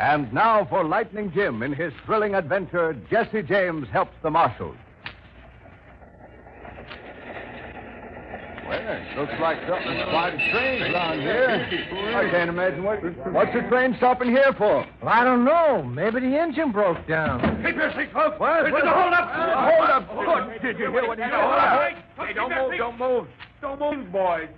And now for Lightning Jim in his thrilling adventure, Jesse James Helps the Marshal. Well, looks like something's quite strange around here. I can't imagine what's the train stopping here for. Well, I don't know. Maybe the engine broke down. Keep your seat, folks. What? Hold up. Hold up. Oh, did you hear what he said? Hold up. Hey, don't move. Don't move, boys.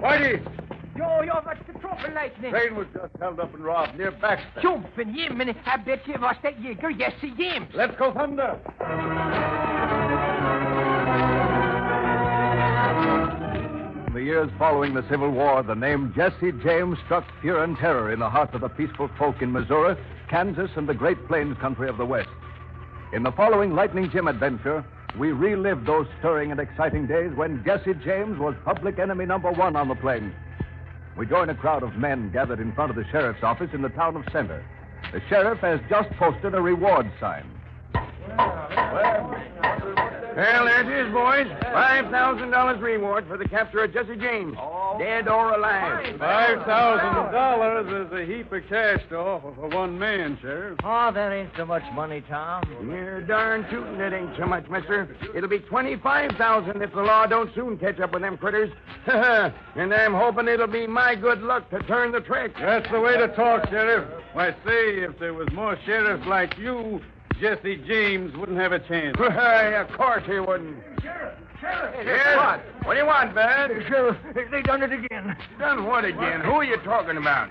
Whitey! Yo, what's the trouble, Lightning? Train was just held up and robbed near Baxter. Jumping, Jiminy. I bet you was that Jigger, Jesse James. Let's go thunder. In the years following the Civil War, the name Jesse James struck fear and terror in the hearts of the peaceful folk in Missouri, Kansas, and the Great Plains country of the West. In the following Lightning Jim adventure, we relive those stirring and exciting days when Jesse James was public enemy number one on the plains. We join a crowd of men gathered in front of the sheriff's office in the town of Center. The sheriff has just posted a reward sign. Well, there it is, boys. $5,000 reward for the capture of Jesse James, dead or alive. $5,000 is a heap of cash to offer for one man, Sheriff. Oh, that ain't so much money, Tom. You're darn tootin' it ain't so much, mister. It'll be $25,000 if the law don't soon catch up with them critters. And I'm hoping it'll be my good luck to turn the trick. That's the way to talk, Sheriff. Why, say, if there was more sheriffs like you, Jesse James wouldn't have a chance. Why, of course he wouldn't. Sheriff. Yes? What do you want, Bud? Sheriff, they done it again. Done what again? Who are you talking about?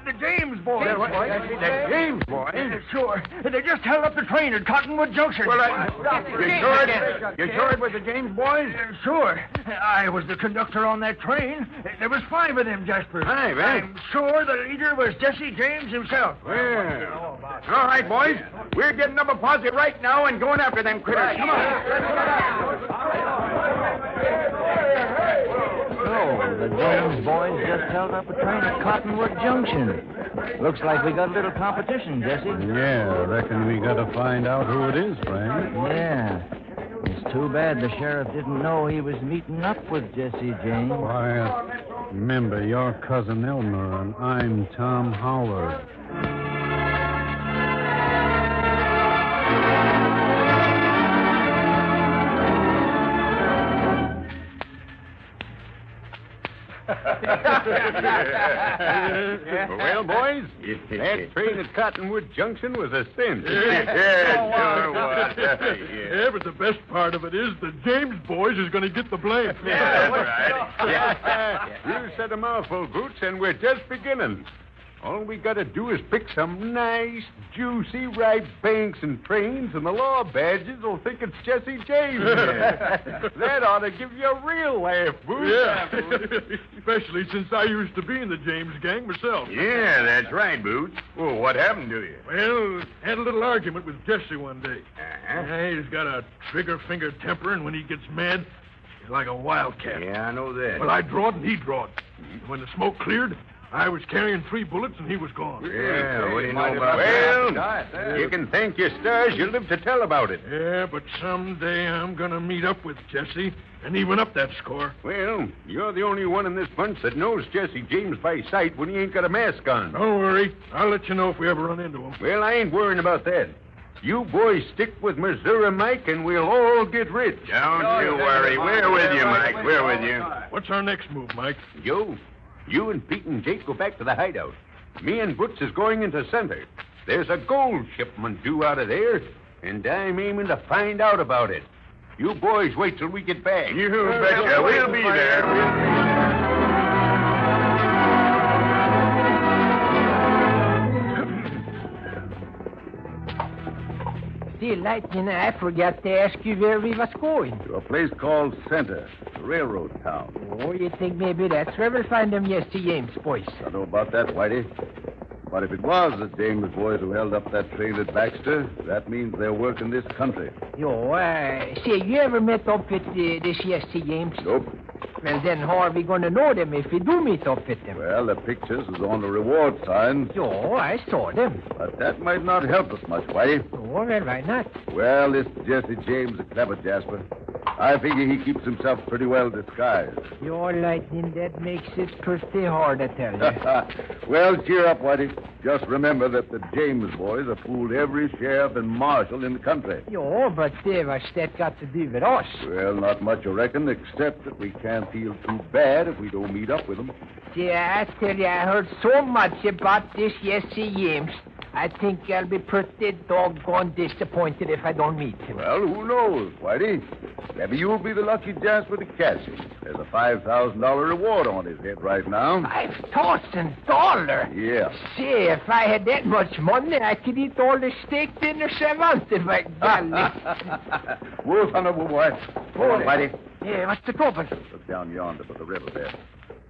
The James boys. The James boys? Sure. They just held up the train at Cottonwood Junction. Well, you sure it was the James boys? Sure. I was the conductor on that train. There was 5 of them, Jasper. 5, eh? I'm sure the leader was Jesse James himself. Well, all right, boys. We're getting up a posse right now and going after them critters. Come on. Oh, the James boys just held up a train at Cottonwood Junction. Looks like we got a little competition, Jesse. Yeah, I reckon we got to find out who it is, Frank. Yeah. It's too bad the sheriff didn't know he was meeting up with Jesse James. Why, remember, you're Cousin Elmer, and I'm Tom Howard. Well, boys, that train at Cottonwood Junction was a cinch. Yeah, but the best part of it is the James boys is going to get the blame. That's right. You said a mouthful, Boots, and we're just beginning. All we got to do is pick some nice, juicy, ripe banks and trains, and the law badges will think it's Jesse James. That ought to give you a real laugh, Boots. Yeah, especially since I used to be in the James gang myself. Yeah, that's right, Boots. Well, what happened to you? Well, had a little argument with Jesse one day. Uh-huh. He's got a trigger-finger temper, and when he gets mad, he's like a wildcat. Yeah, I know that. Well, I drawed and he drawed. When the smoke cleared, I was carrying 3 bullets and he was gone. Yeah, what do you know about that? Well, you can thank your stars you live to tell about it. Yeah, but someday I'm going to meet up with Jesse and even up that score. Well, you're the only one in this bunch that knows Jesse James by sight when he ain't got a mask on. Don't worry. I'll let you know if we ever run into him. Well, I ain't worrying about that. You boys stick with Missouri Mike and we'll all get rich. Don't you worry. We're with you, Mike. We're with you. What's our next move, Mike? Joe, you and Pete and Jake go back to the hideout. Me and Butch is going into Center. There's a gold shipment due out of there, and I'm aiming to find out about it. You boys wait till we get back. You betcha. We'll be there. See, Lightning, I forgot to ask you where we was going. To a place called Center, a railroad town. Oh, you think maybe that's where we'll find them Jesse James boys? I know about that, Whitey. But if it was the James boys who held up that train at Baxter, that means they're working this country. Yo, say, you ever met up with this Jesse James? Nope. Well, then how are we going to know them if we do meet up with them? Well, the pictures is on the reward sign. Yo, I saw them. But that might not help us much, Whitey. Sure, well, why not? Well, this Jesse James is clever, Jasper. I figure he keeps himself pretty well disguised. Your lightning, that makes it pretty hard, I tell you. Well, cheer up, Whitey. Just remember that the James boys have fooled every sheriff and marshal in the country. Yo, but what's that got to do with us? Well, not much, I reckon, except that we can't feel too bad if we don't meet up with them. Yeah, I tell you, I heard so much about this Jesse James. I think I'll be pretty doggone disappointed if I don't meet him. Well, who knows, Whitey? Maybe you'll be the lucky Jasper to catch him. There's a $5,000 reward on his head right now. $5,000? Yeah. Say, if I had that much money, I could eat all the steak dinners I wanted, by golly. Whoa, son of a boy. Come on, Whitey. Yeah, what's the trouble? Look down yonder by the river there.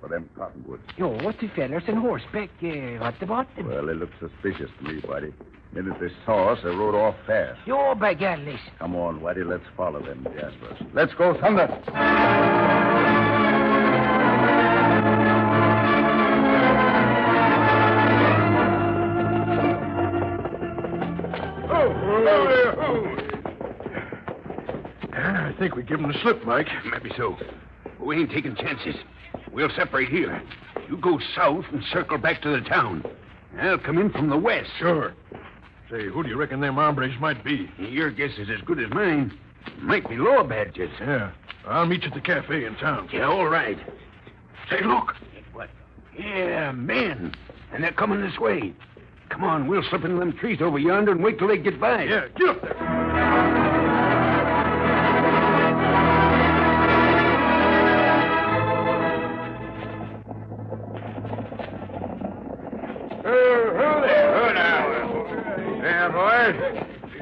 For them cottonwoods. Yo, what the fellas on horseback? What about them? Well, they look suspicious to me, Whitey. Minute they saw us, they rode off fast. Yo, by golly. Come on, Whitey, let's follow them, Jasper. Let's go, Thunder. I think we give them the slip, Mike. Maybe so. We ain't taking chances. We'll separate here. You go south and circle back to the town. I'll come in from the west. Sure. Say, who do you reckon them hombres might be? Your guess is as good as mine. Might be law badges. Yeah. I'll meet you at the cafe in town. Yeah, all right. Say, look. What? Yeah, men. And they're coming this way. Come on, we'll slip into them trees over yonder and wait till they get by. Yeah, get up there.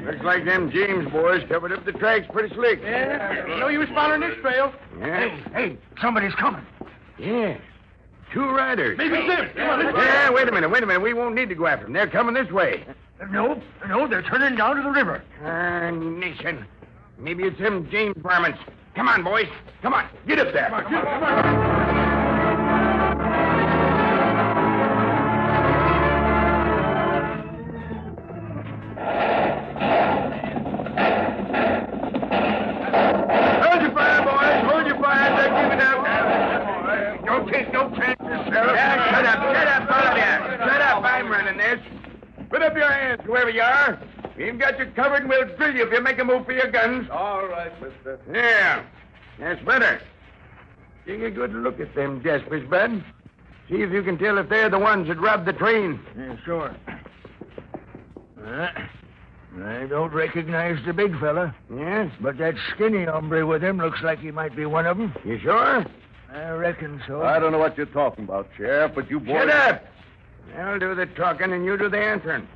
Looks like them James boys covered up the tracks pretty slick. Yeah, no use following this trail. Yeah. Hey, somebody's coming. Yeah. Two riders. Maybe it's them. Come on, Yeah, wait a minute. We won't need to go after them. They're coming this way. No, they're turning down to the river. Nation. Maybe it's them James varmints. Come on, boys. Come on. Get up there. Come on. Hold your fire, boys. Hold your fire. They're giving up. Don't take no chances, Sheriff. Yeah, shut up, all of you. Shut up. I'm running this. Put up your hands, whoever you are. We've got you covered, and we'll drill you if you make a move for your guns. All right, mister. Yeah, that's better. Take a good look at them Jaspers, bud. See if you can tell if they're the ones that robbed the train. Yeah, sure. I don't recognize the big fella, Yeah? but that skinny hombre with him looks like he might be one of them. You sure? I reckon so. I don't know what you're talking about, Sheriff, but you boys... Shut up! I'll do the talking and you do the answering.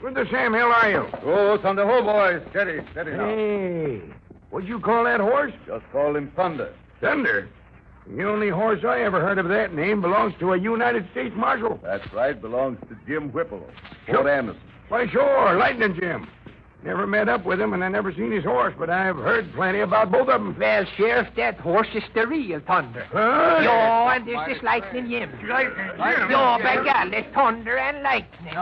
Where the Sam Hill are you? Oh, Thunder, ho, boys. Steady now. Hey, what'd you call that horse? Just call him Thunder. Thunder. The only horse I ever heard of that name belongs to a United States Marshal. That's right, belongs to Jim Whipple, Fort Anderson. Why, sure, Lightning Jim. Never met up with him, and I never seen his horse, but I've heard plenty about both of them. Well, Sheriff, that horse is the real Thunder. Huh? Yo, and this is Lightning Jim. Lightning Jim. Yo, by golly, Thunder and Lightning.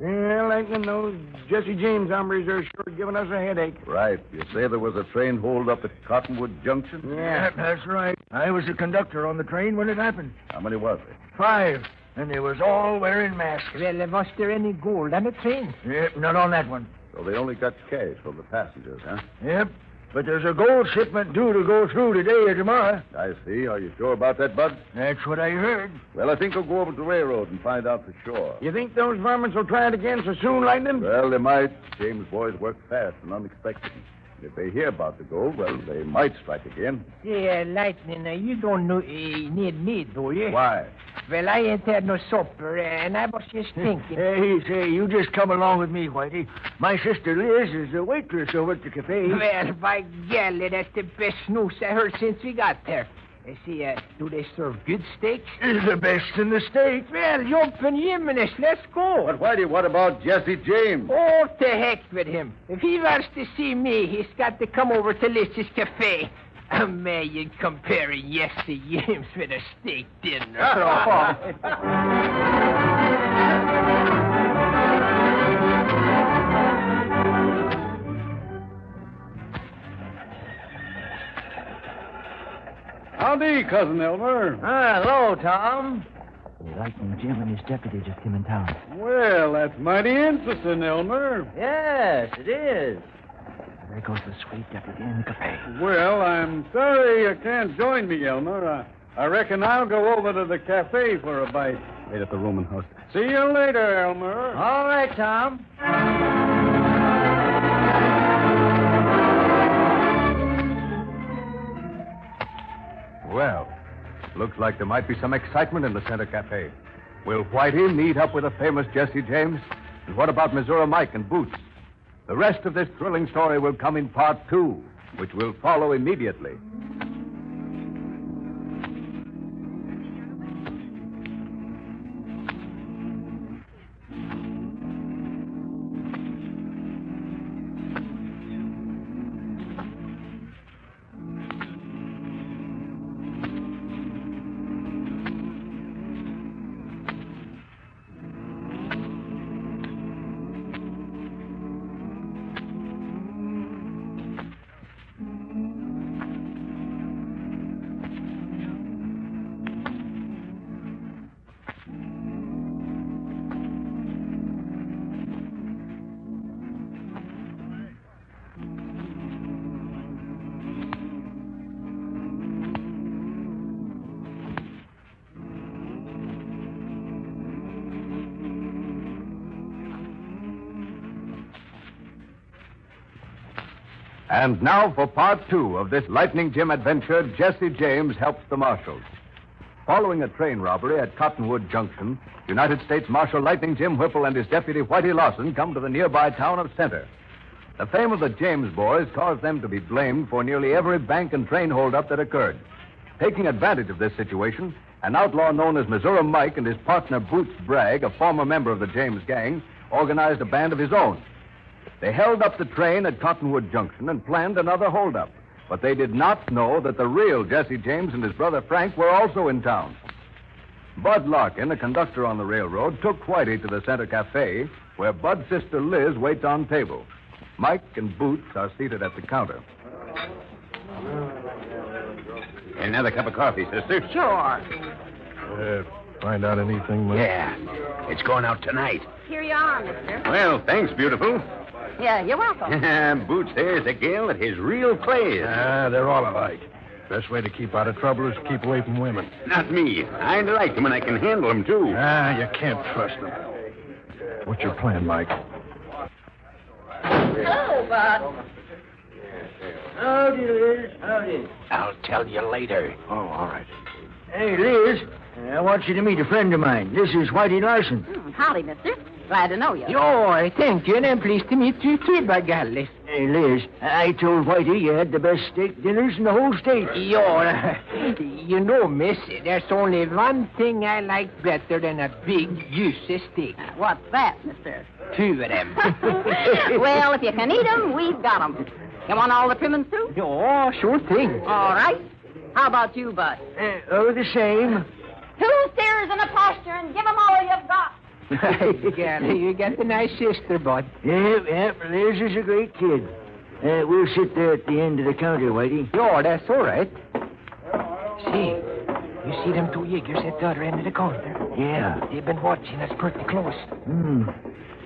Yeah, Lightning, those Jesse James hombres are sure giving us a headache. Right. You say there was a train hold up at Cottonwood Junction? Yeah. That's right. I was the conductor on the train when it happened. How many was there? 5. And they was all wearing masks. Well, was there any gold on the train? Yep, not on that one. So they only got cash from the passengers, huh? Yep. But there's a gold shipment due to go through today or tomorrow. I see. Are you sure about that, Bud? That's what I heard. Well, I think we'll go over to the railroad and find out for sure. You think those varmints will try it again so soon, Lightning? Well, they might. James boys work fast and unexpected. If they hear about the gold, well, they might strike again. Yeah, Lightning, you don't need me, do you? Why? Well, I ain't had no supper, and I was just thinking. Hey, you just come along with me, Whitey. My sister Liz is a waitress over at the cafe. Well, by golly, that's the best news I heard since we got there. I see, do they serve good steaks? It's the best in the state. Well, jumping Jimenez, let's go. But, Whitey, what about Jesse James? Oh, to heck with him. If he wants to see me, he's got to come over to Liz's Cafe. Imagine comparing Jesse James with a steak dinner. Howdy, Cousin Elmer. Hello, Tom. Lightning Jim and his deputy just came in town. Well, that's mighty interesting, Elmer. Yes, it is. There goes the sweet deputy in the cafe. Well, I'm sorry you can't join me, Elmer. I reckon I'll go over to the cafe for a bite. Wait at the room and host. See you later, Elmer. All right, Tom. Well, looks like there might be some excitement in the Center Cafe. Will Whitey meet up with the famous Jesse James? And what about Missouri Mike and Boots? The rest of this thrilling story will come in part 2, which will follow immediately. And now for part 2 of this Lightning Jim adventure, Jesse James helps the marshals. Following a train robbery at Cottonwood Junction, United States Marshal Lightning Jim Whipple and his deputy Whitey Lawson come to the nearby town of Center. The fame of the James boys caused them to be blamed for nearly every bank and train holdup that occurred. Taking advantage of this situation, an outlaw known as Missouri Mike and his partner Boots Bragg, a former member of the James gang, organized a band of his own. They held up the train at Cottonwood Junction and planned another holdup. But they did not know that the real Jesse James and his brother Frank were also in town. Bud Larkin, a conductor on the railroad, took Whitey to the Center Cafe, where Bud's sister Liz waits on table. Mike and Boots are seated at the counter. Another cup of coffee, sister? Sure. Find out anything, Mike? Yeah. It's going out tonight. Here you are, mister. Well, thanks, beautiful. Yeah, you're welcome. Boots there's a gal that has real clays. They're all alike. Best way to keep out of trouble is to keep away from women. Not me. I like them and I can handle them, too. You can't trust them. What's your plan, Mike? Hello, Bud. Howdy, Liz. Howdy. I'll tell you later. Oh, all right. Hey, Liz. I want you to meet a friend of mine. This is Whitey Larson. Howdy, mister. Glad to know you. Yo, thank you, and I'm pleased to meet you too, by golly. Hey, Liz, I told Whitey you had the best steak dinners in the whole state. Yo, you know, miss, there's only one thing I like better than a big, juicy steak. What's that, mister? 2 of them. Well, if you can eat 'em, we've got 'em. You want all the trimmings, too? Yo, sure thing. All right. How about you, Bud? The same. 2 steers and a posture, and give 'em all you've got. Golly, you got a nice sister, Bud. Yep, Liz is a great kid. We'll sit there at the end of the counter, Whitey. Yo, that's all right. See, you see them 2 Yiggers at the other end of the counter? Yeah. They've been watching us pretty close.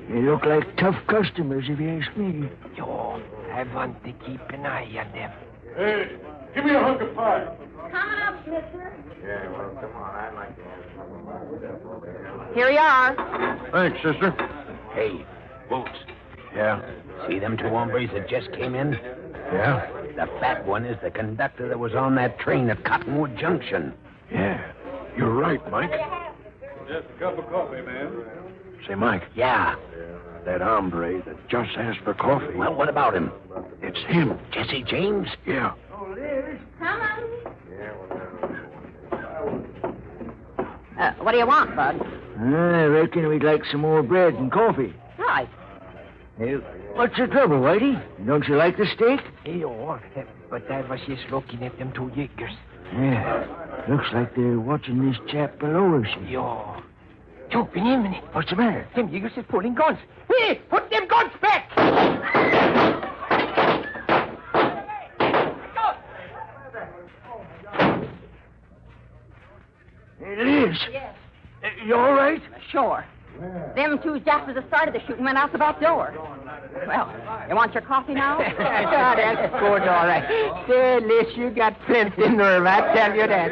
They look like tough customers, if you ask me. Yo, I want to keep an eye on them. Hey, give me a hunk of pie. Coming up, mister. Yeah, well, come on. I'd like to have Here you are. Thanks, sister. Hey, Boots. Yeah? See them 2 hombres that just came in? Yeah? The fat one is the conductor that was on that train at Cottonwood Junction. Yeah. You're right, Mike. Just a cup of coffee, man. Say, Mike, Yeah. that hombre that just asked for coffee. Well, what about him? It's him. Jesse James? Yeah. Coming. What do you want, Bud? I reckon we'd like some more bread and coffee. Right. Hey, what's the trouble, Whitey? Don't you like the steak? But I was just looking at them two Yakers. Yeah. Looks like they're watching this chap below us. Yo. Wait a minute. What's the matter? Them Yakers is pulling guns. Hey, put them guns back! It is. Yes. You all right? Sure. Them two Japs that started the shooting went out the back door. Well, you want your coffee now? That's good, all right. Say, Liz, you got plenty nerve, I tell you that.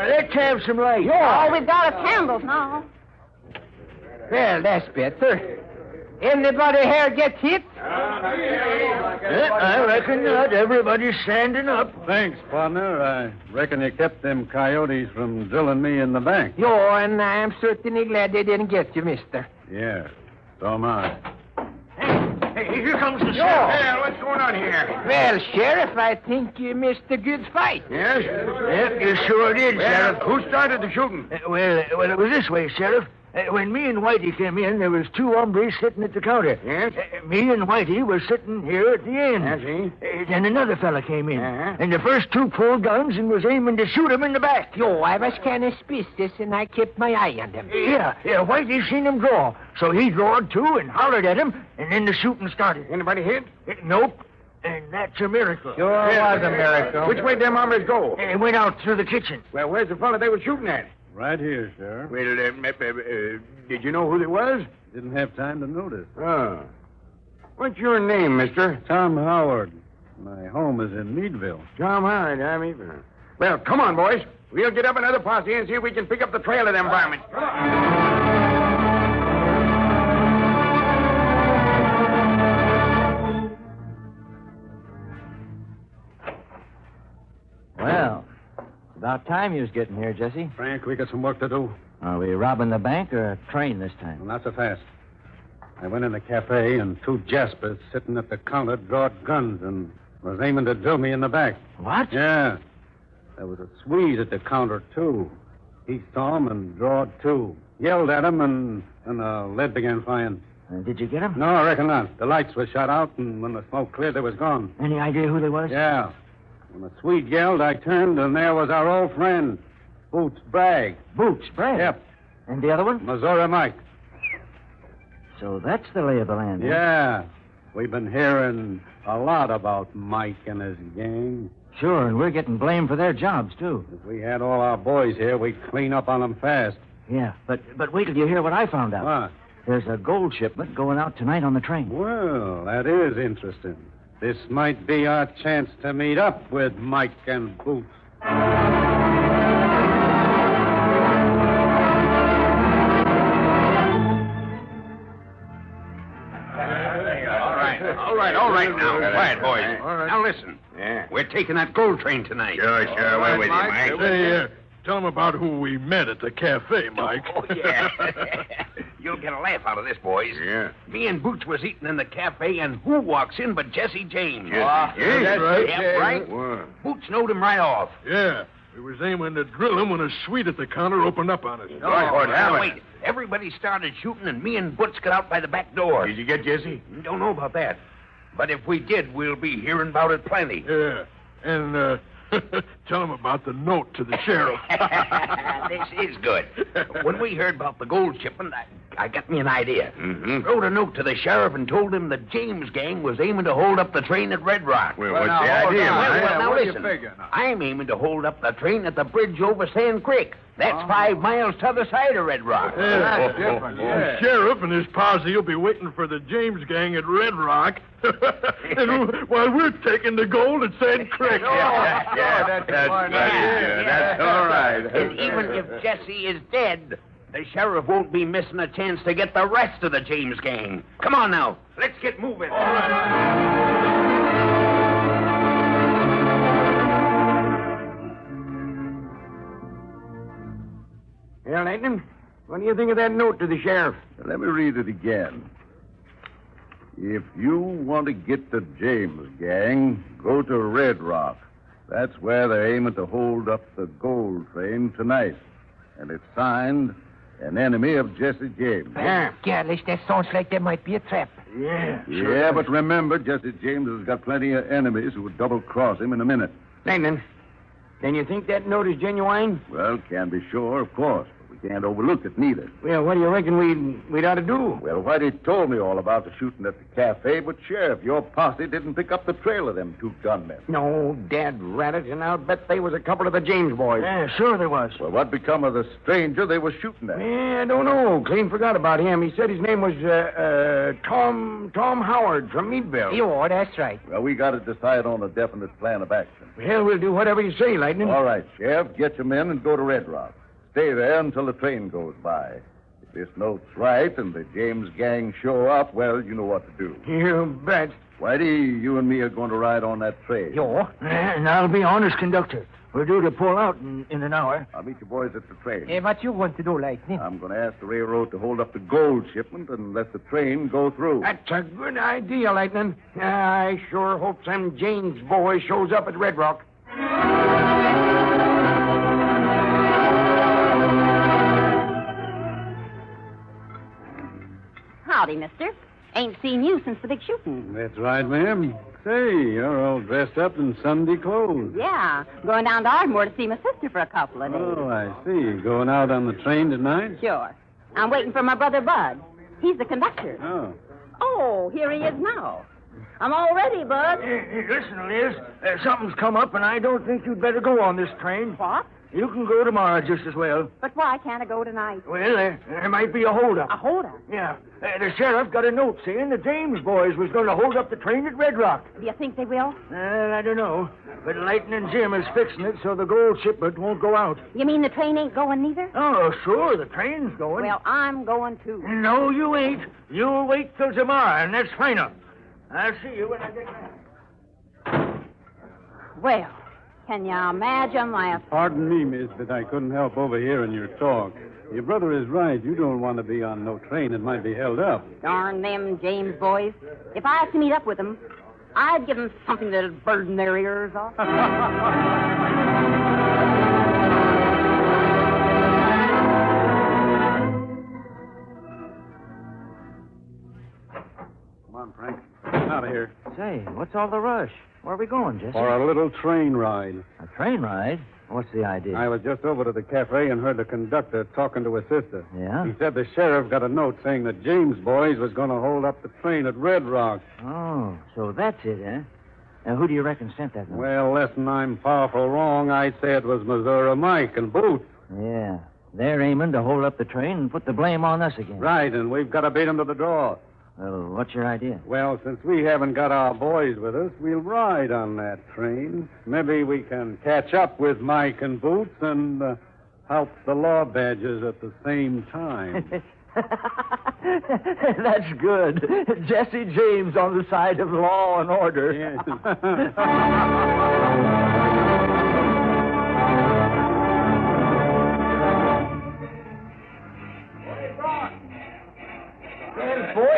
Let's have some light. All we've got is candles now. Well, that's better. Anybody here get hit? I reckon not. Everybody's standing up. Thanks, partner. I reckon you kept them coyotes from drilling me in the bank. Yo, and I'm certainly glad they didn't get you, mister. Yeah, so am I. Hey, here comes the Sheriff. Hey, what's going on here? Well, Sheriff, I think you missed a good fight. Yes? Yep, you sure did, Well, Sheriff. who started the shooting? Well, it was this way, Sheriff. When me and Whitey came in, there was two hombres sitting at the counter. Yes? Me and Whitey were sitting here at the end. I see. Then another fella came in. Uh-huh. And the first two pulled guns and was aiming to shoot him in the back. Yo, I was kind of suspicious, and I kept my eye on them. Yeah, Whitey seen him draw. So he drawed too and hollered at him, and then the shooting started. Anybody hit? Nope. And that's a miracle. Sure was a miracle. Which way them hombres go? It went out through the kitchen. Well, where's the fella they were shooting at? Right here, Sheriff. Well, did you know who they was? Didn't have time to notice. Oh. What's your name, mister? Tom Howard. My home is in Meadville. Tom Howard, Well, come on, boys. We'll get up another posse and see if we can pick up the trail of them varmints. Well, about time you was getting here, Jesse. Frank, we got some work to do. Are we robbing the bank or a train this time? Well, not so fast. I went in the cafe, and two Jaspers sitting at the counter drawed guns and was aiming to drill me in the back. What? Yeah. There was a Swede at the counter, too. He saw him and drawed, too. Yelled at him, and the lead began flying. Did you get him? No, I reckon not. The lights were shot out, and when the smoke cleared, they was gone. Any idea who they was? Yeah. When the Swede yelled, I turned, and there was our old friend, Boots Bragg. Boots, Brad. Yep. And the other one? Missouri Mike. So that's the lay of the land. huh? Yeah. We've been hearing a lot about Mike and his gang. Sure, and we're getting blamed for their jobs, too. If we had all our boys here, we'd clean up on them fast. Yeah, but wait till you hear what I found out. What? There's a gold shipment going out tonight on the train. Well, that is interesting. This might be our chance to meet up with Mike and Boots. All right now. Quiet, boys. All right. Now listen. Yeah. We're taking that gold train tonight. Sure. We're with you, Mike. Say, tell them about who we met at the cafe, Mike. Oh, yeah. You'll get a laugh out of this, boys. Yeah. Me and Boots was eating in the cafe, and who walks in but Jesse James? Jesse James. That's right. Yep, right. What? Boots knowed him right off. Yeah. We was aiming to drill him when a Swede at the counter opened up on us. What Now, happened? wait. Everybody started shooting, and me and Boots got out by the back door. Did you get Jesse? Don't know about that. But if we did, we'll be hearing about it plenty. Yeah. And, tell them about the note to the sheriff. This is good. When we heard about the gold shipment, I got me an idea. Mm-hmm. Wrote a note to the sheriff and told him the James gang was aiming to hold up the train at Red Rock. Well, what's the idea, Mike? Well, now what do you listen. figure now? I'm aiming to hold up the train at the bridge over Sand Creek. That's 5 miles to the side of Red Rock. That's different, The sheriff and his posse will be waiting for the James gang at Red Rock. And while we're taking the gold at Sand Creek. That's all right. And even if Jesse is dead, the sheriff won't be missing a chance to get the rest of the James gang. Come on now. Let's get moving. Well, Lightning, what do you think of that note to the sheriff? Let me read it again. If you want to get the James gang, go to Red Rock. That's where they're aiming to hold up the gold train tonight. And it's signed, an enemy of Jesse James. Garlish, that sounds like there might be a trap. Yeah. Yeah, but remember, Jesse James has got plenty of enemies who would double-cross him in a minute. Lightning, then you think that note is genuine? Well, can't be sure, of course, but we can't overlook it neither. Well, what do you reckon we'd ought to do? Well, Whitey told me all about the shooting at the cafe, but, Sheriff, your posse didn't pick up the trail of them two gunmen. No, Dad ratted, and I'll bet they was a couple of the James boys. Yeah, sure there was. Well, what become of the stranger they were shooting at? Yeah, I don't know. Clean forgot about him. He said his name was Tom Howard from Meadville. Oh, that's right. Well, we got to decide on a definite plan of action. Well, we'll do whatever you say, Lightning. All right, Sheriff, get your men and go to Red Rock. Stay there until the train goes by. If this note's right and the James gang show up, well, you know what to do. You bet. Whitey, you and me are going to ride on that train. And I'll be honest conductor. We're due to pull out in an hour. I'll meet you boys at the train. What you want to do, Lightning? I'm going to ask the railroad to hold up the gold shipment and let the train go through. That's a good idea, Lightning. I sure hope some James boy shows up at Red Rock. Howdy, mister. Ain't seen you since the big shooting. That's right, ma'am. Say, you're all dressed up in Sunday clothes. Yeah, going down to Ardmore to see my sister for a couple of days. Oh, I see. Going out on the train tonight? Sure. I'm waiting for my brother Bud. He's the conductor. Oh. Oh, here he is now. I'm all ready, Bud. Listen, Liz, something's come up, and I don't think you'd better go on this train. What? You can go tomorrow just as well. But why can't I go tonight? Well, there might be a holdup. A holdup? Yeah. The sheriff got a note saying the James boys was going to hold up the train at Red Rock. Do you think they will? I don't know. But Lightning Jim is fixing it so the gold shipment won't go out. You mean the train ain't going neither? Oh, sure, the train's going. Well, I'm going too. No, you ain't. You'll wait till tomorrow, and that's final. I'll see you when I get back. Well, can you imagine my... Pardon me, miss, but I couldn't help overhearing your talk. Your brother is right. You don't want to be on no train that might be held up. Darn them James boys. If I had to meet up with them, I'd give them something that'll burden their ears off. Come on, Frank. Out of here. Say, what's all the rush? Where are we going, Jesse? For a little train ride. A train ride? What's the idea? I was just over to the cafe and heard the conductor talking to his sister. Yeah? He said the sheriff got a note saying that James boys was going to hold up the train at Red Rock. Oh, so that's it, eh? Now, who do you reckon sent that note? Well, lest I'm powerful wrong, I'd say it was Missouri Mike and Booth. Yeah. They're aiming to hold up the train and put the blame on us again. Right, and we've got to beat them to the draw. Well, what's your idea? Well, since we haven't got our boys with us, we'll ride on that train. Maybe we can catch up with Mike and Boots and help the law badgers at the same time. That's good. Jesse James on the side of law and order. Yes. Boys,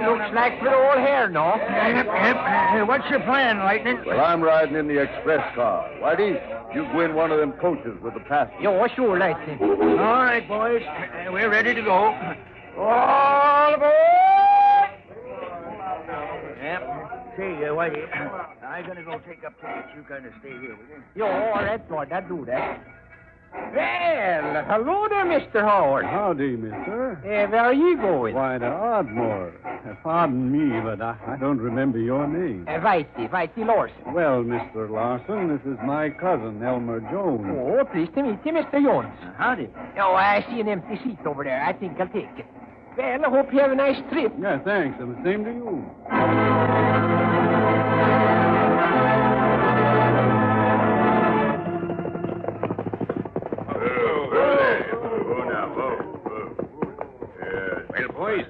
looks like we're all here now. Yep. What's your plan, Lightning? Well, I'm riding in the express car. Whitey, you go in one of them coaches with the passengers. Yo, sure, Lightning. All right, boys. We're ready to go. All aboard! Yep. Say, Whitey, I'm going to go take up tickets. You kind of stay here, will you? Yo, all right, boy, I'll do that. Well, hello there, Mr. Howard. Howdy, mister. Where are you going? Why, to Ardmore. Pardon me, but I don't remember your name. Whitey Larson. Well, Mr. Larson, this is my cousin, Elmer Jones. Oh, pleased to meet you, Mr. Jones. Howdy. Oh, I see an empty seat over there. I think I'll take it. Well, I hope you have a nice trip. Yeah, thanks, and the same to you. Well, boys,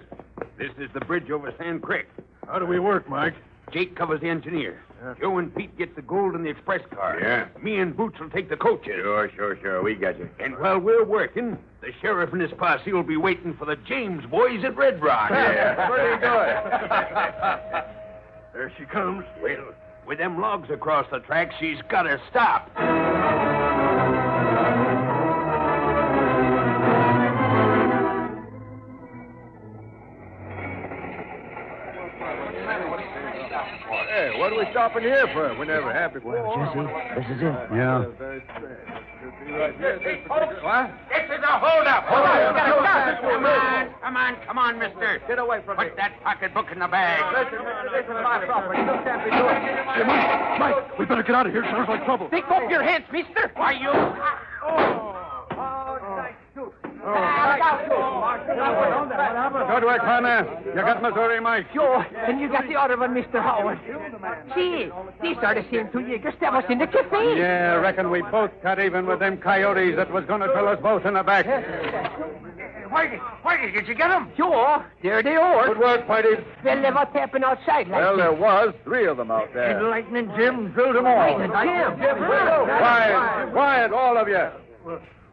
this is the bridge over Sand Creek. How do we work, Mike? Jake covers the engineer. Joe and Pete get the gold in the express car. Yeah. Me and Boots will take the coaches. Sure. We got you. And while we're working, the sheriff and his posse will be waiting for the James boys at Red Rock. Yeah, pretty good. There she comes. Well, With them logs across the track, she's got to stop. Hey, what are we stopping here for? We're never happy. Jesse, this is it. Yeah. What? This is a holdup. Hold on. Come on, mister. Get away from me. Put that pocketbook in the bag. This is my property. You can't be doing it. Hey, Mike, we better get out of here. Sounds like trouble. Take off your hands, mister. Why, you... Good work, partner. You got Missouri Mike. Sure, and you got the other one, Mr. Howard. See, these are the same two niggers that was in the cafe. Yeah, reckon we both got even with them coyotes that was going to drill us both in the back. Whitey, did you get them? Sure, there they are. Good work, Whitey. Well, they were tapping outside like Well, this. there was 3 of them out there. Lightning Jim drilled them all. Quiet, all of you.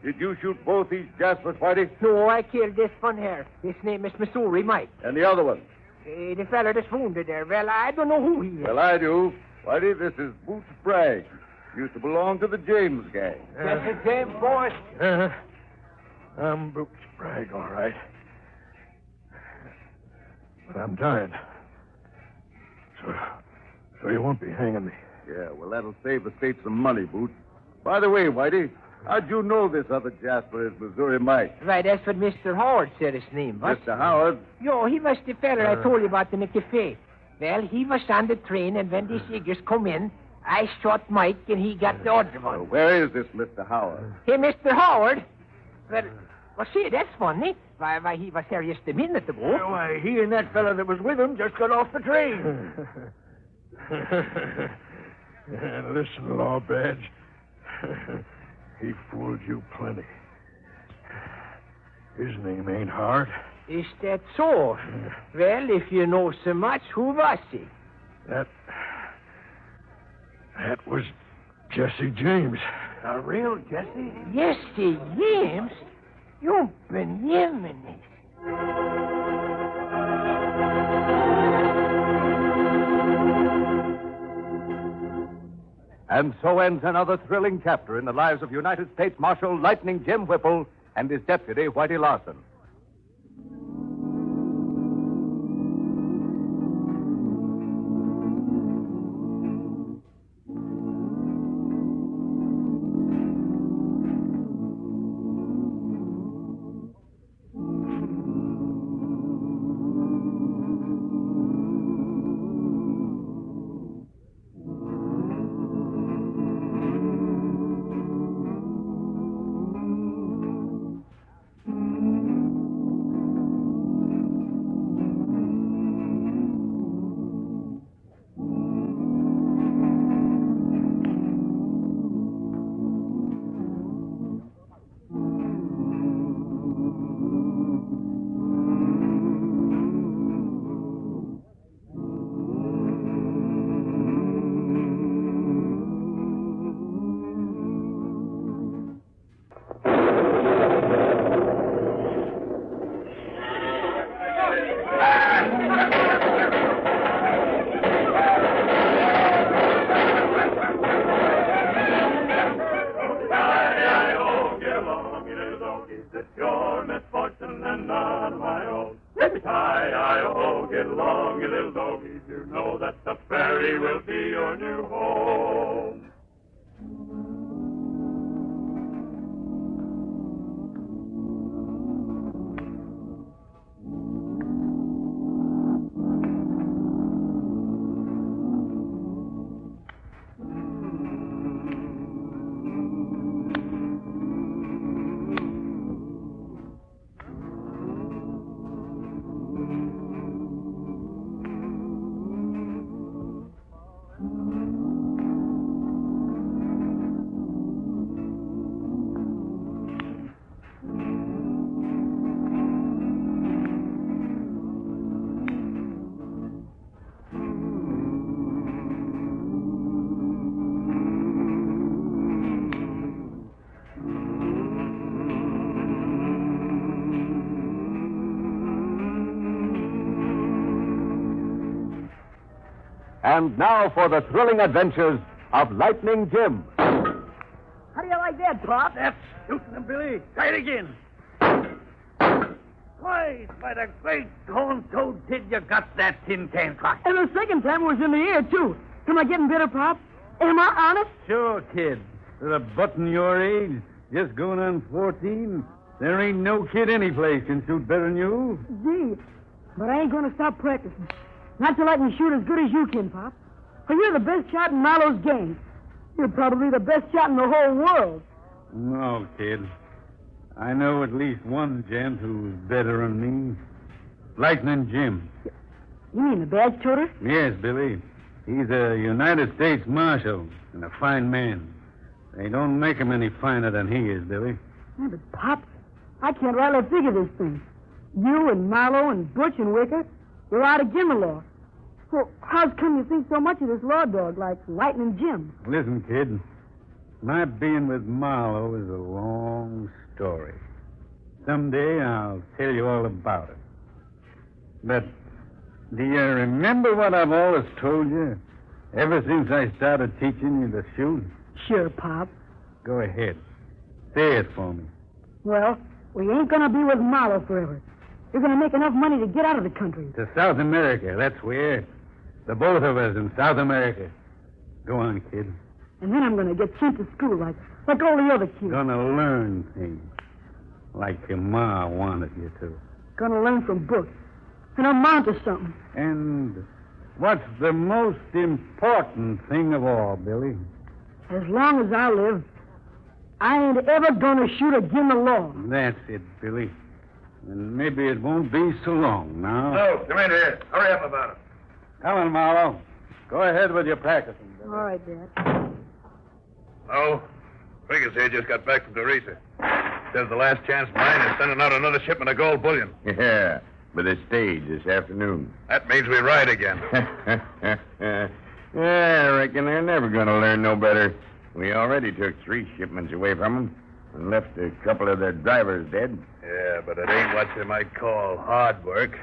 Did you shoot both these Jaspers, Whitey? No, I killed this one here. His name is Missouri Mike. And the other one? The fella that's wounded there. Well, I don't know who he is. Well, I do. Whitey, this is Boots Bragg. Used to belong to the James gang. That's the James boys. I'm Boots Bragg, all right. But I'm dying. So you won't be hanging me. Yeah, well, that'll save the state some money, Boots. By the way, Whitey, how'd you know this other Jasper is Missouri Mike? Right, that's what Mr. Howard said his name was. Mr. Howard? Yo, he was the fella I told you about in the cafe. Well, he was on the train, and when these niggers come in, I shot Mike, and he got the other one. Well, where is this Mr. Howard? Hey, Mr. Howard. Well, see, that's funny. Why, he was here just a minute ago. Why, he and that fella that was with him just got off the train. And listen, Law Badge. He fooled you plenty. His name ain't Howard. Is that so? Well, if you know so much, who was he? That was Jesse James. A real Jesse? Yes, he James. You've been Yemeni. And so ends another thrilling chapter in the lives of United States Marshal Lightning Jim Whipple and his deputy, Whitey Larson. And now for the thrilling adventures of Lightning Jim. How do you like that, Pop? That's shooting him, Billy. Try it again. Twice, by the great horn-toad kid, you got that tin can twice. And the second time it was in the air, too. Am I getting better, Pop? Am I honest? Sure, kid. With a button your age, just going on 14, there ain't no kid anyplace can shoot better than you. Gee, but I ain't going to stop practicing. Not till I can shoot as good as you can, Pop. For you're the best shot in Marlo's gang. You're probably the best shot in the whole world. No, kid. I know at least one gent who's better than me. Lightning Jim. You mean the badge toter? Yes, Billy. He's a United States Marshal and a fine man. They don't make him any finer than he is, Billy. Yeah, but, Pop, I can't rightly figure this thing. You and Marlowe and Butch and Wicker, you're out of Jim law. So how's come you think so much of this law dog like Lightning Jim? Listen, kid. My being with Marlowe is a long story. Someday I'll tell you all about it. But do you remember what I've always told you? Ever since I started teaching you to shoot? Sure, Pop. Go ahead. Say it for me. Well, we ain't going to be with Marlowe forever. You're going to make enough money to get out of the country. To South America, that's where. The both of us in South America. Go on, kid. And then I'm going to get sent to school like all the other kids. Gonna learn things. Like your ma wanted you to. Gonna learn from books. And amount to something. And what's the most important thing of all, Billy? As long as I live, I ain't ever gonna shoot again the law. That's it, Billy. And maybe it won't be so long now. No, come in here. Hurry up about it. Come on, Marlowe. Go ahead with your practicing, Billy. All right, Dad. Oh, Figgers here just got back from Teresa. Says the last chance mine is sending out another shipment of gold bullion. Yeah, with a stage this afternoon. That means we ride again. Yeah, I reckon they're never going to learn no better. We already took 3 shipments away from them and left a couple of their drivers dead. Yeah, but it ain't what you might call hard work.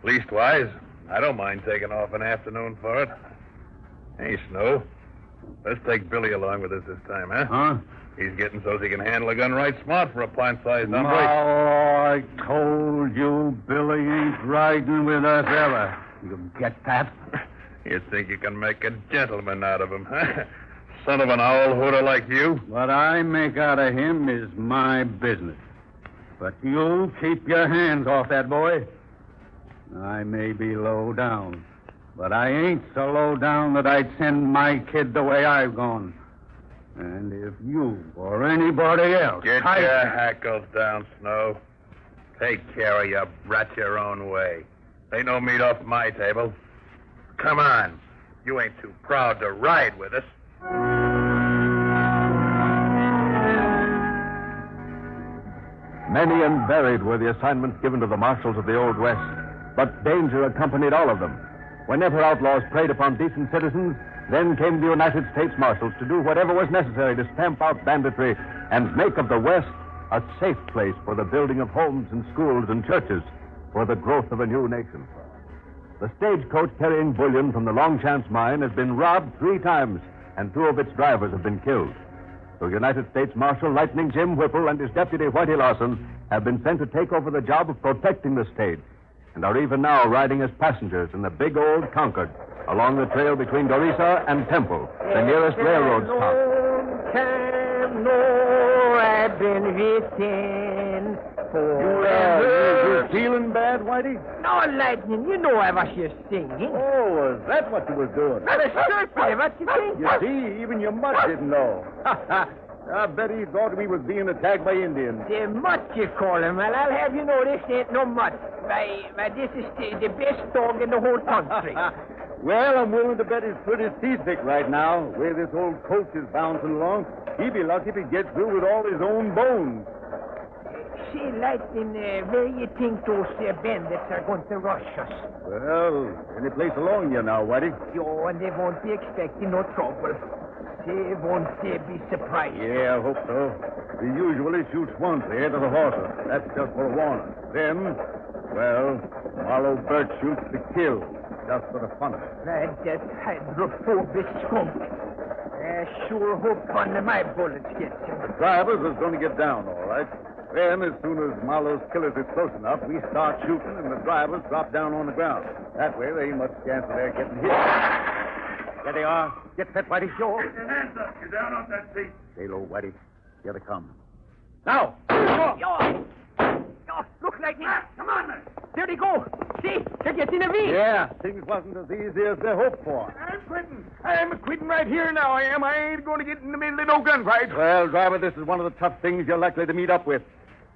Leastwise, I don't mind taking off an afternoon for it. Hey, Snow, let's take Billy along with us this time, huh? Huh? He's getting so he can handle a gun right smart for a pint-sized hombre. Oh, I told you Billy ain't riding with us ever. You get that? You think you can make a gentleman out of him, huh? Son of an owl hooter like you. What I make out of him is my business. But you keep your hands off that boy. I may be low down, but I ain't so low down that I'd send my kid the way I've gone. And if you or anybody else... Get your hackles down, Snow. Take care of your brat your own way. Ain't no meat off my table. Come on. You ain't too proud to ride with us. Many and varied were the assignments given to the marshals of the Old West, but danger accompanied all of them. Whenever outlaws preyed upon decent citizens, then came the United States Marshals to do whatever was necessary to stamp out banditry and make of the West a safe place for the building of homes and schools and churches, for the growth of a new nation. The stagecoach carrying bullion from the Long Chance mine has been robbed 3 times, and 2 of its drivers have been killed. The United States Marshal Lightning Jim Whipple and his deputy Whitey Lawson have been sent to take over the job of protecting the stage, and are even now riding as passengers in the big old Concord along the trail between Dorisa and Temple, the nearest railroad stop. I've been waiting You feeling bad, Whitey? No, Lightning, you know I was just singing. Oh, is that what you was doing? Well, certainly, what you think? You see, even your mutt didn't know. I bet he thought we was being attacked by Indians. The mutt, you call him. Well, I'll have you know this ain't no mutt. Why, this is the best dog in the whole country. Well, I'm willing to bet he's pretty seasick right now, where this old coach is bouncing along. He'd be lucky if he gets through with all his own bones. Say, Lightning, where you think those bandits are going to rush us? Well, any place along here now, Whitey. Yo, and they won't be expecting no trouble. They won't be surprised. Yeah, I hope so. He usually shoots once ahead of the horses. That's just for a warning. Then, well, Marlowe Burt shoots to kill. just for the fun of it. That hydrophobic skunk. I sure hope one of my bullets gets him. The drivers is going to get down, all right. Then, as soon as Marlowe's killers is close enough, we start shooting, and the drivers drop down on the ground. That way, there ain't much chance of their getting hit. There they are. Get set, Whitey. Joe. Get your hands up. You're down off that seat. Stay low, Whitey. Here they come. Now! Look like me. Come on, man. There they go. See, they're getting a V. Yeah, things wasn't as easy as they hoped for. I'm quitting. I'm quitting right here now, I am. I ain't going to get in the middle of no gunfight. Well, driver, this is one of the tough things you're likely to meet up with.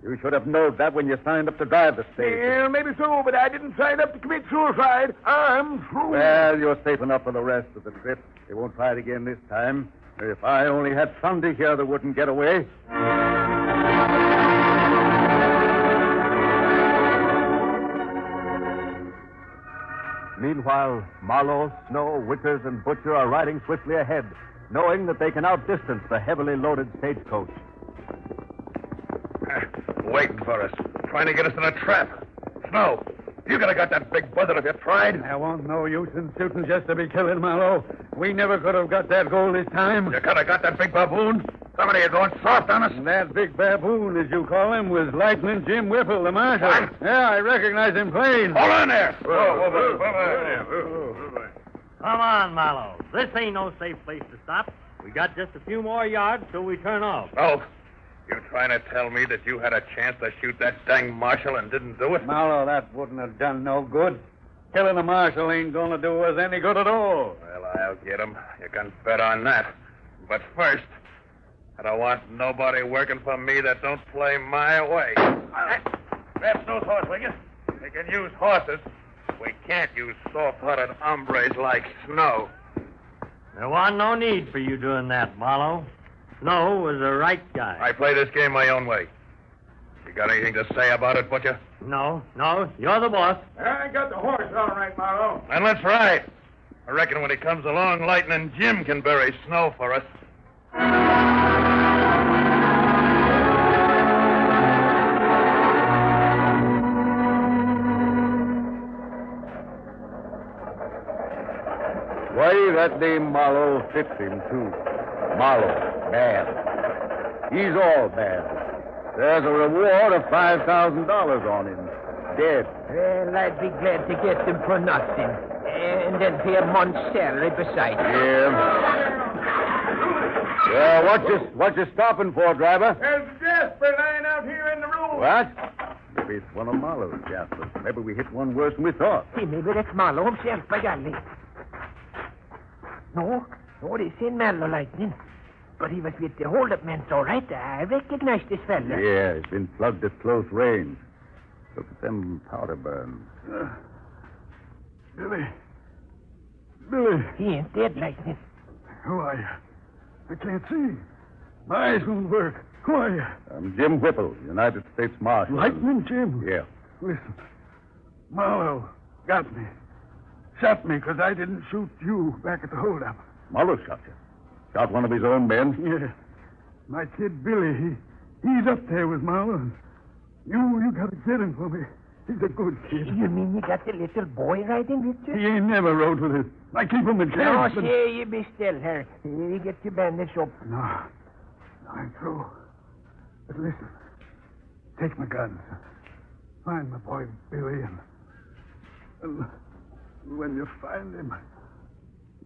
You should have known that when you signed up to drive the stage. Well, maybe so, but I didn't sign up to commit suicide. I'm through. Well, you're safe enough for the rest of the trip. They won't try it again this time. If I only had Sunday here, they wouldn't get away. Meanwhile, Marlowe, Snow, Wickers, and Butcher are riding swiftly ahead, knowing that they can outdistance the heavily loaded stagecoach. Waiting for us. Trying to get us in a trap. Snow, you could have got that big buzzard if you tried. There won't no use in shooting just to be killing, Marlowe. We never could have got that goal this time. You could have got that big baboon. Somebody is going soft on us. And that big baboon, as you call him, was Lightning Jim Whipple, the marshal. What? Yeah, I recognize him plain. Hold on there. Come on, Marlowe. This ain't no safe place to stop. We got just a few more yards till we turn off. Oh, you trying to tell me that you had a chance to shoot that dang marshal and didn't do it? Marlowe, that wouldn't have done no good. Killing a marshal ain't going to do us any good at all. Well, I'll get him. You can bet on that. But first, I don't want nobody working for me that don't play my way. Grab Snow's horse, will you? We can use horses. We can't use soft-hearted hombres like Snow. There wasn't no need for you doing that, Marlowe. Snow was the right guy. I play this game my own way. You got anything to say about it, Butcher? No, you're the boss. I got the horse all right, Marlowe. Then let's ride. I reckon when he comes along, Lightning Jim can bury Snow for us. Why, that name Marlowe fits him, too. Marlowe, bad. He's all bad. There's a reward of $5,000 on him. Dead. Well, I'd be glad to get them for nothing. And then pay a month's salary besides. Yeah, what you stopping for, driver? There's Jasper lying out here in the room. What? Maybe it's one of Marlowe's Jaspers. Maybe we hit one worse than we thought. See, maybe that's Marlowe himself, by golly. No, this ain't Marlowe Lightning. But he was with the hold-up men, all right. I recognize this fella. Yeah, he's been plugged at close range. Look at them powder burns. Billy. He ain't dead, Lightning. Who are you? I can't see. My eyes won't work. Who are you? I'm Jim Whipple, United States Marshal. Lightning Jim? Yeah. Listen. Marlowe got me. Shot me because I didn't shoot you back at the holdup. Marlowe shot you. Shot one of his own men? Yeah. My kid Billy, he's up there with Marlowe. You got to get him for me. He's a good kid. You mean you got the little boy riding with you? He ain't never rode with us. I keep him in No, camp. but- say you be still, Harry. You get your bandage up. No, I'm through. But listen, take my guns. Find my boy Billy, and when you find him,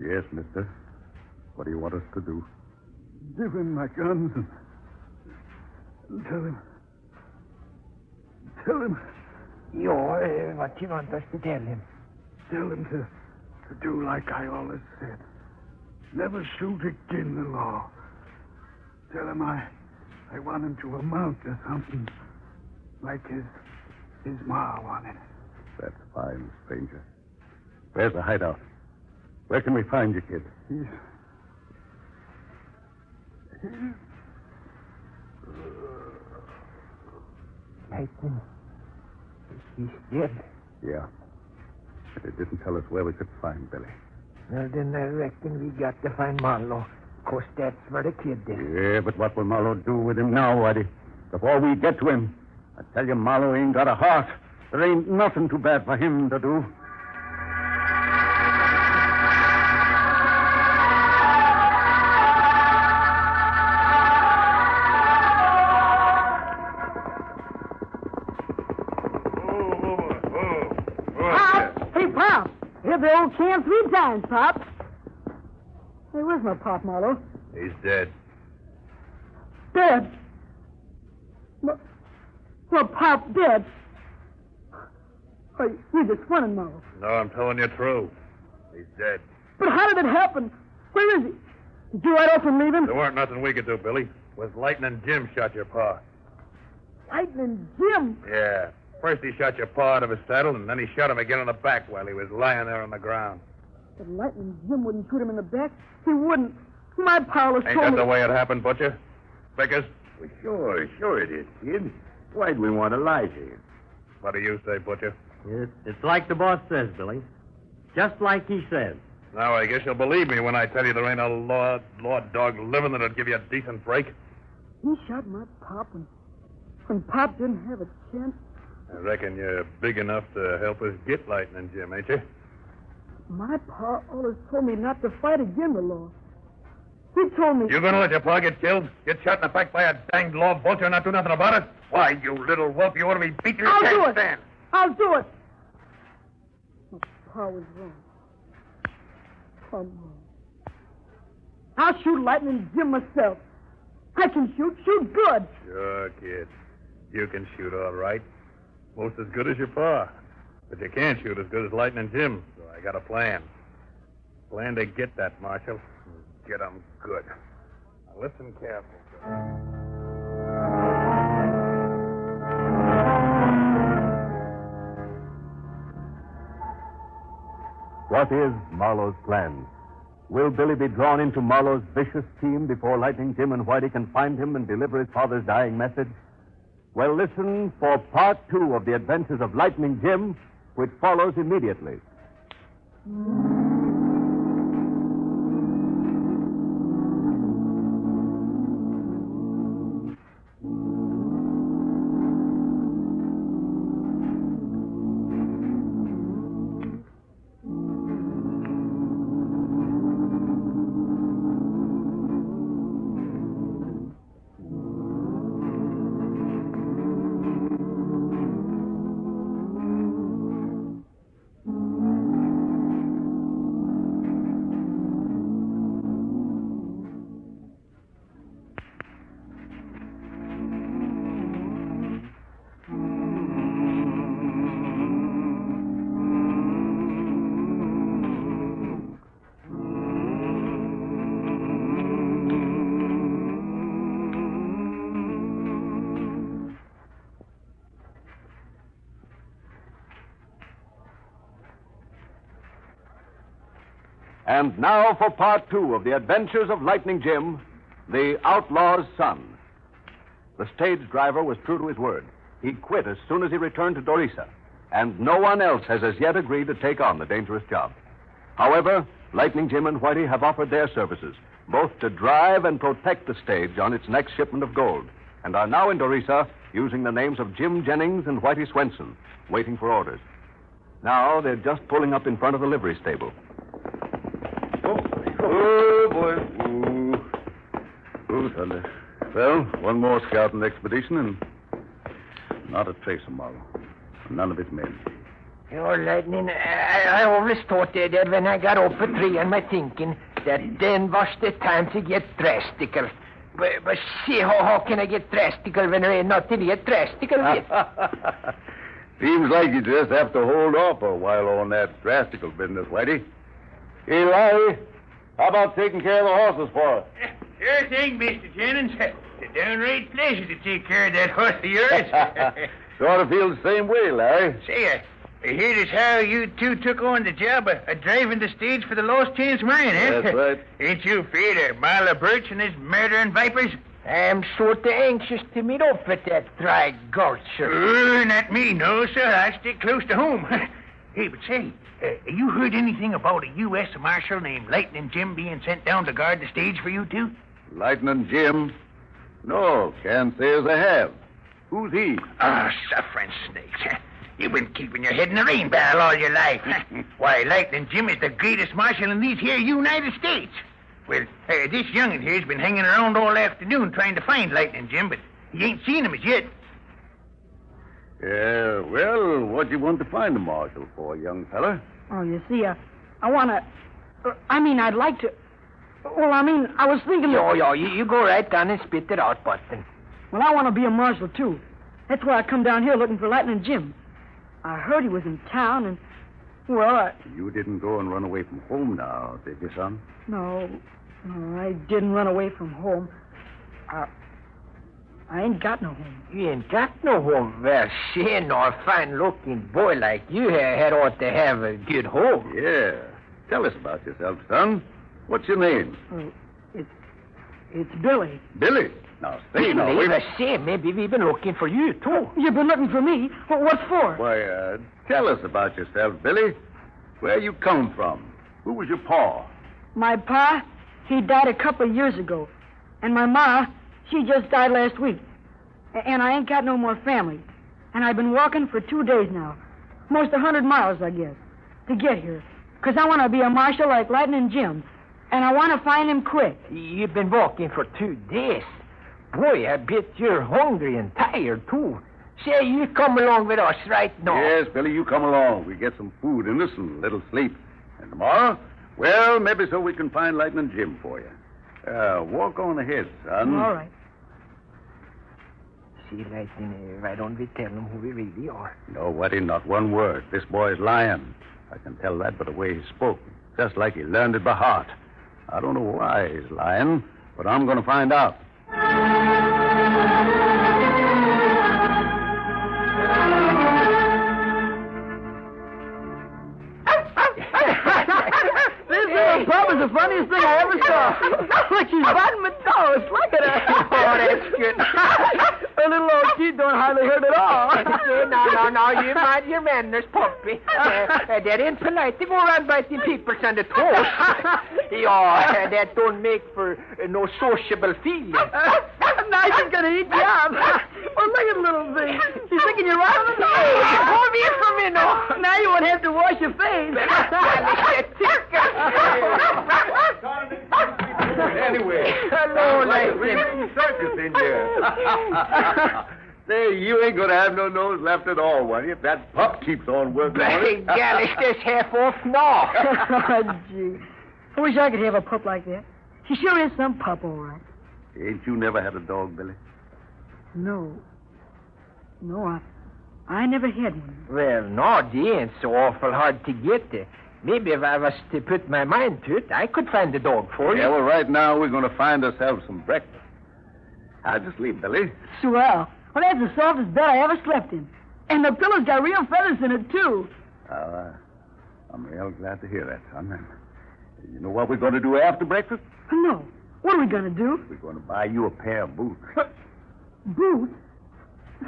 Yes, mister. What do you want us to do? give him my guns and tell him. What you want us to tell him? Tell him to do like I always said. Never shoot again the law. Tell him I want him to amount to something like his ma wanted. That's fine, stranger. Where's the hideout? Where can we find you, kid? He's Lightning. He's dead. Yeah. But it didn't tell us where we could find Billy. Well, then I reckon we got to find Marlowe. Of course, that's where the kid is. Yeah, but what will Marlowe do with him now, Whitey? Before we get to him, I tell you, Marlowe ain't got a heart. There ain't nothing too bad for him to do. hit the old can 3 times, Pop. Hey, where's my Pop, Marlowe? He's dead. Dead? Well, Pop dead. Oh, you're just funning, Marlowe. No, I'm telling you true. He's dead. But how did it happen? Where is he? Did you ride off and leave him? There weren't nothing we could do, Billy. It was Lightning Jim shot your pa. Lightning Jim? Yeah. First he shot your pa out of his saddle, and then he shot him again in the back while he was lying there on the ground. But Lightning Jim wouldn't shoot him in the back. He wouldn't. My pa was Ain't told that me... the way it happened, Butcher? Vickers? Well, sure it is, kid. Why'd we want to lie to you? What do you say, Butcher? It's like the boss says, Billy. Just like he says. Now, I guess you'll believe me when I tell you there ain't a law dog living that'll give you a decent break. He shot my Pop when Pop didn't have a chance. I reckon you're big enough to help us get Lightning Jim, ain't you? My pa always told me not to fight against the law. He told me... You gonna let your pa get killed? Get shot in the back by a danged law vulture and not do nothing about it? Why, you little wolf, you ought to be beaten. I'll do it. I'll do it. My pa was wrong. I'll shoot Lightning Jim myself. I can shoot good. Sure, kid. You can shoot all right. Most as good as your pa. But you can't shoot as good as Lightning Jim, so I got a plan. Plan to get that, Marshal. Get him good. Now listen careful. What is Marlowe's plan? Will Billy be drawn into Marlowe's vicious scheme before Lightning Jim and Whitey can find him and deliver his father's dying message? Well, listen for part 2 of the adventures of Lightning Jim, which follows immediately. And now for part 2 of the adventures of Lightning Jim, the outlaw's son. The stage driver was true to his word. He quit as soon as he returned to Dorisa, and no one else has as yet agreed to take on the dangerous job. However, Lightning Jim and Whitey have offered their services, both to drive and protect the stage on its next shipment of gold, and are now in Dorisa using the names of Jim Jennings and Whitey Swenson, waiting for orders. Now they're just pulling up in front of the livery stable. Oh, boy. Ooh, thunder. Well, one more scouting expedition and not a trace of Marlowe. None of his men. Oh, Lightning, I always thought that when I got up at 3 on my thinking, that then was the time to get drastical. But see, how can I get drastical when there ain't nothing to get drastical with? Seems like you just have to hold off a while on that drastical business, Whitey. Hey, Larry, how about taking care of the horses for us? Sure thing, Mr. Jennings. It's a downright pleasure to take care of that horse of yours. Sort of feel the same way, Larry. Say, I heard as how you two took on the job of driving the stage for the Lost Chance Mine, eh? That's right. Ain't you afraid of Marla Birch and his murdering vipers? I'm sort of anxious to meet up with that dry gulch, sir. Not me, no, sir. I stick close to home. Hey, but say, you heard anything about a U.S. Marshal named Lightning Jim being sent down to guard the stage for you two? Lightning Jim? No, can't say as I have. Who's he? Suffering snakes. You've been keeping your head in the rain barrel all your life. Why, Lightning Jim is the greatest marshal in these here United States. Well, this young'un here's been hanging around all afternoon trying to find Lightning Jim, but he ain't seen him as yet. Yeah, well, what you want to find the marshal for, young fella? Oh, you see, I want to... I'd like to... Well, I was thinking... You go right down and spit it out, Boston. Well, I want to be a marshal, too. That's why I come down here looking for Lightning Jim. I heard he was in town, and... Well, You didn't go and run away from home now, did you, son? No, I didn't run away from home. I ain't got no home. You ain't got no home. Well, say, no, a fine-looking boy like you had ought to have a good home. Yeah. Tell us about yourself, son. What's your name? It's Billy. Billy. Now, stay now. Billy, say, maybe we've been looking for you, too. You've been looking for me? What for? Why, tell us about yourself, Billy. Where you come from? Who was your pa? My pa, he died a couple of years ago. And my ma, she just died last week. And I ain't got no more family. And I've been walking for 2 days now. Most 100 miles, I guess, to get here. 'Cause I want to be a marshal like Lightning Jim. And I want to find him quick. You've been walking for 2 days. Boy, I bet you're hungry and tired, too. Say, you come along with us right now. Yes, Billy, you come along. We get some food in us and a little sleep. And tomorrow, well, maybe so we can find Lightning Jim for you. Walk on ahead, son. All right. See, Lightning, why don't we tell him who we really are? No, Whitey, not one word. This boy's lying. I can tell that by the way he spoke. Just like he learned it by heart. I don't know why he's lying, but I'm going to find out. This pub is the funniest thing I ever saw. Look, she's biting my toes. Look at her. Oh, that's good. Her little old teeth don't hardly hurt at all. No, you mind your manners, Puppy. That ain't polite to go around biting people on the toes. That don't make for no sociable feeling. Now she's going to eat you up. Oh, look at the little thing. She's thinking you're right on the nose. Hold me from me, no. Now you won't have to wash your face. Anyway. Hello, like a circus in here. Say, you ain't going to have no nose left at all, Whitey, if that pup keeps on working on it. Golly, this half off now. Oh, gee. I wish I could have a pup like that. She sure is some pup, all right. Ain't you never had a dog, Billy? No, I never had one. Well, no, they ain't so awful hard to get. Maybe if I was to put my mind to it, I could find a dog for you. Yeah, well, right now we're going to find ourselves some breakfast. How'd you sleep, Billy? Swell. Well, that's the softest bed I ever slept in. And the pillow's got real feathers in it, too. I'm real glad to hear that, son. You know what we're going to do after breakfast? No. What are we going to do? We're going to buy you a pair of boots. Boots?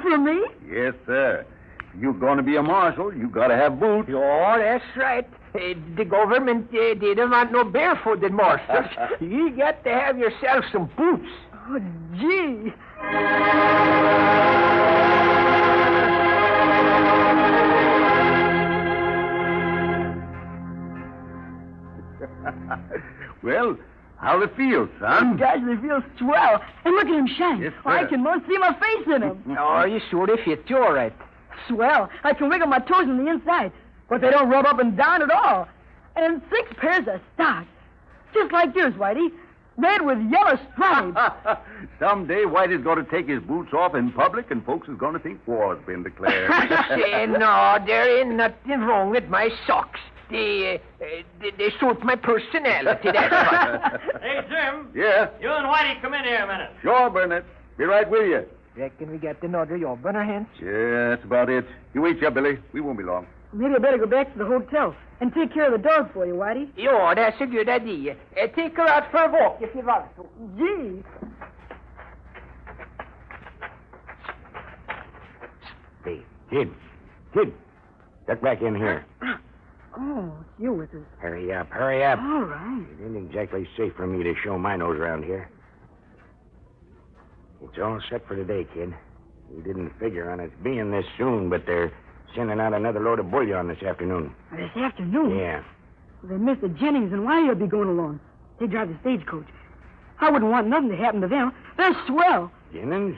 For me? Yes, sir. If you're going to be a marshal, you got to have boots. Oh, that's right. The government, they don't want no barefooted marshals. You got to have yourself some boots. Oh, gee. Well, how'd it feel, son? Gosh, they feel swell. And look at him shine. Yes, I sir. can most see my face in them. Oh, you sure they fit you all right. Swell. I can wiggle my toes on the inside, but they don't rub up and down at all. And 6 pairs of stocks. Just like yours, Whitey. Red with yellow stripes. Someday Whitey's going to take his boots off in public and folks is going to think war's been declared. Say, no, there ain't nothing wrong with my socks. They suit my personality, that's right. Hey, Jim. Yeah? You and Whitey come in here a minute. Sure, Burnett. Be right with you. Reckon we got another job on our hands? Yeah, that's about it. You wait here, Billy. We won't be long. Maybe I better go back to the hotel and take care of the dog for you, Whitey. Yeah, that's a good idea. Take her out for a walk if you want to. Gee. Hey, Kid. Get back in here. Oh, you with us. Hurry up. All right. It ain't exactly safe for me to show my nose around here. It's all set for today, kid. We didn't figure on it being this soon, but they're sending out another load of bullion this afternoon. This afternoon? Yeah. Then Mr. Jennings and Whitey will be going along. They drive the stagecoach. I wouldn't want nothing to happen to them. They're swell. Jennings?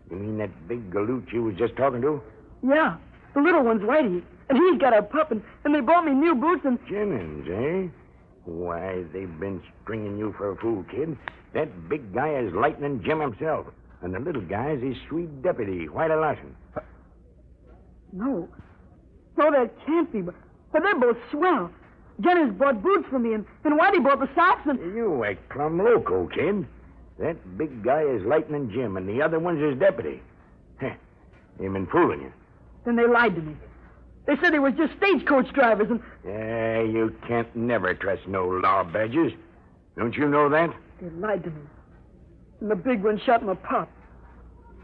You mean that big galoot you was just talking to? Yeah, the little one's Whitey. And he's got a pup, and they bought me new boots and... Jennings, eh? Why, they've been stringing you for a fool, kid. That big guy is Lightning Jim himself. And the little guy is his sweet deputy, Whitey Larson. No, that can't be. But they're both swell. Jennings bought boots for me, and Whitey bought the socks, and... You act plumb loco, kid. That big guy is Lightning Jim, and the other one's his deputy. Heh, they've been fooling you. Then they lied to me. They said they was just stagecoach drivers, and... Yeah, you can't never trust no law badgers. Don't you know that? They lied to me. And the big one shot my pop.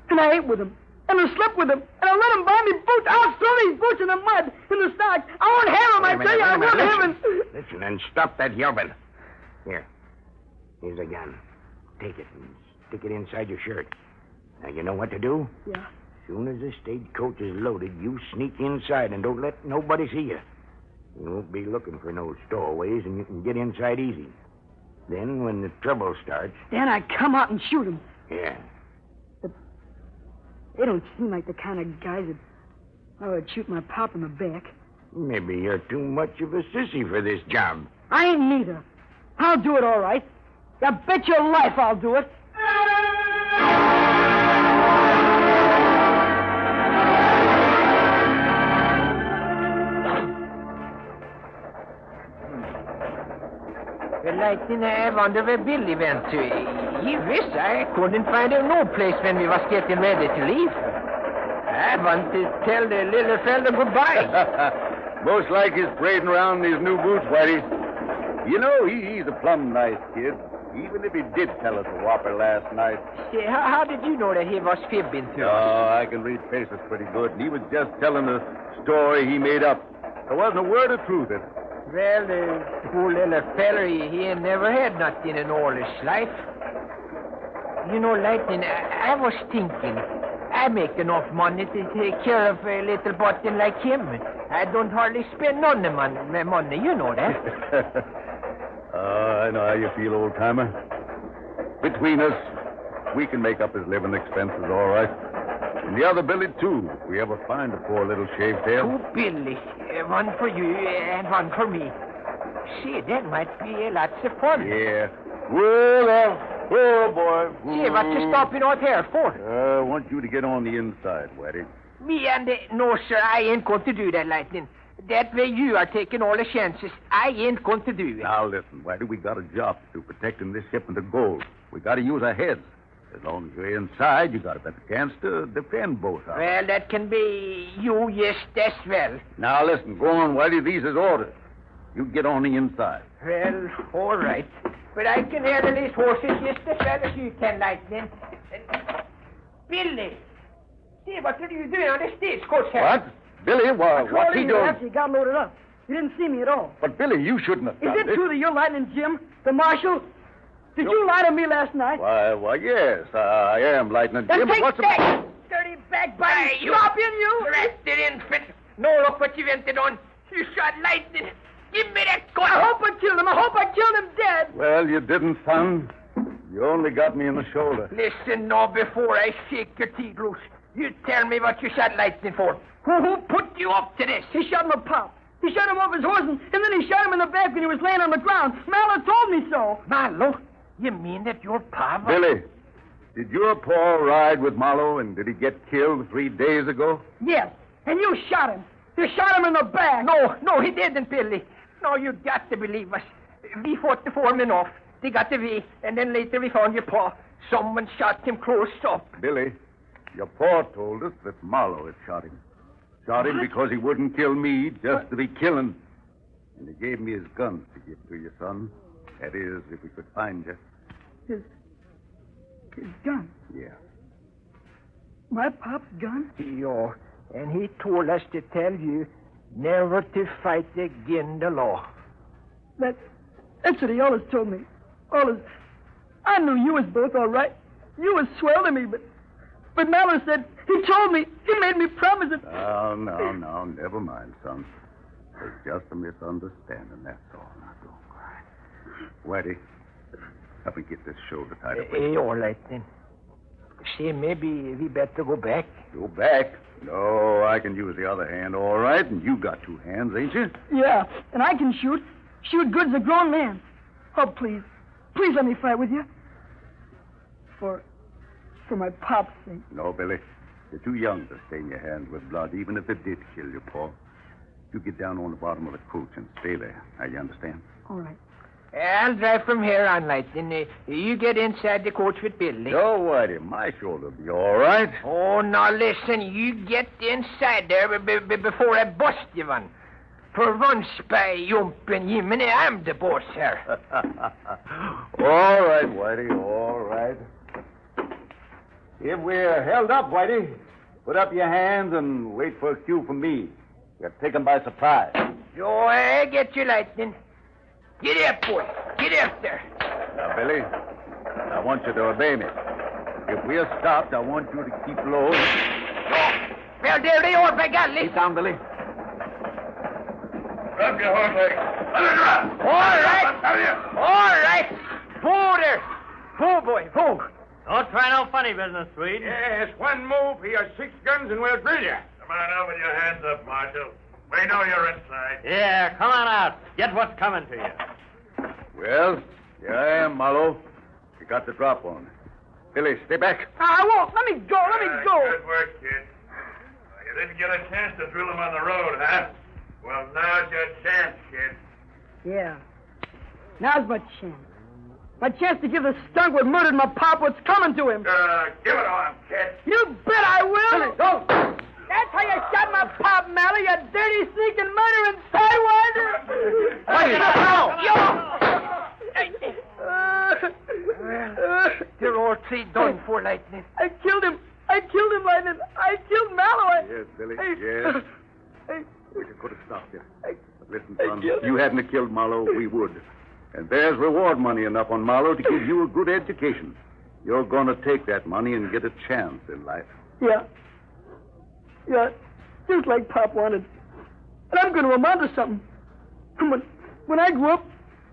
And I ate with him. And I slept with him. And I let him buy me boots. I'll throw these boots in the mud, in the socks. I won't have them, I tell you. I won't have them. Listen and stop that yelping. Here's a gun. Take it and stick it inside your shirt. Now, you know what to do? Yeah. As soon as the stagecoach is loaded, you sneak inside and don't let nobody see you. You won't be looking for no stowaways, and you can get inside easy. Then, when the trouble starts... Then I come out and shoot him. Yeah. But they don't seem like the kind of guys that would shoot my pop in the back. Maybe you're too much of a sissy for this job. I ain't neither. I'll do it all right. You bet your life I'll do it. Well, I wonder where Billy went to. He wished I couldn't find him no place when we was getting ready to leave. I want to tell the little fella goodbye. Most like he's parading around in his new boots, Whitey. You know, he's a plumb nice kid, even if he did tell us a whopper last night. Say, how did you know that he was fibbing to us? Oh, I can read faces pretty good. He was just telling a story he made up. There wasn't a word of truth in it. Well, the poor little feller, he ain't never had nothing in all his life. You know, Lightning, I was thinking, I make enough money to take care of a little button like him. I don't hardly spend none of my money, you know that. I know how you feel, old-timer. Between us, we can make up his living expenses all right. And the other Billy, too, if we ever find a poor little shaved tail. Two Billy. One for you and one for me. See, that might be lots of fun. Yeah. Well, oh, boy. See, what you stopping out here for? I want you to get on the inside, Whitey. Me and no, sir, I ain't going to do that, Lightning. That way you are taking all the chances. I ain't going to do it. Now, listen, Whitey, we got a job to do protecting this shipment of gold. We got to use our heads. As long as you're inside, you got a better chance to defend both of us. Well, that can be you, yes, as well. Now, listen, go on, Whitey. These is orders. You get on the inside. Well, all right. But I can handle these horses just as well as you can, Lightning. Billy, see, what are you doing on the stagecoach here? What? Billy, what's he doing? After he got loaded up. You didn't see me at all. But, Billy, you shouldn't have done Is it true that you're Lightning Jim, the Marshal? Did you lie to me last night? Why, yes, I am Lightning Jim. Take What's that, dirty backbiter. You Drop in, you. Arrested infant. No, look what you invented on. You shot Lightning. Give me that gun. I hope I killed him. I hope I killed him dead. Well, you didn't, son. You only got me in the shoulder. Listen now before I shake your teeth loose. You tell me what you shot Lightning for. Who put you up to this? He shot my pop. He shot him off his horse, and then he shot him in the back when he was laying on the ground. Mallow told me so. Mallow? You mean that your papa... Billy, did your pa ride with Marlowe, and did he get killed 3 days ago? Yes, and you shot him. You shot him in the back. No, he didn't, Billy. No, you got to believe us. We fought the foreman off. They got away, and then later we found your pa. Someone shot him close up. Billy, your pa told us that Marlowe had shot him. Shot him because he wouldn't kill me, just to be killing. And he gave me his gun to give to you, son. That is, if we could find you. His gun? Yeah. My pop's gun? Yeah, and he told us to tell you never to fight against the law. That's what he always told me. I knew you was both all right. You was swell to me, but Mallow said, he told me, he made me promise it. No, never mind, son. It's just a misunderstanding, that's all. Now, don't cry. Whitey, help me get this shoulder tied up. All right, then. See, maybe we better go back. Go back? No, I can use the other hand, all right, and you got two hands, ain't you? Yeah, and I can shoot. Shoot good as a grown man. Oh, please. Please let me fight with you. For my pop's sake. No, Billy. You're too young to stain your hands with blood, even if it did kill you, Paul. You get down on the bottom of the coach and stay there. Now, you understand? All right. I'll drive from here on, Lightning. You get inside the coach with Billy. No, Whitey. My shoulder will be all right. Oh, now listen. You get inside there before I bust you one. For once by jumping Jiminy, I'm the boss here. All right, Whitey, all right. If we're held up, Whitey, put up your hands and wait for a cue from me. We're taken by surprise. So I get you, Lightning. Get up, boy. Get up there. Now, Billy, I want you to obey me. If we're stopped, I want you to keep low. Oh, well, there they are, by golly. Keep down, Billy. Drop your horse leg. Let her drop. All right. Tell you. All right. Pull there. Pull, boy. Pull. Don't try no funny business, Swede. Yes, one move. He has 6 guns and we'll drill you. Come on out with your hands up, Marshal. We know you're inside. Yeah, come on out. Get what's coming to you. Well, here I am, Marlowe. You got the drop on. Billy, stay back. I won't. Let me go. Let me go. Good work, kid. You didn't get a chance to drill him on the road, huh? Well, now's your chance, kid. Yeah. Now's my chance. My chance to give the skunk what murdered my pop what's coming to him. Give it on, kid. You bet I will. Go. That's how you shot my pop, Mally, you dirty, sneaking, murdering sidewinder. They're all 3 done for, Lightning. I killed him, Lightning. I killed Mallow. Yes, Billy, yes. We could have stopped you. But listen, son, if you hadn't killed Marlowe, we would. And there's reward money enough on Marlowe to give you a good education. You're going to take that money and get a chance in life. Yeah. Yeah, just like Pop wanted. And I'm going to amount to something. When I grow up,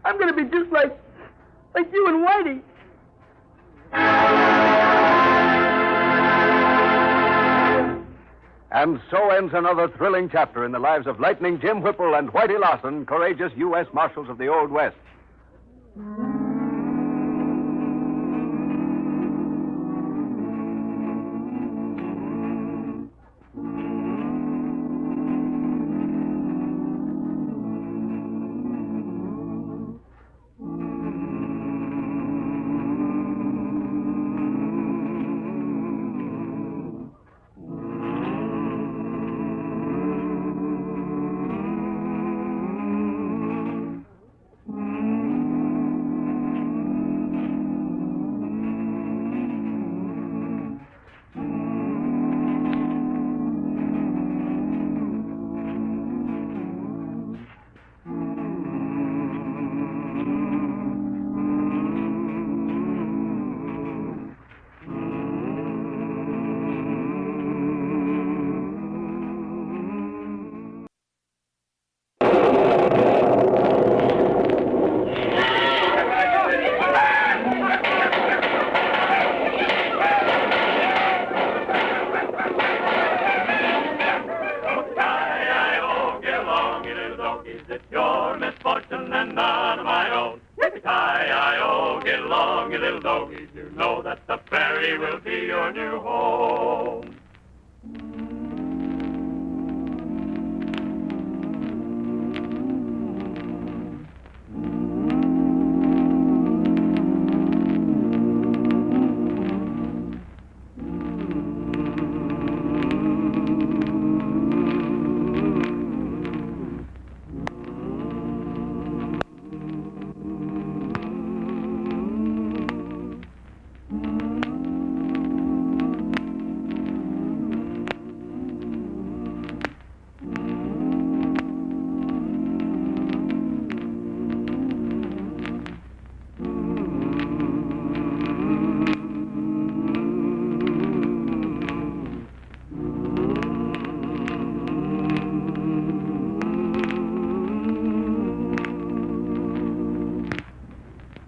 I'm going to be just like you and Whitey. And so ends another thrilling chapter in the lives of Lightning Jim Whipple and Whitey Lawson, courageous U.S. Marshals of the Old West.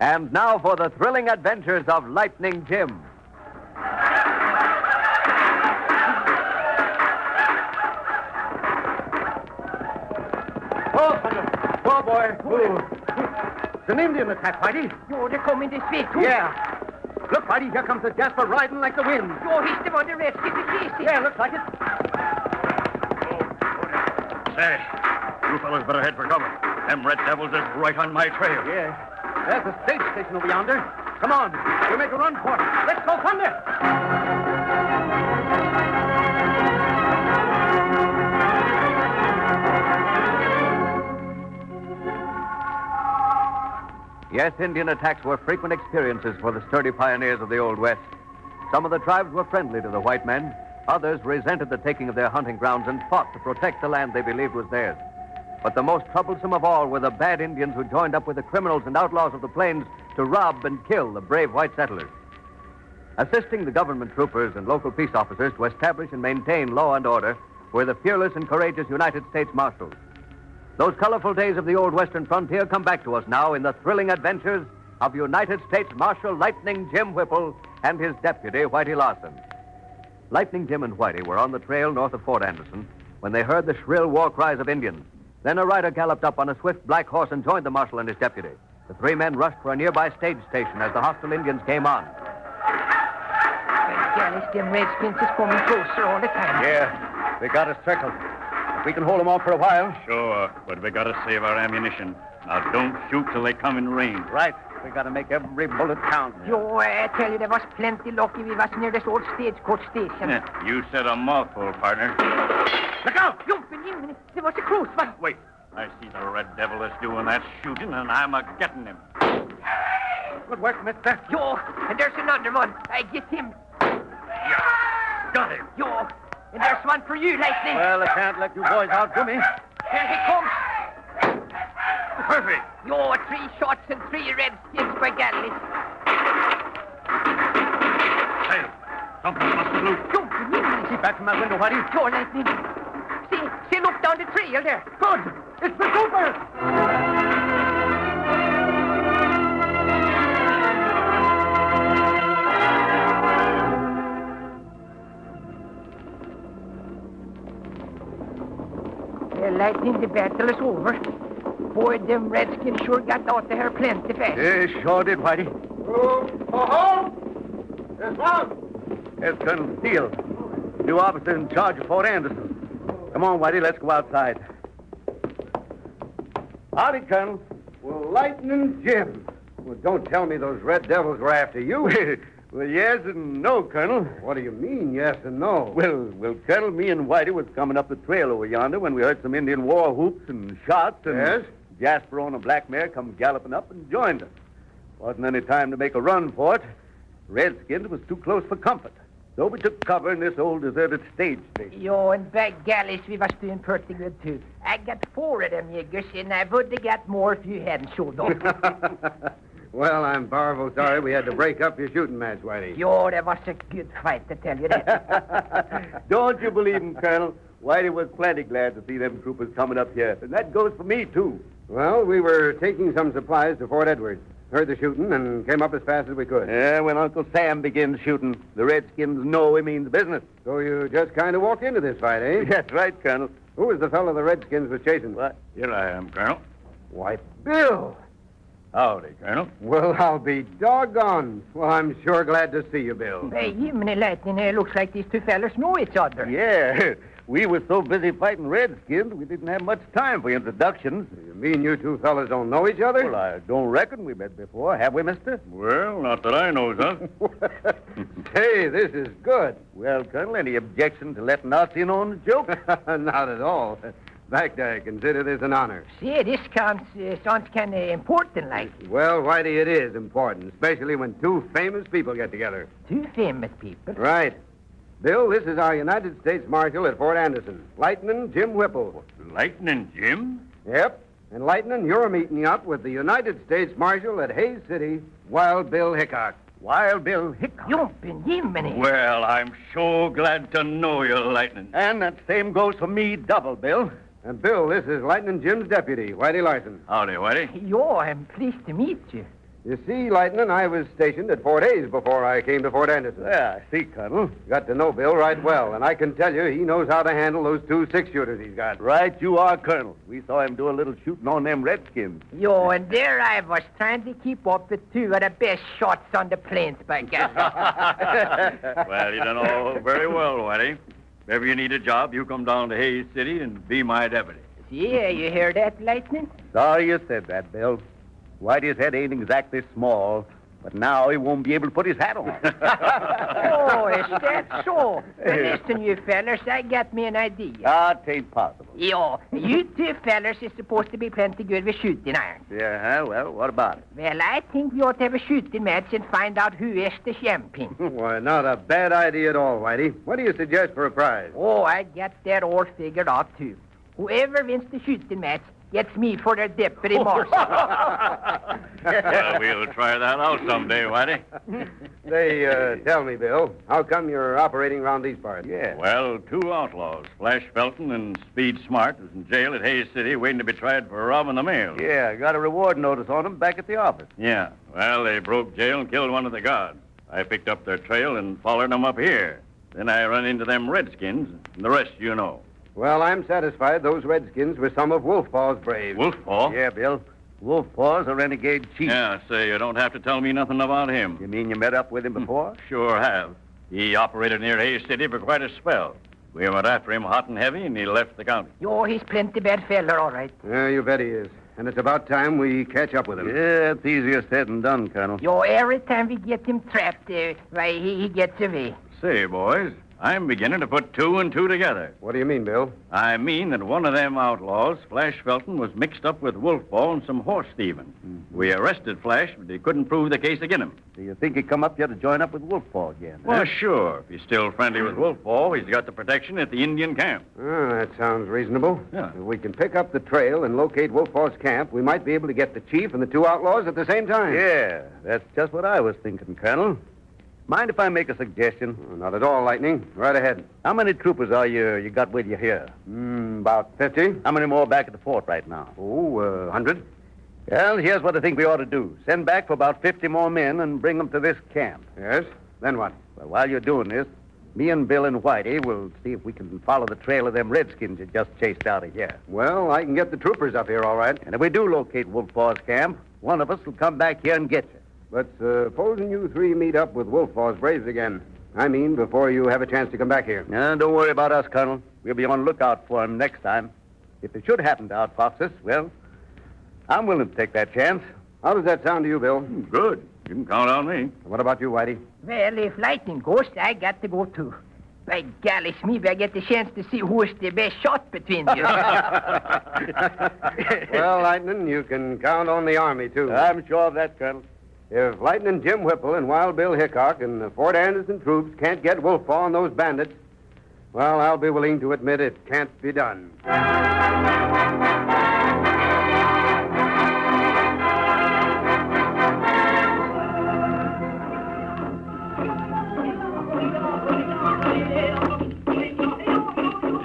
And now for the thrilling adventures of Lightning Jim. Whoa, Thunder. Whoa, boy. Whoa. It's an Indian attack, Whitey. Yo, they're coming this way, too. Yeah. Look, Whitey, here comes the Jasper riding like the wind. Yo, he's the one the Redskins are chasing. Yeah, looks like it. Say, you fellas better head for cover. Them red devils is right on my trail. Yeah. There's a stage station over yonder. Come on. We'll make a run for it. Let's go, Thunder. Yes, Indian attacks were frequent experiences for the sturdy pioneers of the Old West. Some of the tribes were friendly to the white men. Others resented the taking of their hunting grounds and fought to protect the land they believed was theirs. But the most troublesome of all were the bad Indians who joined up with the criminals and outlaws of the plains to rob and kill the brave white settlers. Assisting the government troopers and local peace officers to establish and maintain law and order were the fearless and courageous United States Marshals. Those colorful days of the old western frontier come back to us now in the thrilling adventures of United States Marshal Lightning Jim Whipple and his deputy, Whitey Larson. Lightning Jim and Whitey were on the trail north of Fort Anderson when they heard the shrill war cries of Indians. Then a rider galloped up on a swift black horse and joined the marshal and his deputy. The three men rushed for a nearby stage station as the hostile Indians came on. Dallas, them Redskins is coming closer all the time. Yeah, they got us circled. If we can hold them off for a while. Sure, but we gotta save our ammunition. Now, don't shoot till they come in range. Right. We got to make every bullet count. Yo, I tell you, there was plenty lucky we was near this old stagecoach station. You said a mouthful, partner. Look out! Jumping in. There was a cruise. Wait. I see the red devil that's doing that shooting, and I'm a-getting him. Good work, mister. Yo, and there's another one. I get him. Yeah. Got him. Yo, and there's one for you, Lightning. Well, I can't let you boys outdo me. Here he comes. Perfect. Yo, 3 shots and 3 Redskins by Dallas. Hey, something must have loose. Jumping in. Keep back from that window, Whitey. Yo, Lightning. See, look down the trail there. Good. It's the trooper. Lightning, the battle is over. Boy, them Redskins sure got out of here plenty fast. Yeah, sure did, Whitey. Yes, ma'am. There's Colonel Steele, new officer in charge of Fort Anderson. Come on, Whitey, let's go outside. Howdy, Colonel. Well, Lightning Jim. Well, don't tell me those red devils were after you. Well, yes and no, Colonel. What do you mean, yes and no? Well, Colonel, me and Whitey was coming up the trail over yonder when we heard some Indian war whoops and shots, and Yes? Jasper on a black mare come galloping up and joined us. Wasn't any time to make a run for it. Redskins was too close for comfort. So we took cover in this old deserted stage station. Yo, and by Gallis, we was doing pretty good, too. I got 4 of them niggers, and I would have got more if you hadn't showed up. Well, I'm powerful sorry we had to break up your shooting match, Whitey. Yo, that was a good fight, to tell you that. Don't you believe him, Colonel? Whitey was plenty glad to see them troopers coming up here. And that goes for me, too. Well, we were taking some supplies to Fort Edward. Heard the shooting and came up as fast as we could. Yeah, when Uncle Sam begins shooting, the Redskins know he means business. So you just kind of walked into this fight, eh? That's right, Colonel. Who was the fellow the Redskins was chasing? What? Here I am, Colonel. Why, Bill. Howdy, Colonel. Well, I'll be doggone. Well, I'm sure glad to see you, Bill. Hey, Jiminy Lightning, it looks like these 2 fellas know each other. Yeah, we were so busy fighting Redskins, we didn't have much time for introductions. You mean you 2 fellas don't know each other? Well, I don't reckon we met before, have we, mister? Well, not that I knows of. Hey, this is good. Well, Colonel, any objection to letting us in on the joke? Not at all. In fact, I consider this an honor. See, this sounds kind of important, like. Well, Whitey, it is important, especially when 2 famous people get together. 2 famous people. Right. Bill, this is our United States Marshal at Fort Anderson, Lightning Jim Whipple. Lightning Jim? Yep. And Lightning, you're meeting up with the United States Marshal at Hays City, Wild Bill Hickok. Wild Bill Hickok. Jumping Jiminy. Well, I'm so glad to know you, Lightning. And that same goes for me double, Bill. And Bill, this is Lightning Jim's deputy, Whitey Larson. Howdy, Whitey. Yo, I'm pleased to meet you. You see, Lightning, I was stationed at Fort Hays before I came to Fort Anderson. Yeah, I see, Colonel. Got to know Bill right well, and I can tell you he knows how to handle those 2 6-shooters he's got. Right you are, Colonel. We saw him do a little shooting on them Redskins. Yo, and there I was trying to keep up with 2 of the best shots on the plains, by God. Well, you done all very well, Whitey. If ever you need a job, you come down to Hays City and be my deputy. Yeah, you hear that, Lightning? Sorry you said that, Bill. Whitey's head ain't exactly small, but now he won't be able to put his hat on. Oh, is that so? Well, listen, you fellers, I got me an idea. That ain't possible. Yo, you 2 fellers is supposed to be plenty good with shooting irons. Yeah, well, what about it? Well, I think we ought to have a shooting match and find out who is the champion. Why, not a bad idea at all, Whitey. What do you suggest for a prize? Oh, I got that all figured out, too. Whoever wins the shooting match gets me for their deputy marshal. Well, we'll try that out someday, Whitey. Say, tell me, Bill, how come you're operating around these parts? Yeah. Well, 2 outlaws, Flash Felton and Speed Smart, is in jail at Hays City waiting to be tried for robbing the mail. Yeah, I got a reward notice on them back at the office. Yeah. Well, they broke jail and killed one of the guards. I picked up their trail and followed them up here. Then I run into them Redskins, and the rest you know. Well, I'm satisfied those Redskins were some of Wolfpaw's braves. Wolfpaw? Yeah, Bill. Wolfpaw's a renegade chief. Yeah, say, you don't have to tell me nothing about him. You mean you met up with him before? Sure have. He operated near Hays City for quite a spell. We went after him hot and heavy, and he left the county. Yo, he's plenty bad feller, all right. Yeah, you bet he is. And it's about time we catch up with him. Yeah, it's easier said than done, Colonel. Yo, every time we get him trapped, why, he gets away. Say, boys, I'm beginning to put 2 and 2 together. What do you mean, Bill? I mean that one of them outlaws, Flash Felton, was mixed up with Wolfpaw and some horse thieving. We arrested Flash, but they couldn't prove the case against him. Do you think he'd come up here to join up with Wolfpaw again? Well, sure. If he's still friendly with Wolfpaw, he's got the protection at the Indian camp. Oh, that sounds reasonable. Yeah. If we can pick up the trail and locate Wolfpaw's camp, we might be able to get the chief and the 2 outlaws at the same time. Yeah, that's just what I was thinking, Colonel. Mind if I make a suggestion? Oh, not at all, Lightning. Right ahead. How many troopers are you got with you here? About 50. How many more back at the fort right now? Oh, 100. Well, here's what I think we ought to do. Send back for about 50 more men and bring them to this camp. Yes? Then what? Well, while you're doing this, me and Bill and Whitey will see if we can follow the trail of them Redskins you just chased out of here. Well, I can get the troopers up here, all right. And if we do locate Wolfpaw's camp, one of us will come back here and get you. But supposing you 3 meet up with Wolfpaw's braves again. I mean, before you have a chance to come back here. Don't worry about us, Colonel. We'll be on lookout for him next time. If it should happen to outfox us, well, I'm willing to take that chance. How does that sound to you, Bill? Good. You can count on me. What about you, Whitey? Well, if Lightning goes, I got to go, too. By golly, maybe I get the chance to see who is the best shot between you. Well, Lightning, you can count on the Army, too. I'm sure of that, Colonel. If Lightning Jim Whipple and Wild Bill Hickok and the Fort Anderson troops can't get Wolfpaw and those bandits, well, I'll be willing to admit it can't be done.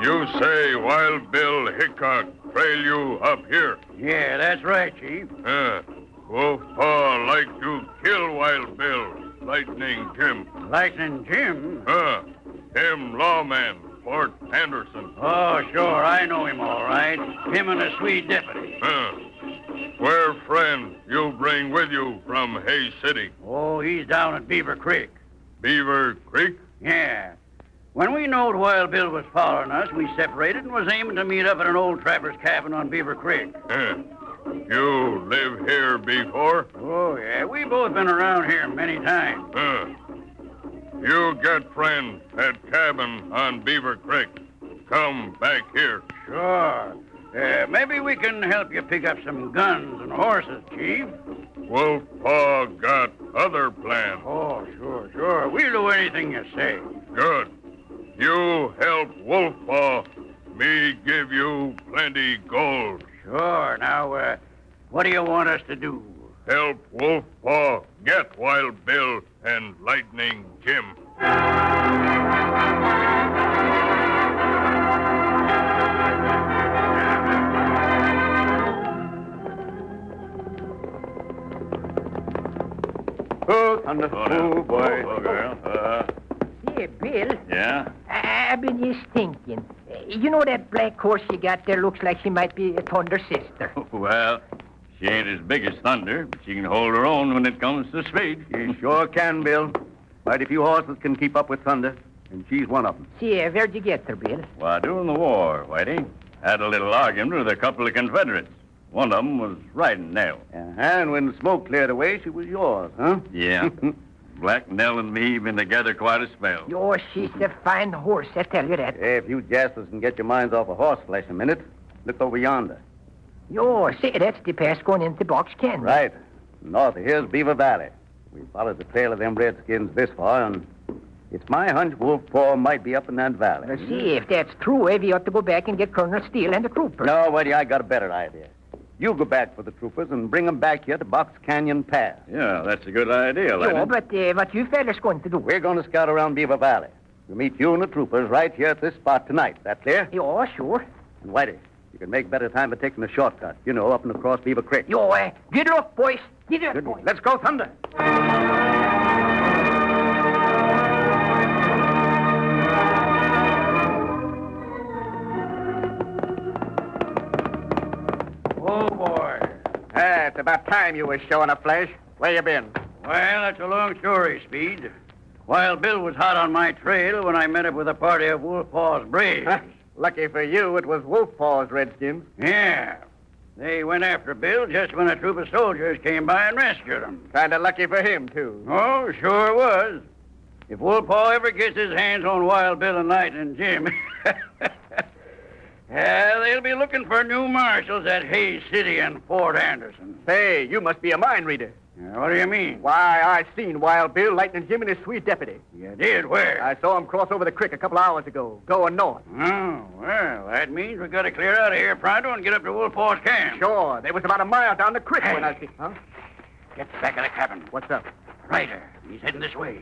You say Wild Bill Hickok trail you up here. Yeah, that's right, Chief. Wolfpaw like to kill Wild Bill, Lightning Jim. Lightning Jim? Him lawman, Fort Anderson. Oh, sure, I know him all right. Him and a Swede deputy. Where friend you bring with you from Hays City? Oh, he's down at Beaver Creek. Beaver Creek? Yeah. When we knowed Wild Bill was following us, we separated and was aiming to meet up at an old trapper's cabin on Beaver Creek. You live here before? Oh, yeah. We both been around here many times. You get friend at cabin on Beaver Creek. Come back here. Sure. Maybe we can help you pick up some guns and horses, Chief. Wolfpaw got other plans. Oh, sure. We'll do anything you say. Good. You help Wolfpaw, me give you plenty gold. Sure. Now, what do you want us to do? Help Wolfpaw get Wild Bill and Lightning Jim. Thunder. Oh, boy. Oh, girl. Here, Bill. Yeah? I've been just thinking. You know that black horse you got there looks like she might be a Thunder's sister. Well, she ain't as big as Thunder, but she can hold her own when it comes to speed. She sure can, Bill. Quite a few horses can keep up with Thunder, and she's one of them. See, where'd you get her, Bill? Why, during the war, Whitey. Had a little argument with a couple of Confederates. One of them was riding Nell. And when the smoke cleared away, she was yours, huh? Yeah. Black Nell and me been together quite a spell. Oh, she's a fine horse, I tell you that. Hey, if you jaspers can get your minds off of horse flesh a minute, look over yonder. Yo, see, that's the pass going into Box Canyon. Right. North of here's Beaver Valley. We followed the trail of them redskins this far, and it's my hunch Wolf Paw might be up in that valley. Well, see, if that's true, we ought to go back and get Colonel Steele and the troopers. No, Whitey, I got a better idea. You go back for the troopers and bring them back here to Box Canyon Pass. Yeah, that's a good idea, Lightning. Yo, but what you fellas going to do? We're going to scout around Beaver Valley. We'll meet you and the troopers right here at this spot tonight. That clear? Yo, sure. And Whitey, you can make better time by taking the shortcut. You know, up and across Beaver Creek. Yo, good luck, boys. Good luck, boys. Let's go, Thunder. Oh, boy. It's about time you was showing up, Flash. Where you been? Well, that's a long story, Speed. Wild Bill was hot on my trail when I met up with a party of Wolf Paw's braves. Lucky for you, it was Wolf Paw's redskins. Yeah. They went after Bill just when a troop of soldiers came by and rescued him. Kind of lucky for him, too. Oh, sure was. If Wolf Paw ever gets his hands on Wild Bill and Lightning Jim, they'll be looking for new marshals at Hays City and Fort Anderson. Hey, you must be a mind reader. What do you mean? Why, I seen Wild Bill, Lightning Jim, and his sweet deputy. You did? Where? I saw him cross over the creek a couple hours ago, going north. Oh, well, that means we got to clear out of here pronto and get up to Wolf Paw's camp. Sure. They was about a mile down the creek when I see... Huh? Get back in the cabin. What's up? Ryder. He's heading this way.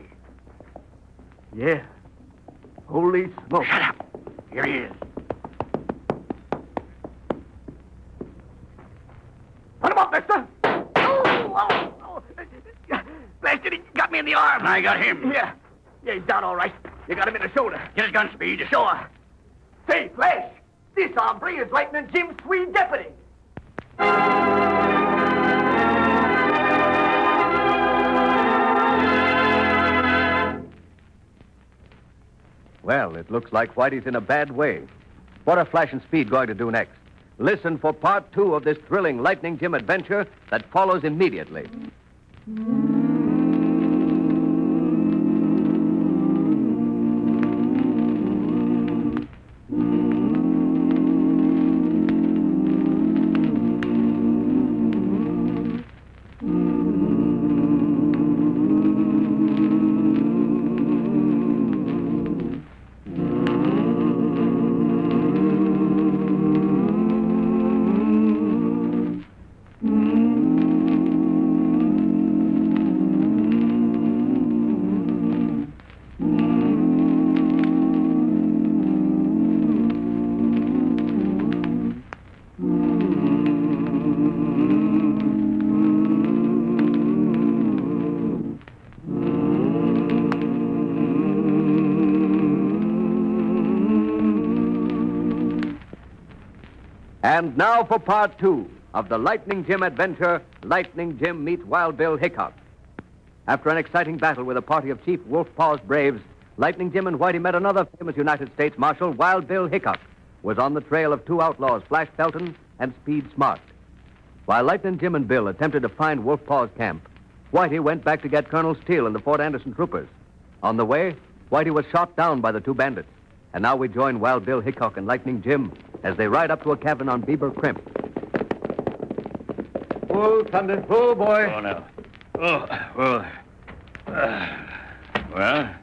Yeah. Holy smoke. Shut up. Here he is. Put him up, mister. Oh. Blasted, he got me in the arm. And I got him. Yeah, he's down all right. You got him in the shoulder. Get his gun, Speed. Sure. Say, Flash, this hombre is Lightning Jim's sweet deputy. Well, it looks like Whitey's in a bad way. What are Flash and Speed going to do next? Listen for part 2 of this thrilling Lightning Jim adventure that follows immediately. And now for part 2 of the Lightning Jim adventure, Lightning Jim Meets Wild Bill Hickok. After an exciting battle with a party of Chief Wolf Paw's braves, Lightning Jim and Whitey met another famous United States Marshal, Wild Bill Hickok, was on the trail of 2 outlaws, Flash Felton and Speed Smart. While Lightning Jim and Bill attempted to find Wolf Paw's camp, Whitey went back to get Colonel Steele and the Fort Anderson troopers. On the way, Whitey was shot down by the 2 bandits. And now we join Wild Bill Hickok and Lightning Jim as they ride up to a cabin on Beaver Crimp. Oh, Thunder. Oh, boy. Oh, now. Well,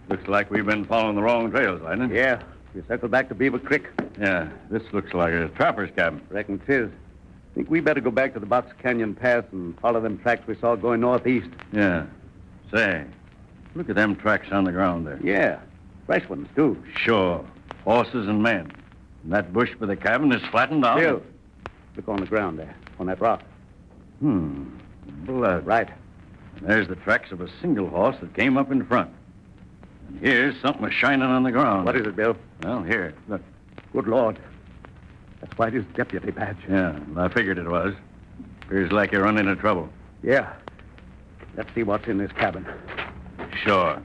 looks like we've been following the wrong trails, Lightning. Yeah, we circled back to Beaver Creek. Yeah, this looks like a trapper's cabin. Reckon 'tis. Think we better go back to the Box Canyon Pass and follow them tracks we saw going northeast. Yeah. Say, look at them tracks on the ground there. Yeah, fresh ones, too. Sure. Horses and men. And that bush by the cabin is flattened out. Bill, look on the ground there, on that rock. Blood. Right. And there's the tracks of a single horse that came up in front. And here's something shining on the ground. What is it, Bill? Well, here, look. Good Lord. That's Whitey's deputy badge. Yeah, I figured it was. Appears like you're running into trouble. Yeah. Let's see what's in this cabin. Sure.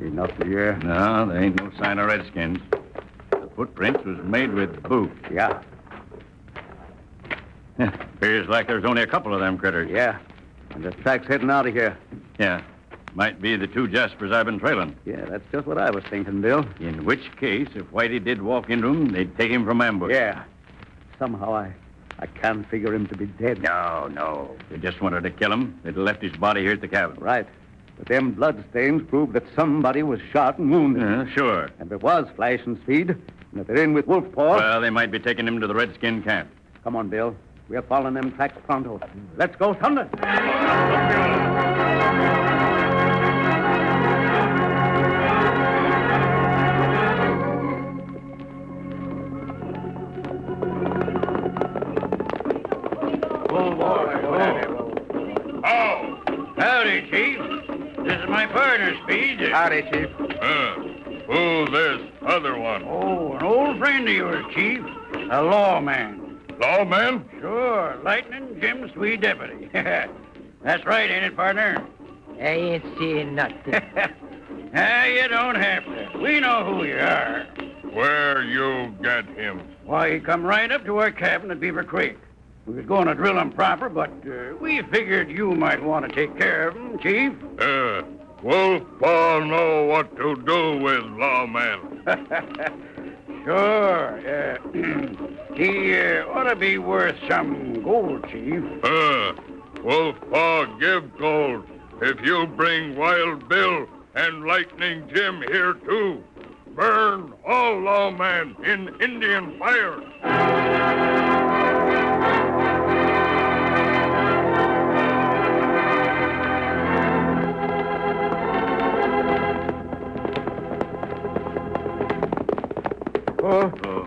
Ain't nothing here. No, there ain't no sign of redskins. The footprints was made with boots. Yeah. Appears like there's only a couple of them critters. Yeah. And the track's heading out of here. Yeah. Might be the two Jaspers I've been trailing. Yeah, that's just what I was thinking, Bill. In which case, if Whitey did walk into him, they'd take him from ambush. Yeah. Somehow I can't figure him to be dead. No. They just wanted to kill him. They'd left his body here at the cabin. Right. But them bloodstains prove that somebody was shot and wounded. Yeah, sure. And if it was Flash and Speed, and if they're in with Wolf Paw... Well, they might be taking him to the Redskin camp. Come on, Bill. We're following them tracks pronto. Let's go, Thunder. Howdy, Chief. This is my partner, Speed. Howdy, Chief. Who's this other one? Oh, an old friend of yours, Chief. A lawman. Lawman? Sure, Lightning Jim Swede deputy. That's right, ain't it, partner? I ain't seeing nothing. You don't have to. We know who you are. Where you get him? Why, he come right up to our cabin at Beaver Creek. We was going to drill him proper, but we figured you might want to take care of him, Chief. Wolf Paw know what to do with lawmen. Sure. He ought to be worth some gold, Chief. Wolf Paw give gold if you bring Wild Bill and Lightning Jim here, too. Burn all lawmen in Indian fire.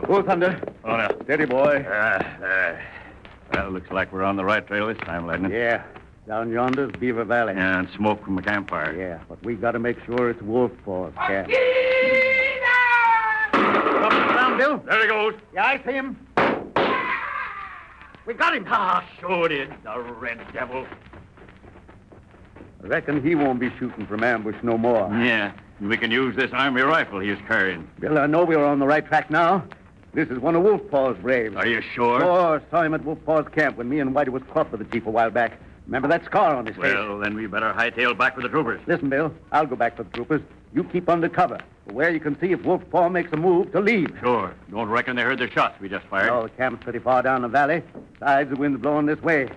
Oh, Thunder. Oh, no. Steady, boy. Well, looks like we're on the right trail this time, Lightning. Yeah. Down yonder's Beaver Valley. Yeah, and smoke from a campfire. Yeah, but we got to make sure it's Wolf Paw's camp. Down, Bill. There he goes. Yeah, I see him. We got him. Sure did, the red devil. I reckon he won't be shooting from ambush no more. Yeah, and we can use this army rifle he was carrying. Bill, I know we're on the right track now. This is one of Wolf Paw's braves. Are you sure? Sure. Saw him at Wolf Paw's camp when me and Whitey was caught with the chief a while back. Remember that scar on his face? Well, then we better hightail back for the troopers. Listen, Bill, I'll go back for the troopers. You keep under cover, where you can see if Wolf Paw makes a move to leave. Sure. Don't reckon they heard the shots we just fired. No, the camp's pretty far down the valley. Besides, the wind's blowing this way.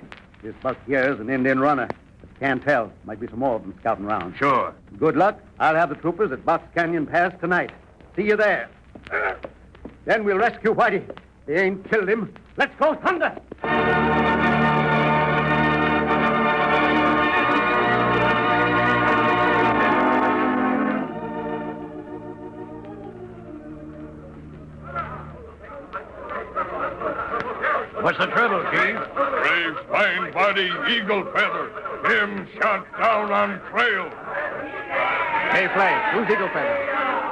This buck here is an Indian runner. But can't tell. Might be some more of them scouting around. Sure. Good luck. I'll have the troopers at Box Canyon Pass tonight. See you there. Then we'll rescue Whitey. They ain't killed him. Let's go, Thunder! What's the trouble, Chief? Braves find body Eagle Feather. Him shot down on trail. Hey, Flash, who's Eagle Feather?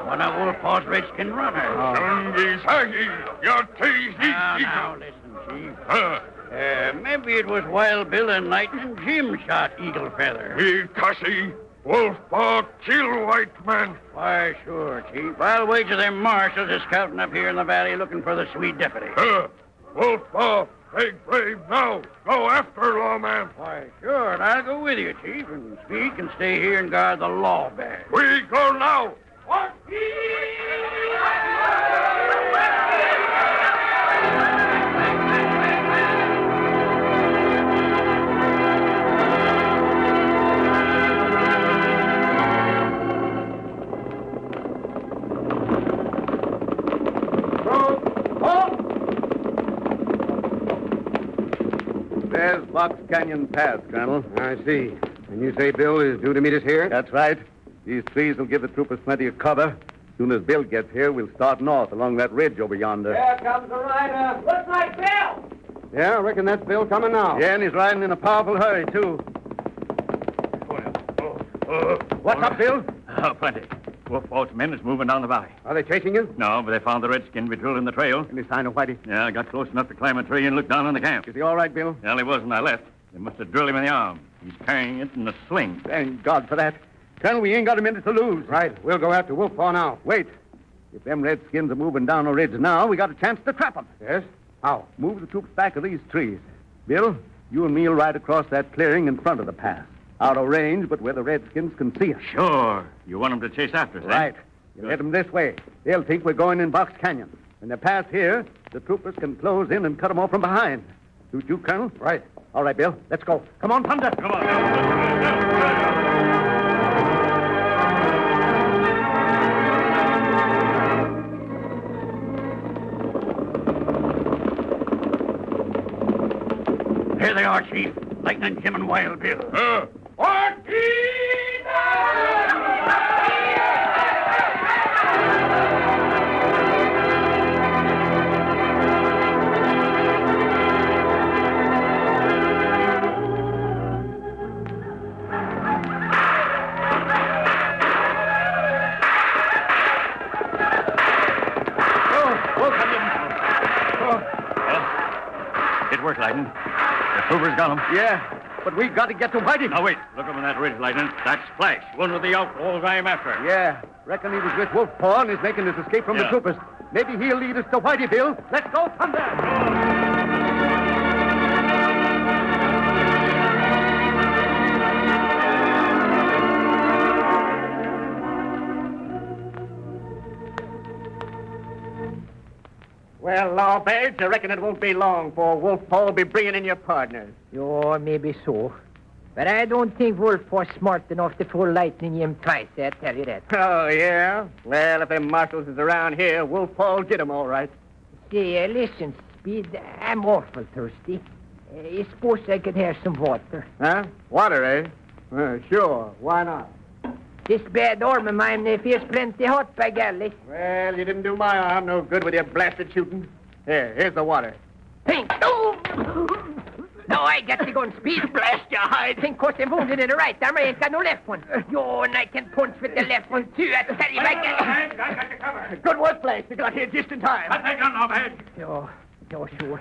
One of Wolf Paw's redskin runners. Shungi Sagi, Now, listen, Chief. Maybe it was Wild Bill and Lightning Jim shot Eagle Feather. We Cassie, Wolf Paw kill white man. Why, sure, Chief. I'll wager them marshals are scouting up here in the valley looking for the Swede deputy. Wolf Paw, take brave now. Go after lawman. Why, sure, and I'll go with you, Chief, and Speed can stay here and guard the law badge. We go now. There's Box Canyon Pass, Colonel. I see. And you say Bill is due to meet us here? That's right. These trees will give the troopers plenty of cover. Soon as Bill gets here, we'll start north along that ridge over yonder. There comes the rider. Looks like Bill. Yeah, I reckon that's Bill coming now. Yeah, and he's riding in a powerful hurry, too. What's up, Bill? Oh, plenty. Wolf Paul's men is moving down the valley. Are they chasing you? No, but they found the redskin we drilled in the trail. Any sign of Whitey? Yeah, I got close enough to climb a tree and look down on the camp. Is he all right, Bill? Well, he was when I left. They must have drilled him in the arm. He's carrying it in a sling. Thank God for that. Colonel, we ain't got a minute to lose. Right. We'll go after Wolf Paw now. Wait. If them redskins are moving down the ridge now, we got a chance to trap them. Yes? How? Move the troops back of these trees. Bill, you and me'll ride across that clearing in front of the pass. Out of range, but where the redskins can see us. Sure. You want them to chase after us, eh? Right. You head them this way. They'll think we're going in Box Canyon. When they pass here, the troopers can close in and cut them off from behind. Suit you, Colonel? Right. All right, Bill. Let's go. Come on, Thunder. Come on. Here they are, Chief. Lightning Jim and Wild Bill. It worked, Lightning. The troopers got him. Yeah, but we got to get to Whitey. Now, wait. Look up on that ridge, Lightning. That's Flash, one of the outlaws I'm after. Yeah, reckon he was with Wolf Paw and he's making his escape from the Yeah. troopers. Maybe he'll lead us to Whitey, Bill. Let's go, Thunder! Well, Lawbirds, I reckon it won't be long for Wolf Paw will be bringing in your partners. Yo, maybe so. But I don't think Wolf was smart enough to fool Lightning him twice, I tell you that. Oh, yeah? Well, if them marshals is around here, Wolf Paw will get 'em all right. See, listen, Speed, I'm awful thirsty. You suppose I could have some water? Huh? Water, eh? Sure. Why not? This bad arm of mine feels plenty hot, by golly. Well, you didn't do my arm no good with your blasted shooting. Here's the water. Think. Oh! No, I got the gun. Speed, blast your hide. Think, cause I'm wounded in the right arm. I ain't got no left one. Yo, and I can punch with the left one, too. I tell you, I got you covered. Good work, Flash. You got here just in time. Got that gun, Lawbird. Yo, sure.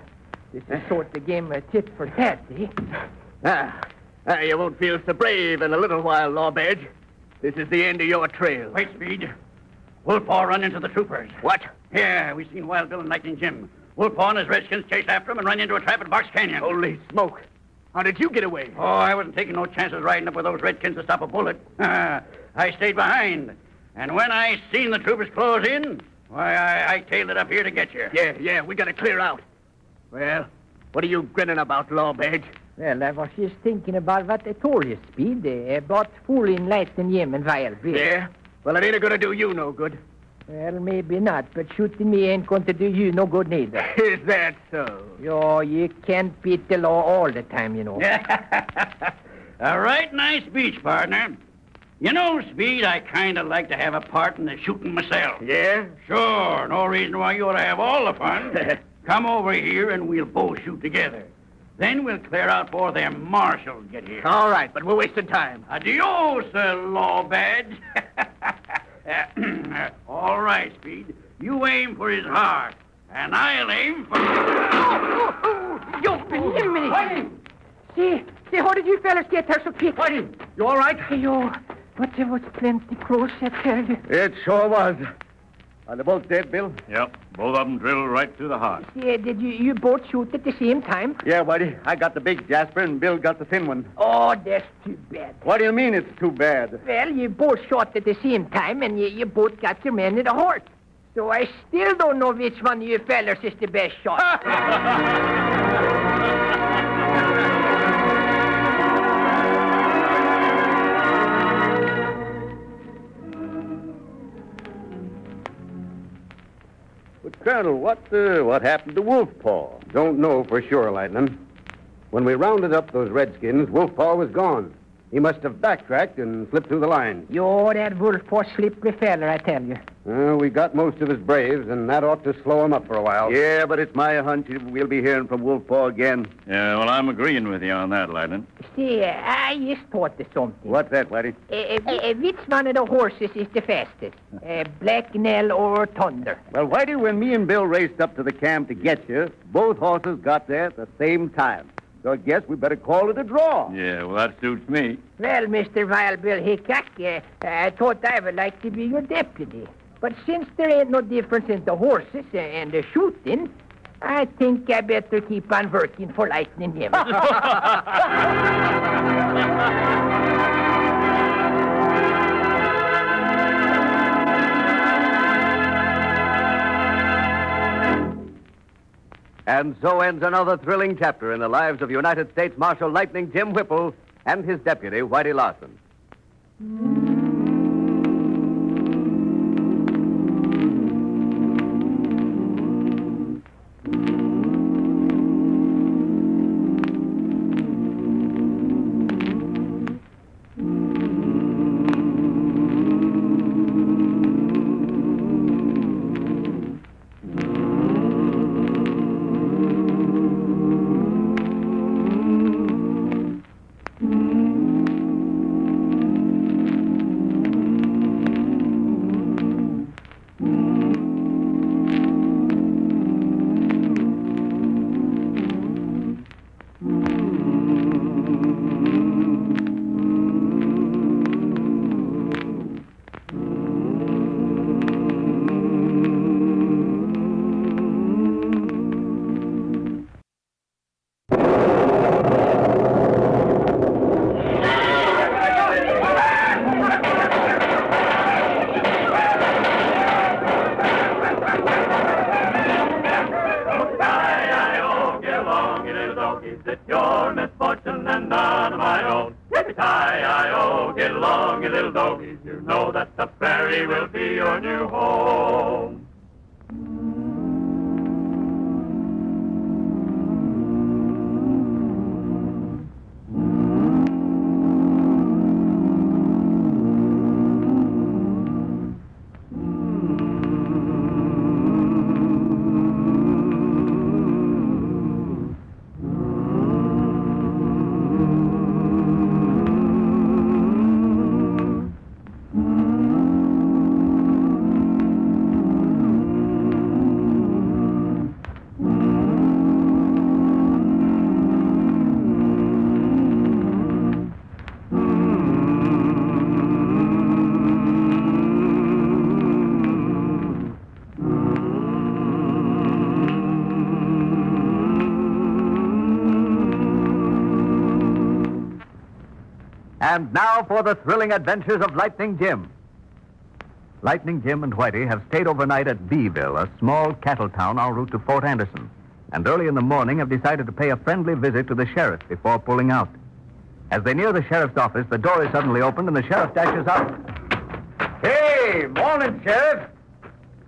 This is sort of game tit for tat, eh? You won't feel so brave in a little while, Lawbird. This is the end of your trail. Wait, Speed. Wolf Paw run into the troopers. What? Yeah, we seen Wild Bill and Lightning Jim. Wolf Paw and his redskins chased after him and ran into a trap at Box Canyon. Holy smoke. How did you get away? Oh, I wasn't taking no chances riding up with those redskins to stop a bullet. I stayed behind. And when I seen the troopers close in, why, I tailed it up here to get you. Yeah, we gotta clear out. Well, what are you grinning about, Lawbird? Well, I was just thinking about what I told you, Speed, about fooling Lightning Jim and Wild Bill. Yeah? Well, it ain't gonna do you no good. Well, maybe not, but shooting me ain't going to do you no good neither. Is that so? Yo, you can't beat the law all the time, you know. A right nice speech, partner. You know, Speed, I kind of like to have a part in the shooting myself. Yeah? Sure, no reason why you ought to have all the fun. Come over here and we'll both shoot together. Then we'll clear out before them marshals get here. All right, but we're wasting time. Adios, Lawbird. All right, Speed. You aim for his heart, and I'll aim for... Yo, believe me. See, how did you fellas get there so quick? Whitey, you all right? Hey, yo, but there was plenty close, I tell you. It sure was. Are they both dead, Bill? Yep. Both of them drilled right through the heart. See, did you both shoot at the same time? Yeah, Whitey. I got the big Jasper and Bill got the thin one. Oh, that's too bad. What do you mean it's too bad? Well, you both shot at the same time, and you both got your men in the heart. So I still don't know which one of you fellas is the best shot. But, Colonel, what happened to Wolf Paw? Don't know for sure, Lightning. When we rounded up those redskins, Wolf Paw was gone. He must have backtracked and slipped through the line. Yo, that Wolf was slippery feller, I tell you. Well, we got most of his braves, and that ought to slow him up for a while. Yeah, but it's my hunch we'll be hearing from Wolf Paw again. Yeah, well, I'm agreeing with you on that, Lightning. See, I just thought of something. What's that, Whitey? Which one of the horses is the fastest? Black Nell or Thunder? Well, Whitey, when me and Bill raced up to the camp to get you, both horses got there at the same time. So I guess we better call it a draw. Yeah, well, that suits me. Well, Mr. Wild Bill Hickok, I thought I would like to be your deputy. But since there ain't no difference in the horses and the shooting, I think I better keep on working for Lightning Jim. And so ends another thrilling chapter in the lives of United States Marshal Lightning Jim Whipple and his deputy, Whitey Larson. And now for the thrilling adventures of Lightning Jim. Lightning Jim and Whitey have stayed overnight at Beeville, a small cattle town en route to Fort Anderson, and early in the morning have decided to pay a friendly visit to the sheriff before pulling out. As they near the sheriff's office, the door is suddenly opened and the sheriff dashes out. Hey, morning, Sheriff.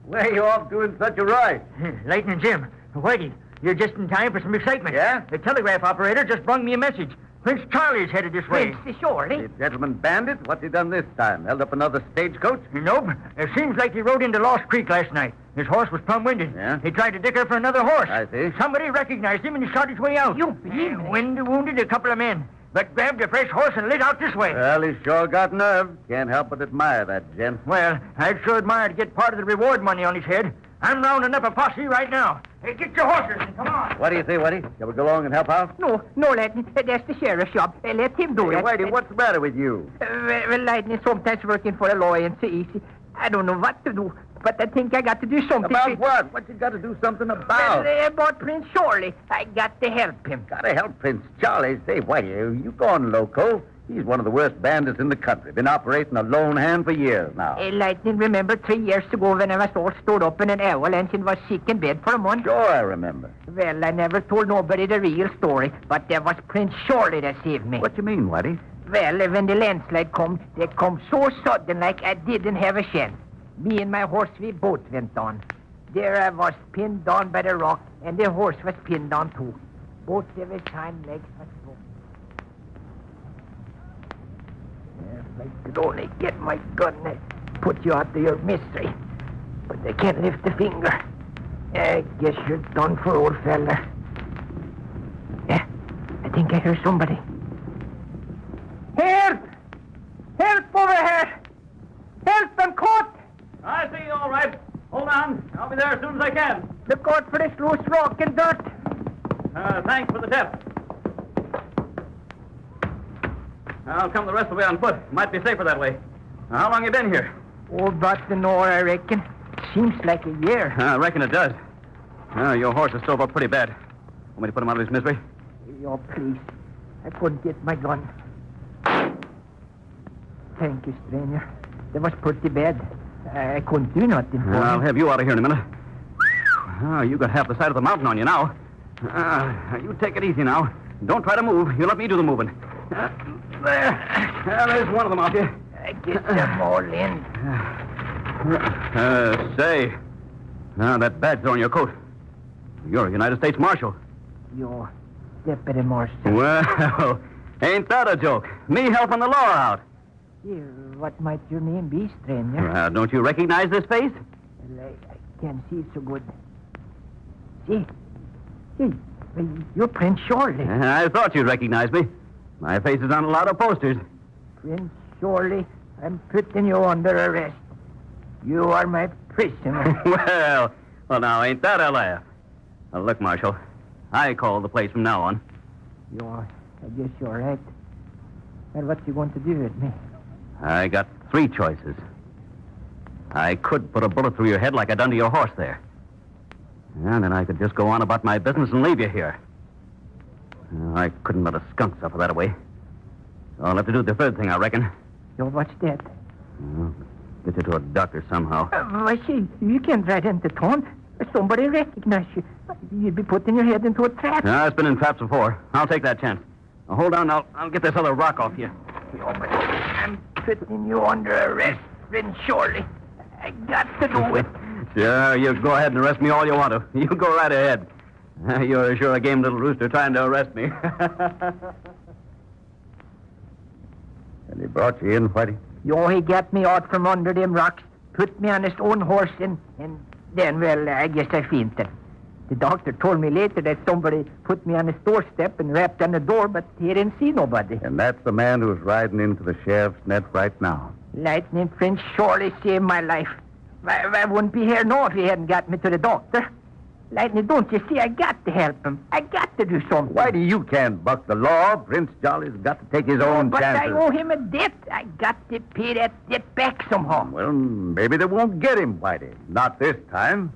Where are you off doing such a rush? Lightning Jim, Whitey, you're just in time for some excitement. Yeah? The telegraph operator just brung me a message. Prince Charlie's headed this way. Prince Charlie? The gentleman bandit? What's he done this time? Held up another stagecoach? Nope. It seems like he rode into Lost Creek last night. His horse was plumb winded. Yeah? He tried to dicker for another horse. I see. Somebody recognized him and he shot his way out. You believe me? Wounded a couple of men, but grabbed a fresh horse and lit out this way. Well, he's sure got nerve. Can't help but admire that gent. Well, I'd sure admire to get part of the reward money on his head. I'm rounding up a posse right now. Hey, get your horses and come on. What do you say, Whitey? Shall we go along and help out? No, Lightning. That's the sheriff's job. Let him do Hey, it. Whitey, what's the matter with you? Well, Lightning, sometimes working for a lawyer ain't so easy. I don't know what to do, but I think I got to do something. About what? What you got to do something about? Well, about Prince Charlie. I got to help him. Gotta help Prince Charlie. Say, Whitey, you gone loco? He's one of the worst bandits in the country. Been operating a lone hand for years now. Lightning, remember 3 years ago when I was all stood up in an avalanche and was sick in bed for a month? Sure, I remember. Well, I never told nobody the real story, but there was Prince Charlie that saved me. What you mean, Whitey? Well, when the landslide come, they come so sudden like I didn't have a chance. Me and my horse, we both went on. There I was pinned down by the rock, and the horse was pinned down too. Both of his hind legs was broken. If I could only get my gun and put you out of your misery. but I can't lift a finger. I guess you're done for, old fella. Yeah, I think I hear somebody. Help! Help over here! Help, I'm caught! I see you all right. Hold on. I'll be there as soon as I can. Look out for this loose rock and dirt. Thanks for the tip. I'll come the rest of the way on foot. Might be safer that way. How long you been here? Oh, about an hour, I reckon. Seems like a year. I reckon it does. Your horse is still up pretty bad. Want me to put him out of his misery? Oh, please. I couldn't get my gun. Thank you, stranger. That was pretty bad. I couldn't do nothing for I'll him. have you out of here in a minute. You got half the side of the mountain on you now. You take it easy now. Don't try to move. You let me do the moving. There's one of them off you. I get them all in. Say. That badge on your coat. You're a United States Marshal. You're Deputy Marshal. Well, ain't that a joke? Me helping the law out. Here, what might your name be, stranger? Don't you recognize this face? Well, I can't see so good. See? You're Prince Shorley. I thought you'd recognize me. My face is on a lot of posters. Prince Shorley, I'm putting you under arrest. You are my prisoner. well, now, ain't that a laugh? Look, Marshal, I call the place from now on. I guess you're right. Well, what you going to do with me? I got three choices. I could put a bullet through your head like I done to your horse there. And then I could just go on about my business and leave you here. I couldn't let a skunk suffer that way. So I'll have to do the third thing, I reckon. What's that? Get you to a doctor somehow. I see. You can't ride into town. Somebody recognize you. You'd be putting your head into a trap. It's been in traps before. I'll take that chance. Now, hold on. I'll get this other rock off you. But I'm putting you under arrest, Prince Shorley. I got to do it. Sure, you go ahead and arrest me all you want to. You go right ahead. You're sure a game little rooster trying to arrest me. And he brought you in, Whitey? He got me out from under them rocks, put me on his own horse, and then, well, I guess I fainted. The doctor told me later that somebody put me on his doorstep and rapped on the door, but he didn't see nobody. And that's the man who's riding into the sheriff's net right now. Lightning Prince surely saved my life. I wouldn't be here now if he hadn't got me to the doctor. Lightning, don't you see? I got to help him. I got to do something. Whitey, you can't buck the law. Prince Jolly's got to take his own chances. But I owe him a debt. I got to pay that debt back somehow. Well, maybe they won't get him, Whitey. Not this time.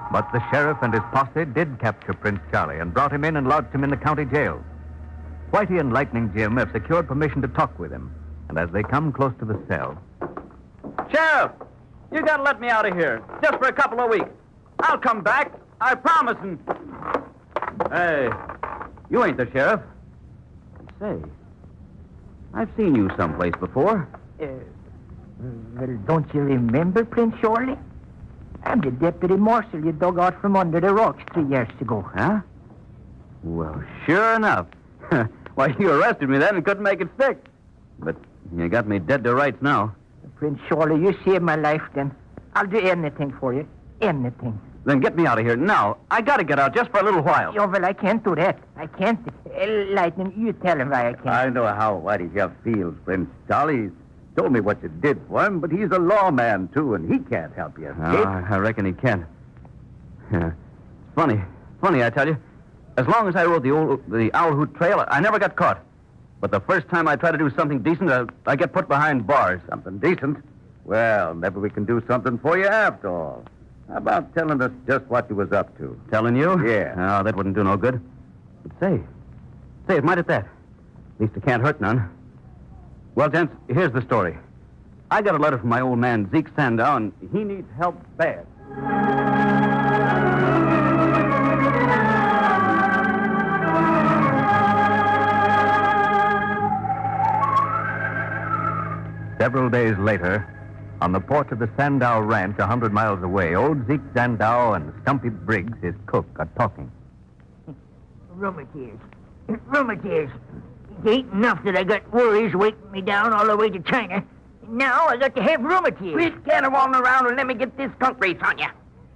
But the sheriff and his posse did capture Prince Charlie and brought him in and lodged him in the county jail. Whitey and Lightning Jim have secured permission to talk with him, and as they come close to the cell... Sheriff, you gotta let me out of here, just for a couple of weeks. I'll come back, I promise. Hey, you ain't the sheriff. Say, I've seen you someplace before. Well, don't you remember, Prince Shorley? I'm the deputy marshal you dug out from under the rocks 3 years ago. Huh? Well, sure enough. Why, you arrested me then and couldn't make it stick. But you got me dead to rights now. Prince Shorley, you saved my life then. I'll do anything for you. Anything. Then get me out of here now. I gotta get out just for a little while. Well, I can't do that. I can't. Lightning, you tell him why I can't. I know how Whitey here feels, Prince Charlie. He's told me what you did for him, but he's a lawman, too, and he can't help you. I reckon he can. Yeah. Funny, I tell you. As long as I rode the Owl Hoot Trail, I never got caught. But the first time I try to do something decent, I get put behind bars. Something decent? Well, maybe we can do something for you after all. How about telling us just what you was up to? Telling you? Yeah. No, that wouldn't do no good. But say, it might at that. At least it can't hurt none. Well, gents, here's the story. I got a letter from my old man, Zeke Sandow, and he needs help bad. Several days later, On the porch of the Sandow Ranch, 100 miles away, old Zeke Sandow and Stumpy Briggs, his cook, are talking. Rheumatiz. Rheumatiz. It ain't enough that I got worries weighting me down all the way to China. Now I got to have rheumatiz. Quit caterwauling around and let me get this skunk grease on you.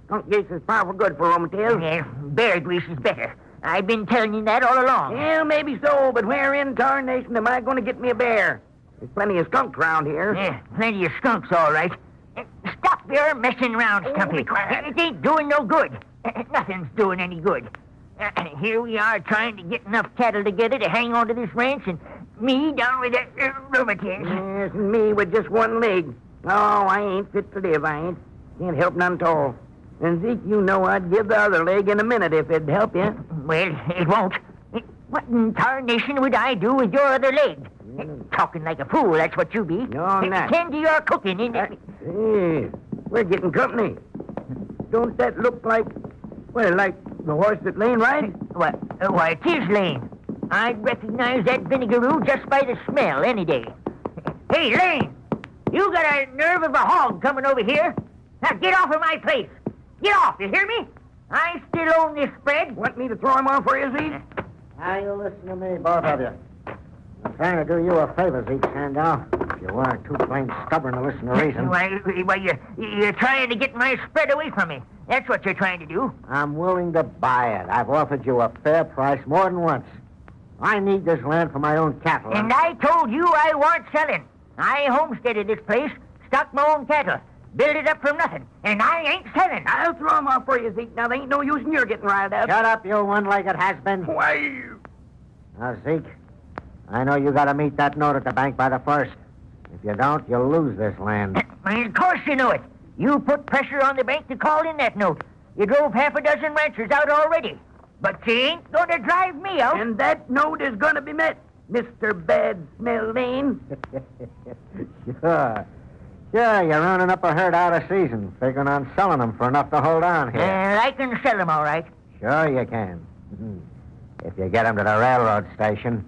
Skunk grease is powerful good for rheumatiz. Yeah, bear grease is better. I've been telling you that all along. Well, maybe so, but where in tarnation am I going to get me a bear? There's plenty of skunks around here. Yeah, plenty of skunks, all right. Stop your messing around, Stumpy. It ain't doing no good. Nothing's doing any good. Here we are trying to get enough cattle together to hang on to this ranch, and me down with that rheumatiz. Yes, and me with just one leg. Oh, I ain't fit to live, I ain't. Can't help none at all. And Zeke, you know I'd give the other leg in a minute if it'd help you. Well, it won't. What in tarnation would I do with your other leg? Talking like a fool, that's what you be. No, I'm not. Tend to your cooking, Hey, we're getting company. Don't that look like, well, like the horse that Lane rides? Why, it is Lane. I'd recognize that vinegaroo just by the smell any day. Hey, Lane, you got a nerve of a hog coming over here. Now get off of my place. Get off, you hear me? I still own this spread. Want me to throw him off for you, Zeke? Now, you listen to me, both of you. I'm trying to do you a favor, Zeke Sandow. If you weren't too plain stubborn to listen to reason. Why, you're trying to get my spread away from me. That's what you're trying to do. I'm willing to buy it. I've offered you a fair price more than once. I need this land for my own cattle. And I told you I weren't selling. I homesteaded this place, stocked my own cattle, built it up from nothing, and I ain't selling. I'll throw him off for you, Zeke. Now, there ain't no use in your getting riled up. Shut up, you one-legged has-been. Why? Now, Zeke, I know you got to meet that note at the bank by the 1st. If you don't, you'll lose this land. Of course you know it. You put pressure on the bank to call in that note. You drove half a dozen ranchers out already. But you ain't going to drive me out. And that note is going to be met, Mr. Bad Smell Lane. Sure. Yeah, you're rounding up a herd out of season, figuring on selling them for enough to hold on here. I can sell them, all right. Sure you can. If you get them to the railroad station.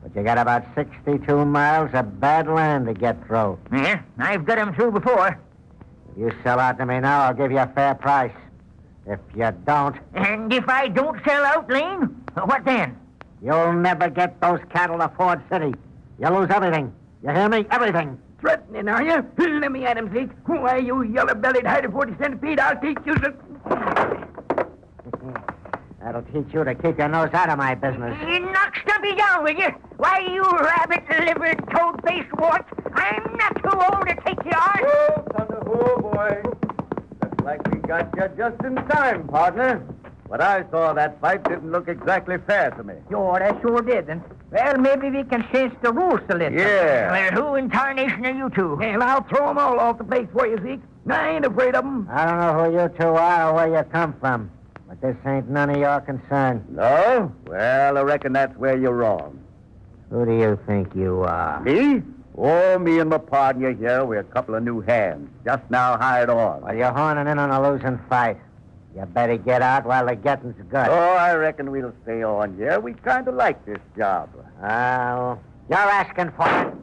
But you got about 62 miles of bad land to get through. Yeah, I've got them through before. If you sell out to me now, I'll give you a fair price. If you don't... And if I don't sell out, Lane, what then? You'll never get those cattle to Ford City. You'll lose everything. You hear me? Everything. Threatening, are you? Let me at him, Zeke. Why, you yellow-bellied hide of 40 centipede, I'll teach you to... That'll teach you to keep your nose out of my business. You knock Stumpy down, will you? Why, you rabbit-livered, toad-faced wart. I'm not too old to take you on. Whoa, thunder, whoa, boy. Looks like we got you just in time, partner. What I saw that fight didn't look exactly fair to me. Sure, that sure didn't. Well, maybe we can change the rules a little. Yeah. Well, who in tarnation are you two? Well, I'll throw them all off the place for you, Zeke. I ain't afraid of them. I don't know who you two are or where you come from. But this ain't none of your concern. No? Well, I reckon that's where you're wrong. Who do you think you are? Me? Oh, me and my partner here, we're a couple of new hands, just now hired on. Well, you're horning in on a losing fight. You better get out while the getting's good. Oh, I reckon we'll stay on here. We kind of like this job. Well, you're asking for it.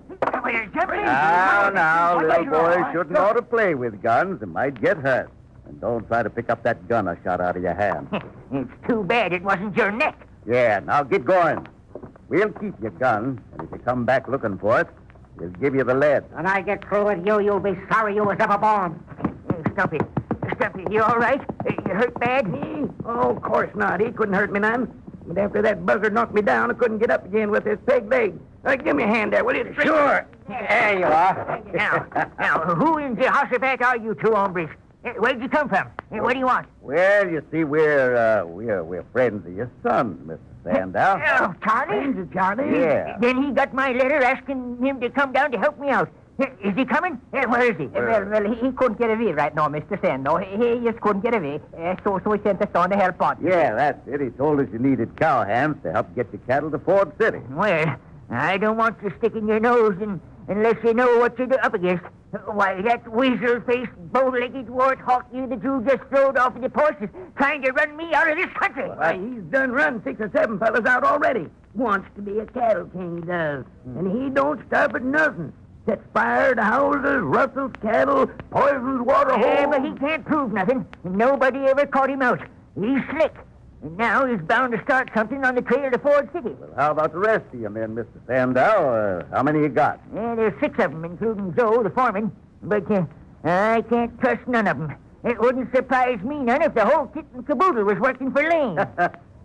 Now, little boys shouldn't ought to play with guns. They might get hurt. And don't try to pick up that gun I shot out of your hand. It's too bad it wasn't your neck. Yeah, now get going. We'll keep your gun, and if you come back looking for it, we'll give you the lead. When I get through with you, you'll be sorry you was ever born. Stumpy, you all right? You hurt bad? Me? Oh, of course not. He couldn't hurt me none. But after that buzzard knocked me down, I couldn't get up again with his peg leg. Give me a hand there, will you? Sure. There you are. Now, who in Jehoshaphat are you two hombres? Where'd you come from? What do you want? Well, you see, we're friends of your son, Mr. Sandow. Oh, Charlie? Charlie? Yeah. Then he got my letter asking him to come down to help me out. Is he coming? Where is he? Well, he couldn't get away right now, Mr. Sandow. He just couldn't get away. So he sent us on to help out. Yeah, that's it. He told us you needed cowhands to help get your cattle to Ford City. Well, I don't want you sticking your nose in unless you know what you're up against. Why, that weasel-faced, bow-legged warthog you that you just throwed off of the porch is trying to run me out of this country. Why, he's done run 6 or 7 fellas out already. Wants to be a cattle king, he does. And he don't stop at nothing. Sets fire to houses, rustles cattle, poisons water holes. Yeah, but he can't prove nothing. Nobody ever caught him out. He's slick. And now he's bound to start something on the trail to Ford City. Well, how about the rest of you men, Mr. Sandow? How many you got? Yeah, there's 6 of them, including Joe, the foreman. But I can't trust none of them. It wouldn't surprise me none if the whole kit and caboodle was working for Lane.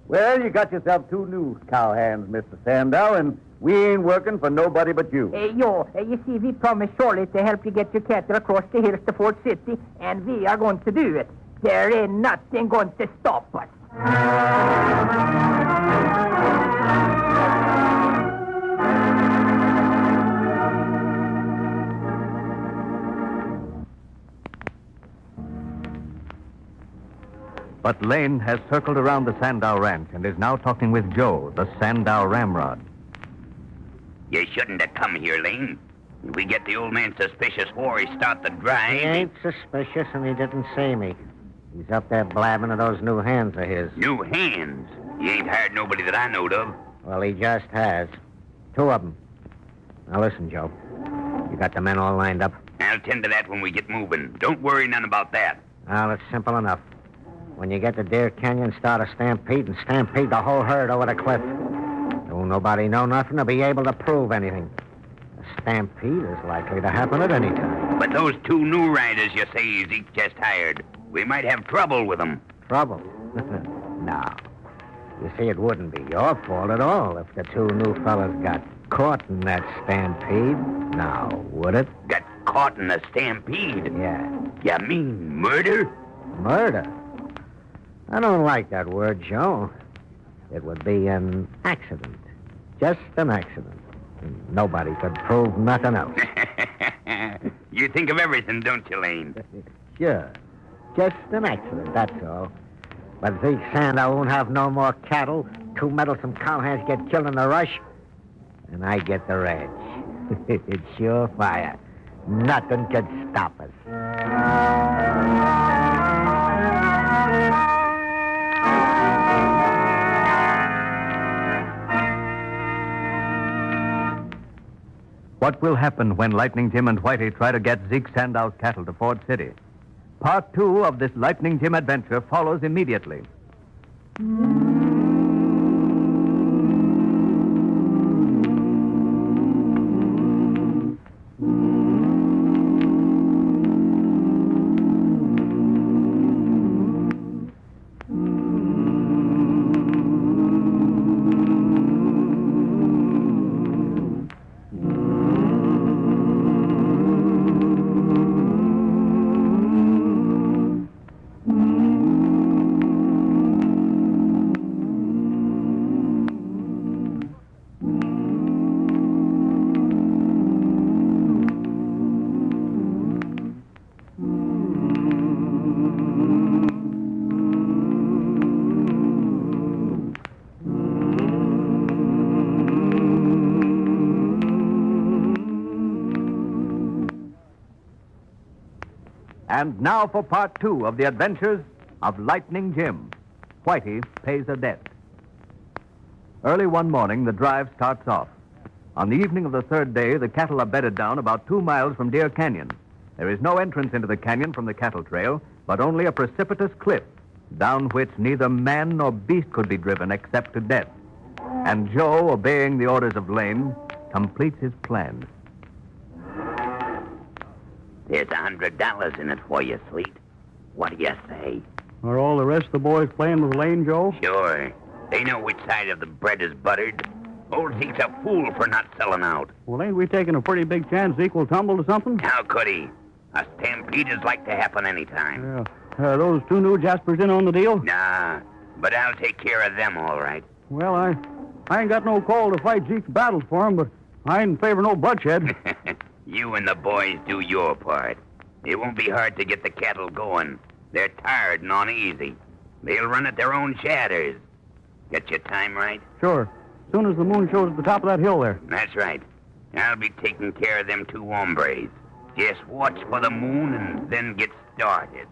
Well, you got yourself 2 new cowhands, Mr. Sandow, and we ain't working for nobody but you. You see, we promised Shorty to help you get your cattle across the hills to Fort City, and we are going to do it. There ain't nothing going to stop us. But Lane has circled around the Sandow Ranch and is now talking with Joe, the Sandow ramrod. You shouldn't have come here, Lane. If we get the old man suspicious before he start the drive... He ain't suspicious, and he didn't see me. He's up there blabbing of those new hands of his. New hands? He ain't hired nobody that I knowed of. Well, he just has. 2 of them. Now, listen, Joe. You got the men all lined up? I'll tend to that when we get moving. Don't worry none about that. Well, it's simple enough. When you get to Deer Canyon, start a stampede and stampede the whole herd over the cliff. Don't nobody know nothing to be able to prove anything. A stampede is likely to happen at any time. But those 2 new riders you say he's each just hired, we might have trouble with them. Trouble? No. You see, it wouldn't be your fault at all if the 2 new fellas got caught in that stampede. Now, would it? Got caught in a stampede? Yeah. You mean murder? Murder? I don't like that word, Joe. It would be an accident. Just an accident. And nobody could prove nothing else. You think of everything, don't you, Lane? Sure. Just an accident, that's all. But Zeke Sandow won't have no more cattle. 2 meddlesome cowhands get killed in the rush, and I get the ranch. It's sure fire. Nothing could stop us. What will happen when Lightning Jim and Whitey try to get Zeke Sandow's cattle to Ford City? Part 2 of this Lightning Jim adventure follows immediately. And now for part 2 of the adventures of Lightning Jim. Whitey pays a debt. Early one morning, the drive starts off. On the evening of the 3rd day, the cattle are bedded down about 2 miles from Deer Canyon. There is no entrance into the canyon from the cattle trail, but only a precipitous cliff, down which neither man nor beast could be driven except to death. And Joe, obeying the orders of Lane, completes his plan. There's $100 in it for you, Sleet. What do you say? Are all the rest of the boys playing with Lane, Joe? Sure. They know which side of the bread is buttered. Old Zeke's a fool for not selling out. Well, ain't we taking a pretty big chance Zeke will tumble to something? How could he? A stampede is like to happen any time. Yeah. Those 2 new Jaspers in on the deal? Nah, but I'll take care of them all right. Well, I ain't got no call to fight Zeke's battles for him, but I ain't in favor of no bloodshed. You and the boys do your part. It won't be hard to get the cattle going. They're tired and uneasy. They'll run at their own shadders. Get your time right? Sure. As soon as the moon shows at the top of that hill there. That's right. I'll be taking care of them 2 hombres. Just watch for the moon and then get started.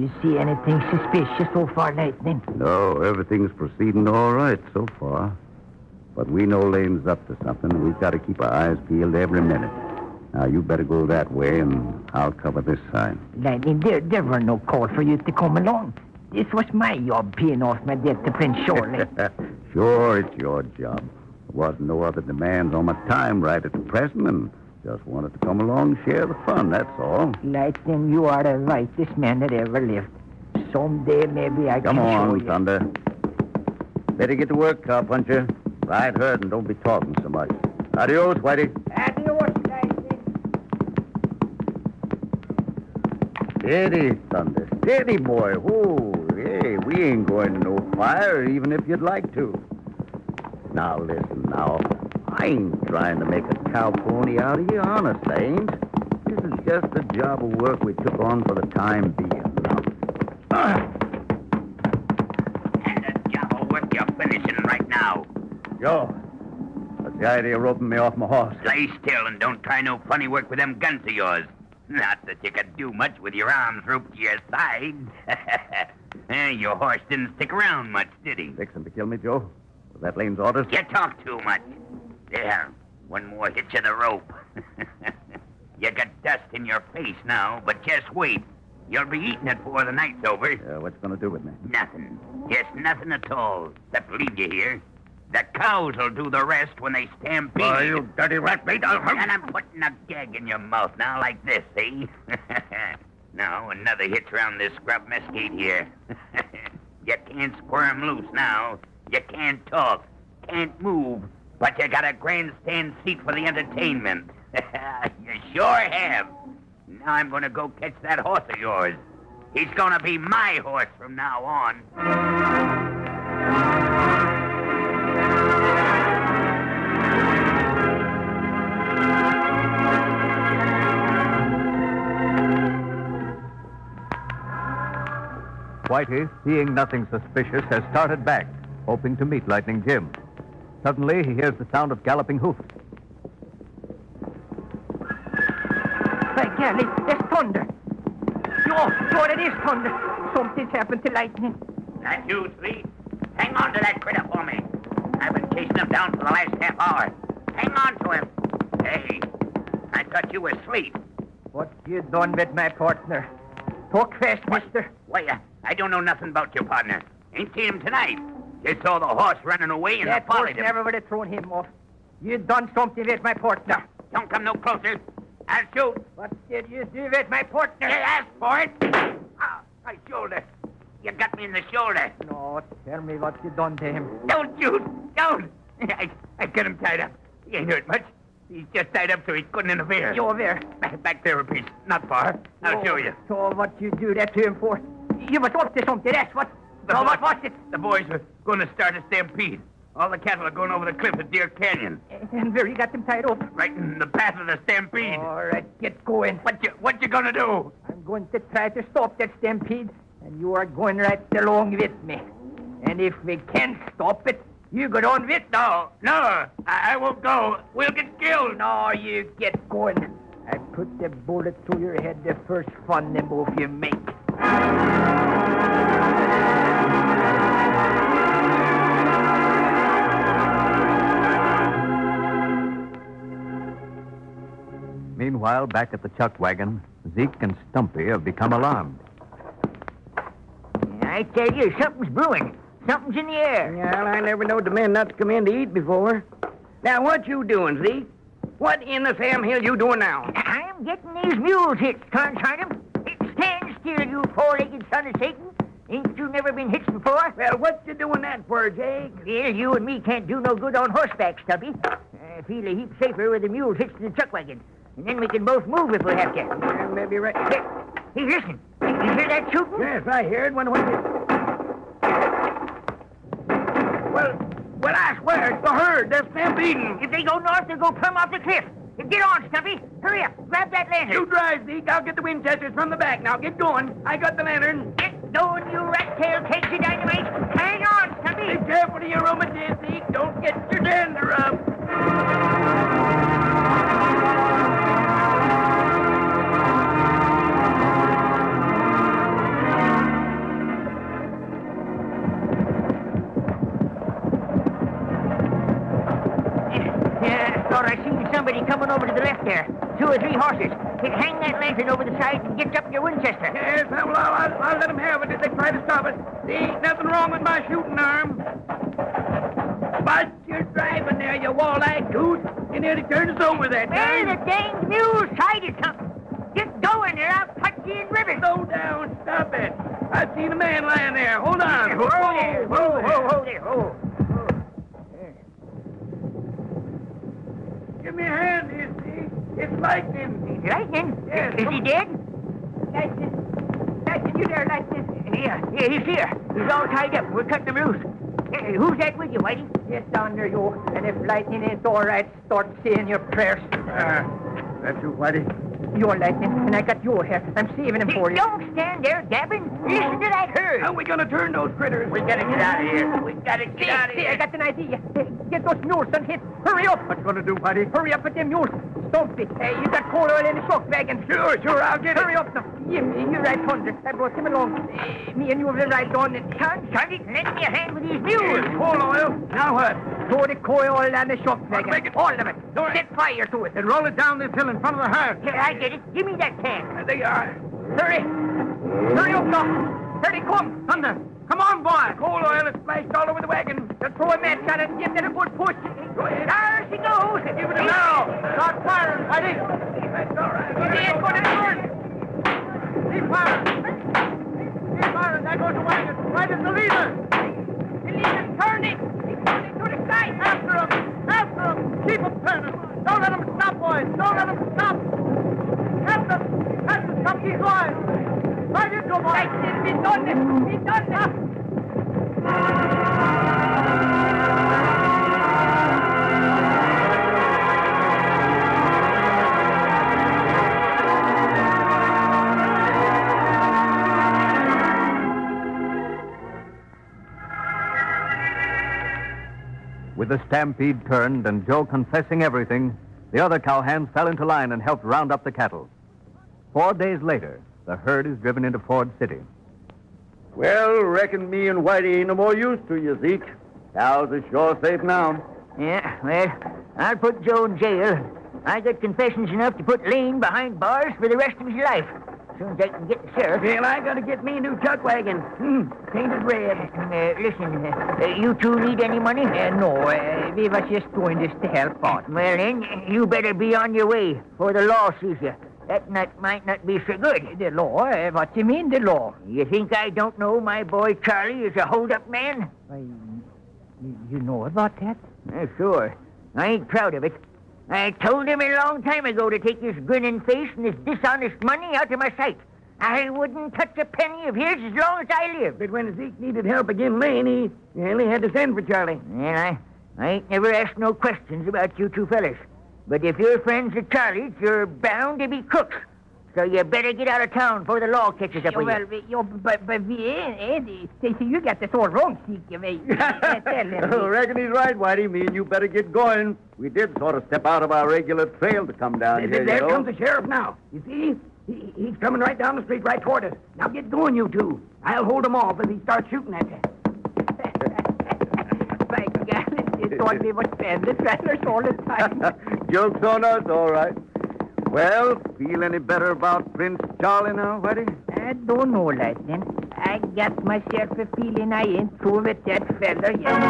you see anything suspicious so far, Lightning? No, everything's proceeding all right so far. But we know Lane's up to something. We've got to keep our eyes peeled every minute. Now, you better go that way, and I'll cover this side. Lightning, there were no call for you to come along. This was my job, paying off my debt to Prince Shorley. Sure, it's your job. There wasn't no other demands on my time right at the present, and just wanted to come along and share the fun, that's all. Lightning, you are the rightest man that ever lived. Someday, maybe I Come can show on, you. Thunder. Better get to work, cowpuncher. Ride herd and don't be talking so much. Adios, Whitey. Adios, Lightning. Steady, Thunder. Steady, boy. Whoa, hey, we ain't going to no fire, even if you'd like to. Now, listen, now. I ain't trying to make a cow pony out of you, honest, I ain't. This is just a job of work we took on for the time being. Now, And a job of work you're finishing right now. Joe, what's the idea of roping me off my horse? Lie still and don't try no funny work with them guns of yours. Not that you could do much with your arms roped to your sides. Your horse didn't stick around much, did he? Fixing to kill me, Joe? Was that Lane's orders? You talk too much. There, one more hitch of the rope. You got dust in your face now, but just wait. You'll be eating it before the night's over. What's going to do with me? Nothing. Just nothing at all. Except leave you here. The cows will do the rest when they stampede. Oh, you dirty rat bait, I'll hurt. And I'm putting a gag in your mouth now like this, see? Now, another hitch around this scrub mesquite here. You can't squirm loose now. You can't talk. Can't move. But you got a grandstand seat for the entertainment. You sure have. Now I'm going to go catch that horse of yours. He's going to be my horse from now on. Whitey, seeing nothing suspicious, has started back, hoping to meet Lightning Jim. Suddenly, he hears the sound of galloping hoofs. By golly, there's thunder. Oh, it is thunder. Something's happened to Lightning. That you, Three? Hang on to that critter for me. I've been chasing him down for the last half hour. Hang on to him. Hey, I thought you were asleep. What you done with my partner? Talk fast, mister. Why, I don't know nothing about your partner. Ain't seen him tonight. Just saw the horse running away and That I horse followed him. never would have thrown him off. You done something with my partner. Don't come no closer. I'll shoot. What did you do with my partner? You asked for it. Ah, my shoulder. You got me in the shoulder. No, tell me what you done to him. Don't shoot. Don't. I got him tied up. He ain't hurt much. He's just tied up so he couldn't interfere. You over there. Back there a piece. Not far. I'll show you. So what you do that to him for? You was up to something, that's what. What was it? The boys were going to start a stampede. All the cattle are going over the cliff at Deer Canyon. And where you got them tied up? Right in the path of the stampede. All right, get going. What you gonna do? I'm going to try to stop that stampede, and you are going right along with me. And if we can't stop it, you go on with. No, I won't go. We'll get killed. No, you get going. I put the bullet through your head the first fun move you make. Meanwhile, back at the chuck wagon, Zeke and Stumpy have become alarmed. I tell you, something's brewing. Something's in the air. Well, I never knowed the men not to come in to eat before. Now, what you doing, Zeke? What in the Sam Hill you doing now? I'm getting these mules hitched, Consarn 'em. Stand still, you four-legged son of Satan. Ain't you never been hitched before? Well, what you doing that for, Jake? Well, you and me can't do no good on horseback, Stumpy. I feel a heap safer with the mules hitched to the chuck wagon. And then we can both move if we have to. Yeah, maybe right. Hey, listen. You hear that shooting? Yes, I heard one. Well, I swear, it's the herd. They're stampeding. If they go north, they'll go plumb off the cliff. Get on, Stumpy. Hurry up. Grab that lantern. You drive, Zeke. I'll get the Winchesters from the back. Now, get going. I got the lantern. Get going, you rat-tailed cakes of dynamite. Hang on, Stumpy. Be careful of your rheumatism, Zeke. Don't get your dander up. thought I seen somebody coming over to the left there. 2 or 3 horses. Hang that lantern over the side and get up your Winchester. Yes, well, I'll let them have it if they try to stop us. There ain't nothing wrong with my shooting arm. But you're driving there, you wall-eyed goose. You nearly turned us over that time. Well, the dang mule's sided something. Get going or I'll cut you in ribbons. Slow down. Stop it. I've seen a man lying there. Hold on. Whoa there. Whoa there. Whoa. Give me a hand, you see. It's lightning. Lightning? Yes. Is he dead? Lightning, you there, Lightning? Yeah, he's here. He's all tied up. We're cutting him loose. Who's that with you, Whitey? Yes, down there, you. And if Lightning ain't all right, start saying your prayers. That's you, Whitey. You're Lightning, and I got your hair. I'm saving him for you. Don't stand there, gabbing. Listen to that herd. How are we going to turn those critters? We gotta get out of here. We gotta get out of See, here. I got an idea. Get those mules unhitched. Hurry up. What you going to do, Whitey? Hurry up with them mules. Don't be. You got coal oil in the shock wagon. Sure, I'll get it. Hurry up now. You ride 100. I brought him along. Me and you will ride on. And Sergeant, lend me a hand with these mules. Coal oil. Now what? throw the coal oil and the shock wagon. Make it. All of it. Set fire to it. And roll it down this hill in front of the house. Here, I get it. Give me that can. There they are. Hurry. Hurry up now. Hurry, come. Thunder. Come on, boy. Coal oil is splashed all over the wagon. Just throw a match on it and give it a good push. Go ahead. There she goes. Give it a now. Start firing, Whitey. That's all right. It ain't going to burn. Keep firing. Keep firing. There goes the wagon. Right is the leader. The leader's turning. He's turning to the side. After him. After him. Keep him turning. Don't let him stop, boys. Don't let him stop. Catch him. Catch him. Come keep going. Right into him, boys. Right, we done it. We done it. With the stampede turned and Joe confessing everything, the other cowhands fell into line and helped round up the cattle. 4 days later, the herd is driven into Ford City. Well, reckon me and Whitey ain't no more use to you, Zeke. Cows are sure safe now. Yeah, well, I'll put Joe in jail. I got confessions enough to put Lane behind bars for the rest of his life. As soon as I can get the sheriff. Well, I gotta get me a new chuck wagon. Painted red. Listen, you two need any money? No, we was just doing this to help out. Well, then, you better be on your way, for the law sees you. That might not be so good. The law? What do you mean, the law? You think I don't know my boy Charlie is a hold-up man? You know about that? Sure. I ain't proud of it. I told him a long time ago to take his grinning face and his dishonest money out of my sight. I wouldn't touch a penny of his as long as I live. But when Zeke needed help again Lane, he had to send for Charlie. Well, I ain't never asked no questions about you two fellas. But if you're friends of Charlie's, you're bound to be crooks. So you better get out of town before the law catches up with you. But we ain't. See, you got this all wrong, Zeke. I reckon he's right, Whitey. Me and you better get going. We did sort of step out of our regular trail to come down here, There comes the sheriff now. You see? He's coming right down the street right toward us. Now get going, you two. I'll hold him off if he starts shooting at you. By God, it taught me what stand the trailers all the time. Joke's on us, all right. Well, feel any better about Prince Charlie now, Whitey? I don't know, Lightning. I got myself a feeling I ain't through with that fella yet.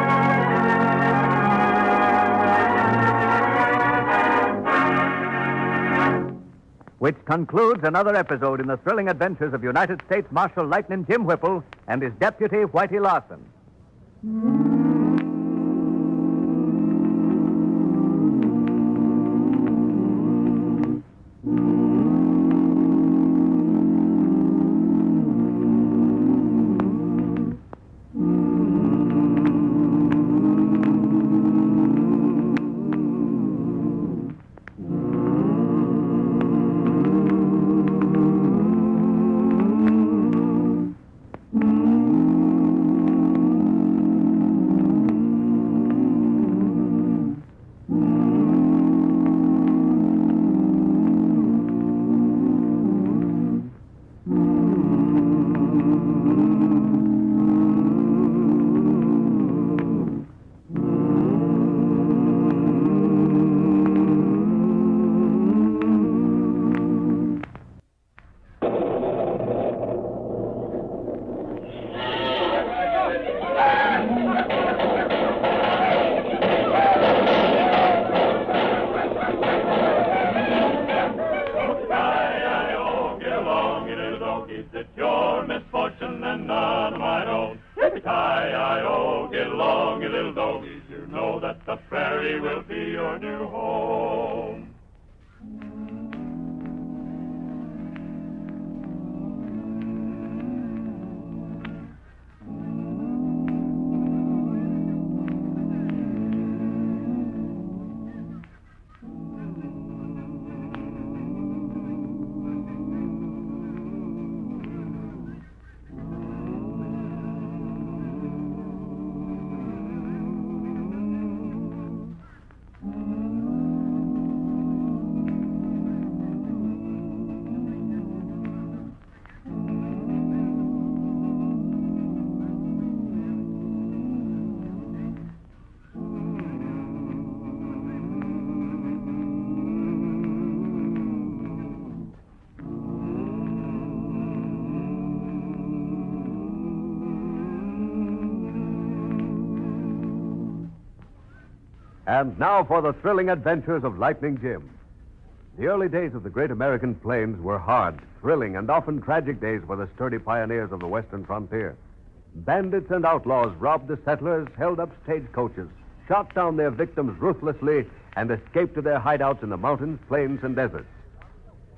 Which concludes another episode in the thrilling adventures of United States Marshal Lightning Jim Whipple and his deputy, Whitey Larson. belong, you little doggies. You know that the prairie will be your new home. And now for the thrilling adventures of Lightning Jim. The early days of the great American plains were hard, thrilling, and often tragic days for the sturdy pioneers of the western frontier. Bandits and outlaws robbed the settlers, held up stagecoaches, shot down their victims ruthlessly, and escaped to their hideouts in the mountains, plains, and deserts.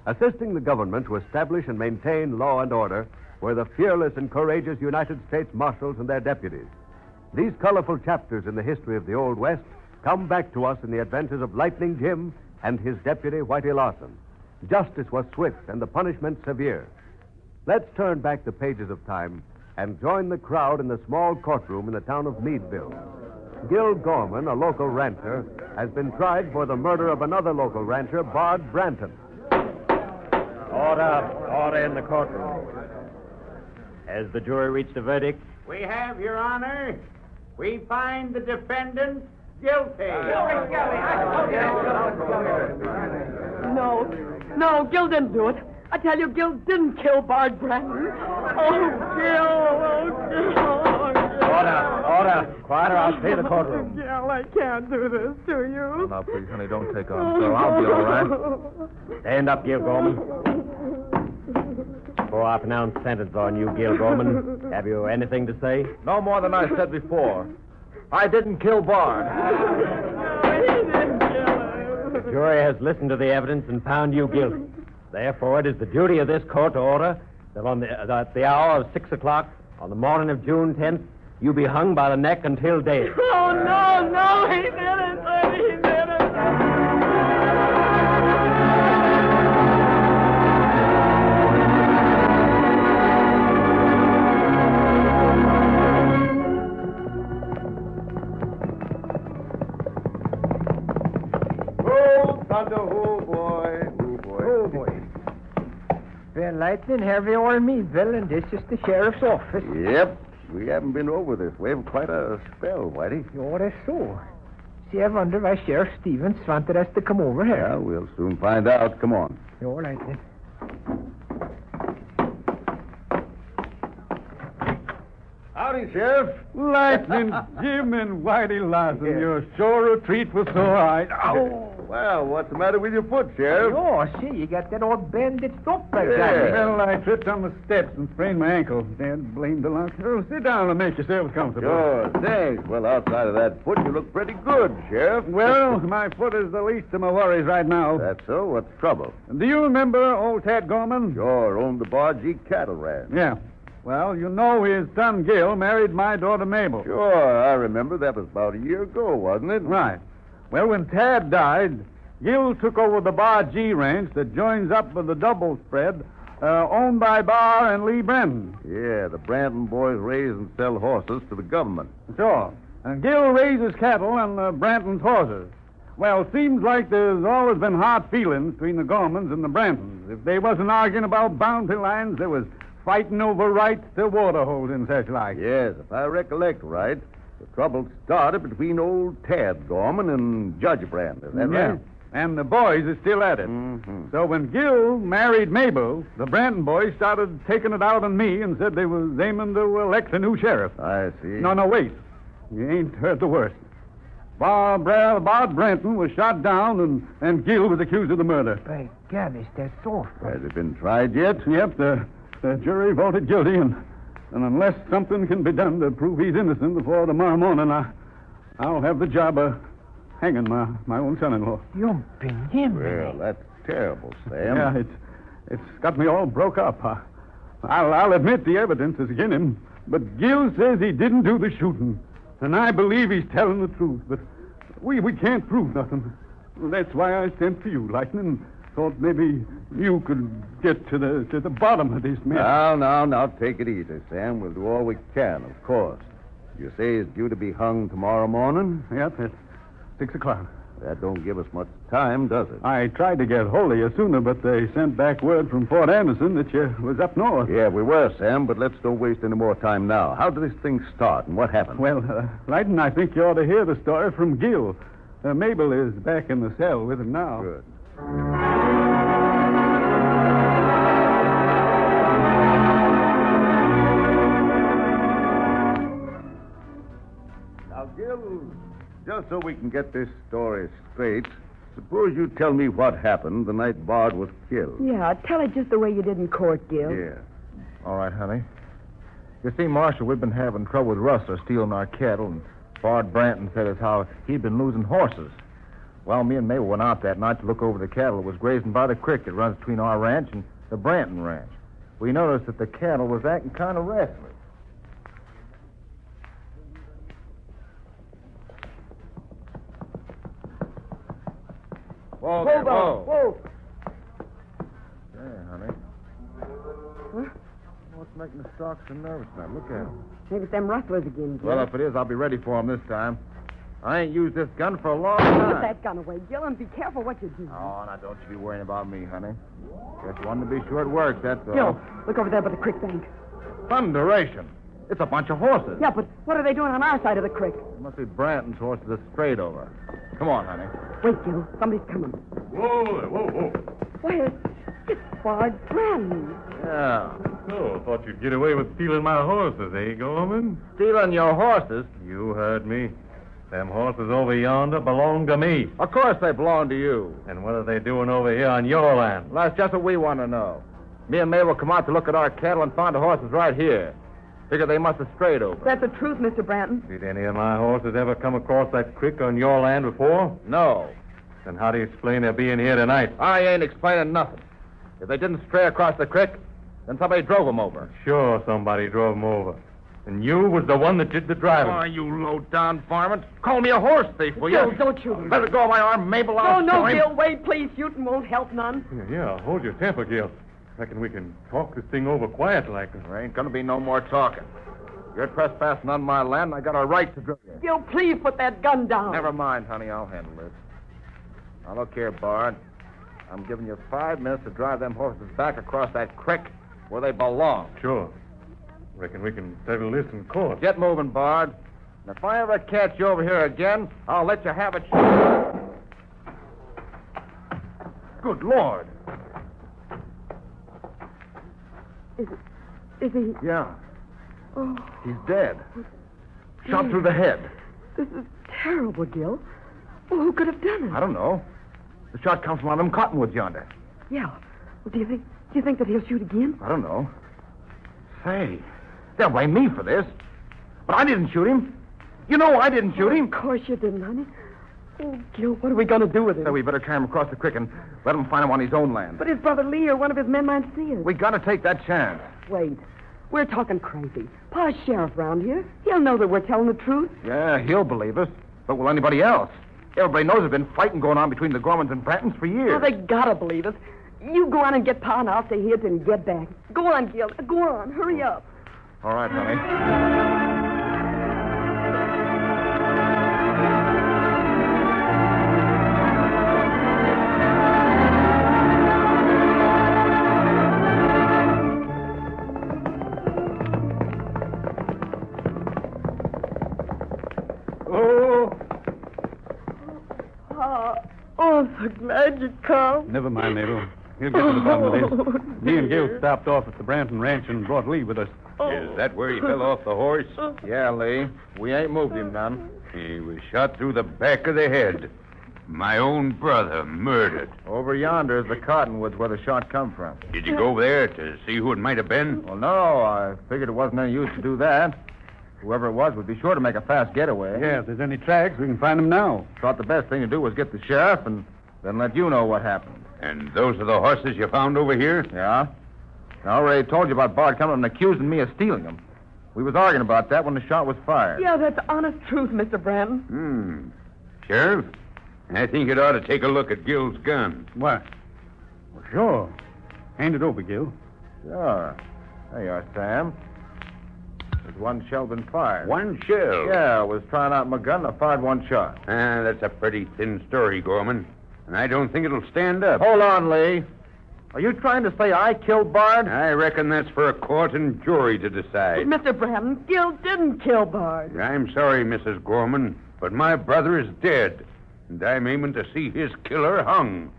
Assisting the government to establish and maintain law and order were the fearless and courageous United States Marshals and their deputies. These colorful chapters in the history of the Old West come back to us in the adventures of Lightning Jim and his deputy, Whitey Larson. Justice was swift and the punishment severe. Let's turn back the pages of time and join the crowd in the small courtroom in the town of Meadville. Gil Gorman, a local rancher, has been tried for the murder of another local rancher, Bard Branton. Order in the courtroom. Has the jury reached a verdict? We have, Your Honor. We find the defendant guilty. No, Gil didn't do it. I tell you, Gil didn't kill Bard Branton. Oh, Gil. Order. Quiet or I'll stay in the courtroom. Gil, I can't do this to you. Now, please, honey, don't take on so. I'll be all right. Stand up, Gil Gorman. Before I pronounce sentence on you, Gil Gorman, have you anything to say? No more than I said before. I didn't kill Bard. The jury has listened to the evidence and found you guilty. Therefore, it is the duty of this court to order that at the hour of 6 o'clock on the morning of June 10th, you be hung by the neck until day. Oh, no, he didn't. He didn't. Oh, boy. Well, Lightning, here we are in Meadville, and this is the sheriff's office. Yep. We haven't been over this way for quite a spell, Whitey. Oh, that's so. See, I wonder why Sheriff Stevens wanted us to come over here. Yeah, we'll soon find out. Come on. All right, then. Howdy, Sheriff. Lightning Jim and Whitey Larson, you're sure a treat for sore eyes. Ow! Well, what's the matter with your foot, Sheriff? Oh, see, you got that old bandaged up like Yeah. that. Well, I tripped on the steps and sprained my ankle. Dad blamed the luck. Oh, sit down and make yourselves comfortable. Sure, thanks. Well, outside of that foot, you look pretty good, Sheriff. Well, my foot is the least of my worries right now. That's so? What's the trouble? Do you remember old Tad Gorman? Sure, owned the Bar G cattle ranch. Yeah. Well, you know his son Gil married my daughter Mabel. Sure, I remember. That was about a year ago, wasn't it? Right. Well, when Tad died, Gil took over the Bar G ranch that joins up with the Double Spread, owned by Bar and Lee Branton. Yeah, the Branton boys raise and sell horses to the government. Sure. And Gil raises cattle and Branton's horses. Well, seems like there's always been hard feelings between the Gormans and the Brantons. If they wasn't arguing about bounty lands, there was fighting over rights to water holes and such like. Yes, if I recollect right, the trouble started between old Tad Gorman and Judge Branton. Is that right? And the boys are still at it. Mm-hmm. So when Gil married Mabel, the Branton boys started taking it out on me and said they was aiming to elect a new sheriff. I see. No, wait. You ain't heard the worst. Bard Branton was shot down and Gil was accused of the murder. By God, is that so? Has it been tried yet? Yep, the jury voted guilty and And unless something can be done to prove he's innocent before tomorrow morning, I'll have the job of hanging my own son-in-law. You've been him. Well, that's terrible, Sam. Yeah, it's got me all broke up. I'll admit the evidence is against him, but Gil says he didn't do the shooting. And I believe he's telling the truth, but we can't prove nothing. That's why I sent for you, Lightning. Thought maybe you could get to the bottom of this mess. Now, take it easy, Sam. We'll do all we can, of course. You say he's due to be hung tomorrow morning? Yep, at 6 o'clock. That don't give us much time, does it? I tried to get hold of you sooner, but they sent back word from Fort Anderson that you was up north. Yeah, we were, Sam, but let's don't waste any more time now. How did this thing start, and what happened? Well, Lightning, I think you ought to hear the story from Gil. Mabel is back in the cell with him now. Good. Now, Gil, just so we can get this story straight, suppose you tell me what happened the night Bard was killed. Yeah, tell it just the way you did in court, Gil. Yeah. All right, honey. You see, Marshal, we've been having trouble with rustlers stealing our cattle, and Bard Branton said as how he'd been losing horses. Well, me and Mabel went out that night to look over the cattle that was grazing by the creek that runs between our ranch and the Branton ranch. We noticed that the cattle was acting kind of restless. Whoa there, whoa. There, honey. Huh? What's making the stalks so nervous now? Look at them. Maybe it's them rustlers again, Gil. Well, if it is, I'll be ready for them this time. I ain't used this gun for a long time. Put that gun away, Gil, and be careful what you do. Oh, now don't you be worrying about me, honey. Just wanted to be sure it works, that's all. Gil, look over there by the creek bank. Thunderation. It's a bunch of horses. Yeah, but what are they doing on our side of the creek? It must be Branton's horses that strayed over. Come on, honey. Wait, Gil. Somebody's coming. Whoa. Why, it's Bard Branton. Yeah. So, thought you'd get away with stealing my horses, eh, Gorman? Stealing your horses? You heard me. Them horses over yonder belong to me. Of course they belong to you. And what are they doing over here on your land? Well, that's just what we want to know. Me and Mabel come out to look at our cattle and found the horses right here. Figure they must have strayed over. That's the truth, Mr. Branton. Did any of my horses ever come across that creek on your land before? No. Then how do you explain their being here tonight? I ain't explaining nothing. If they didn't stray across the creek, then somebody drove them over. Sure, somebody drove them over. And you was the one that did the driving. Oh, you low-down varmint. Call me a horse thief, will you? Gil, don't shoot him. Let it go of my arm, Mabel. I'll No, show him. Gil, wait, please. Shooting won't help none. Yeah, hold your temper, Gil. Reckon we can talk this thing over quiet like. There ain't gonna be no more talking. You're trespassing on my land, and I got a right to drill you. Gil, please put that gun down. Never mind, honey. I'll handle it. Now, look here, Bard. I'm giving you 5 minutes to drive them horses back across that creek where they belong. Sure. Reckon we can settle this in court. Get moving, Bard. And if I ever catch you over here again, I'll let you have it. Good Lord. Is he? Yeah. Oh. He's dead. Shot through the head. This is terrible, Gil. Well, who could have done it? I don't know. The shot comes from one of them cottonwoods yonder. Yeah. Well, do you think that he'll shoot again? I don't know. Say, they'll blame me for this. But I didn't shoot him. You know I didn't shoot him. Of course you didn't, honey. Oh, Gil, what are we going to do with him? So we better carry him across the creek and let him find him on his own land. But his brother Lee or one of his men might see us. We got to take that chance. Wait. We're talking crazy. Pa's sheriff round here. He'll know that we're telling the truth. Yeah, he'll believe us. But will anybody else? Everybody knows there's been fighting going on between the Gormans and Brantons for years. Well, they gotta believe us. You go on and get Pa, and I'll stay here till you get back. Go on, Gil. Go on. Hurry up. All right, honey. I'm so glad you come. Never mind, Mabel. He'll get to the bottom of this. Me and Gil stopped off at the Branton Ranch and brought Lee with us. Is that where he fell off the horse? Yeah, Lee. We ain't moved him none. He was shot through the back of the head. My own brother murdered. Over yonder is the cottonwoods where the shot come from. Did you go over there to see who it might have been? Well, no. I figured it wasn't any use to do that. Whoever it was would be sure to make a fast getaway. Yeah, if there's any tracks, we can find them now. Thought the best thing to do was get the sheriff and then let you know what happened. And those are the horses you found over here? Yeah. I already told you about Bard coming and accusing me of stealing them. We was arguing about that when the shot was fired. Yeah, that's honest truth, Mr. Branton. Sheriff, I think you'd ought to take a look at Gil's gun. What? Well, sure. Hand it over, Gil. Sure. There you are, Sam. There's one shell been fired. One shell? Yeah, I was trying out my gun and I fired one shot. That's a pretty thin story, Gorman. And I don't think it'll stand up. Hold on, Lee. Are you trying to say I killed Bard? I reckon that's for a court and jury to decide. But Mr. Branton, Gil didn't kill Bard. I'm sorry, Mrs. Gorman, but my brother is dead, and I'm aiming to see his killer hung.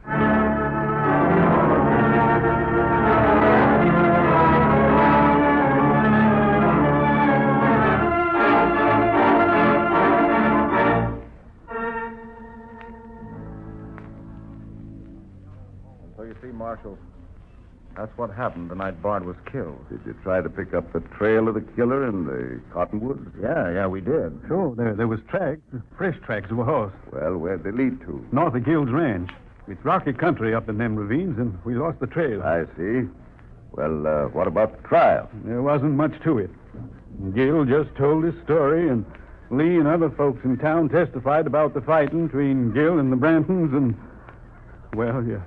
So you see, Marshal, that's what happened the night Bard was killed. Did you try to pick up the trail of the killer in the cottonwoods? Yeah, we did. Sure, there was tracks, fresh tracks of a horse. Well, where'd they lead to? North of Gil's ranch. It's rocky country up in them ravines, and we lost the trail. I see. Well, what about the trial? There wasn't much to it. Gil just told his story, and Lee and other folks in town testified about the fighting between Gil and the Brantons, and, well, you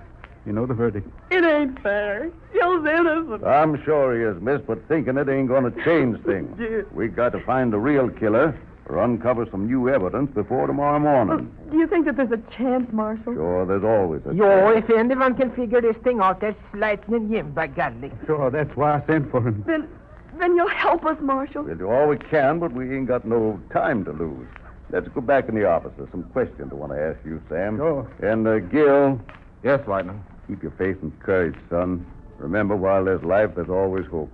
know the verdict. It ain't fair. Gil's innocent. I'm sure he is, miss, but thinking it ain't going to change things. We got to find the real killer or uncover some new evidence before tomorrow morning. Do you think that there's a chance, Marshal? Sure, there's always a Yo, if anyone can figure this thing out, that's Lightning Jim, by golly. Sure, that's why I sent for him. Then you'll help us, Marshal. We'll do all we can, but we ain't got no time to lose. Let's go back in the office. There's some questions I want to ask you, Sam. Sure. And, Gil. Yes, Lightning. Keep your faith and courage, son. Remember, while there's life, there's always hope.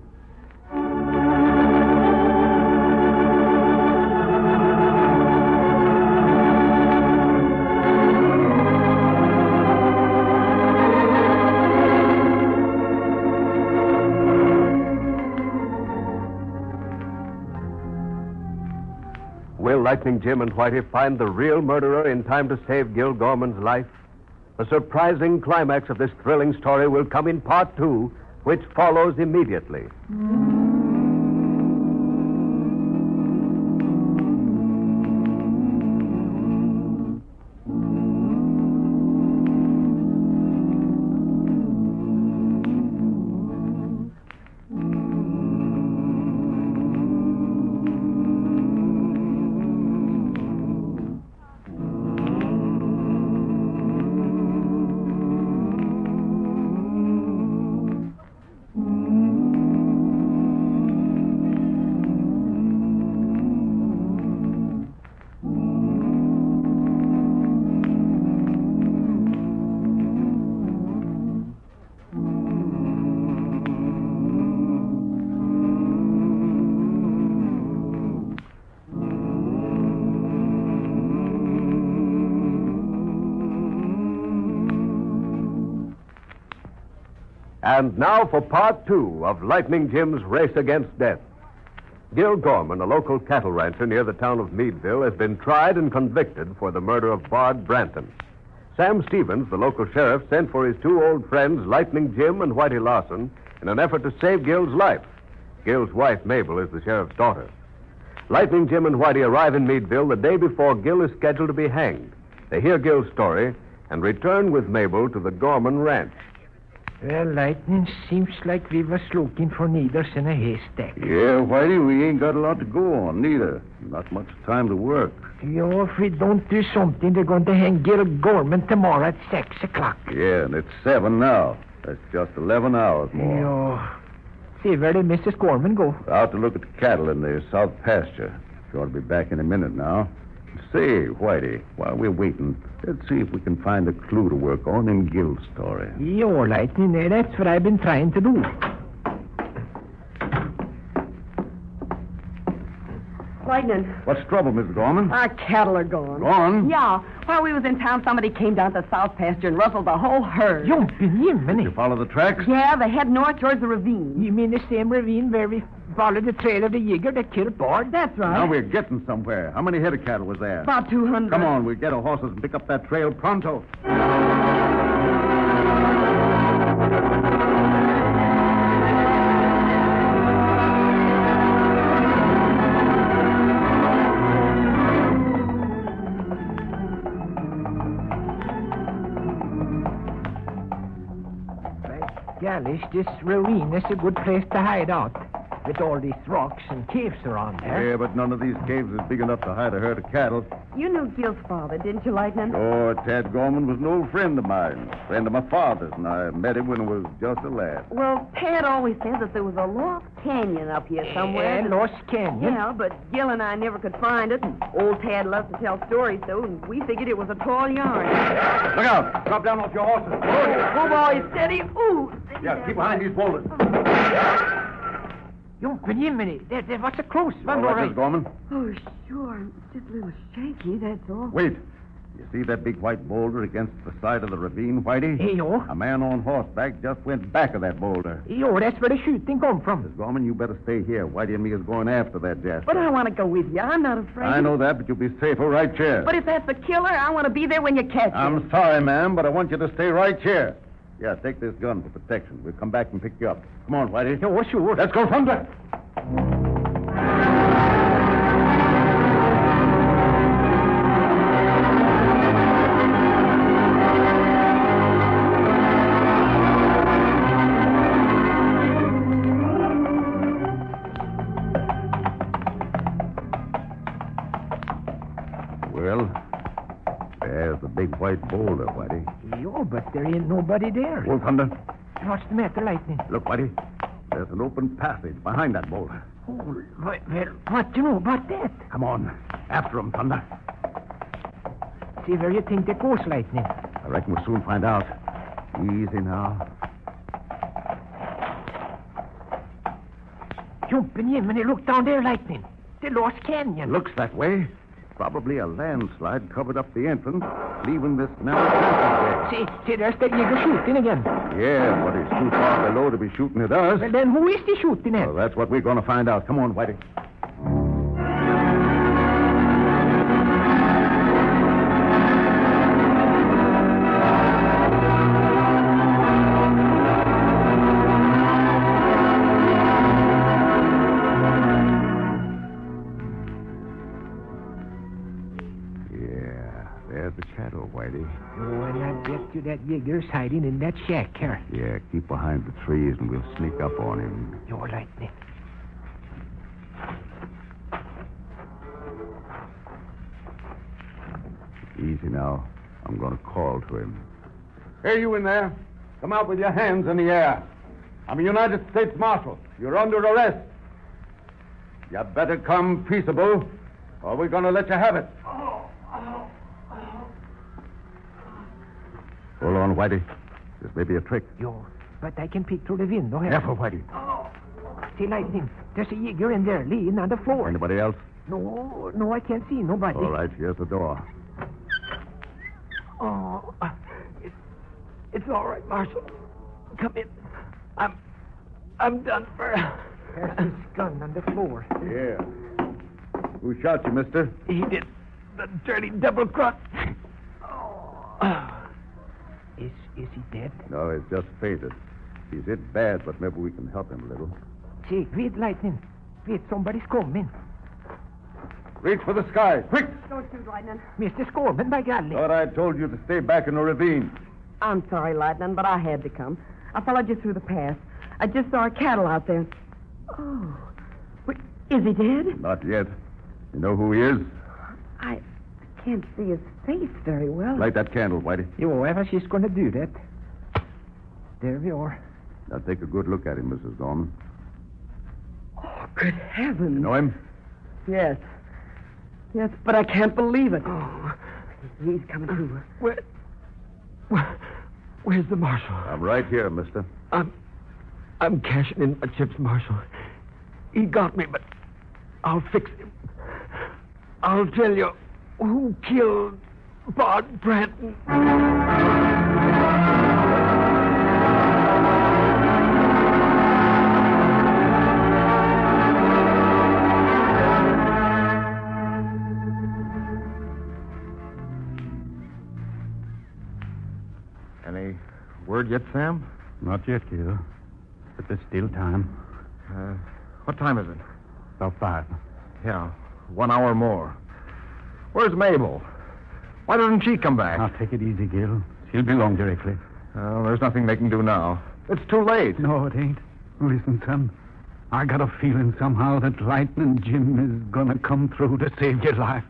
Will Lightning Jim and Whitey find the real murderer in time to save Gil Gorman's life? The surprising climax of this thrilling story will come in part 2, which follows immediately. And now for part 2 of Lightning Jim's race against death. Gil Gorman, a local cattle rancher near the town of Meadville, has been tried and convicted for the murder of Bard Branton. Sam Stevens, the local sheriff, sent for his 2 old friends, Lightning Jim and Whitey Lawson, in an effort to save Gil's life. Gil's wife, Mabel, is the sheriff's daughter. Lightning Jim and Whitey arrive in Meadville the day before Gil is scheduled to be hanged. They hear Gil's story and return with Mabel to the Gorman ranch. Well, Lightning, seems like we was looking for needles in a haystack. Yeah, Whitey, we ain't got a lot to go on, neither. Not much time to work. Yo, if we don't do something, they're going to hang Gil Gorman tomorrow at 6 o'clock. Yeah, and it's 7 now. That's just 11 hours more. Yo. See, where did Mrs. Gorman go? Out to look at the cattle in the south pasture. She ought to be back in a minute now. Say, Whitey, while we're waiting, let's see if we can find a clue to work on in Gil's story. Yo, Lightning, that's what I've been trying to do. Lightning. What's trouble, Mrs. Gorman? Our cattle are gone. Gone? Yeah. While we was in town, somebody came down to the south pasture and rustled the whole herd. You follow the tracks? Yeah, they head north towards the ravine. You mean the same ravine where we followed the trail of the Yeager that killed Bard? That's right. Now we're getting somewhere. How many head of cattle was there? About 200. Come on, we'll get our horses and pick up that trail pronto. Gallish, this ravine is a good place to hide out. With all these rocks and caves around there. Yeah, but none of these caves is big enough to hide a herd of cattle. You knew Gil's father, didn't you, Lightning? Oh, Tad Gorman was an old friend of mine. Friend of my father's, and I met him when I was just a lad. Well, Tad always said that there was a lost canyon up here somewhere. Yeah, Lost Canyon. Yeah, but Gil and I never could find it. And old Tad loves to tell stories, though, and we figured it was a tall yarn. Look out! Drop down off your horses. Oh, boy, steady. Ooh. Yeah, keep behind these boulders. You, Jiminy, there was a close one, All all right, right. Miss Gorman. Oh, sure. I'm just a little shaky, that's all. Wait. You see that big white boulder against the side of the ravine, Whitey? Hey, yo. A man on horseback just went back of that boulder. Yo, that's where the shooting come from. Miss Gorman, you better stay here. Whitey and me is going after that jasper. But I want to go with you. I'm not afraid. I know that, but you'll be safer right here. But if that's the killer, I want to be there when you catch him. I'm sorry, ma'am, but I want you to stay right here. Yeah, take this gun for protection. We'll come back and pick you up. Come on, Whitey. Yo, sure. Let's go, Thunder. Well, there's the big white boulder, Whitey. Yo, but there ain't nobody there. Wolf Thunder. What's the matter, Lightning? Look, Whitey. There's an open passage behind that boulder. Oh, well, what do you know about that? Come on. After him, Thunder. See where you think they goes, Lightning. I reckon we'll soon find out. Easy now. Jumping in when they look down there, Lightning. The Lost Canyon. Looks that way. Probably a landslide covered up the entrance, leaving this narrow passage See, there's that Yeager shooting again. there. Yeah, but he's too far below to be shooting at us. Well, then who is he shooting at? Well, that's what we're going to find out. Come on, Whitey. There's the shadow, Whitey. Oh, and I bet you that Yeager's hiding in that shack here. Yeah, keep behind the trees and we'll sneak up on him. You're Lightning. Easy now. I'm going to call to him. Hey, you in there. Come out with your hands in the air. I'm a United States Marshal. You're under arrest. You better come peaceable, or we're going to let you have it. Hold on, Whitey. This may be a trick. Yo, but I can peek through the window here. Careful, Whitey. See, Lightning, there's a Yeager in there laying on the floor. Anybody else? No, I can't see nobody. All right, here's the door. Oh, it's all right, Marshal. Come in. I'm done for. There's his gun on the floor. Yeah. Who shot you, mister? He did. The dirty double cross. Oh. Is he dead? No, he's just fainted. He's hit bad, but maybe we can help him a little. See, wait, Lightning. Wait, somebody's coming. Reach for the sky, quick! Don't shoot, Lightning. Mr. Scorman, by golly. Thought I told you to stay back in the ravine. I'm sorry, Lightning, but I had to come. I followed you through the pass. I just saw our cattle out there. Oh. Wait, is he dead? Not yet. You know who he is? I can't see his face very well. Light that candle, Whitey. However, she's going to do that. There we are. Now take a good look at him, Mrs. Gorman. Oh, good heavens. You know him? Yes. Yes, but I can't believe it. Oh, he's coming through. Where's the Marshal? I'm right here, mister. I'm cashing in my chips, Marshal. He got me, but I'll fix him. I'll tell you who killed Bart Branton. Any word yet, Sam? Not yet, Gil. But there's still time. What time is it? About 5. Yeah, 1 hour more. Where's Mabel? Why doesn't she come back? Now, take it easy, Gil. She'll be along directly. Well, there's nothing they can do now. It's too late. No, it ain't. Listen, son. I got a feeling somehow that Lightning Jim is gonna come through to save your life.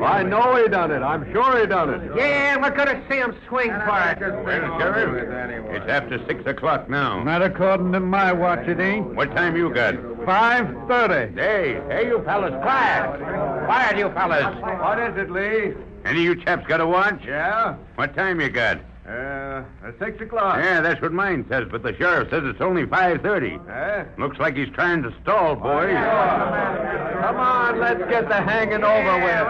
I know he done it. I'm sure he done it. Yeah, we're going to see him swing for it. Well, Sheriff, it's after 6 o'clock now. Not according to my watch, it ain't. What time you got? 5:30. Hey, you fellas, quiet. Quiet, you fellas. What is it, Lee? Any of you chaps got a watch? Yeah? What time you got? 6 o'clock. Yeah, that's what mine says, but the sheriff says it's only 5:30. Looks like he's trying to stall, boys. Come on, let's get the hanging over with.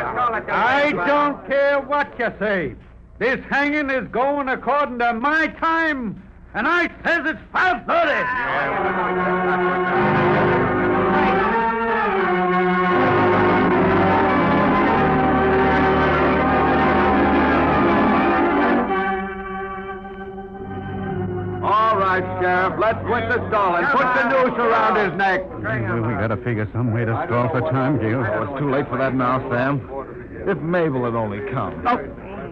I don't care what you say. This hanging is going according to my time, and I says it's 5:30. All right, Sheriff, let's quit the stalling. Put the noose around his neck. Well, we gotta figure some way to stall for time, Gil. Oh, it's too late for that now, Sam. If Mabel had only come.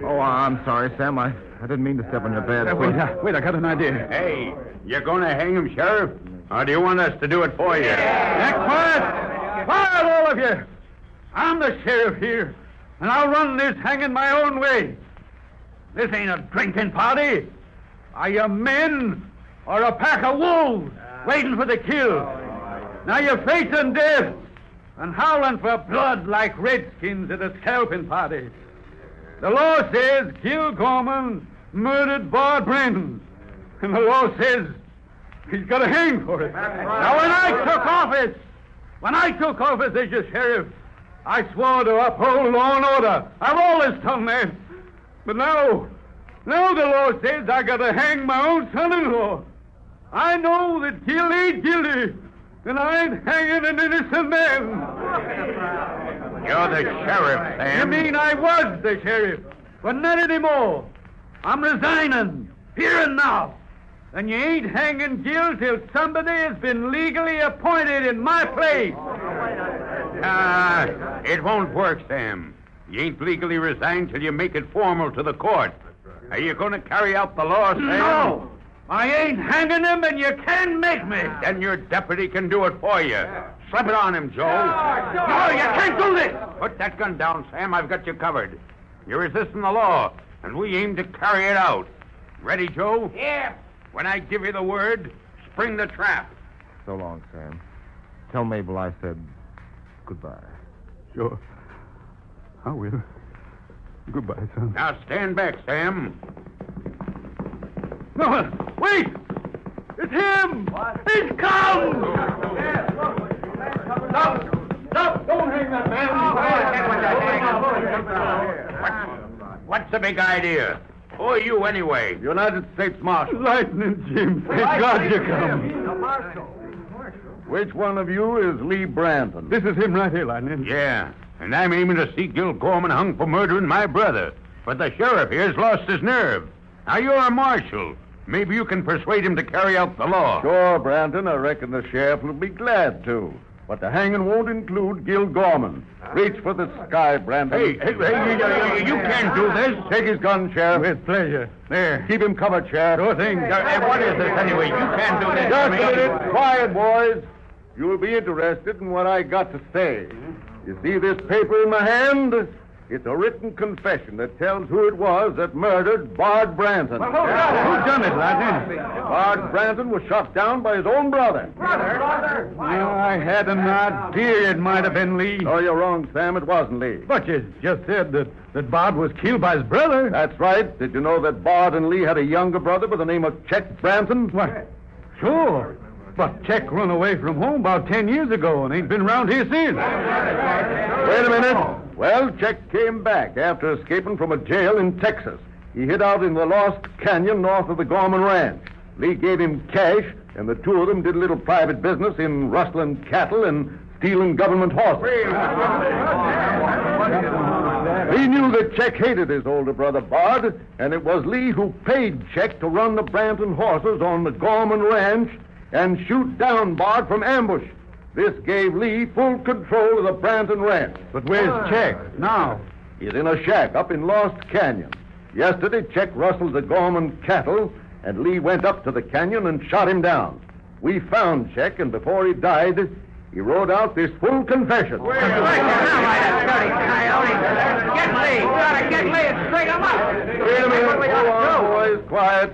Oh, I'm sorry, Sam. I didn't mean to step on your bad foot. Wait, I got an idea. Hey, you're going to hang him, Sheriff? Or do you want us to do it for you? Quiet! Quiet, all of you! I'm the sheriff here, and I'll run this hanging my own way. This ain't a drinking party. Are you men or a pack of wolves waiting for the kill? Now you're facing death and howling for blood like redskins at a scalping party. The law says Gil Gorman murdered Bart Branton, and the law says he's got to hang for it. Now, when I took office as your sheriff, I swore to uphold law and order. I've always done that. But now the law says I got to hang my own son-in-law. I know that Gil ain't guilty, and I ain't hanging an innocent man. You're the sheriff, Sam. You mean I was the sheriff, but not anymore. I'm resigning, here and now. And you ain't hanging Gil till somebody has been legally appointed in my place. It won't work, Sam. You ain't legally resigned till you make it formal to the court. Are you going to carry out the law, Sam? No! I ain't hanging him, and you can't make me. Then your deputy can do it for you. Slap it on him, Joe. No, you can't do this! Put that gun down, Sam. I've got you covered. You're resisting the law, and we aim to carry it out. Ready, Joe? Yeah. When I give you the word, spring the trap. So long, Sam. Tell Mabel I said goodbye. Sure. I will. Goodbye, son. Now stand back, Sam. No, wait! It's him! He's come! Stop! Don't hang that man! What's the big idea? Who are you, anyway? United States Marshal. Lightning Jim, thank God you come. Marshal. Which one of you is Lee Branton? This is him right here, Lightning. Yeah, and I'm aiming to see Gil Gorman hung for murdering my brother. But the sheriff here's lost his nerve. Now, you're a marshal. Maybe you can persuade him to carry out the law. Sure, Branton. I reckon the sheriff will be glad to. But the hanging won't include Gil Gorman. Reach for the sky, Branton. Hey, you can't do this. Take his gun, Sheriff. With pleasure. There. Keep him covered, Sheriff. Sure thing. What is this, anyway? You can't do this. Just to me. a minute. Quiet, boys. You'll be interested in what I got to say. You see this paper in my hand? It's a written confession that tells who it was that murdered Bard Branson. Who done it, Lightning? Bard Branson was shot down by his own brother. I had an idea it might have been Lee. Oh, you're wrong, Sam. It wasn't Lee. But you just said that Bard was killed by his brother. That's right. Did you know that Bard and Lee had a younger brother by the name of Chet Branson? What? Sure. But Check run away from home about 10 years ago and ain't been around here since. Wait a minute. Well, Check came back after escaping from a jail in Texas. He hid out in the Lost Canyon north of the Gorman Ranch. Lee gave him cash, and the two of them did a little private business in rustling cattle and stealing government horses. Lee knew that Check hated his older brother Bard, and it was Lee who paid Check to run the Branson horses on the Gorman Ranch and shoot down Bard from ambush. This gave Lee full control of the Branson Ranch. But where's Check now? He's in a shack up in Lost Canyon. Yesterday, Check rustled the Gorman cattle, and Lee went up to the canyon and shot him down. We found Check, and before he died, he wrote out this full confession. Get Lee! Gotta get Lee and string him up! Wait a minute. Hold on, boys. Quiet.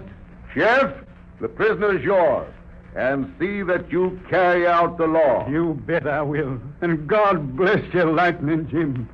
Sheriff, the prisoner is yours. And see that you carry out the law. You bet I will. And God bless you, Lightning Jim.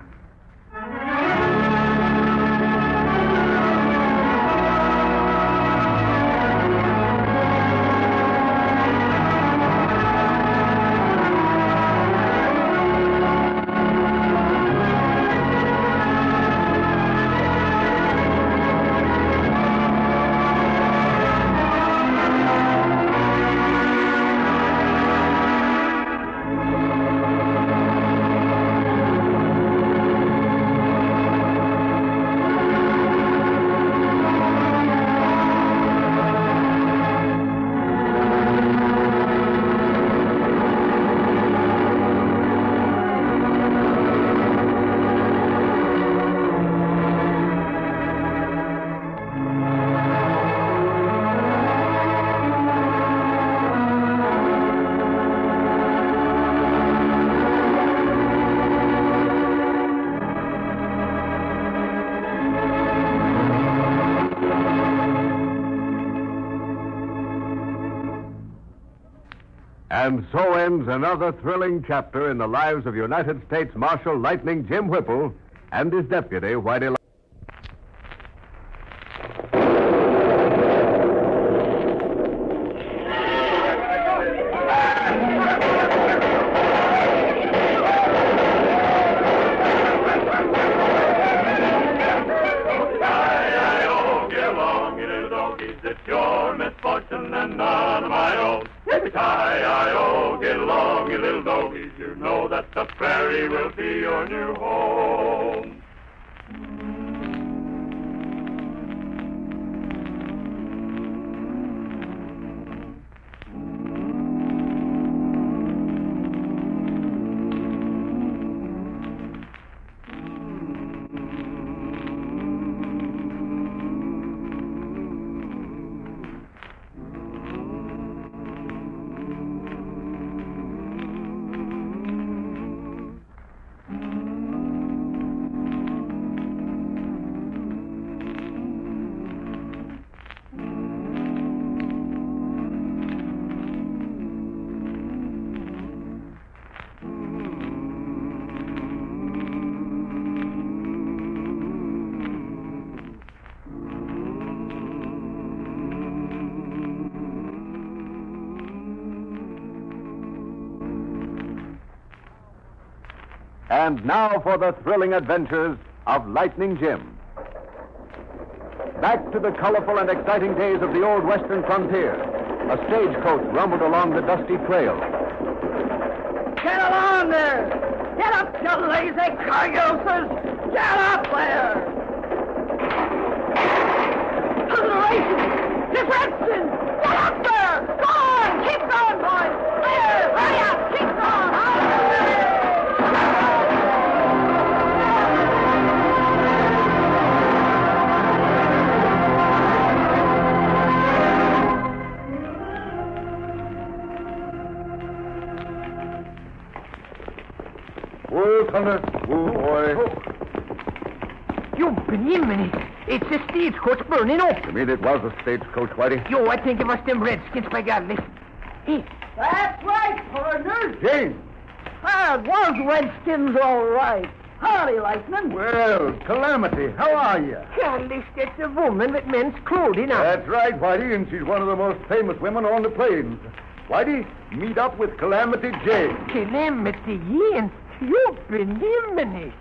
And so ends another thrilling chapter in the lives of United States Marshal Lightning Jim Whipple and his deputy, Whitey. It's your misfortune and none of my own. Hi-I-O, get along, you little doggies. You know that the prairie will be your new home. And now for the thrilling adventures of Lightning Jim. Back to the colorful and exciting days of the old western frontier. A stagecoach rumbled along the dusty trail. Get along there! Get up, you lazy cayuses! Get up there! To the races! It's Redskins! Get up there! Go on! Keep going, boys! There! Hurry up! Keep going! Whoa, Thunder. Whoa, boy. You blimey. It's a stagecoach burning up. You mean it was a stagecoach, Whitey? Yo, I think it was them redskins, by God. Hey. That's right, partner. James! It was redskins, all right. Howdy, Lightning. Well, Calamity, how are you? Golly, that's a woman with men's clothing on. That's right, Whitey, and she's one of the most famous women on the plains. Whitey, meet up with Calamity Jane. Calamity Jane? You blimey.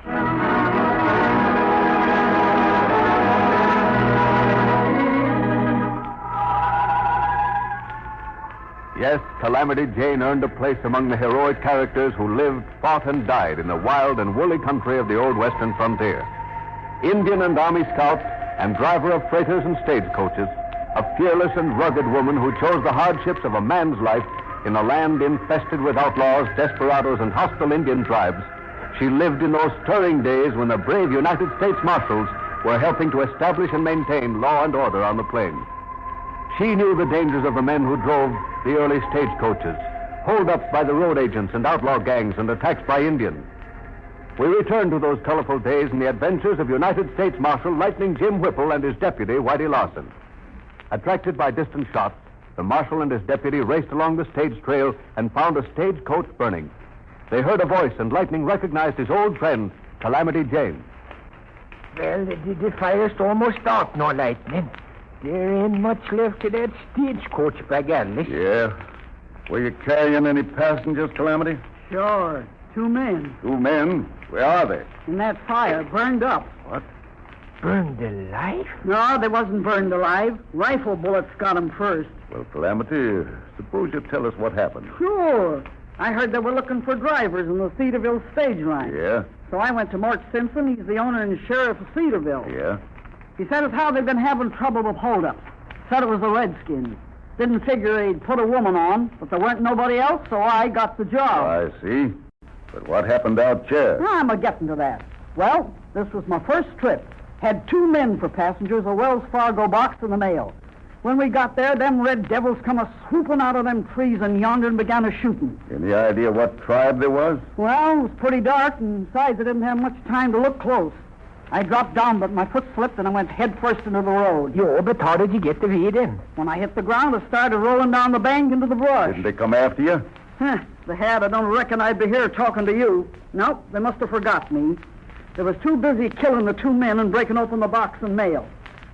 Yes, Calamity Jane earned a place among the heroic characters who lived, fought, and died in the wild and woolly country of the old western frontier. Indian and army scout and driver of freighters and stagecoaches, a fearless and rugged woman who chose the hardships of a man's life in a land infested with outlaws, desperados, and hostile Indian tribes, she lived in those stirring days when the brave United States Marshals were helping to establish and maintain law and order on the plains. She knew the dangers of the men who drove the early stagecoaches, holdups by the road agents and outlaw gangs, and attacks by Indians. We return to those colorful days and the adventures of United States Marshal Lightning Jim Whipple and his deputy, Whitey Lawson. Attracted by distant shots, the marshal and his deputy raced along the stage trail and found a stagecoach burning. They heard a voice, and Lightning recognized his old friend, Calamity Jane. Well, the fire's almost out now, Lightning. There ain't much left of that stagecoach, by golly. Yeah. Were you carrying any passengers, Calamity? Sure. 2 men. 2 men? Where are they? In that fire, burned up. What? Burned alive? No, they wasn't burned alive. Rifle bullets got 'em first. Well, Calamity, suppose you tell us what happened. Sure. I heard they were looking for drivers in the Cedarville stage line. Yeah? So I went to Mort Simpson. He's the owner and sheriff of Cedarville. Yeah? He said as how they'd been having trouble with holdups. Said it was the Redskins. Didn't figure they'd put a woman on, but there weren't nobody else, so I got the job. I see. But what happened out there? I'm a-getting to that. Well, this was my first trip. Had 2 men for passengers, a Wells Fargo box and the mail. When we got there, them red devils come a-swooping out of them trees and yonder and began a-shooting. Any idea what tribe they was? Well, it was pretty dark, and besides, I didn't have much time to look close. I dropped down, but my foot slipped, and I went head first into the road. Yo, but how did you get the lead in? When I hit the ground, I started rolling down the bank into the brush. Didn't they come after you? If they had, I don't reckon I'd be here talking to you. Nope, they must have forgot me. They was too busy killing the 2 men and breaking open the box and mail.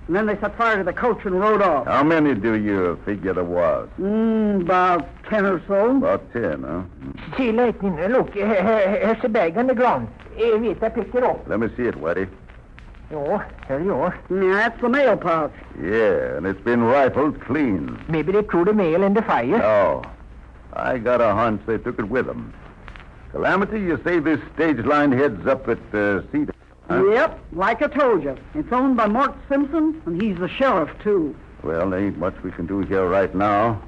And then they set fire to the coach and rode off. How many do you figure there was? About 10 or so. About 10, huh? See, Lightning, look, here's a bag on the ground. Wait, I picked it up. Let me see it, Whitey. Oh, here you are. Yeah, that's the mail pouch. Yeah, and it's been rifled clean. Maybe they threw the mail in the fire. No. I got a hunch they took it with them. Calamity, you say this stage line heads up at Cedar? Huh? Yep, like I told you. It's owned by Mort Simpson, and he's the sheriff, too. Well, there ain't much we can do here right now.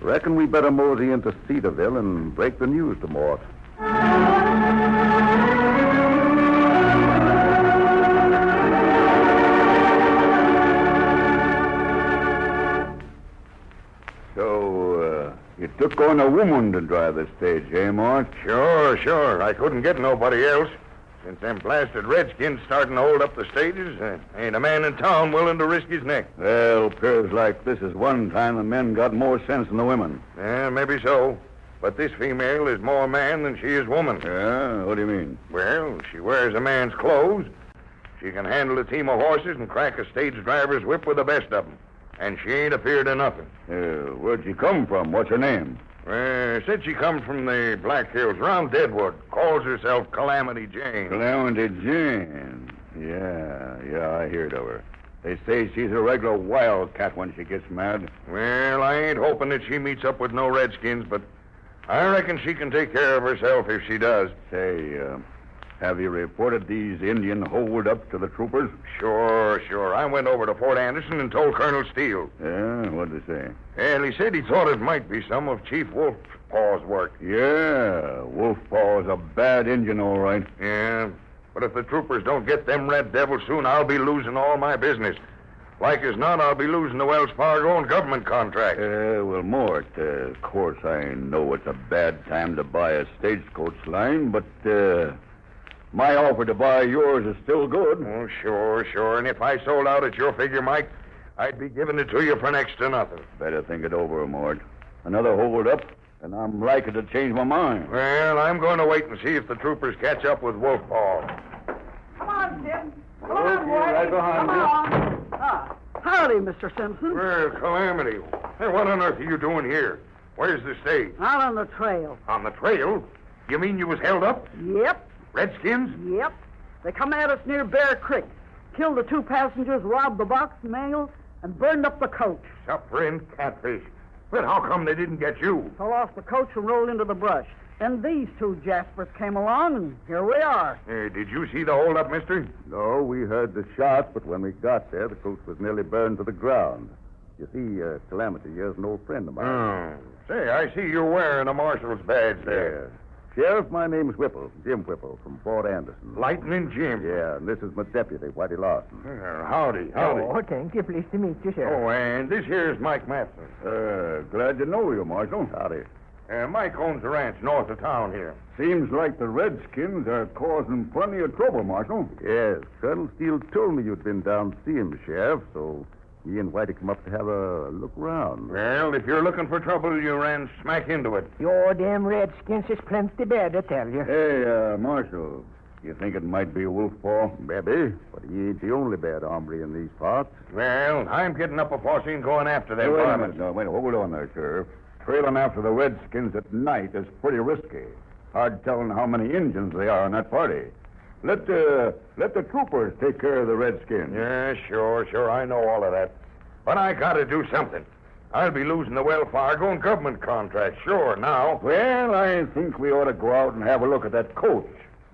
Reckon we better mosey into Cedarville and break the news to Mort. So, it took on a woman to drive the stage, eh, Mort? Sure. I couldn't get nobody else. Since them blasted redskins starting to hold up the stages, ain't a man in town willing to risk his neck. Well, appears like this is one time the men got more sense than the women. Yeah, maybe so. But this female is more man than she is woman. Yeah? What do you mean? Well, she wears a man's clothes. She can handle a team of horses and crack a stage driver's whip with the best of them. And she ain't afeard of nothing. Where'd she come from? What's her name? Said she come from the Black Hills, around Deadwood. Calls herself Calamity Jane. Calamity Jane. Yeah, I heard of her. They say she's a regular wildcat when she gets mad. Well, I ain't hoping that she meets up with no redskins, but I reckon she can take care of herself if she does. Say, have you reported these Indian hold-ups to the troopers? Sure. I went over to Fort Anderson and told Colonel Steele. Yeah? What'd they say? And he said he thought it might be some of Chief Wolfpaw's work. Yeah, Wolfpaw's a bad Indian, all right. Yeah, but if the troopers don't get them red devils soon, I'll be losing all my business. Like as not, I'll be losing the Wells Fargo and government contract. Well, Mort, of course I know it's a bad time to buy a stagecoach line, but My offer to buy yours is still good. Oh, sure. And if I sold out at your figure, Mike, I'd be giving it to you for next to nothing. Better think it over, Mort. Another hold-up, and I'm likely to change my mind. Well, I'm going to wait and see if the troopers catch up with Wolf Paw. Come on, Jim. Come Okay, on, boy. right behind Come you. on. Howdy, Mr. Simpson. Well, Calamity. Hey, what on earth are you doing here? Where's the stage? Out on the trail. On the trail? You mean you was held up? Yep. Redskins? Yep. They come at us near Bear Creek, killed the 2 passengers, robbed the box mail, and burned up the coach. Suffering catfish. But how come they didn't get you? Fell off the coach and rolled into the brush. Then these 2 Jaspers came along, and here we are. Hey, did you see the holdup, mister? No, we heard the shots, but when we got there, the coach was nearly burned to the ground. You see, Calamity here's an old friend of mine. Say, I see you're wearing a marshal's badge there. Sheriff, my name's Whipple, Jim Whipple, from Fort Anderson. Lightning Jim. Yeah, and this is my deputy, Whitey Lawson. Howdy. Oh, thank you. Pleased to meet you, Sheriff. Oh, and this here's Mike Matson. Glad to know you, Marshal. Howdy. Mike owns a ranch north of town here. Seems like the Redskins are causing plenty of trouble, Marshal. Yes, Colonel Steele told me you'd been down to see him, Sheriff, so me and Whitey come up to have a look around. Well, if you're looking for trouble, you ran smack into it. Your damn Redskins is plenty bad, I tell you. Hey, Marshal, you think it might be Wolf Paw? Maybe, but he ain't the only bad hombre in these parts. Well, I'm getting up a posse and going after them. Wait a minute. No, wait, hold on there, Sheriff. Trailing after the Redskins at night is pretty risky. Hard telling how many Indians they are in that party. Let the troopers take care of the Redskins. Yeah, sure. I know all of that. But I got to do something. I'll be losing the Wells Fargo and government contract, sure, now. Well, I think we ought to go out and have a look at that coach.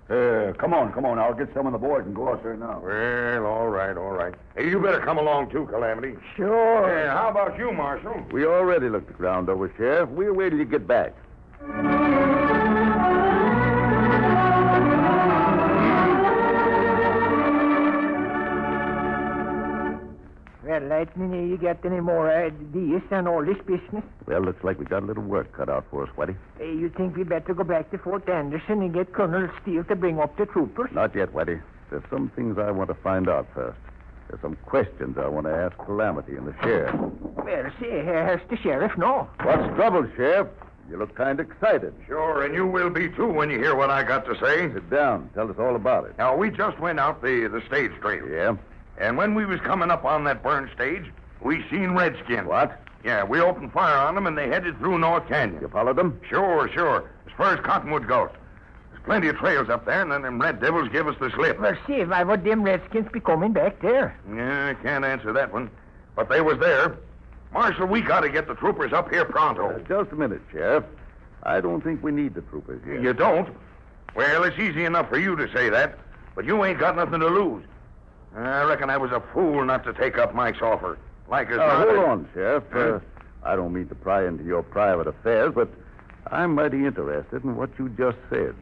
Come on. I'll get some of the boys and go out there now. Well, all right. Hey, you better come along, too, Calamity. Sure. How about you, Marshal? We already looked the ground over, Sheriff. We'll wait till you get back. Well, Lightning, you got any more ideas on all this business? Well, looks like we got a little work cut out for us, Whitey. You think we better go back to Fort Anderson and get Colonel Steele to bring up the troopers? Not yet, Whitey. There's some things I want to find out first. There's some questions I want to ask Calamity and the sheriff. Well, see, how's the sheriff know? What's trouble, Sheriff? You look kind of excited. Sure, and you will be, too, when you hear what I got to say. Sit down. Tell us all about it. Now, we just went out the stage trail. Yeah? And when we was coming up on that burned stage, we seen Redskins. What? Yeah, we opened fire on them, and they headed through North Canyon. You followed them? Sure. As far as Cottonwood goes. There's plenty of trails up there, and then them red devils give us the slip. Well, see, why would them Redskins be coming back there? Yeah, I can't answer that one. But they was there. Marshal, we got to get the troopers up here pronto. Just a minute, Sheriff. I don't think we need the troopers here. You don't? Well, it's easy enough for you to say that, but you ain't got nothing to lose. I reckon I was a fool not to take up Mike's offer. Like as not. Hold on, Sheriff. I don't mean to pry into your private affairs, but I'm mighty interested in what you just said.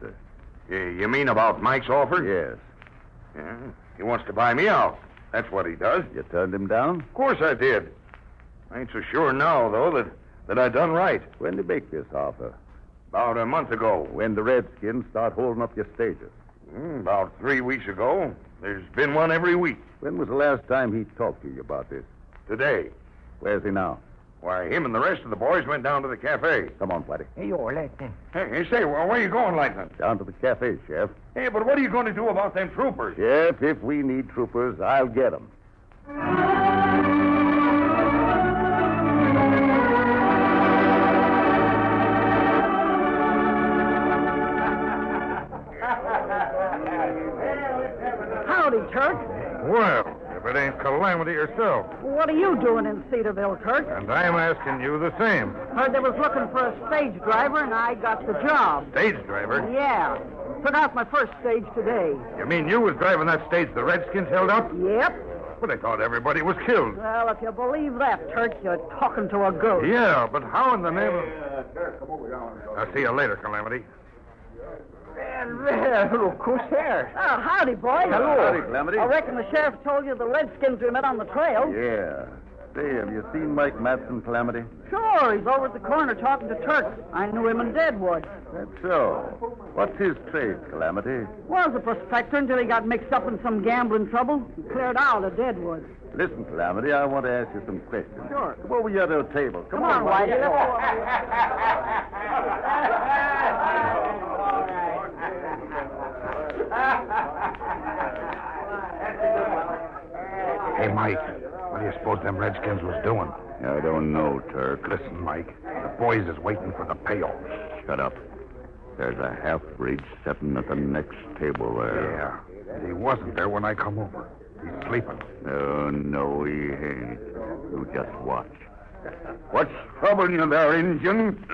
You mean about Mike's offer? Yes. Yeah, he wants to buy me out. That's what he does. You turned him down? Of course I did. I ain't so sure now, though, that I done right. When did you make this offer? About a month ago. When the Redskins start holding up your stages? About 3 weeks ago. There's been one every week. When was the last time he talked to you about this? Today. Where's he now? Why, him and the rest of the boys went down to the cafe. Come on, Whitey. Hey, you're Lightning. Hey, say, where are you going, Lightning? Down to the cafe, Sheriff. Hey, but what are you going to do about them troopers? Sheriff, if we need troopers, I'll get them. Howdy, Turk. Well, if it ain't Calamity herself. What are you doing in Cedarville, Turk? And I'm asking you the same. Heard they was looking for a stage driver, and I got the job. Stage driver? Yeah. Took out my first stage today. You mean you was driving that stage the Redskins held up? Yep. But I thought everybody was killed. Well, if you believe that, Turk, you're talking to a ghost. Yeah, but how in the name of... Sheriff, come over here. I'll see you later, Calamity. Well, look who's here. Oh, howdy, boys. Hello. Howdy, Calamity. I reckon the sheriff told you the Redskins we met on the trail. Yeah. Say, have you seen Mike Matson, Calamity? Sure, he's over at the corner talking to Turk. I knew him in Deadwood. That's so. What's his trade, Calamity? Was a prospector until he got mixed up in some gambling trouble. He cleared out of Deadwood. Listen, Calamity, I want to ask you some questions. Sure. Come over here to the table. Come on, Whitey. Hey, Mike, what do you suppose them Redskins was doing? I don't know, Turk. Listen, Mike, the boys is waiting for the payoff. Shut up. There's a half-breed sitting at the next table there. Yeah, he wasn't there when I come over. He's sleeping. Oh, no, he ain't. You just watch. What's troubling you there, Injun?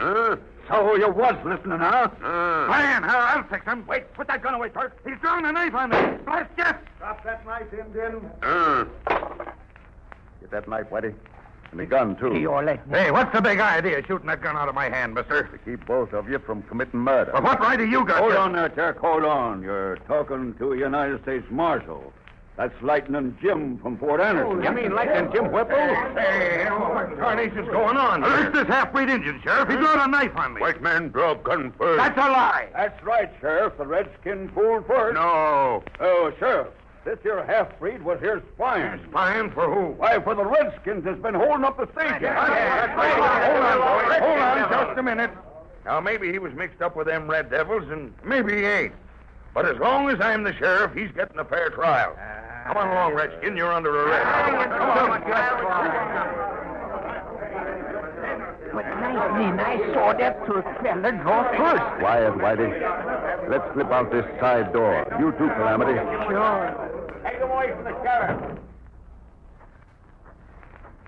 So you was listening, huh? Man, I'll fix him. Wait, put that gun away, Turk. He's drawing a knife on me. Blast you! Drop that knife, Indian. Get that knife, Whitey. And the gun, too. Hey, what's the big idea shooting that gun out of my hand, mister? To keep both of you from committing murder. Well, what right do you got? Hold on there, Turk. Hold on. You're talking to a United States Marshal. That's Lightning Jim from Fort Anderson. You mean Lightning Jim Whipple? Hey, what tarnation's going on? Arrest this half-breed Indian, Sheriff. He brought a knife on me. White man draw gun first. That's a lie. That's right, Sheriff. The redskin fooled first. No. Oh, Sheriff. This here half-breed was here spying. Spying for who? Why, for the Redskins that's been holding up the stage. Hold on, boys. Hold on just a minute. Now, maybe he was mixed up with them Red Devils, and maybe he ain't. But as long as I'm the sheriff, he's getting a fair trial. Come on along, Redskin. You're under arrest. But I saw that Turk fella draw first. Quiet, Whitey. Let's slip out this side door. You too, Calamity. Sure. Take him away from the sheriff.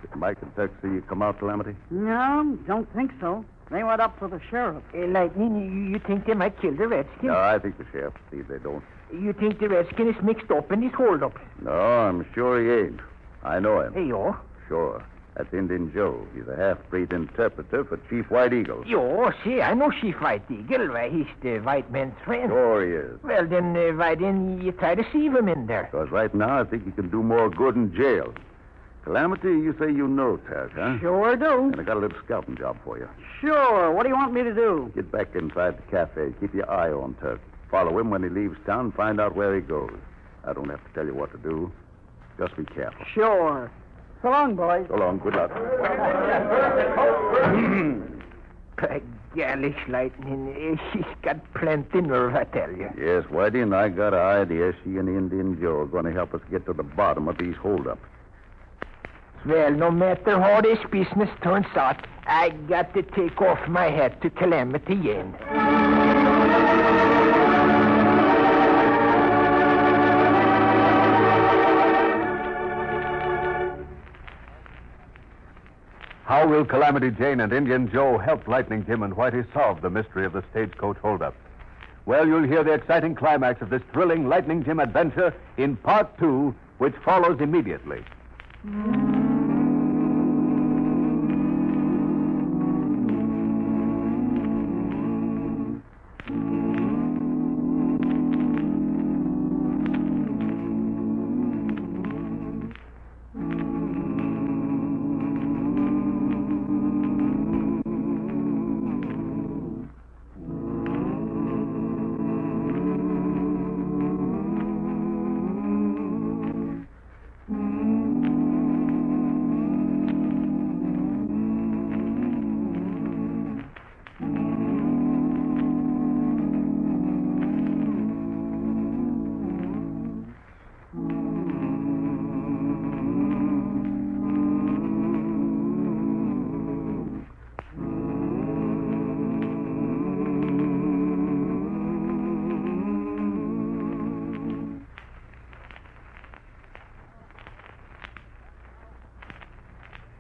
Did Mike and Turk see you come out, Calamity? No, don't think so. They went up for the sheriff. Lightning, you think they might kill the Redskin? No, I think the sheriff sees they don't. You think the Redskin is mixed up in this hold-up? No, I'm sure he ain't. I know him. Hey, yo. Sure. That's Indian Joe. He's a half-breed interpreter for Chief White Eagle. Yo, see, I know Chief White Eagle. Why, he's the white man's friend. Sure he is. Well, then, why didn't you try to save him in there? Because right now I think he can do more good in jail. Calamity, you say you know Turk, huh? Sure do. And I got a little scouting job for you. Sure. What do you want me to do? Get back inside the cafe. Keep your eye on Turk. Follow him when he leaves town. Find out where he goes. I don't have to tell you what to do. Just be careful. Sure. So long, boys. So long. Good luck. Galish Lightning. She's got plenty nerve, I tell you. Yes, Whitey, and I got an idea she and Indian Joe are going to help us get to the bottom of these holdups. Well, no matter how this business turns out, I got to take off my hat to Calamity Jane. How will Calamity Jane and Indian Joe help Lightning Jim and Whitey solve the mystery of the stagecoach holdup? Well, you'll hear the exciting climax of this thrilling Lightning Jim adventure in Part 2, which follows immediately.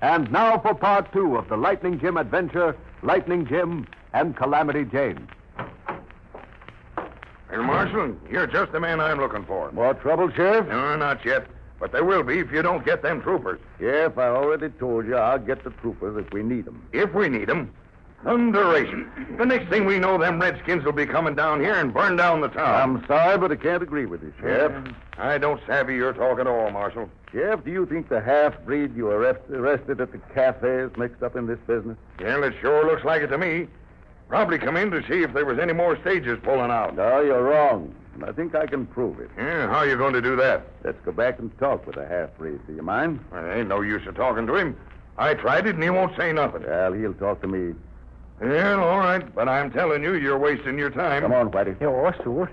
And now for Part 2 of the Lightning Jim adventure, Lightning Jim and Calamity Jane. Hey, Marshal, you're just the man I'm looking for. More trouble, Sheriff? No, not yet. But there will be if you don't get them troopers. Sheriff, I already told you I'll get the troopers if we need them. If we need them? Thunderation. The next thing we know, them redskins will be coming down here and burn down the town. I'm sorry, but I can't agree with you, Sheriff. I don't savvy your talk at all, Marshal. Sheriff, do you think the half-breed you arrested at the cafe is mixed up in this business? Well, it sure looks like it to me. Probably come in to see if there was any more stages pulling out. No, you're wrong. I think I can prove it. Yeah, how are you going to do that? Let's go back and talk with the half-breed. Do you mind? Well, there ain't no use of talking to him. I tried it, and he won't say nothing. Well, he'll talk to me. Yeah, all right. But I'm telling you, you're wasting your time. Come on, Whitey. Oh, sure.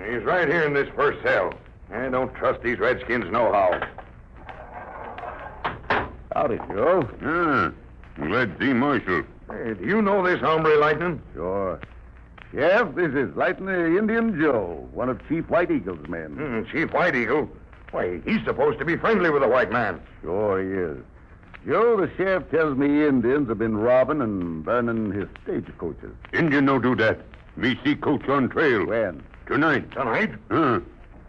He's right here in this first cell. I don't trust these redskins no how. Howdy, Joe. Glad to see Marshal. Hey, do you know this hombre, Lightning? Sure. Sheriff, this is Lightning Indian Joe, one of Chief White Eagle's men. Chief White Eagle? Why, he's supposed to be friendly with the white man. Sure he is. Joe, the sheriff tells me Indians have been robbing and burning his stagecoaches. Indian no do that. Me see coach on trail. When? Tonight. Tonight?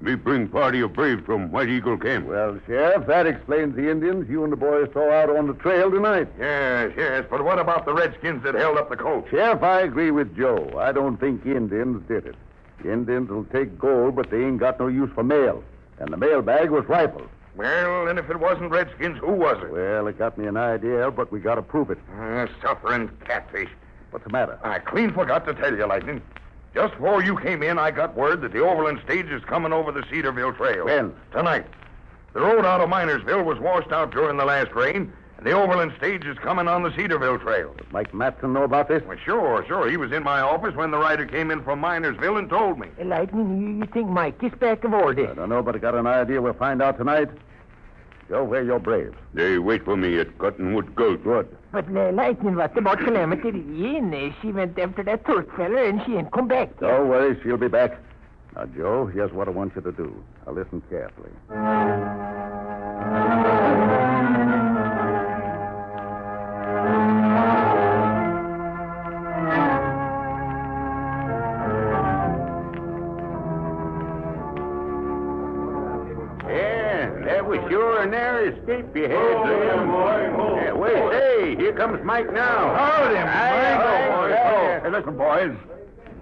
Me bring party of braves from White Eagle camp. Well, Sheriff, that explains the Indians you and the boys saw out on the trail tonight. Yes, but what about the redskins that held up the coach? Sheriff, I agree with Joe. I don't think Indians did it. The Indians will take gold, but they ain't got no use for mail. And the mail bag was rifled. Well, and if it wasn't redskins, who was it? Well, it got me an idea, but we got to prove it. Suffering catfish. What's the matter? I clean forgot to tell you, Lightning. Just before you came in, I got word that the Overland stage is coming over the Cedarville Trail. When? Tonight. The road out of Minersville was washed out during the last rain, and the Overland stage is coming on the Cedarville Trail. Does Mike Matson know about this? Well, sure. He was in my office when the rider came in from Minersville and told me. Lightning, you think Mike is back of all this? I don't know, but I got an idea we'll find out tonight. Joe, where are your braves? They wait for me at Cottonwood Gulch. Good. But Lightning, what about Calamity Jane? She went after that Turk fella and she ain't come back. Don't worry, she'll be back. Now, Joe, here's what I want you to do. Now, listen carefully. That was sure a narrow escape you had. Wait, hey, here comes Mike now. Hold him, Mike. Hey, listen, boys.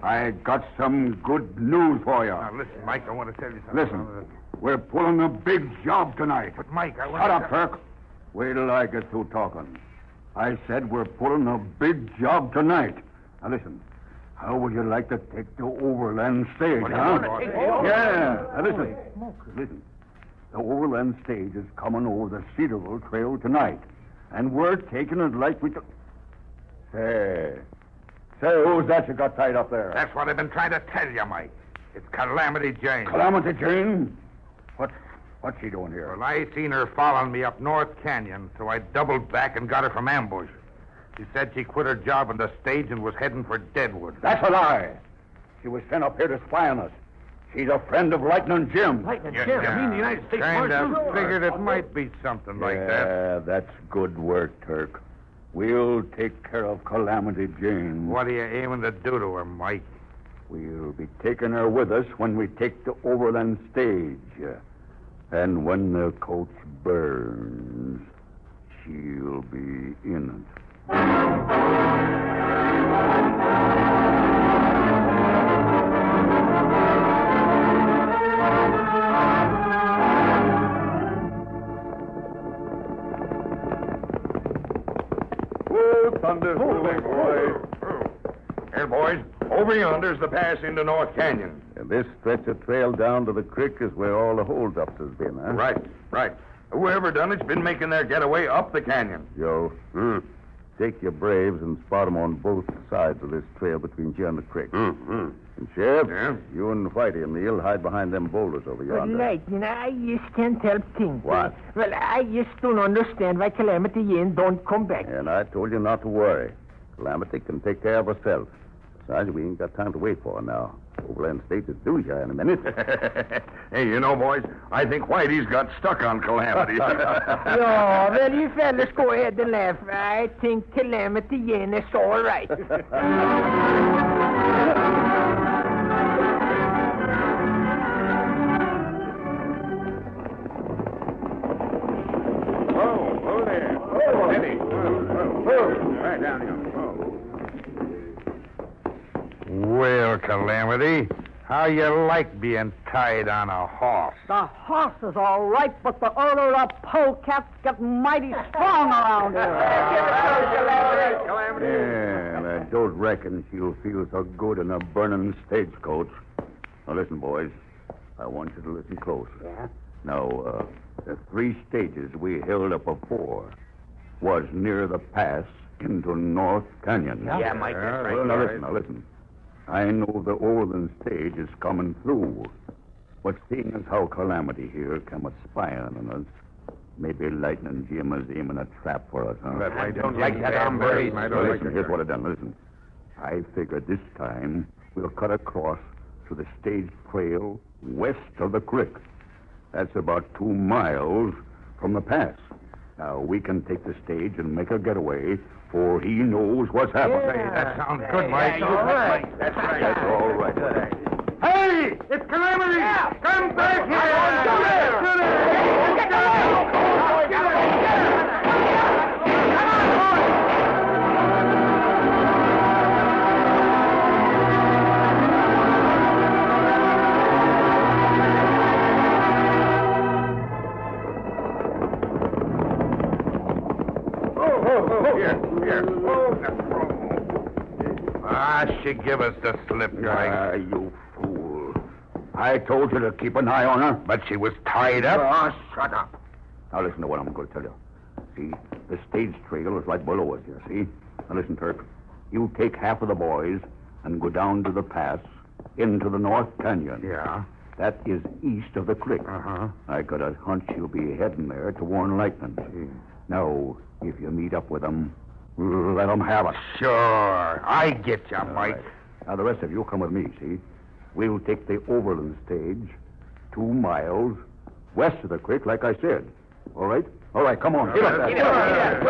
I got some good news for you. Now, listen, Mike, I want to tell you something. Listen, we're pulling a big job tonight. But, Mike, I want Shut up, Turk. Wait till I get through talking. I said we're pulling a big job tonight. Now, listen. How would you like to take the overland stage, huh? Yeah. Now, listen. Listen. The overland stage is coming over the Cedarville Trail tonight. And we're taking it like we... Say, who's that you got tied up there? That's what I've been trying to tell you, Mike. It's Calamity Jane. Calamity Jane? What's she doing here? Well, I seen her following me up North Canyon, so I doubled back and got her from ambush. She said she quit her job on the stage and was heading for Deadwood. That's a lie. She was sent up here to spy on us. She's a friend of Lightning Jim. Lightning Jim? You mean the United States Marshal? Figured it might be something like that. Yeah, that's good work, Turk. We'll take care of Calamity Jane. What are you aiming to do to her, Mike? We'll be taking her with us when we take the overland stage. And when the coach burns, she'll be in it. Thunder. Here, boys. Over yonder's the pass into North Canyon. And this stretch of trail down to the creek is where all the holdups has been, huh? Right. Whoever done it's been making their getaway up the canyon. Joe, take your braves and spot them on both sides of this trail between here and the creek. And, Sheriff, you and Whitey and me'll hide behind them boulders over yonder. Lightning, I just can't help thinking. What? Well, I just don't understand why Calamity Jane don't come back. And I told you not to worry. Calamity can take care of herself. Besides, we ain't got time to wait for her now. Overland State is due here in a minute. Hey, you know, boys, I think Whitey's got stuck on Calamity. No, well, you fellas go ahead and laugh. I think Calamity Jane is all right. Right down here. Well, Calamity, how you like being tied on a horse? The horse is all right, but the odor of polecats getting mighty strong around here. Yeah, and I don't reckon she'll feel so good in a burning stagecoach. Now, listen, boys. I want you to listen close. Yeah? Now, the 3 stages we held up before was near the pass into North Canyon. Yeah, Mike, that's right. Well, now listen. I know the Overland stage is coming through. But seeing as how Calamity here come a spying on us, maybe Lightning Jim is aiming a trap for us, huh? I don't like that hombre. Listen, here's what I done. Listen. I figured this time we'll cut across to the stage trail west of the creek. That's about 2 miles from the pass. Now, we can take the stage and make a getaway, for he knows what's happening. Hey, that sounds good, Mike. Yeah, all right. That's right. That's all right. Hey, it's Calamity! Yeah. Come back here! Here. She give us the slip, Mike. You fool. I told you to keep an eye on her. But she was tied up. Oh, shut up. Now listen to what I'm going to tell you. See, the stage trail is right below us here, see? Now listen, Turk. You take half of the boys and go down to the pass into the North Canyon. Yeah? That is east of the creek. Uh-huh. I got a hunch you'll be heading there to warn Lightning. Now, if you meet up with them, let them have it. Sure. I get you, Mike. Right. Now, the rest of you come with me, see? We'll take the Overland stage 2 miles west of the creek, like I said. All right? All right, come on. Get up there.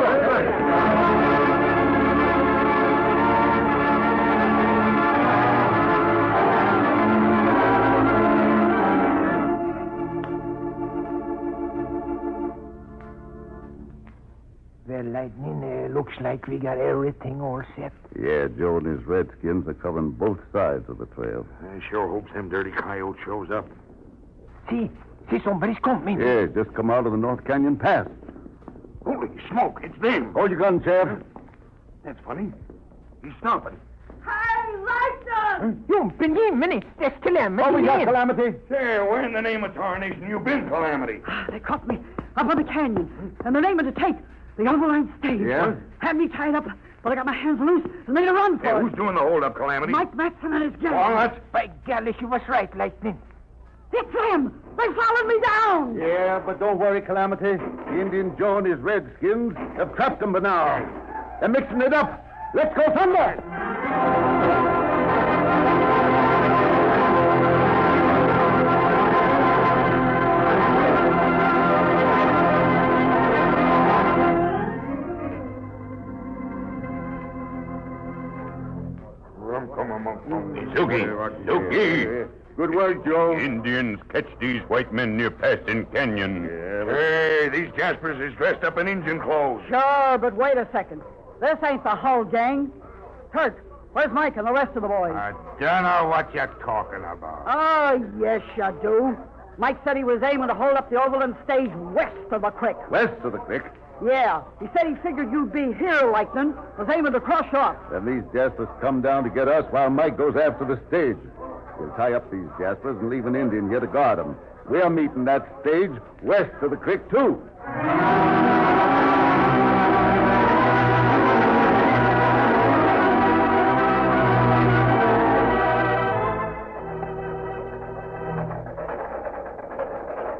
Well, Lightning, looks like we got everything all set. Yeah, Joe and his redskins are covering both sides of the trail. I sure hope them dirty coyote shows up. See, somebody's coming. Yeah, just come out of the North Canyon Pass. Holy smoke, it's them. Hold your gun, Sheriff. That's funny. He's stopping. Hey, Lightning! You believe me, that's Calamity. Oh, we got Calamity. Say, where in the name of tarnation you been, Calamity? They caught me up on the canyon. And the name of the tape, the Overland stage. Yeah? Had me tied up, but I got my hands loose and made a run for Yeah, it. who's doing the hold-up, Calamity? Mike Matson and his gang. What? By golly, she was right, Lightning. It's them! They followed me down! Yeah, but don't worry, Calamity. The Indian Joe and his redskins have trapped them by now. They're mixing it up. Let's go thunder! Sugi. Good work, Joe. Indians catch these white men near Paston Canyon. Hey, these Jaspers is dressed up in Indian clothes. Sure, but wait a second. This ain't the whole gang. Turk, where's Mike and the rest of the boys? I don't know what you're talking about. Oh, yes, you do. Mike said he was aiming to hold up the Overland stage west of the creek. West of the creek? Yeah, he said he figured you'd be here, Lightning. Was aiming to cross off. Then these Jaspers come down to get us while Mike goes after the stage. We'll tie up these Jaspers and leave an Indian here to guard them. We're meeting that stage west of the creek, too.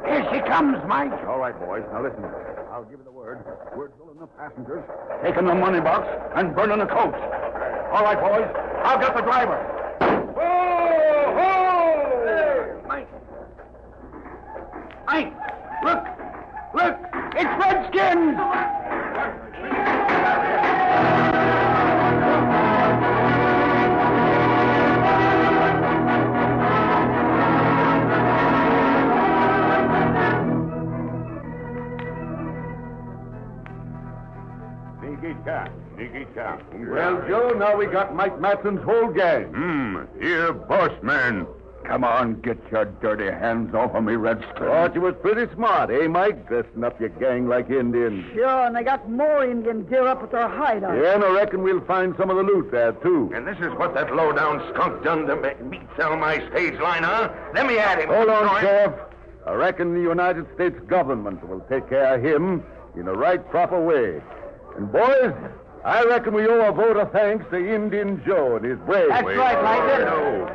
Here she comes, Mike. All right, boys. Now listen. I'll give you the word. We're filling the passengers, taking the money box, and burning the coach. All right, boys. I'll get the driver. Ho! Ho! Hey, Mike. Mike, look! Look! It's Redskins! Sneaky chap. Well, Joe, now we got Mike Matson's whole gang. Here, boss man. Come on, get your dirty hands off of me, Redskin. Thought you was pretty smart, eh, Mike? Dressing up your gang like Indians. Sure, and they got more Indian gear up at their hideout. Yeah, and I reckon we'll find some of the loot there, too. And this is what that low-down skunk done to make me sell my stage line, huh? Let me at him. Hold on, Sheriff. I reckon the United States government will take care of him in a right, proper way. And, boys, I reckon we owe a vote of thanks to Indian Joe and his braves. That's right, Lightning.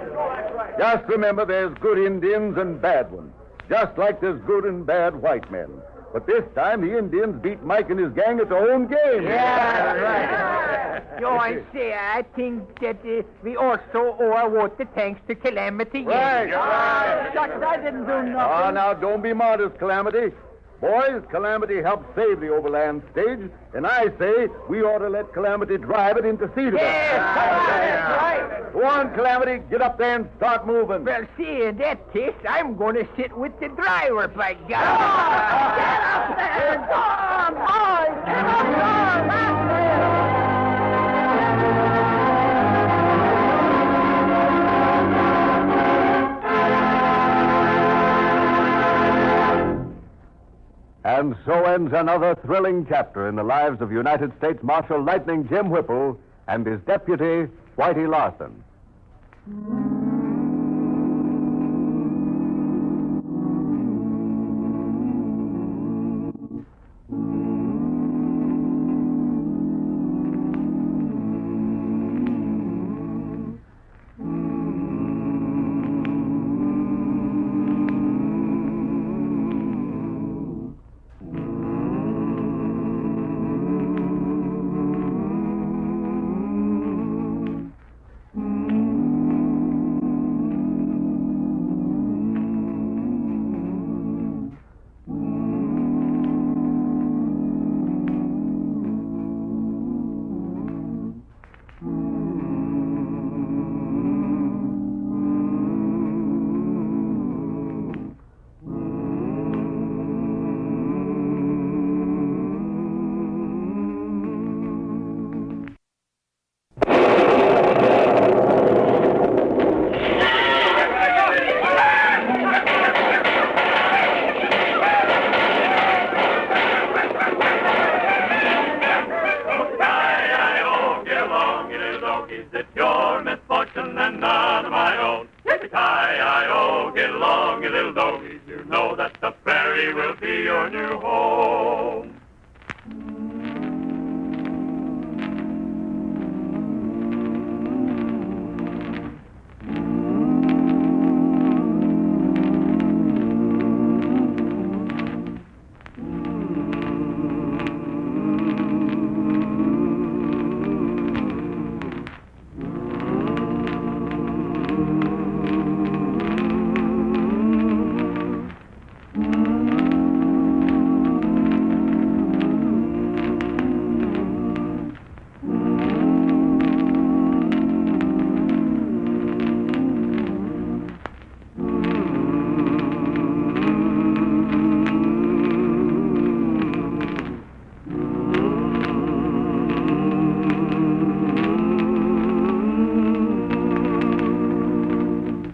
Just remember there's good Indians and bad ones. Just like there's good and bad white men. But this time the Indians beat Mike and his gang at their own game. Yeah, right. Yo, I say, I think that we also owe a vote of thanks to Calamity. Right. Shucks, I didn't do nothing. Ah, now, don't be modest, Calamity. Boys, Calamity helped save the overland stage, and I say we ought to let Calamity drive it into Cedarburg. Yes, right. Go on, Calamity, get up there and start moving. Well, see, in that case, I'm going to sit with the driver, by God. Get up there! Go on, boys! Get up there! And so ends another thrilling chapter in the lives of United States Marshal Lightning Jim Whipple and his deputy, Whitey Larson.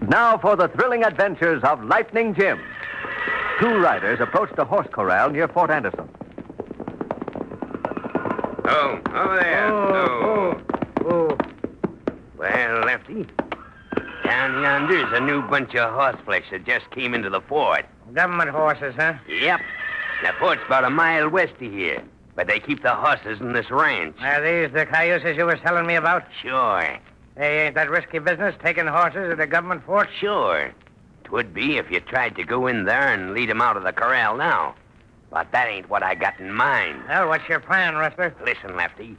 Now for the thrilling adventures of Lightning Jim. Two riders approached a horse corral near Fort Anderson. Oh, over there. Oh. Well, Lefty, down yonder's a new bunch of horseflesh that just came into the fort. Government horses, huh? Yep. The fort's about a mile west of here, but they keep the horses in this ranch. Are these the cayuses you was telling me about? Sure. Hey, ain't that risky business, taking horses at a government fort? Sure. 'Twould be if you tried to go in there and lead 'em out of the corral now. But that ain't what I got in mind. Well, what's your plan, Rustler? Listen, Lefty.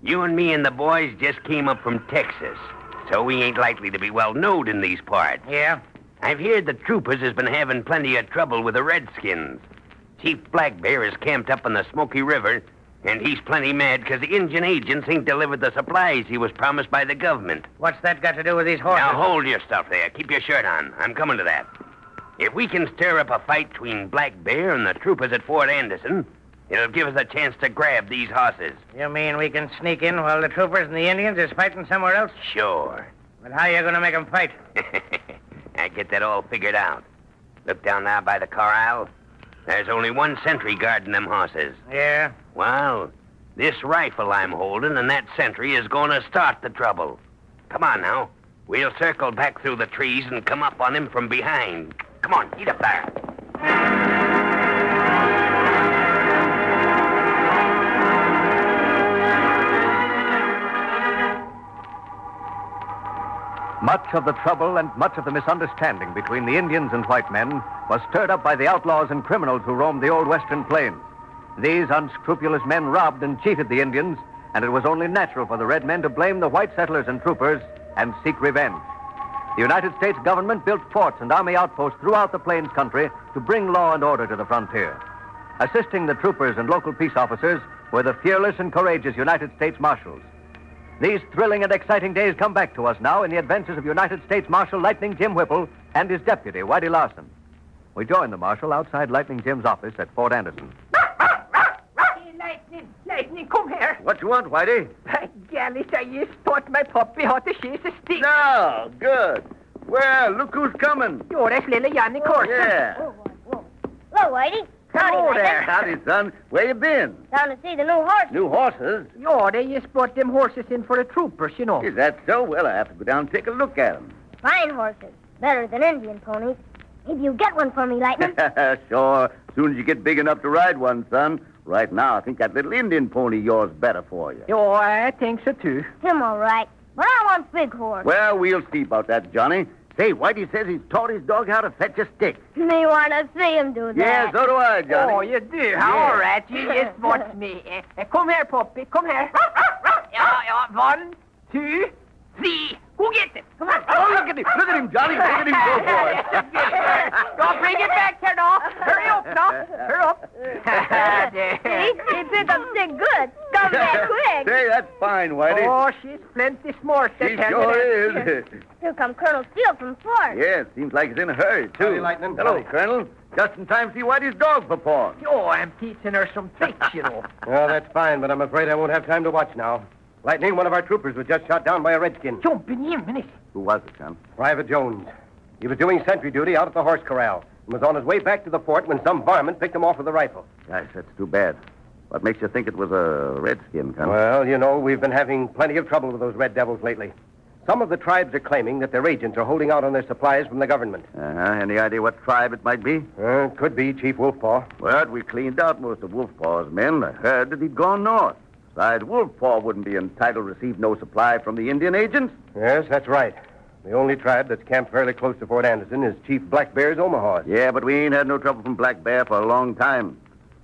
You and me and the boys just came up from Texas, so we ain't likely to be well known in these parts. Yeah? I've heard the troopers has been having plenty of trouble with the Redskins. Chief Black Bear is camped up on the Smoky River, and he's plenty mad because the Indian agents ain't delivered the supplies he was promised by the government. What's that got to do with these horses? Now, hold your stuff there. Keep your shirt on. I'm coming to that. If we can stir up a fight between Black Bear and the troopers at Fort Anderson, It'll give us a chance to grab these horses. You mean we can sneak in while the troopers and the Indians is fighting somewhere else? Sure. But how you going to make them fight? I get that all figured out. Look down there by the corral. There's only one sentry guarding them horses. Yeah? Well, this rifle I'm holding and that sentry is going to start the trouble. Come on now. We'll circle back through the trees and come up on him from behind. Come on, get up there. Much of the trouble and much of the misunderstanding between the Indians and white men was stirred up by the outlaws and criminals who roamed the old western plains. These unscrupulous men robbed and cheated the Indians, and it was only natural for the red men to blame the white settlers and troopers and seek revenge. The United States government built forts and army outposts throughout the plains country to bring law and order to the frontier. Assisting the troopers and local peace officers were the fearless and courageous United States Marshals. These thrilling and exciting days come back to us now in the adventures of United States Marshal Lightning Jim Whipple and his deputy, Whitey Larson. We join the Marshal outside Lightning Jim's office at Fort Anderson. Lightning, come here. What you want, Whitey? By golly, I just taught my puppy how to chase a stick. No, good. Well, look who's coming. You're that's little Yanni Corson. Yeah. Hello, Whitey. Hello Howdy, there. Lightning. Howdy, son. Where you been? Down to see the new horse. New horses? Yeah, they just brought them horses in for the troopers, you know. Is that so? Well, I have to go down and take a look at them. Fine horses. Better than Indian ponies. Maybe you get one for me, Lightning. Sure. As soon as you get big enough to ride one, son. Right now, I think that little Indian pony of yours better for you. Yeah, I think so, too. Him all right. But I want big horse. Well, we'll see about that, Johnny. Say, Whitey says he's taught his dog how to fetch a stick. Me want to see him do that. Yeah, so do I, Johnny. Oh, you do? Yeah. All right, you just watch me. Come here, puppy, come here. Yeah, 1, 2, 3. Go get it. Come on. Oh, look at him. Look at him, Johnny. Look at him go, boy. Don't bring it back here now. Hurry up now. Hurry up. See? He picked up stick good. Come back quick. Say, that's fine, Whitey. Oh, she's plenty smart. She sure is. Here come Colonel Steele from Fort. Yeah, seems like he's in a hurry, too. Howdy, Lightning. Hello, Howdy. Colonel. Just in time to see Whitey's dog perform. Oh, I'm teaching her some tricks, you know. Well, that's fine, but I'm afraid I won't have time to watch now. Lightning, one of our troopers was just shot down by a redskin. Jumping in, minute. Who was it, son? Private Jones. He was doing sentry duty out at the horse corral and was on his way back to the fort when some varmint picked him off with a rifle. Gosh, that's too bad. What makes you think it was a redskin, Colonel? Well, you know, we've been having plenty of trouble with those red devils lately. Some of the tribes are claiming that their agents are holding out on their supplies from the government. Any idea what tribe it might be? Could be Chief Wolfpaw. Well, we cleaned out most of Wolfpaw's men. I heard that he'd gone north. Besides, Wolfpaw wouldn't be entitled to receive no supply from the Indian agents. Yes, that's right. The only tribe that's camped fairly close to Fort Anderson is Chief Black Bear's Omaha. Yeah, but we ain't had no trouble from Black Bear for a long time.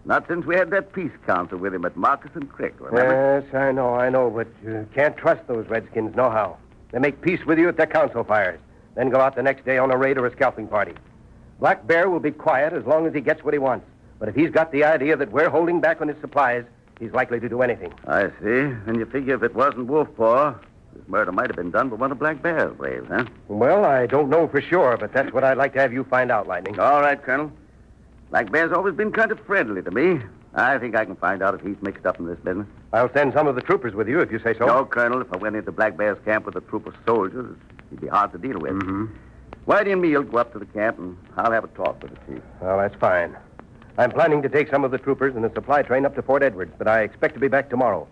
Not since we had that peace council with him at Moccasin Creek, remember? Yes, I know, but you can't trust those redskins nohow. They make peace with you at their council fires, then go out the next day on a raid or a scalping party. Black Bear will be quiet as long as he gets what he wants. But if he's got the idea that we're holding back on his supplies, he's likely to do anything. I see. And you figure if it wasn't Wolfpaw, this murder might have been done by one of Black Bear's braves, huh? Well, I don't know for sure, but that's what I'd like to have you find out, Lightning. All right, Colonel. Black Bear's always been kind of friendly to me. I think I can find out if he's mixed up in this business. I'll send some of the troopers with you if you say so. No, Colonel. If I went into Black Bear's camp with a troop of soldiers, he'd be hard to deal with. Mm-hmm. Whitey and me'll go up to the camp, and I'll have a talk with the chief. Well, that's fine. I'm planning to take some of the troopers in a supply train up to Fort Edwards, but I expect to be back tomorrow.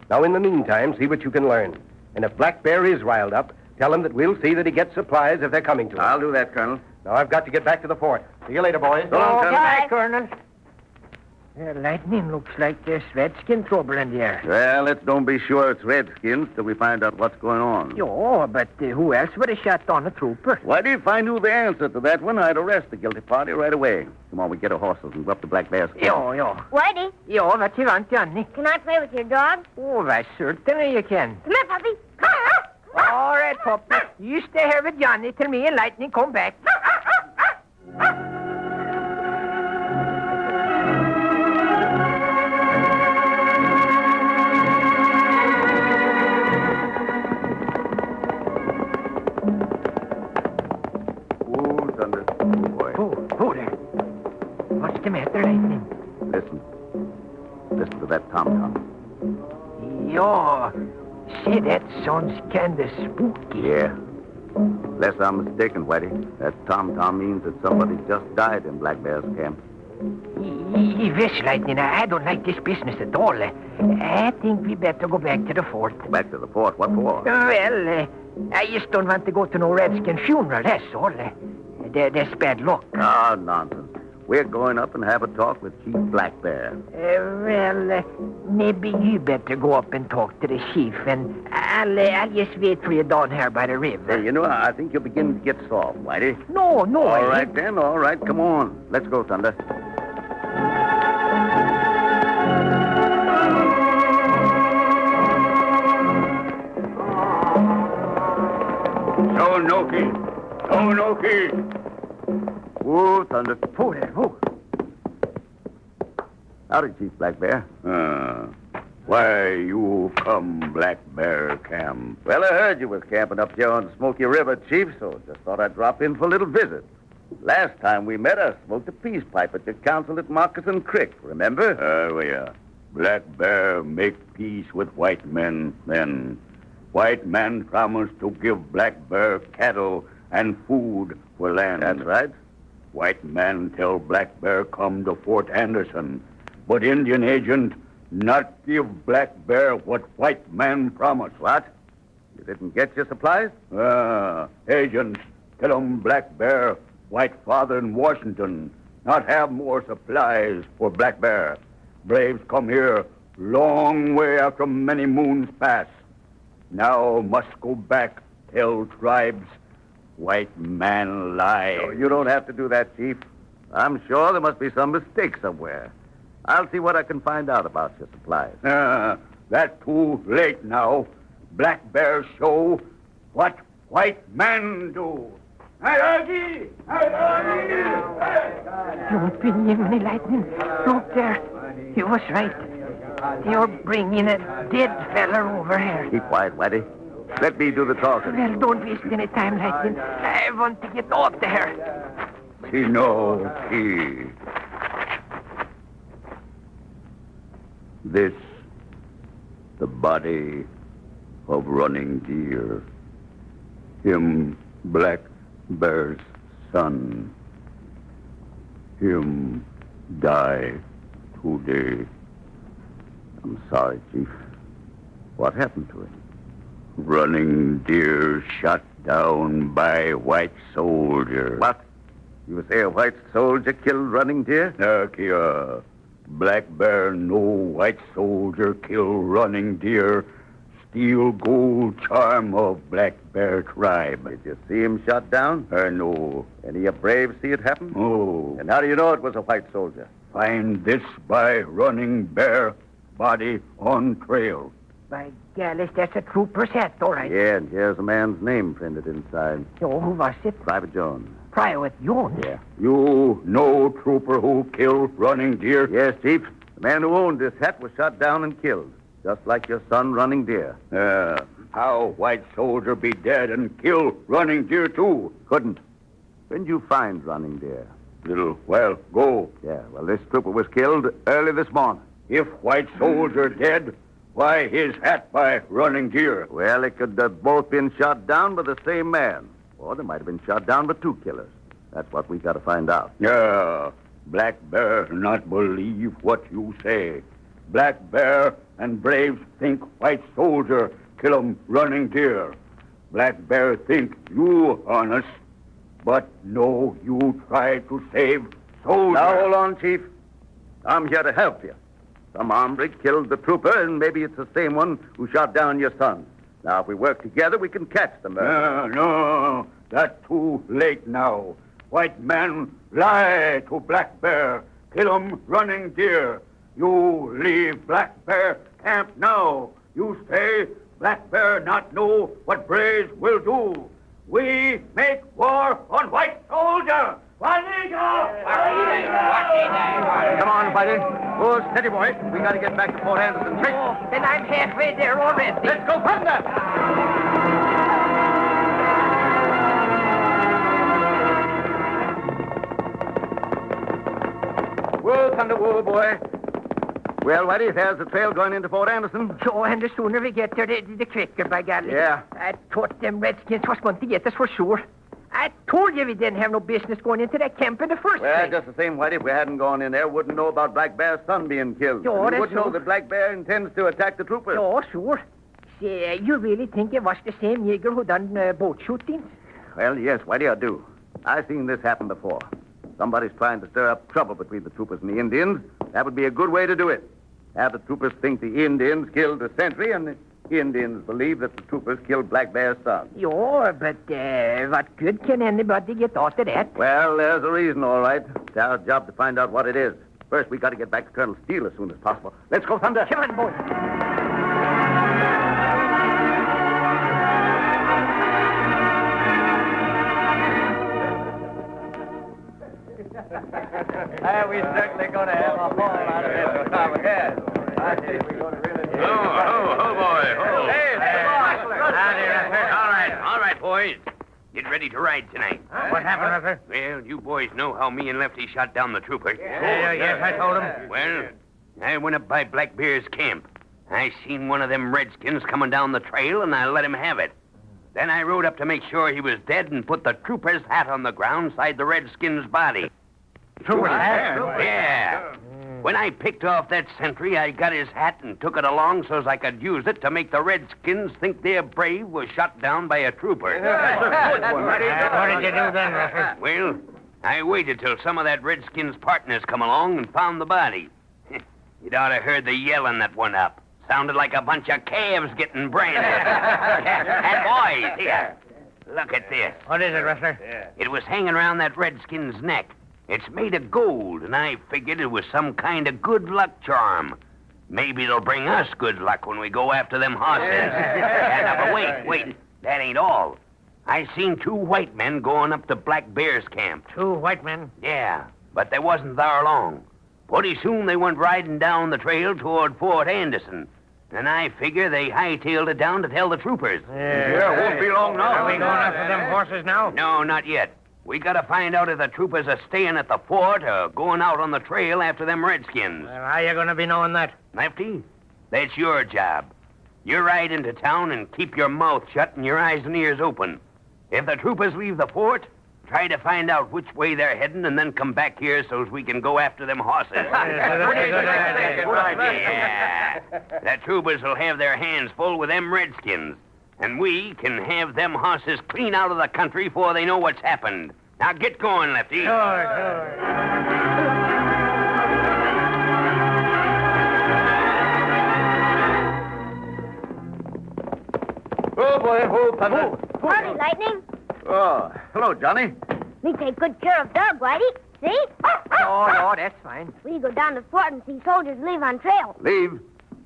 Now, in the meantime, see what you can learn. And if Black Bear is riled up, tell him that we'll see that he gets supplies if they're coming to him. I'll do that, Colonel. Now, I've got to get back to the fort. See you later, boys. So long, Colonel. Bye, Colonel. Lightning looks like there's redskin trouble in the air. Well, let's don't be sure it's redskins till we find out what's going on. Yo, but who else would have shot down a trooper? Why, if I knew the answer to that one, I'd arrest the guilty party right away. Come on, we get our horses and go up to Black Bear's camp. Yo. Whitey, Yo, what you want, Johnny? can I play with your dog? Oh, why, certainly you can. Come here, puppy. All right, puppy. You stay here with Johnny till me and Lightning come back. Oh, boy. Oh, there. What's the matter, Lightning? Listen. Oh, say, that sounds kind of spooky. Yeah. Unless I'm mistaken, Whitey, that tom-tom means that somebody just died in Black Bear's camp. Yes, Lightning, I don't like this business at all. I think we better go back to the fort. Back to the fort? What for? Well, I just don't want to go to no redskin funeral, that's all. That's bad luck. Oh, nonsense. We're going up and have a talk with Chief Black Bear. Maybe you better go up and talk to the chief, and I'll just wait for you down here by the river. Hey, you know, I think you're beginning to get soft, Whitey. No. All right, then. All right, come on. Let's go, Thunder. Noki. Whoa, Thunder. Whoa there, whoa. Howdy, Chief Black Bear. Why you come Black Bear camp? Well, I heard you was camping up here on Smoky River, Chief, so just thought I'd drop in for a little visit. Last time we met, I smoked a peace pipe at your council at Moccasin Creek, remember? Yeah. Black Bear make peace with white men, then. White man promised to give Black Bear cattle and food for land. That's right. White man tell Black Bear come to Fort Anderson, but Indian agent not give Black Bear what white man promised. What? You didn't get your supplies? Agents tell 'em Black Bear, white father in Washington, not have more supplies for Black Bear. Braves come here long way after many moons pass. Now must go back, tell tribes, white man lie. No, you don't have to do that, Chief. I'm sure there must be some mistake somewhere. I'll see what I can find out about your supplies. That too late now. Black Bear show what white man do. Don't believe me, Lightning. Look there. You was right. You're bringing a dead fella over here. Keep quiet, Whitey. Let me do the talking. Well, don't waste any time, Lightning. I want to get off there. This, the body of Running Deer. Him, Black Bear's son. Him die today. I'm sorry, Chief. What happened to him? Running Deer shot down by white soldier. What? You say a white soldier killed Running Deer? Black Bear no white soldier kill Running Deer. Steal gold charm of Black Bear tribe. Did you see him shot down? No. Any of your braves see it happen? No. And how do you know it was a white soldier? Find this by Running Bear body on trail. By Gallus, that's a trooper's hat, all right. Yeah, and here's a man's name printed inside. Oh, who was it? Private Jones. Private Jones? Yeah. You know trooper who killed Running Deer? Yes, Chief. The man who owned this hat was shot down and killed, just like your son, Running Deer. How white soldier be dead and kill Running Deer, too? Couldn't. When'd you find Running Deer? Little while ago. Yeah, well, this trooper was killed early this morning. If white soldier dead, why his hat by Running Deer? Well, it could have both been shot down by the same man. Or they might have been shot down by two killers. That's what we got to find out. Yeah, Black Bear not believe what you say. Black Bear and braves think white soldier kill 'em Running Deer. Black Bear think you honest, but no, you try to save soldier. Now, hold on, Chief. I'm here to help you. Some hombre killed the trooper, and maybe it's the same one who shot down your son. Now, if we work together, we can catch the murderer. No, that's too late now. White man lie to Black Bear. Kill 'em Running Deer. You leave Black Bear camp now. You stay. Black Bear not know what braves will do. We make war on white soldier. Come on, Whitey. Oh, steady, boy. We got to get back to Fort Anderson. Quick. Oh, then I'm halfway there already. Let's go, Thunder! Whoa, Thunder, whoa, boy. Well, Whitey, there's the trail going into Fort Anderson. So, and the sooner we get there, the quicker, by golly. Yeah. I thought them redskins was going to get us for sure. I told you we didn't have no business going into that camp in the first Well, place. just the same, Whitey, if we hadn't gone in there, wouldn't know about Black Bear's son being killed. Oh, we that's wouldn't know so. that Black Bear intends to attack the troopers. Oh, sure. Say, you really think it was the same Jaeger who done boat shootings? Well, yes, Whitey, I do. I've seen this happen before. Somebody's trying to stir up trouble between the troopers and the Indians. That would be a good way to do it. Have the troopers think the Indians killed the sentry, and the Indians believe that the troopers killed Black Bear's son. Sure, but what good can anybody get out of that? Well, there's a reason, all right. It's our job to find out what it is. First, we got to get back to Colonel Steele as soon as possible. Let's go, Thunder. Come on, boy. We're certainly going to have a haul out of this with our gas. I think we're going to really... Oh, boy. Oh. Hey, all right, boys. Get ready to ride tonight. What happened, Ruffer? Well, you boys know how me and Lefty shot down the trooper. Yes, I told him. Well, I went up by Black Bear's camp. I seen one of them redskins coming down the trail, and I let him have it. Then I rode up to make sure he was dead and put the trooper's hat on the ground side the redskin's body. Trooper's hat? Yeah. When I picked off that sentry, I got his hat and took it along so as I could use it to make the redskins think their brave was shot down by a trooper. What did you do then, Ruffer? Well, I waited till some of that redskin's partners come along and found the body. You'd ought to heard the yelling that went up. Sounded like a bunch of calves getting branded. And boys, here, look at this. What is it, Rustler? It was hanging around that redskin's neck. It's made of gold, and I figured it was some kind of good luck charm. Maybe it'll bring us good luck when we go after them horses. But wait. That ain't all. I seen 2 white men going up to Black Bear's camp. 2 white men? Yeah, but they wasn't there long. Pretty soon they went riding down the trail toward Fort Anderson. And I figure they hightailed it down to tell the troopers. Yeah, won't be long now. Are we going after them horses now? No, not yet. We gotta find out if the troopers are staying at the fort or going out on the trail after them redskins. Well, how you going to be knowing that? Lefty, that's your job. You ride into town and keep your mouth shut and your eyes and ears open. If the troopers leave the fort, try to find out which way they're heading and then come back here so as we can go after them horses. That's a good idea. Yeah. The troopers will have their hands full with them redskins. And we can have them horses clean out of the country before they know what's happened. Now get going, Lefty. Sure. Oh, boy, hold, Thunder. Howdy, Lightning. Oh, hello, Johnny. We take good care of Doug, Whitey. See? Oh, that's fine. We go down to the fort and see soldiers leave on trail. Leave?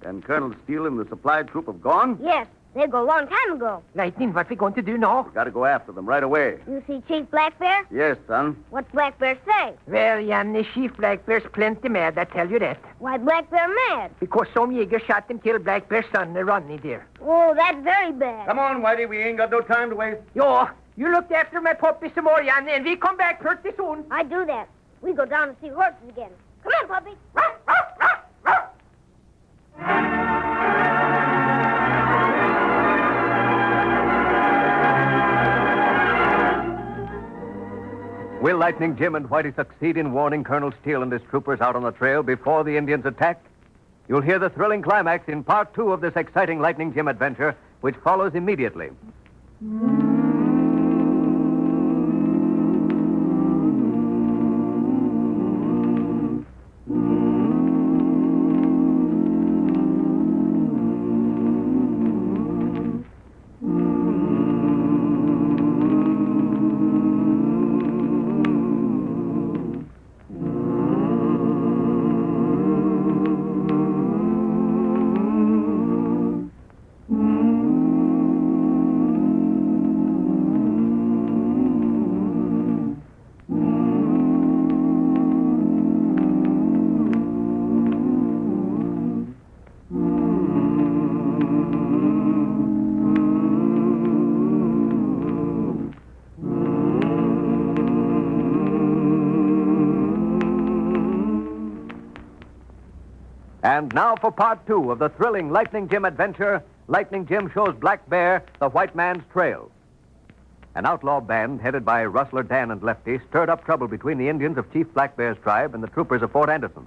And Colonel Steele and the supply troop have gone? Yes, they go a long time ago. Lightning, what we going to do now? We got to go after them right away. You see Chief Black Bear? Yes, son. What's Black Bear say? Well, Jan, the Chief Black Bear's plenty mad, I tell you that. Why Black Bear mad? Because some Jaeger shot and killed Black Bear's son, Ronnie there. Oh, that's very bad. Come on, Whitey. We ain't got no time to waste. Yo, you looked after my puppy some more, Jan, and we come back pretty soon. I do that. We go down and see horses again. Come on, puppy. Will Lightning Jim and Whitey succeed in warning Colonel Steele and his troopers out on the trail before the Indians attack? You'll hear the thrilling climax in part 2 of this exciting Lightning Jim adventure, which follows immediately. And now for part 2 of the thrilling Lightning Jim adventure, Lightning Jim shows Black Bear the white man's trail. An outlaw band headed by Rustler Dan and Lefty stirred up trouble between the Indians of Chief Black Bear's tribe and the troopers of Fort Anderson.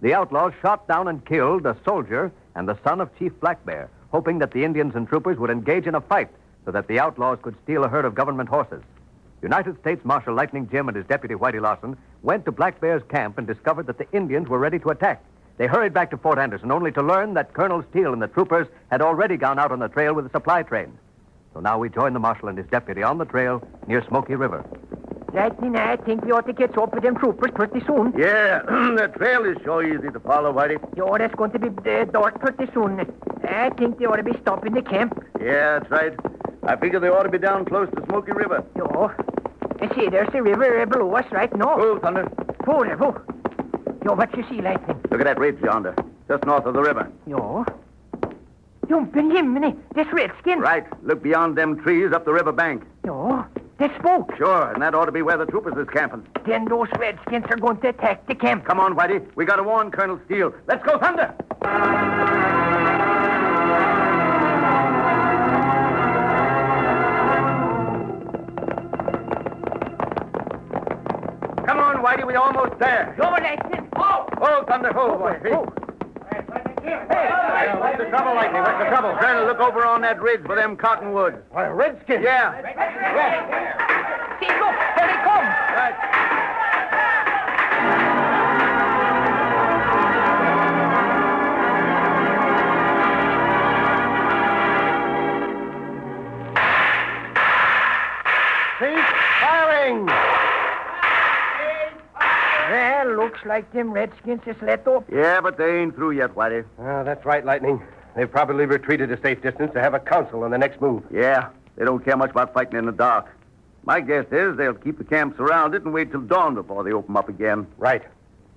The outlaws shot down and killed a soldier and the son of Chief Black Bear, hoping that the Indians and troopers would engage in a fight so that the outlaws could steal a herd of government horses. United States Marshal Lightning Jim and his deputy Whitey Lawson went to Black Bear's camp and discovered that the Indians were ready to attack. They hurried back to Fort Anderson only to learn that Colonel Steele and the troopers had already gone out on the trail with a supply train. So now we join the marshal and his deputy on the trail near Smoky River. Lightning, I think we ought to get up with them troopers pretty soon. Yeah, the trail is so easy to follow, Whitey. Yo, that's going to be dark pretty soon. I think they ought to be stopping the camp. Yeah, that's right. I figure they ought to be down close to Smoky River. Yo, I see, there's the river below us right now. Oh, Thunder. Oh, there, oh. Yo, what you see, Lightning? Look at that ridge yonder, just north of the river. Yo. Jumping Jiminy, this redskin. Right. Look beyond them trees up the river bank. Yo, there's smoke. Sure, and that ought to be where the troopers is camping. Then those redskins are going to attack the camp. Come on, Whitey. We got to warn Colonel Steele. Let's go, Thunder! Come on, Whitey. We're almost there. Go, Lightning. Oh! Oh, Thunder. Oh, boy. Hey, what's the trouble, Lightning? What's the trouble? Trying to look over on that ridge for them cottonwoods. Why, redskins? Yeah. See, look, there they come. Right. Cease firing. Well, looks like them redskins is let up. Yeah, but they ain't through yet, Whitey. That's right, Lightning. They've probably retreated a safe distance to have a council on the next move. Yeah, they don't care much about fighting in the dark. My guess is they'll keep the camp surrounded and wait till dawn before they open up again. Right.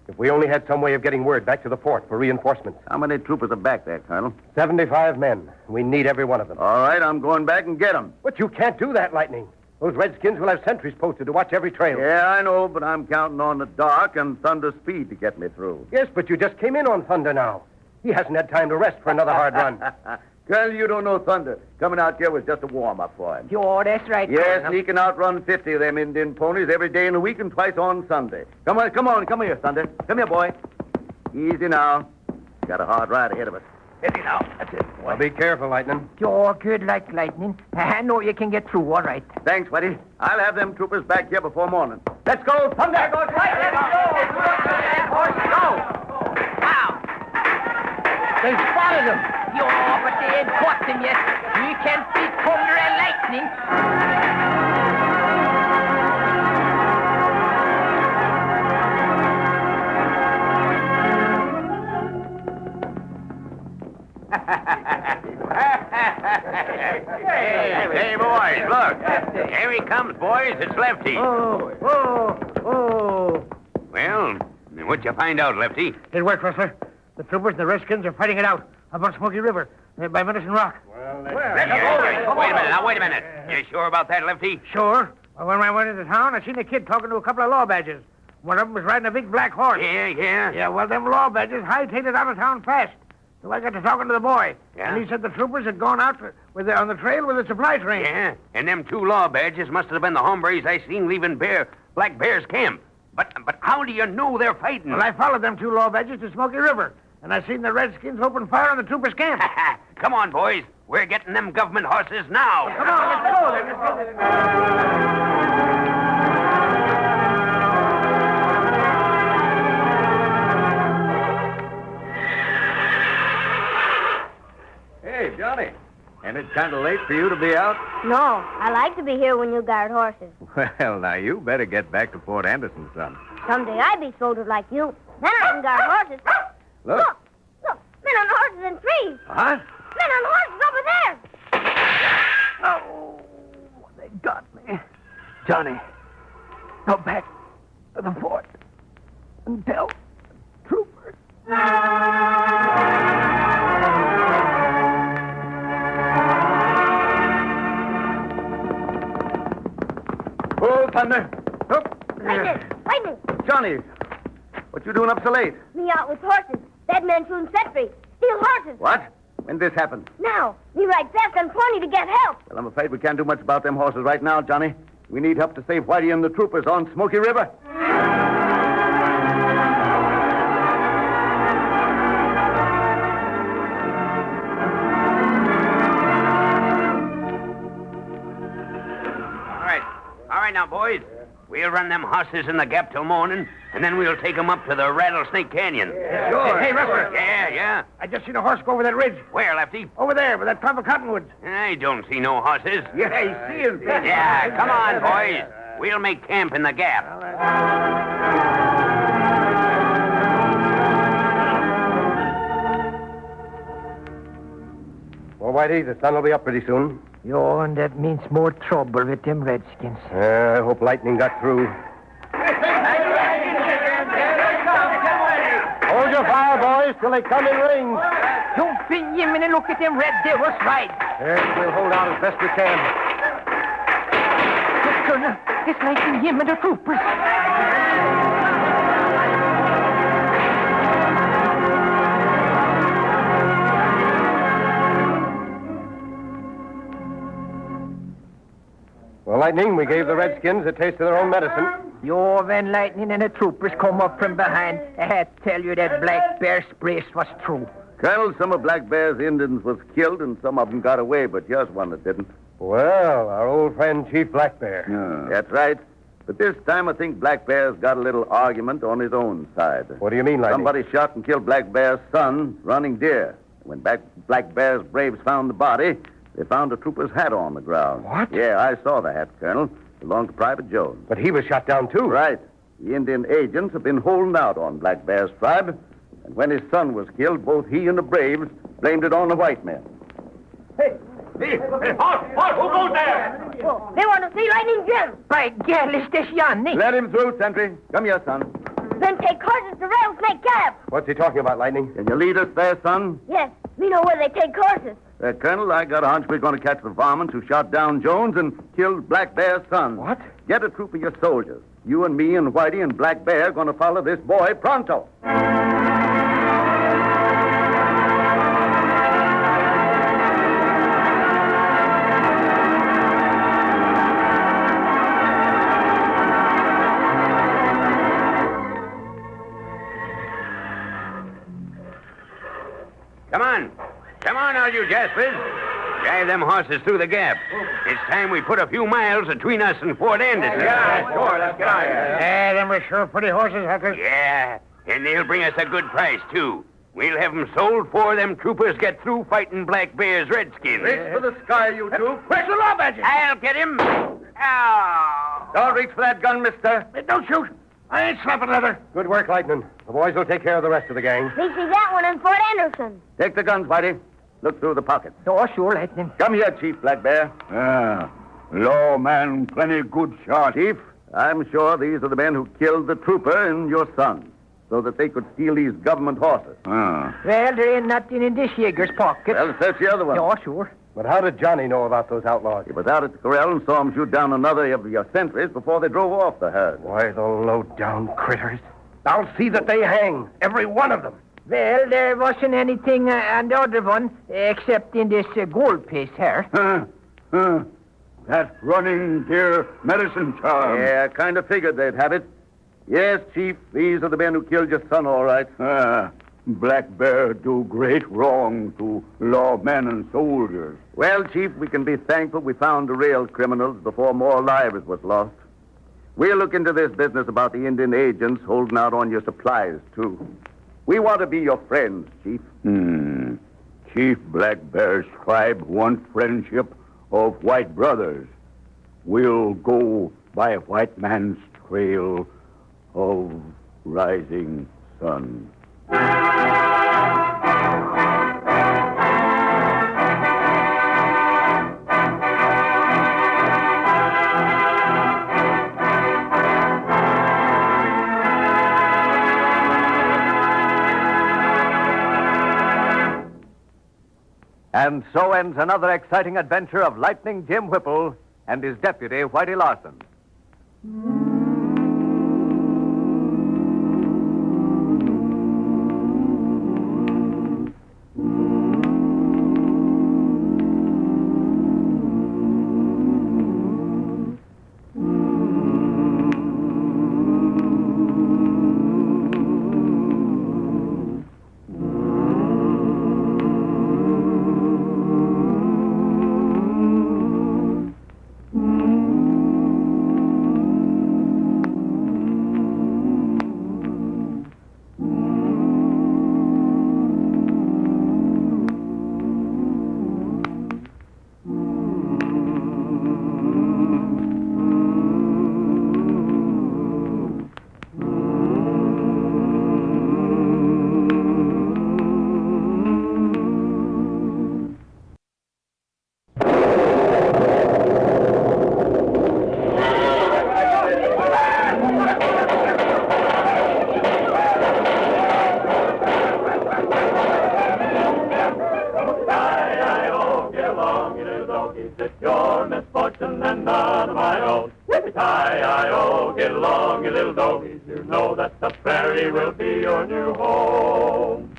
If we only had some way of getting word back to the fort for reinforcements. How many troopers are back there, Colonel? 75 men. We need every one of them. All right, I'm going back and get them. But you can't do that, Lightning. Those redskins will have sentries posted to watch every trail. Yeah, I know, but I'm counting on the dark and Thunder's speed to get me through. Yes, but you just came in on Thunder now. He hasn't had time to rest for another hard run. Colonel, you don't know Thunder. Coming out here was just a warm-up for him. Yo, that's right. Yes, Colonel. he can outrun 50 of them Indian ponies every day in the week and twice on Sunday. Come here, Thunder. Come here, boy. Easy now. Got a hard ride ahead of us. Steady now. That's it, boy. Well, be careful, Lightning. Yo, good like Lightning. I know you can get through all right. Thanks, Whitey. I'll have them troopers back here before morning. Let's go, Thunder! There goes Lightning. Go! Wow! They spotted him. Yo, but they ain't caught him yet. You can't beat thunder and lightning. Hey, boys, look. Here he comes, boys. It's Lefty. Oh. Well, what'd you find out, Lefty? It worked, Rustler. The troopers and the redskins are fighting it out up on Smoky River by Medicine Rock. Wait a minute. You sure about that, Lefty? Sure. Well, when I went into town, I seen a kid talking to a couple of law badges. One of them was riding a big black horse. Yeah. Yeah, well, them law badges hightailed it out of town fast. So I got to talking to the boy. Yeah? And he said the troopers had gone out on the trail with a supply train. Yeah, and them two law badges must have been the hombres I seen leaving Black Bear's camp. But how do you know they're fighting? Well, I followed them two law badges to Smoky River, and I seen the redskins open fire on the troopers' camp. Come on, boys. We're getting them government horses now. Come on, let's go then. Hey, Johnny. Ain't it kind of late for you to be out? No, I like to be here when you guard horses. Well, now, you better get back to Fort Anderson, son. Someday I be soldier like you. Then I can guard horses. Look. Look, men on horses in trees. Huh? Men on horses over there. Oh, they got me. Johnny, go back to the fort and tell the troopers. Oh, Thunder. Lightning! Johnny, what you doing up so late? Me out with horses. They That man shooting sentry. Steal horses. What? When this happened? Now, we ride fast and plenty to get help. Well, I'm afraid we can't do much about them horses right now, Johnny. We need help to save Whitey and the troopers on Smoky River. All right now, boys. We'll run them horses in the gap till morning, and then we'll take 'em up to the Rattlesnake Canyon. Sure. Hey, Rustler. Yeah. I just seen a horse go over that ridge. Where, Lefty? Over there, with that clump of cottonwoods. I don't see no horses. Yeah, I see him. Yeah, come on, boys. We'll make camp in the gap. Well, Whitey, the sun will be up pretty soon. Yo, and that means more trouble with them redskins. I hope lightning got through. Hold your fire, boys, till they come in rings. Don't fin him and look at them red devils ride. We'll hold out as best we can. Look, Colonel, it's like him and the troopers. Well, Lightning, we gave the Redskins a taste of their own medicine. Yo, when Lightning and the troopers come up from behind, I had to tell you that Black Bear's brace was true. Colonel, some of Black Bear's Indians was killed, and some of them got away, but here's one that didn't. Well, our old friend Chief Black Bear. That's right. But this time I think Black Bear's got a little argument on his own side. What do you mean, Lightning? Somebody shot and killed Black Bear's son running deer. When Black Bear's braves found the body, they found a trooper's hat on the ground. What? Yeah, I saw the hat, Colonel. Belonged to Private Jones. But he was shot down, too. Right. The Indian agents have been holding out on Black Bear's tribe. And when his son was killed, both he and the braves blamed it on the white men. Hey, halt! Who goes there? They want to see Lightning Jim. By gad, it's this Yanni. Let him through, Sentry. Come here, son. Then take horses to Rattlesnake Gap. What's he talking about, Lightning? Can you lead us there, son? Yes, we know where they take horses. Colonel, I got a hunch we're going to catch the varmints who shot down Jones and killed Black Bear's son. What? Get a troop of your soldiers. You and me and Whitey and Black Bear are going to follow this boy pronto. Come on, all you Jaspers. Drive them horses through the gap. It's time we put a few miles between us and Fort Anderson. Yeah, sure. Let's get out of here. Yeah, them are sure pretty horses, Huckers. Yeah, and they'll bring us a good price, too. We'll have them sold before them troopers get through fighting Black Bear's redskins. Reach for the sky, you two. Where's the law badger? I'll get him. Ow. Don't reach for that gun, mister. Don't shoot. I ain't slapping leather. Good work, Lightning. The boys will take care of the rest of the gang. We see that one in Fort Anderson. Take the guns, Whitey. Look through the pockets. Oh, sure, Lightning. Come here, Chief Black Bear. Lawman, plenty good shot. Chief, I'm sure these are the men who killed the trooper and your son, so that they could steal these government horses. Well, there ain't nothing in this Jaeger's pocket. Well, search the other one. Oh, sure. But how did Johnny know about those outlaws? He was out at the corral and saw them shoot down another of your sentries before they drove off the herd. Why, the low-down critters. I'll see that they hang, every one of them. Well, there wasn't anything on the other one, except in this gold piece here. That running deer medicine charm. Yeah, I kind of figured they'd have it. Yes, Chief, these are the men who killed your son, all right. Black Bear do great wrong to lawmen and soldiers. Well, Chief, we can be thankful we found the real criminals before more lives was lost. We'll look into this business about the Indian agents holding out on your supplies, too. We want to be your friends, Chief. Chief Black Bear's tribe want friendship of white brothers. We'll go by white man's trail of rising sun. And so ends another exciting adventure of Lightning Jim Whipple and his deputy, Whitey Larson. little doggies, it's your misfortune and none of my own. Yippee-ki-yi-o, get along, you little doggies. You know that the prairie will be your new home.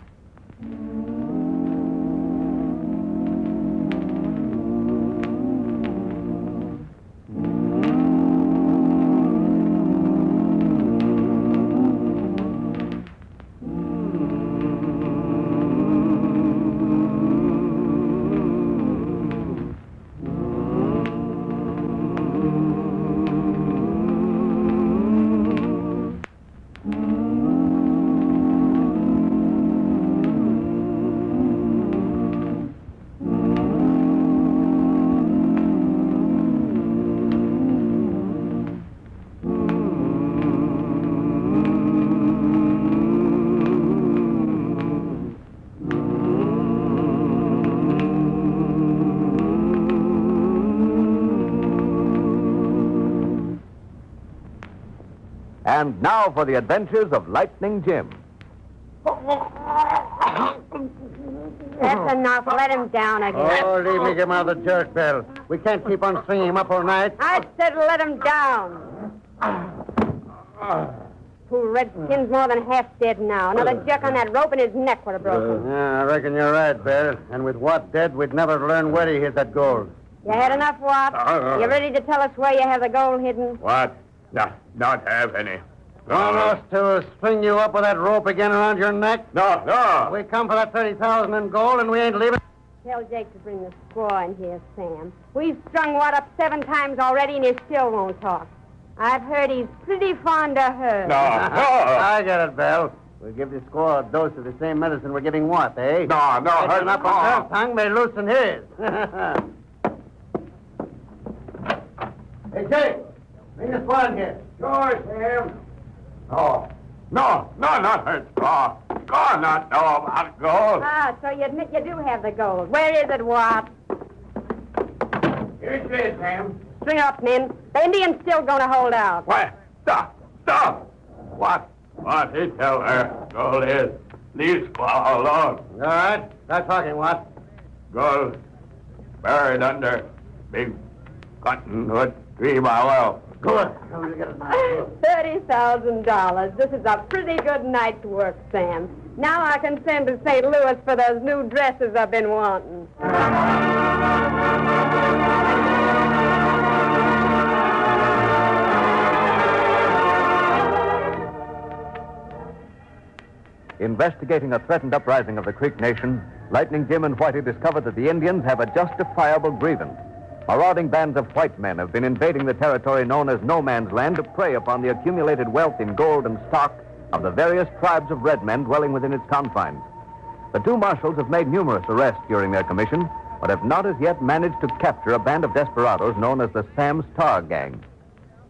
And now for the adventures of Lightning Jim. That's enough. Let him down again. Oh, leave me him out of the jerk, Bill. We can't keep on stringing him up all night. I said let him down. Two redskins more than half dead now. Another jerk on that rope and his neck would have broken. Yeah, I reckon you're right, Bill. And with Watt dead, we'd never learn where he hid that gold. You had enough, Watt? You ready to tell us where you have the gold hidden? What? No, not have any. Want us to string you up with that rope again around your neck? No. We come for that 30,000 in gold, and we ain't leaving. Tell Jake to bring the squaw in here, Sam. We've strung Watt up 7 times already, and he still won't talk. I've heard he's pretty fond of her. No. I get it, Belle. We'll give the squaw a dose of the same medicine we're giving Watt, eh? No, Listen up on her tongue may loosen his. Hey, Jake, bring the squaw in here. Sure, Sam. No, not her straw. God, not know about gold. Ah, so you admit you do have the gold. Where is it, Watt? Here it is, Sam. String up, men. The Indian's still going to hold out. What? Stop. What he tell her gold is? Leave squaw alone. All right, start talking, Watt. Gold buried under big cottonwood tree by well. Good. $30,000. This is a pretty good night's work, Sam. Now I can send to St. Louis for those new dresses I've been wanting. Investigating a threatened uprising of the Creek Nation, Lightning Jim and Whitey discovered that the Indians have a justifiable grievance. Marauding bands of white men have been invading the territory known as No Man's Land to prey upon the accumulated wealth in gold and stock of the various tribes of red men dwelling within its confines. The two marshals have made numerous arrests during their commission, but have not as yet managed to capture a band of desperados known as the Sam's Tar Gang.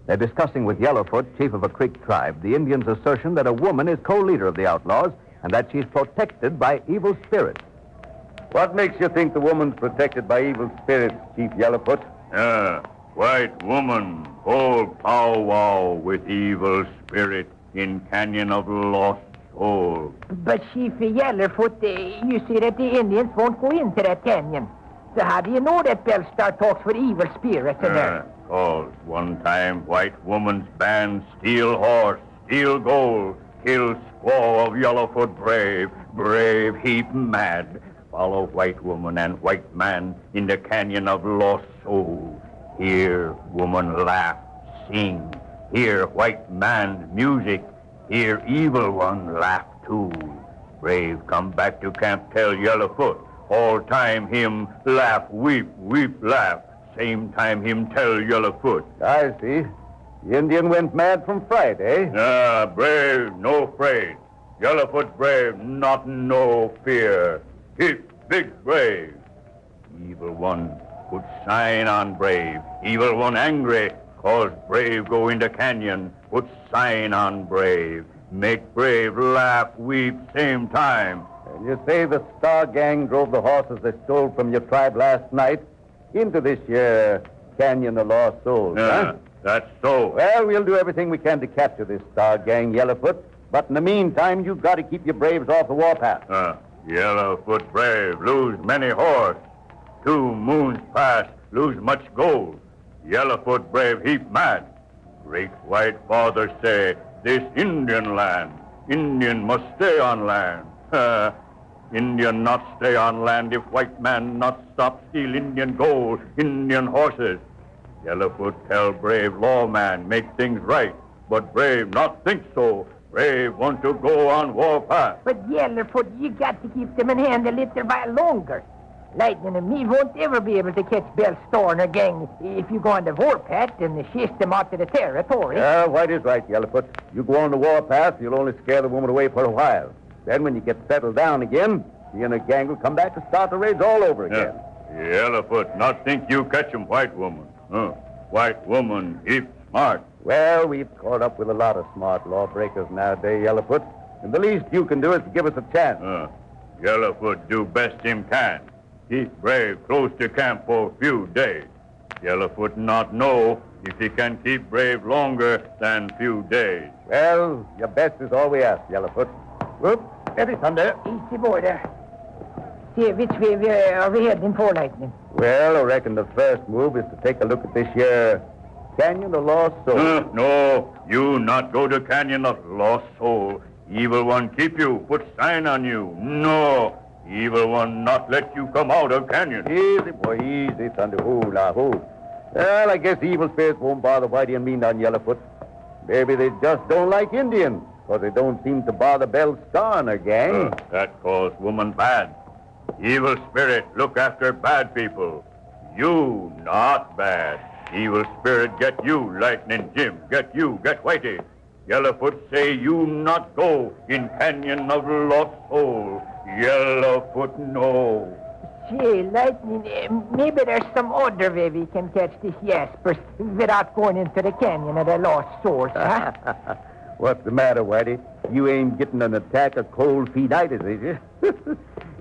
They're discussing with Yellowfoot, chief of a Creek tribe, the Indians' assertion that a woman is co-leader of the outlaws and that she's protected by evil spirits. What makes you think the woman's protected by evil spirits, Chief Yellowfoot? White woman, whole powwow with evil spirit in Canyon of Lost Soul. But Chief Yellowfoot, you say that the Indians won't go into that canyon. So how do you know that Bellstar talks with evil spirits in there? Cause one time white woman's band steal horse, steal gold, kill squaw of Yellowfoot brave heap mad. Follow white woman and white man in the Canyon of Lost Soul. Hear woman laugh, sing. Hear white man music. Hear evil one laugh too. Brave come back to camp, tell Yellowfoot. All time him laugh, weep, laugh. Same time him tell Yellowfoot. I see. The Indian went mad from fright, eh? Brave, no afraid. Yellowfoot brave, not no fear. Keep big brave. Evil one put sign on brave. Evil one angry, cause brave go into canyon. Put sign on brave. Make brave laugh, weep, same time. And you say the Star Gang drove the horses they stole from your tribe last night into this here Canyon of Lost Souls, huh? That's so. Well, we'll do everything we can to capture this Star Gang, Yellowfoot. But in the meantime, you've got to keep your braves off the warpath. Yellowfoot brave, lose many horse. 2 moons pass, lose much gold. Yellowfoot brave heap mad. Great white father say, this Indian land. Indian must stay on land. Indian not stay on land if white man not stop steal Indian gold, Indian horses. Yellowfoot tell brave lawman make things right, but brave not think so. Brave want to go on war path. But Yellowfoot, you got to keep them in hand a little while longer. Lightning and me won't ever be able to catch Bell Store and her gang if you go on the warpath and chase them out to the territory. White is right, Yellowfoot. You go on the warpath, you'll only scare the woman away for a while. Then when you get settled down again, she and her gang will come back to start the raids all over again. Yellowfoot not think you catch 'em, white woman. White woman, heap smart. Well, we've caught up with a lot of smart lawbreakers nowadays, Yellowfoot. And the least you can do is to give us a chance. Yellowfoot do best him can. Keep Brave close to camp for a few days. Yellowfoot not know if he can keep Brave longer than few days. Well, your best is all we ask, Yellowfoot. Whoop, steady, Thunder. Easy, boy, there. See, which way are we heading for, Lightning? Well, I reckon the first move is to take a look at this here Canyon of Lost Soul. No, you not go to Canyon of Lost Soul. Evil one keep you, put sign on you. No, evil one not let you come out of Canyon. Easy, boy, easy, Thunder. Hoo-la, hoo. Well, I guess evil spirits won't bother Whitey and me none, Yellowfoot. Maybe they just don't like Indians, because they don't seem to bother Bell Star and her gang. That calls woman bad. Evil spirit look after bad people. You not bad. Evil spirit get you, Lightning Jim. Get you, get Whitey. Yellowfoot say you not go in Canyon of Lost Soul. Yellowfoot no. Gee, Lightning, maybe there's some other way we can catch this Jaspers without going into the Canyon of the Lost Source, huh? What's the matter, Whitey? You ain't getting an attack of cold feet-itis, is you?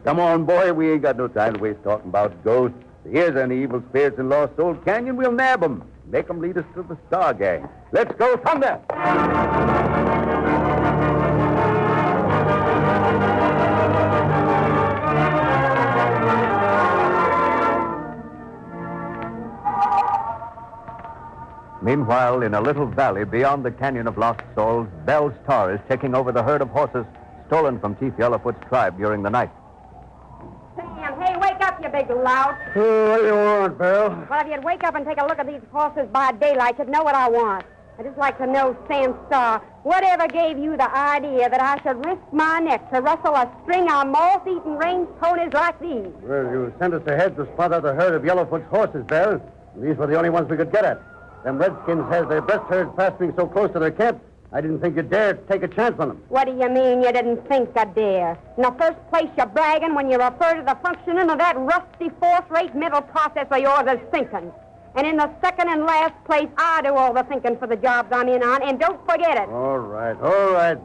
Come on, boy, we ain't got no time to waste talking about ghosts. If here's any evil spirits in Lost Soul Canyon, we'll nab them. Make them lead us to the Star Gang. Let's go, Thunder! Meanwhile, in a little valley beyond the Canyon of Lost Souls, Bell Star is taking over the herd of horses stolen from Chief Yellowfoot's tribe during the night. Sam, hey, wake up, you big lout. What do you want, Bell? Well, if you'd wake up and take a look at these horses by daylight, you'd know what I want. I'd just like to know, Sam Star, whatever gave you the idea that I should risk my neck to rustle a string of moth-eaten range ponies like these? Well, you sent us ahead to spot out a herd of Yellowfoot's horses, Bell. These were the only ones we could get at. Them redskins has their best herd pasturing so close to their camp, I didn't think you'd dare take a chance on them. What do you mean you didn't think I'd dare? In the first place, you're bragging when you refer to the functioning of that rusty fourth-rate mental process of yours as thinking. And in the second and last place, I do all the thinking for the jobs I'm in on, and don't forget it. All right,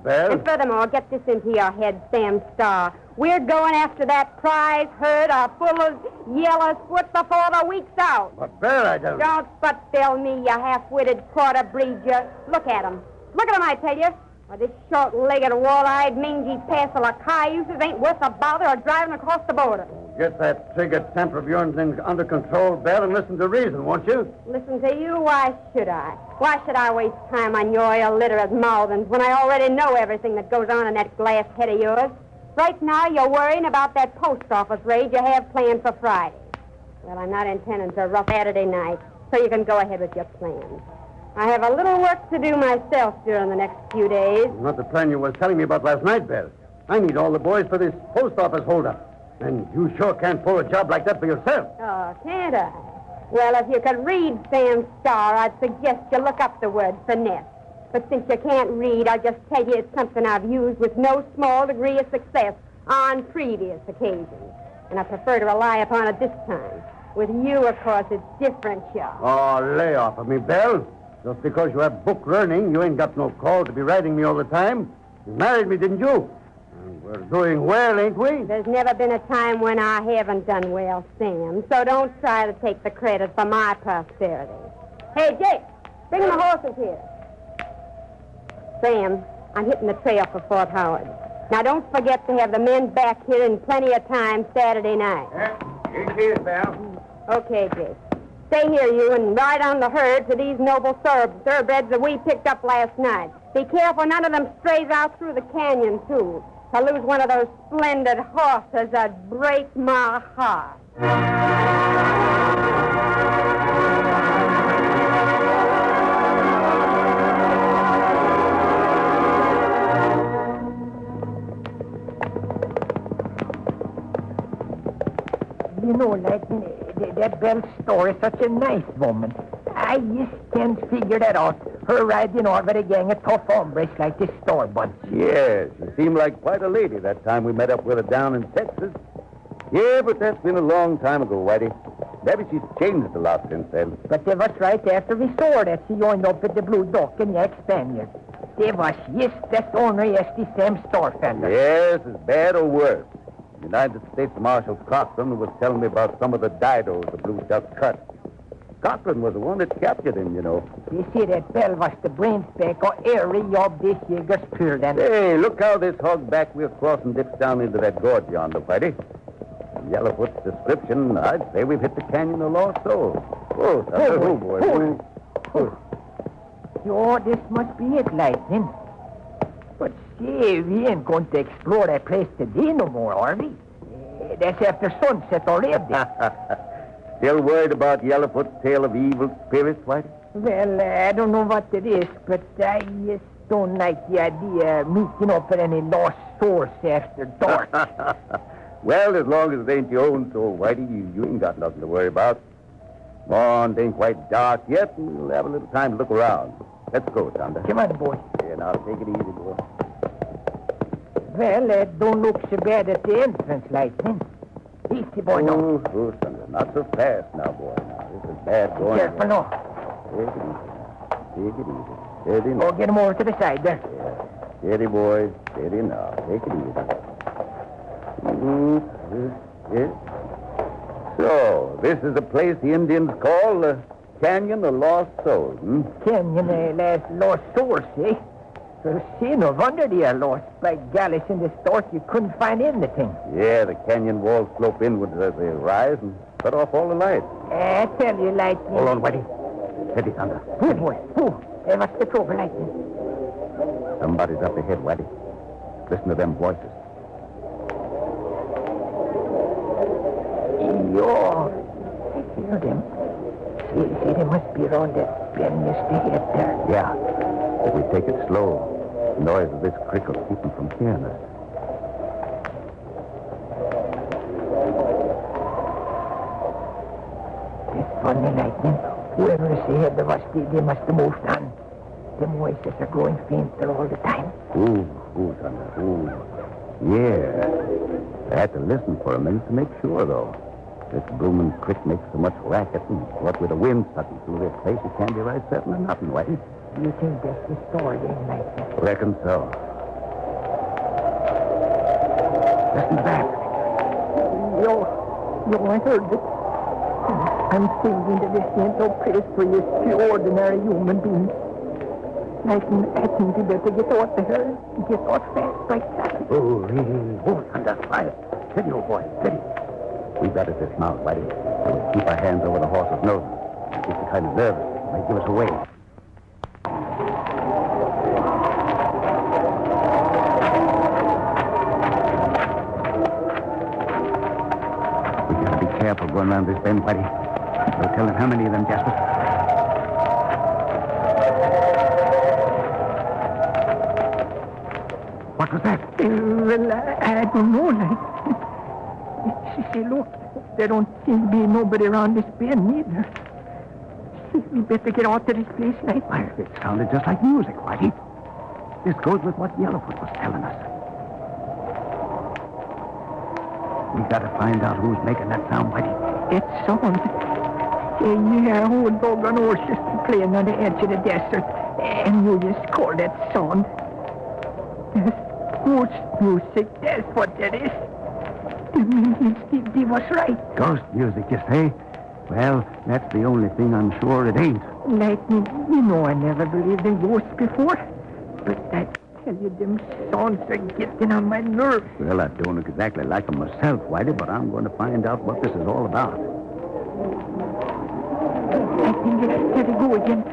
Bell. And furthermore, get this into your head, Sam Star. We're going after that prize herd of full of Yellowfoot before the week's out. But, Bell, I don't... Don't but-tell me, you half-witted quarter-breed, you. Look at 'em. Look at 'em, I tell you. Well, this short-legged, wall-eyed, mangy parcel of cayuses ain't worth a bother of driving across the border. Get that trigger temper of yours under control, Bell, and listen to reason, won't you? Listen to you? Why should I? Why should I waste time on your illiterate mouthings when I already know everything that goes on in that glass head of yours? Right now, you're worrying about that post office raid you have planned for Friday. Well, I'm not intending to rough Saturday night, so you can go ahead with your plans. I have a little work to do myself during the next few days. Not the plan you was telling me about last night, Bell. I need all the boys for this post office holdup. And you sure can't pull a job like that for yourself. Oh, can't I? Well, if you could read Sam Star, I'd suggest you look up the word finesse. But since you can't read, I'll just tell you it's something I've used with no small degree of success on previous occasions. And I prefer to rely upon it this time. With you, of course, it's different, Shaw. Oh, lay off of me, Bell. Just because you have book learning, you ain't got no call to be writing me all the time. You married me, didn't you? And we're doing well, ain't we? There's never been a time when I haven't done well, Sam. So don't try to take the credit for my prosperity. Hey, Jake, bring the horses here. Sam, I'm hitting the trail for Fort Howard. Now, don't forget to have the men back here in plenty of time Saturday night. Here she is, Belle. Okay, Jake. Stay here, you, and ride on the herd to these noble thoroughbreds that we picked up last night. Be careful none of them strays out through the canyon, too. To lose one of those splendid horses that'd break my heart. You know, that Belle Store is such a nice woman. I just can't figure that out. Her riding over a gang of tough hombres like this store bunch. Yes, she seemed like quite a lady that time we met up with her down in Texas. Yeah, but that's been a long time ago, Whitey. Maybe she's changed a lot since then. But they was right after we saw that she joined up at the Blue Duck and Yak Spaniard. They was just as ornery as the same store fella. Yes, as bad or worse. United States Marshal Cochran was telling me about some of the didos the Blue Duck cut. Cochran was the one that captured him, you know. You see, that Bell was the brain speck of every job this Jaeger's pulled in. Hey, look how this hogback we're crossing dips down into that gorge yonder, Whitey. From Yellowfoot's description, I'd say we've hit the canyon of Lost Souls. Oh, boy. Oh, this must be it, Lightning. But see, we ain't going to explore that place today no more, are we? That's after sunset already. Still worried about Yellowfoot's tale of evil spirits, Whitey? Well, I don't know what it is, but I just don't like the idea of meeting up with any lost souls after dark. Well, as long as it ain't your own soul, Whitey, you ain't got nothing to worry about. Come on, it ain't quite dark yet, and we'll have a little time to look around. Let's go, Tonda. Come on, boy. Yeah, now take it easy, boy. Well, it don't look so bad at the entrance, Lightning. Easy, boy, no. Oh, Tonda, not so fast now, boy. Now, this is bad going. Careful, no. Take it easy. Steady now. Oh, get him over to the side there. Yeah. Steady, boys. Steady now. Take it easy. Yeah. So, this is a place the Indians call the Canyon of Lost Souls, hmm? Canyon of Lost Souls, eh? So, see, no wonder they are lost. By golly, in this dark, you couldn't find anything. Yeah, the canyon walls slope inwards as they rise and cut off all the light. I tell you, Lightning. Hold on, Whitey. Steady, Thunder. Who, boy? Who? What's the trouble, Lightning? Somebody's up ahead, Whitey. Listen to them voices. Yo, I hear them. See, they must be around that bend just ahead there. Yeah. If we take it slow, the noise of this creek will keep them from hearing us. It's funny, Lightning. Whoever is ahead of us, they must have moved on. The voices are growing fainter all the time. Ooh, Thunder, ooh. Yeah. I had to listen for a minute to make sure, though. This blooming creek makes so much racket, and what with the wind sucking through this place, you can't be right certain of nothing, Whitey. Do you think that's the story, then, Lightning? Reckon so. Listen back. Yo, I heard it. I'm thinking that this ain't no place for you ordinary human beings. Lightning, I think you better get out there and get out fast like that. Oh, Thunder, quiet. Steady, old boy, steady. We've got to dismount, Whitey. We'll keep our hands over the horse's nose. It gets kind of nervous. It might give us away. We got to be careful going around this bend, Whitey. No telling how many of them, Jasper. What was that? Well, I don't know, Lightning. See, look, there don't seem to be nobody around this bend neither. See, we better get out of this place, Lightning. Why, it sounded just like music, Whitey. This goes with what Yellowfoot was telling us. We got to find out who's making that sound, Whitey. That sound? Yeah, whole doggone horses playing on the edge of the desert, and you just call that sound. That's ghost music, that's what that is. The Indians, they was right. Ghost music, you say? Well, that's the only thing I'm sure it ain't. Lightning, you know I never believed in ghosts before. But I tell you, them sounds are getting on my nerves. Well, I don't exactly like them myself, Whitey, but I'm going to find out what this is all about. Lightning, there they go again.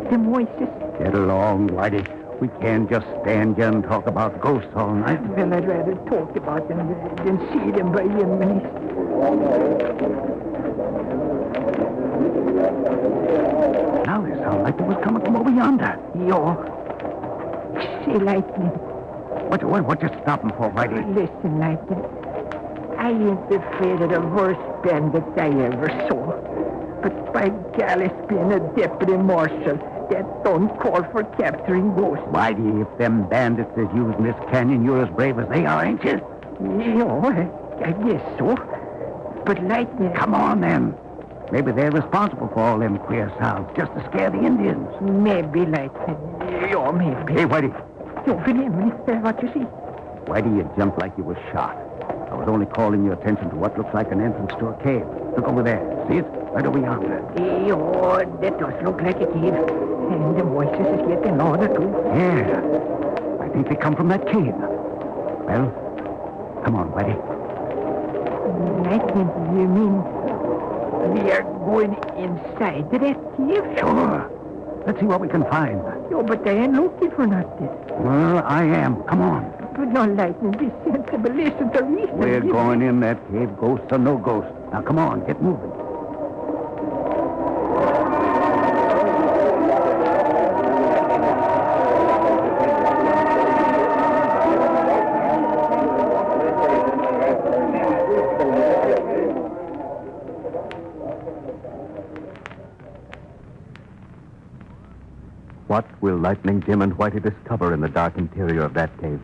Them voices. Get along, Whitey. We can't just stand here and talk about ghosts all night. Well, I'd rather talk about them than see them by enemies. Now they sound like they was coming from over yonder. Yo. Say, Lightning. What you stopping for, Whitey? Listen, Lightning. I ain't afraid of the worst bandits I ever saw. But by golly, being a deputy marshal, that don't call for capturing ghosts. Whitey, if them bandits is using this canyon, you're as brave as they are, ain't you? Yeah, I guess so. But Lightning... Come on, then. Maybe they're responsible for all them queer sounds, just to scare the Indians. Maybe, Lightning. Yeah, maybe. Hey, Whitey. Yo, William, what you see? Whitey, you jumped like you was shot. I was only calling your attention to what looks like an entrance to a cave. Look over there. See it? Right over yonder. Yo, that does look like a cave. And the voices is getting louder, too. Yeah. I think they come from that cave. Well, come on, Whitey. Lightning, you mean we are going inside that cave? Sure. Let's see what we can find. Yo, but I ain't looking for nothing. Well, I am. Come on. But no, Lightning, be sensible. Listen to reason. We're going in that cave, ghosts or no ghosts. Now, come on, get moving. What will Lightning Jim and Whitey discover in the dark interior of that cave?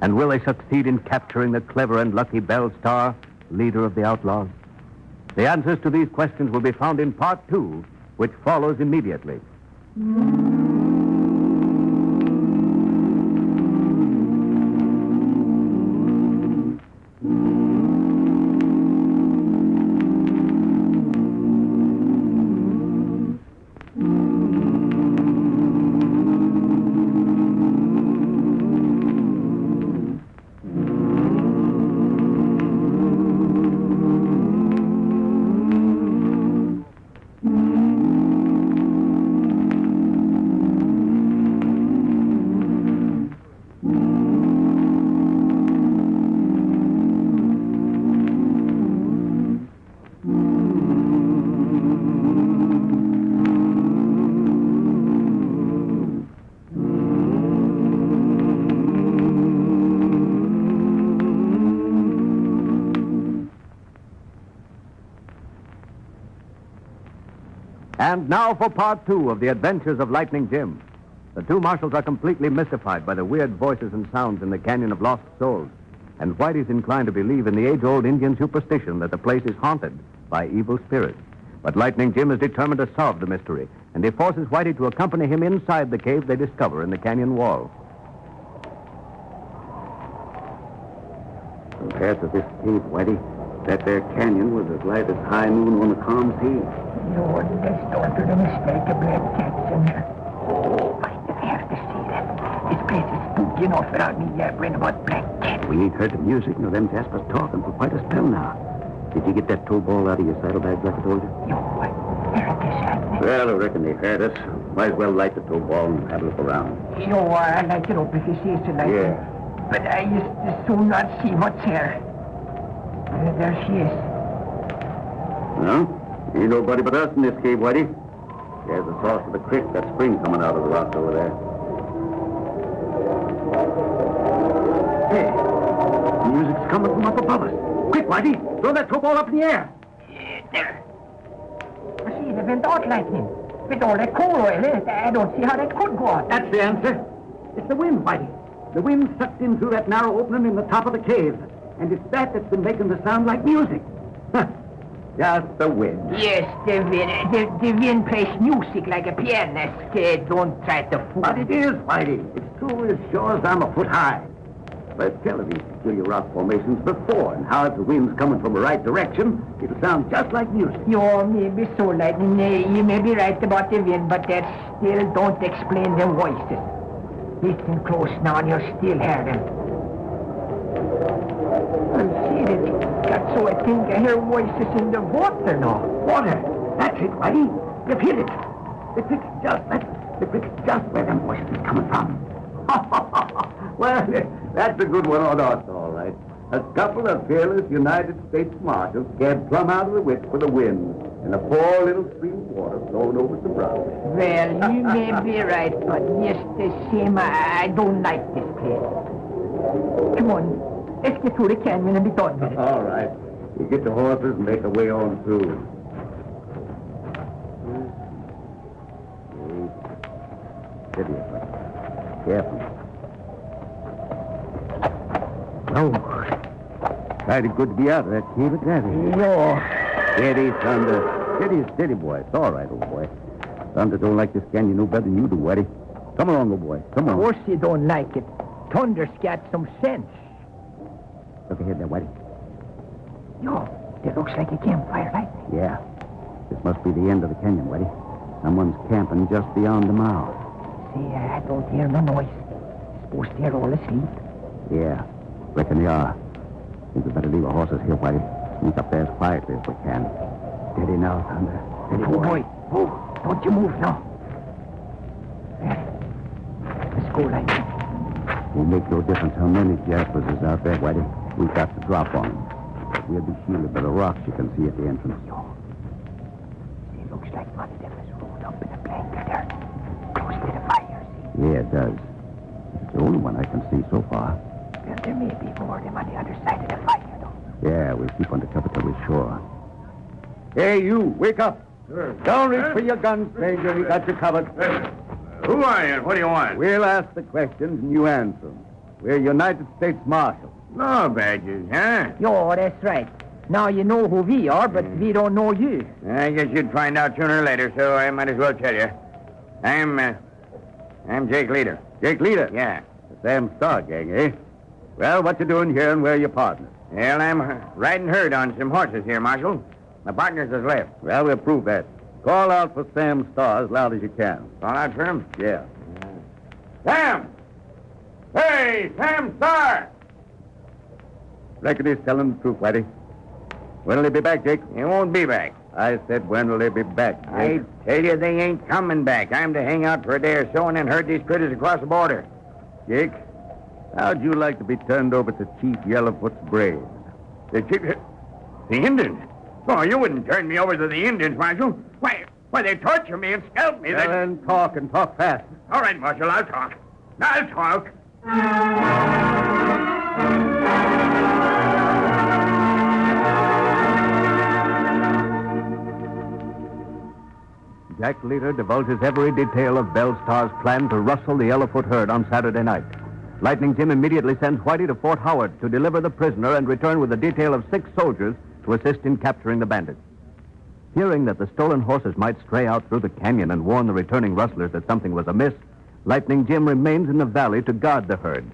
And will they succeed in capturing the clever and lucky Bell Star, leader of the outlaws? The answers to these questions will be found in Part 2, which follows immediately. And now for Part 2 of the adventures of Lightning Jim. The two marshals are completely mystified by the weird voices and sounds in the Canyon of Lost Souls. And Whitey's inclined to believe in the age-old Indian superstition that the place is haunted by evil spirits. But Lightning Jim is determined to solve the mystery, and he forces Whitey to accompany him inside the cave they discover in the canyon wall. Compared to this cave, Whitey, that there canyon was as light as high noon on a calm sea. No, there's don't do the mistake of black cats in there. Oh, I have to see that. This place is spooky enough without me yabbering about black cats. We ain't heard the music nor them Jaspers talking for quite a spell now. Did you get that tow ball out of your saddlebags like I told you? No, there it is, Lightning. Well, I reckon they heard us. Might as well light the tow ball and have a look around. No, I'd like it up if you see it, Lightning. Yeah. But I used to soon not see what's here. There she is. No? Ain't nobody but us in this cave, Whitey. There's the source of the creek, that spring coming out of the rocks over there. Hey, the music's coming from up above us. Quick, Whitey, throw that tow ball up in the air. There. See, they went out, Lightning. With all that coal oil in it, I don't see how that could go out. That's the answer. It's the wind, Whitey. The wind sucked in through that narrow opening in the top of the cave. And it's that that's been making the sound like music. Just the wind. Yes, the wind. The wind plays music like a pianist. Don't try to fool. But it is, Whitey. It's true as sure as I'm a foot high. But tell of these peculiar rock formations before, and how if the wind's coming from the right direction, it'll sound just like music. You may be so, Lightning. You may be right about the wind, but that still don't explain them voices. Listen close now, and you'll still hear them. Well, see that got so I think I hear voices in the water now. Water? That's it, Whitey. You feel it? The creek's just where them voices is coming from. Well, that's a good one on us, all right. A couple of fearless United States Marshals scared plumb out of the wits for the wind, and a poor little stream of water flowing over some rocks. Well, you may be right, but just the same, I don't like this place. Come on, let's get through the canyon and be done with it. All right. We get the horses and make our way on through. Steady, careful. Oh. Mighty good to be out of that cave at that. Yeah. Steady, Thunder. Steady, boy. It's all right, old boy. Thunder don't like this canyon no better than you do, Whitey. Come along, old boy. Come on. Of course you don't like it. Thunder's got some sense. Look ahead there, Whitey. Yo, it looks like a campfire light. Yeah. This must be the end of the canyon, Whitey. Someone's camping just beyond the mouth. See, I don't hear no noise. Suppose they're all asleep. Yeah. Reckon they are. Think we better leave our horses here, Whitey. Sneak up there as quietly as we can. Steady now, Thunder. Steady, boy. Oh, don't you move now. There. Let's go, Lightning. Won't make no difference how many jaspers is out there, Whitey. We've got to drop on them. But we'll be shielded by the rocks you can see at the entrance. See, it looks like one of them is rolled up in a blanket there. Close to the fire, see? Yeah, it does. It's the only one I can see so far. Well, there may be more of them on the other side of the fire, though. Yeah, we'll keep under cover till we're sure. Hey, you, wake up. Sure. Don't reach for your gun, stranger. We got you covered. Who are you and what do you want? We'll ask the questions and you answer them. We're United States Marshals. Law badges, huh? Yo, that's right. Now you know who we are, but we don't know you. I guess you'd find out sooner or later, so I might as well tell you. I'm Jake Leader. Jake Leader? Yeah. The Sam Star gang, eh? Well, what you doing here and where are your partners? Well, I'm riding herd on some horses here, Marshal. My partners has left. Well, we'll prove that. Call out for Sam Star as loud as you can. Call out for him? Yeah. Sam! Hey, Sam Star! Reckon he's telling the truth, Whitey. When'll he be back, Jake? He won't be back. I said, when will they be back, Jake? I tell you, they ain't coming back. I'm to hang out for a day or so and then herd these critters across the border. Jake, how'd you like to be turned over to Chief Yellowfoot's braves? The Indians? Oh, you wouldn't turn me over to the Indians, Marshal. Why, they torture me and scalp me. Well, then talk and talk fast. All right, Marshal, I'll talk. I'll talk. Jack Leader divulges every detail of Bellstar's plan to rustle the Yellowfoot herd on Saturday night. Lightning Jim immediately sends Whitey to Fort Howard to deliver the prisoner and return with a detail of 6 soldiers to assist in capturing the bandits. Hearing that the stolen horses might stray out through the canyon and warn the returning rustlers that something was amiss, Lightning Jim remains in the valley to guard the herd.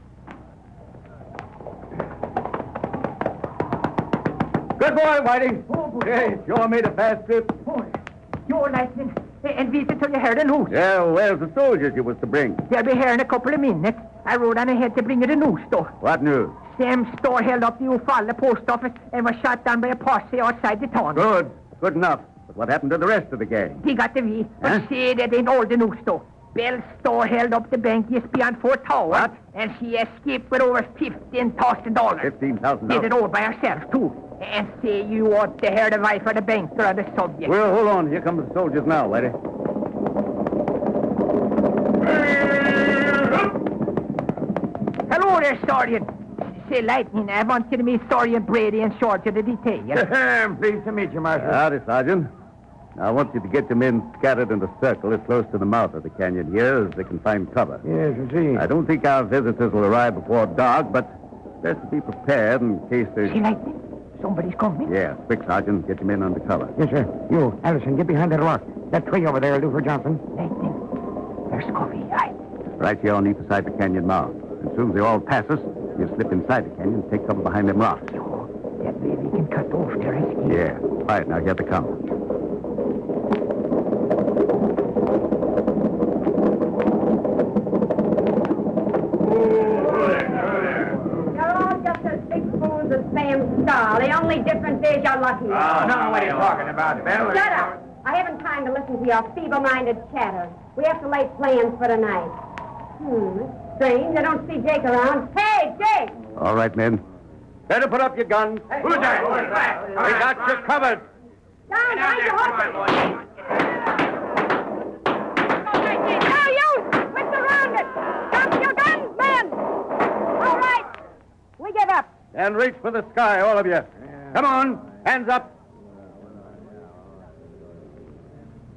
Good boy, Whitey. Oh, boy. Hey, sure made a fast trip. Boy, you're Lightning. And we till you heard the news. Yeah, where's the soldiers you was to bring? They'll be here in a couple of minutes. I rode on ahead to bring you the news, though. What news? Sam Store held up the Eufaula post office and was shot down by a posse outside the town. Good enough. But what happened to the rest of the gang? He got the V. But see, that ain't all the news, though. Bell's Store held up the bank just beyond Fort Howard. What? And she escaped with over $15,000. $15,000? Did it all by herself, too. And say you ought to hear the wife of the banker on the subject. Well, hold on. Here come the soldiers now, Whitey. Hello there, Sergeant. Say, Lightning, I want you to meet Sergeant Brady in charge of the detail. I'm pleased to meet you, Marshal. Howdy, Sergeant. Now, I want you to get your men scattered in a circle as close to the mouth of the canyon here as they can find cover. Yes, I see. I don't think our visitors will arrive before dark, but best to be prepared in case there's... See, Lightning, somebody's coming. Yeah, quick, Sergeant. Get your men under cover. Yes, sir. You, Allison, get behind that rock. That tree over there will do for Johnson. Lightning, there's coffee, right? Right here on either side of the canyon mouth. As soon as they all pass us, you slip inside the canyon and take cover behind them rocks. That way we can cut off their escape. Yeah. Quiet now. Here they come. You're all just as big fools as Sam Star. The only difference is you're lucky. Oh, no, what are you talking about, Bell? Shut up. I haven't time to listen to your feeble-minded chatter. We have to lay plans for tonight. Strange. I don't see Jake around. Hey, Jake! All right, men. Better put up your guns. Who's that? We got you covered. Down, your horses! No use! We're surrounded! Drop your guns, men! All right. We give up. And reach for the sky, all of you. Come on, hands up.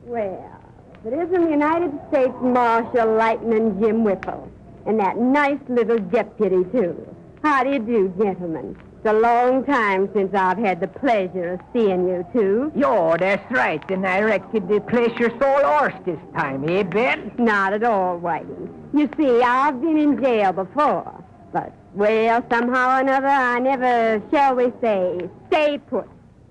Well, if it isn't the United States Marshal Lightning Jim Whipple. And that nice little deputy, too. How do you do, gentlemen? It's a long time since I've had the pleasure of seeing you two. Yo, that's right. And I reckon the pleasure's all ours this time, eh, Ben? Not at all, Whitey. You see, I've been in jail before. But, well, somehow or another, I never, shall we say, stay put.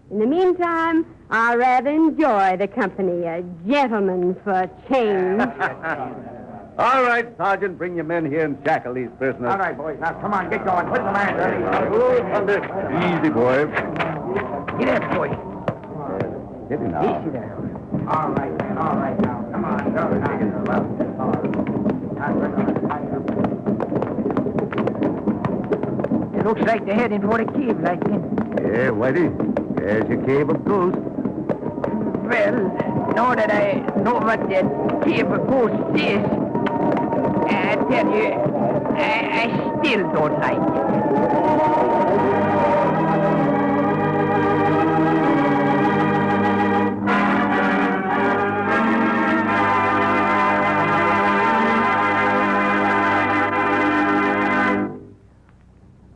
In the meantime, I rather enjoy the company of gentlemen for a change. All right, Sergeant, bring your men here and shackle these prisoners. All right, boys. Now, come on, get going. Put some hands on Oh, thunder. Easy, boy. Get up, boy. Steady now. Easy there. All right, man. All right, now. Come on. It looks like they're heading for the cave, Lightning. Yeah, Whitey. There's your cave of ghosts. Well, now that I know what that cave of ghosts is, I tell you, I still don't like it.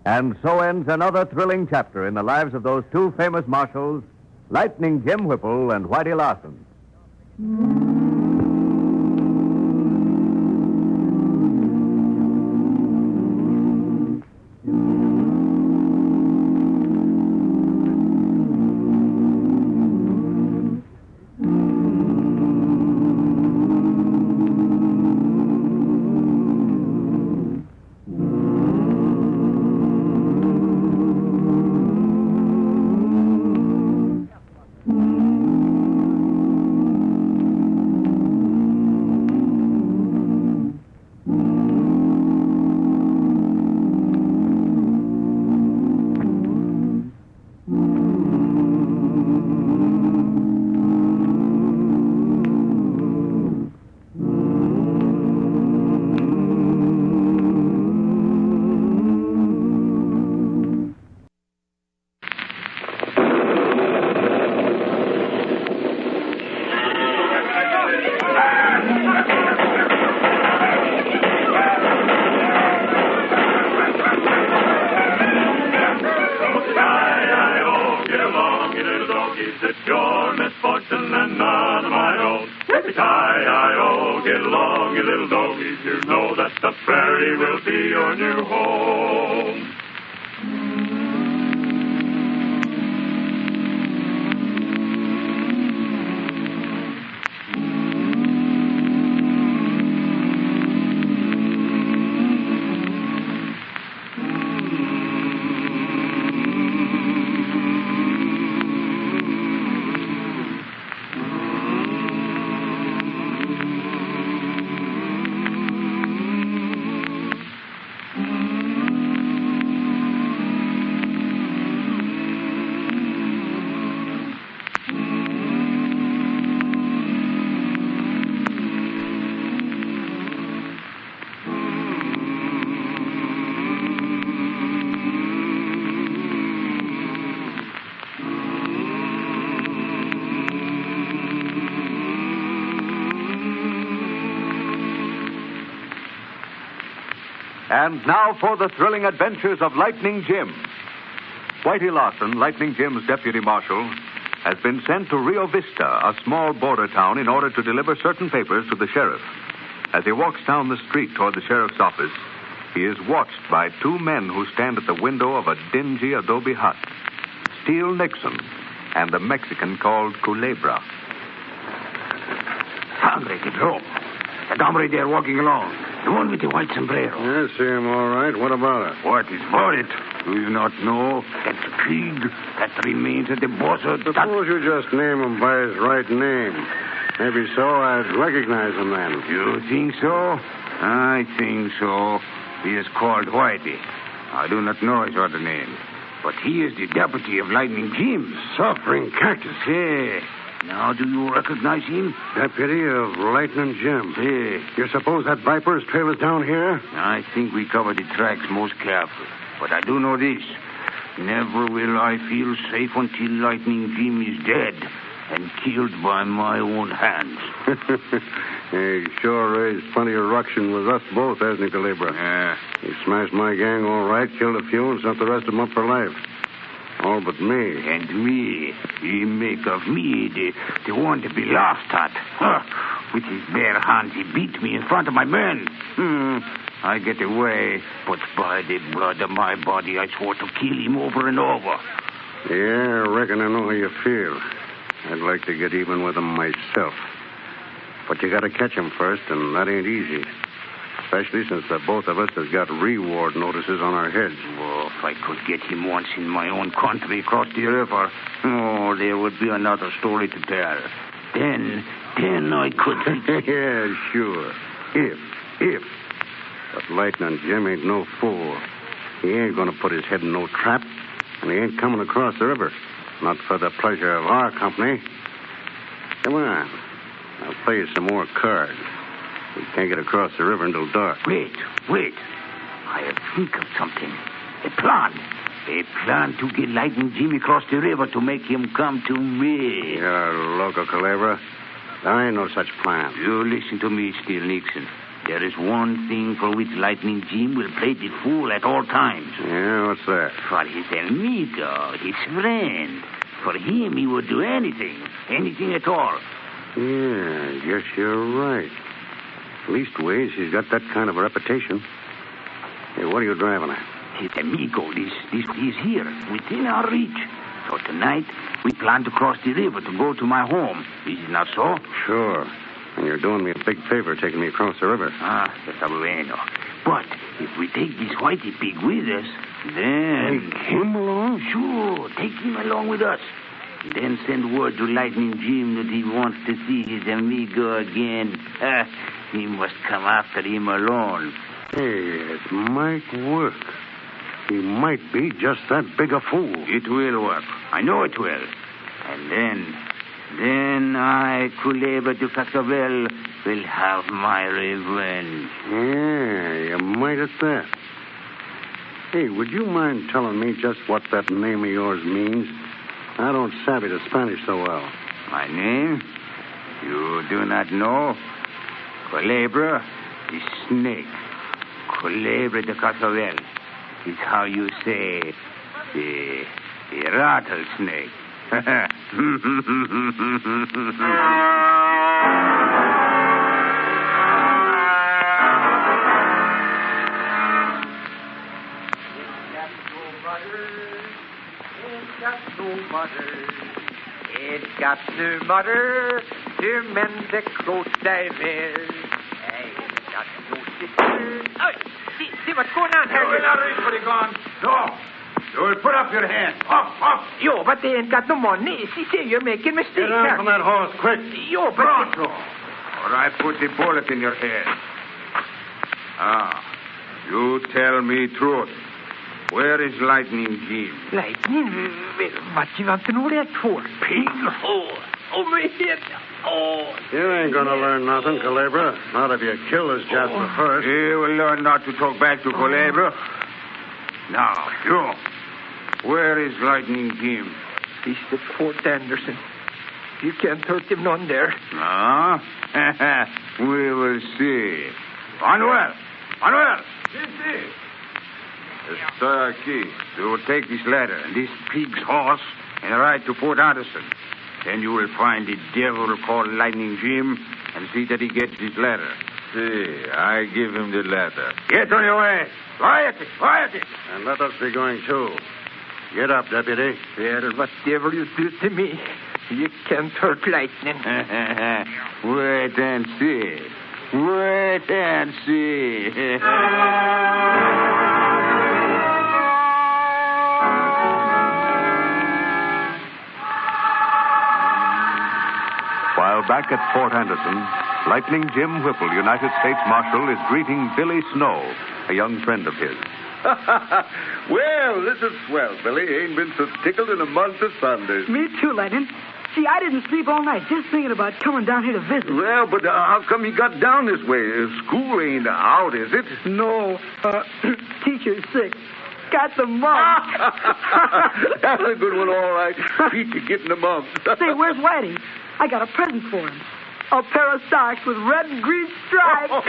And so ends another thrilling chapter in the lives of those two famous marshals, Lightning Jim Whipple and Whitey Larson. It's your misfortune and none of my own. Yippee-ki-yi-o, get along, you little doggies. You know that the prairie will be your new home. And now for the thrilling adventures of Lightning Jim. Whitey Larson, Lightning Jim's deputy marshal, has been sent to Rio Vista, a small border town, in order to deliver certain papers to the sheriff. As he walks down the street toward the sheriff's office, he is watched by two men who stand at the window of a dingy adobe hut. Steele Nixon and the Mexican called Culebra. Sangre, que drop. The comrade there walking along. The one with the white sombrero. I see him all right. What about it? What is about it? Do you not know that pig that remains at the boss of that... Suppose you just name him by his right name. Maybe so I'd recognize him then. You think so? I think so. He is called Whitey. I do not know his other name. But he is the deputy of Lightning Jim. Suffering Cactus. Hey, now do you recognize him? Deputy of Lightning Jim. Hey. You suppose that viper's trail is down here? I think we cover the tracks most carefully. But I do know this. Never will I feel safe until Lightning Jim is dead and killed by my own hands. He sure raised plenty of ruction with us both, hasn't he, Calibra? Yeah. He smashed my gang all right, killed a few, and sent the rest of them up for life. All but me. And me. He make of me the one to be laughed at. Huh. With his bare hands, he beat me in front of my men. I get away, but by the blood of my body, I swore to kill him over and over. Yeah, I reckon I know how you feel. I'd like to get even with him myself. But you gotta catch him first, and that ain't easy. Especially since the both of us has got reward notices on our heads. Oh, if I could get him once in my own country across the river, there would be another story to tell. Then I could... Yeah, sure. If. But Lightning Jim ain't no fool. He ain't gonna put his head in no trap, and he ain't coming across the river. Not for the pleasure of our company. Come on. I'll play you some more cards. We can't get across the river until dark. Wait. I have think of something. A plan. A plan to get Lightning Jim across the river to make him come to me. You're loco, Calabra. There ain't no such plan. You listen to me, Steel Nixon. There is one thing for which Lightning Jim will play the fool at all times. Yeah, what's that? For his amigo, his friend. For him, he would do anything. Anything at all. Yeah, I guess you're right. Leastways, he's got that kind of a reputation. Hey, what are you driving at? His amigo, this is here, within our reach. So tonight, we plan to cross the river to go to my home. Is it not so? Sure. And you're doing me a big favor taking me across the river. Está bueno. But if we take this whitey pig with us, then... Take him along? Sure, take him along with us. Then send word to Lightning Jim that he wants to see his amigo again. He must come after him alone. Hey, it might work. He might be just that big a fool. It will work. I know it will. And then I, Culebra de Cascabel, will have my revenge. Yeah, you might at that. Hey, would you mind telling me just what that name of yours means? I don't savvy the Spanish so well. My name? You do not know? Culebra, the snake. Culebra de Cascabel is how you say the rattlesnake. It's got no butter to mend the clothes I wear. It's got no sister. Oh, see what's going on here? You're not ready, gone. No. You'll put up your hand. Up. Yo, but they ain't got no money. See, you're making mistakes. Get down from that horse, quick. Yo, but... Pronto. Or I put the bullet in your head. You tell me truth. Where is Lightning Jim? Lightning? What you want to know that for? Pig? Oh, my head. Oh. You ain't gonna learn nothing, Culebra. Not if you kill this Jasper first. You will learn not to talk back to Culebra. Now, you. Where is Lightning Jim? He's at Fort Anderson. You can't hurt him none there. No? We will see. Manuel! Estoy aquí. You will take this letter and this pig's horse and ride to Fort Anderson. Then you will find the devil called Lightning Jim and see that he gets this letter. See, I give him the letter. Get on your way. Quiet it. And let us be going, too. Get up, deputy. Well, whatever you do to me, you can't hurt Lightning. Wait and see. Wait and see. While back at Fort Anderson, Lightning Jim Whipple, United States Marshal, is greeting Billy Snow, a young friend of his. Well, this is swell, Billy. Ain't been so tickled in a month of Sundays. Me too, Lightning. See, I didn't sleep all night just thinking about coming down here to visit. Well, but how come you got down this way? School ain't out, is it? No. Teacher's sick. Got the mumps. That's a good one, all right. Beat you getting the mumps. Say, where's Whitey? I got a present for him. A pair of socks with red and green stripes.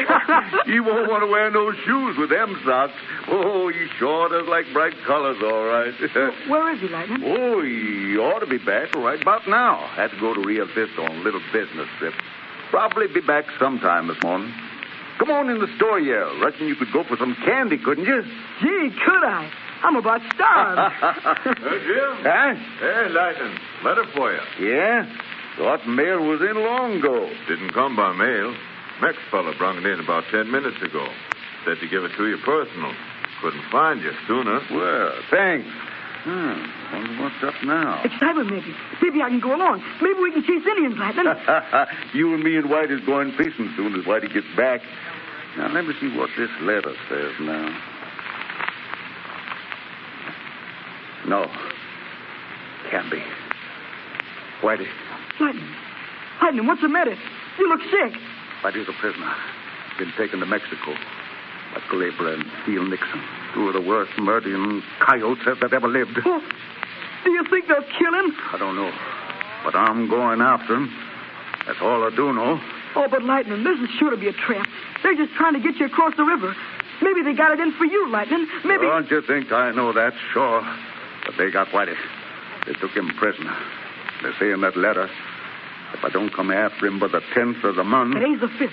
You won't want to wear no shoes with them socks. Oh, he sure does like bright colors, all right. Where is he, Lightning? Oh, he ought to be back right about now. Had to go to Rio Vista on a little business trip. Probably be back sometime this morning. Come on in the store, yeah. Reckon you could go for some candy, couldn't you? Gee, could I? I'm about starved. Jim? Huh? Hey, Lightning. Letter for you. Yeah? Thought mail was in long ago. Didn't come by mail. Mex fella brung it in about 10 minutes ago. Said to give it to you personal. Couldn't find you sooner. Well, thanks. Wonder what's up now? Excitement, maybe. Maybe I can go along. Maybe we can chase Indians, Lightning. You and me and White is going fishing soon as Whitey gets back. Now, let me see what this letter says now. No. Can't be. Whitey. Lightning, what's the matter? You look sick. Whitey's a prisoner. Been taken to Mexico by Culebra and Steele Nixon. Two of the worst murdering coyotes that ever lived. Oh, do you think they'll kill him? I don't know. But I'm going after him. That's all I do know. Oh, but Lightning, this is sure to be a trap. They're just trying to get you across the river. Maybe they got it in for you, Lightning. Maybe... Don't you think I know that? Sure. But they got Whitey. They took him prisoner. They say in that letter, if I don't come after him by the 10th of the month... Today's the 5th.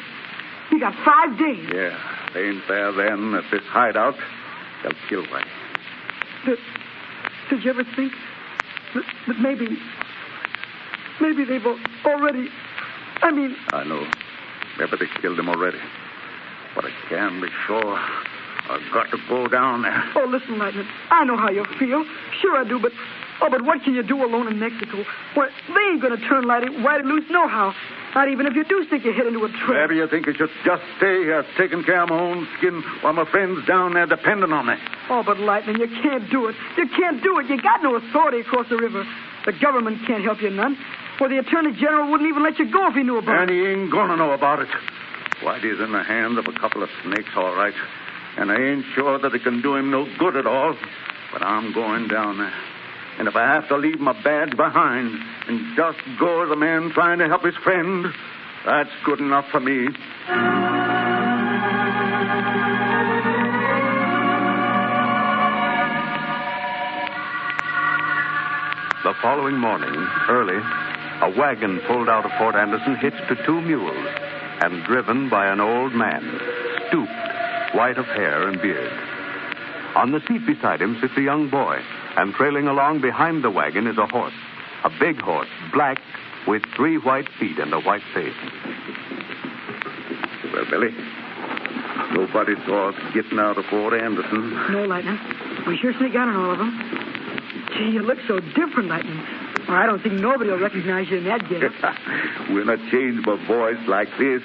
You got 5 days. Yeah. They ain't there then at this hideout. They'll kill Whitey. Did you ever think that maybe they've already... I know. Maybe they killed him already. But I can be sure. I've got to go down there. Oh, listen, Lightning. I know how you feel. Sure I do, but... Oh, but what can you do alone in Mexico? Well, they ain't going to turn Whitey loose nohow. Not even if you do stick your head into a trap. Maybe you think I should just stay here taking care of my own skin while my friends down there depending on me. Oh, but Lightning, you can't do it. You can't do it. You got no authority across the river. The government can't help you none. Well, the Attorney General wouldn't even let you go if he knew about it. And he ain't going to know about it. Whitey's in the hands of a couple of snakes, all right. And I ain't sure that it can do him no good at all. But I'm going down there. And if I have to leave my badge behind and just go as a man trying to help his friend, that's good enough for me. The following morning, early, a wagon pulled out of Fort Anderson hitched to 2 mules and driven by an old man, stooped, white of hair and beard. On the seat beside him sits a young boy, and trailing along behind the wagon is a horse, a big horse, black, with 3 white feet and a white face. Well, Billy, nobody saw us getting out of Fort Anderson. No, Lightning. We sure sneak out on all of them. Gee, you look so different, Lightning. Well, I don't think nobody will recognize you in that getup. When I change my voice like this,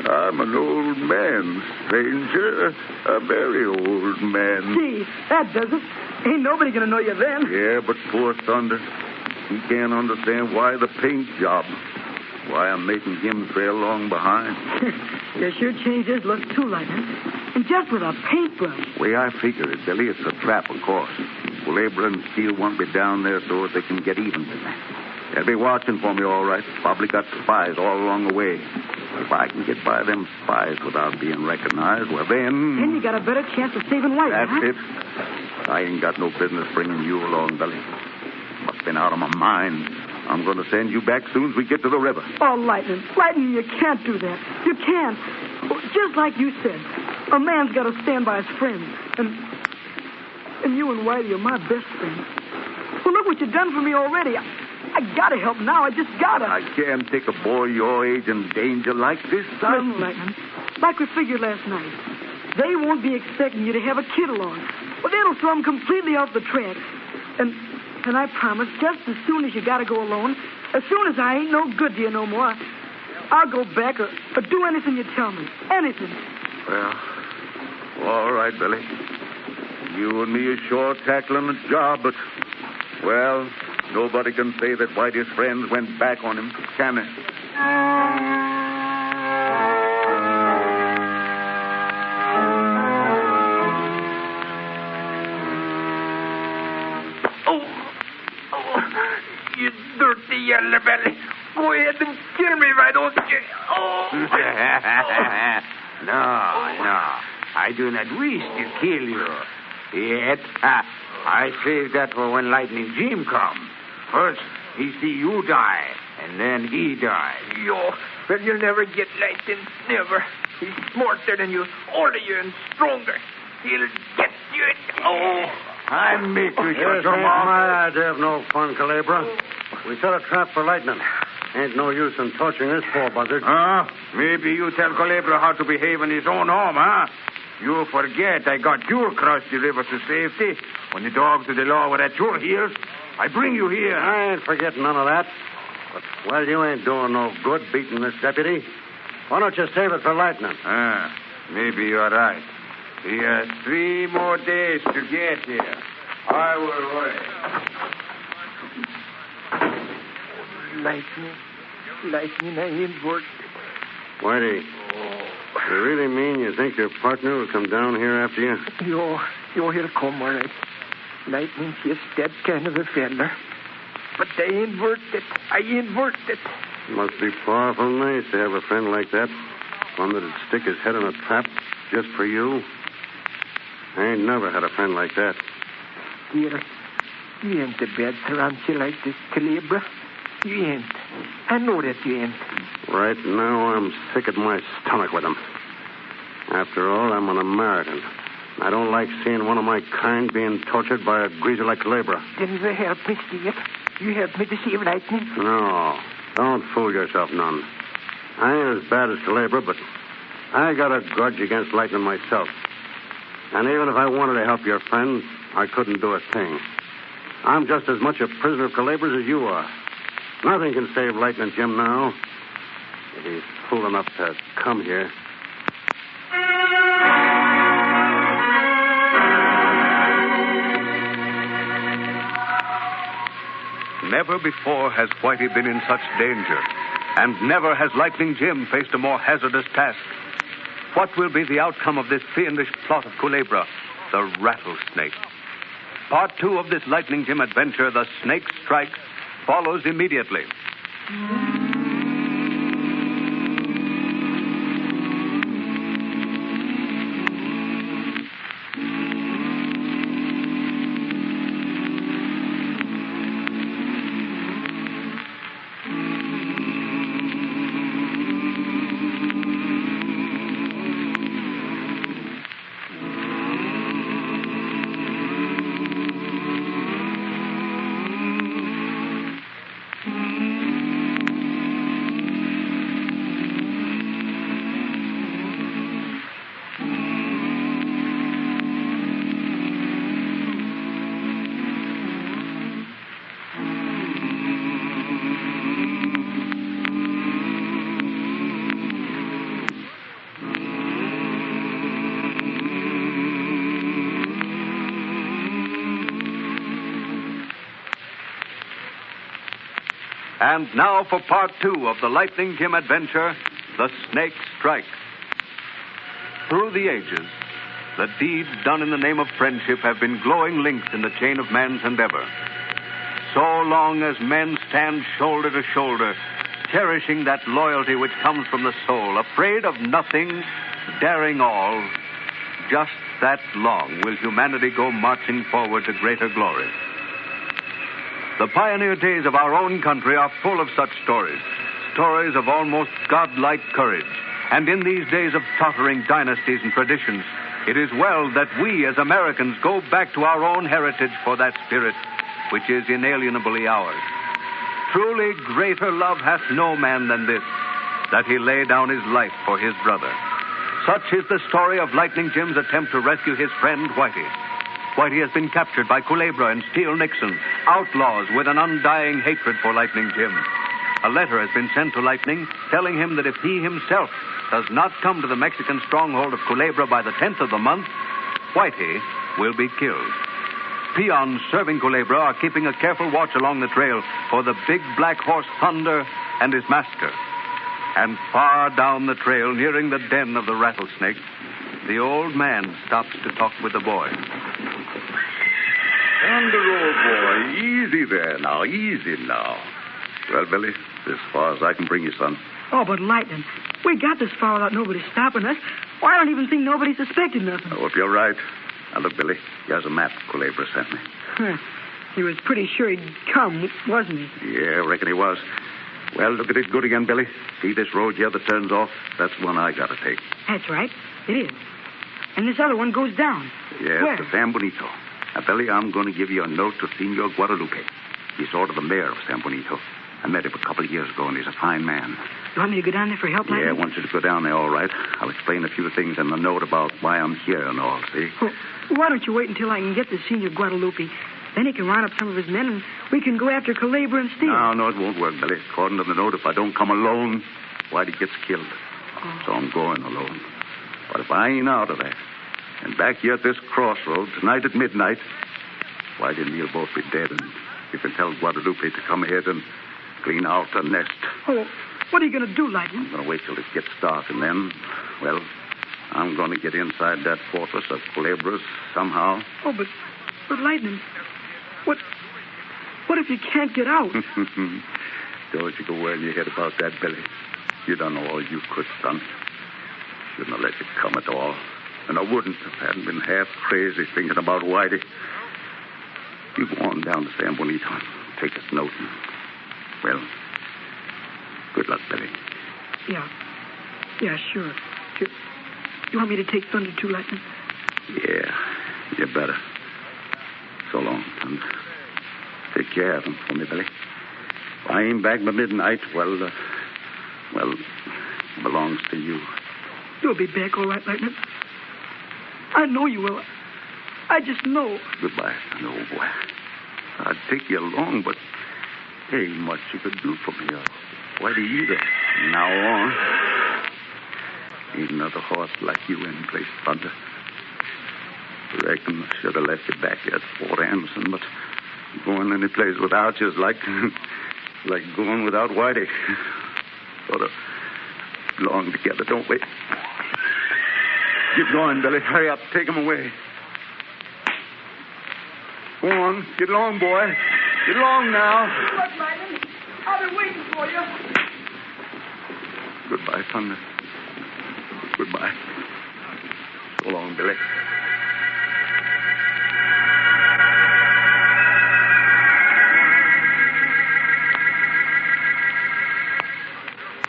I'm an old man, stranger. A very old man. Gee, that does it. Ain't nobody gonna know you then. Yeah, but poor Thunder, he can't understand why the paint job. Why I'm making him trail along behind. You sure changed his look too, Lightning. And just with a paintbrush. Way I figure it, Billy, it's a trap, of course. Culebra and Steele won't be down there so they can get even with me. They'll be watching for me, all right. Probably got spies all along the way. If I can get by them spies without being recognized, well, then... Then you got a better chance of saving Whitey, That's it. I ain't got no business bringing you along, Billy. Must have been out of my mind. I'm going to send you back soon as we get to the river. Oh, Lightning, you can't do that. You can't. Well, just like you said, a man's got to stand by his friends. And you and Whitey are my best friends. Well, look what you've done for me already. I got to help now. I just got to. I can't take a boy your age in danger like this, son. Listen, Lightning, Like we figured last night. They won't be expecting you to have a kid along. Well, that'll throw them completely off the track. And I promise, just as soon as you gotta go alone, as soon as I ain't no good to you no more, I'll go back or do anything you tell me. Anything. Well, all right, Billy. You and me is sure tackling the job, but, well, nobody can say that Whitey's friends went back on him, can they? You dirty yellow belly. Go ahead and kill me, why don't you? Oh. No. I do not wish to kill you. Yet, I save that for when Lightning Jim comes. First, he see you die, and then he die. Well, you'll never get Lightning. Never. He's smarter than you, older you, and stronger. He'll get you. Oh. I make you shut This your ain't mouth. my idea of no fun, Calabra. We set a trap for Lightning. Ain't no use in torturing this poor buzzard. Maybe you tell Calabra how to behave in his own home, huh? You forget I got you across the river to safety. When the dogs of the law were at your heels, I bring you here. I ain't forgetting none of that. But, well, you ain't doing no good beating this deputy. Why don't you save it for Lightning? Maybe you're right. He has 3 more days to get here. I will wait. Lightning, I ain't worth it. Whitey, you really mean you think your partner will come down here after you? He'll come, all right. Lightning's just that kind of a feller. But I ain't worth it. I ain't worth it. Must be powerful nice to have a friend like that. One that'd stick his head in a trap just for you. I ain't never had a friend like that. Dear, you ain't a bad tarantula like this, Calabra. You ain't. I know that you ain't. Right now, I'm sick at my stomach with him. After all, I'm an American. I don't like seeing one of my kind being tortured by a greaser like Calabra. Then you help me, Steve. You help me to save Lightning. No, don't fool yourself none. I ain't as bad as Calabra, but I got a grudge against Lightning myself. And even if I wanted to help your friend, I couldn't do a thing. I'm just as much a prisoner of Calabra's as you are. Nothing can save Lightning Jim now. If he's fool enough to come here. Never before has Whitey been in such danger, and never has Lightning Jim faced a more hazardous task. What will be the outcome of this fiendish plot of Culebra, the rattlesnake? Part 2 of this Lightning Jim adventure, The Snake Strikes, follows immediately. And now for part 2 of the Lightning Jim adventure, The Snake Strikes. Through the ages, the deeds done in the name of friendship have been glowing links in the chain of man's endeavor. So long as men stand shoulder to shoulder, cherishing that loyalty which comes from the soul, afraid of nothing, daring all, just that long will humanity go marching forward to greater glory. The pioneer days of our own country are full of such stories, stories of almost godlike courage. And in these days of tottering dynasties and traditions, it is well that we as Americans go back to our own heritage for that spirit which is inalienably ours. Truly greater love hath no man than this, that he lay down his life for his brother. Such is the story of Lightning Jim's attempt to rescue his friend, Whitey. Whitey has been captured by Culebra and Steel Nixon, outlaws with an undying hatred for Lightning Jim. A letter has been sent to Lightning telling him that if he himself does not come to the Mexican stronghold of Culebra by the 10th of the month, Whitey will be killed. Peons serving Culebra are keeping a careful watch along the trail for the big black horse Thunder and his master. And far down the trail, nearing the den of the rattlesnake, the old man stops to talk with the boy. Thunder, old boy, easy there now, easy now. Well, Billy, as far as I can bring you, son. Oh, but Lightning, we got this far without nobody stopping us. Well, I don't even think nobody suspected nothing. I hope you're right. Now, look, Billy, here's a map Culebra sent me. He was pretty sure he'd come, wasn't he? Yeah, I reckon he was. Well, look at it good again, Billy. See this road here that turns off? That's the one I got to take. That's right. It is. And this other one goes down. Yes, Where? to San Bonito. Now, Billy, I'm going to give you a note to Senor Guadalupe. He's sort of the mayor of San Bonito. I met him a couple of years ago, and he's a fine man. You want me to go down there for help, Lightning? Yeah, I want you to go down there, all right. I'll explain a few things in the note about why I'm here and all, see? Well, why don't you wait until I can get to Senor Guadalupe? Then he can round up some of his men, and we can go after Culebra and Steel. No, it won't work, Billy. According to the note, if I don't come alone, Whitey gets killed. So I'm going alone. But if I ain't out of there, and back here at this crossroad tonight at midnight, Whitey and me'll both be dead, and you can tell Guadalupe to come ahead and clean out the nest. Oh, what are you going to do, Lightning? I'm going to wait till it gets dark, and then, well, I'm going to get inside that fortress of Culebras somehow. Oh, but Lightning, what if you can't get out? Don't you go worrying your head about that, Billy. You done all you could, son. Shouldn't have let you come at all. And I wouldn't if I hadn't been half crazy thinking about Whitey. You go on down to San Bonito and take this note. And, well, good luck, Billy. Yeah, sure. You want me to take Thunder too, Lightning? Yeah, you better. So long, Thunder. Take care of him for me, Billy. If I ain't back by midnight, well, it belongs to you. You'll be back all right, Lightning. I know you will. I just know. Goodbye, son, old boy. I'd take you along, but there ain't much you could do for me. Whitey either. From now on, ain't another horse like you in place, Thunder. Reckon I should have left you back here at Fort Anderson, but going any place without you is like going without Whitey. Sort of belong together, don't we? Get going, Billy. Hurry up. Take him away. Go on. Get along, boy. Get along now. Look, Lightning, I'll be waiting for you. Goodbye, Thunder. Goodbye. So long, Billy.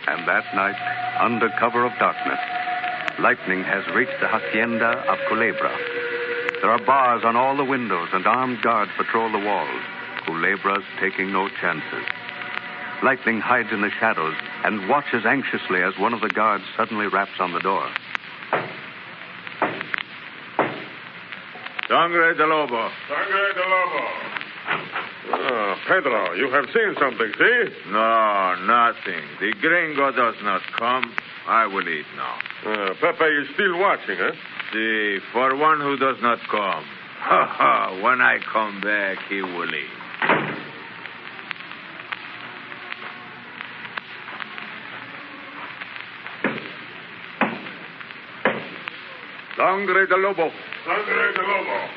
And that night, under cover of darkness, Lightning has reached the hacienda of Culebra. There are bars on all the windows, and armed guards patrol the walls. Culebra's taking no chances. Lightning hides in the shadows and watches anxiously as one of the guards suddenly raps on the door. Sangre de Lobo. Sangre de Lobo. Oh, Pedro, you have seen something, see? No, nothing. The gringo does not come. I will eat now. Pepe is still watching, huh? See, for one who does not come. Ha ha, when I come back, he will eat. Sangre de Lobo. Sangre de Lobo.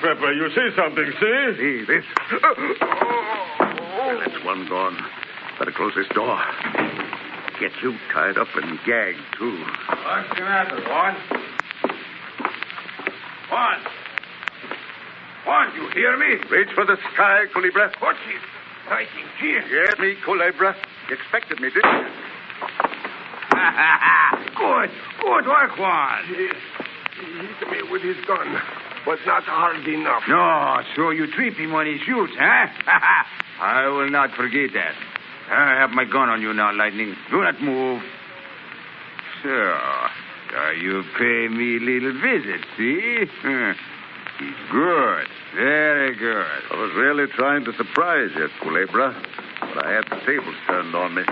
Pepe, you see something, see? See this? Well, that's one gone. Better close this door. Get you tied up and gagged, too. What's the matter, Juan? Juan! Juan, you hear me? Reach for the sky, Culebra. What's it? Fighting here? Yes, me, Culebra. You expected me, didn't you? Good work, Juan. He hit me with his gun, but not hard enough. No, so you trip him when he shoots, huh? I will not forget that. I have my gun on you now, Lightning. Do not move. So, So you pay me little visit, see? It's good. Very good. I was really trying to surprise you, Culebra, but I had the tables turned on me.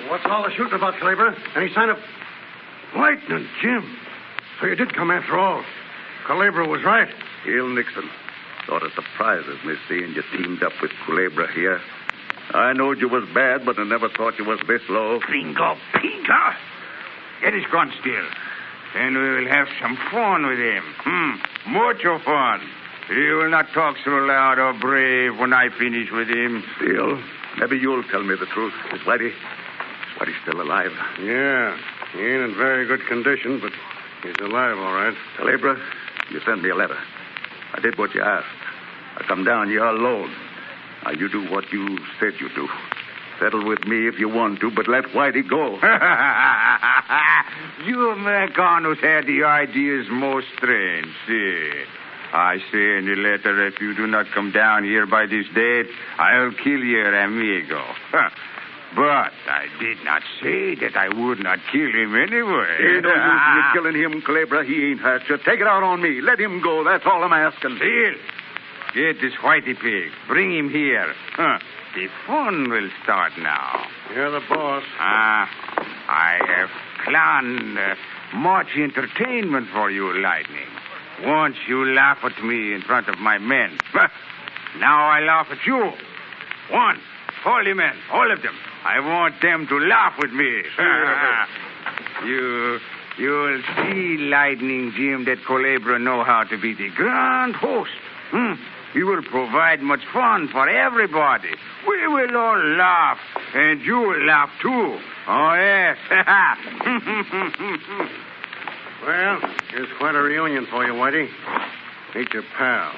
What's all the shooting about, Culebra? Any sign of... Lightning, Jim. So you did come after all. Culebra was right. Heel Nixon. Sort of surprises me seeing you teamed up with Culebra here. I knowed you was bad, but I never thought you was this low. Bingo, Pingo. Get his gun still. Then we will have some fun with him. Mucho fun. He will not talk so loud or brave when I finish with him. Still, maybe you'll tell me the truth. Is Whitey still alive? Yeah. He ain't in very good condition, but he's alive, all right. Culebra, you sent me a letter. I did what you asked. I come down here alone. Now, you do what you said you do. Settle with me if you want to, but let Whitey go. You Americanos had the ideas most strange. See, I say in the letter, if you do not come down here by this date, I'll kill your amigo. But I did not say that I would not kill him anyway. Ain't no use in you killing him, Culebra. He ain't hurt you. Take it out on me. Let him go. That's all I'm asking. Still, get this Whitey pig. Bring him here. The fun will start now. You're the boss. I have planned much entertainment for you, Lightning. Once you laugh at me in front of my men. Now I laugh at you. One, all the men, all of them. I want them to laugh with me. You'll see, Lightning Jim, that Culebra know how to be the grand host. He will provide much fun for everybody. We will all laugh, and you will laugh too. Oh, yes. Well, here's quite a reunion for you, Whitey. Meet your pal.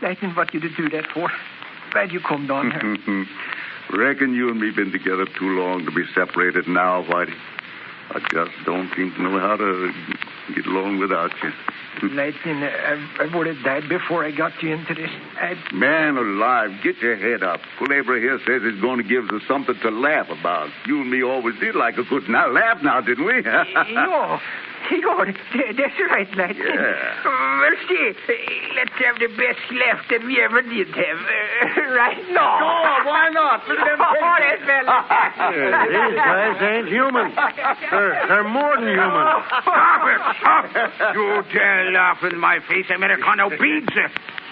Lightning, what you to do that for? Why'd you come down here? Reckon you and me been together too long to be separated now, Whitey. I just don't seem to know how to get along without you. Lightning, I would have died before I got you into this. Man alive, get your head up. Culebra here says he's going to give us something to laugh about. You and me always did like a good laugh now, didn't we? That's right, Lightning. Yeah. Well, see, let's have the best laugh that we ever did have. Right now. Sure, why not? Look at them pigs. These guys ain't human. They're more than human. Stop it! Stop! You dare laugh in my face, Americano beans.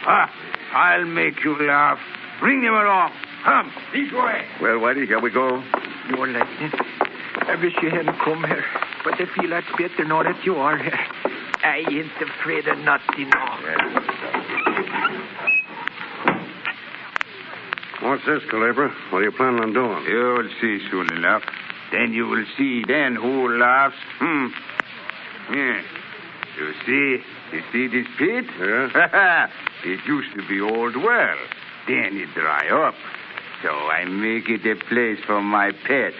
I'll make you laugh. Bring them along. Come, this way. Well, Whitey, here we go. You're Lightning. I wish you hadn't come here, but I feel that's better now that you are here. I ain't afraid of nothing now. What's this, Culebra? What are you planning on doing? You'll see soon enough. Then you will see then who laughs. Yeah. You see this pit? Yeah. It used to be old well. Then it dry up. So I make it a place for my pet.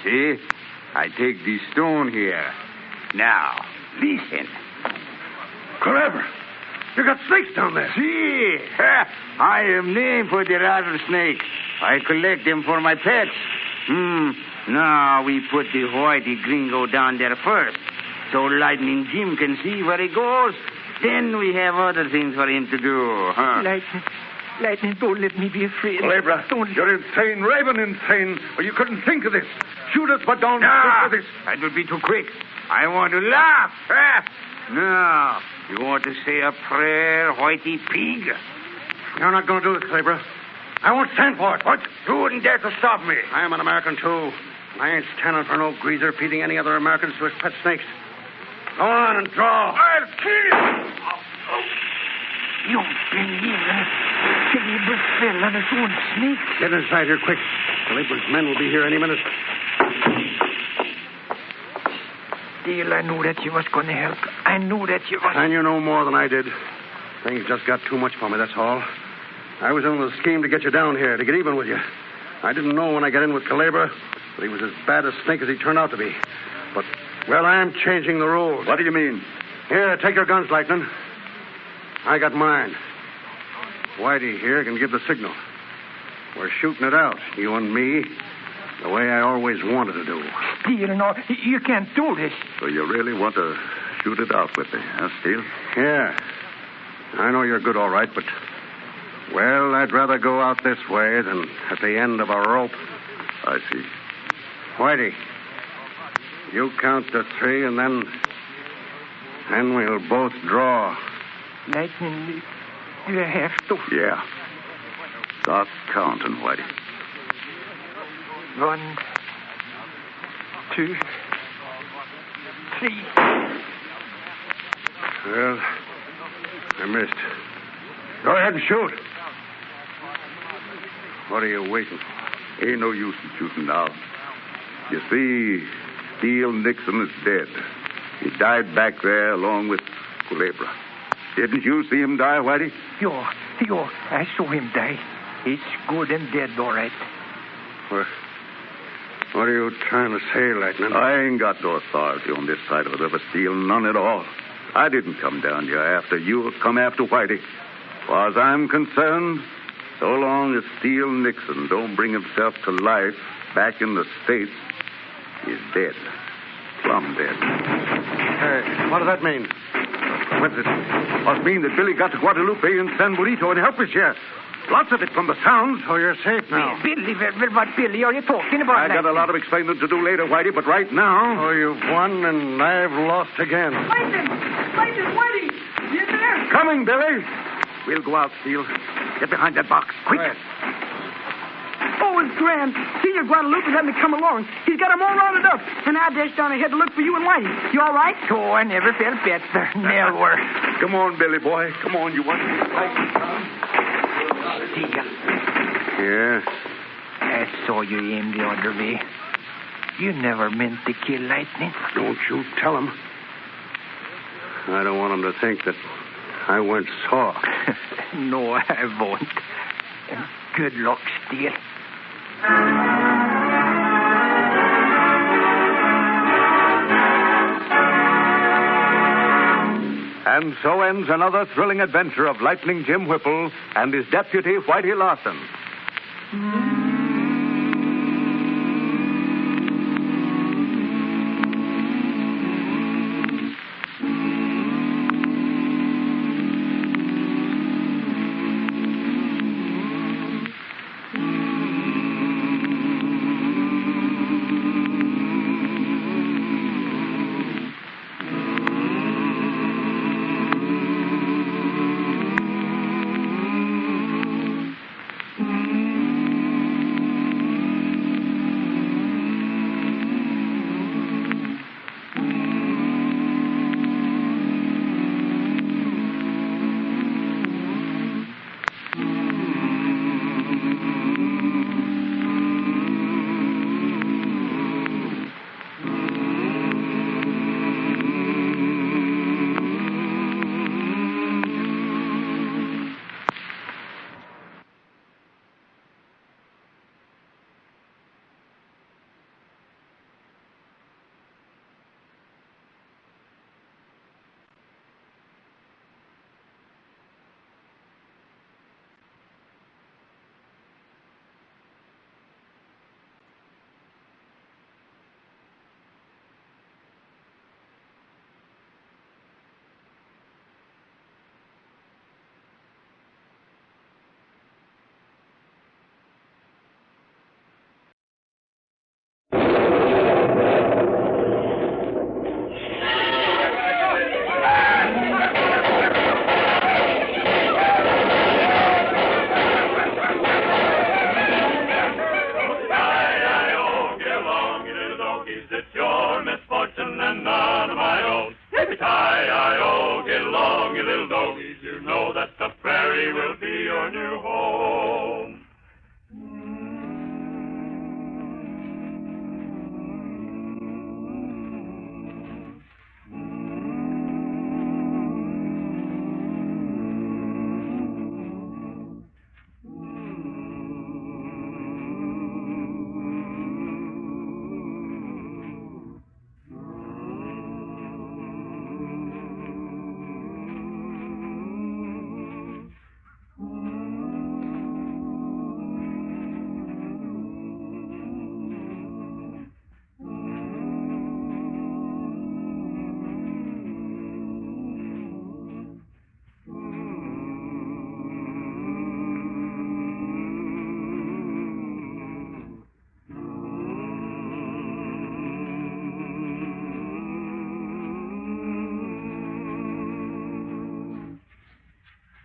See? I take this stone here. Now, listen. Culebra, you got snakes down there. See? I am named for the rattlesnake. I collect them for my pets. Now we put the whitey gringo down there first, so Lightning Jim can see where he goes. Then we have other things for him to do. Lightning, don't let me be afraid. Culebra, you're insane, raving insane. Or you couldn't think of this. Shoot us, but don't No, think of this. that would be too quick. I want to laugh. Now, you want to say a prayer, whitey pig? You're not going to do it, Culebra. I won't stand for it. What? You wouldn't dare to stop me. I am an American, too. I ain't standing for no greaser feeding any other Americans to his pet snakes. Go on and draw. I'll kill you. You believe Culebra fell on his own snake. Get inside here quick. Culebra's men will be here any minute. Dale, I knew that you was going to help. I knew that you was... And you know more than I did. Things just got too much for me, that's all. I was in with a scheme to get you down here, to get even with you. I didn't know when I got in with Culebra that he was as bad a snake as he turned out to be. But, well, I'm changing the rules. What do you mean? Here, take your guns, Lightning. I got mine. Whitey here can give the signal. We're shooting it out, you and me. The way I always wanted to do. Steele, no, you can't do this. So you really want to shoot it out with me, huh, Steele? Yeah. I know you're good, all right, but... Well, I'd rather go out this way than at the end of a rope. I see. Whitey, you count to 3, and then we'll both draw. Lightning, you have to. Yeah. Start counting, Whitey. 1, 2, 3. Well, I missed. Go ahead and shoot. What are you waiting for? Ain't no use in shooting now. You see, Steele Nixon is dead. He died back there along with Culebra. Didn't you see him die, Whitey? Yo, I saw him die. He's good and dead, all right. What are you trying to say, Lightning? I ain't got no authority on this side of the river, Steele, none at all. I didn't come down here after you, come after Whitey. As far as I'm concerned, so long as Steele Nixon don't bring himself to life back in the States, he's dead. Plumb dead. Hey, what does that mean? What does it must mean that Billy got to Guadalupe and San Benito and help us here. Lots of it from the sounds. So you're safe now. Billy, what Billy are you talking about? I got a lot of explaining to do later, Whitey, but right now... Oh, you've won and I've lost again. Lightning, Whitey, you there? Coming, Billy. We'll go out, Steele. Get behind that box, quick. Right. Oh, it's grand. Senor Guadalupe had me come along. He's got 'em all rounded up. And I dashed down ahead to look for you and Whitey. You all right? Oh, I never felt better. Never. Come on, Billy boy. Come on, you want Steele. Yeah? I saw you aim the other way. You never meant to kill Lightning. Don't you tell him. I don't want him to think that I went soft. No, I won't. Good luck, Steele. And so ends another thrilling adventure of Lightning Jim Whipple and his deputy, Whitey Larson.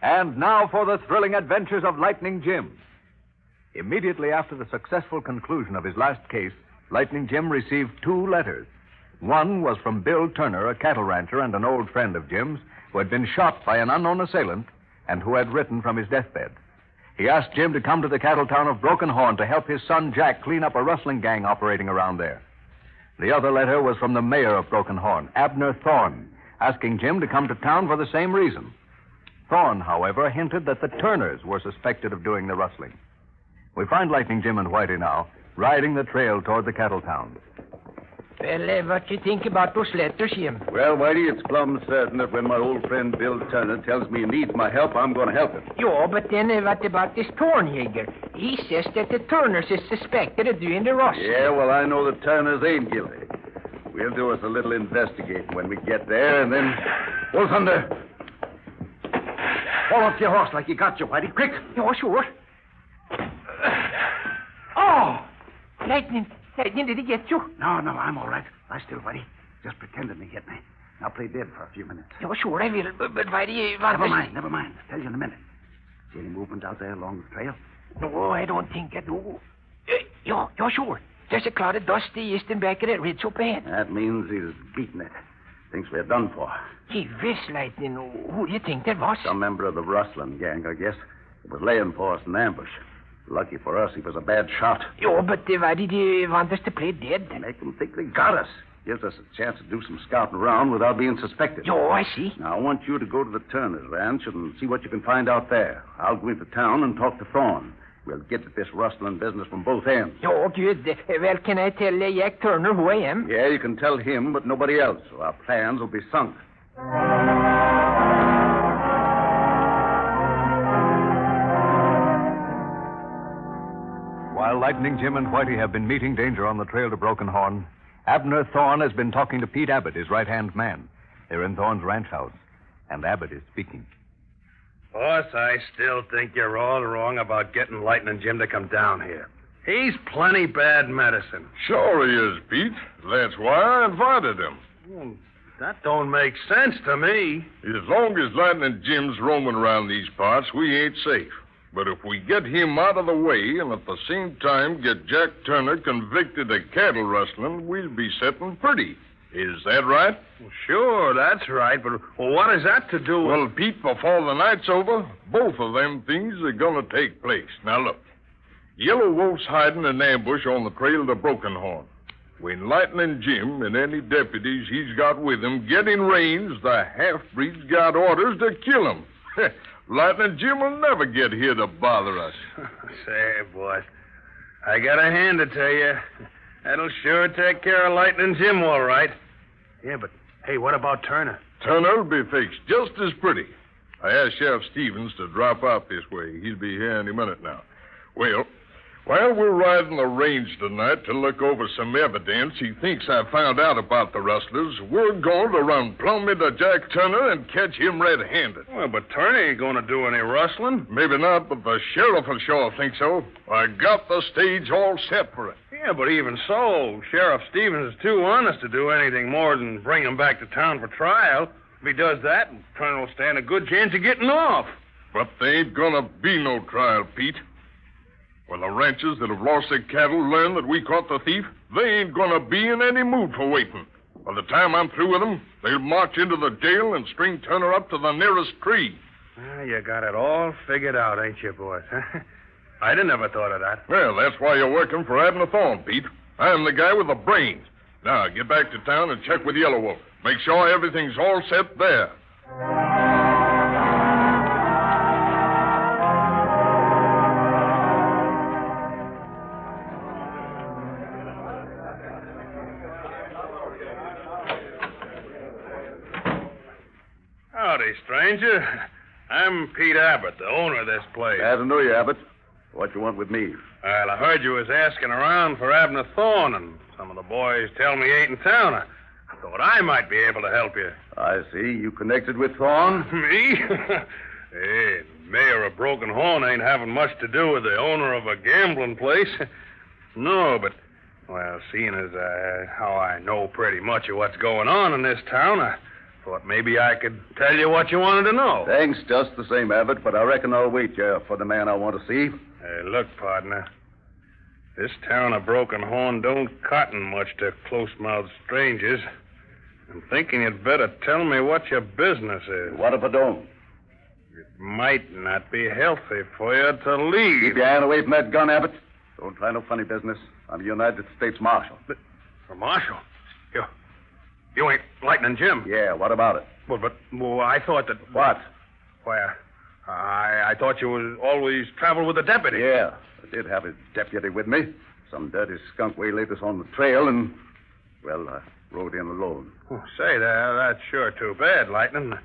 And now for the thrilling adventures of Lightning Jim. Immediately after the successful conclusion of his last case, Lightning Jim received 2 letters. One was from Bill Turner, a cattle rancher and an old friend of Jim's, who had been shot by an unknown assailant and who had written from his deathbed. He asked Jim to come to the cattle town of Broken Horn to help his son Jack clean up a rustling gang operating around there. The other letter was from the mayor of Broken Horn, Abner Thorne, asking Jim to come to town for the same reason. Thorne, however, hinted that the Turners were suspected of doing the rustling. We find Lightning Jim and Whitey now, riding the trail toward the cattle town. Well, what you think about those letters, Jim? Well, Whitey, it's plumb certain that when my old friend Bill Turner tells me he needs my help, I'm going to help him. Yeah, but then what about this Thornjäger? He says that the Turners is suspected of doing the rustling. Yeah, well, I know the Turners ain't guilty. We'll do us a little investigating when we get there, and then... Wolf Thunder! Fall off your horse like you got you, Whitey. Quick! Yeah, sure. Oh! Lightning, did he get you? No, I'm all right. Lie still, Whitey. Just pretending he hit me. Now play dead for a few minutes. Yeah, sure, I will. But Whitey... Never mind. Tell you in a minute. See any movement out there along the trail? No, I don't think I do. Yeah, sure. There's a cloud of dust east and back of that ridge up ahead. That means he's beating it. Thinks we're done for. Gee whiz, Lightning. Who do you think that was? Some member of the rustling gang, I guess. He was laying for us in ambush. Lucky for us, he was a bad shot. Yeah, but why did you want us to play dead? Make them think they got us. Gives us a chance to do some scouting around without being suspected. Yeah, I see. Now, I want you to go to the Turner's ranch and see what you can find out there. I'll go into town and talk to Thorne. We'll get at this rustling business from both ends. Yeah, good. Well, can I tell Jack Turner who I am? Yeah, you can tell him, but nobody else. So our plans will be sunk. While Lightning Jim and Whitey have been meeting danger on the trail to Broken Horn, Abner Thorne has been talking to Pete Abbott, his right-hand man. They're in Thorne's ranch house, and Abbott is speaking. Boss, I still think you're all wrong about getting Lightning Jim to come down here. He's plenty bad medicine. Sure he is, Pete. That's why I invited him. Well, that don't make sense to me. As long as Lightning Jim's roaming around these parts, we ain't safe. But if we get him out of the way and at the same time get Jack Turner convicted of cattle rustling, we'll be setting pretty. Is that right? Well, sure, that's right. But what has that to do with... Well, Pete, before the night's over, both of them things are going to take place. Now, look. Yellow Wolf's hiding in ambush on the trail to Broken Horn. When Lightning Jim and any deputies he's got with him get in range, the half-breed's got orders to kill him. Lightning Jim will never get here to bother us. Say, boss, I got a hand to tell you. That'll sure take care of Lightning Jim, all right. Yeah, but, hey, what about Turner? Turner'll be fixed just as pretty. I asked Sheriff Stevens to drop out this way. He'll be here any minute now. Well, while we're riding the range tonight to look over some evidence he thinks I found out about the rustlers, we're going to run plumb into Jack Turner and catch him red-handed. Well, but Turner ain't going to do any rustling. Maybe not, but the sheriff will sure think so. I got the stage all set for it. Yeah, but even so, Sheriff Stevens is too honest to do anything more than bring him back to town for trial. If he does that, Turner will stand a good chance of getting off. But there ain't going to be no trial, Pete. When the ranchers that have lost their cattle learn that we caught the thief, they ain't going to be in any mood for waiting. By the time I'm through with them, they'll march into the jail and string Turner up to the nearest tree. You got it all figured out, ain't you, boys? I'd have never thought of that. Well, that's why you're working for Abner Thorne, Pete. I'm the guy with the brains. Now, get back to town and check with Yellow Wolf. Make sure everything's all set there. Howdy, stranger. I'm Pete Abbott, the owner of this place. Glad to know you, Abbott. What you want with me? Well, I heard you was asking around for Abner Thorne, and some of the boys tell me he ain't in town. I thought I might be able to help you. I see. You connected with Thorne? Me? Hey, mayor of Broken Horn ain't having much to do with the owner of a gambling place. No, but, well, seeing as how I know pretty much of what's going on in this town, I thought maybe I could tell you what you wanted to know. Thanks just the same, Abbott, but I reckon I'll wait for the man I want to see. Hey, look, partner. This town of Broken Horn don't cotton much to close-mouthed strangers. I'm thinking you'd better tell me what your business is. What if I don't? It might not be healthy for you to leave. Keep your hand away from that gun, Abbott. Don't try no funny business. I'm United States Marshal. But, Marshal? You ain't Lightning Jim. Yeah, what about it? Well, I thought that... What? Why, I thought you was always traveled with a deputy. Yeah, I did have a deputy with me. Some dirty skunk waylaid us on the trail and, well, I rode in alone. Oh, say, that's sure too bad, Lightning.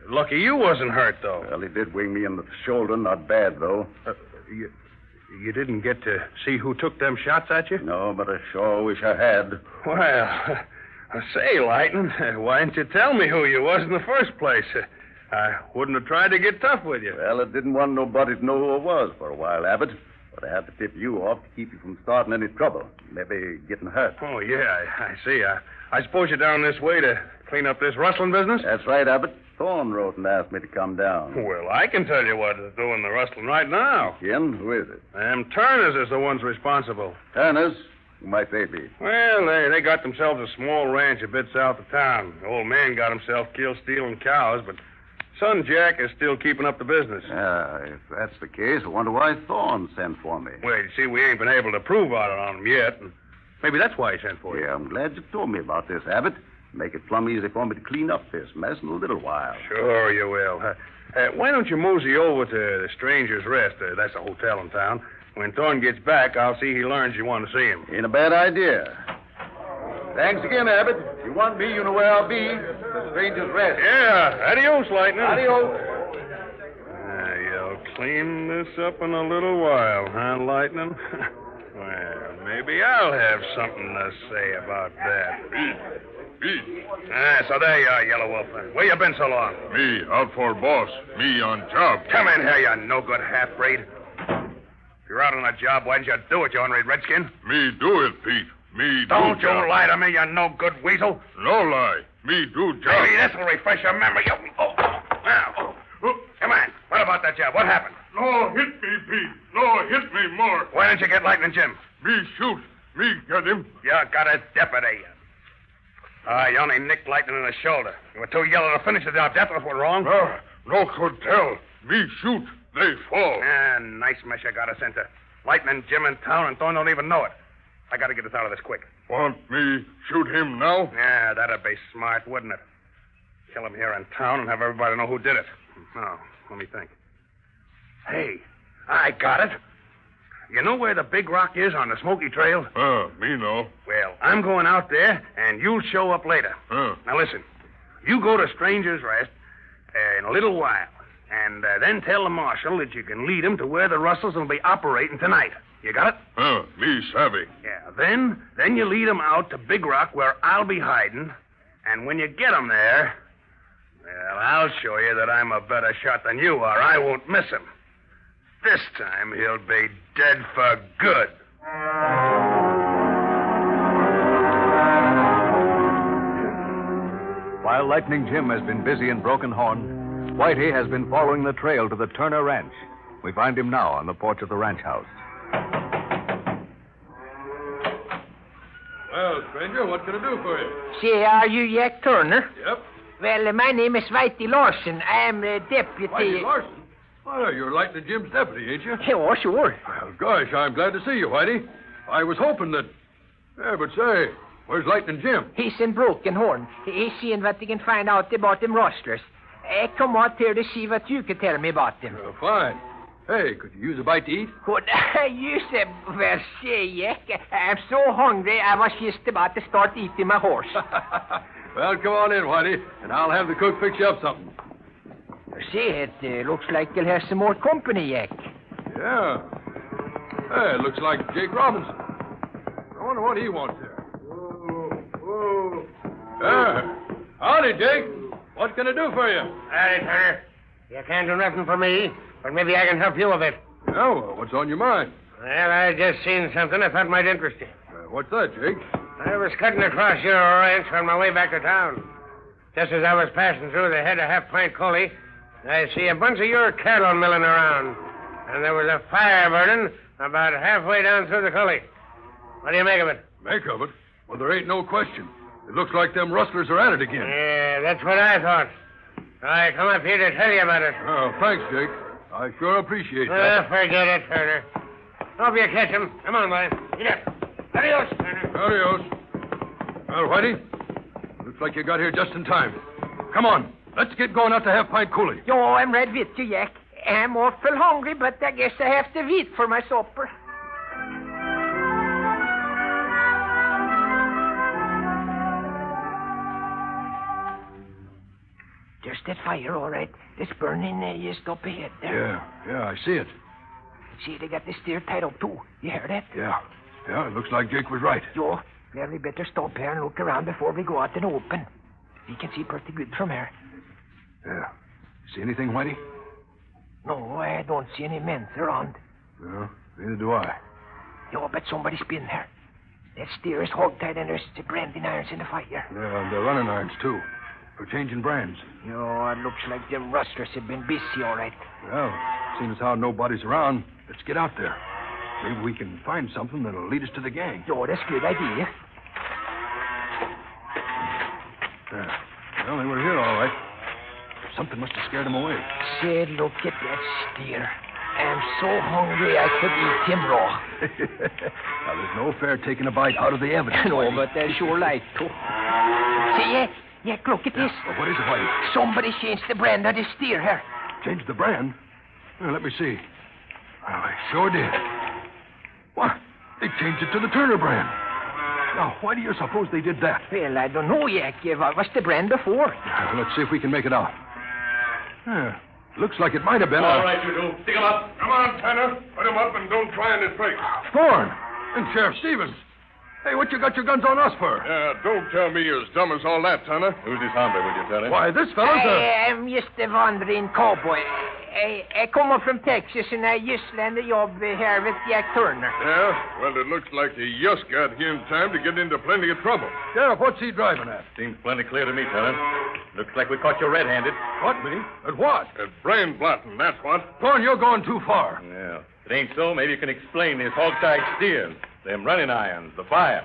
Lucky you wasn't hurt, though. Well, he did wing me in the shoulder. Not bad, though. You didn't get to see who took them shots at you? No, but I sure wish I had. Well, say, Lightning, why didn't you tell me who you was in the first place? I wouldn't have tried to get tough with you. Well, I didn't want nobody to know who I was for a while, Abbott. But I had to tip you off to keep you from starting any trouble. Maybe getting hurt. Oh, yeah, I see. I suppose you're down this way to clean up this rustling business? That's right, Abbott. Thorne wrote and asked me to come down. Well, I can tell you what is doing the rustling right now. Ken, who is it? Them Turners is the ones responsible. Turners? Who might they be? Well, they got themselves a small ranch a bit south of town. The old man got himself killed stealing cows, but son Jack is still keeping up the business. If that's the case, I wonder why Thorne sent for me. Well, you see, we ain't been able to prove out on him yet. And maybe that's why he sent for you. Yeah, I'm glad you told me about this, Abbott. Make it plumb easy for me to clean up this mess in a little while. Sure you will. Why don't you mosey over to the Stranger's Rest? That's a hotel in town. When Thorne gets back, I'll see he learns you want to see him. Ain't a bad idea. Thanks again, Abbott. If you want me, you know where I'll be. The Stranger's Rest. Yeah. Adios, Lightning. Adios. You'll clean this up in a little while, huh, Lightning? Well, maybe I'll have something to say about that. So there you are, Yellow Wolf. Where you been so long? Me, out for boss. Me on job. Come in here, you no-good half-breed. If you're out on a job, why didn't you do it, you ornery redskin? Me do it, Pete. Me do Don't you job. lie to me, you no-good weasel. No lie. Me do job. Maybe this'll refresh your memory. Now. Come on. What about that job? What happened? No, hit me, Pete. No, hit me more. Why didn't you get Lightning Jim? Me shoot. Me get him. You got a deputy. You only nicked Lightning in the shoulder. You were too yellow to finish the job. Death was what wrong? No could tell. Me shoot. They fall. Nice mess you got us into. Lightning Jim in town and Thorne don't even know it. I got to get us out of this quick. Want me shoot him now? Yeah, that'd be smart, wouldn't it? Kill him here in town and have everybody know who did it. Oh, let me think. Hey, I got it. You know where the big rock is on the Smoky Trail? Me know. Well, I'm going out there, and you'll show up later. Now, listen. You go to Stranger's Rest in a little while, and then tell the marshal that you can lead him to where the Russells will be operating tonight. You got it? Me savvy. Yeah, then you lead him out to Big Rock where I'll be hiding, and when you get him there, well, I'll show you that I'm a better shot than you are. I won't miss him. This time he'll be dead for good. While Lightning Jim has been busy in Broken Horn, Whitey has been following the trail to the Turner Ranch. We find him now on the porch of the ranch house. Well, stranger, what can I do for you? Say, are you Jack Turner? Yep. Well, my name is Whitey Larson. I'm a deputy. Whitey Larson? Well, you're Lightning Jim's deputy, ain't you? Oh, sure. Well, gosh, I'm glad to see you, Whitey. I was hoping that... Yeah, but say, where's Lightning Jim? He's in Broken Horn. He's seeing what he can find out about them rustlers. Come out here to see what you can tell me about them. Fine. Hey, could you use a bite to eat? Could I use a... Well, say, Jack, I'm so hungry I was just about to start eating my horse. Well, come on in, Whitey, and I'll have the cook fix you up something. See, it looks like you'll have some more company, Jack. Yeah. Hey, it looks like Jake Robinson. I wonder what he wants here. Whoa. Howdy, Jake. What can I do for you? Howdy, Turner. You can't do nothing for me, but maybe I can help you a bit. Yeah, well, what's on your mind? Well, I just seen something I thought might interest you. What's that, Jake? I was cutting across your ranch on my way back to town. Just as I was passing through the head of Half Pint Coulee, I see a bunch of your cattle milling around. And there was a fire burning about halfway down through the coulee. What do you make of it? Make of it? Well, there ain't no question. It looks like them rustlers are at it again. Yeah, that's what I thought. I come up here to tell you about it. Oh, thanks, Jake. I sure appreciate that. Forget it, Turner. Hope you catch him. Come on, boy. Get up. Adios, Turner. Adios. Well, Whitey, looks like you got here just in time. Come on. Let's get going out to Half Pint Coulee. Jo, I'm right with you, Jack. I'm awful hungry, but I guess I have to eat for my supper. There's that fire, all right. It's burning just up ahead there. Yeah, I see it. See, they got the steer tied up, too. You hear that? Yeah, it looks like Jake was right. Jo, well, we better stop here and look around before we go out in the open. We can see pretty good from here. Yeah. See anything, Whitey? No, I don't see any men around. No, neither do I. Yo, but somebody's been there. That steer is hog-tied and there's the branding irons in the fire. Yeah, and they're running irons, too. For changing brands. Yo, it looks like them rustlers have been busy, all right. Well, seeing as how nobody's around, let's get out there. Maybe we can find something that'll lead us to the gang. Yo, that's a good idea. Yeah. Well, they were here, all right. Something must have scared them away. Say, look at that steer. I'm so hungry I could eat him raw. Now, there's no fair taking a bite out of the evidence. No, but I sure like to. See, yeah, look at this. Well, what is it, Whitey? Somebody changed the brand of the steer here. Changed the brand? Well, let me see. Well, they sure did. What? They changed it to the Turner brand. Now, why do you suppose they did that? Well, I don't know, Yak. What was the brand before? Let's see if we can make it out. Looks like it might have been All right, you two. Stick 'em up. Come on, Tanner. Put 'em up and don't try any tricks. Thorne and Sheriff Stevens. Hey, what you got your guns on us for? Don't tell me you're as dumb as all that, Tanner. Who's this hombre, would you tell him? Why, this fellow's I'm just a wandering cowboy. I come up from Texas, and I just landed a job here with Jack Turner. Yeah? Well, it looks like he just got here in time to get into plenty of trouble. Sheriff, what's he driving at? Seems plenty clear to me, Tanner. Looks like we caught you red-handed. What, me? At what? At brand blotting, that's what. Thorne, you're going too far. Yeah. If it ain't so, maybe you can explain this hog-tied steer, them running irons, the fire.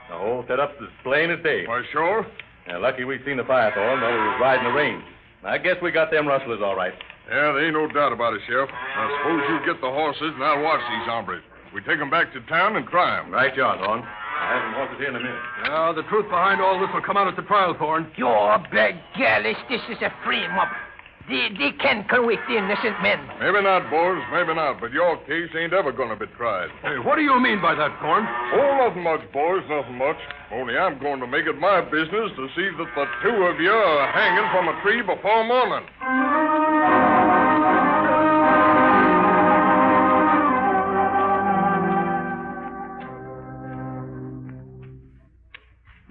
The whole setup's as plain as day. Why, sure. Yeah, lucky we seen the fire, Thorne, while we was riding the range. I guess we got them rustlers all right. Yeah, there ain't no doubt about it, Sheriff. Now, suppose you get the horses, and I'll watch these hombres. We take 'em back to town and try 'em. Right, you are, Thorne. I'll have them horses here in a minute. Now, the truth behind all this will come out at the trial, Thorne. Your big gallis, this is a frame-up. They can convict innocent men. Maybe not, boys, maybe not, but your case ain't ever gonna be tried. Hey, what do you mean by that, Thorne? Oh, nothing much, boys, nothing much. Only I'm going to make it my business to see that the two of you are hanging from a tree before morning.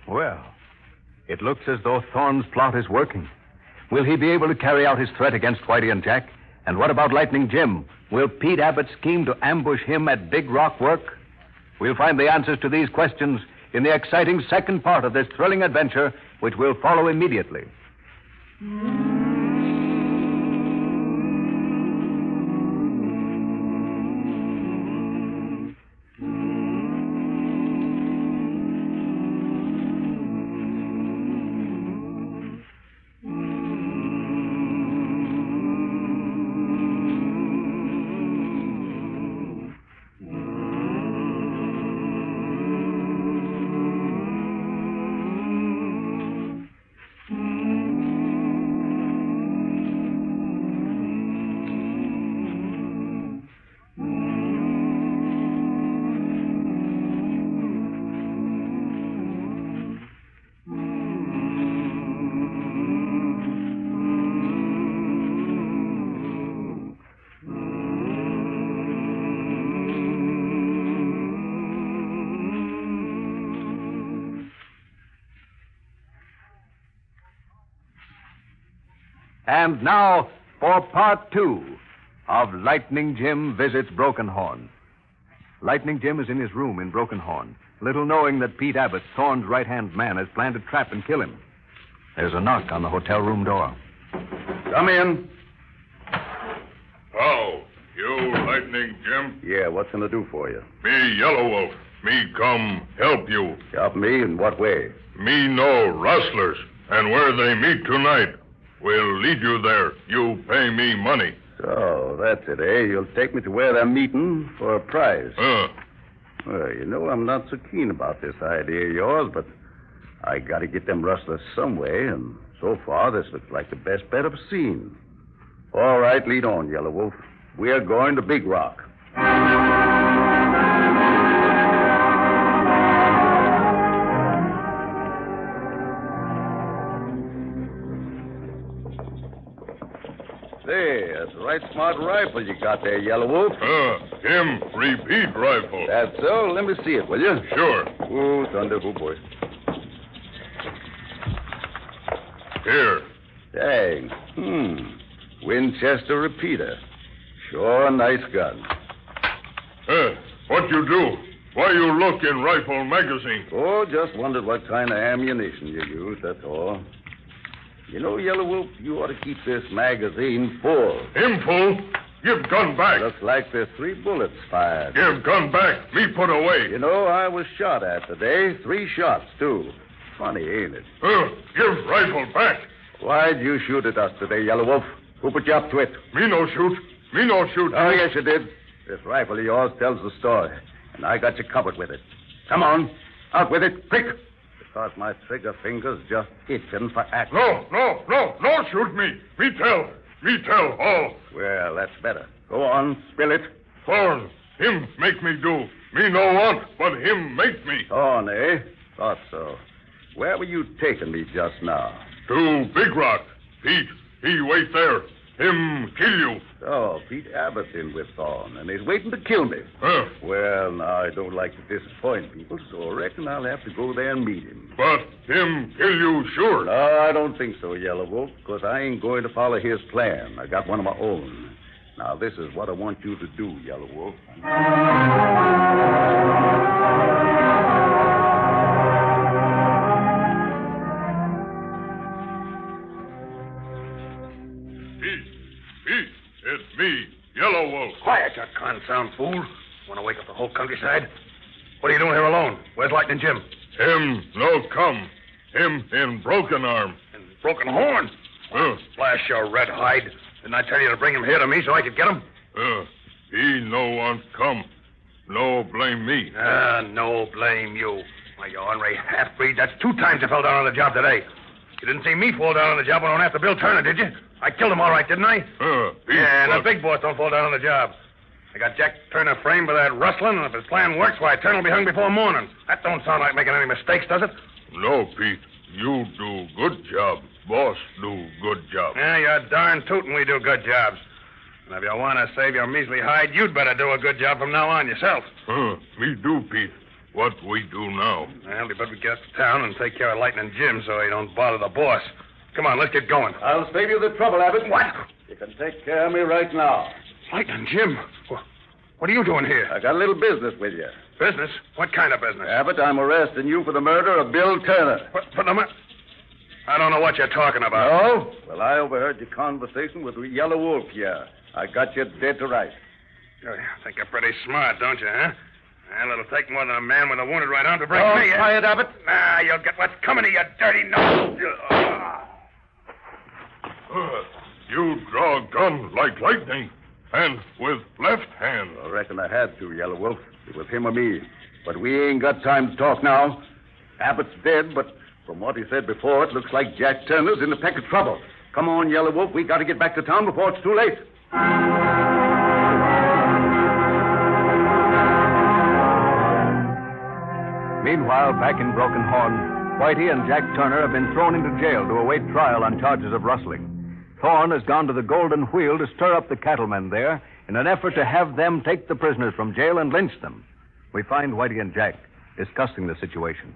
Well, it looks as though Thorne's plot is working. Will he be able to carry out his threat against Whitey and Jack? And what about Lightning Jim? Will Pete Abbott scheme to ambush him at Big Rock work? We'll find the answers to these questions in the exciting second part of this thrilling adventure, which will follow immediately. And now for part 2 of Lightning Jim Visits Broken Horn. Lightning Jim is in his room in Broken Horn, little knowing that Pete Abbott, Thorne's right-hand man, has planned to trap and kill him. There's a knock on the hotel room door. Come in. Oh, you Lightning Jim? Yeah, what can I do for you? Me Yellow Wolf. Me come help you. Help me in what way? Me know rustlers, and where they meet tonight. We'll lead you there. You pay me money. So, that's it, eh? You'll take me to where they're meeting for a prize. Well, you know, I'm not so keen about this idea of yours, but I gotta get them rustlers some way, and so far this looks like the best bet I've seen. All right, lead on, Yellow Wolf. We're going to Big Rock. Say, that's a right smart rifle you got there, Yellow Wolf. Him repeat rifle. That's so. Let me see it, will you? Sure. Oh, thunder, oh, boy. Here. Dang. Winchester repeater. Sure a nice gun. What you do? Why you look in rifle magazine? Oh, just wondered what kind of ammunition you use, that's all. You know, Yellow Wolf, you ought to keep this magazine full. Him full? Give gun back. Looks like there's 3 bullets fired. Give gun back. Me put away. You know, I was shot at today. 3 shots, too. Funny, ain't it? Give rifle back. Why'd you shoot at us today, Yellow Wolf? Who put you up to it? Me no shoot. Me no shoot. Oh, yes, you did. This rifle of yours tells the story, and I got you covered with it. Come on. Out with it, quick. Because my trigger finger's just itching for action. No, shoot me. Me tell all. Well, that's better. Go on, spill it. Thorn, him make me do. Me no want, but him make me. Thorn, eh? Thought so. Where were you taking me just now? To Big Rock. Pete, he wait there. Him kill you. Oh, Pete Abbott's in with Thorn, and he's waiting to kill me. Well, now, I don't like to disappoint people, so I reckon I'll have to go there and meet him. But him kill you sure? No, I don't think so, Yellow Wolf, because I ain't going to follow his plan. I got one of my own. Now, this is what I want you to do, Yellow Wolf. Pete, it's me, Yellow Wolf. Quiet, you confound fool. Want to wake up the whole countryside? What are you doing here alone? Where's Lightning Jim? Him no come. Him in broken arm. And broken horn? Flash your red hide. Didn't I tell you to bring him here to me so I could get him? He no want come. No blame me. No blame you. Why, you ornery half-breed, that's 2 times you fell down on the job today. You didn't see me fall down on the job when I went after Bill Turner, did you? I killed him all right, didn't I? Yeah, and the big boys don't fall down on the job. I got Jack Turner framed for that rustling, and if his plan works, why, Turner will be hung before morning. That don't sound like making any mistakes, does it? No, Pete. You do good job. Boss do good job. Yeah, you're darn tootin' we do good jobs. And if you want to save your measly hide, you'd better do a good job from now on yourself. Me do, Pete. What we do now? Well, we better get to town and take care of Lightning Jim so he don't bother the boss. Come on, let's get going. I'll save you the trouble, Abbott. What? You can take care of me right now. Lightning Jim? What are you doing here? I got a little business with you. Business? What kind of business? Abbott, I'm arresting you for the murder of Bill Turner. I don't know what you're talking about. No? Well, I overheard your conversation with Yellow Wolf here. I got you dead to rights. You think you're pretty smart, don't you, huh? Well, it'll take more than a man with a wounded right arm to bring me in. Quiet, Abbott. Nah, you'll get what's coming to you, dirty nose. You draw a gun like lightning, and with left hand. I reckon I had to, Yellow Wolf. It was him or me. But we ain't got time to talk now. Abbott's dead, but from what he said before, it looks like Jack Turner's in a peck of trouble. Come on, Yellow Wolf. We got to get back to town before it's too late. Meanwhile, back in Broken Horn, Whitey and Jack Turner have been thrown into jail to await trial on charges of rustling. Thorne has gone to the Golden Wheel to stir up the cattlemen there in an effort to have them take the prisoners from jail and lynch them. We find Whitey and Jack discussing the situation.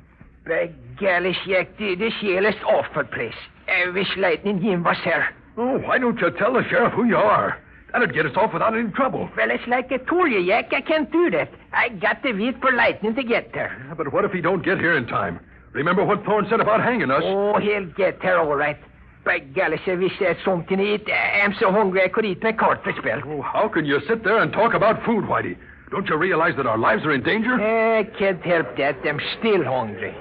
By golly, Jack, this jail is awful place. I wish Lightning Jim was here. Oh, why don't you tell the sheriff who you are? That'd get us off without any trouble. Well, it's like I told you, Jack. I can't do that. I got to wait for Lightning to get there. But what if he don't get here in time? Remember what Thorne said about hanging us? Oh, he'll get there all right. By golly, I wish I had something to eat. I'm so hungry I could eat my cart for a spell. Oh, how can you sit there and talk about food, Whitey? Don't you realize that our lives are in danger? I can't help that. I'm still hungry.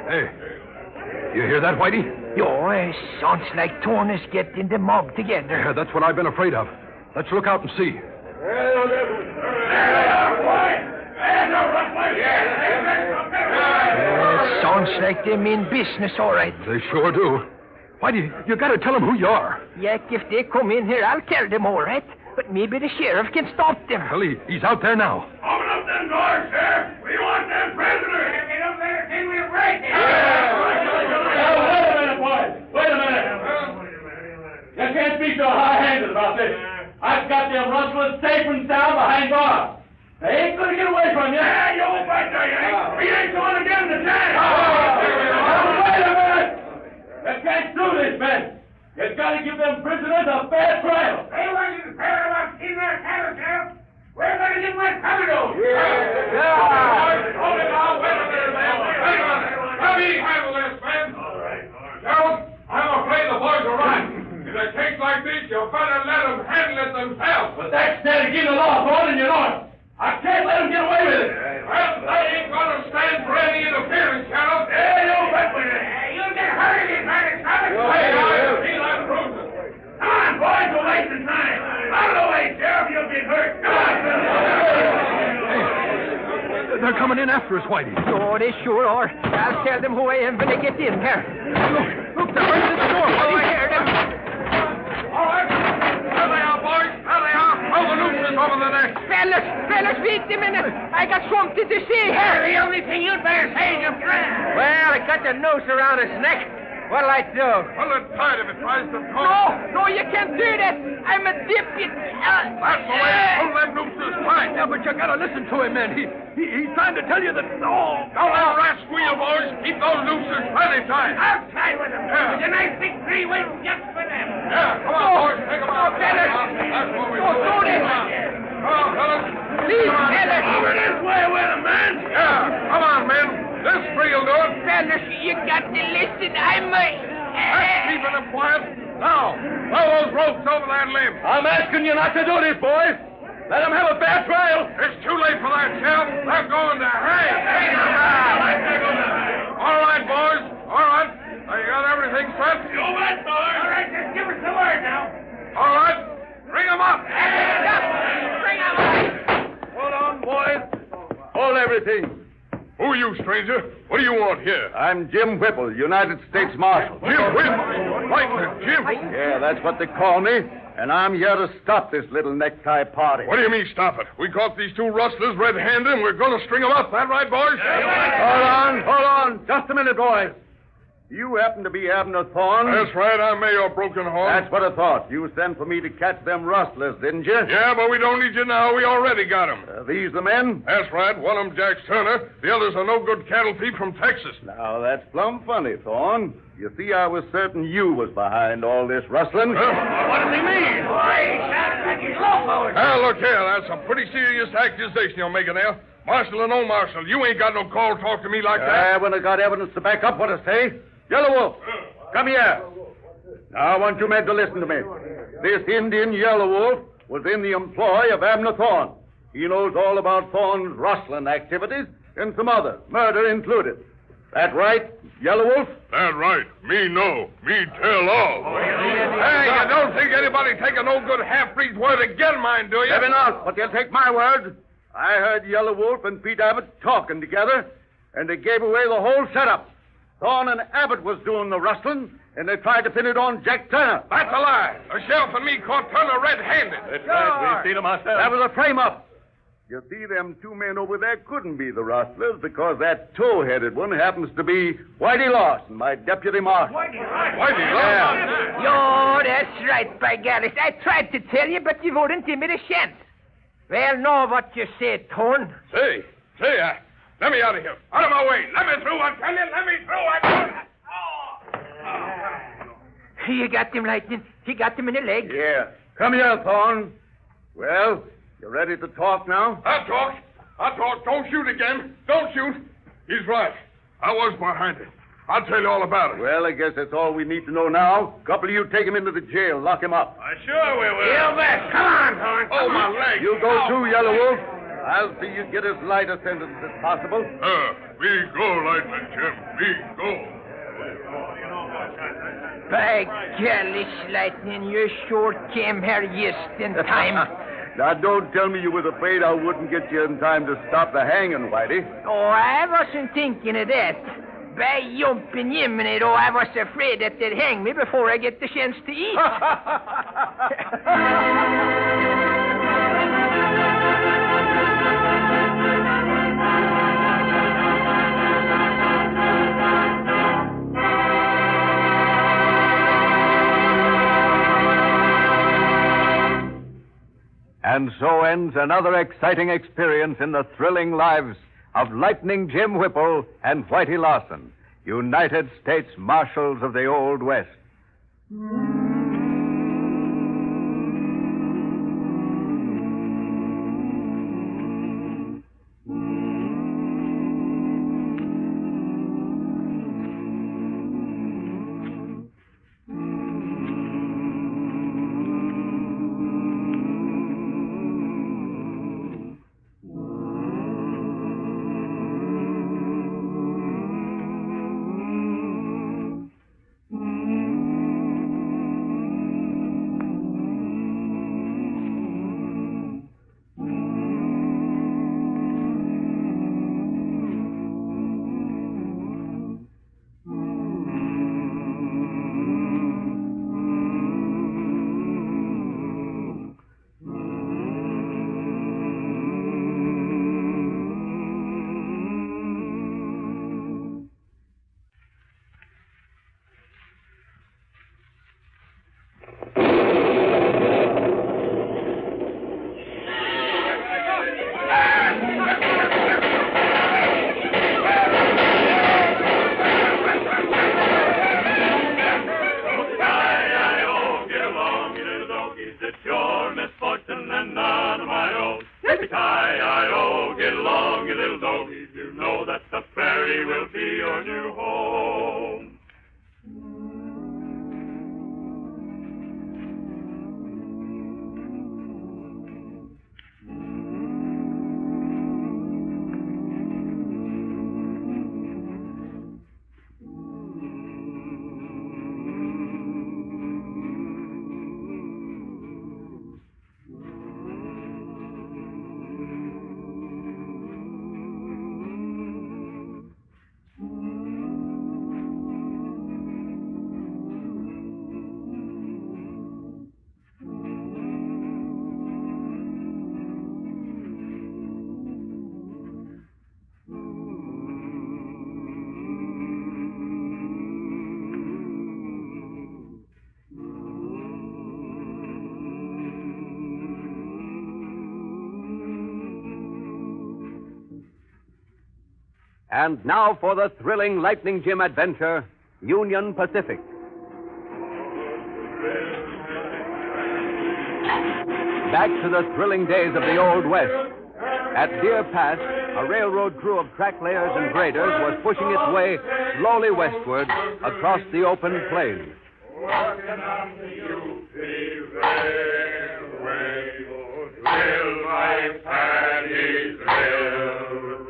Hey, you hear that, Whitey? Yo, it sounds like Thorne is getting the mob together. Yeah, that's what I've been afraid of. Let's look out and see. Sounds like they mean business, all right. They sure do. Whitey, you got to tell them who you are. Yeah, if they come in here, I'll tell them, all right. But maybe the sheriff can stop them. Well, he's out there now. Open up them doors, Sheriff. We want them prisoners. Get up there, can we break it? Wait a minute, boys. Wait a minute. You can't be so high-handed about this. I've got them rustlers safe and sound behind bars. They ain't gonna get away from you. Yeah, you bet they ain't. We ain't going to give them the chance. Wait a minute. You can't do this, men. You gotta give them prisoners a fair trial. They wasn't fair about keeping their cattle, Sheriff. We're going to give them that cover dose. Yeah. Hold it now. Wait a minute, man. Wait a minute. Let me handle this, man. All right. Sheriff, I'm afraid the boys are right. In a case like this, you better let them handle it themselves. But that's dead against the law, Thorne, and you know it. I can't let them get away with it. Well, they ain't going to stand for any interference, Sheriff. Yeah, you bet we ain't. You'll get hurt if you try to stop it. Hey, I'll see that proves it. Come on, boys, we're wasting time. Out of the way, Sheriff, you'll get hurt. Come on. They're coming in after us, Whitey. Oh, they sure are. I'll tell them who I am when they get in here. Look, they're right to the door. Oh, I hear them. All right. There they are, boys. There they are. Throw the nooses over the neck. Fellas, wait a minute. I got something to say here. The only thing you'd better say is your friend. Well, I got the noose around his neck. What'll I do? Pull it tight if it tries to talk. No, you can't do that. I'm a deputy. That's the way. Pull them nooses tight. Yeah, but you got to listen to him, man. He's trying to tell you that... Don't let a rat squeal, boys. Keep those nooses plenty tight. I'll tie with them. Yeah. With a nice big three-way just for them. Yeah, come on, boys. Take them out. Fellas. That's what we Don't do this. Come on, fellas. Please, fellas. Over this way with them, man. Yeah, come on, men. This free will do it. Fellas, you got to listen. I'm That's keeping them quiet. Now, throw those ropes over that limb. I'm asking you not to do this, boys. Let them have a fair trial. It's too late for that, Sheriff. They're going to hang. All right, boys. All right. Now, you got everything set? You bet, boys. All right, just give us the word now. All right. Bring them up. Bring them up. Hold on, boys. Hold everything. Who are you, stranger? What do you want here? I'm Jim Whipple, United States Marshal. Jim Whipple? Like Jim? Yeah, that's what they call me. And I'm here to stop this little necktie party. What do you mean, stop it? We caught these two rustlers red-handed, and we're going to string them up. That right, boys? Hold on. Just a minute, boys. You happen to be Abner Thorne? That's right. I'm Mayor Broken Horn. That's what I thought. You sent for me to catch them rustlers, didn't you? Yeah, but we don't need you now. We already got them. These the men? That's right. One of them, Jack Turner. The other's a no-good cattle thief from Texas. Now, that's plumb funny, Thorne. You see, I was certain you was behind all this rustling. What does he mean? Look here. That's a pretty serious accusation you're making there. Marshal or no Marshal, you ain't got no call to talk to me like that. When I got evidence to back up what I say. Yellow Wolf, come here. Now, I want you men to listen to me. This Indian Yellow Wolf was in the employ of Abner Thorne. He knows all about Thorne's rustling activities and some others, murder included. That right, Yellow Wolf? That right. Me no. Me tell all. Hey, you don't think anybody take a no-good half-breed's word again mine, do you? Maybe not, but you'll take my word. I heard Yellow Wolf and Pete Abbott talking together, and they gave away the whole setup. Thorne and Abbott was doing the rustling, and they tried to pin it on Jack Turner. That's a lie. The sheriff and me caught Turner red-handed. That's right. We've seen him ourselves. That was a frame-up. You see, them two men over there couldn't be the rustlers because that toe-headed one happens to be Whitey Lawson, my deputy marshal. Whitey Lawson? Yeah. Yo, that's right, by golly. I tried to tell you, but you wouldn't give me the chance. Well, know what you said, Thorne. Say, let me out of here. Out of my way. Let me through, I tell you. Let me through. You got him, Lightning. He got him in the leg. Yeah. Come here, Thorne. Well, you ready to talk now? I'll talk. Don't shoot again. Don't shoot. He's right. I was behind it. I'll tell you all about it. Well, I guess that's all we need to know now. Couple of you take him into the jail. Lock him up. Sure we will. You bet. Come on, Thorne. Oh, my leg. You go too, Yellow Wolf. I'll see you get as light a sentence as possible. We go, Lightning Jim. We go. By golly, Lightning, you sure came here just in time. Now, don't tell me you was afraid I wouldn't get you in time to stop the hanging, Whitey. Oh, I wasn't thinking of that. By jumping Jiminy, though, I was afraid that they'd hang me before I get the chance to eat. And so ends another exciting experience in the thrilling lives of Lightning Jim Whipple and Whitey Larson, United States Marshals of the Old West. And now for the thrilling Lightning Jim adventure, Union Pacific. Back to the thrilling days of the Old West. At Deer Pass, a railroad crew of track layers and graders was pushing its way slowly westward across the open plains. Walking on the UP Railway, drill my paddies drill.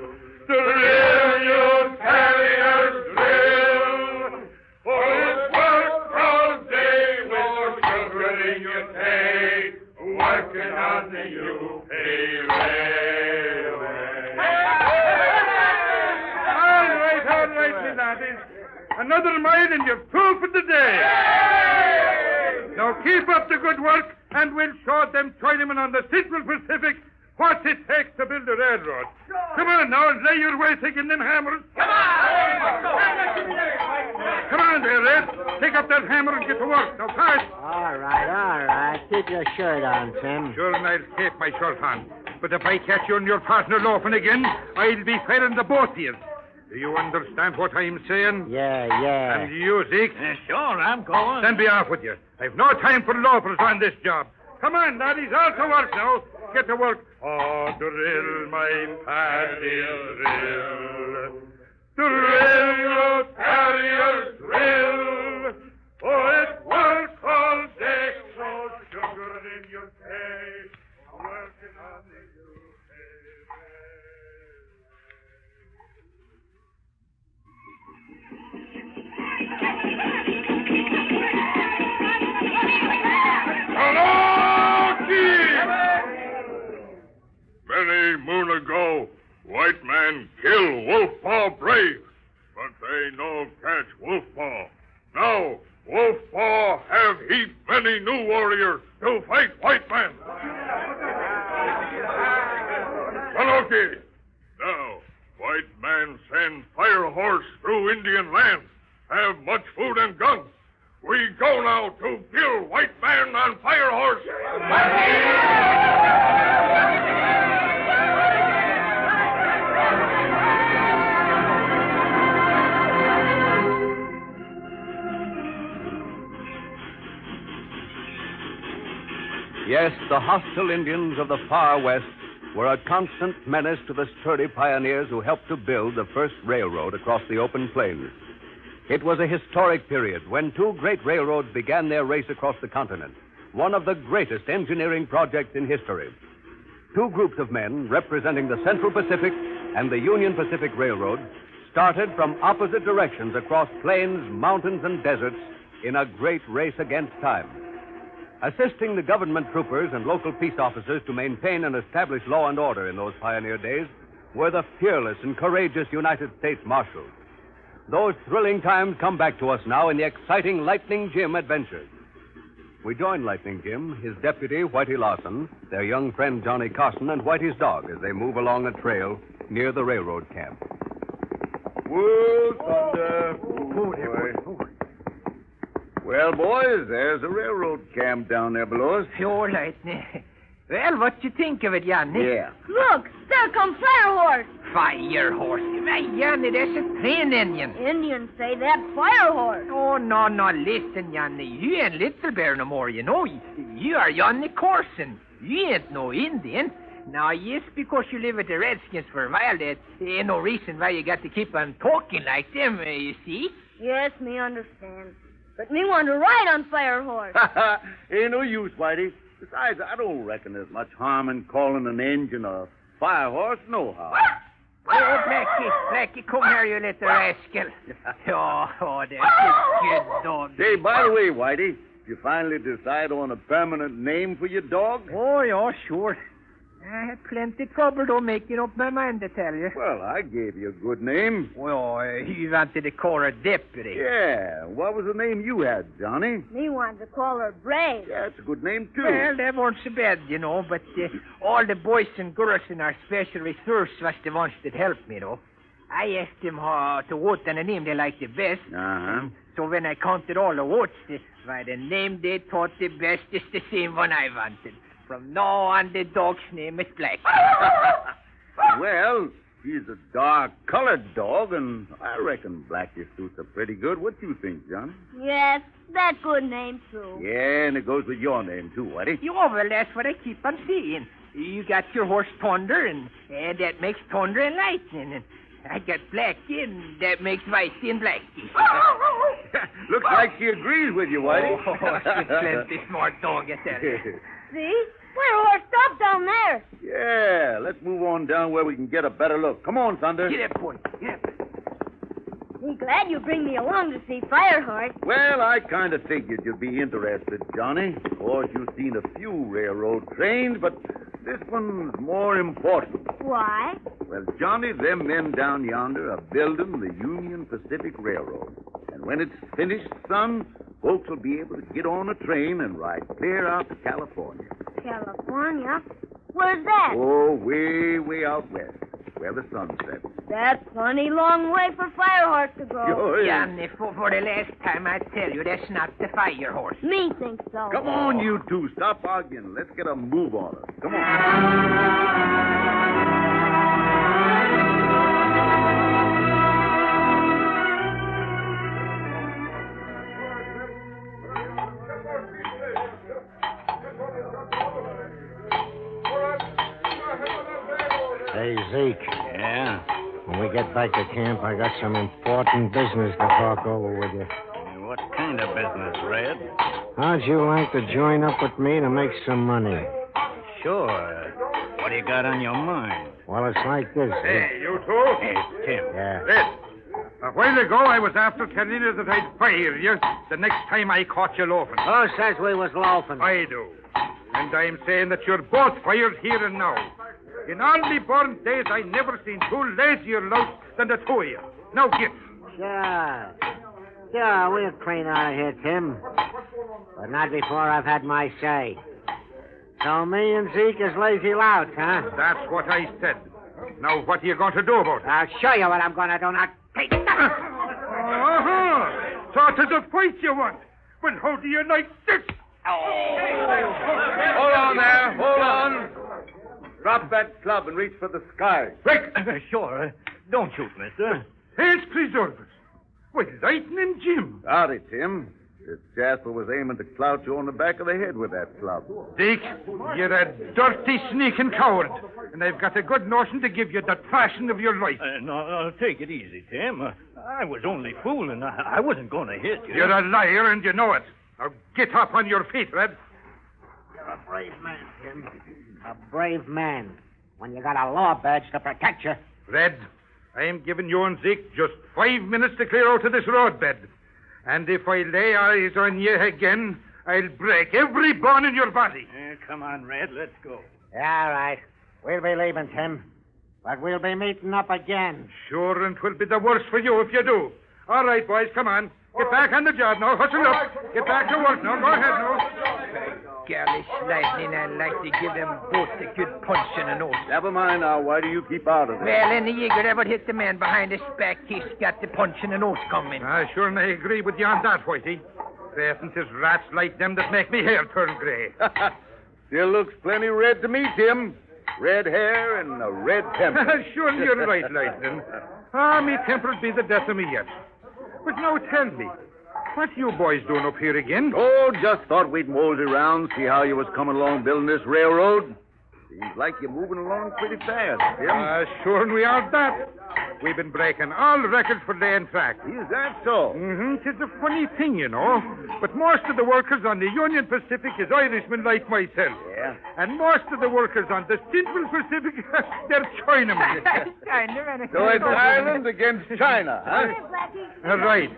Drill, you carriers, drill. For it's work all day with sugar in your pay. Working on the UP Railway. All right, me laddies. Another mile and you've two for the day. Now keep up the good work, and we'll show them Chinamen on the Central Pacific what it takes to build a railroad. Come on now, and lay your way taking them hammers. Come on there, Red. Take up that hammer and get to work. Now, fast. All right. Keep your shirt on, Tim. Sure, and I'll keep my shirt on. But if I catch you and your partner loafing again, I'll be firing the both of you. Do you understand what I'm saying? Yeah. And you, Zeke? Sure, I'm going. Then be off with you. I've no time for loafers on this job. Come on, laddies, all to work now. Get to work. Oh, drill, my paddy, drill. Drill, carriers, drill. For it work all day, so sugar in your pay. Working on the Many moon ago, white man kill Wolfpaw brave, but they no catch Wolfpaw. Now, Wolfpaw have heap many new warriors to fight white man. Sanoki, now, white man send fire horse through Indian land, have much food and guns. We go now to kill white man on fire horse. Yes, the hostile Indians of the far west were a constant menace to the sturdy pioneers who helped to build the first railroad across the open plains. It was a historic period when two great railroads began their race across the continent, one of the greatest engineering projects in history. Two groups of men representing the Central Pacific and the Union Pacific Railroad started from opposite directions across plains, mountains, and deserts in a great race against time. Assisting the government troopers and local peace officers to maintain and establish law and order in those pioneer days were the fearless and courageous United States Marshals. Those thrilling times come back to us now in the exciting Lightning Jim adventures. We join Lightning Jim, his deputy, Whitey Lawson, their young friend Johnny Carson, and Whitey's dog as they move along a trail near the railroad camp. Whoa, thunder. Well, boys, there's a railroad camp down there below us. Sure, Lightning. Well, what you think of it, Yanni? Yeah. Look, there comes Fire Horse. Fire Horse? Why, Yanni, that's a train Indian. Indians say that Fire Horse. Oh, no, listen, Yanni. You ain't Little Bear no more, you know. You are Yanni Corson. You ain't no Indian. Now, yes, because you live with the Redskins for a while, that ain't no reason why you got to keep on talking like them, you see? Yes, me understand. But me want to ride on Fire Horse. Ain't no use, Whitey. Besides, I don't reckon there's much harm in calling an engine a fire horse, nohow. Oh, Blackie, come here, you little rascal. Oh, that's a good dog. Say, by the way, Whitey, did you finally decide on a permanent name for your dog? Oh, yeah, sure. I had plenty trouble, though, making up my mind to tell you. Well, I gave you a good name. Well, you wanted to call her deputy. Yeah. What was the name you had, Johnny? Me wanted to call her Brave. Yeah, it's a good name, too. Well, that weren't so bad, you know, but all the boys and girls in our special reserves was the ones that helped me, though. I asked them to vote on the name they liked the best. Uh-huh. So when I counted all the votes, the name they thought the best is the same one I wanted. From now on, the dog's name is Black. Well, he's a dark-colored dog, and I reckon Blackie suits her pretty good. What do you think, Johnny? Yes, that good name, too. Yeah, and it goes with your name, too, Whitey. Well, that's what I keep on saying. You got your horse Thunder, and that makes Thunder and Lightning. And I got Blackie, and that makes Whitey and Blackie. Looks like she agrees with you, Whitey. Oh, she's plenty smart dog, I tell you. See? Fire Horse, stop down there. Yeah, let's move on down where we can get a better look. Come on, Thunder. Get up, boy. Get up. I'm glad you bring me along to see Fire Horse. Well, I kind of figured you'd be interested, Johnny. Of course, you've seen a few railroad trains, but this one's more important. Why? Well, Johnny, them men down yonder are building the Union Pacific Railroad. And when it's finished, son, folks will be able to get on a train and ride clear out to California. California? Where's that? Oh, way out west, where the sun sets. That's plenty long way for Fire Horse to go. Sure is. Johnny, for the last time, I tell you, that's not the Fire Horse. Me think so. Come on, you two. Stop arguing. Let's get a move on us. Come on. Hey, Zeke. Yeah? we get back to camp, I got some important business to talk over with you. What kind of business, Red? How'd you like to join up with me to make some money? Sure. What do you got on your mind? Well, it's like this. Hey, you two? Hey, it's Tim. Yeah. Red, a while ago I was after telling you that I'd fire you the next time I caught you loafing. Who says we was loafing? I do. And I'm saying that you're both fired here and now. In all the born days, I never seen two lazier louts than the two of you. Now get. Sure. Sure, we'll clean out of here, Tim. But not before I've had my say. So me and Zeke is lazy louts, huh? That's what I said. Now, what are you going to do about it? I'll show you what I'm going to do. Now, take that. Uh-huh. So it is a fight you want. Well, how do you like this? Hold on there. Hold on. Drop that club and reach for the sky. Quick! Sure. Don't shoot, mister. Here's preserve us. With Lightning Jim. Howdy, Tim. This Jasper was aiming to clout you on the back of the head with that club. Dick, you're a dirty, sneaking coward. And I've got a good notion to give you the thrashing of your life. No, take it easy, Tim. I was only fooling. I wasn't going to hit you. You're a liar, and you know it. Now get up on your feet, Red. You're a brave man, Tim. A brave man. When you got a law badge to protect you. Red, I'm giving you and Zeke just 5 minutes to clear out of this roadbed. And if I lay eyes on you again, I'll break every bone in your body. Come on, Red, let's go. Yeah, all right. We'll be leaving, Tim. But we'll be meeting up again. Sure, and 'twill be the worse for you if you do. All right, boys, come on. Get back on the job now. Hustle up. Get back to work now. Go ahead now. Golly, Lightning, I'd like to give them both a good punch in the nose. Never mind now. Why do you keep out of it? Well, any eager ever hit the man behind his back, he's got the punch in the nose coming. Sure, and I agree with you on that, Whitey. There's rats like them that make me hair turn grey. Still looks plenty red to me, Tim. Red hair and a red temper. Sure, you're right, Lightning. Me temper'll be the death of me yet. But now tell me, what you boys doing up here again? Oh, just thought we'd mosey around, see how you was coming along building this railroad. Seems like you're moving along pretty fast, Tim. Sure, and we are that. We've been breaking all records for laying track. Is that so? Mm-hmm. It's a funny thing, you know. But most of the workers on the Union Pacific is Irishmen like myself. Yeah. And most of the workers on the Central Pacific, they're Chinamen. Chinamen. So it's Ireland against China, huh? Right.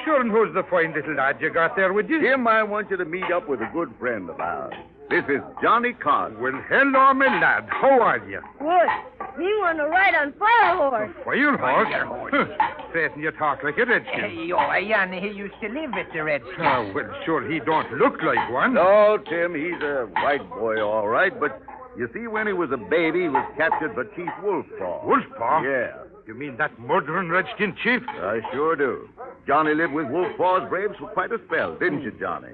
Sure, and who's the fine little lad you got there with you? Tim, I want you to meet up with a good friend of ours. This is Johnny Carson. Well, hello, my lad. How are you? Good. Me want to ride on Fire Horse. Fire Horse? Straighten you talk like a redskin. Yanni, he used to live at the Redskin. Oh, well, sure, he don't look like one. No, Tim, he's a white boy, all right, but you see, when he was a baby, he was captured by Chief Wolfpaw. Wolfpaw? Yeah. You mean that murdering redskin chief? I sure do. Johnny lived with Wolfpaw's braves for quite a spell, didn't you, Johnny?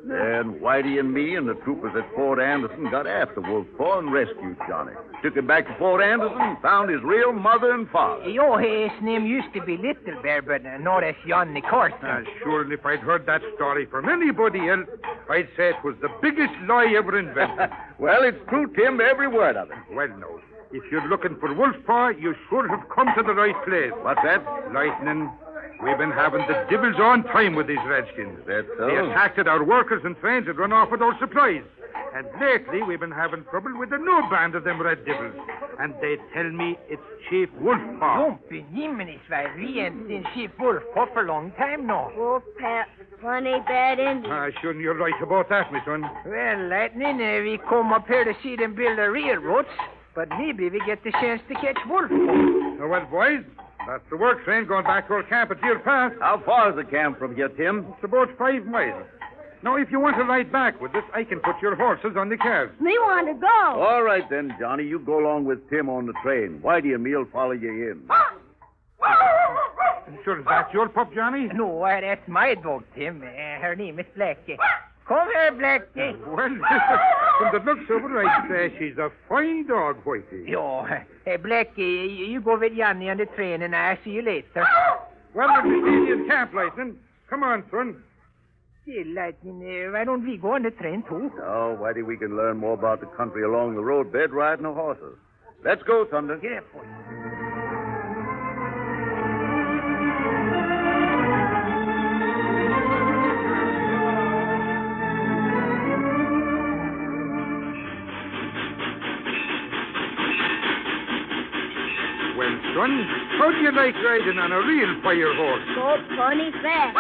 Then Whitey and me and the troopers at Fort Anderson got after Wolfpaw and rescued Johnny. Took him back to Fort Anderson and found his real mother and father. His name used to be Little Bear, but not as Johnny Carson. Sure, and if I'd heard that story from anybody else, I'd say it was the biggest lie ever invented. Well, it's true, Tim, every word of it. Well, no. If you're looking for Wolfpaw, you sure have come to the right place. What's that? Lightning. We've been having the devil's own time with these redskins. That's so? They attacked our workers and trains and run off with our supplies. And lately, we've been having trouble with a new band of them red devils. And they tell me it's Chief Wolfpaw. Don't be himmenis, we ain't seen Chief Wolfpaw for a long time now. Wolfpaw, funny bad Indian. Sure, you're right about that, my son. Well, Lightning, we come up here to see them build the railroads, but maybe we get the chance to catch Wolfpaw. Well, boys, that's the work train going back to our camp at Deer Pass. How far is the camp from here, Tim? It's about 5 miles. Now, if you want to ride back with us, I can put your horses on the calves. Me want to go. All right, then, Johnny. You go along with Tim on the train. Whitey and me'll follow you in. Sure, is that your pup, Johnny? No, that's my dog, Tim. Her name is Blackie. Come here, Blackie. Well, from the looks of her, I'd say she's a fine dog, Whitey. Hey, Blackie, you go with Yanni on the train, and I'll see you later. Well, let me see you in camp, Lightning. Come on, son. Hey, Lightning, why don't we go on the train, too? Oh, Whitey, we can learn more about the country along the roadbed riding the horses. Let's go, Thunder. Get up, boy. son, how do you like riding on a real fire horse? So funny fast.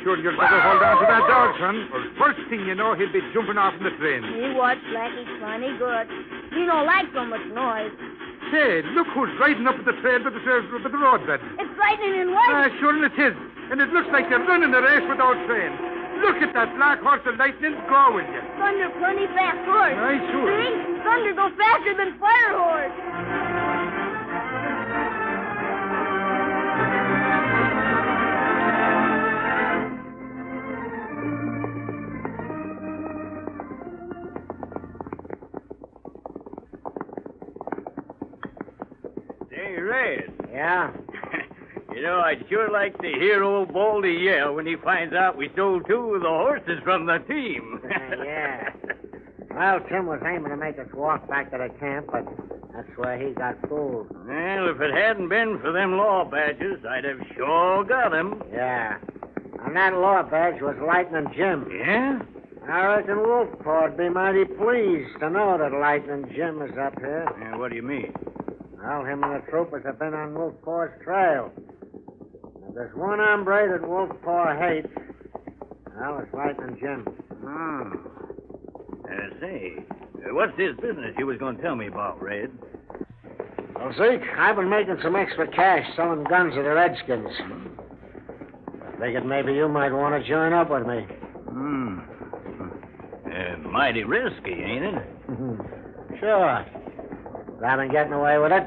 Sure, you'll better hold on to that dog, son. Or first thing you know, he'll be jumping off in the train. He was Blackie funny good. He don't like so much noise. Say, look who's riding up the trail by the roadbed. It's lightning and white. Sure it is. And it looks like they're running the race without train. Look at that black horse of lightning. Go, will you? Thunder plenty fast horse. Aye, sure. See? Thunder go faster than fire horse. Hey, Red. Yeah? You know, I'd sure like to hear old Baldy yell when he finds out we stole two of the horses from the team. Yeah. Well, Tim was aiming to make us walk back to the camp, but that's where he got fooled. Well, if it hadn't been for them law badges, I'd have sure got him. Yeah. And that law badge was Lightning Jim. Yeah? I reckon Wolfpaw'd be mighty pleased to know that Lightning Jim is up here. Yeah, what do you mean? Well, him and the troopers have been on Wolfpaw's trail. If there's one hombre that Wolfpaw hates, well, it's Lightning Jim. Say, what's this business you was going to tell me about, Red? Well, Zeke, I've been making some extra cash selling guns to the Redskins. I figured maybe you might want to join up with me. Mighty risky, ain't it? Sure. But I've been getting away with it.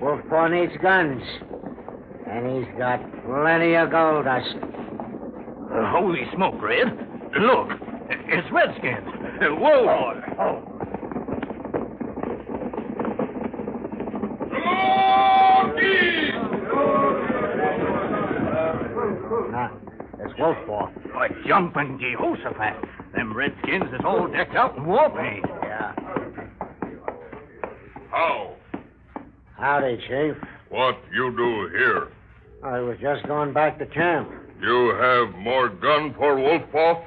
Wolfpaw needs guns. And he's got plenty of gold dust. Holy smoke, Red. Look, it's Redskins. Whoa. It's Wolfpaw. A jumping Jehoshaphat. Them Redskins is all decked out in war paint. Yeah. How? Howdy, Chief. What you do here? I was just going back to camp. You have more gun for Wolfpaw?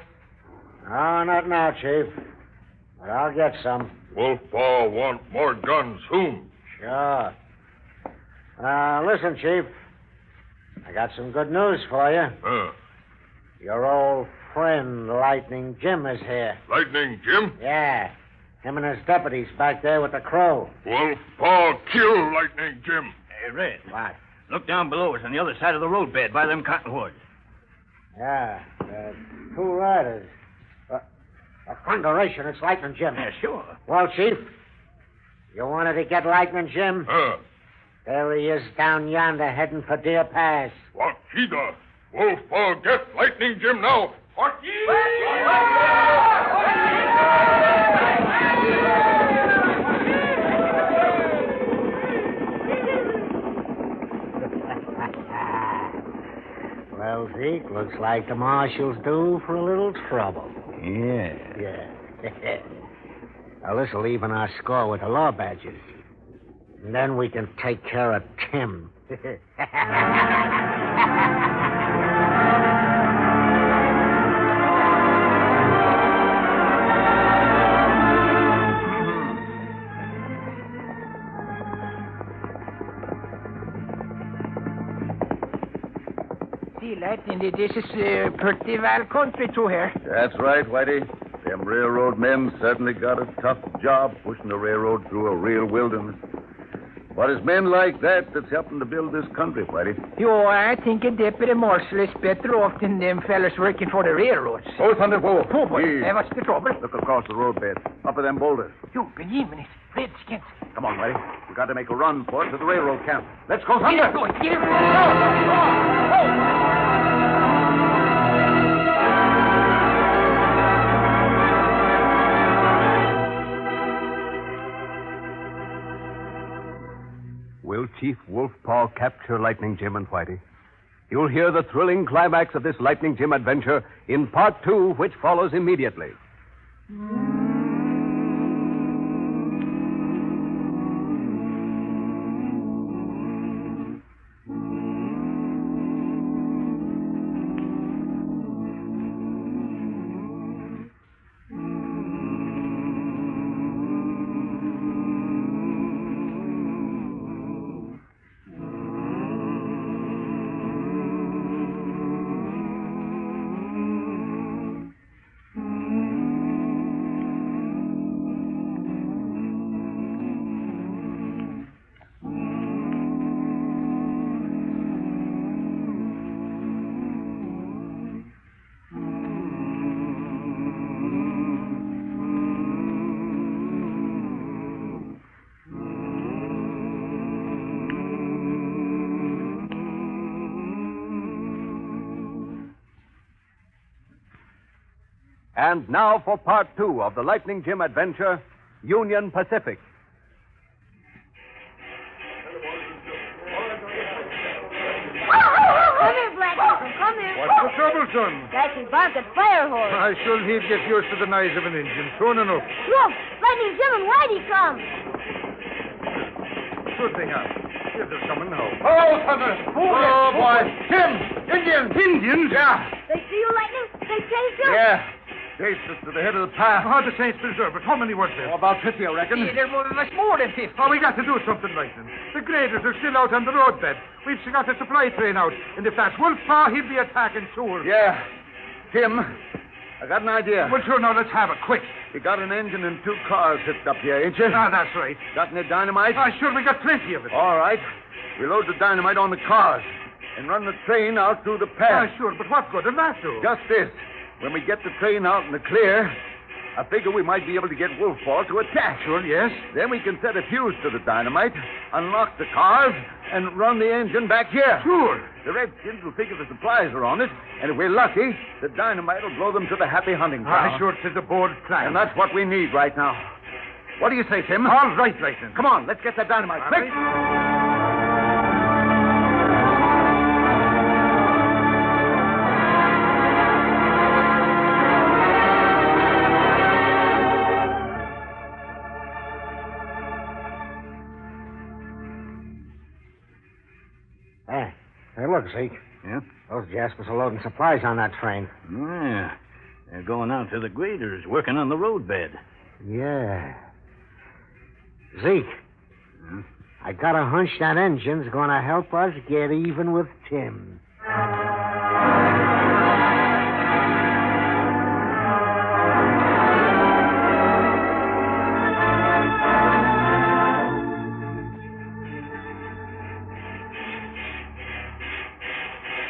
Oh, not now, Chief. But I'll get some. Wolfpaw want more guns soon. Sure. Listen, Chief. I got some good news for you. Your old friend, Lightning Jim, is here. Lightning Jim? Yeah. Him and his deputies back there with the crow. Wolfpaw kill Lightning Jim. Hey, Red. What? Look down below us on the other side of the roadbed by them cottonwoods. Yeah. Two riders. Thunderation, it's Lightning Jim. Yeah, sure. Well, Chief, you wanted to get Lightning Jim? There he is down yonder heading for Deer Pass. What he does? Wolfpaw get Lightning Jim now. What Well, Zeke, looks like the Marshal's due for a little trouble. Yeah. Yeah. Now, this'll even our score with the law badges. And then we can take care of Tim. See, Lightning, this is pretty well country through here. That's right, Whitey. Them railroad men certainly got a tough job pushing the railroad through a real wilderness. But it's men like that that's helping to build this country, Whitey. Yo, I think a deputy marshal is better off than them fellas working for the railroads. Oh, Thunder, whoa. Oh, boy. Please. What's the trouble? Look across the roadbed, up at them boulders. You, Benjamin, it's Redskins. Come on, Whitey. We got to make a run for it to the railroad camp. Let's go, Thunder. Get it going. Get it going. Will Chief Wolfpaw capture Lightning Jim and Whitey? You'll hear the thrilling climax of this Lightning Jim adventure in Part 2, which follows immediately. And now for part 2 of the Lightning Jim adventure, Union Pacific. Come here, Blackie. Come here. What's the trouble, son? Blackie bark at fire horse. I should he'd get used to the noise of an engine soon enough. Look, Lightning Jim and Whitey come. Good thing out. Here's us coming now. Oh, thunder! Oh, boy. Tim! Indians! Indians? Yeah. They see you, Lightning? They chase you? Yeah. Chased us to the head of the path. Oh, the Saints preserve it. How many was there? Oh, about 50, I reckon. There was more than 50. Oh, we got to do something, Lightning. The graders are still out on the roadbed. We've got a supply train out. And if that's Wolfpaw, he'll be attacking soon. Yeah. Tim, I got an idea. Well, sure, now let's have it, quick. You got an engine and 2 cars hooked up here, ain't you? Ah, that's right. Got any dynamite? Ah, sure, we got plenty of it. All right. We load the dynamite on the cars and run the train out through the path. Ah, sure, but what good will that do? Just this. When we get the train out in the clear, I figure we might be able to get Wolfpaw to attack. Sure, yes. Then we can set a fuse to the dynamite, unlock the cars, and run the engine back here. Sure. The Redskins will figure the supplies are on it, and if we're lucky, the dynamite will blow them to the happy hunting ground. Ah, sure, it's a bold plan. And that's what we need right now. What do you say, Tim? All right, Lightning. Come on, let's get that dynamite. All Quick! right. Hey, look, Zeke. Yeah? Those Jaspers are loading supplies on that train. Yeah. They're going out to the graders, working on the roadbed. Yeah. Zeke, I got a hunch that engine's going to help us get even with Tim.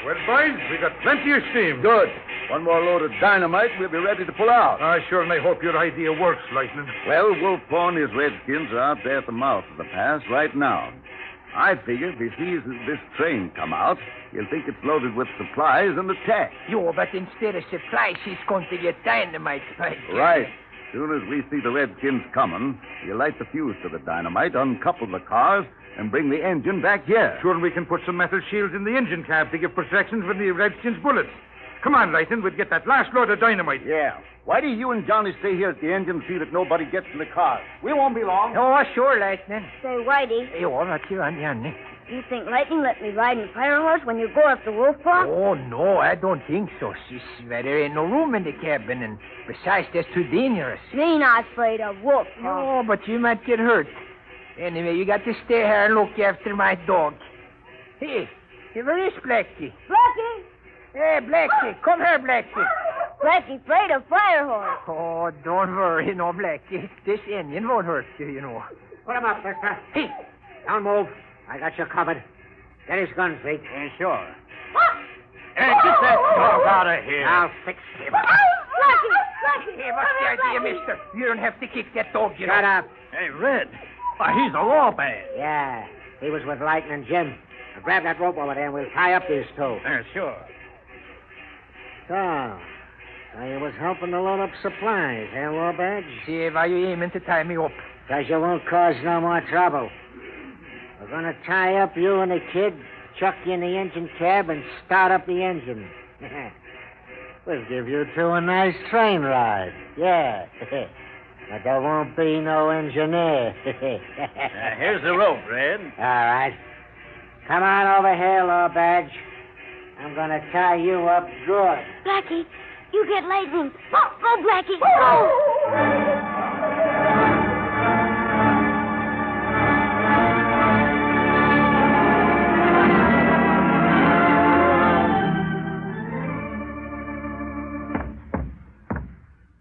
Well, boys, we got plenty of steam. Good. One more load of dynamite, we'll be ready to pull out. Ah, sure, and I hope your idea works, Lightning. Well, Wolfpaw and his Redskins are out there at the mouth of the pass right now. I figure if he sees this train come out, he'll think it's loaded with supplies and attack. Yo, but instead of supplies, he's going to get dynamite. Right. Soon as we see the Redskins coming, he'll light the fuse to the dynamite, uncouple the cars, and bring the engine back here. Sure, and we can put some metal shields in the engine cab to give protection from the Redskins' bullets. Come on, Lightning, we'll get that last load of dynamite. Yeah. Why do you and Johnny stay here at the engine and see that nobody gets in the cars? We won't be long. Oh, sure, Lightning. Say, Whitey, Hey, all right, you're on, you think Lightning let me ride in Fire Horse when you go after Wolfpaw? Oh, no, I don't think so, sis. There ain't no room in the cabin, and besides, that's too dangerous. Me not afraid of Wolfpaw. Oh, but you might get hurt. Anyway, you got to stay here and look after my dog. Hey, where is Blackie? Blackie! Hey, Blackie, come here, Blackie. Blackie afraid of Fire Horse. Oh, don't worry, no, Blackie. This Indian won't hurt you, you know. Put him up, mister. Hey, don't move. I got you covered. Get his gun, Zeke. Yeah, sure. Hey, get that dog out of here. I'll fix him. Blackie! Hey, what's the idea, mister? You don't have to kick that dog, you know. Shut up. Hey, Red. Why, he's a lawband. Yeah, he was with Lightning Jim. Now grab that rope over there and we'll tie up these two. Yeah, sure. So you was helping to load up supplies, eh, Lawbadge? See, why you aiming to tie me up? Because you won't cause no more trouble. We're going to tie up you and the kid, chuck you in the engine cab, and start up the engine. We'll give you two a nice train ride. Yeah. But there won't be no engineer. Here's the rope, Red. All right. Come on over here, Lawbadge. I'm going to tie you up good. Blackie, you get Lightning. Go, Blackie, go!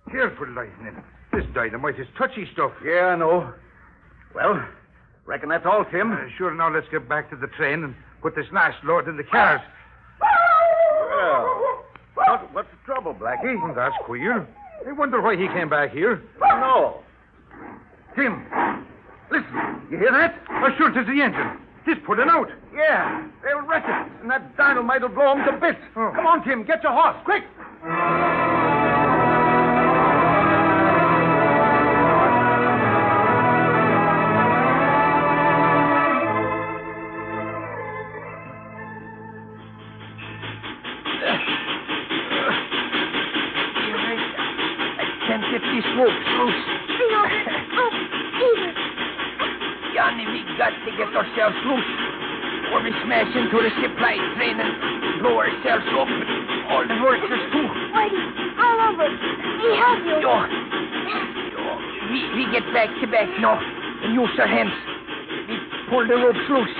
Careful, Lightning. This dynamite is touchy stuff. Yeah, I know. Well, reckon that's all, Tim. Sure, now let's get back to the train and put this last load in the cars. Well, what's the trouble, Blackie? Well, that's queer. I wonder why he came back here. No. Tim, listen. You hear that? Oh, sure, it's the engine. He's pulling out. Yeah, they'll wreck it, and that dynamite will blow him to bits. Come on, Tim, get your horse, quick. to get ourselves loose. Or we smash into the supply train and blow ourselves up. All the workers too. Whitey, all over. Let me help you. We get back to back now and use our hands. We pull the ropes loose.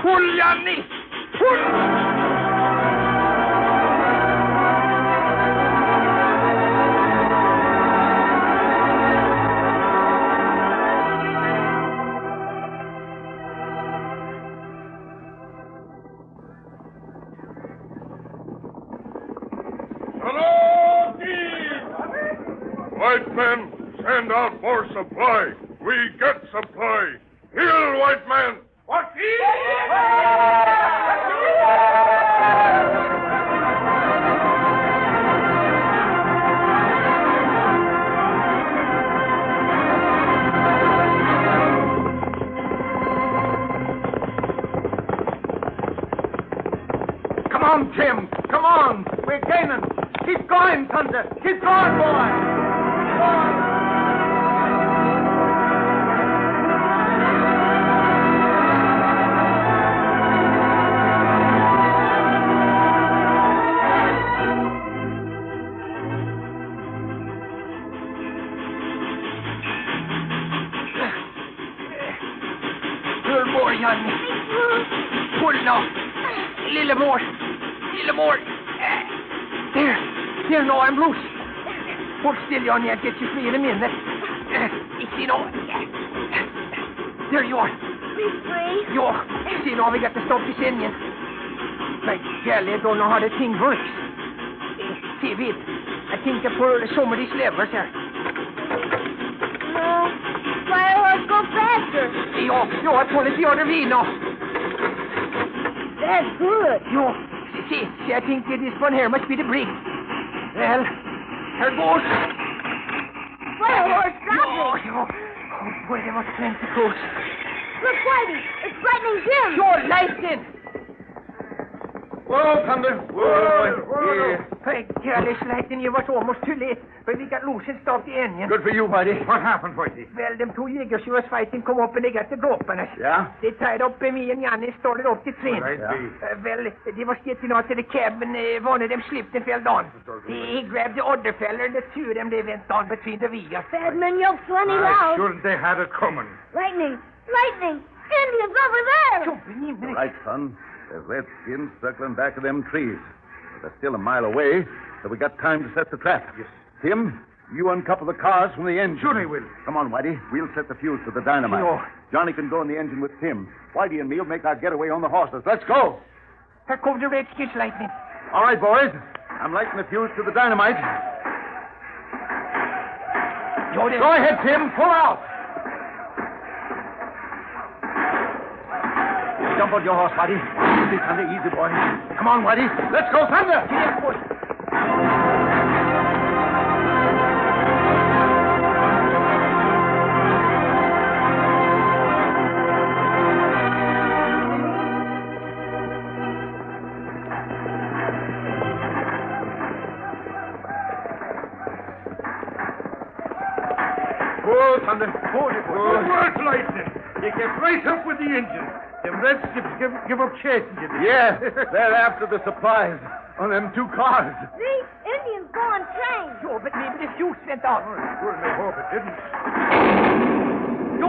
Pull, Johnny! Pull! White men, send out more supply. We get supply. Heal, white man. What? Come on, Jim. Come on. We're gaining. Keep going, Thunder. Keep going, boy. Little more, Johnny. Pull now. A little more. There, no, I'm loose. Hold still, Johnny. I'll get you free in a minute. See, no. There you are. Me free? Yo, see, now we got to stop this engine. My golly, I don't know how the thing works. See, wait. I think I pull some of these levers here. No. Fire horse go faster. Yo, I pull it the other way now. That's good. Yo, see, I think this one here must be the brake. Well, here goes. Fire horse, stop it. Oh, boy, they must plenty close. Look, Whitey, it's Lightning Jim. Sure, lightning. Whoa, Thunder. Whoa. Hey, careless lightning, you was almost too late. But we got loose and stopped the engine. Good for you, Whitey. What happened, Whitey? Well, them two Jägers who was fighting come up and they got the drop on us. Yeah? They tied up me and Jan and started up the train. Right, Well, they was getting out of the cab and one of them slipped and fell down. He grabbed the other fella and the two of them, they went down between the wheels. Badman, you're plenty loud. Shouldn't they had it coming? Lightning! Indians over there! Jumping in. Right, son. There's redskins circling back of them trees. They're still a mile away, so we got time to set the trap. Yes. Tim, you uncouple the cars from the engine. Sure they will. Come on, Whitey. We'll set the fuse to the dynamite. Sure. Johnny can go in the engine with Tim. Whitey and me'll make our getaway on the horses. Let's go. Here come the redskins, Lightning. All right, boys. I'm lighting the fuse to the dynamite. Go ahead, Tim. Pull out. Jump on your horse, Whitey. Easy, Thunder. Easy, boy. Come on, Whitey. Let's go, Thunder. Here, push. Whoa, Thunder. Hold it. Good work, Lightning. You get right up with the engine. Them redskins give up chasing you. Yeah, they're after the supplies on them two cars. See? Indians go on train. Yo, but maybe the fuse went out. Sure, I hope it didn't. Yo,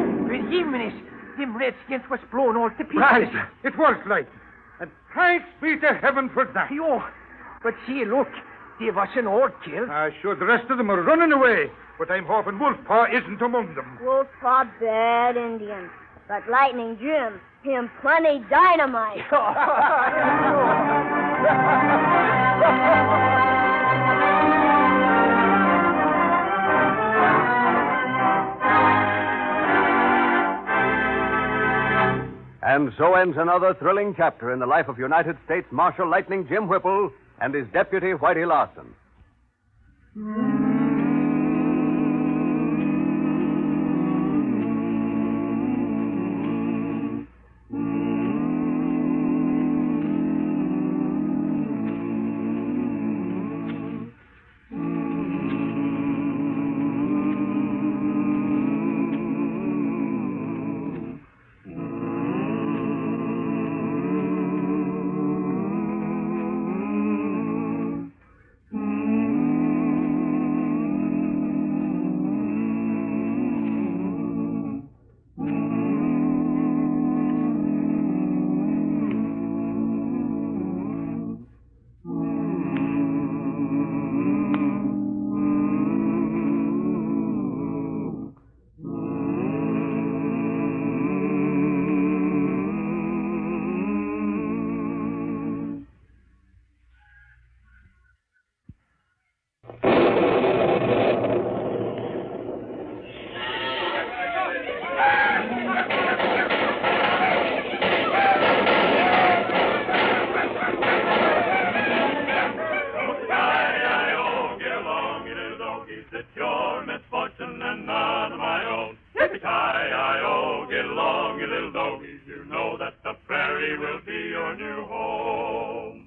Jimenez, them redskins was blown all to pieces. Right. It was Lightning. And thanks be to heaven for that. Yo, but see, look, there was an all killed. Sure, the rest of them are running away. But I'm hoping Wolfpaw isn't among them. Wolfpaw, bad Indian. But Lightning Jim, him plenty dynamite. And so ends another thrilling chapter in the life of United States Marshal Lightning Jim Whipple and his deputy, Whitey Larson. it's your misfortune and none of my own. Yippee-ki-yi-o, get along, you little doggies. You know that the prairie will be your new home.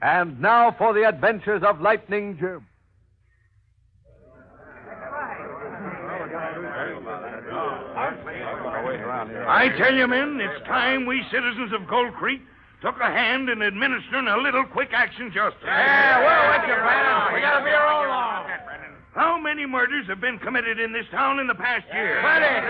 And now for the adventures of Lightning Jim. I tell you, men, it's time we citizens of Gold Creek took a hand in administering a little quick action justice. Yeah, well, what's your plan? We gotta be our own law. How many murders have been committed in this town in the past year? Plenty of.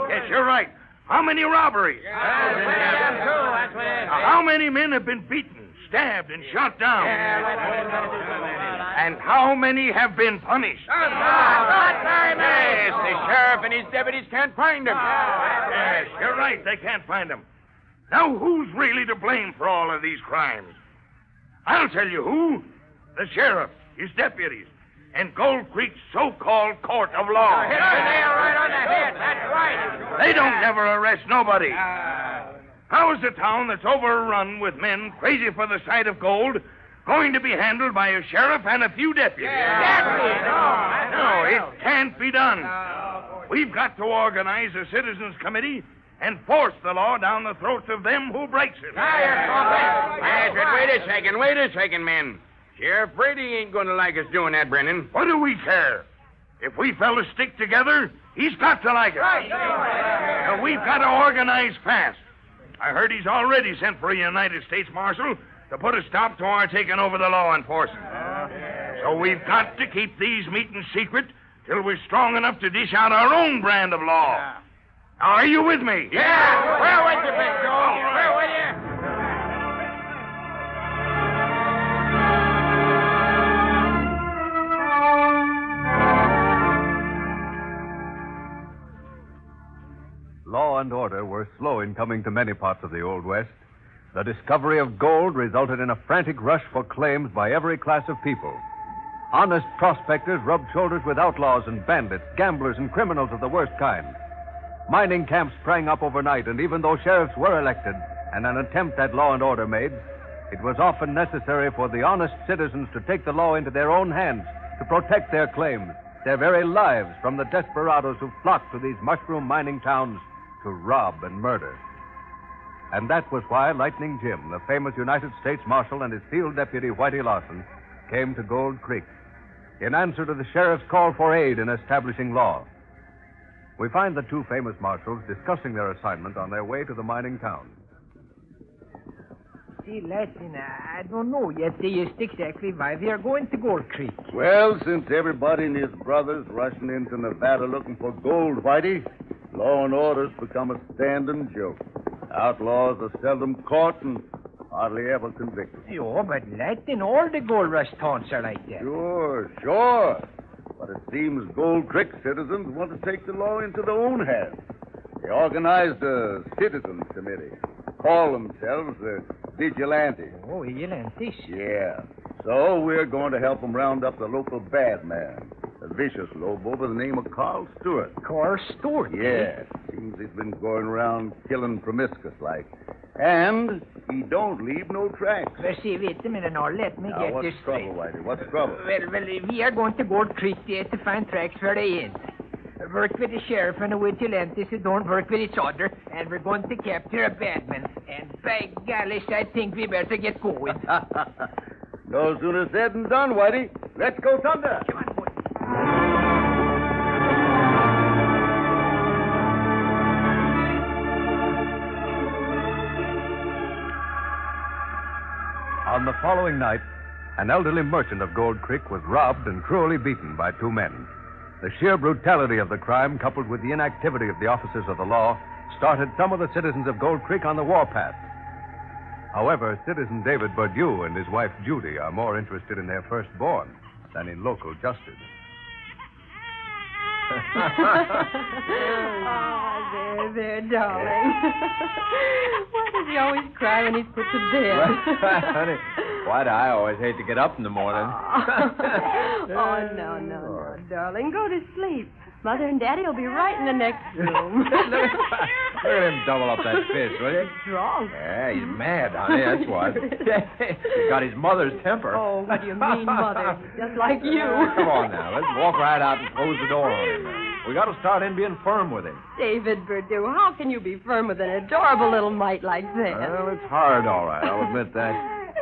Yes, you're right. How many robberies? How many men have been beaten, stabbed, and shot down? And how many have been punished? Yes, the sheriff and his deputies can't find him. Yes, you're right. They can't find him. Now, who's really to blame for all of these crimes? I'll tell you who. The sheriff, his deputies, and Gold Creek's so-called court of law. Hit the nail right on the head. That's right. They don't never arrest nobody. How is a town that's overrun with men crazy for the sight of gold going to be handled by a sheriff and a few deputies? No, it can't be done. We've got to organize a citizens' committee and force the law down the throats of them who breaks it. Yes, but wait a second, men. Sheriff Brady ain't going to like us doing that, Brennan. What do we care? If we fellas stick together, he's got to like us. Now, we've got to organize fast. I heard he's already sent for a United States Marshal to put a stop to our taking over the law enforcement. So we've got to keep these meetings secret till we're strong enough to dish out our own brand of law. Now, are you with me? Yeah. We're with you, Big Joe. We're with you. Law and order were slow in coming to many parts of the Old West. The discovery of gold resulted in a frantic rush for claims by every class of people. Honest prospectors rubbed shoulders with outlaws and bandits, gamblers and criminals of the worst kind. Mining camps sprang up overnight, and even though sheriffs were elected and an attempt at law and order made, it was often necessary for the honest citizens to take the law into their own hands to protect their claims, their very lives, from the desperados who flocked to these mushroom mining towns to rob and murder. And that was why Lightning Jim, the famous United States Marshal, and his field deputy, Whitey Lawson, came to Gold Creek in answer to the sheriff's call for aid in establishing law. We find the two famous marshals discussing their assignment on their way to the mining town. See, Latin, I don't know yet just exactly why we are going to Gold Creek. Well, since everybody and his brothers rushing into Nevada looking for gold, Whitey, law and order's become a standing joke. Outlaws are seldom caught and hardly ever convicted. Oh, but Latin, all the gold rush towns are like that. Sure. But it seems Gold Creek citizens want to take the law into their own hands. They organized a citizens committee. Call themselves the Vigilantes. Oh, Vigilantes? Yeah. So we're going to help them round up the local bad man, a vicious lobo by the name of Carl Stewart. Carl Stewart? Yeah. Seems he's been going around killing promiscuous like. And he don't leave no tracks. Well, see, wait a minute now. Let me get this straight. What's trouble, Whitey? What's trouble? Well, we are going to Gold Creek to find tracks where they end. Work with the sheriff and the vigilantes who don't work with each other, and we're going to capture a bad man. And by golly, I think we better get going. No sooner said than done, Whitey. Let's go thunder. Come on, boy. On the following night, an elderly merchant of Gold Creek was robbed and cruelly beaten by two men. The sheer brutality of the crime, coupled with the inactivity of the officers of the law, started some of the citizens of Gold Creek on the warpath. However, citizen David Burdew and his wife Judy are more interested in their firstborn than in local justice. Oh, there, darling. Why does he always cry when he's put to bed? Honey, why do I always hate to get up in the morning? Oh, no, darling. Go to sleep. Mother and Daddy will be right in the next room. Look at him double up that fist, will you? Drunk. Yeah, he's mad, honey, that's what. He's got his mother's temper. Oh, what do you mean, Mother? Just like you. Come on now, let's walk right out and close the door on him. We got to start in being firm with him. David Burdew, how can you be firm with an adorable little mite like that? Well, it's hard, all right, I'll admit that.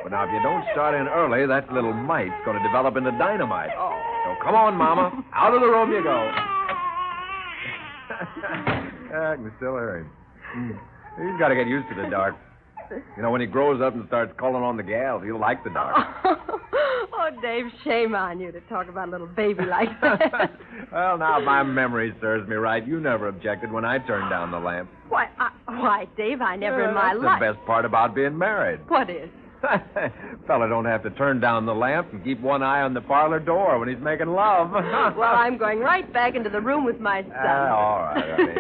But now, if you don't start in early, that little mite's going to develop into dynamite. Oh. So come on, Mama. Out of the room you go. I can still hear him. He's got to get used to the dark. You know, when he grows up and starts calling on the gals, he'll like the dark. Oh, Dave, shame on you to talk about a little baby like that. Well, now, if my memory serves me right, you never objected when I turned down the lamp. Why, Dave, I never in my That's life... the best part about being married. What is? Fella don't have to turn down the lamp and keep one eye on the parlor door when he's making love. Well, I'm going right back into the room with my son. All right, honey.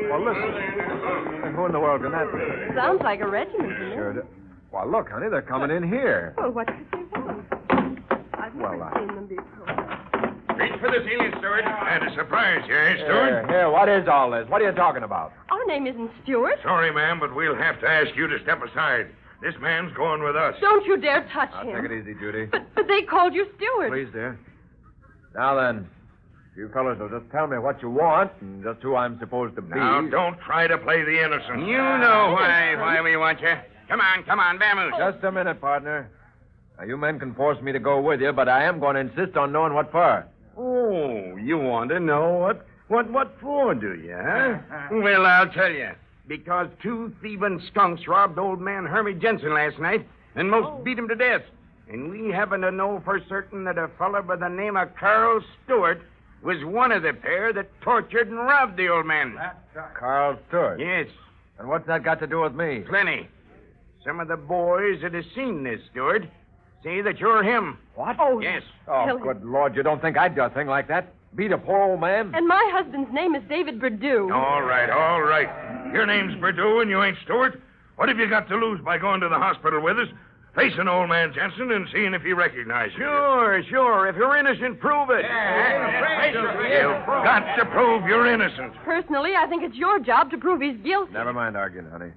Well, listen. Who in the world can that be? Sounds like a regiment to me. Sure. Well, look, honey, they're coming in here. Well, what did they want? I've never seen them before. Reach for the ceiling, Stewart. And a surprise, eh, Stewart? Here, what is all this? What are you talking about? Our name isn't Stewart. Sorry, ma'am, but we'll have to ask you to step aside. This man's going with us. Don't you dare touch him. Take it easy, Judy. But they called you Stewart. Please, dear. Now then, you fellas will just tell me what you want and just who I'm supposed to be. Now, don't try to play the innocent. You know why we want you. Come on, vamoose. Just a minute, partner. Now, you men can force me to go with you, but I am going to insist on knowing what for. Oh, you want to know what for, do you, huh? Well, I'll tell you. Because two thieving skunks robbed old man Hermie Jensen last night and most beat him to death. And we happen to know for certain that a fellow by the name of Carl Stewart was one of the pair that tortured and robbed the old man. Carl Stewart? Yes. And what's that got to do with me? Plenty. Some of the boys that have seen this, Stewart, say that you're him. What? Oh, yes. Oh, good Lord, you don't think I'd do a thing like that? Beat a poor old man? And my husband's name is David Burdew. All right. Your name's Burdew and you ain't Stewart. What have you got to lose by going to the hospital with us, facing old man Jensen, and seeing if he recognizes you? Sure. If you're innocent, prove it. You've got to prove you're innocent. Personally, I think it's your job to prove he's guilty. Never mind arguing, honey.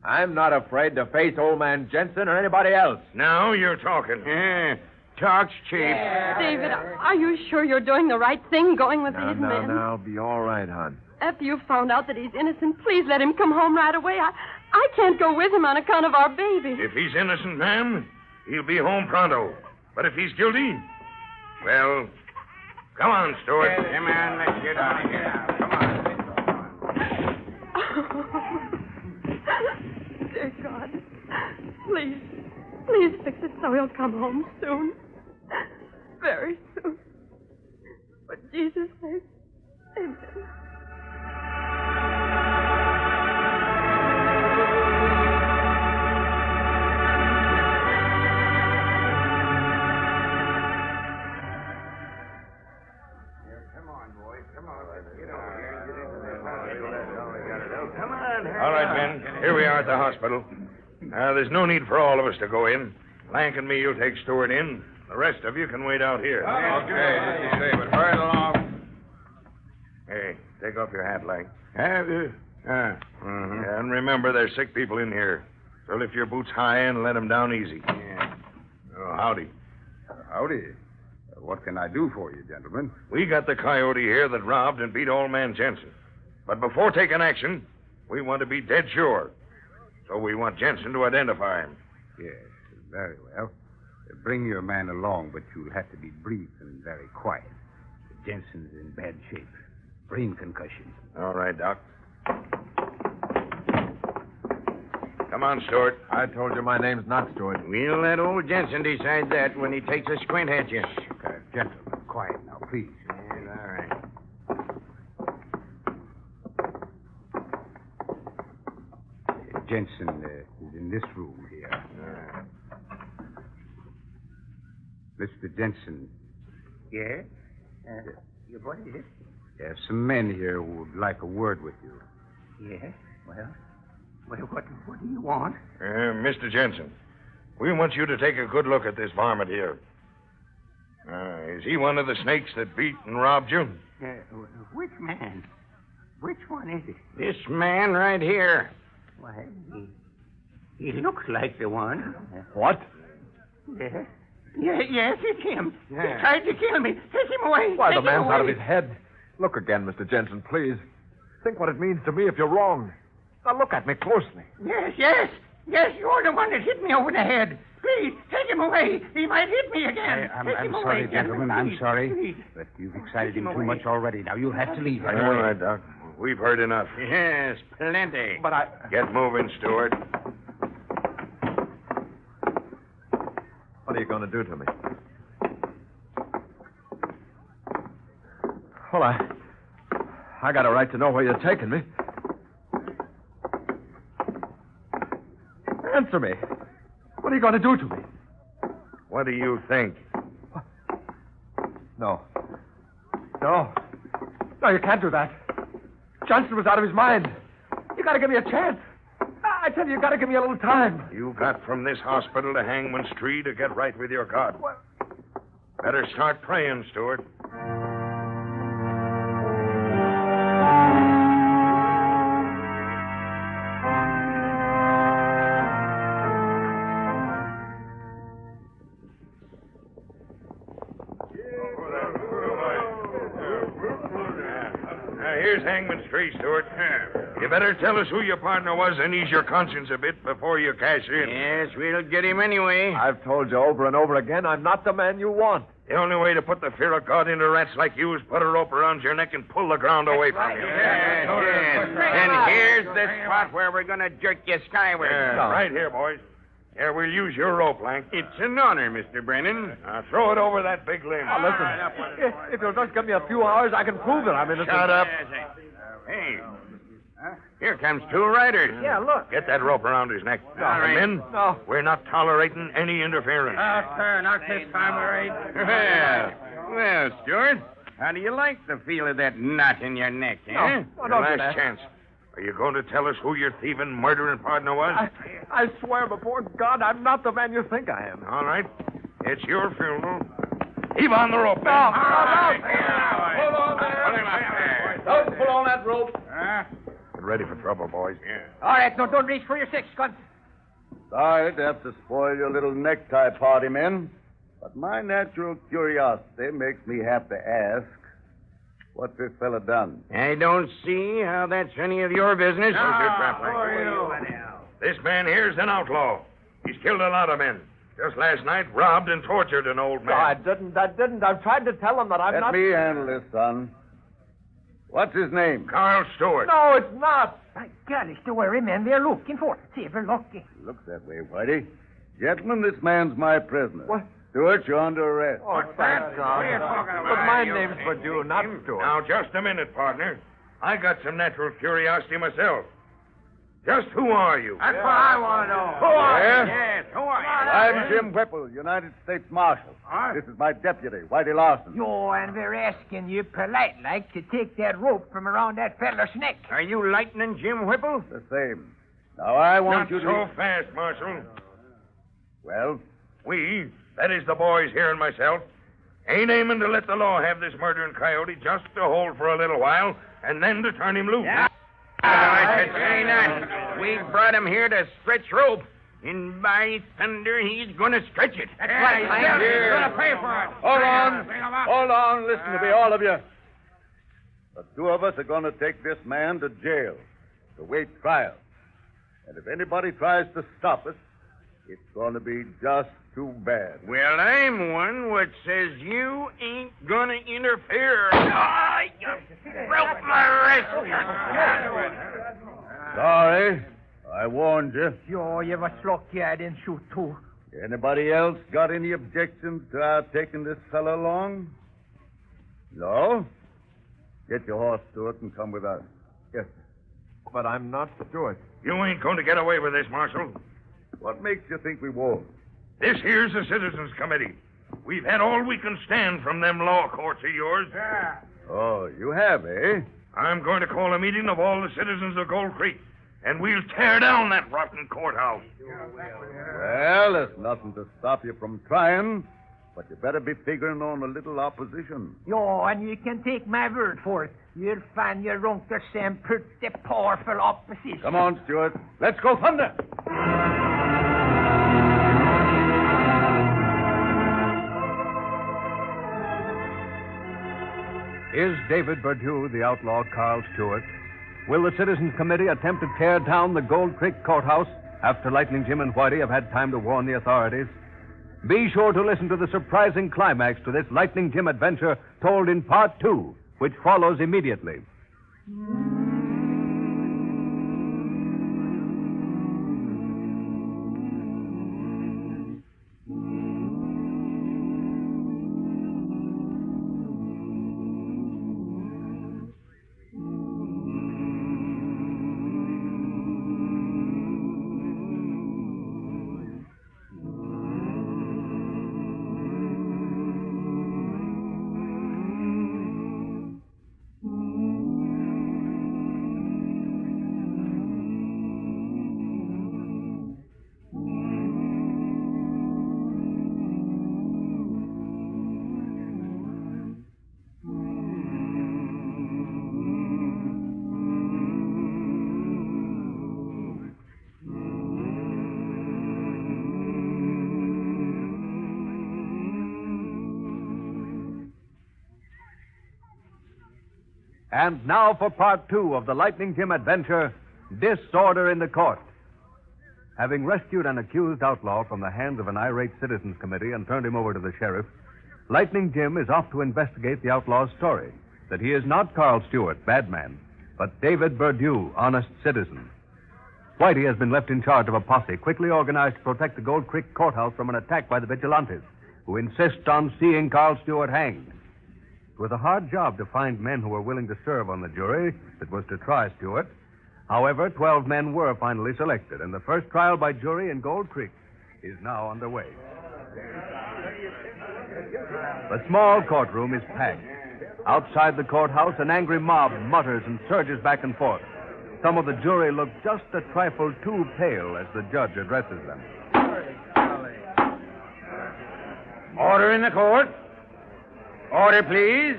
I'm not afraid to face old man Jensen or anybody else. Now you're talking. Yeah. Talk's cheap. David, are you sure you're doing the right thing going with these men? Now, I'll be all right, hon. After you found out that he's innocent, please let him come home right away. I can't go with him on account of our baby. If he's innocent, ma'am, he'll be home pronto. But if he's guilty, well, come on, Stewart. Come on, let's get out of here. Come on. Dear God, please fix it so he'll come home soon. Very soon. For Jesus' sake, amen. All right, men. Here we are at the hospital. There's no need for all of us to go in. Lank and me, you'll take Stewart in. The rest of you can wait out here. Okay, just the same, but hurry along. Hey, take off your hat, Lank. Yeah, and remember, there's sick people in here. So lift your boots high and let them down easy. Yeah. Oh, howdy. Howdy. What can I do for you, gentlemen? We got the coyote here that robbed and beat old man Jensen. But before taking action, we want to be dead sure. So we want Jensen to identify him. Yes, very well. Bring your man along, but you'll have to be brief and very quiet. Jensen's in bad shape. Brain concussion. All right, Doc. Come on, Stewart. I told you my name's not Stewart. We'll let old Jensen decide that when he takes a squint at you. Gentlemen, quiet now, please. All right. Jensen is in this room here. Mr. Jensen. Yes? What is it? There's some men here who would like a word with you. Yes? Well, what do you want? Mr. Jensen, we want you to take a good look at this varmint here. Is he one of the snakes that beat and robbed you? Which man? Which one is it? This man right here. Why, he looks like the one. What? Yes. Yes, it's him. Yeah. He tried to kill me. Take him away. Why, Take the him man's out of away. his head. Look again, Mr. Jensen, please. Think what it means to me if you're wrong. Now, look at me closely. Yes. You're the one that hit me over the head. Please, take him away. He might hit me again. I'm Take him sorry, away, gentlemen. I'm please, sorry. please. But you've excited him him too away. much already. Now, you'll have to leave right All away. right, Doc. We've heard enough. Yes, plenty. But I... Get moving, Stewart. What are you going to do to me? Well, I got a right to know where you're taking me. Answer me. What are you going to do to me? What do you think? No, you can't do that. Johnson was out of his mind. You got to give me a chance. I tell you got to give me a little time. You got from this hospital to Hangman's Tree to get right with your God. Better start praying, Stewart. Here's Hangman's Tree, Stewart. You better tell us who your partner was and ease your conscience a bit before you cash in. Yes, we'll get him anyway. I've told you over and over again, I'm not the man you want. The only way to put the fear of God into rats like you is put a rope around your neck and pull the ground away from you. Yes. And here's the spot where we're going to jerk you skyward. Right here, boys. Here, we'll use your rope, Lank. It's an honor, Mr. Brennan. Now, throw it over that big limb. Now, listen, if you'll just give me a few hours, I can prove that I'm innocent. Shut up. Hey, here comes two riders. Yeah, look. Get that rope around his neck. All right. Men, No. we're not tolerating any interference. Sir, not this time, all right. Well, Stuart, how do you like the feel of that knot in your neck, eh? No, Your don't do last that. chance. Are you going to tell us who your thieving, murdering partner was? I swear before God, I'm not the man you think I am. All right. It's your funeral. Heave on the rope, No, man. Hold on there. Don't pull on that rope. Get ready for trouble, boys. Yeah. All right, no, don't reach for your six guns. Sorry to have to spoil your little necktie party, men. But my natural curiosity makes me have to ask, what's this fella done? I don't see how that's any of your business. This man here's an outlaw. He's killed a lot of men. Just last night, robbed and tortured an old No, man. I didn't. I've tried to tell him that I'm Let not... me handle this, son. What's his name? Carl Stewart. No, it's not. By God, it's the very man they're looking for. See if we're lucky. Looks that way, Whitey. Gentlemen, this man's my prisoner. What? Stewart, you're under arrest. Oh, thank God. But my name's Purdue, not Stewart. Now, just a minute, partner. I got some natural curiosity myself. Just who are you? That's what I want to know. Who are you? Yes, who are you? I'm Jim Whipple, United States Marshal. This is my deputy, Whitey Larson. Yo, and we're asking you polite-like to take that rope from around that feller's neck. Are you Lightning Jim Whipple? The same. Now, I want Not you to... so fast, Marshal. Well, We, that is the boys here and myself, ain't aiming to let the law have this murdering coyote just to hold for a little while and then to turn him loose. I should say not. We brought him here to stretch rope. And by thunder, he's going to stretch it. That's right, Lang. He's You're going to pay for it. hold on, listen to me, all of you. The two of us are going to take this man to jail to wait trial. And if anybody tries to stop us, it's going to be just too bad. Well, I'm one what says you ain't going to interfere. Oh, you broke my wrist. Sorry. I warned you. Jo, you was lucky I didn't shoot too. Anybody else got any objections to our taking this fellow along? No? Get your horse, Stewart, and come with us. Yes, but I'm not Stewart. You ain't going to get away with this, Marshal. What makes you think we won't? This here's the Citizens Committee. We've had all we can stand from them law courts of yours. Oh, you have, eh? I'm going to call a meeting of all the citizens of Gold Creek, and we'll tear down that rotten courthouse. Well, there's nothing to stop you from trying, but you better be figuring on a little opposition. Jo, and you can take my word for it. You'll find your Uncle Sam pretty powerful opposition. Come on, Stewart. Let's go thunder. Is David Berdew the outlaw Carl Stewart? Will the Citizens Committee attempt to tear down the Gold Creek Courthouse after Lightning Jim and Whitey have had time to warn the authorities? Be sure to listen to the surprising climax to this Lightning Jim adventure told in Part 2, which follows immediately. And now for Part 2 of the Lightning Jim adventure, Disorder in the Court. Having rescued an accused outlaw from the hands of an irate Citizens Committee and turned him over to the sheriff, Lightning Jim is off to investigate the outlaw's story, that he is not Carl Stewart, bad man, but David Berdew, honest citizen. Whitey has been left in charge of a posse quickly organized to protect the Gold Creek Courthouse from an attack by the vigilantes, who insist on seeing Carl Stewart hanged. It was a hard job to find men who were willing to serve on the jury that was to try Stewart. However, 12 men were finally selected, and the first trial by jury in Gold Creek is now underway. The small courtroom is packed. Outside the courthouse, an angry mob mutters and surges back and forth. Some of the jury look just a trifle too pale as the judge addresses them. Order in the court. Order, please.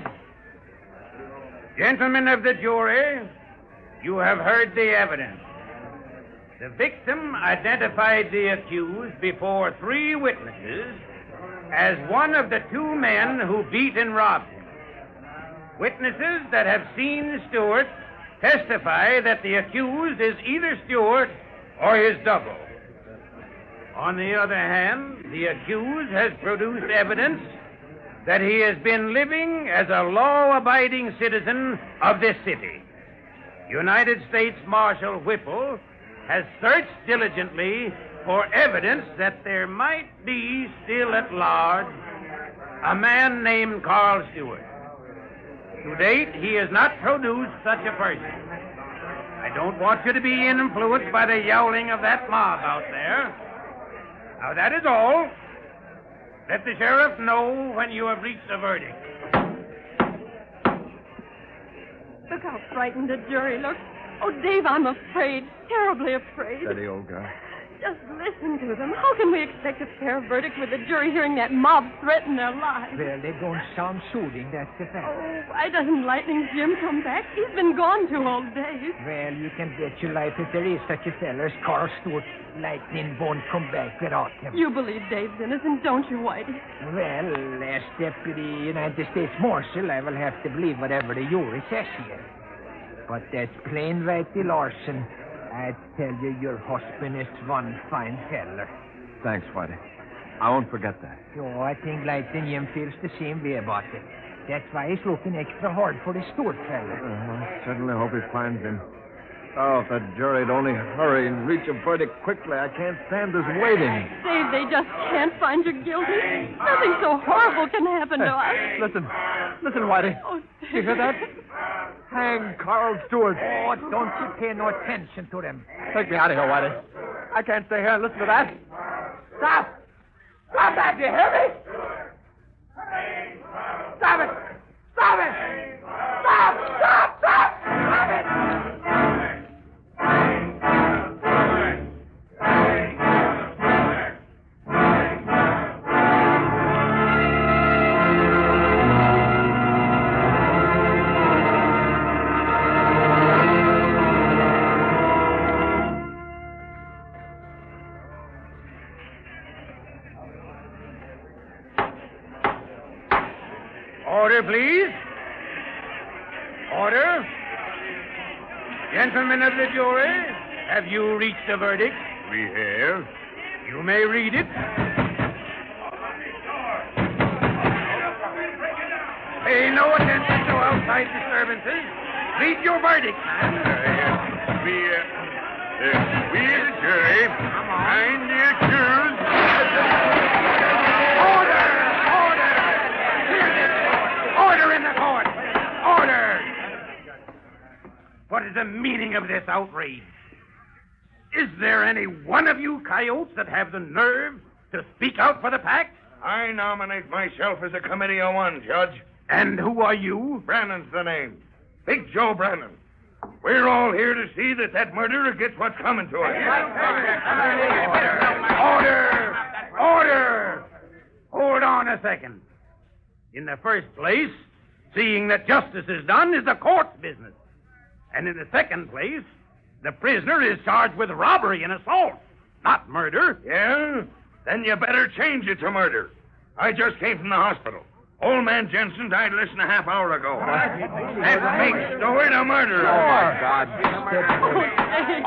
Gentlemen of the jury, you have heard the evidence. The victim identified the accused before 3 witnesses as one of the 2 men who beat and robbed him. Witnesses that have seen Stewart testify that the accused is either Stewart or his double. On the other hand, the accused has produced evidence that he has been living as a law-abiding citizen of this city. United States Marshal Whipple has searched diligently for evidence that there might be still at large a man named Carl Stewart. To date, he has not produced such a person. I don't want you to be influenced by the yowling of that mob out there. Now, that is all. Let the sheriff know when you have reached a verdict. Look how frightened the jury looks. Oh, Dave, I'm afraid. Terribly afraid. Steady, old guy. Just listen to them. How can we expect a fair verdict with the jury hearing that mob threaten their lives? Well, they don't sound soothing, that's the fact. Oh, why doesn't Lightning Jim come back? He's been gone 2 whole days. Well, you can bet your life if there is such a fella as Carl Stewart, Lightning won't come back without him. You believe Dave's innocent, don't you, Whitey? Well, as Deputy United States Marshal, I will have to believe whatever the jury says here. But that's plain Whitey Larson. I tell you, your husband is one fine fella. Thanks, Whitey. I won't forget that. Oh, I think Lightning Jim feels the same way about it. That's why he's looking extra hard for the Stewart fella. I certainly hope he finds him. Oh, if the jury'd only hurry and reach a verdict quickly. I can't stand this waiting. Dave, they just can't find you guilty. Nothing so horrible can happen to us. Listen, Whitey. Oh, You hear that? Hang Carl Stewart. Oh, don't you pay no attention to them. Take me out of here, Whitey. I can't stay here and listen to that. Stop! Stop that, you hear me? Stop it! Stop it! Stop! Stop! Stop! Stop it! Order, please. Order. Gentlemen of the jury, have you reached a verdict? We have. You may read it. Pay no attention to outside disturbances. Read your verdict, man. We as a jury find the accused. Order in the court! Order! What is the meaning of this outrage? Is there any one of you coyotes that have the nerve to speak out for the pack? I nominate myself as a committee of one, Judge. And who are you? Brannon's the name. Big Joe Brannon. We're all here to see that murderer gets what's coming to us. Order! Order! Hold on a second. In the first place, seeing that justice is done is the court's business. And in the second place, the prisoner is charged with robbery and assault, not murder. Yeah? Then you better change it to murder. I just came from the hospital. Old man Jensen died less than a half hour ago. That makes Stewart a murderer. Oh, God.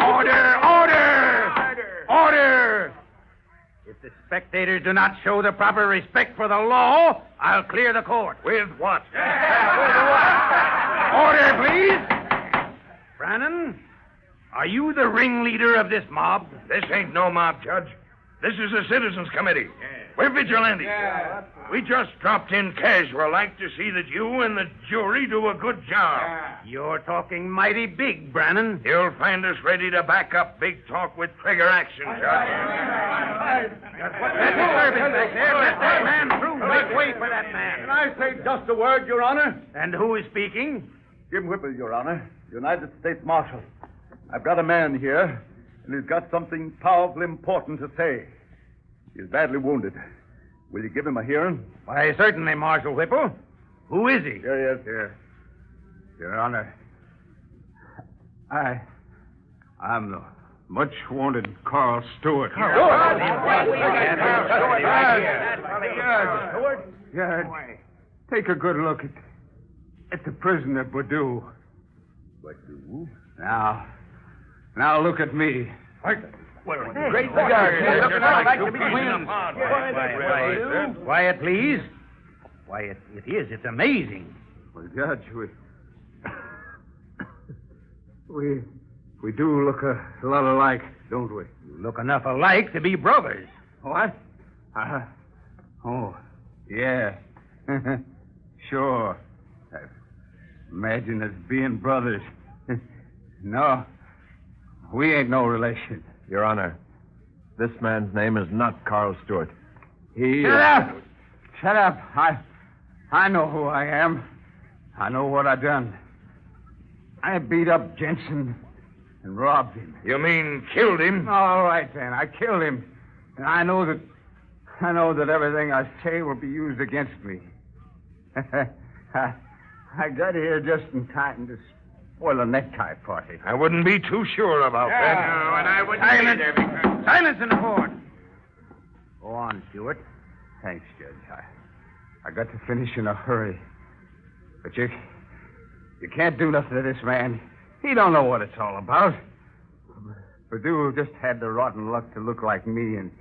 Order! Order! Order! If the spectators do not show the proper respect for the law, I'll clear the court. With what? Order, please. Brannon, are you the ringleader of this mob? This ain't no mob, Judge. This is a citizens' committee. We're vigilantes. We just dropped in casual like to see that you and the jury do a good job. You're talking mighty big, Brannon. You'll find us ready to back up big talk with trigger action, Judge. What's that disturbance back there? Let that man through. Make way for that man. Can I say just a word, Your Honor? And who is speaking? Jim Whipple, Your Honor. United States Marshal. I've got a man here, and he's got something powerful important to say. He's badly wounded. Will you give him a hearing? Why, certainly, Marshal Whipple. Who is he? Here he is. Here. Your Honor, I'm the much wanted Carl Stewart. Judge, take a good look at the prisoner Badu. Badu? Now look at me. Great Quiet, please. Quiet, it is. It's amazing. Well, Judge, we do look a lot alike, don't we? You look enough alike to be brothers. What? Oh, yeah. Sure. I imagine us being brothers. No, we ain't no relation. Your Honor, this man's name is not Carl Stewart. Shut up. I know who I am. I know what I done. I beat up Jensen and robbed him. You mean killed him? All right, then. I killed him. And I know that everything I say will be used against me. I got here just in time to spoil a necktie party. I wouldn't be too sure about that. No, and I wouldn't Silence in the court. Go on, Stewart. Thanks, Judge. I got to finish in a hurry. But you can't do nothing to this man. He don't know what it's all about. Purdue just had the rotten luck to look like me, and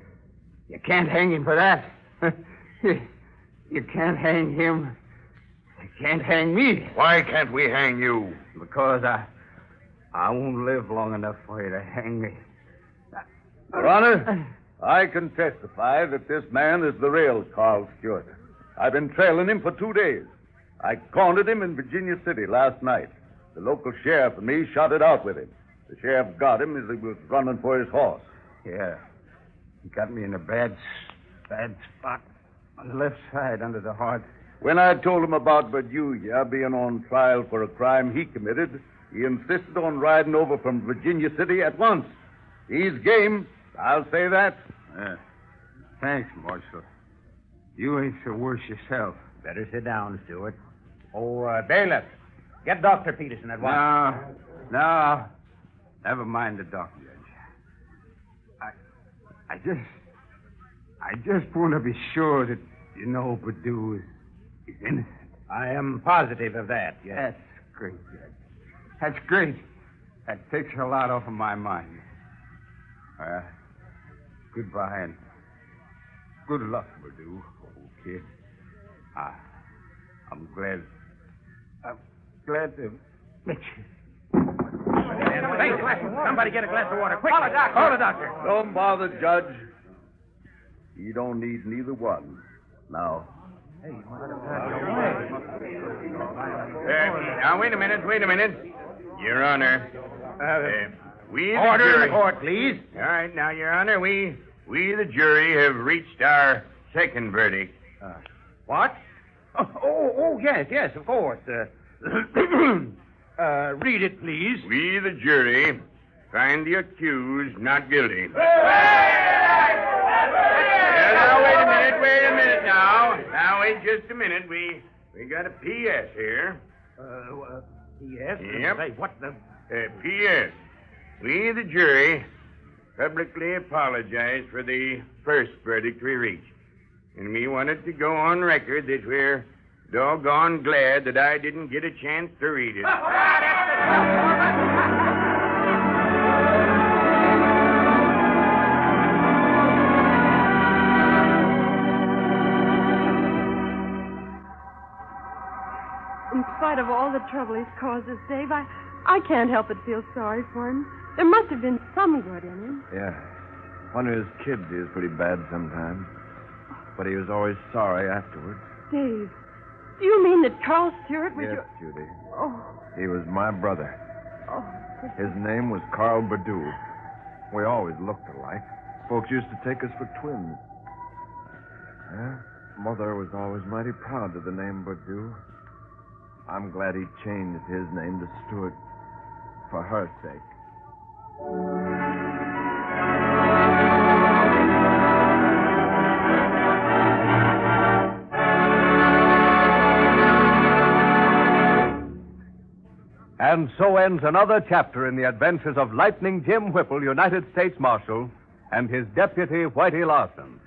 you can't hang him for that. You can't hang him. You can't hang me. Why can't we hang you? Because I won't live long enough for you to hang me. Your Honor, I can testify that this man is the real Carl Stewart. I've been trailing him for 2 days. I cornered him in Virginia City last night. The local sheriff and me shot it out with him. The sheriff got him as he was running for his horse. Yeah. He got me in a bad spot on the left side under the heart. When I told him about Bedulia being on trial for a crime he committed, he insisted on riding over from Virginia City at once. He's game, I'll say that. Thanks, Marshal. You ain't so worse yourself. Better sit down, Stewart. Oh, bailiff, get Dr. Peterson at once. No. Never mind the doctor, Judge. I just want to be sure that you know Badu is innocent. I am positive of that, yes. That's great, Judge. That's great. That takes a lot off of my mind. Goodbye and good luck, Badu, old kid. I'm glad to meet you. Hey, somebody get a glass of water. Quick. Call the doctor. Don't bother, Judge. He don't need neither one. Now. Now, wait a minute. Your Honor. We the Order jury... in the court, please. All right, now, Your Honor, we the jury have reached our second verdict. What? Oh, yes, of course. Read it, please. We, the jury, find the accused not guilty. Now, wait a minute now. Now, wait just a minute. We got a P.S. here. P.S.? Yep. Say, what the... P.S. We, the jury, publicly apologize for the first verdict we reached. And we wanted to go on record that we're doggone glad that I didn't get a chance to read it. In spite of all the trouble he's caused us, Dave, I can't help but feel sorry for him. There must have been some good in him. Yeah. One of his kids, he was pretty bad sometimes. But he was always sorry afterwards. Dave, do you mean that Carl Stewart was Yes, Judy. Oh. He was my brother. Oh. His name was Carl Badu. We always looked alike. Folks used to take us for twins. Yeah, Mother was always mighty proud of the name Badu. I'm glad he changed his name to Stewart for her sake. And so ends another chapter in the adventures of Lightning Jim Whipple, United States Marshal, and his deputy, Whitey Larson.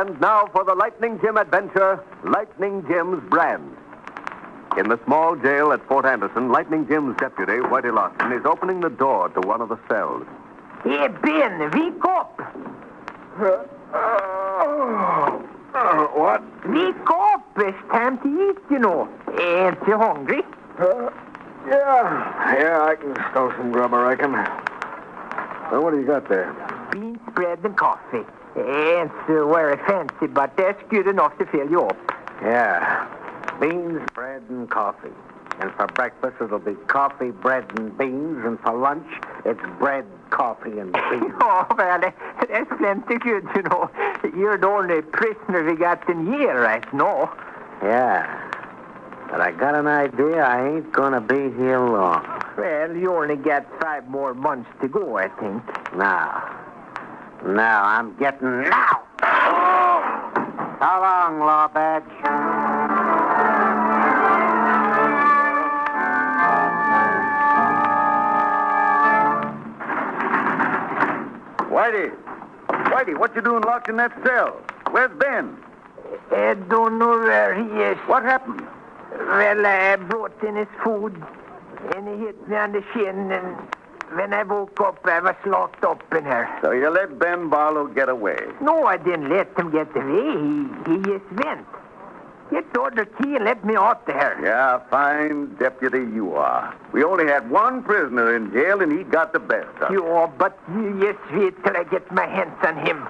And now for the Lightning Jim adventure, Lightning Jim's Brand. In the small jail at Fort Anderson, Lightning Jim's deputy, Whitey Lawson, is opening the door to one of the cells. Hey, Ben, wake up. What? Wake up. It's time to eat, you know. Ain't you hungry? Yeah, I can stow some grub, I reckon. Well, what do you got there? Beans, bread, and coffee. Ain't so very fancy, but that's good enough to fill you up. Yeah. Beans, bread, and coffee. And for breakfast, it'll be coffee, bread, and beans. And for lunch, it's bread, coffee, and beans. Oh, well, that's plenty good, you know. You're the only prisoner we got in here right now. Yeah. But I got an idea I ain't gonna be here long. Well, you only got 5 more months to go, I think. Now, I'm getting... Now! How long, Law Badge? Whitey, what you doing locked in that cell? Where's Ben? I don't know where he is. What happened? Well, I brought in his food, and he hit me on the shin, and when I woke up, I was locked up in here. So you let Ben Barlow get away? No, I didn't let him get away. He just went. Get the other key and let me out there. Yeah, fine deputy you are. We only had one prisoner in jail, and he got the best of it. Oh, but you just wait till I get my hands on him.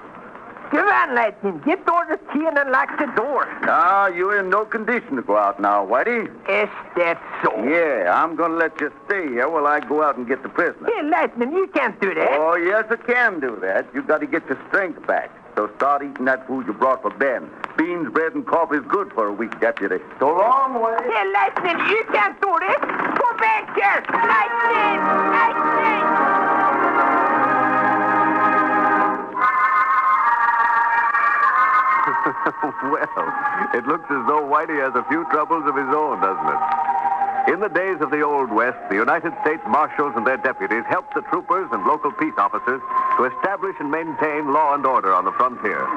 Come on, Lightning. Get the other key and unlock the door. No, you're in no condition to go out now, Whitey. Is that so? Yeah, I'm going to let you stay here while I go out and get the prisoner. Hey, Lightning, you can't do that. Oh, yes, I can do that. You got to get your strength back. So start eating that food you brought for Ben. Beans, bread, and coffee is good for a week, deputy. So long, Whitey. Hey, Lightning, you can't do this. Go back here. Lightning! Well, it looks as though Whitey has a few troubles of his own, doesn't it? In the days of the Old West, the United States Marshals and their deputies helped the troopers and local peace officers to establish and maintain law and order on the frontier.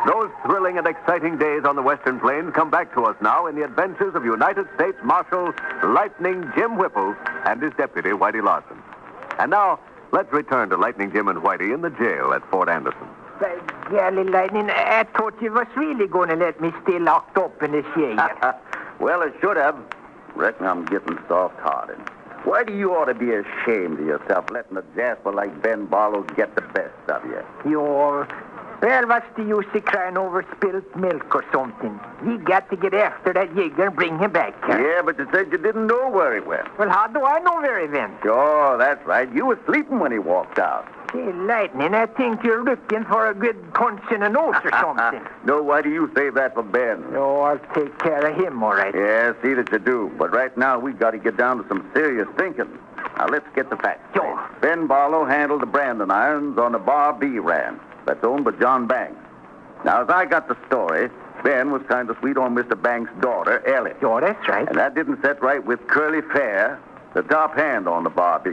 Those thrilling and exciting days on the Western Plains come back to us now in the adventures of United States Marshal Lightning Jim Whipple and his deputy, Whitey Lawson. And now, let's return to Lightning Jim and Whitey in the jail at Fort Anderson. Golly, Lightning, I thought you was really going to let me stay locked up in this jail. Well, it should have. Reckon I'm getting soft-hearted. Why do you ought to be ashamed of yourself letting a jasper like Ben Barlow get the best of you? Well, what's the use of crying over spilt milk or something? You got to get after that jigger and bring him back here. Yeah, but you said you didn't know where he went. Well, how do I know where he went? Sure, that's right. You were sleeping when he walked out. Hey, Lightning, I think you're looking for a good punch in the nose or something. No, why do you save that for Ben? No, I'll take care of him, all right. Yeah, see that you do. But right now, we've got to get down to some serious thinking. Now, let's get the facts. Sure. Ben Barlow handled the Brandon irons on the Bar B ranch. That's owned by John Banks. Now, as I got the story, Ben was kind of sweet on Mr. Banks' daughter, Ellie. Sure, that's right. And that didn't set right with Curly Fair, the top hand on the Bar B.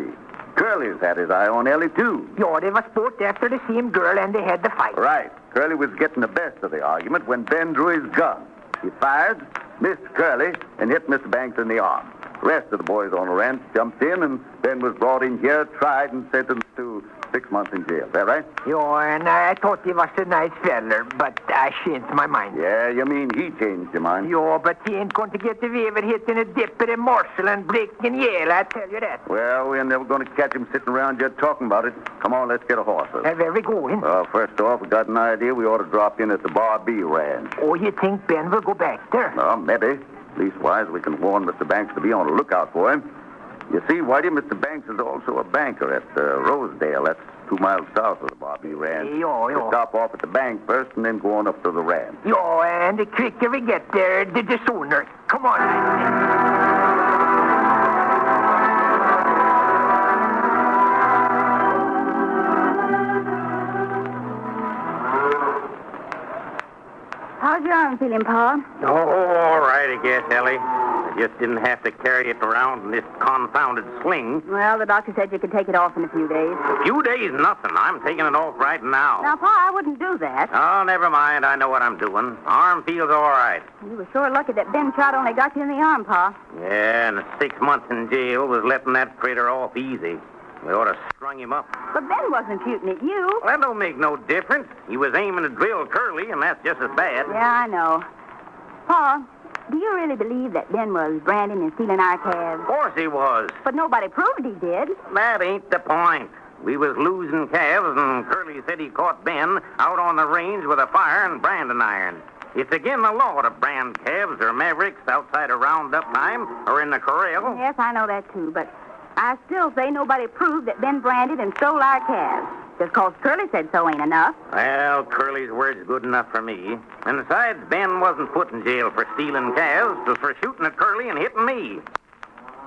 Curly's had his eye on Ellie, too. Yeah, they was both after the same girl, and they had the fight. Right. Curly was getting the best of the argument when Ben drew his gun. He fired, missed Curly, and hit Mr. Banks in the arm. The rest of the boys on the ranch jumped in, and Ben was brought in here, tried, and sentenced to 6 months in jail. Is that right? Yeah, and I thought he was a nice feller, but I changed my mind. Yeah, you mean he changed your mind? Yeah, but he ain't going to get away with hitting a deputy marshal and breaking Yale, I tell you that. Well, we're never going to catch him sitting around here talking about it. Come on, let's get a horse. Where we going? Well, first off, we got an idea we ought to drop in at the Bar B ranch. Oh, you think Ben will go back there? Well, maybe. Leastwise, we can warn Mr. Banks to be on the lookout for him. You see, Whitey, Mr. Banks is also a banker at Rosedale. That's 2 miles south of the Bar B ranch. Yeah. We stop off at the bank first and then go on up to the ranch. Yeah, and the quicker we get there, the sooner. Come on. How's your arm feeling, Pa? Oh, all right, I guess, Ellie. I just didn't have to carry it around in this confounded sling. Well, the doctor said you could take it off in a few days. A few days, nothing. I'm taking it off right now. Now, Pa, I wouldn't do that. Oh, never mind. I know what I'm doing. Arm feels all right. You were sure lucky that Ben shot only got you in the arm, Pa. Yeah, and 6 months in jail was letting that critter off easy. We ought to strung him up. But Ben wasn't shooting at you. Well, that don't make no difference. He was aiming to drill Curly, and that's just as bad. Yeah, I know. Pa, do you really believe that Ben was branding and stealing our calves? Of course he was. But nobody proved he did. That ain't the point. We was losing calves, and Curly said he caught Ben out on the range with a fire and branding iron. It's again the law to brand calves or mavericks outside of roundup time or in the corral. Yes, I know that, too, but I still say nobody proved that Ben branded and stole our calves. Just 'cause Curly said so ain't enough. Well, Curly's word's good enough for me. And besides, Ben wasn't put in jail for stealing calves. It was for shooting at Curly and hitting me.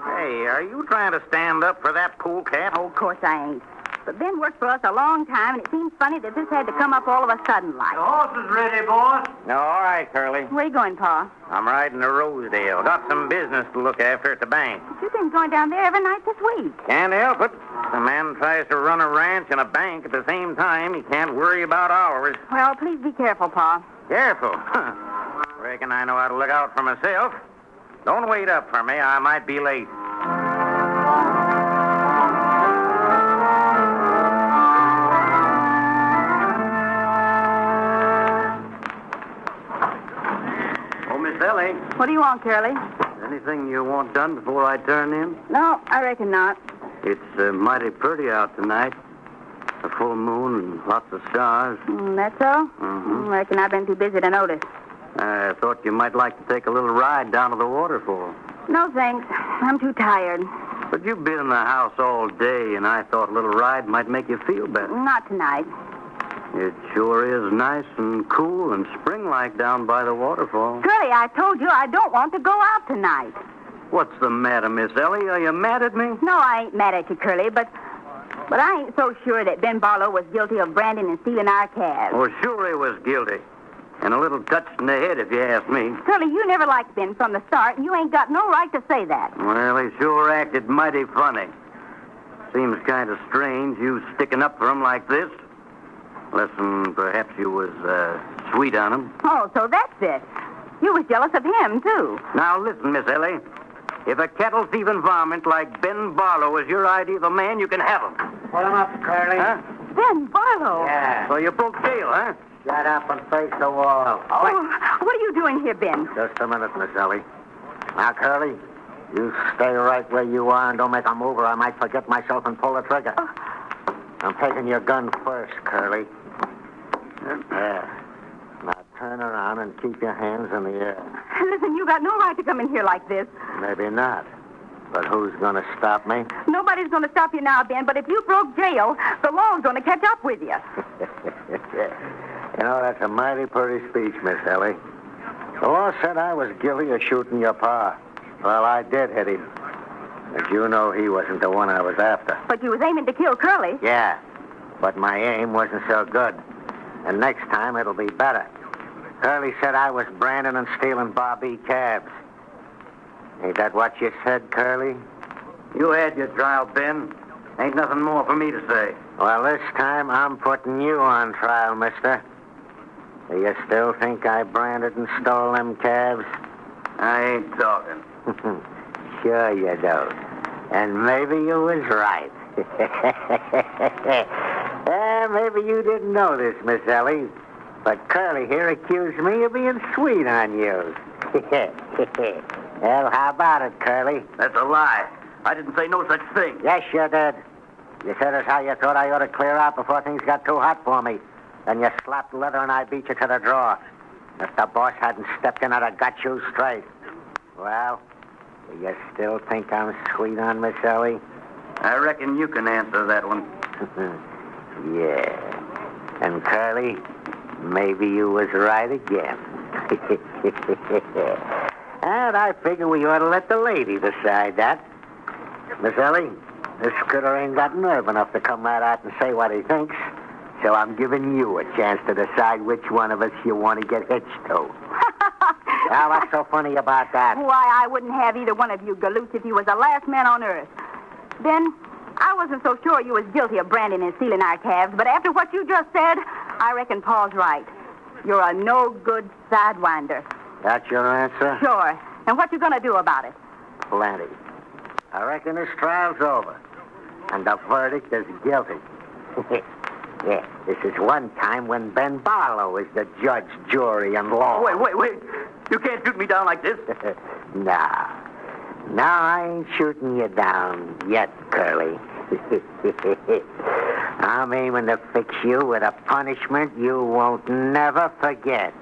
Hey, are you trying to stand up for that polecat? Oh, of course I ain't. But Ben worked for us a long time, and it seems funny that this had to come up all of a sudden like. The horse is ready, boss. No, all right, Curly. Where you going, Pa? I'm riding to Rosedale. Got some business to look after at the bank. But you've been going down there every night this week. Can't help it. If a man tries to run a ranch and a bank at the same time, he can't worry about hours. Well, please be careful, Pa. Careful? Reckon I know how to look out for myself. Don't wait up for me. I might be late. Ellie. What do you want, Curly? Anything you want done before I turn in? No, I reckon not. It's mighty pretty out tonight. A full moon and lots of stars. That's so? Mm-hmm. I reckon I've been too busy to notice. I thought you might like to take a little ride down to the waterfall. No, thanks. I'm too tired. But you've been in the house all day, and I thought a little ride might make you feel better. Not tonight. It sure is nice and cool and spring-like down by the waterfall. Curly, I told you I don't want to go out tonight. What's the matter, Miss Ellie? Are you mad at me? No, I ain't mad at you, Curly, but I ain't so sure that Ben Barlow was guilty of branding and stealing our calves. Oh, sure he was guilty. And a little touch in the head, if you ask me. Curly, you never liked Ben from the start, and you ain't got no right to say that. Well, he sure acted mighty funny. Seems kind of strange, you sticking up for him like this. Listen, perhaps you was sweet on him. Oh, so that's it. You was jealous of him, too. Now, listen, Miss Ellie. If a cattle-thieving varmint like Ben Barlow is your idea of a man, you can have him. Pull him up, Curly. Huh? Ben Barlow? Yeah. So you broke jail, huh? Shut up and face the wall. Oh, what are you doing here, Ben? Just a minute, Miss Ellie. Now, Curly, you stay right where you are and don't make a move or I might forget myself and pull the trigger. I'm taking your gun first, Curly. There. Now turn around and keep your hands in the air. Listen, you got no right to come in here like this. Maybe not. But who's going to stop me? Nobody's going to stop you now, Ben, but if you broke jail, the law's going to catch up with you. You know, that's a mighty pretty speech, Miss Ellie. The law said I was guilty of shooting your pa. Well, I did hit him. But you know he wasn't the one I was after. But you was aiming to kill Curly. Yeah, but my aim wasn't so good. And next time it'll be better. Curly said I was branding and stealing Bobby calves. Ain't that what you said, Curly? You had your trial, Ben. Ain't nothing more for me to say. Well, this time I'm putting you on trial, mister. Do you still think I branded and stole them calves? I ain't talking. Sure you don't. And maybe you was right. Maybe you didn't know this, Miss Ellie. But Curly here accused me of being sweet on you. Well, how about it, Curly? That's a lie. I didn't say no such thing. Yes, you did. You said as how you thought I ought to clear out before things got too hot for me. Then you slapped the leather and I beat you to the draw. If the boss hadn't stepped in, I'd have got you straight. Well, do you still think I'm sweet on Miss Ellie? I reckon you can answer that one. Yeah. And Curly, maybe you was right again. And I figure we ought to let the lady decide that. Miss Ellie, this critter ain't got nerve enough to come right out and say what he thinks. So I'm giving you a chance to decide which one of us you want to get hitched to. Now, what's so funny about that? Why, I wouldn't have either one of you galoots if you was the last man on earth. Ben, I wasn't so sure you was guilty of branding and stealing our calves, but after what you just said, I reckon Paul's right. You're a no-good sidewinder. That's your answer? Sure. And what you gonna do about it? Plenty. I reckon this trial's over. And the verdict is guilty. Yeah, this is one time when Ben Barlow is the judge, jury, and law. Wait. You can't shoot me down like this. Nah. No, I ain't shooting you down yet, Curly. I'm aiming to fix you with a punishment you won't never forget.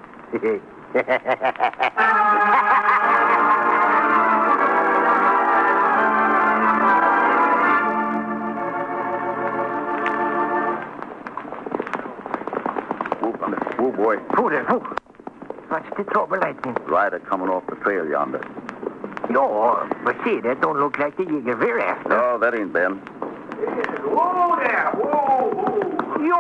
Oh, boy. Who there? Who? What's the trouble, Lightning? Rider coming off the trail yonder. Yo, but see, that don't look like the Jäger we're after. No, that ain't Ben. Whoa there! Whoa! You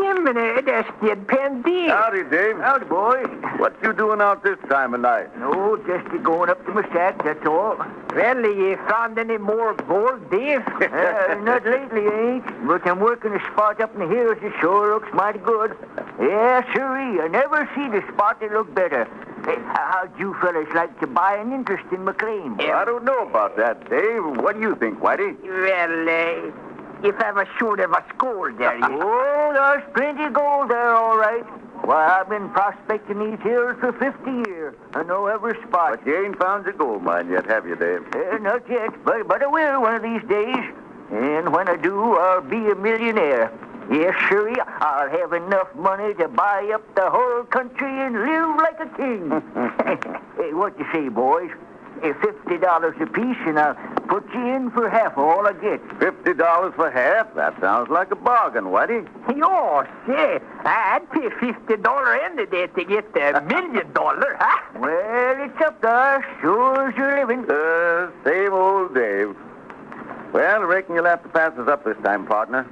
him, and that's Deadpan Dave. Howdy, Dave. Howdy, boys. What you doing out this time of night? No, just going up to my shack, that's all. Well, you found any more gold, Dave? Not lately, ain't. But I'm working a spot up in the hills that sure looks mighty good. Yeah, sirree. I never see the spot that look better. Hey, how'd you fellas like to buy an interest in McLean? Well, I don't know about that, Dave. What do you think, Whitey? Well, if I'm a short of a score there, oh, there's plenty of gold there, all right. Why, I've been prospecting these hills for 50 years. I know every spot. But you ain't found your gold mine yet, have you, Dave? Not yet, but I will one of these days. And when I do, I'll be a millionaire. Yes, sir, I'll have enough money to buy up the whole country and live like a king. Hey, what you say, boys? $50 apiece, and I'll put you in for half all I get. $50 for half? That sounds like a bargain, Whitey. Yo, say, I'd pay $50 any day to get the $1 million, huh? Well, it's up there, sure as you're living. Same old Dave. Well, I reckon you'll have to pass us up this time, partner.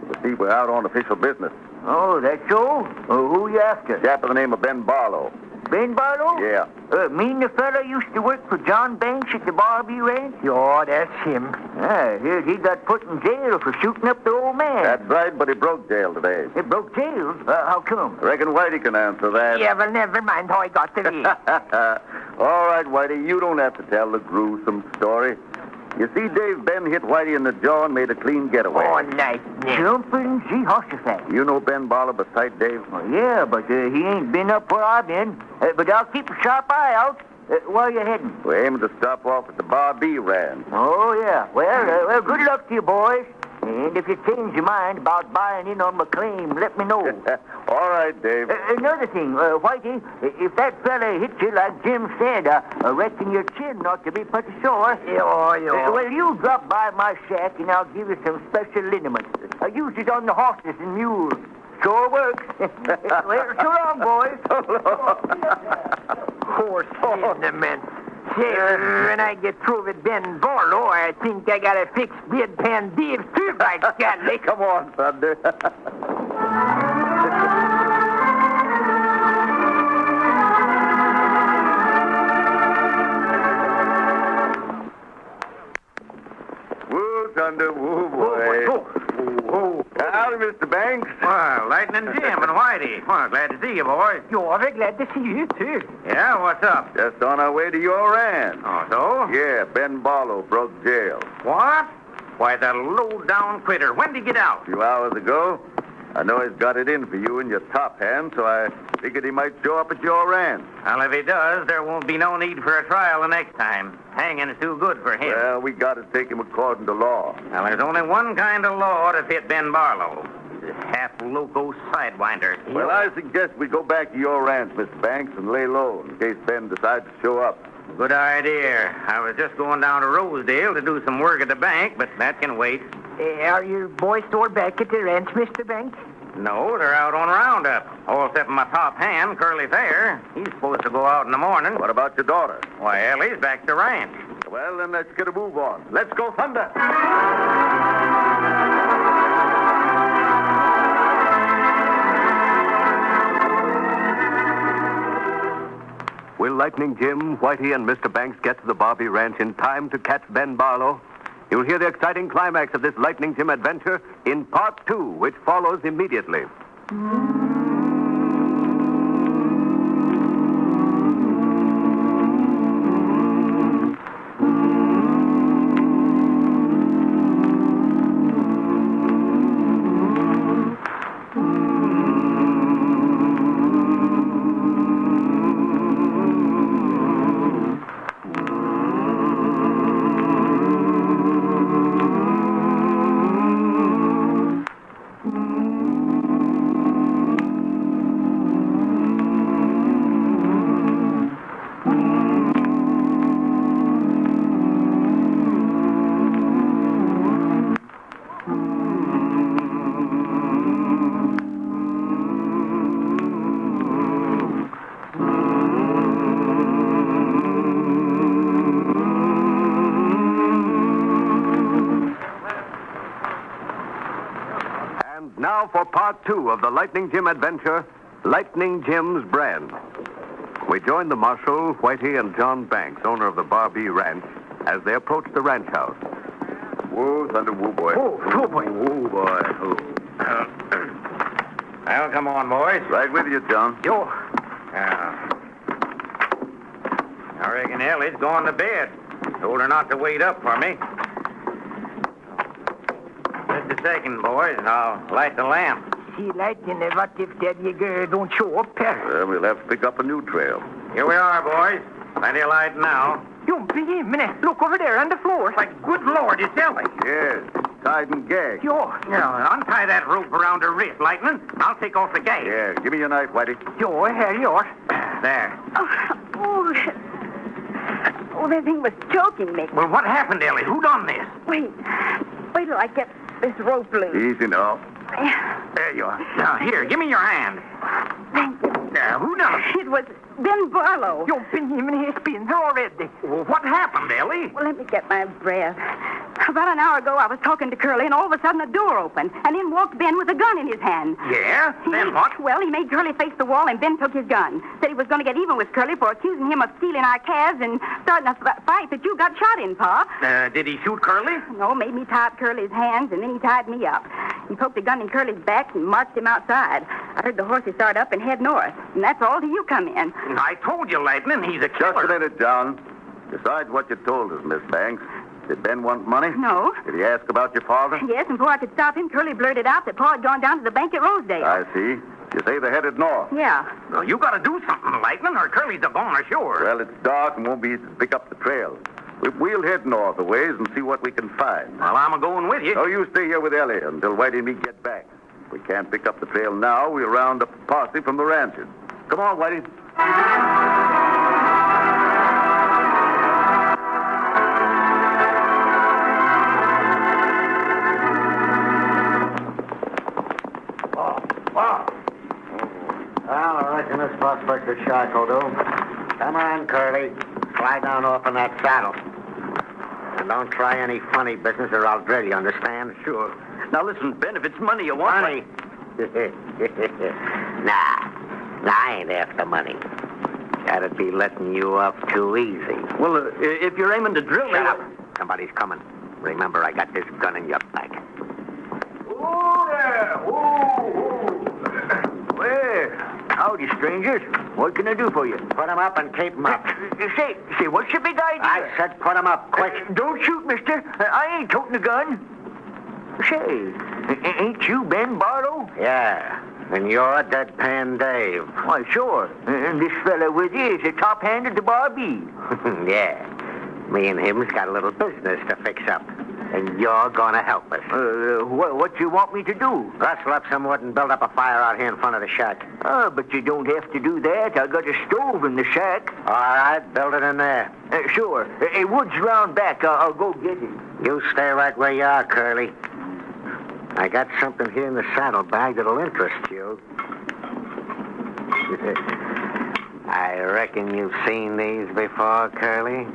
You see, we're out on official business. Oh, that's so? Who you after? A chap by the name of Ben Barlow. Ben Barlow? Yeah. Mean the fella used to work for John Banks at the Barbie Ranch? Oh, that's him. I heard he got put in jail for shooting up the old man. That's right, but he broke jail today. He broke jail? How come? I reckon Whitey can answer that. Yeah, well, never mind how I got to there. All right, Whitey, you don't have to tell the gruesome story. You see, Dave, Ben hit Whitey in the jaw and made a clean getaway. Oh, nice. Jumping Jehoshaphat. You know Ben Barlow beside Dave? Oh, yeah, but he ain't been up where I've been. But I'll keep a sharp eye out. Where are you heading? We're aiming to stop off at the Barbie Ranch. Oh, yeah. Well, good luck to you, boys. And if you change your mind about buying in on McLean, let me know. All right, Dave. Another thing, Whitey, if that fella hits you like Jim said, I reckon your chin ought to be pretty sore. Yeah. Well, you drop by my shack and I'll give you some special liniment. I use it on the horses and mules. Sure works. Well, so long, boys. Horse liniment. Say, when I get through with Ben Barlow, I think I gotta fix Deadpan Dave too, by God. Come on, Thunder. Woo, Thunder, woo, boy. Howdy, Mr. Banks. Well, Lightning Jim and Whitey. Well, glad to see you, boys. You're very glad to see you, too. Yeah, what's up? Just on our way to your ranch. Oh, so? Yeah, Ben Barlow broke jail. What? Why, that low-down critter. When did he get out? A few hours ago. I know he's got it in for you in your top hand, so I figured he might show up at your ranch. Well, if he does, there won't be no need for a trial the next time. Hanging's too good for him. Well, we got to take him according to law. Well, there's only one kind of law to fit Ben Barlow. He's a half-loco sidewinder. Well, I suggest we go back to your ranch, Mr. Banks, and lay low in case Ben decides to show up. Good idea. I was just going down to Rosedale to do some work at the bank, but that can wait. Are your boys still back at the ranch, Mr. Banks? No, they're out on roundup. All except my top hand, Curly Fair. He's supposed to go out in the morning. What about your daughter? Why, Ellie's back to ranch. Well, then let's get a move on. Let's go, Thunder. We'll Lightning Jim, Whitey, and Mr. Banks get to the Barbie Ranch in time to catch Ben Barlow? You'll hear the exciting climax of this Lightning Jim adventure in Part 2, which follows immediately. Now for Part 2 of the Lightning Jim adventure, Lightning Jim's Brand. We join the Marshal, Whitey, and John Banks, owner of the Barbie Ranch, as they approach the ranch house. Whoa, thunder, woo, boy. Whoa, boy. Woo, boy. Well, come on, boys. Right with you, John. Yo. I reckon Ellie's gone to bed. Told her not to wait up for me. Just a second, boys, and I'll light the lamp. See, Lightning, what if that nigger don't show up here? Well, we'll have to pick up a new trail. Here we are, boys. Plenty of light now. You minute. Look over there on the floor. Like, good Lord, it's Ellie. Yes, tied and gagged. Yo. Now, untie that rope around her wrist, Lightning. I'll take off the gag. Yeah, give me your knife, Whitey. Yo, here you are. There. Oh, that thing was choking me. Well, what happened, Ellie? Who done this? Wait till I get this rope loose. Easy now. There you are. Now, here, give me your hand. Thank you. Who done it? It was Ben Barlow. You've been him in his pins already. Well, what happened, Ellie? Well, let me get my breath. About an hour ago, I was talking to Curly, and all of a sudden, a door opened, and in walked Ben with a gun in his hand. Yeah? Then what? Well, he made Curly face the wall, and Ben took his gun. Said he was going to get even with Curly for accusing him of stealing our calves and starting a fight that you got shot in, Pa. Did he shoot Curly? No, made me tie up Curly's hands, and then he tied me up. He poked a gun in Curly's back and marched him outside. I heard the horses start up and head north, and that's all till you come in. I told you, Lightning, he's a killer. Just a minute, John. Besides what you told us, Miss Banks, did Ben want money? No. Did he ask about your father? Yes, and before I could stop him, Curly blurted out that Pa had gone down to the bank at Rosedale. I see. You say they're headed north. Yeah. Well, you got to do something, Lightning, or Curly's a goner, sure. Well, it's dark and won't be easy to pick up the trail. We'll head north a ways and see what we can find. Well, I'm going with you. No, you stay here with Ellie until Whitey and me get back. If we can't pick up the trail now, we'll round up a posse from the ranches. Come on, Whitey. Well, I reckon this prospector shark will do. Come on, Curly. Slide down off in that saddle. And don't try any funny business or I'll drill you, understand? Sure. Now, listen, Ben, if it's money you want... Money? Nah, I ain't after money. That'd be letting you off too easy. Well, if you're aiming to drill... Shut up. Somebody's coming. Remember, I got this gun in your back. Oh, there! Well, howdy, strangers. What can I do for you? Put 'em up and keep 'em up. Say, what's your big idea? I said put 'em up, quick. Don't shoot, mister. I ain't toting a gun. Say, ain't you Ben Barlow? Yeah, and you're Deadpan Dave. Why, sure. And this fella with you is a top hand at the Barbie. Yeah, me and him's got a little business to fix up. And you're gonna help us. What you want me to do? Rustle up some wood and build up a fire out here in front of the shack. Oh, but you don't have to do that. I got a stove in the shack. All right, build it in there. Sure. Wood's round back. I'll go get it. You stay right where you are, Curly. I got something here in the saddlebag that'll interest you. I reckon you've seen these before, Curly?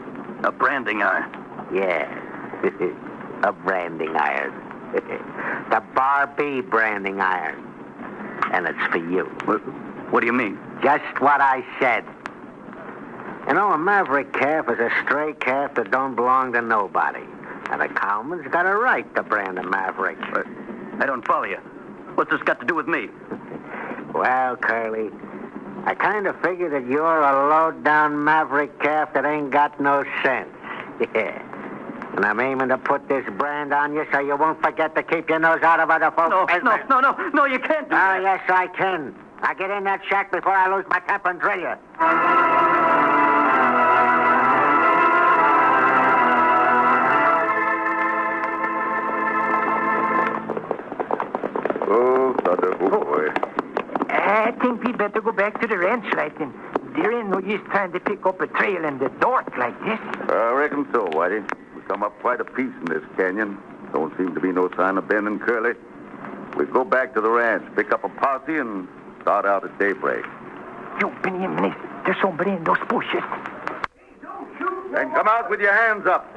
A branding iron. Yeah. A branding iron. The Barbie branding iron. And it's for you. What do you mean? Just what I said. You know, a maverick calf is a stray calf that don't belong to nobody. And a cowman's got a right to brand a maverick. But I don't follow you. What's this got to do with me? Well, Curly, I kind of figure that you're a low-down maverick calf that ain't got no sense. Yeah. And I'm aiming to put this brand on you so you won't forget to keep your nose out of other folks' business. No, you can't do that. Oh, yes, I can. Now get in that shack before I lose my temper and drill you. Oh, Thunder, oh, boy. I think we better go back to the ranch, Lightning. There ain't no use trying to pick up a trail in the dark like this. I reckon so, Whitey. We come up quite a piece in this canyon. Don't seem to be no sign of Ben and Curly. We go back to the ranch, pick up a posse, and start out at daybreak. You, Benny, there's somebody in those bushes. Then come out with your hands up.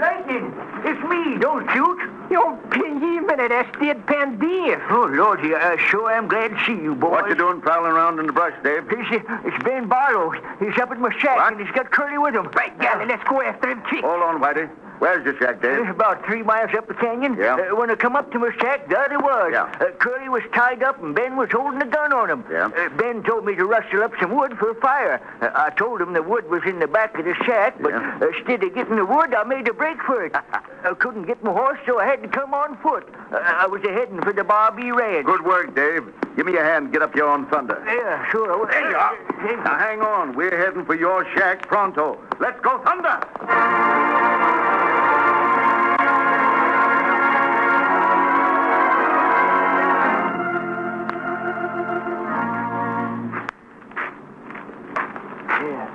Lightning, it's me. Don't shoot. You pingy minute, that's deadpan deer. Oh, Lordy, I sure am glad to see you, boys. What you doing prowling around in the brush, Dave? It's Ben Barlow. He's up at my shack, and he's got Curly with him. Right, Gally, let's go after him quick. Hold on, Whitey. Where's your shack, Dave? It's about 3 miles up the canyon. Yeah. When I come up to my shack, there he was. Yeah. Curly was tied up, and Ben was holding a gun on him. Yeah. Ben told me to rustle up some wood for a fire. I told him the wood was in the back of the shack, but instead of getting the wood, I made a break for it. I couldn't get my horse, so I had to come on foot. I was heading for the Barbie Ranch. Good work, Dave. Give me a hand and get up here on thunder. Yeah, sure. I will. There you are. Now, hang on. We're heading for your shack pronto. Let's go thunder!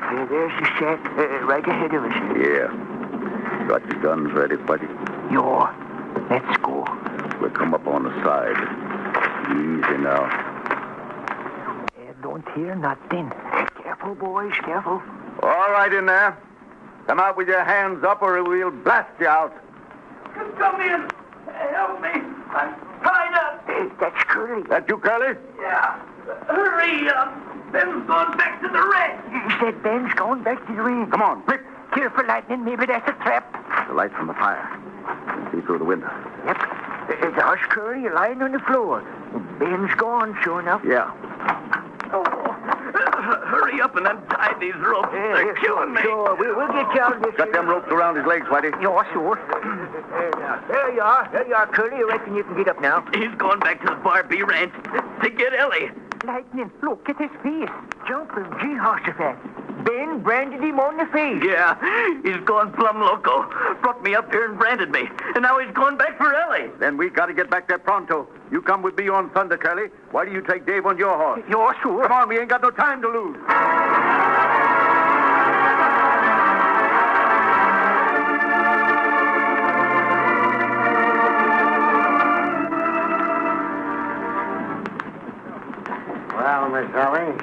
Yeah, there's the shack right ahead of us. Yeah. Got your guns ready, buddy? Yo, let's go. We'll come up on the side. Easy now. Don't hear nothing. Careful, boys, careful. All right in there. Come out with your hands up or we'll blast you out. Come in. Help me. I'm tied up. That's Curly. That you, Curly? Yeah. Hurry up. Ben's going back to the ranch. You said Ben's going back to the ranch. Come on, quick. Careful, Lightning. Maybe that's a trap. The light from the fire. See through the window. Yep. There's Curly lying on the floor. Ben's gone, sure enough. Yeah. Hurry up and untie these ropes. They're killing me. Sure, we'll get you out of this. Got them ropes around his legs, Whitey? Yeah, sure. There you are. There you are, Curly. I reckon you can get up now. He's going back to the Barbie Ranch to get Ellie. Lightning, look at his face. Jumping Jehoshaphat. Ben branded him on the face. Yeah, he's gone plumb loco. Brought me up here and branded me. And now he's going back for Ellie. Then we got to get back there pronto. You come with me on thunder, Curly. Why do you take Dave on your horse? Yeah, sure. Come on, we ain't got no time to lose. Well, Miss Ellie,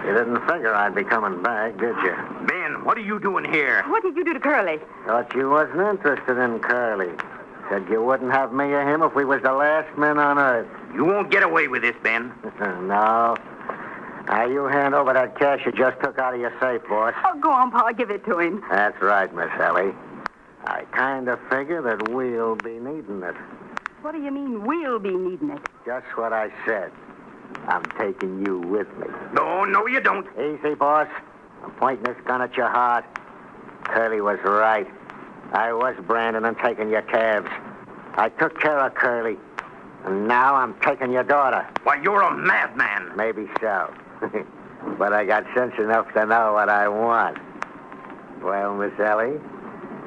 you didn't figure I'd be coming back, did you? Ben, what are you doing here? What did you do to Curly? Thought you wasn't interested in Curly. Said you wouldn't have me or him if we was the last men on earth. You won't get away with this, Ben. No. Now, you hand over that cash you just took out of your safe, boss. Oh, go on, Pa. Give it to him. That's right, Miss Ellie. I kind of figure that we'll be needing it. What do you mean, we'll be needing it? Just what I said. I'm taking you with me. No, you don't. Easy, boss. I'm pointing this gun at your heart. Curly was right. I was branding and taking your calves. I took care of Curly. And now I'm taking your daughter. Why, you're a madman. Maybe so. But I got sense enough to know what I want. Well, Miss Ellie,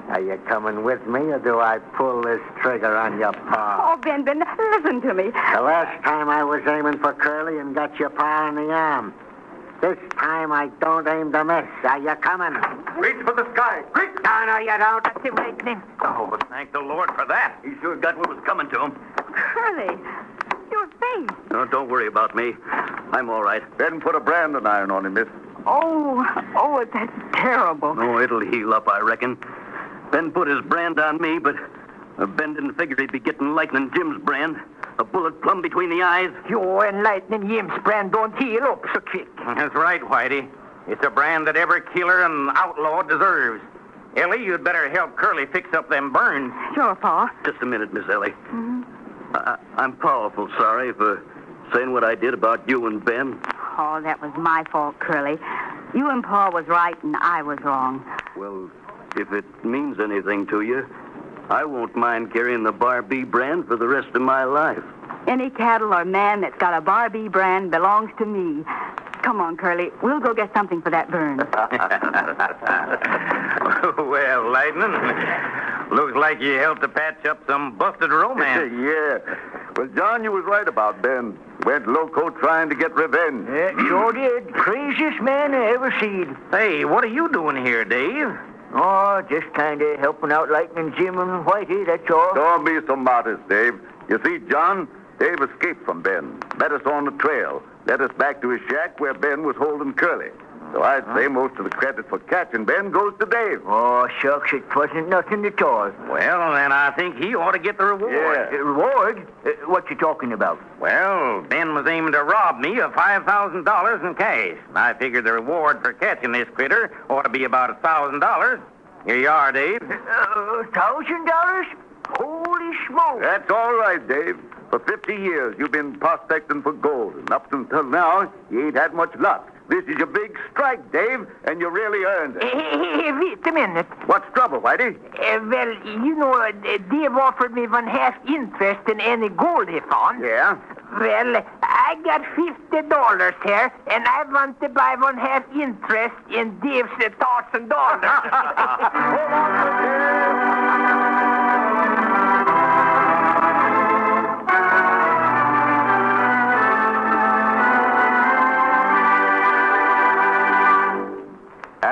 are you coming with me, or do I pull this trigger on your paw? Oh, Ben, listen to me. The last time I was aiming for Curly and got your paw in the arm. This time I don't aim to miss. Are you coming? Reach for the sky. Quick! No, you don't. That's him, Lightning. Oh, thank the Lord for that. He sure got what was coming to him. Curly, your face. No, don't worry about me. I'm all right. Ben put a branding iron on him, miss. Oh, that's terrible. No, it'll heal up, I reckon. Ben put his brand on me, but Ben didn't figure he'd be getting Lightning Jim's brand. A bullet plumb between the eyes. You and Lightning Jim's brand don't heal up so quick. That's right, Whitey. It's a brand that every killer and outlaw deserves. Ellie, you'd better help Curly fix up them burns. Sure, Pa. Just a minute, Miss Ellie. Mm-hmm. I'm powerful sorry for saying what I did about you and Ben. Oh, that was my fault, Curly. You and Pa was right and I was wrong. Well, if it means anything to you, I won't mind carrying the Bar B brand for the rest of my life. Any cattle or man that's got a Bar B brand belongs to me. Come on, Curly. We'll go get something for that burn. Well, Lightning, looks like you helped to patch up some busted romance. Yeah. Well, John, you was right about Ben. Went loco trying to get revenge. Yeah, sure did. Craziest man I ever seen. Hey, what are you doing here, Dave? Oh, just kind of helping out Lightning Jim and Whitey, that's all. Don't be so modest, Dave. You see, John, Dave escaped from Ben, met us on the trail, led us back to his shack where Ben was holding Curly. So I'd say most of the credit for catching Ben goes to Dave. Oh, shucks, it wasn't nothing at all. Well, then I think he ought to get the reward. Yeah. Reward? What you talking about? Well, Ben was aiming to rob me of $5,000 in cash. I figured the reward for catching this critter ought to be about $1,000. Here you are, Dave. $1,000? Holy smoke. That's all right, Dave. For 50 years, you've been prospecting for gold, and up until now, you ain't had much luck. This is your big strike, Dave, and you really earned it. Wait a minute. What's trouble, Whitey? Well, you know, Dave offered me 1/2 interest in any gold he found. Yeah? Well, I got $50 here, and I want to buy 1/2 interest in Dave's $1,000. Hold on,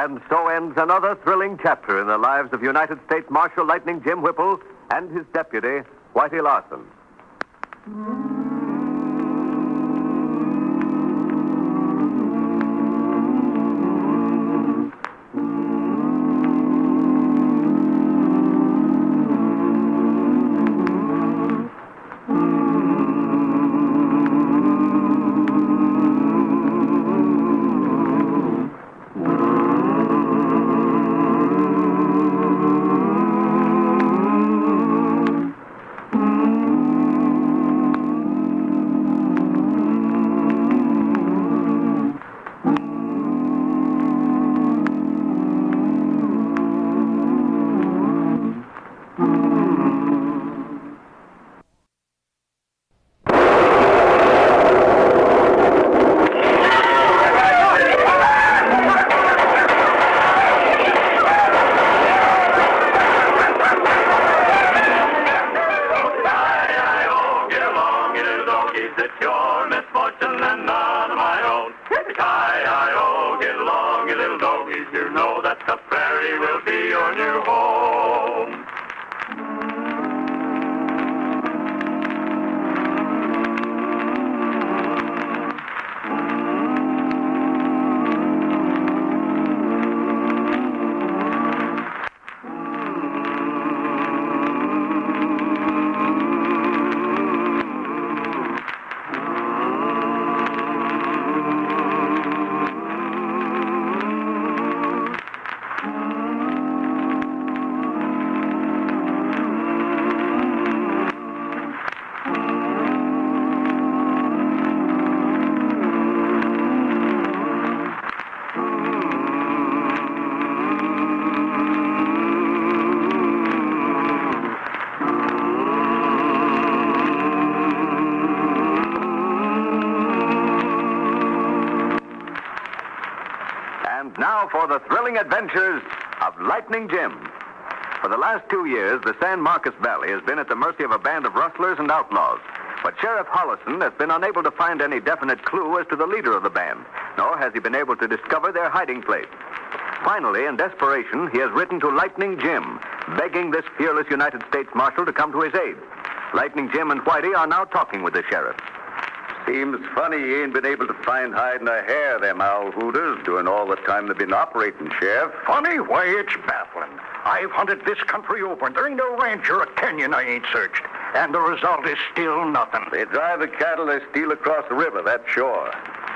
And so ends another thrilling chapter in the lives of United States Marshal Lightning Jim Whipple and his deputy, Whitey Larson. Now for the thrilling adventures of Lightning Jim. For the last 2 years, the San Marcos Valley has been at the mercy of a band of rustlers and outlaws. But Sheriff Hollison has been unable to find any definite clue as to the leader of the band, nor has he been able to discover their hiding place. Finally, in desperation, he has written to Lightning Jim, begging this fearless United States Marshal to come to his aid. Lightning Jim and Whitey are now talking with the sheriff. Seems funny you ain't been able to find hide nor hair them owl hooters during all the time they've been operating, Sheriff. Funny? Why, it's baffling. I've hunted this country over, and there ain't no ranch or a canyon I ain't searched. And the result is still nothing. They drive the cattle they steal across the river, that's sure.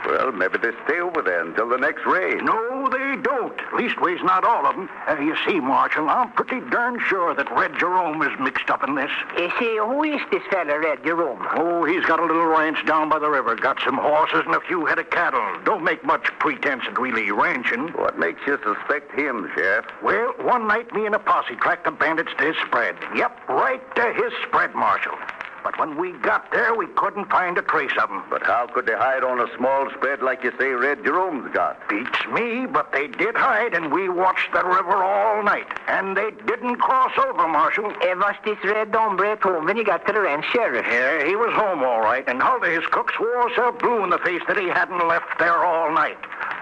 Well, maybe they stay over there until the next raid. No, they don't. Leastways, not all of them. You see, Marshal, I'm pretty darn sure that Red Jerome is mixed up in this. See, who is this fella, Red Jerome? Oh, he's got a little ranch down by the river. Got some horses and a few head of cattle. Don't make much pretense at really ranching. What makes you suspect him, Sheriff? Well, one night me and a posse tracked the bandits to his spread. Yep, right to his spread, Marshal. But when we got there, we couldn't find a trace of them. But how could they hide on a small spread like you say Red Jerome's got? Beats me, but they did hide, and we watched the river all night. And they didn't cross over, Marshal. Was this Red Hombre at home when you got to the ranch, Sheriff? Yeah, he was home all right, and Huldah, his cook, swore herself blue in the face that he hadn't left there all night.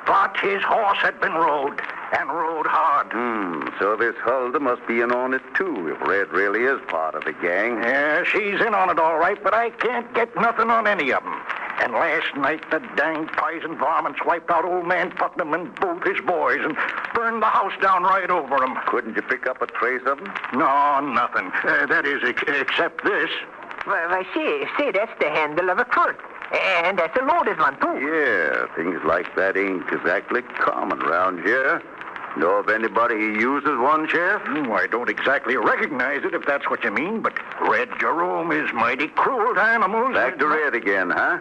But his horse had been rode, and rode hard. So this Huldah must be in on it, too, if Red really is part of the gang. Yeah, she's in on it all right, but I can't get nothing on any of them. And last night, the dang poison varmints wiped out old man Putnam and both his boys and burned the house down right over them. Couldn't you pick up a trace of them? No, nothing. That is, except this. Well, see, that's the handle of a quirt. And that's a loaded one, too. Yeah, things like that ain't exactly common around here. Know of anybody who uses one, Sheriff? I don't exactly recognize it, if that's what you mean, but Red Jerome is mighty cruel to animals. Back to Red again, huh?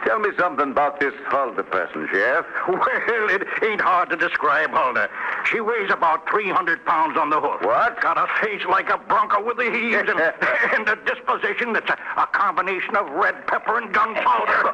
Tell me something about this Huldah person, Sheriff. Well, it ain't hard to describe Huldah. She weighs about 300 pounds on the hoof. What? Got a face like a bronco with the heaves and a disposition that's a combination of red pepper and gunpowder.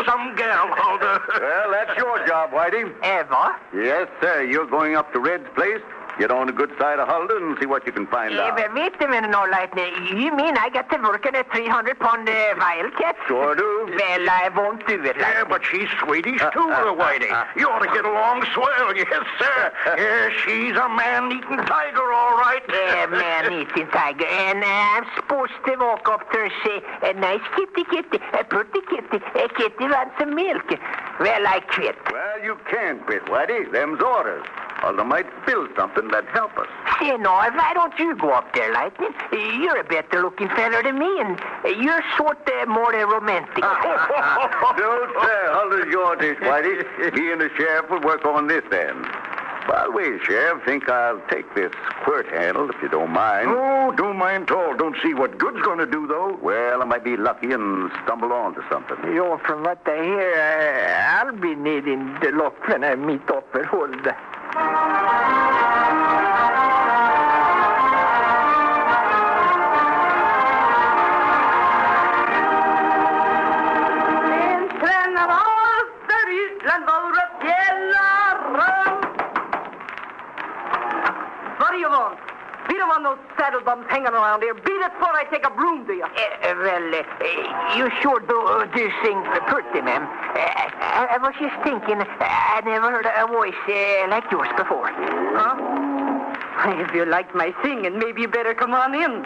Some gal, Huldah. Well, that's your job, Whitey. Ever? Yes, sir. You're going up to Red's place. Get on the good side of Huldah and see what you can find out. But wait a minute, no, Lightning. You mean I got to work in a 300-pound wildcat? Sure do. Well, I won't do it. Yeah, but she's Swedish, too, Whitey. You ought to get along swell, yes, sir. Yeah, she's a man-eating tiger, all right. Yeah, man-eating tiger. And I'm supposed to walk up to her and say, a nice kitty, a pretty kitty, a kitty wants some milk. Well, I quit. Well, you can't quit, Whitey. Them's orders. Huldah might spill something that'd help us. Say, no, why don't you go up there, Lightning? You're a better-looking fella than me, and you're sort of more romantic. Don't say Huldah's your dish, Whitey. Me and the sheriff will work on this end. By the way, Sheriff, think I'll take this quirt handle, if you don't mind. Oh, don't mind at all. Don't see what good's going to do, though. Well, I might be lucky and stumble on to something. Yo, from what I hear, I'll be needing the luck when I meet up with Huldah. What do you want? We don't want no saddle bums hanging around here. Beat it before I take a broom to you. You sure do sing pretty, ma'am. I was just thinking, I never heard a voice like yours before. Huh? If you like my singing, maybe you better come on in.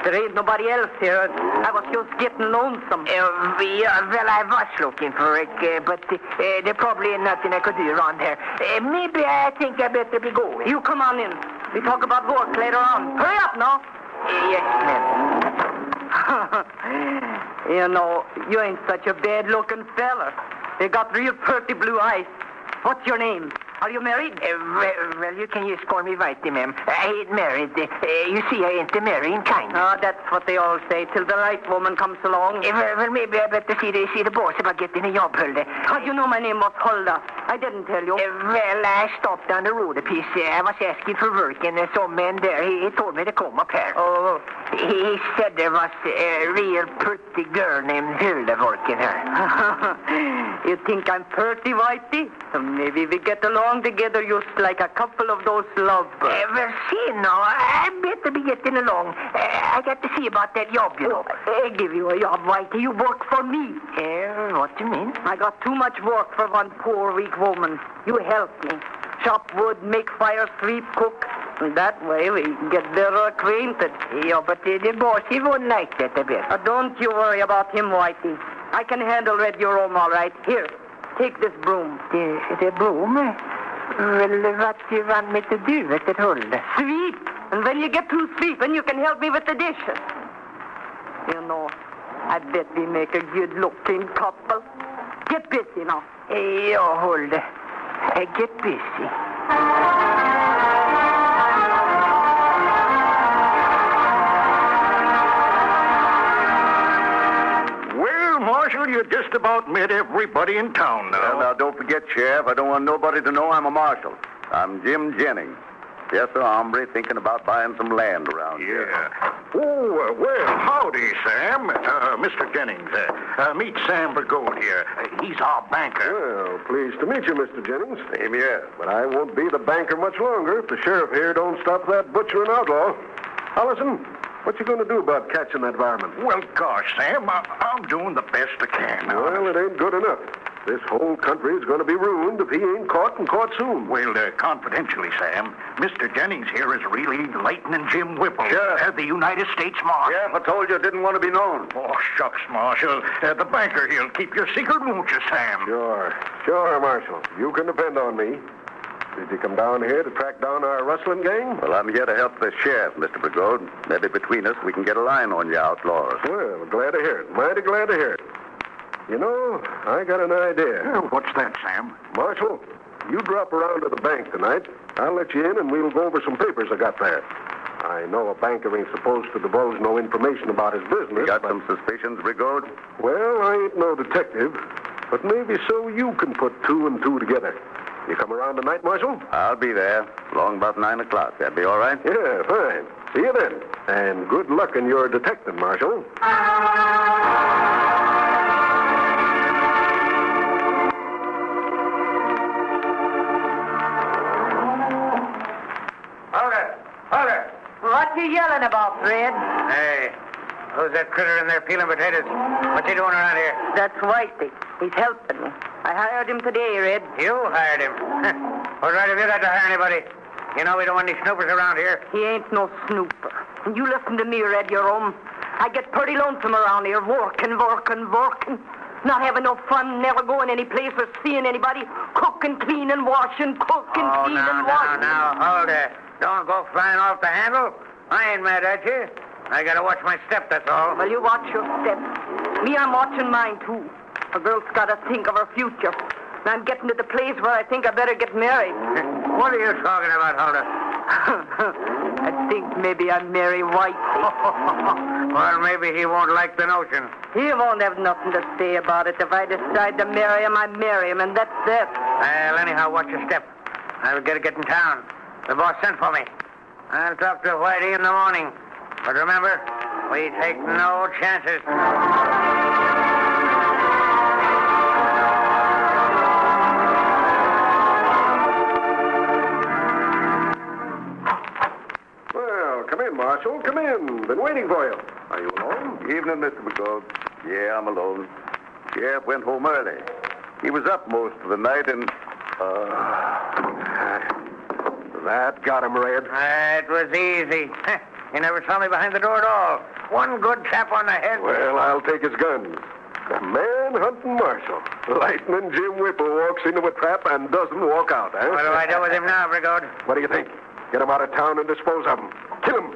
There ain't nobody else here. I was just getting lonesome. Well, I was looking for it, but there probably ain't nothing I could do around here. Maybe I think I better be going. You come on in. We talk about work later on. Hurry up now. Yes, ma'am. You know, you ain't such a bad-looking fella. You got real pretty blue eyes. What's your name? Are you married? Well, you can just call me Whitey, ma'am. I ain't married. You see, I ain't the marrying kind. Oh, that's what they all say, till the right woman comes along. Well, maybe I better see the boss about getting a job, Huldah. How do you know my name was Huldah? I didn't tell you. Well, I stopped down the road a piece. I was asking for work, and some man there, he told me to come up here. Oh. He said there was a real pretty girl named Hilda working here. You think I'm pretty, Whitey? So maybe we get along together just like a couple of those lovebirds. Well, see, now, I better be getting along. I got to see about that job, you know. I give you a job, Whitey. You work for me. What do you mean? I got too much work for one poor, weak woman. You help me. Chop wood, make fire, sweep, cook. And that way we get better acquainted. Yeah, but the boss, he won't like that a bit. Don't you worry about him, Whitey. I can handle Red Jerome all right. Here, take this broom. The broom? Well, what do you want me to do with it, Huldah? Sweep. And when you get through sweeping, you can help me with the dishes. You know, I bet we make a good-looking couple. Get busy now. Ja, hold it. Get busy. Well, Marshal, you just about met everybody in town now. Well, now, don't forget, Sheriff, I don't want nobody to know I'm a marshal. I'm Jim Jennings. Yes, sir, hombre, thinking about buying some land around here. Oh, well, howdy, Sam. Mr. Jennings, meet Sam Burgold here. He's our banker. Well, pleased to meet you, Mr. Jennings. Same here. But I won't be the banker much longer if the sheriff here don't stop that butchering outlaw. Allison, what you going to do about catching that varmint? Well, gosh, Sam, I'm doing the best I can. Well, it ain't good enough. This whole country is going to be ruined if he ain't caught and caught soon. Well, confidentially, Sam, Mr. Jennings here is really Lightning Jim Whipple, Sheriff. the United States Marshal. Sheriff, I told you I didn't want to be known. Oh, shucks, Marshal. The banker, he'll keep your secret, won't you, Sam? Sure, Marshal. You can depend on me. Did you come down here to track down our rustling gang? Well, I'm here to help the sheriff, Mr. Burgold. Maybe between us we can get a line on you outlaws. Well, glad to hear it. Mighty glad to hear it. You know, I got an idea. What's that, Sam? Marshal, you drop around to the bank tonight. I'll let you in and we'll go over some papers I got there. I know a banker ain't supposed to divulge no information about his business. You got some suspicions, Burgold? Well, I ain't no detective, but maybe so you can put two and two together. You come around tonight, Marshal? I'll be there, long about 9 o'clock. That'd be all right? Yeah, fine. See you then. And good luck in your detecting, Marshal. Hold it. What you yelling about, Fred? Hey, who's that critter in there peeling potatoes? What's he doing around here? That's Whitey. He's helping me. I hired him today, Red. You hired him? What right have you got to hire anybody? You know we don't want any snoopers around here. He ain't no snooper. You listen to me, Red, you're I get pretty lonesome around here, working. Not having no fun, never going any place or seeing anybody. Cooking, cleaning, washing, cooking, cleaning, washing. Now, hold it. Don't go flying off the handle. I ain't mad at you. I gotta watch my step, that's all. Well, you watch your step. Me, I'm watching mine, too. A girl's gotta think of her future. And I'm getting to the place where I think I better get married. What are you talking about, Huldah? I think maybe I'll marry Whitey. Well, maybe he won't like the notion. He won't have nothing to say about it. If I decide to marry him, I marry him, and that's that. Well, anyhow, watch your step. I'll get in town. The boss sent for me. I'll talk to Whitey in the morning. But remember, we take no chances. Well, come in, Marshal. Come in. Been waiting for you. Are you alone? Evening, Mr. Burgold. Yeah, I'm alone. Sheriff went home early. He was up most of the night and... That got him, Red. It was easy. You never saw me behind the door at all. One good tap on the head. Well, I'll take his guns. The man-hunting Marshal. Lightning Jim Whipple walks into a trap and doesn't walk out, eh? What do I do with him now, Burgold? What do you think? Get him out of town and dispose of him. Kill him.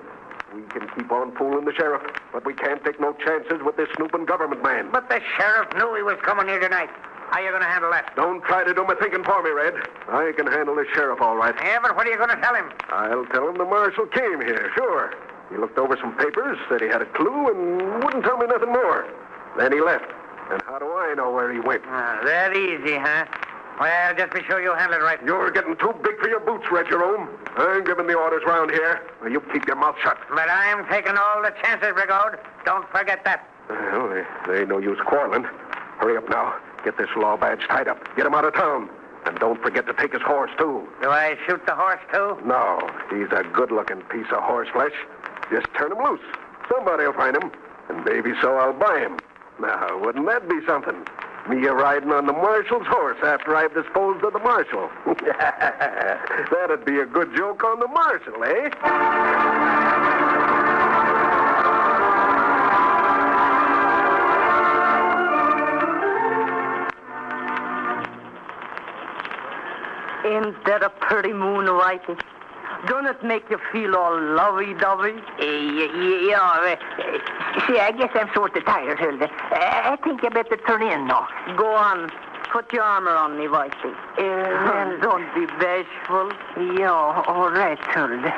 We can keep on fooling the sheriff, but we can't take no chances with this snooping government man. But the sheriff knew he was coming here tonight. How are you going to handle that? Don't try to do my thinking for me, Red. I can handle this sheriff all right. Yeah, but what are you going to tell him? I'll tell him the marshal came here, sure. He looked over some papers, said he had a clue, and wouldn't tell me nothing more. Then he left. And how do I know where he went? That easy, huh? Well, just be sure you handle it right. You're getting too big for your boots, Red Jerome. I'm giving the orders round here. Now, you keep your mouth shut. But I'm taking all the chances, Burgold. Don't forget that. Well, there ain't no use quarreling. Hurry up now. Get this law badge tied up. Get him out of town. And don't forget to take his horse, too. Do I shoot the horse, too? No. He's a good-looking piece of horse flesh. Just turn him loose. Somebody'll find him. And maybe so I'll buy him. Now, wouldn't that be something? Me riding on the marshal's horse after I've disposed of the marshal. That'd be a good joke on the marshal, eh? Ain't that a pretty moon, Whitey? Don't it make you feel all lovey-dovey? Yeah. See, I guess I'm sort of tired, Hilda. I think I better turn in now. Go on. Put your arm around me, Whitey. And don't be bashful. Yeah, all right, Hulda.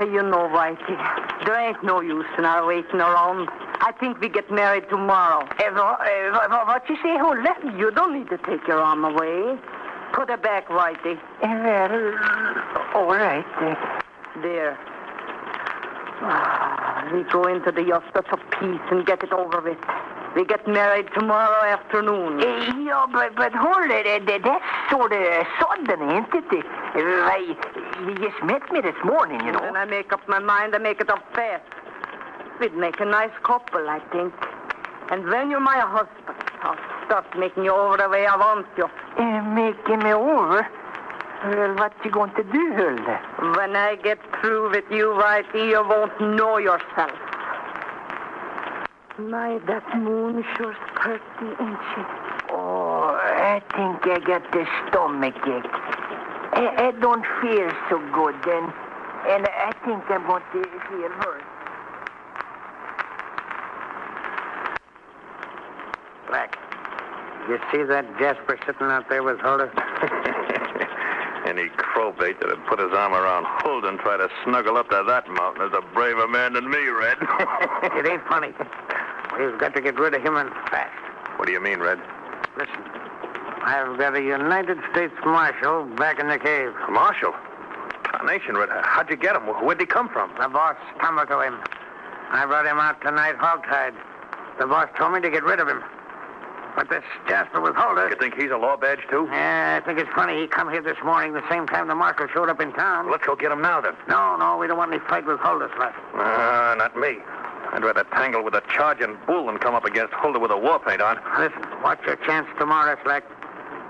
You know, Whitey, there ain't no use in our waiting around. I think we get married tomorrow. What you say, Hulda? You don't need to take your arm away. Put it back, Whitey. Well, all right. There. We go into the justice of peace and get it over with. We get married tomorrow afternoon. Yeah, but hold it. That's sort of sudden, ain't it? You just met me this morning, you know. When I make up my mind, I make it up fast. We'd make a nice couple, I think. And when you're my husband, I'll start making you over the way I want you. Making me over? Well, what you going to do, Hulda? When I get through with you, Whitey, you won't know yourself. My, that moon sure's pretty, ain't she? Oh, I think I got the stomach ache. I don't feel so good, and I think I'm going to feel worse. Black, you see that Jasper sitting out there with Hulda? Any crowbait that'd put his arm around Hulda and try to snuggle up to that mountain is a braver man than me, Red. It ain't funny. We've got to get rid of him and fast. What do you mean, Red? Listen, I've got a United States Marshal back in the cave. Marshal? Carnation, Red. How'd you get him? Where'd he come from? The boss stumbled to him. I brought him out tonight hogtied. The boss told me to get rid of him. But this Jasper with Hulda... You think he's a law badge, too? Yeah, I think it's funny. He come here this morning the same time the Marshal showed up in town. Well, let's go get him now, then. No, we don't want any fight with Hulda, Slack. Not me. I'd rather tangle with a charging bull than come up against Hulda with a war paint on. Listen, watch your chance tomorrow, Slack.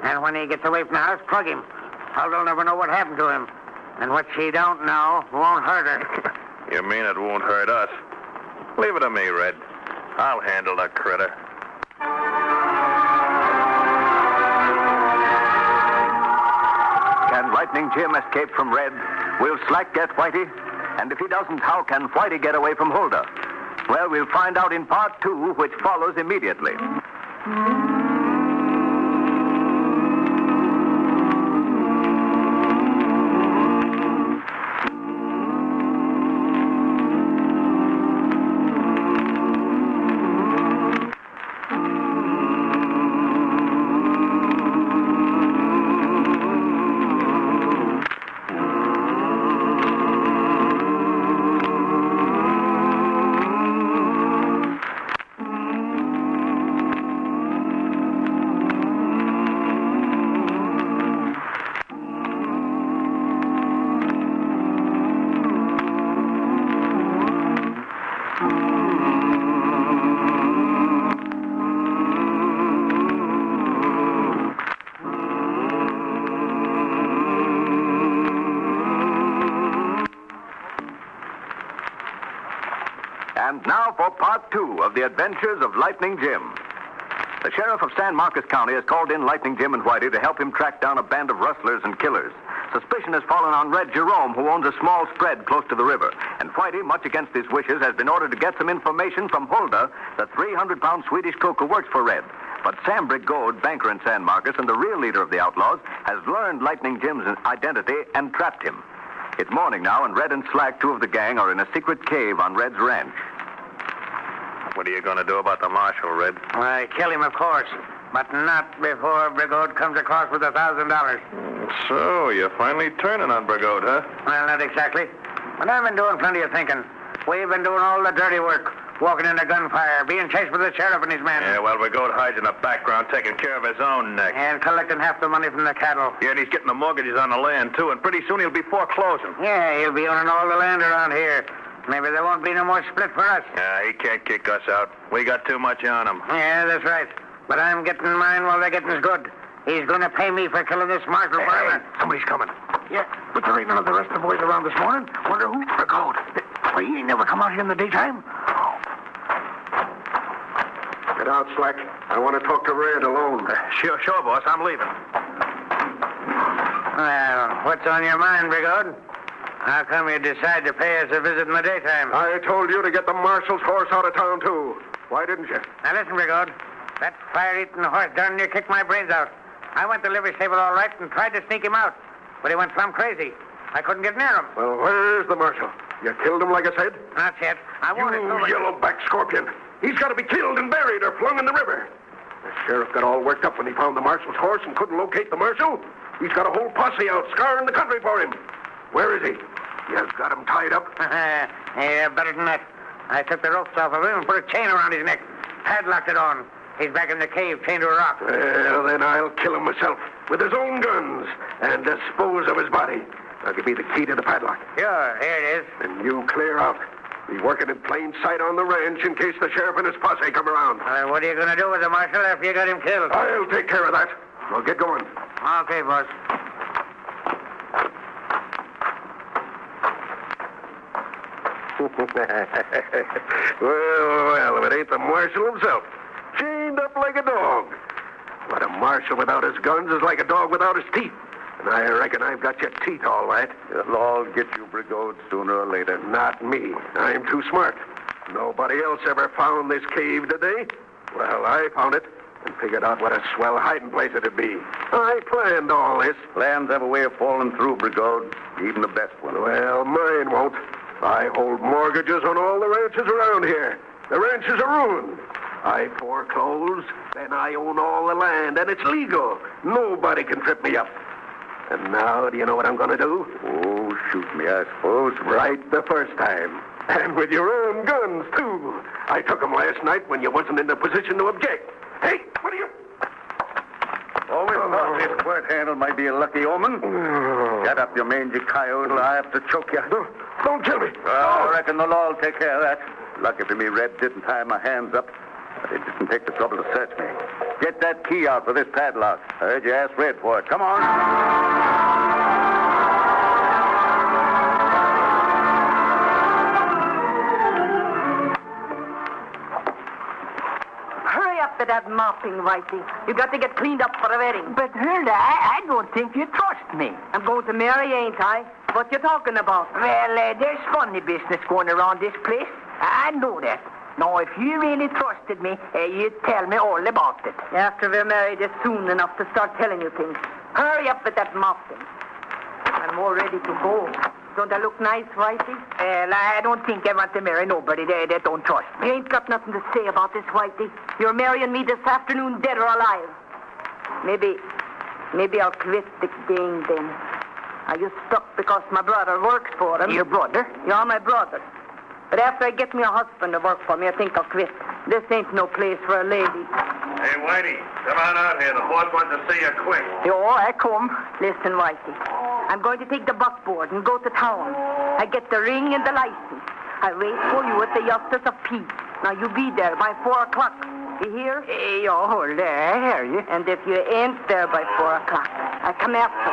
And when he gets away from the house, plug him. Hulda'll never know what happened to him. And what she don't know won't hurt her. You mean it won't hurt us? Leave it to me, Red. I'll handle the critter. Can Lightning Jim escape from Red? Will Slack get Whitey? And if he doesn't, how can Whitey get away from Hulda? Well, we'll find out in part 2, which follows immediately. And now for part 2 of the adventures of Lightning Jim. The sheriff of San Marcos County has called in Lightning Jim and Whitey to help him track down a band of rustlers and killers. Suspicion has fallen on Red Jerome, who owns a small spread close to the river. And Whitey, much against his wishes, has been ordered to get some information from Hulda, the 300-pound Swedish cook who works for Red. But Sam Brigode, banker in San Marcos and the real leader of the outlaws, has learned Lightning Jim's identity and trapped him. It's morning now, and Red and Slack, 2 of the gang, are in a secret cave on Red's ranch. What are you going to do about the Marshal, Red? Why, kill him, of course. But not before Brigode comes across with $1,000. So, you're finally turning on Brigode, huh? Well, not exactly. But I've been doing plenty of thinking. We've been doing all the dirty work. Walking into gunfire, being chased by the sheriff and his men. Yeah, well, Brigode hides in the background, taking care of his own neck. And collecting half the money from the cattle. Yeah, and he's getting the mortgages on the land, too, and pretty soon he'll be foreclosing. Yeah, he'll be owning all the land around here. Maybe there won't be no more split for us. Yeah, he can't kick us out. We got too much on him. Yeah, that's right. But I'm getting mine while they're getting good. He's going to pay me for killing this Marshal forever. Somebody's coming. Yeah, but there ain't none of the rest of the boys around this morning. Wonder who? Brigode. Why, he ain't never come out here in the daytime. Get out, Slack. I want to talk to Red alone. Sure, boss. I'm leaving. Well, what's on your mind, Brigode? How come you decide to pay us a visit in the daytime? I told you to get the Marshal's horse out of town, too. Why didn't you? Now, listen, Brigode. That fire-eating horse darn near kicked my brains out. I went to livery stable all right and tried to sneak him out, but he went plumb crazy. I couldn't get near him. Well, where's the marshal? You killed him, like I said? Not yet. I wanted to... You yellow-back scorpion. He's got to be killed and buried or flung in the river. The sheriff got all worked up when he found the marshal's horse and couldn't locate the marshal. He's got a whole posse out scouring the country for him. Where is he? You've got him tied up? Yeah, better than that. I took the ropes off of him and put a chain around his neck. Padlocked it on. He's back in the cave, chained to a rock. Well, then I'll kill him myself with his own guns and dispose of his body. I'll give you the key to the padlock. Sure, here it is. And you clear out. Be working in plain sight on the ranch in case the sheriff and his posse come around. What are you going to do with the marshal after you got him killed? I'll take care of that. Well, get going. Okay, boss. well, if it ain't the marshal himself. Chained up like a dog. But a marshal without his guns is like a dog without his teeth. And I reckon I've got your teeth all right. It'll all get you, Brigode, sooner or later. Not me. I'm too smart. Nobody else ever found this cave today. Well, I found it and figured out what a swell hiding place it'd be. I planned all this. Plans have a way of falling through, Brigode, even the best ones. Well, mine won't. I hold mortgages on all the ranches around here. The ranches are ruined. I foreclose, then I own all the land, and it's legal. Nobody can trip me up. And now, do you know what I'm going to do? Oh, shoot me, I suppose. Right the first time. And with your own guns, too. I took them last night when you wasn't in a position to object. Hey, what are you... Always thought this quirt handle might be a lucky omen. Get up, you mangy coyote, or I have to choke you. Don't kill me. Well, I reckon the law will take care of that. Lucky for me, Red didn't tie my hands up. But it didn't take the trouble to search me. Get that key out for this padlock. I heard you ask Red for it. Come on. Hurry up with that mopping, Whitey. You got to get cleaned up for the wedding. But, Hilda, I don't think you trust me. I'm going to marry, ain't I? What you talking about? Well, there's funny business going around this place. I know that. Now, if you really trusted me, you'd tell me all about it. After we're married, it's soon enough to start telling you things. Hurry up with that mopping. I'm all ready to go. Don't I look nice, Whitey? Well, I don't think I want to marry nobody that don't trust me. You ain't got nothing to say about this, Whitey. You're marrying me this afternoon, dead or alive. Maybe I'll quit the game then. Are you stuck because my brother works for him? Your brother? You're my brother. But after I get me a husband to work for me, I think I'll quit. This ain't no place for a lady. Hey, Whitey, come on out here. The boss wants to see you quick. Yo, I come. Listen, Whitey. I'm going to take the buckboard and go to town. I get the ring and the license. I wait for you at the Justice of Peace. Now, you be there by 4 o'clock. You hear? Hey, hold there. I hear you. And if you ain't there by 4 o'clock, I come after.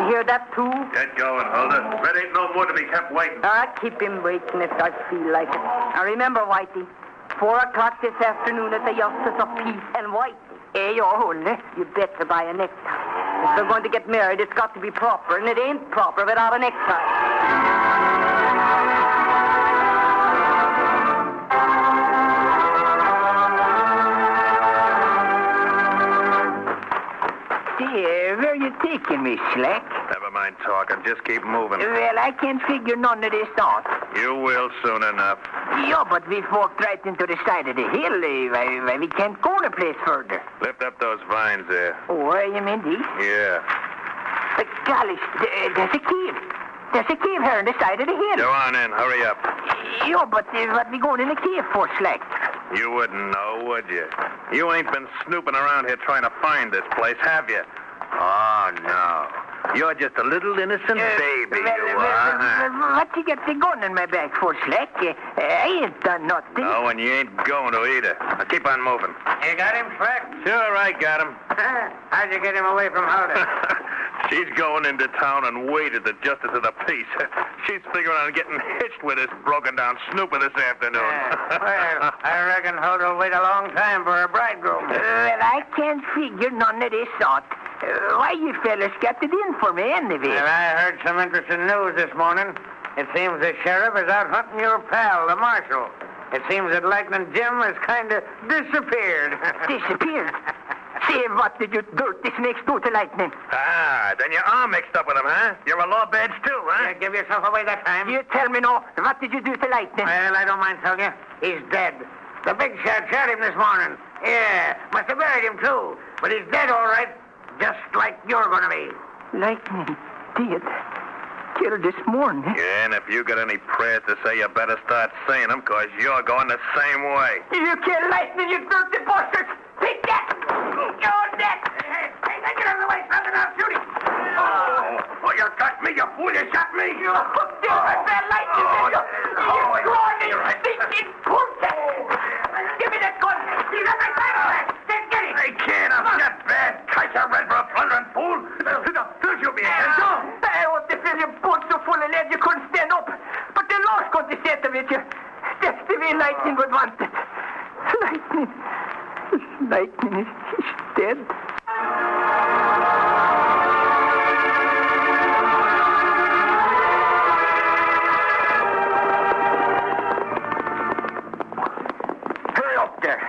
You hear that, too? Get going, Hulda. Red ain't no more to be kept waiting. I'll keep him waiting if I feel like it. Now, remember, Whitey, 4 o'clock this afternoon at the Justice of Peace. And Whitey, hey, hold there. You better buy a necktie. If we're going to get married, it's got to be proper, and it ain't proper without a necktie. Where you taking me, Slack? Never mind talking. Just keep moving. Well, I can't figure none of this out. You will soon enough. Yeah, but we've walked right into the side of the hill. We can't go a place further. Lift up those vines there. Oh, you mean these? Yeah. Golly, there's a cave. There's a cave here on the side of the hill. Go on in. Hurry up. Yeah, but what we going in the cave for, Slack? You wouldn't know, would you? You ain't been snooping around here trying to find this place, have you? Oh, no. You're just a little innocent baby, you are. What you get the gun in my back for, Slack? I ain't done nothing. No, and you ain't going to either. Now keep on moving. You got him, Slack? Sure, I got him. How'd you get him away from Hulda? She's going into town and waited the justice of the peace. She's figuring on getting hitched with this broken-down snooper this afternoon. Well, I reckon Hulda will wait a long time for her bridegroom. Well, I can't figure none of this out. Why you fellas kept it in for me anyway? Well, I heard some interesting news this morning. It seems the sheriff is out hunting your pal, the marshal. It seems that Lightning Jim has kind of disappeared. Disappeared? Say, what did you dirty snakes do to Lightning? Ah, then you are mixed up with him, huh? You're a law badge too, huh? Give yourself away that time. You tell me now, what did you do to Lightning? Well, I don't mind telling you. He's dead. The big shot shot him this morning. Yeah, must have buried him too. But he's dead all right, just like you're going to be. Lightning dead. Killed this morning. Yeah, and if you got any prayers to say, you better start saying them, because you're going the same way. You killed Lightning, you dirty bastard! Take that! You're dead! Hey, get out of the way, son, and I'll shoot him. Oh, you got me, you fool, you shot me. You hooked him with that Lightning, you scrawny, stinking pussy! Give me that gun! He's on my side! Then get him! I can't, I'm that bad. Kaiser red for a plundering fool. Don't shoot me again, don't. I want to fill your boot so full of lead you couldn't stand up. But the law's going to set them with you. That's the way Lightning would want it. Lightning is dead. Hurry up there.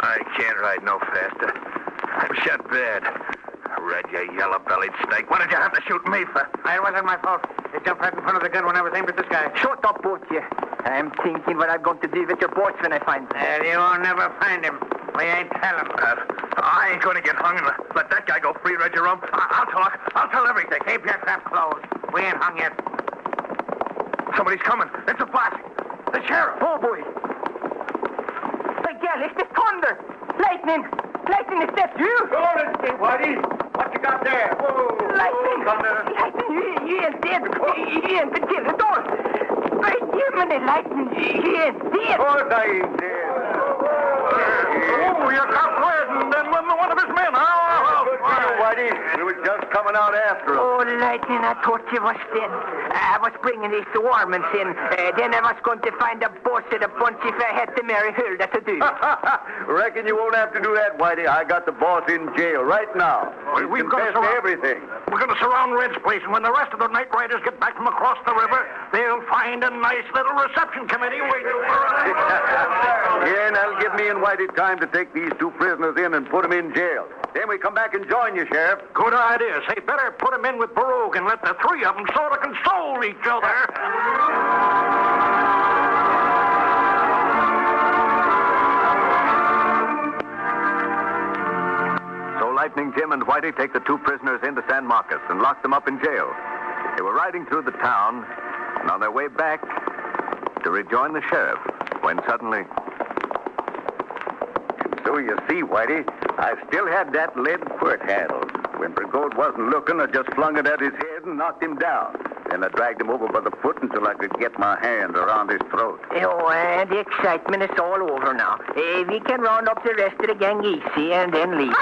I can't ride no faster. I'm shot bad. Red, you yellow-bellied snake. What did you have to shoot me for? It wasn't my fault. You jumped right in front of the gun when I was aimed at this guy. Shut up, both you. I'm thinking what I'm going to do with your boys when I find them. You'll never find him. We ain't telling. I ain't going to get hung and let that guy go free, Red Jerome. I'll talk. I'll tell everything. Keep your trap closed. We ain't hung yet. Somebody's coming. It's a boss. The sheriff. Oh, boy. By gal, it's the thunder. Lightning. Lightning, is that you? Go on and see, Whitey. What you got there? Whoa. Lightning. Thunder. Lightning, you ain't dead. You ain't been killed at all. By Jiminy, Lightning, you ain't dead. Of course I ain't dead. Oh, you got red and then one of his men. Good for you, Whitey. We were just coming out after him. Oh, Lightning, I thought you was dead. I was bringing these warmants in. Then I was going to find a boss of the bunch if I had to marry Hilda to do. Reckon you won't have to do that, Whitey. I got the boss in jail right now. We've got to everything. We're going to surround Red's place, and when the rest of the night riders get back from across the river, they'll find a nice little reception committee waiting for us. Yeah, and that'll give me and Whitey time to take these two prisoners in and put them in jail. Then we come back and join you, Sheriff. Good idea. Say, better put them in with Baroque and let the three of them sort of console each other. So Lightning Jim and Whitey take the two prisoners into San Marcos and lock them up in jail. They were riding through the town and on their way back to rejoin the sheriff when suddenly... So you see, Whitey, I still had that lead quirt handled. When Brigode wasn't looking, I just flung it at his head and knocked him down. Then I dragged him over by the foot until I could get my hand around his throat. Oh, and the excitement is all over now. We can round up the rest of the gang easy and then leave.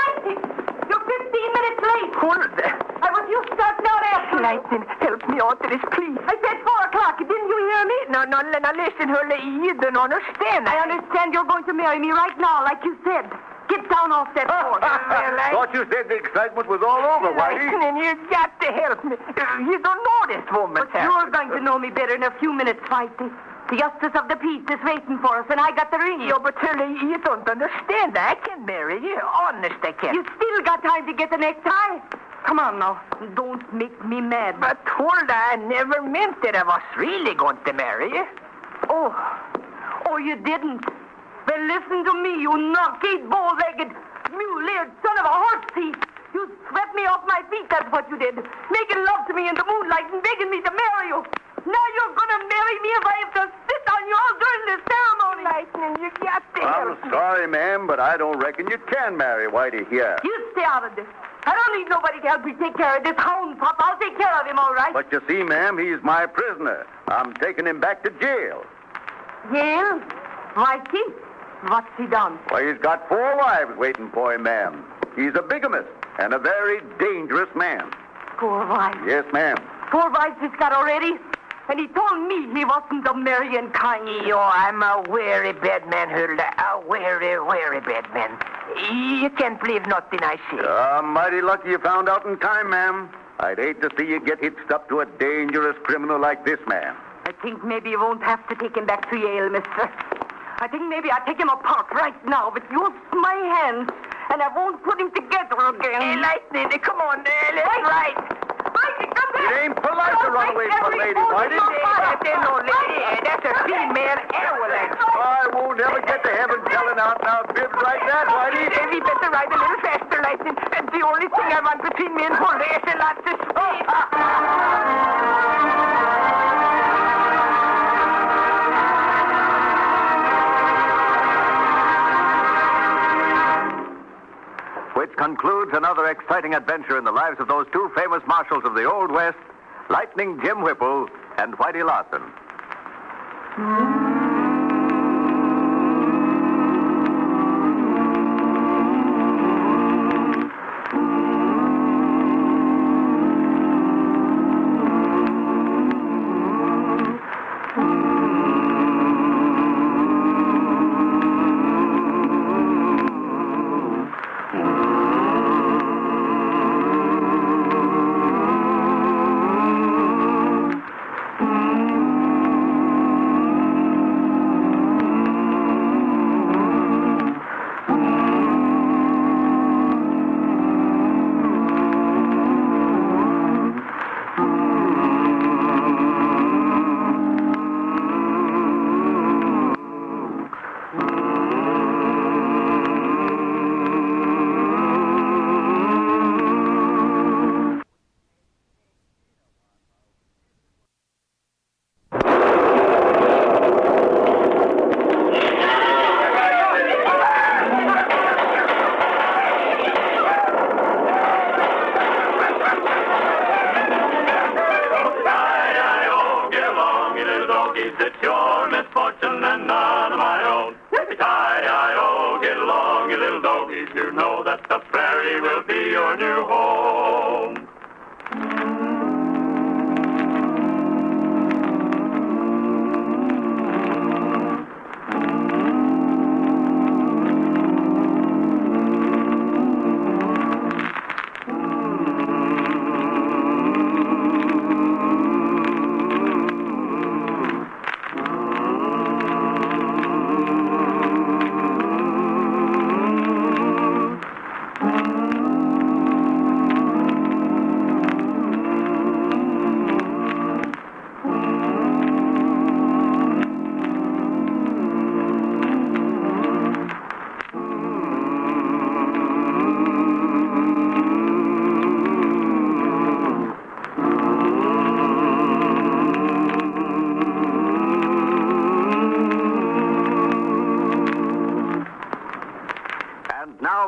You're 15 minutes late. Hold there. I was just starting out after you. Lightning, help me out of this, please. I said 4 o'clock. Didn't you hear me? No, listen, Hurley. You don't understand. I understand you're going to marry me right now, like you said. Get down off that horse. Thought you said the excitement was all over, Whitey. Lightning, you got to help me. You don't know this woman. But you're going to know me better in a few minutes, Whitey. The justice of the peace is waiting for us, and I got the ring. Yeah, but Hurley, you don't understand. I can marry you. Honest, I can. You still got time to get the necktie. Come on now. Don't make me mad. But Hulda, I never meant that I was really going to marry you. Oh, you didn't? Well, listen to me, you knock-eat, bow-legged, mule-eared son of a horse thief. You swept me off my feet, that's what you did. Making love to me in the moonlight and begging me to marry you. Now you're going to marry me if I have to sit on you all during this ceremony. Lightning, you got to help I'm sorry, ma'am, but I don't reckon you can marry Whitey here. You stay out of this. I don't need nobody to help me take care of this hound pup. I'll take care of him, all right. But you see, ma'am, he's my prisoner. I'm taking him back to jail. Jail? Whitey? What's he done? Why, he's got 4 wives waiting for him, ma'am. He's a bigamist and a very dangerous man. 4 wives? Yes, ma'am. 4 wives he's got already? And he told me he wasn't a marrying kind. Yo, I'm a very bad man, Hulda. A very, very bad man. You can't believe nothing I say. I'm mighty lucky you found out in time, ma'am. I'd hate to see you get hitched up to a dangerous criminal like this man. I think maybe you won't have to take him back to Yale, mister. I think maybe I'll take him apart right now, but use my hands, and I won't put him together again. Hey, Lightning, come on, let's ride. Whitey, come back! It ain't polite to run away from a lady, Whitey. There's no lady. That's a female ambulance. I won't ever get to heaven telling out now bibs like that, Whitey. We better ride a little faster, Lightning. And the only thing I want between me and Hulda is a lot of speed. Which concludes another exciting adventure in the lives of those two famous marshals of the Old West, Lightning Jim Whipple and Whitey Larson.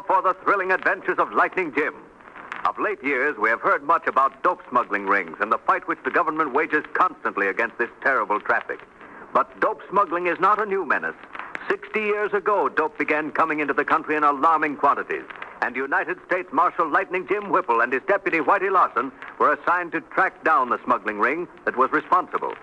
For the thrilling adventures of Lightning Jim. Of late years, we have heard much about dope smuggling rings and the fight which the government wages constantly against this terrible traffic. But dope smuggling is not a new menace. 60 years ago, dope began coming into the country in alarming quantities, and United States Marshal Lightning Jim Whipple and his deputy Whitey Larson were assigned to track down the smuggling ring that was responsible.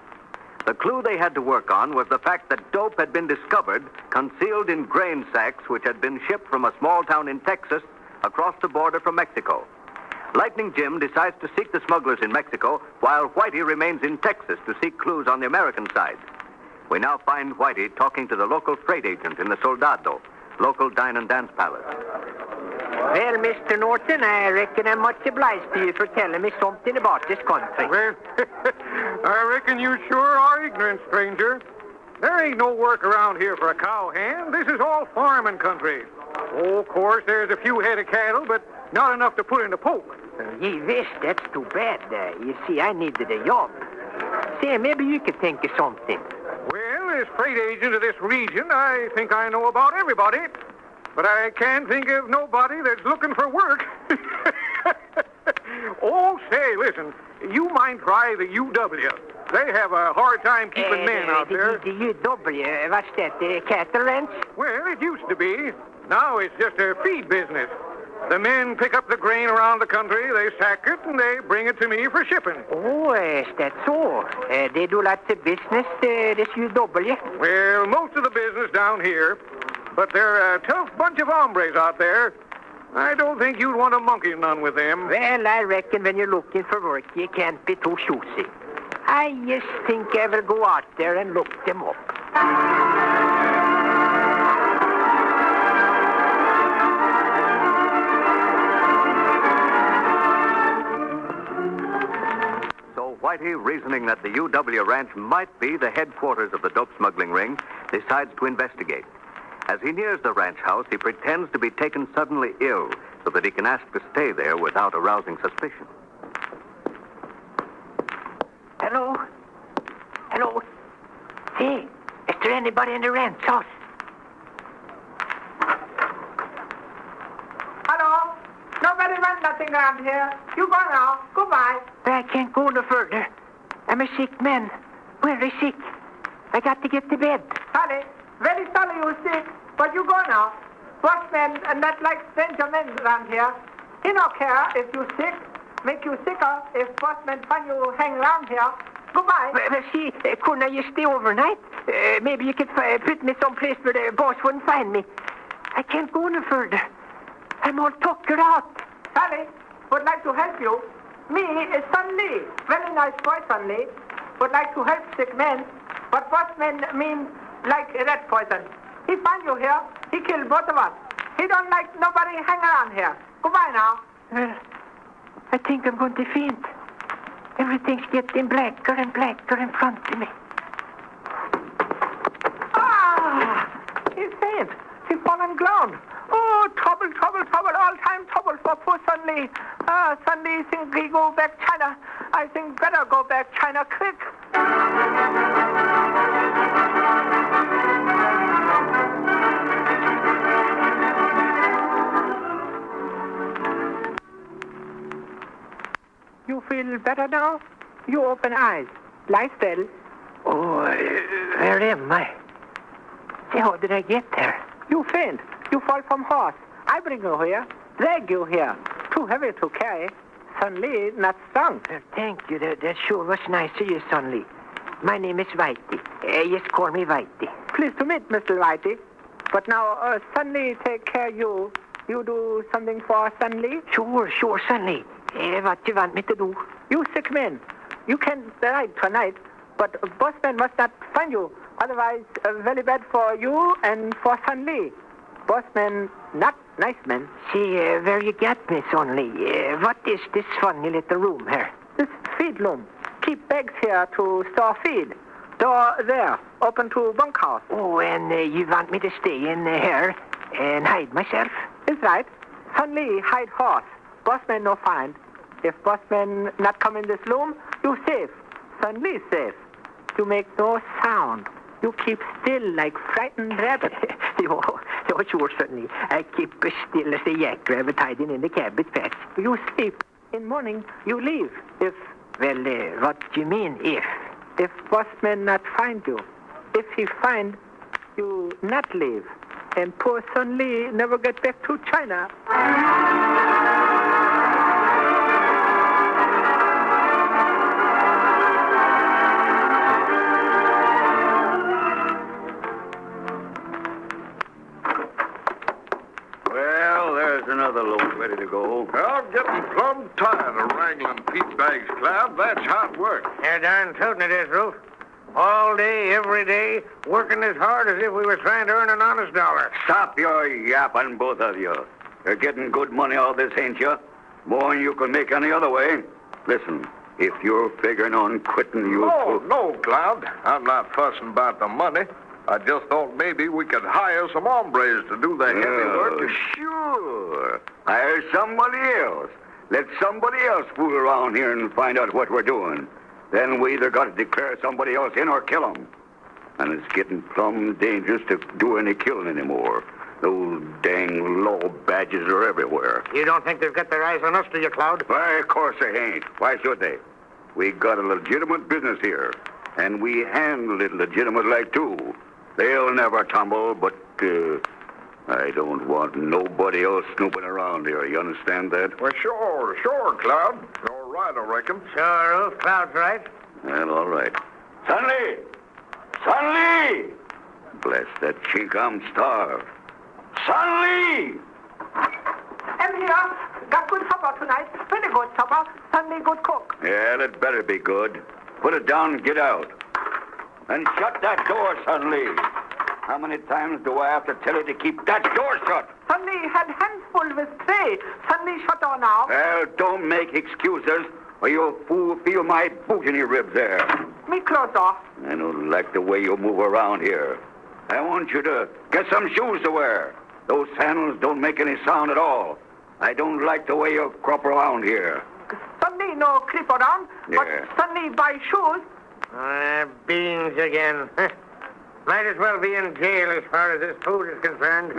The clue they had to work on was the fact that dope had been discovered concealed in grain sacks which had been shipped from a small town in Texas across the border from Mexico. Lightning Jim decides to seek the smugglers in Mexico while Whitey remains in Texas to seek clues on the American side. We now find Whitey talking to the local freight agent in the Soldado, local dine and dance palace. Well, Mr. Norton, I reckon I'm much obliged to you for telling me something about this country. Well, I reckon you sure are ignorant, stranger. There ain't no work around here for a cowhand. This is all farming country. Oh, of course, there's a few head of cattle, but not enough to put in a poke. Gee whiz, that's too bad. You see, I needed a job. Say, maybe you could think of something. Well, as freight agent of this region, I think I know about everybody. But I can't think of nobody that's looking for work. Oh, say, listen, you might try the UW. They have a hard time keeping men out there. The UW, what's that, the cattle ranch? Well, it used to be. Now it's just a feed business. The men pick up the grain around the country, they sack it, and they bring it to me for shipping. Oh, is that so? They do lots of business, this UW? Well, most of the business down here. But they're a tough bunch of hombres out there. I don't think you'd want to monkey none with them. Well, I reckon when you're looking for work, you can't be too choosy. I just think I will go out there and look them up. So Whitey, reasoning that the UW Ranch might be the headquarters of the dope smuggling ring, decides to investigate. As he nears the ranch house, he pretends to be taken suddenly ill so that he can ask to stay there without arousing suspicion. Hello? Hello? Hey, is there anybody in the ranch house? Hello? Nobody wants nothing around here. You go now. Goodbye. I can't go no further. I'm a sick man. Very sick. I got to get to bed. Honey, very sorry you're sick, but you go now. Bossman not like stranger men around here. He don't care if you sick. Make you sicker if Bossman find you hang around here. Goodbye. Well, see, couldn't you stay overnight? Maybe you could put me someplace where the boss wouldn't find me. I can't go no further. I'm all tuckered out. Sally, would like to help you. Me is Sun Lee. Very nice boy, Sun Lee. Would like to help sick men. But Bossman mean like rat poison. He find you here. He kill both of us. He don't like nobody hang around here. Goodbye now. Well, I think I'm going to faint. Everything's getting blacker and blacker in front of me. He faint. He fallen ground. Oh, trouble, all-time trouble for poor Sun Lee. Sun Lee think he go back China. I think better go back China quick. You feel better now? You open eyes. Lie still. Oh, where am I? See, how did I get there? You faint. You fall from horse. I bring you here. Drag you here. Too heavy to carry. Sun Lee not strong. Thank you. That sure was nice of you, Sun Lee. My name is Whitey. Just call me Whitey. Pleased to meet Mr. Whitey. But now, Sun Lee take care of you. You do something for Sun Lee? Sure, Sun Lee. What you want me to do? You sick man. You can ride tonight, but Bossman must not find you. Otherwise, very bad for you and for Sun Lee. Bossman not nice man. See, where you get me, Sun Lee? What is this funny little room here? This feed room. Keep bags here to store feed. Door there, open to bunkhouse. Oh, and you want me to stay in here and hide myself? It's right. Sun Lee hide horse. Bossman no find. If Bossman not come in this room, you safe. Sun Lee safe. You make no sound. You keep still like frightened rabbit. Yo, sure, Sun Lee. I keep still as a yak rabbit hiding in the cabbage patch. You sleep. In morning, you leave. If... Well, what do you mean, if? If Bossman not find you. If he find, you not leave. And poor Sun Lee never get back to China. Well, there's another load ready to go. I'm getting plumb tired of wrangling peat bags, Cloud. That's hard work. Yeah, darn tootin' it is, Ruth. All day, every day, working as hard as if we were trying to earn an honest dollar. Stop your yapping, both of you. You're getting good money out of this, ain't you? More than you can make any other way. Listen, if you're figuring on quitting, you... No, Cloud. I'm not fussing about the money. I just thought maybe we could hire some hombres to do the heavy work. Sure. Hire somebody else. Let somebody else fool around here and find out what we're doing. Then we either got to declare somebody else in or kill 'em. And it's getting plumb dangerous to do any killing anymore. Those dang law badges are everywhere. You don't think they've got their eyes on us, do you, Cloud? Why, of course they ain't. Why should they? We got a legitimate business here. And we handle it legitimate like, too. They'll never tumble, but, I don't want nobody else snooping around here. You understand that? Well, sure, Cloud. You're right, I reckon. Sure, Ruth. Cloud's right. Well, all right. Sun Lee! Bless that chink, I'm starved. Sun Lee! I'm here. Got good supper tonight. Very good supper. Sun Lee good cook. Yeah, it better be good. Put it down and get out. And shut that door, Son Lee. How many times do I have to tell you to keep that door shut? Sonny had handful with tray. Sonny shut on now. Well, don't make excuses, or you'll feel my boot in your ribs there. Me clothes off. I don't like the way you move around here. I want you to get some shoes to wear. Those sandals don't make any sound at all. I don't like the way you crop around here. Sonny no creep around, but Sonny buy shoes. Beans again. Might as well be in jail as far as this food is concerned.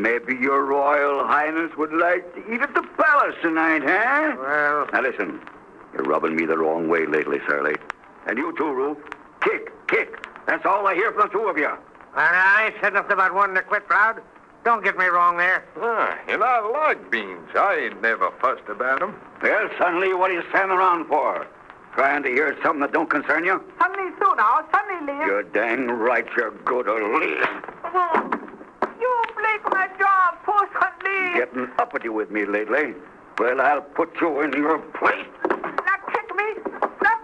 Maybe your Royal Highness would like to eat at the palace tonight, huh? Well... Now listen, you're rubbing me the wrong way lately, Shirley. And you too, Ruth. Kick. That's all I hear from the two of you. I ain't said nothing about wanting to quit, Proud. Don't get me wrong there. And I like Beans. I ain't never fussed about him. Well, Sonny, what are you standing around for? Trying to hear something that don't concern you? Sonny so now. Sonny leave. You're dang right you're good to leave. You break my job, poor Sonny. Getting uppity with me lately. Well, I'll put you in your place. Not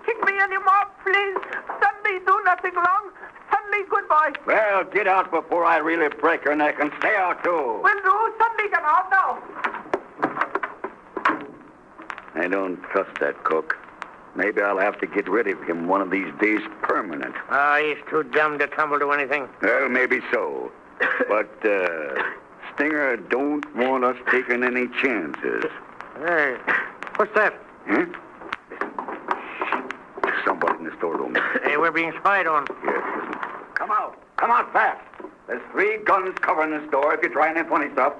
kick me anymore, please. Sonny do nothing wrong. Sonny good boy. Well, get out before I really break your neck, and stay out too. Will do. Sonny get out now. I don't trust that cook. Maybe I'll have to get rid of him one of these days permanent. He's too dumb to tumble to anything. Well, maybe so. But, Stinger don't want us taking any chances. Hey, what's that? Huh? Somebody in the storeroom. Hey, we're being spied on. Yes, listen. Come out fast. There's 3 guns covering this door if you try any funny stuff.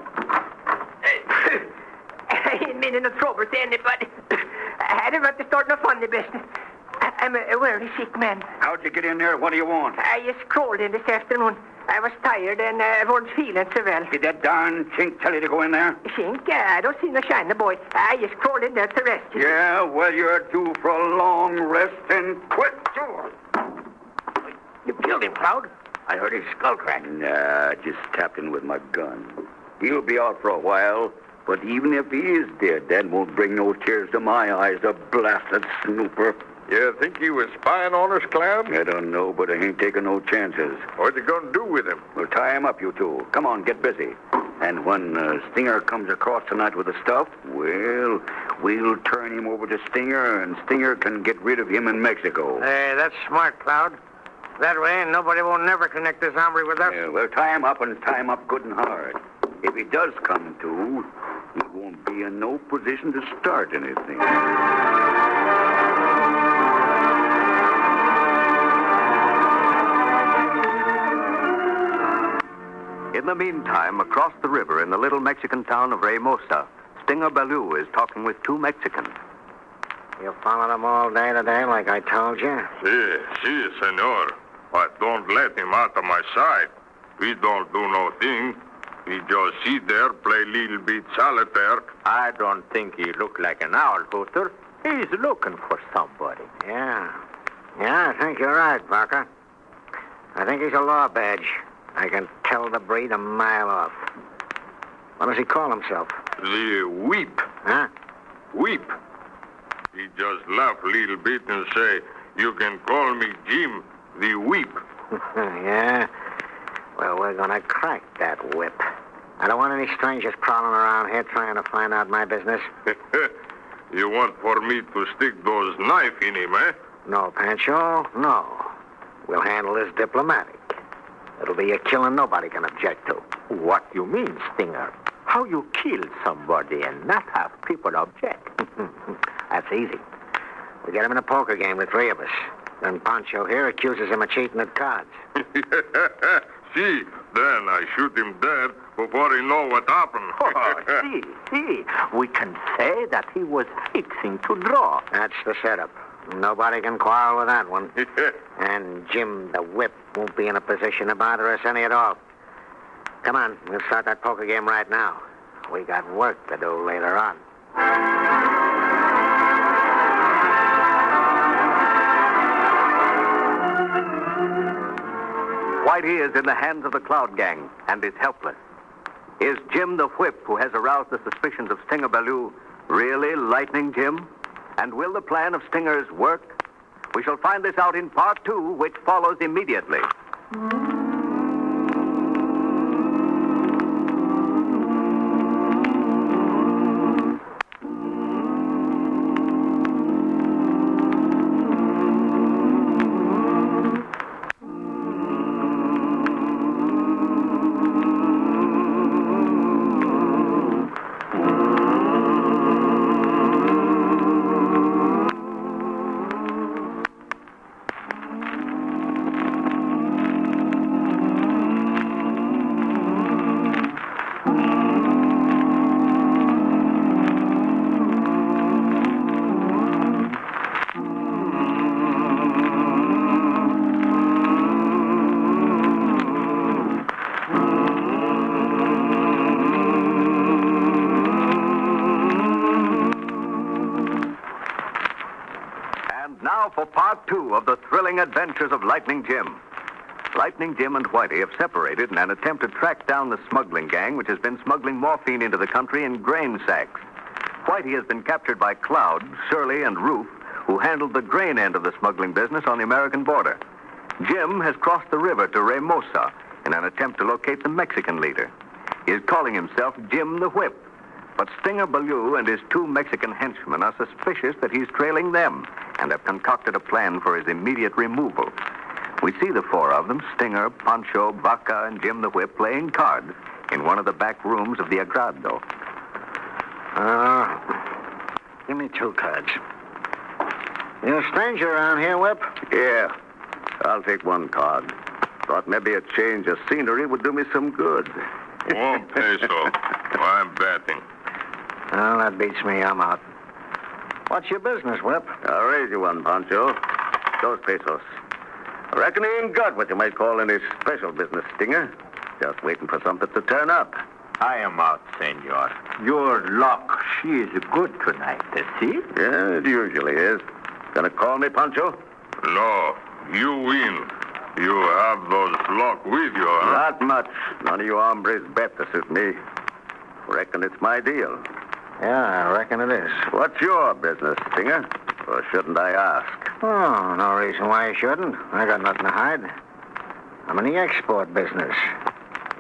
I ain't meaning to trouble to anybody. I didn't want to start no funny business. I'm a very sick man. How'd you get in there? What do you want? I just crawled in this afternoon. I was tired and I wasn't feeling so well. Did that darn chink tell you to go in there? Chink? I don't see no shine, the boy. I just crawled in there to rest. Yeah, well, you're due for a long rest and quit. You killed him, Cloud. I heard his skull crack. Nah, just tapped him with my gun. He'll be out for a while. But even if he is dead, that won't bring no tears to my eyes, the blasted snooper. You think he was spying on us, Cloud? I don't know, but I ain't taking no chances. What you gonna do with him? We'll tie him up, you two. Come on, get busy. And when Stinger comes across tonight with the stuff, well, we'll turn him over to Stinger, and Stinger can get rid of him in Mexico. Hey, that's smart, Cloud. That way, nobody will never connect this hombre with us. Yeah, we'll tie him up and tie him up good and hard. If he does come to, he won't be in no position to start anything. In the meantime, across the river in the little Mexican town of Reynosa, Stinger Ballou is talking with 2 Mexicans. You followed him all day today, like I told you? Si, senor. But don't let him out of my sight. We don't do no thing. He just sit there, play little bit solitaire. I don't think he look like an owl hooter. He's looking for somebody. Yeah, I think you're right, Barker. I think he's a law badge. I can tell the breed a mile off. What does he call himself? The Whip. Huh? Whip. He just laugh a little bit and say, you can call me Jim, the Whip. Yeah? Well, we're gonna crack that whip. I don't want any strangers prowling around here trying to find out my business. You want for me to stick those knife in him, eh? No, Pancho, no. We'll handle this diplomatic. It'll be a killing nobody can object to. What you mean, Stinger? How you kill somebody and not have people object? That's easy. We get him in a poker game, the 3 of us. Then Pancho here accuses him of cheating at cards. See, then I shoot him dead before he know what happened. See, we can say that he was fixing to draw. That's the setup. Nobody can quarrel with that one. And Jim the Whip won't be in a position to bother us any at all. Come on, we'll start that poker game right now. We got work to do later on. Whitey is in the hands of the Cloud Gang and is helpless. Is Jim the Whip, who has aroused the suspicions of Stinger Ballou, really Lightning Jim? And will the plan of Stinger's work? We shall find this out in part 2, which follows immediately. Now for part 2 of the thrilling adventures of Lightning Jim. Lightning Jim and Whitey have separated in an attempt to track down the smuggling gang which has been smuggling morphine into the country in grain sacks. Whitey has been captured by Cloud, Shirley, and Ruth, who handled the grain end of the smuggling business on the American border. Jim has crossed the river to Reynosa in an attempt to locate the Mexican leader. He is calling himself Jim the Whip. But Stinger Ballou and his 2 Mexican henchmen are suspicious that he's trailing them and have concocted a plan for his immediate removal. We see the 4 of them, Stinger, Pancho, Vaca, and Jim the Whip, playing cards in one of the back rooms of the Agrado. Give me 2 cards. You a stranger around here, Whip? Yeah, I'll take 1 card. Thought maybe a change of scenery would do me some good. 1 peso. I'm betting. Well, that beats me. I'm out. What's your business, Whip? I'll raise you 1, Pancho. Those pesos. I reckon he ain't got what you might call any special business, Stinger. Just waiting for something to turn up. I am out, senor. Your luck, she is good tonight, see? Yeah, it usually is. Gonna call me, Pancho? No, you win. You have those luck with you, huh? Not much. None of you hombres bet to suit me. Reckon it's my deal. Yeah, I reckon it is. What's your business, Stinger? Or shouldn't I ask? Oh, no reason why you shouldn't. I got nothing to hide. I'm in the export business.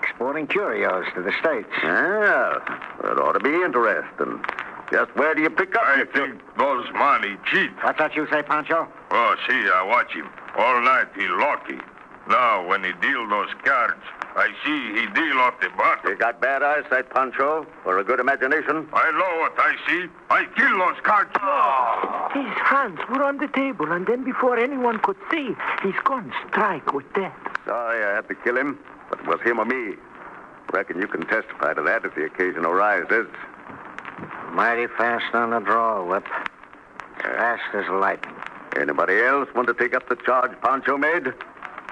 Exporting curios to the States. Yeah, that ought to be interesting. Just where do you pick up? I think those money cheat. What's that you say, Pancho? Oh, see, I watch him. All night he lucky. Now, when he deal those cards, I see he deal off the bottom. You got bad eyesight, Pancho, or a good imagination? I know what I see. I kill those cards. His hands were on the table, and then before anyone could see, his gun strike with death. Sorry I had to kill him, but it was him or me. Reckon you can testify to that if the occasion arises. Mighty fast on the draw, Whip. Fast as lightning. Anybody else want to take up the charge Pancho made?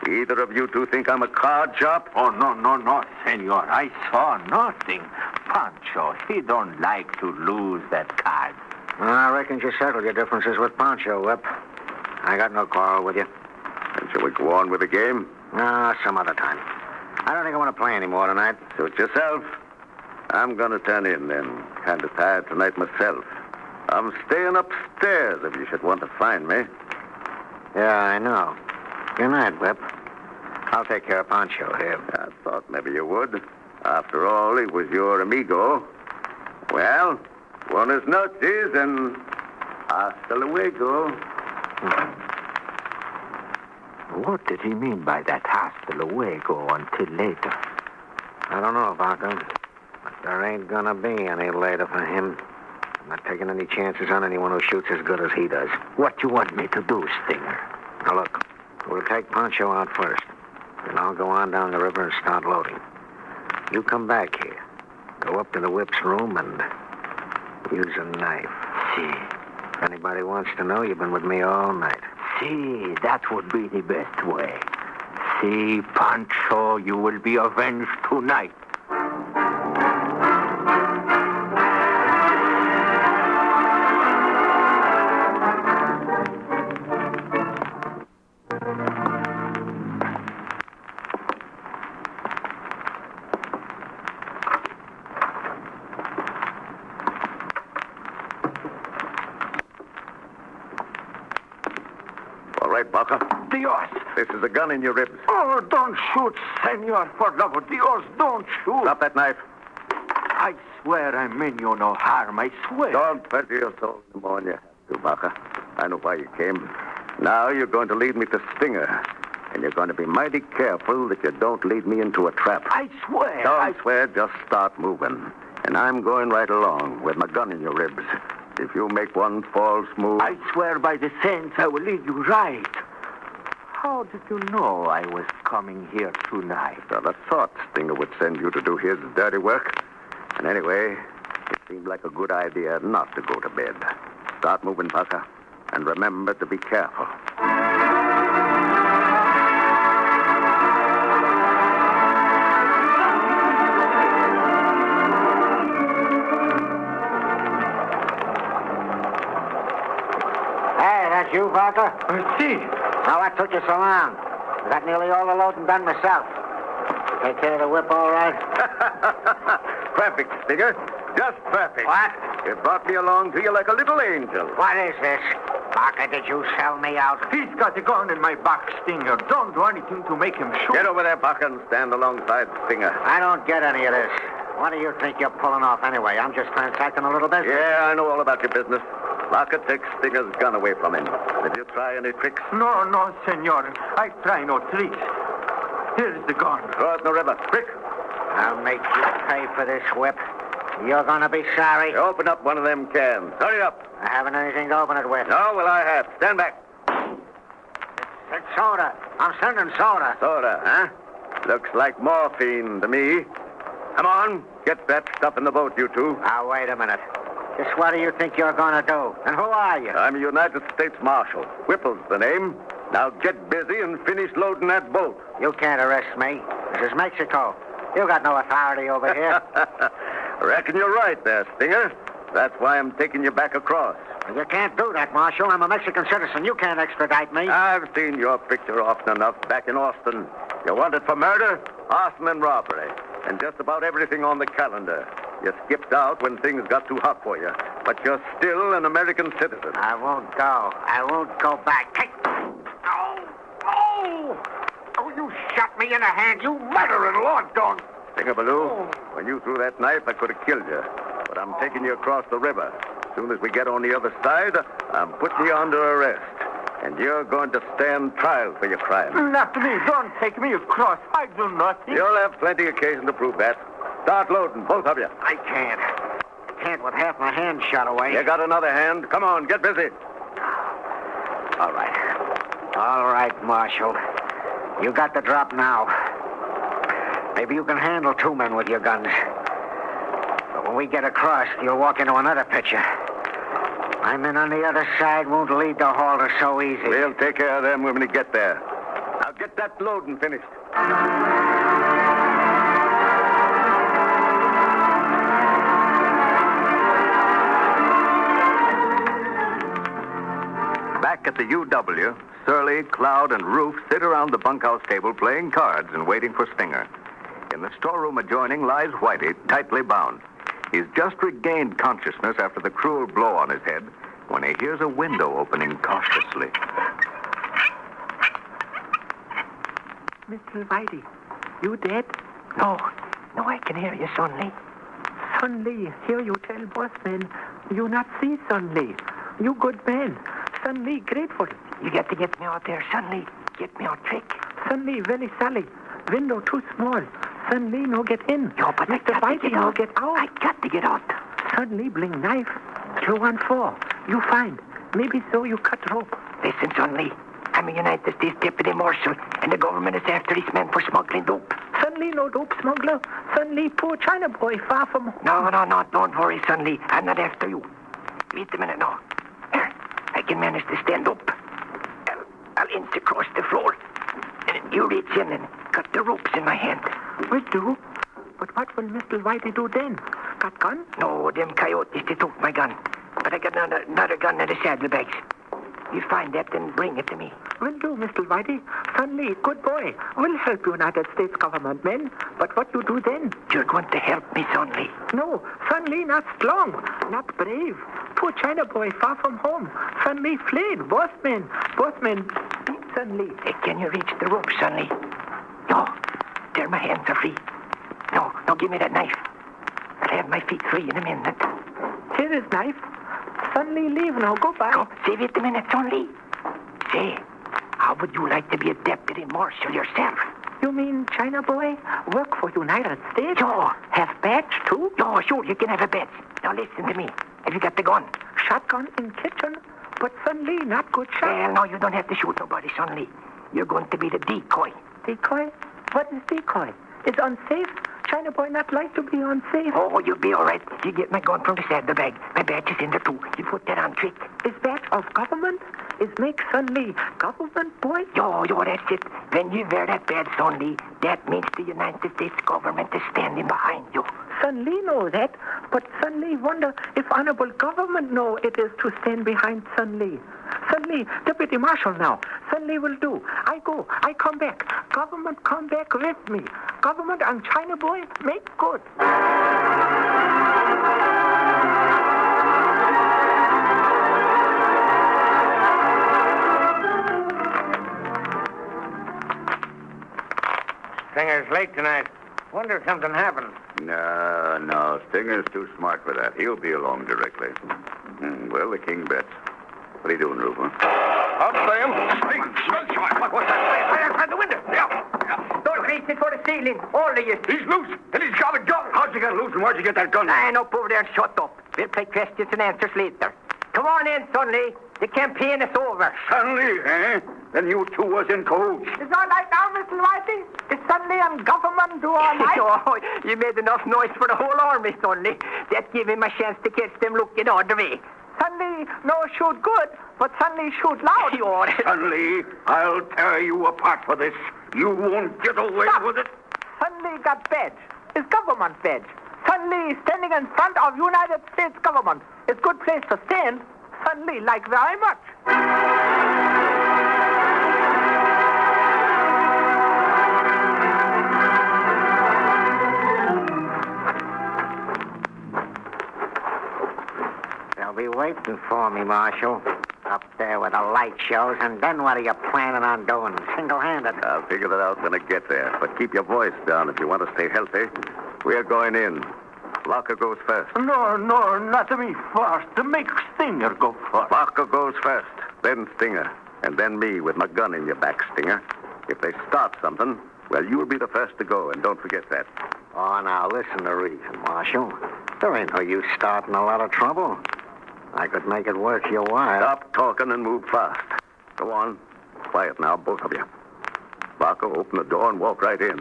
Either of you 2 think I'm a card sharp? Oh, no, senor. I saw nothing. Pancho, he don't like to lose that card. I reckon you settled your differences with Pancho, Whip. I got no quarrel with you. And shall we go on with the game? No, some other time. I don't think I want to play anymore tonight. Suit yourself. I'm going to turn in then. Kind of tired tonight myself. I'm staying upstairs if you should want to find me. Yeah, I know. Good night, Whip. I'll take care of Pancho here. I thought maybe you would. After all, he was your amigo. Well, buenas noches and hasta luego. What did he mean by that hasta luego until later? I don't know, Vaca. But there ain't gonna be any later for him. I'm not taking any chances on anyone who shoots as good as he does. What you want me to do, Stinger? Now, look. We'll take Pancho out first. Then I'll go on down the river and start loading. You come back here. Go up to the Whip's room and use a knife. See. If anybody wants to know, you've been with me all night. See, that would be the best way. See, Pancho, you will be avenged tonight. right, Baca. Dios! This is a gun in your ribs. Oh, don't shoot, senor. For love of Dios, don't shoot. Drop that knife. I swear I mean you no harm. I swear. Don't pressure your soul any more than you have to, Baca. I know why you came. Now you're going to lead me to Stinger. And you're going to be mighty careful that you don't lead me into a trap. I swear. Don't swear, just start moving. And I'm going right along with my gun in your ribs. If you make one false move... I swear by the saints I will lead you right. How did you know I was coming here tonight? Well, I thought Stinger would send you to do his dirty work. And anyway, it seemed like a good idea not to go to bed. Start moving, Baca. And remember to be careful. That's you, Parker? See. Now, what took you so long? I got nearly all the loading done myself. Take care of the whip all right? Perfect, Stinger. Just perfect. What? You brought me along to you like a little angel. What is this? Parker, did you sell me out? He's got a gun in my back, Stinger. Don't do anything to make him shoot. Get over there, Baca, and stand alongside Stinger. I don't get any of this. What do you think you're pulling off anyway? I'm just transacting a little business. Yeah, I know all about your business. Baca takes Stinger's gun away from him. Did you try any tricks? No, senor. I try no tricks. Here's the gun. Throw it in the river. Quick. I'll make you pay for this whip. You're going to be sorry. Open up one of them cans. Hurry up. I haven't anything to open it with. No, well, I have. Stand back. It's soda. I'm sending soda. Soda, huh? Looks like morphine to me. Come on. Get that stuff in the boat, you two. Now, wait a minute. Just what do you think you're going to do? And who are you? I'm a United States Marshal. Whipple's the name. Now get busy and finish loading that boat. You can't arrest me. This is Mexico. You got no authority over here. Reckon you're right there, Stinger. That's why I'm taking you back across. You can't do that, Marshal. I'm a Mexican citizen. You can't extradite me. I've seen your picture often enough back in Austin. You're wanted for murder, arson, and robbery. And just about everything on the calendar. You skipped out when things got too hot for you. But you're still an American citizen. I won't go. I won't go back. Hey. Oh, you shot me in the hand. You murdering Lord, don't. Stinger Baloo, when you threw that knife, I could have killed you. But I'm taking you across the river. As soon as we get on the other side, I'm putting you under arrest. And you're going to stand trial for your crime. Not me. Don't take me across. I do nothing. You'll have plenty of occasion to prove that. Start loading, both of you. I can't with half my hand shot away. You got another hand. Come on, get busy. All right, Marshal. You got the drop now. Maybe you can handle two men with your guns. But when we get across, you'll walk into another picture. My men on the other side won't lead the halter so easy. We'll take care of them when we get there. Now get that loading finished. Back at the UW, Surly, Cloud, and Roof sit around the bunkhouse table playing cards and waiting for Stinger. In the storeroom adjoining lies Whitey, tightly bound. He's just regained consciousness after the cruel blow on his head when he hears a window opening cautiously. Mr. Whitey, you dead? No, I can hear you, Son Lee. Son Lee, here you tell bossman, you not see Son Lee. You good man. Son Lee, grateful. You got to get me out there, Son Lee. Get me out quick. Son Lee, very sorry. Window too small. Son Lee no get in. No, but Mr. Whitey no get out. I got to get out. Son Lee bring knife. 214. You find. Maybe so you cut rope. Listen, Son Lee. I'm a United States Deputy Marshal, and the government is after these men for smuggling dope. Son Lee no dope smuggler. Son Lee poor China boy far from home. No. Don't worry, Son Lee. I'm not after you. Wait a minute now. I can manage to stand up. I'll inch across the floor. And you reach in and cut the ropes in my hand. Will do. But what will Mr. Whitey do then? Got gun? No, them coyotes, they took my gun. But I got another gun in the saddlebags. You find that and bring it to me. Will do, Mr. Whitey. Son Lee, good boy. We'll help United States government, men. But what you do then? You're going to help me, Son Lee. No, Son Lee not strong, not brave. Poor China boy far from home. Son Lee fled. Bossman. Sonny. Can you reach the rope, Sonny? No. There, my hands are free. No, give me that knife. I'll have my feet free in a minute. Here is knife. Sonny, leave now. Go by. Oh, save it a minute, Sonny. Say, how would you like to be a deputy marshal yourself? You mean China boy? Work for United States? Yo. Have badge, too? Yo, sure, you can have a badge. Now listen to me. Have you got the gun? Shotgun in kitchen? But Sonny, not good shot. Well, no, you don't have to shoot nobody, Sonny. You're going to be the decoy. Decoy? What is decoy? It's unsafe? China boy not like to be unsafe. Oh, you'll be all right. You get my gun from the saddlebag. My badge is in there, too. You put that on quick. Is badge of government? Is make Sonny government boy? Yo, that's it. When you wear that badge, Sonny, that means the United States government is standing behind you. Sonny know that, but Sonny wonder if honorable government know it is to stand behind Sonny. Sonny, Deputy Marshal now. Sonny will do. I go. I come back. Government come back with me. Government and China boy make good. Stinger's late tonight. Wonder if something happened. No. Stinger's too smart for that. He'll be along directly. Well, the king bets. What are you doing, Rufus? Up, Sam. What's that? Right outside the window. Yeah. Don't reach it for the ceiling. All of you. He's loose, and he's got a gun. How'd you get loose, and where'd you get that gun? Line up over there and shut up. We'll play questions and answers later. Come on in, Sonny. The campaign is over. Sonny, eh? Then you two was in cahoots. It's all right now, Mr. Whitey. It's Sonny and government do all right. Oh, you made enough noise for the whole army, Sonny. That gave him a chance to catch them looking the other way. Sonny no shoot good, but Sonny shoot loud. Sonny, I'll tear you apart for this. You won't get away with it. Sonny got badge. It's government badge. Sonny standing in front of United States government. It's good place to stand. Sonny like very much. They'll be waiting for me, Marshal. Up there where the light shows, and then what are you planning on doing? Single-handed? I'll figure that out when I get there. But keep your voice down if you want to stay healthy. We're going in. Locker goes first. No, not me first. Make Stinger go first. Locker goes first, then Stinger, and then me with my gun in your back, Stinger. If they start something, well, you'll be the first to go, and don't forget that. Oh, now, listen to reason, Marshal. There ain't no use starting a lot of trouble. I could make it worth your while. Stop talking and move fast. Go on. Quiet now, both of you. Locker, open the door and walk right in.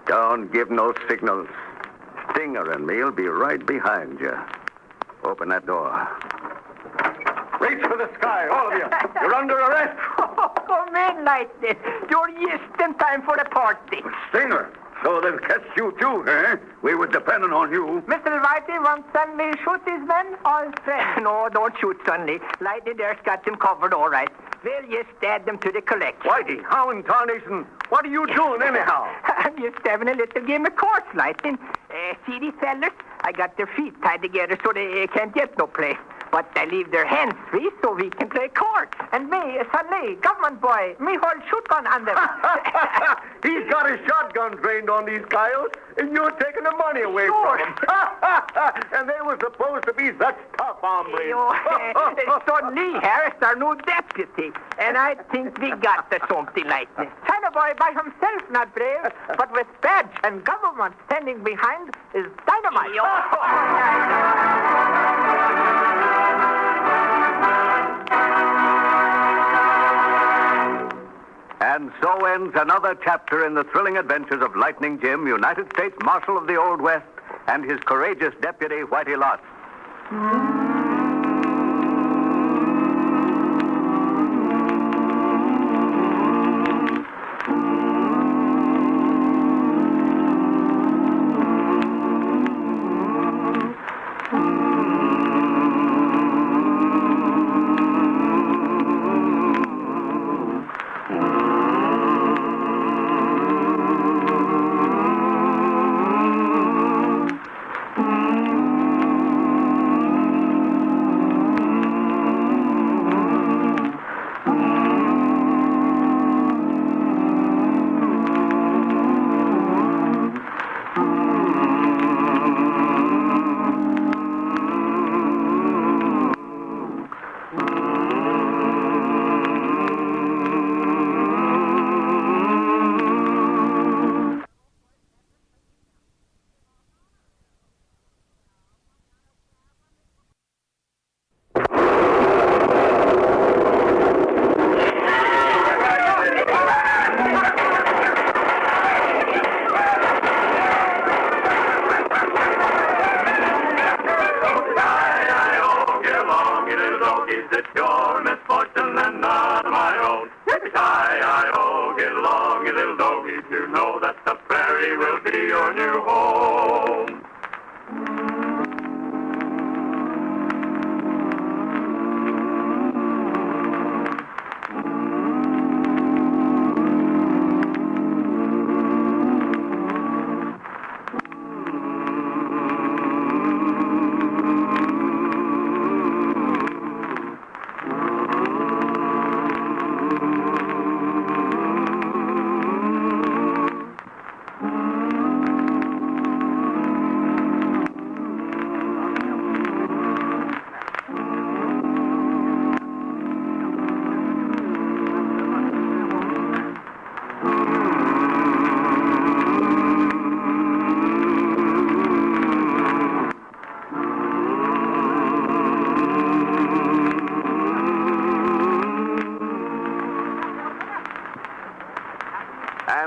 Don't give no signals. Stinger and me'll be right behind you. Open that door. Reach for the sky, all of you. You're under arrest. Come in like this. You're just in time for the party. Stinger, so they've catch you too, eh? We were depending on you. Mr. Whitey wants Sonny shoot his men or his friends? No, don't shoot, Sonny. Lightning there's got them covered all right. We'll just add them to the collection. Whitey, how in tarnation? What are you doing anyhow? I'm just having a little game of cards, Lightning. See these fellas? I got their feet tied together so they can't get no place. But I leave their hands free so we can play cards. And me, Sonny, government boy, me hold shotgun on them. He's got his shotgun trained on these coyotes, and you're taking the money away from them. And they were supposed to be such tough hombres. Sonny Harris, our new deputy. And I think we got the something like this. China boy by himself not brave, but with badge and government standing behind is dynamite. And so ends another chapter in the thrilling adventures of Lightning Jim, United States Marshal of the Old West, and his courageous deputy, Whitey Lotz.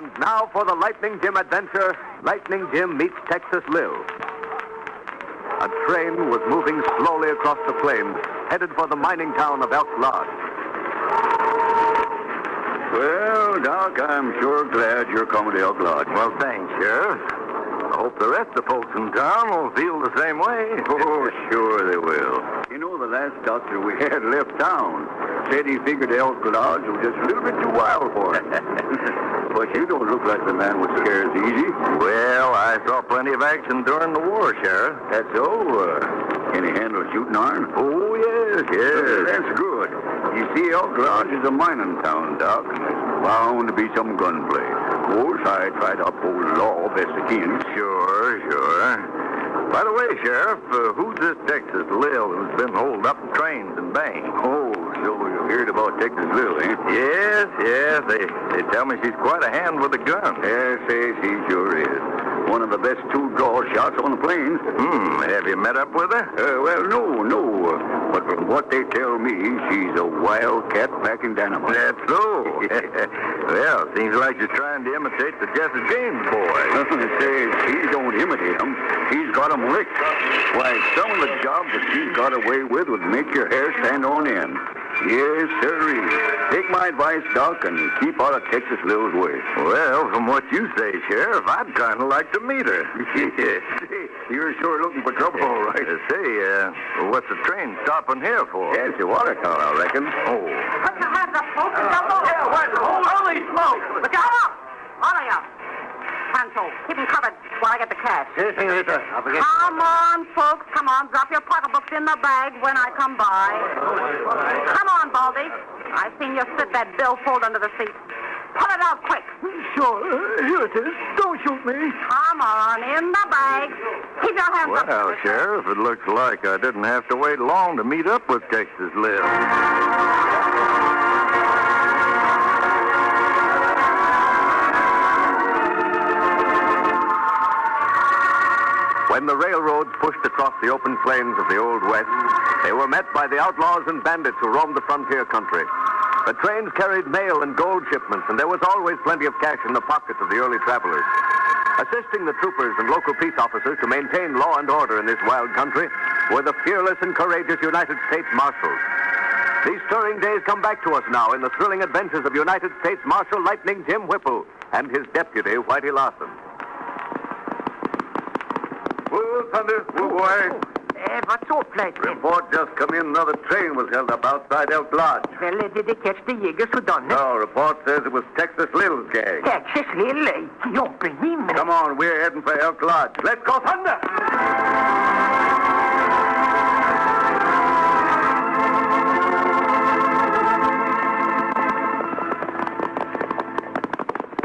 And now for the Lightning Jim adventure, Lightning Jim meets Texas Lil. A train was moving slowly across the plains, headed for the mining town of Elk Lodge. Well, Doc, I'm sure glad you're coming to Elk Lodge. Well, thanks, Sheriff. I hope the rest of the folks in town will feel the same way. Oh, sure they will. You know, the last doctor we had left town said he figured Elk Lodge was just a little bit too wild for him. But you don't look like the man with scares easy. Well, I saw plenty of action during the war, Sheriff. That's so? Can he handle a shooting iron? Oh, yes. That's good. You see, Elk Lodge is a mining town, Doc, and there's bound to be some gunplay. Of course, I try to uphold the law best I can. Sure. By the way, Sheriff, who's this Texas Lil who's been holed up in trains and banged? Oh, so you heard about Texas Lil, eh? Yes. They tell me she's quite a hand with a gun. Yes, she sure is. One of the best two-draw shots on the plains. Have you met up with her? Well, no. But from what they tell me, she's a wildcat packing dynamite. That's so. Well, seems like you're trying to imitate the Jesse James boy. Say, she don't imitate him. She's got him licked. Why, some of the jobs that she's got away with would make your hair stand on end. Yes, sirree. Take my advice, Doc, and keep out of Texas Lil's way. Well, from what you say, Sheriff, I'd kind of like to meet her. You're sure looking for trouble, all right. What's the train stopping here for? Yes, the water tower, I reckon. Oh. Put your hands up, folks, and don't move. Holy smoke! Look out! All of you. Pancho, keep them covered while I get the cash. Yes, senorita. Come on, folks. Come on. Drop your pocketbooks in the bag when I come by. Come on, Baldy. I seen you slip that billfold under the seat. Pull it out quick. Sure. Here it is. Don't shoot me. Come on, in the bag. Keep your hands up. Well, Sheriff, it looks like I didn't have to wait long to meet up with Texas Lil. When the railroads pushed across the open plains of the Old West, they were met by the outlaws and bandits who roamed the frontier country. The trains carried mail and gold shipments, and there was always plenty of cash in the pockets of the early travelers. Assisting the troopers and local peace officers to maintain law and order in this wild country were the fearless and courageous United States Marshals. These stirring days come back to us now in the thrilling adventures of United States Marshal Lightning Jim Whipple and his deputy, Whitey Larson. Whoa, Thunder. Whoa, boy. What's up, Lightning? Report just come in. Another train was held up outside Elk Lodge. Well, did they catch the Jaegers who done it? No, report says it was Texas Lil's gang. Texas Lil? You don't believe me. Come on, we're heading for Elk Lodge. Let's go, Thunder!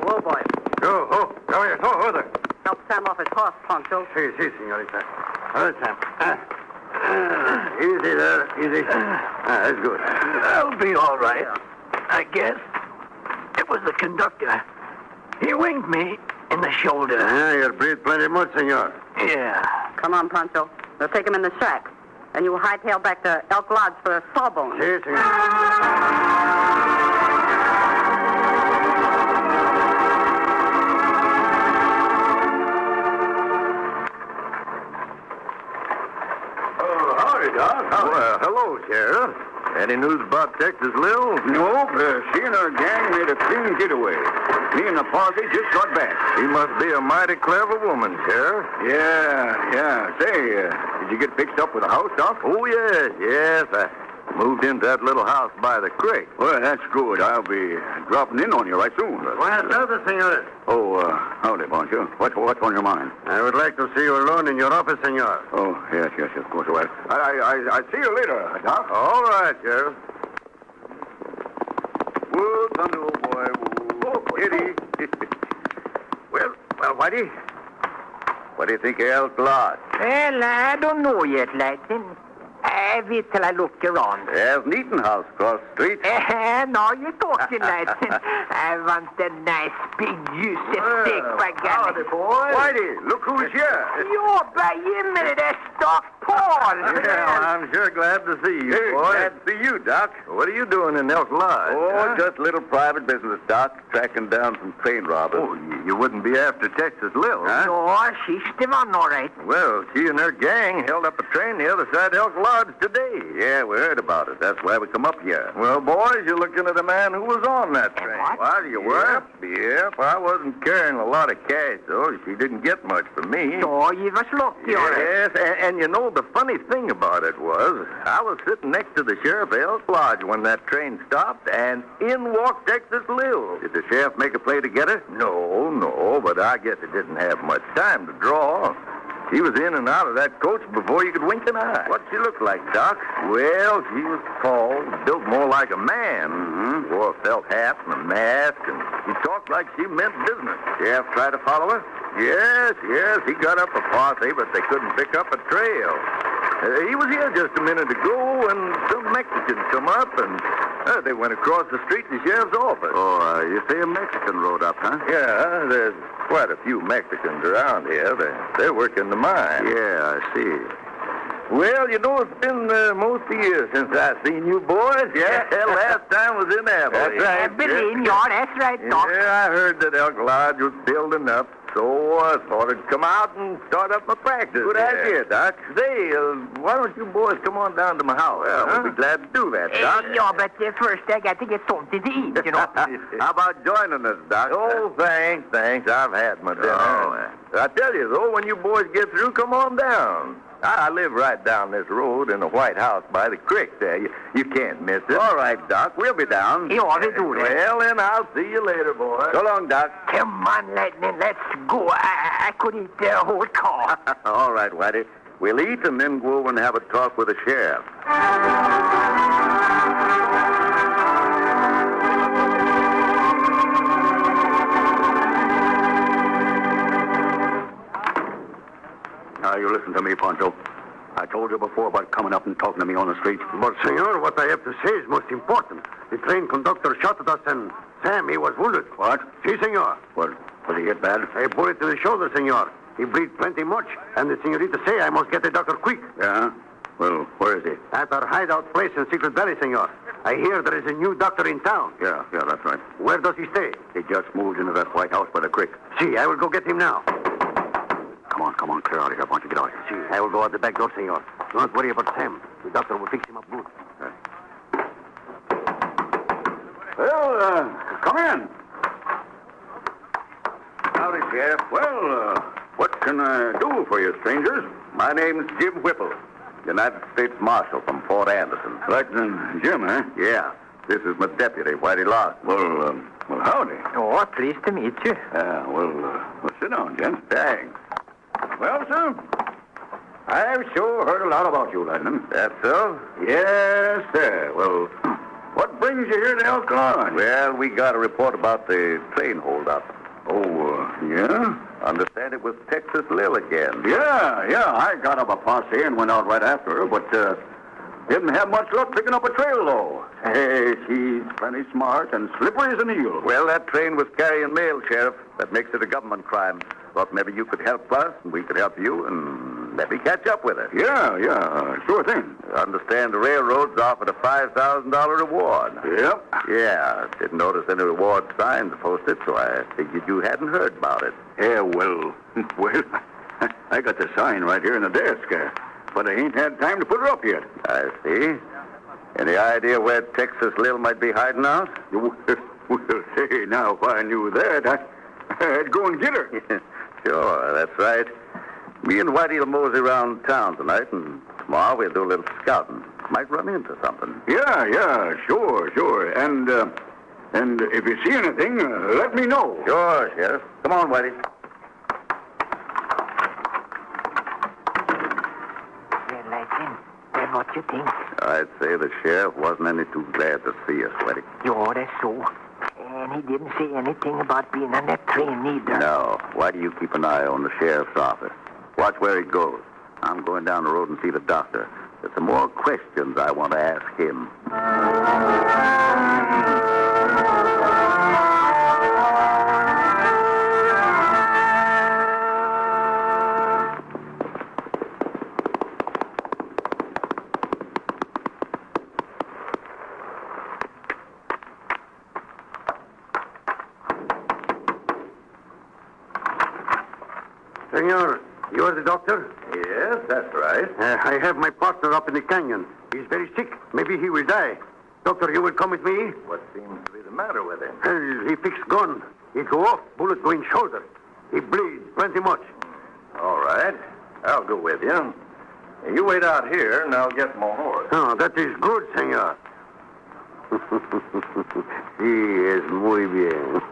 Whoa, boy. Come here. Oh, there. Help Sam off his horse, Pancho. Si, senorita. Sam. Easy there, easy. That's good. I'll be all right, I guess. It was the conductor. He winged me in the shoulder. You breathe plenty much, senor. Yeah. Come on, Pancho. They'll take him in the shack. And you will hightail back to Elk Lodge for a sawbone. Si, senor. Well, hello, Sheriff. Any news about Texas Lil? No, she and her gang made a clean getaway. Me and the posse just got back. She must be a mighty clever woman, Sheriff. Yeah. Say, did you get fixed up with a house, Doc? Oh, yes. I moved into that little house by the creek. Well, that's good. I'll be dropping in on you right soon. Well, another senor. Oh, howdy, Pancho. What's on your mind? I would like to see you alone in your office, senor. Oh, yes, of course. Well, I see you later, Doc. All right, Sheriff. Whoa, Thunder, old boy. Whoa, kitty. Well, Whitey, what do you think of Elk Lodge? Well, I don't know yet, Lightning. Wait till I look around. There's an eating house across the street. Now you're talking, lad. I want a nice big juicy steak, by God. Howdy, boys. Whitey, look who's here. You're by your minute, that's Doc Paul. Yeah, I'm sure glad to see you, boy. Glad to see you, Doc. What are you doing in Elk Lodge? Oh, just a little private business, Doc. Tracking down some train robbers. Oh, you wouldn't be after Texas Lil, huh? No, she's the one, all right. Well, she and her gang held up a train the other side of Elk Lodge today. Yeah, we heard about it. That's why we come up here. Well, boys, you're looking at a man who was on that train. What? You were? Yep. I wasn't carrying a lot of cash, though. She didn't get much from me. Oh, you was lucky, all right. Yes, and you know, the funny thing about it was, I was sitting next to the sheriff of Elk Lodge when that train stopped, and in walked Texas Lil. Did the sheriff make a play to get her? No, but I guess it didn't have much time to draw. She was in and out of that coach before you could wink an eye. What'd she look like, Doc? Well, she was tall, built more like a man. Mm-hmm. Wore a felt hat and a mask, and she talked like she meant business. Sheriff tried to follow her? Yes. He got up a posse, but they couldn't pick up a trail. He was here just a minute ago, and some Mexicans come up, and they went across the street to the sheriff's office. Oh, you say a Mexican rode up, huh? Yeah, there's quite a few Mexicans around here. They're working the mine. Yeah, I see. Well, you know, it's been most a year since I seen you boys. Yeah, last time was in Abilene. That's right. Abilene, that's right, Doc. Yeah, I heard that Elk Lodge was building up. So I thought I'd come out and start up my practice. Good idea, Doc. Say, why don't you boys come on down to my house? Well, we'll be glad to do that, Doc. Yeah, but first I got to get something to eat, you know. How about joining us, Doc? Oh, thanks. I've had my dinner. I tell you, though, when you boys get through, come on down. I live right down this road in a white house by the creek there. You can't miss it. All right, Doc. We'll be down. You ought to do that. Well, then I'll see you later, boys. So long, Doc. Come on, Lightning. Let's go. I could eat the whole car. All right, Whitey. We'll eat and then go over and have a talk with the sheriff. Now, you listen to me, Pancho. I told you before about coming up and talking to me on the street. But, senor, what I have to say is most important. The train conductor shot at us, and Sam, he was wounded. What? Si, senor. Was he hit bad? A bullet in the shoulder, senor. He bleed plenty much, and the senorita say I must get the doctor quick. Yeah? Well, where is he? At our hideout place in Secret Valley, senor. I hear there is a new doctor in town. Yeah, that's right. Where does he stay? He just moved into that white house by the creek. See, I will go get him now. Come on, clear out of here. Why don't you get out of here? See, I will go out the back door, senor. Don't worry about Sam. The doctor will fix him up good. Well, come in. Howdy, Sheriff. Well, what can I do for you, strangers? My name's Jim Whipple, United States Marshal from Fort Anderson. Lightning Jim, eh? Yeah. This is my deputy, Whitey Lawson. Well, howdy. Oh, pleased to meet you. Well, sit down, gents. Thanks. Well, sir, I've sure heard a lot about you, Lightning. That's so? Yes, sir. Well, what brings you here to Elk Lodge? Well, we got a report about the train holdup. Oh, yeah? Understand it was Texas Lil again. Yeah. I got up a posse and went out right after her, but didn't have much luck picking up a trail, though. Hey, she's plenty smart and slippery as an eel. Well, that train was carrying mail, Sheriff. That makes it a government crime. Thought maybe you could help us, and we could help you, and maybe catch up with her. Yeah, sure thing. I understand the railroad's offered a $5,000 reward. Yep. Yeah, didn't notice any reward signs posted, so I figured you hadn't heard about it. Yeah, well, I got the sign right here in the desk, but I ain't had time to put her up yet. I see. Any idea where Texas Lil might be hiding out? Well, say, now, if I knew that, I'd go and get her. Sure, that's right. Me and Whitey will mosey around town tonight, and tomorrow we'll do a little scouting. Might run into something. Yeah, sure. And if you see anything, let me know. Sure, Sheriff. Come on, Whitey. Well, Lightning, then what you think? I'd say the sheriff wasn't any too glad to see us, Whitey. Yeah, that's so. And he didn't say anything about being on that train either. No. Why do you keep an eye on the sheriff's office? Watch where he goes. I'm going down the road and see the doctor. There's some more questions I want to ask him. Senor, you are the doctor? Yes, that's right. I have my partner up in the canyon. He's very sick. Maybe he will die. Doctor, you will come with me? What seems to be the matter with him? He fixed gun. He go off, bullet go in shoulder. He bleeds plenty much. All right. I'll go with you. You wait out here, and I'll get my horse. Oh, that is good, senor. Sí, es muy bien.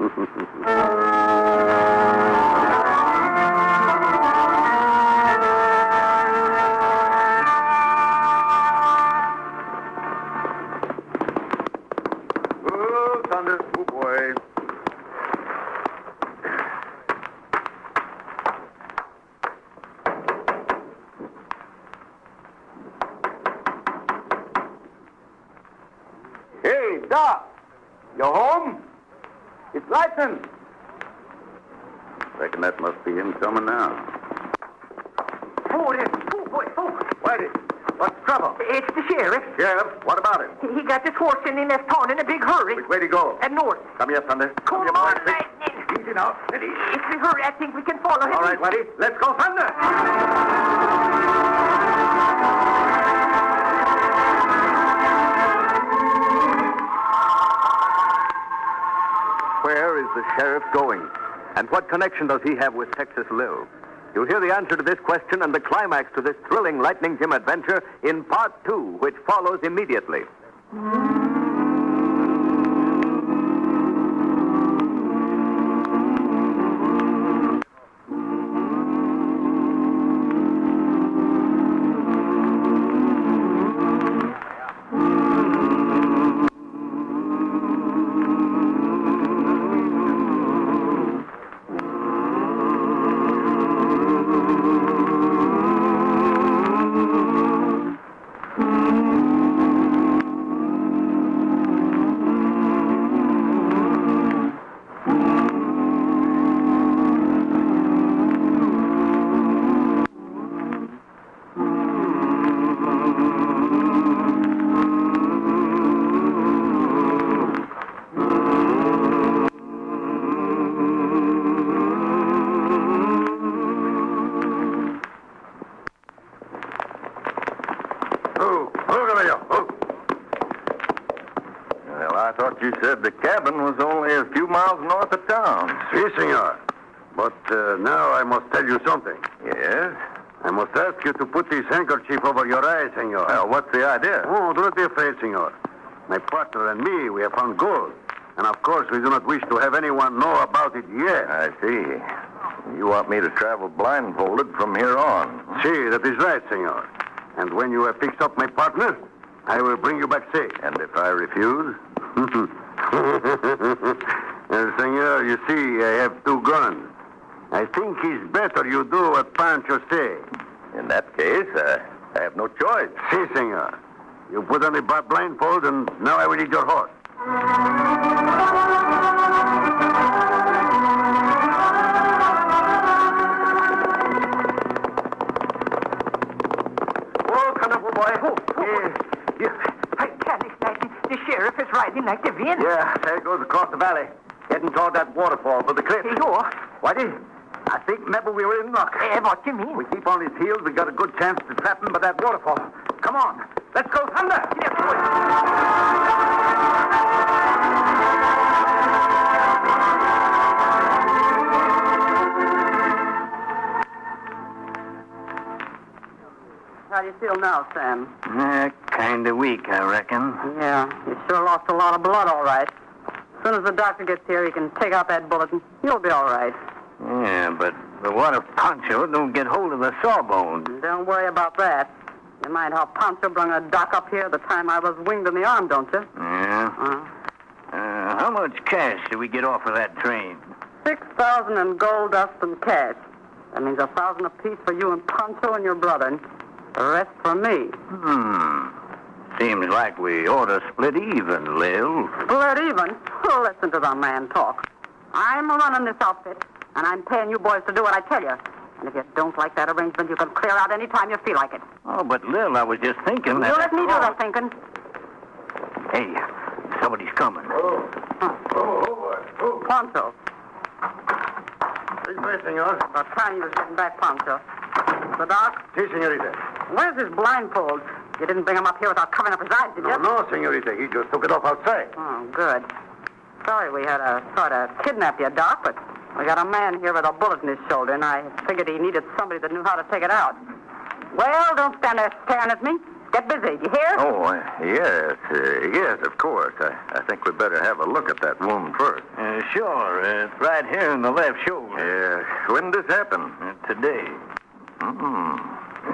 Oh, thunder. Oh, boy. Hey, Doc. You home? It's Lightning. Reckon that must be him coming now. Oh, boy, oh. Whitey, what's the trouble? It's the sheriff. Sheriff, what about him? He got this horse and he left town in a big hurry. Which way to go? At north. Come here, Thunder. Come here, on, boy. Lightning. Easy now. Steady. If we hurry, I think we can follow him. All right, Whitey. Let's go, Thunder. Where is the sheriff going? And what connection does he have with Texas Lil? You'll hear the answer to this question and the climax to this thrilling Lightning Jim adventure in Part 2, which follows immediately. Well, I thought you said the cabin was only a few miles north of town. Si, senor. But now I must tell you something. Yes? I must ask you to put this handkerchief over your eyes, senor. Well, what's the idea? Oh, do not be afraid, senor. My partner and me, we have found gold. And of course, we do not wish to have anyone know about it yet. I see. You want me to travel blindfolded from here on? Si, that is right, senor. And when you have fixed up my partner, I will bring you back safe. And if I refuse? Senor, you see, I have two guns. I think it's better you do what Pancho say. In that case, I have no choice. Si, senor. You put on the blindfold, and now I will lead your horse. Oh, come on, boy. I can't explain. The sheriff is riding like the wind. Yeah, there he goes across the valley, heading toward that waterfall for the cliff. Hey, you. Whitey, I think maybe we were in luck. What do you mean? We keep on his heels, we got a good chance to trap him by that waterfall. Come on, let's go, Thunder! Yes, boy. How do you feel now, Sam? Kind of weak, I reckon. Yeah, you sure lost a lot of blood, all right. As soon as the doctor gets here, he can take out that bullet, and you'll be all right. Yeah, but what if Pancho don't get hold of the sawbone? Don't worry about that. You mind how Pancho brung a doc up here the time I was winged in the arm, don't you? Yeah. How much cash did we get off of that train? 6,000 in gold dust and cash. That means 1,000 apiece for you and Pancho and your brother. The rest for me. Seems like we ought to split even, Lil. Split even? Listen to the man talk. I'm running this outfit, and I'm paying you boys to do what I tell you. And if you don't like that arrangement, you can clear out any time you feel like it. Oh, but Lil, I was just thinking You that... let me do the thinking. Hey, somebody's coming. Poncho. Sí, senor. About time you was getting back, Poncho. The doc? Sí, señorita. Where's his blindfold? You didn't bring him up here without covering up his eyes, did you? No, señorita. He just took it off outside. Oh, good. Sorry we had to sort of kidnap you, Doc, but we got a man here with a bullet in his shoulder, and I figured he needed somebody that knew how to take it out. Well, don't stand there staring at me. Get busy, you hear? Oh, yes, of course. I think we'd better have a look at that wound first. Sure. It's right here in the left shoulder. Yeah. When did this happen? Today.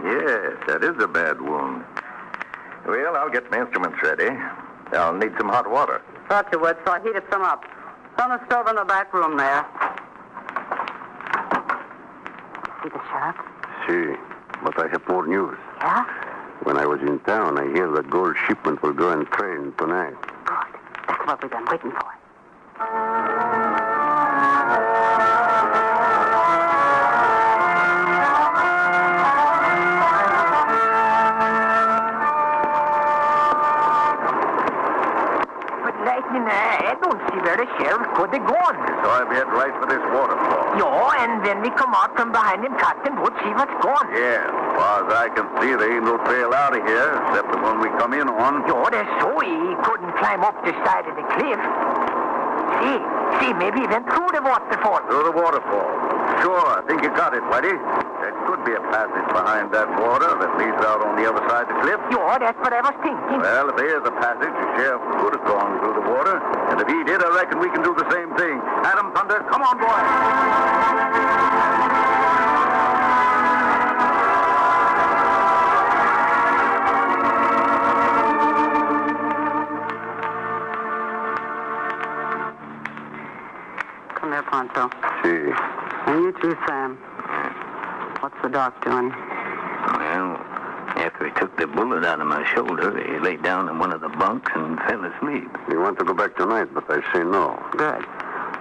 Yes, that is a bad wound. Well, I'll get my instruments ready. I'll need some hot water. Thought you would, so I heated some up. It's on the stove in the back room there. See the sheriff? See, but I have more news. Yeah? When I was in town, I hear the gold shipment will go in train tonight. Good. That's what we've been waiting for. I don't see where the sheriff could have gone. So I've head right for this waterfall. Yeah, and then we come out from behind him, Captain Wood, see what's gone. Yeah, as far as I can see, there ain't no trail out of here, except the one we come in on. Yeah, that's so. He couldn't climb up the side of the cliff. See, maybe he went through the waterfall. Through the waterfall. Sure, I think you got it, Whitey. There could be a passage behind that water that leads out on the other side of the cliff. Yeah, that's what I was thinking. Well, if there is a passage, the sheriff could have gone through the water. And if he did, I reckon we can do the same thing. Adam Thunder, come on, boy. Come here, Poncho. See. And you too, Sam. What's the doc doing? Well, after he took the bullet out of my shoulder, he laid down in one of the bunks and fell asleep. You want to go back tonight, but I say no. Good.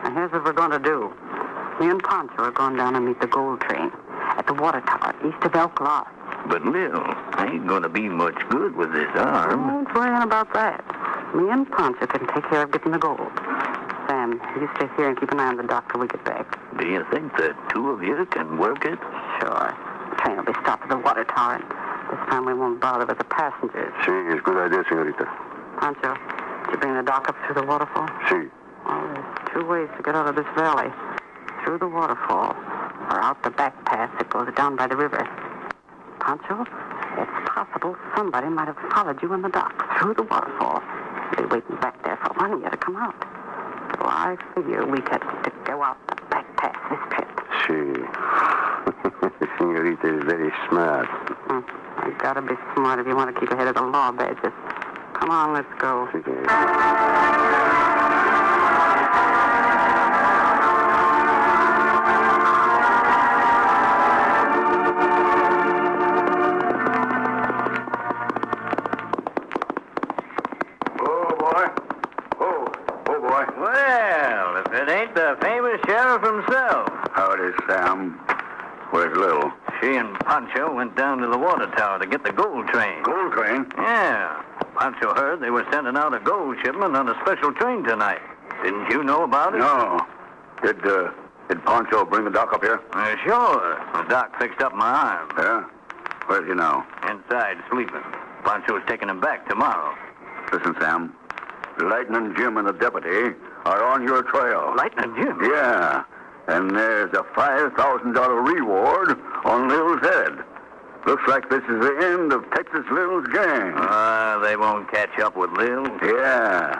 Now, here's what we're going to do. Me and Poncho are going down and meet the gold train at the water tower east of Elk Lodge. But, Lil, I ain't gonna be much good with this arm. Don't worry about that. Me and Poncho can take care of getting the gold. Sam, you stay here and keep an eye on the dock till we get back. Do you think the two of you can work it? Sure. The train will be stopped at the water tower, and this time we won't bother with the passengers. See, it's a good idea, senorita. Poncho, did you bring the dock up through the waterfall? See. Well, there's two ways to get out of this valley. Through the waterfall, or out the back path that goes down by the river. Poncho, it's possible somebody might have followed you in the dock through the waterfall. They'll be waiting back there for one of you to come out. So I figure we had to go out the back path this trip. See. The senorita is very smart. You gotta be smart if you want to keep ahead of the law, badges. Come on, let's go. Well, if it ain't the famous sheriff himself. Howdy, Sam. Where's Lil? She and Pancho went down to the water tower to get the gold train. Gold train? Yeah. Pancho heard they were sending out a gold shipment on a special train tonight. Didn't you know about it? No. Did Poncho bring the doc up here? Sure. The doc fixed up my arm. Yeah? Where's he now? Inside, sleeping. Pancho's taking him back tomorrow. Listen, Sam. Lightning Jim and the deputy are on your trail. Lightning Jim? Yeah. And there's a $5,000 reward on Lil's head. Looks like this is the end of Texas Lil's gang. They won't catch up with Lil? Yeah.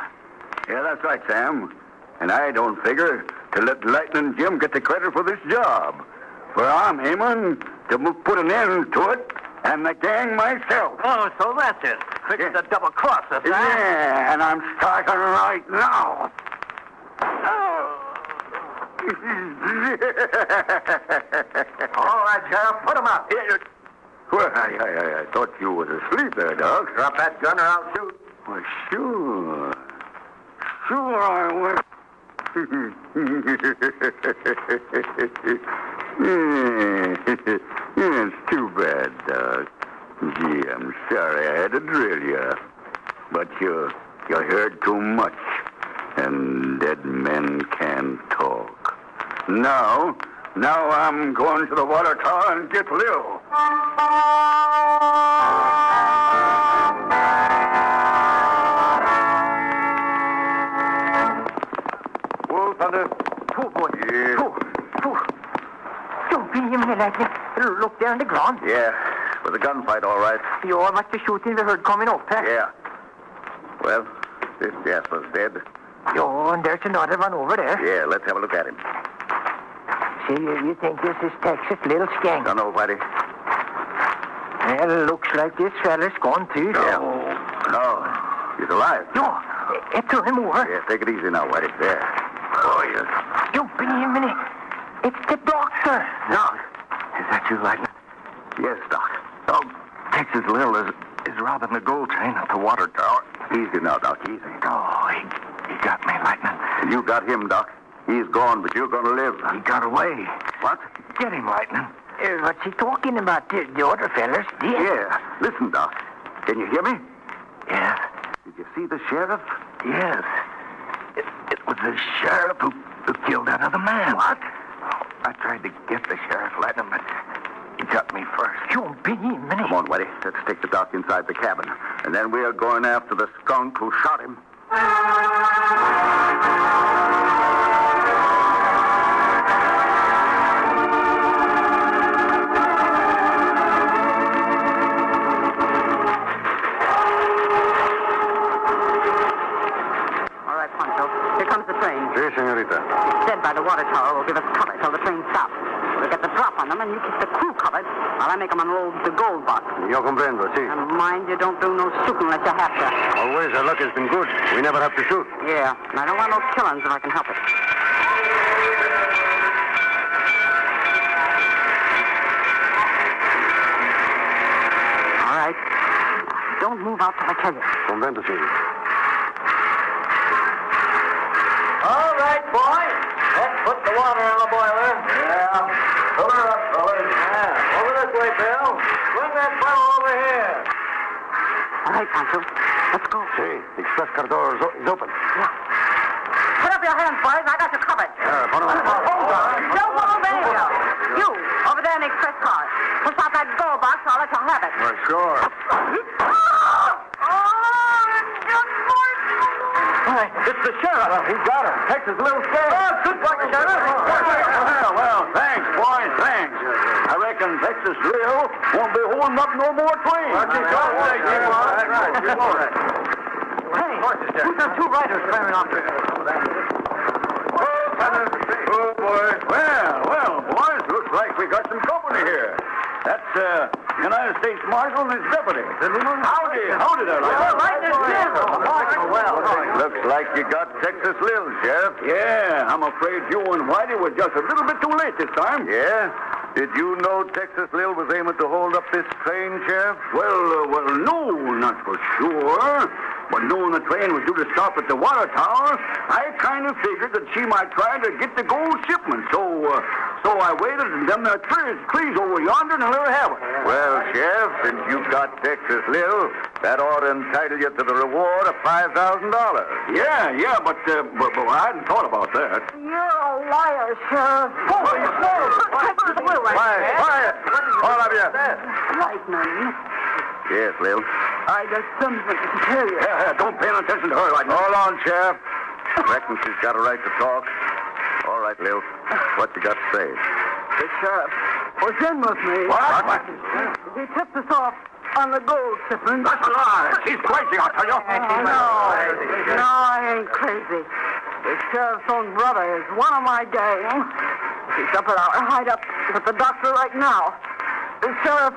Yeah, that's right, Sam. And I don't figure to let Lightning Jim get the credit for this job. For I'm aiming to put an end to it and the gang myself. Oh, so that's it. Fix the double cross us, huh? Yeah, and I'm starting right now. All right, Sheriff, put him up. Well, I thought you was asleep there, Doc. Drop that gun or I'll shoot. Well, sure. Sure I will. It's too bad, Doc. Gee, I'm sorry I had to drill you. But you heard too much, and dead men can't talk. Now I'm going to the water tower and get Lil. Wolf, Thunder. Two, boy. Yeah. Two. Don't be him, Lightning. Look there on the ground. Yeah, was a gunfight, all right. You all must be shooting we heard coming up, huh? Yeah. Well, this Jasper's dead. Oh, and there's another one over there. Yeah, let's have a look at him. See, you think this is Texas little skank? Don't know, Whitey. Well, looks like this fella's gone too. Yeah. No, he's alive. No, throw him over. Yeah, take it easy now, Whitey. There. Oh, yes. Don't be a minute. It's the doctor. Doc, is that you, Lightning? Yes, Doc. Oh, Texas Lil is robbing the gold train at the water tower. Easy now, Doc, easy. Oh, he got me, Lightning. And you got him, Doc. He's gone, but you're going to live. He got away. What? Get him, Lightning. What's he talking about? The other fellas? Yeah. Listen, Doc. Can you hear me? Yes. Did you see the sheriff? Yes. It was the sheriff who killed that other man. What? I tried to get the sheriff, Lightning, but he got me first. Don't be him, Come on, Whitey. Let's take the doc inside the cabin. And then we are going after the skunk who shot him. All right, Pancho. Here comes the train. Si, senorita. It's dead by the water tower. Will give us cover till the train stops. We'll get the drop on them, and you keep the crew covered while I make them unload the gold box. Yo comprendo, si. And mind you don't do no shooting unless you have to. Always our luck has been good. We never have to shoot. Yeah, and I don't want no killings if I can help it. All right. Don't move out till I tell you. Comprendo, si. All right, boys. Let's put the water on the boiler. Yeah. Fill her up, fellas. Yeah. Over this way, Bill. Bring that funnel over here. All right, Pancho. Let's go. Si, the express car door is open. Yeah. Put up your hands, boys. I got you covered. Put them Hold on. Don't go over there. You, over there in the express car. Push out that gold box. I'll let you have it. Sure. Hey, it's the sheriff. He got her. Texas little skank. Oh, good luck, Sheriff. Well, thanks, boys, thanks. I reckon Texas Lil won't be holding up no more trains. Hey, who's those two riders firing off there? Oh, boy. Well, boys, looks like we got some company here. That's, United States Marshal and his deputy. Howdy there, Looks like you got Texas Lil, Sheriff. Yeah, I'm afraid you and Whitey were just a little bit too late this time. Yeah? Did you know Texas Lil was aiming to hold up this train, Sheriff? Well, no, not for sure. But knowing the train was due to stop at the water tower, I kind of figured that she might try to get the gold shipment. So I waited in them trees over yonder and let her have it. Well, Sheriff, since you got Texas Lil, that ought to entitle you to the reward of $5,000. Yeah, but I hadn't thought about that. You're a liar, Sheriff. Texas Lil, Quiet! All of you. Lightning. Yes, Lil. I got something to tell you. Yeah, don't pay no attention to her right now. Hold on, Sheriff. Reckon she's got a right to talk. All right, Lil. What you got to say? The sheriff was in with me. What? He tipped us off on the gold shipment. That's a lie. She's crazy, I'll tell you. No, I ain't crazy. The sheriff's own brother is one of my gang. He's up at our hideout with the doctor right now. The sheriff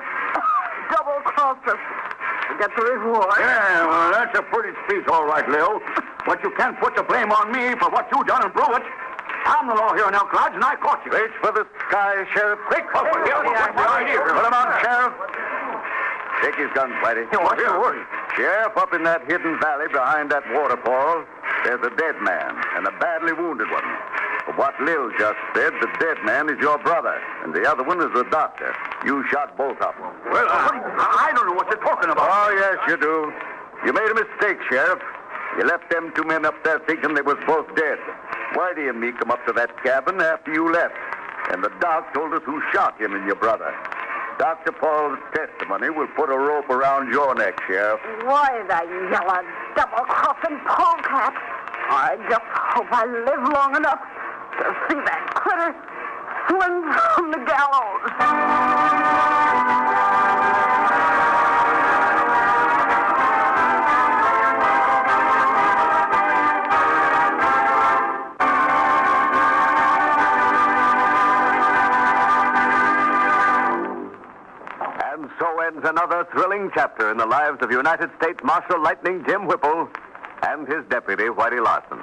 double-crossed us to get the reward. Yeah, well, that's a pretty speech, all right, Lil. But you can't put the blame on me for what you done and blew it. I'm the law here in Elk Lodge, and I caught you. Reach for the sky, Sheriff. Quick! Put him on, Sheriff. Take his gun, Whitey. Sure. Sheriff, up in that hidden valley behind that waterfall, there's a dead man and a badly wounded one. From what Lil just said, the dead man is your brother, and the other one is the doctor. You shot both of them. Well, I don't know what you're talking about. Oh, yes, you do. You made a mistake, Sheriff. You left them two men up there thinking they was both dead. Whitey and me come up to that cabin after you left, and the doc told us who shot him and your brother. Dr. Paul's testimony will put a rope around your neck, Sheriff. Why, the yellow double-crossing polecat. I just hope I live long enough to see that critter swing from the gallows. And so ends another thrilling chapter in the lives of United States Marshal Lightning Jim Whipple and his deputy, Whitey Larson.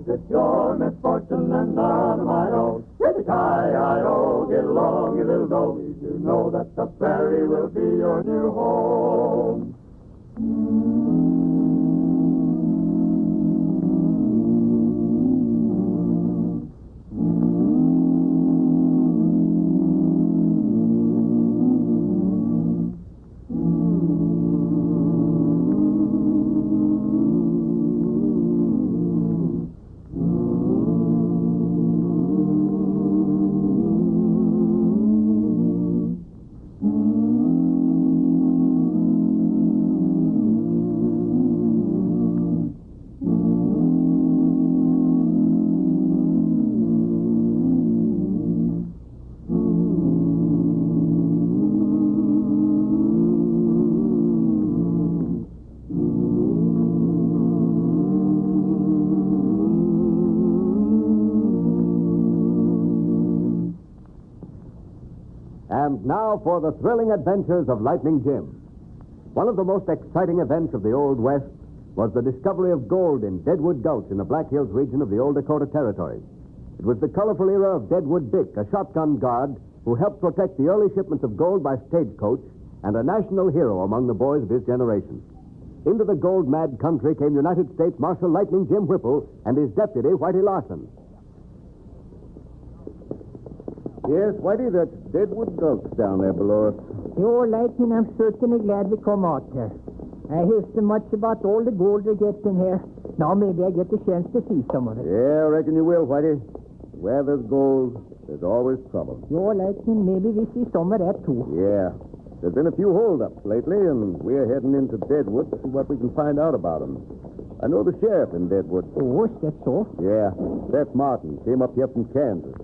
It's your misfortune and none of my own. Yippee-ki-yi-o, get along, you little doggies. You know that the prairie will be your new home. And now for the thrilling adventures of Lightning Jim. One of the most exciting events of the Old West was the discovery of gold in Deadwood Gulch in the Black Hills region of the Old Dakota Territory. It was the colorful era of Deadwood Dick, a shotgun guard who helped protect the early shipments of gold by stagecoach and a national hero among the boys of his generation. Into the gold-mad country came United States Marshal Lightning Jim Whipple and his deputy, Whitey Larson. Yes, Whitey, that's Deadwood Gulch down there below us. You're Lightning, I'm certainly glad we come out here. I hear so much about all the gold we're getting here. Now maybe I get the chance to see some of it. Yeah, I reckon you will, Whitey. Where there's gold, there's always trouble. You're Lightning, maybe we see some of that, too. Yeah. There's been a few holdups lately, and we're heading into Deadwood to see what we can find out about them. I know the sheriff in Deadwood. Oh, is that so? Yeah. Seth Martin came up here from Kansas.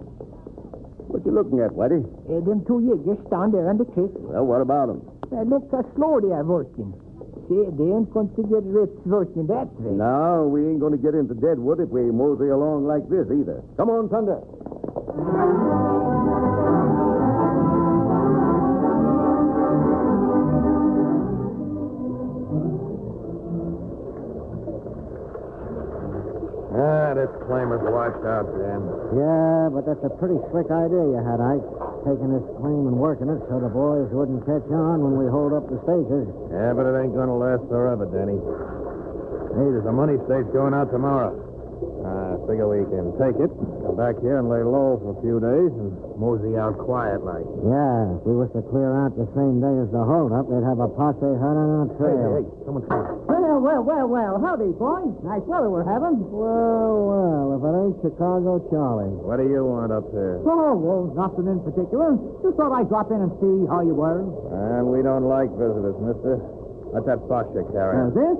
What you looking at, Whitey? Them two yiggers down there on the creek. Well, what about them? Look how slow they are working. See, they ain't going to get rich working that way. No, we ain't going to get into Deadwood if we mosey along like this either. Come on, Thunder. This claimer's washed out, Dan. Yeah, but that's a pretty slick idea you had, Ike. Taking this claim and working it so the boys wouldn't catch on when we hold up the stages. Yeah, but it ain't gonna last forever, Danny. Hey, there's a money stage going out tomorrow. I figure we can take it, come back here and lay low for a few days, and mosey out quiet like. Yeah, if we was to clear out the same day as the holdup, they'd have a posse hot on our trail. Hey, someone's coming. Well, howdy, boys. Nice weather we're having. Well, if it ain't Chicago Charlie. What do you want up here? Oh, well, nothing in particular. Just thought I'd drop in and see how you were. And we don't like visitors, mister. What's that box you're carrying? This?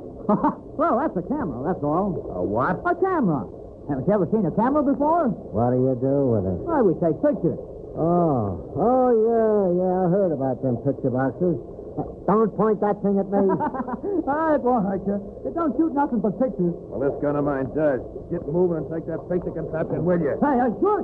Well, that's a camera, that's all. A what? A camera. Haven't you ever seen a camera before? What do you do with it? Why, we take pictures. Oh, yeah, I heard about them picture boxes. Don't point that thing at me. It won't hurt you. It don't shoot nothing but pictures. Well, this gun of mine does. Get moving and take that picture contraption with you. Hey, sure.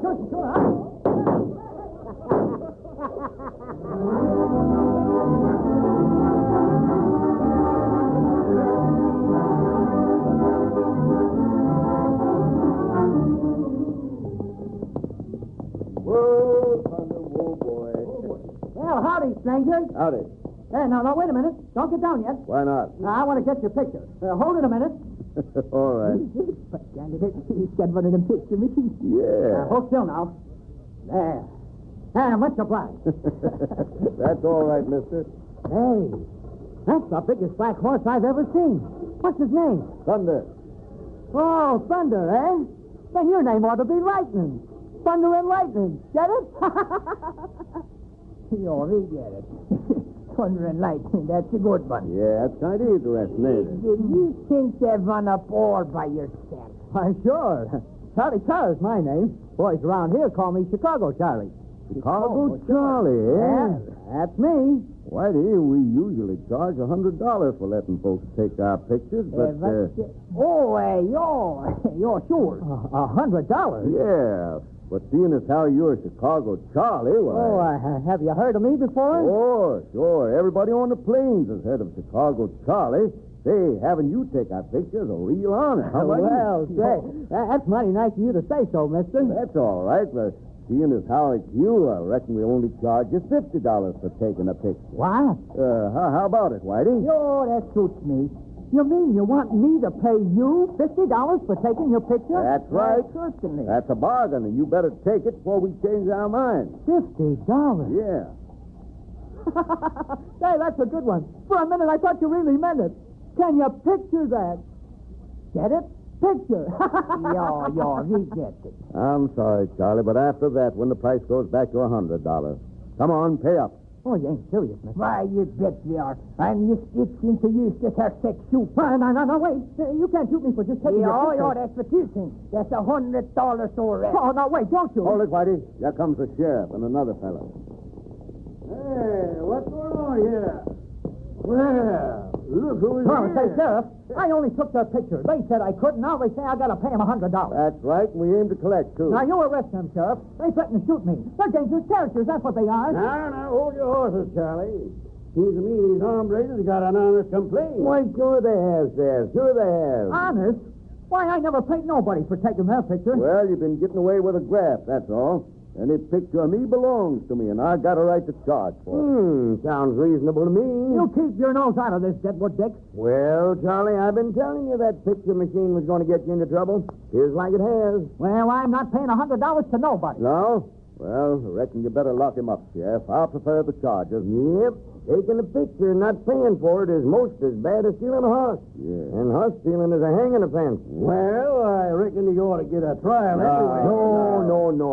Whoa, Thunder, whoa, boy. Well, howdy, stranger. Howdy. Hey, now, wait a minute. Don't get down yet. Why not? Now, I want to get your picture. Hold it a minute. All right. Candidate, he's got one of them picture machines. Yeah. Hold still now. There. Much obliged. That's all right, mister. Hey, that's the biggest black horse I've ever seen. What's his name? Thunder. Oh, Thunder, eh? Then your name ought to be Lightning. Thunder and Lightning. Get it? We get it. Thunder and Lightning, that's a good one. Yeah, that's kind of interesting, ain't it? Did you think you'd run up all by yourself? Why, sure. Charlie Carr's my name. Boys around here call me Chicago Charlie. Chicago Charlie, eh? Yeah, that's me. Whitey, we usually charge $100 for letting folks take our pictures, but... You're sure. $100? Yeah, but seeing as how you're Chicago Charlie, Have you heard of me before? Sure. Everybody on the plains has heard of Chicago Charlie. Say, having you take our pictures a real honor. How about Well, say, that's mighty nice of you to say so, mister. That's all right, but seeing as how it's you, I reckon we only charge you $50 for taking a picture. What? How about it, Whitey? Yo, that suits me. You mean you want me to pay you $50 for taking your picture? That's right. Certainly. That's a bargain, and you better take it before we change our minds. $50? Yeah. Say, that's a good one. For a minute, I thought you really meant it. Can you picture that? Get it? Picture. We get it. I'm sorry, Charlie, but after that, when the price goes back to $100, come on, pay up. Oh, you ain't serious, mister. Why, you bet we are. I'm just itching to use this here sex shoot. No, wait. You can't shoot me for just taking your picture. That's what you think. That's $100 so rare. Oh, no, wait, don't you? Hold it, Whitey. Here comes the sheriff and another fellow. Hey, what's going on here? Well, look who's here. Say, Sheriff, I only took their picture. They said I couldn't. Now they say I got to pay them $100. That's right. We aim to collect, too. Now, you arrest them, Sheriff. They threaten to shoot me. They're dangerous characters. That's what they are. Now, hold your horses, Charlie. Seems to me these hombres have got an honest complaint. Why, sure they have, Sheriff. Sure they have. Honest? Why, I never paid nobody for taking their picture. Well, you've been getting away with a graft, that's all. Any picture of me belongs to me, and I got a right to charge for it. Sounds reasonable to me. You keep your nose out of this, Deadwood Dick. Well, Charlie, I've been telling you that picture machine was going to get you into trouble. Feels like it has. Well, I'm not paying $100 to nobody. No? Well, I reckon you better lock him up, Sheriff. I'll prefer the charges. Yep. Taking a picture and not paying for it is most as bad as stealing a horse. Yeah. And horse stealing is a hanging offense. Well, I reckon you ought to get a trial anyway.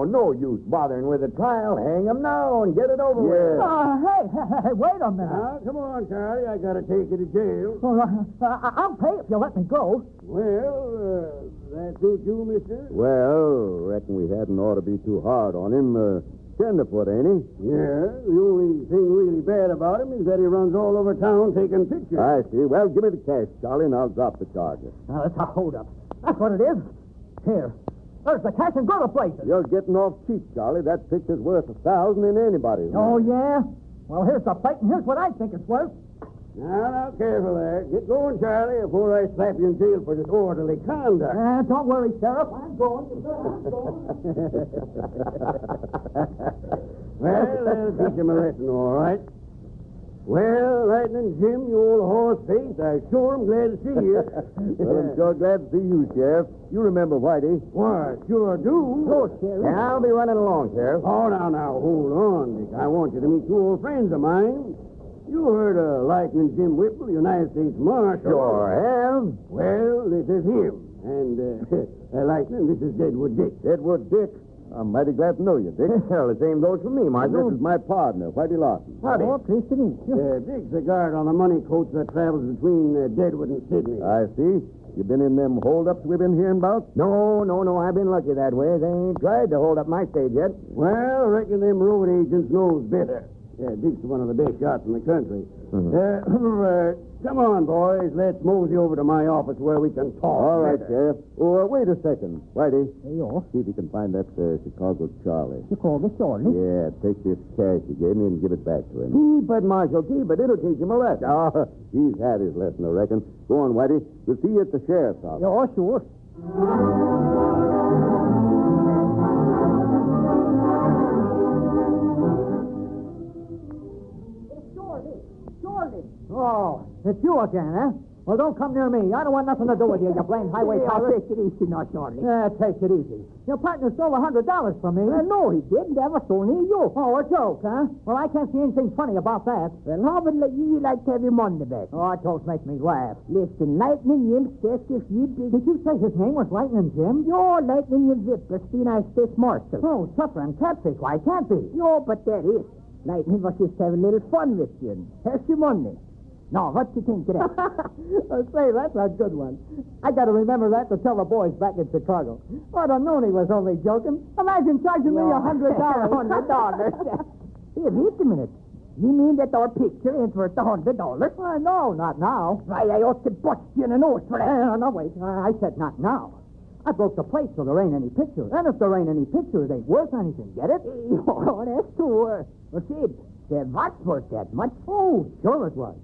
No use bothering with a trial. Hang him now and get it over with. Hey, wait a minute. Now, come on, Charlie. I got to take you to jail. I'll pay if you let me go. Well, that suits you, mister? Well, reckon we hadn't ought to be too hard on him. Tenderfoot, ain't he? Yeah. The only thing really bad about him is that he runs all over town taking pictures. I see. Well, give me the cash, Charlie, and I'll drop the charges. Now, that's a hold-up. That's what it is. Here. There's the cash and go to places. You're getting off cheap, Charlie. That picture's worth $1,000 in anybody's. Oh, yeah? Well, here's the plate, and here's what I think it's worth. Now, careful there. Get going, Charlie, before I slap you in jail for disorderly conduct. Don't worry, Sheriff. I'm going. Well, that'll teach him a lesson, all right. Well, Lightning Jim, you old horse face, I sure am glad to see you. Well, I'm sure glad to see you, Sheriff. You remember Whitey. Why, sure do. Oh, Sheriff. Yeah, I'll be running along, Sheriff. Oh, now, hold on, Dick. I want you to meet two old friends of mine. You heard of Lightning Jim Whipple, United States Marshal. Sure have. Well, this is him. And, Lightning, this is Deadwood Dick. Deadwood Dick. I'm mighty glad to know you, Dick. Well, the same goes for me, Marshal. This is my partner, Whitey Lawson. Howdy. Oh, pleased to meet you. Dick's the guard on the money coach that travels between Deadwood and Sydney. I see. You been in them holdups we've been hearing about? No. I've been lucky that way. They ain't tried to hold up my stage yet. Well, I reckon them road agents knows better. Dick's one of the best shots in the country. Come on, boys. Let's mosey over to my office where we can talk. All right, better. Sheriff. Oh, wait a second. Whitey. Hey, yo. See if you can find that Chicago Charlie. Chicago Charlie? Yeah, take this cash you gave me and give it back to him. Keep it, Marshal. Keep it. It'll teach him a lesson. Oh, he's had his lesson, I reckon. Go on, Whitey. We'll see you at the sheriff's office. Yeah, sure. Oh, it's you again, eh? Well, don't come near me. I don't want nothing to do with you, you blamed highway pilot. Take it easy now, Charlie. Yeah, take it easy. Your partner stole $100 from me. No, he didn't. That was only you. Oh, a joke, huh? Well, I can't see anything funny about that. Well, how would you like to have your money back? Oh, don't make me laugh. Listen, Lightning Jim says if you did... Did you say his name was Lightning Jim? Yo, Lightning Jim Zipper, the United States Marshal. Oh, suffering catfish. Why, it can't be. Yo, but that is. Lightning was just having a little fun with you. Here's your money. Now, what do you think of that? Say, that's a good one. I got to remember that to tell the boys back in Chicago. I'd have known he was only joking. Imagine charging me $100. $100. Here, wait a minute. You mean that our picture ain't worth $100? No, not now. Why, I ought to bust you in the nose for that. No, wait. I said not now. I broke the plate so there ain't any picture. And if there ain't any picture, it ain't worth anything. Get it? Oh, that's true. Well, Sid, that was worth that much. Oh, sure it was.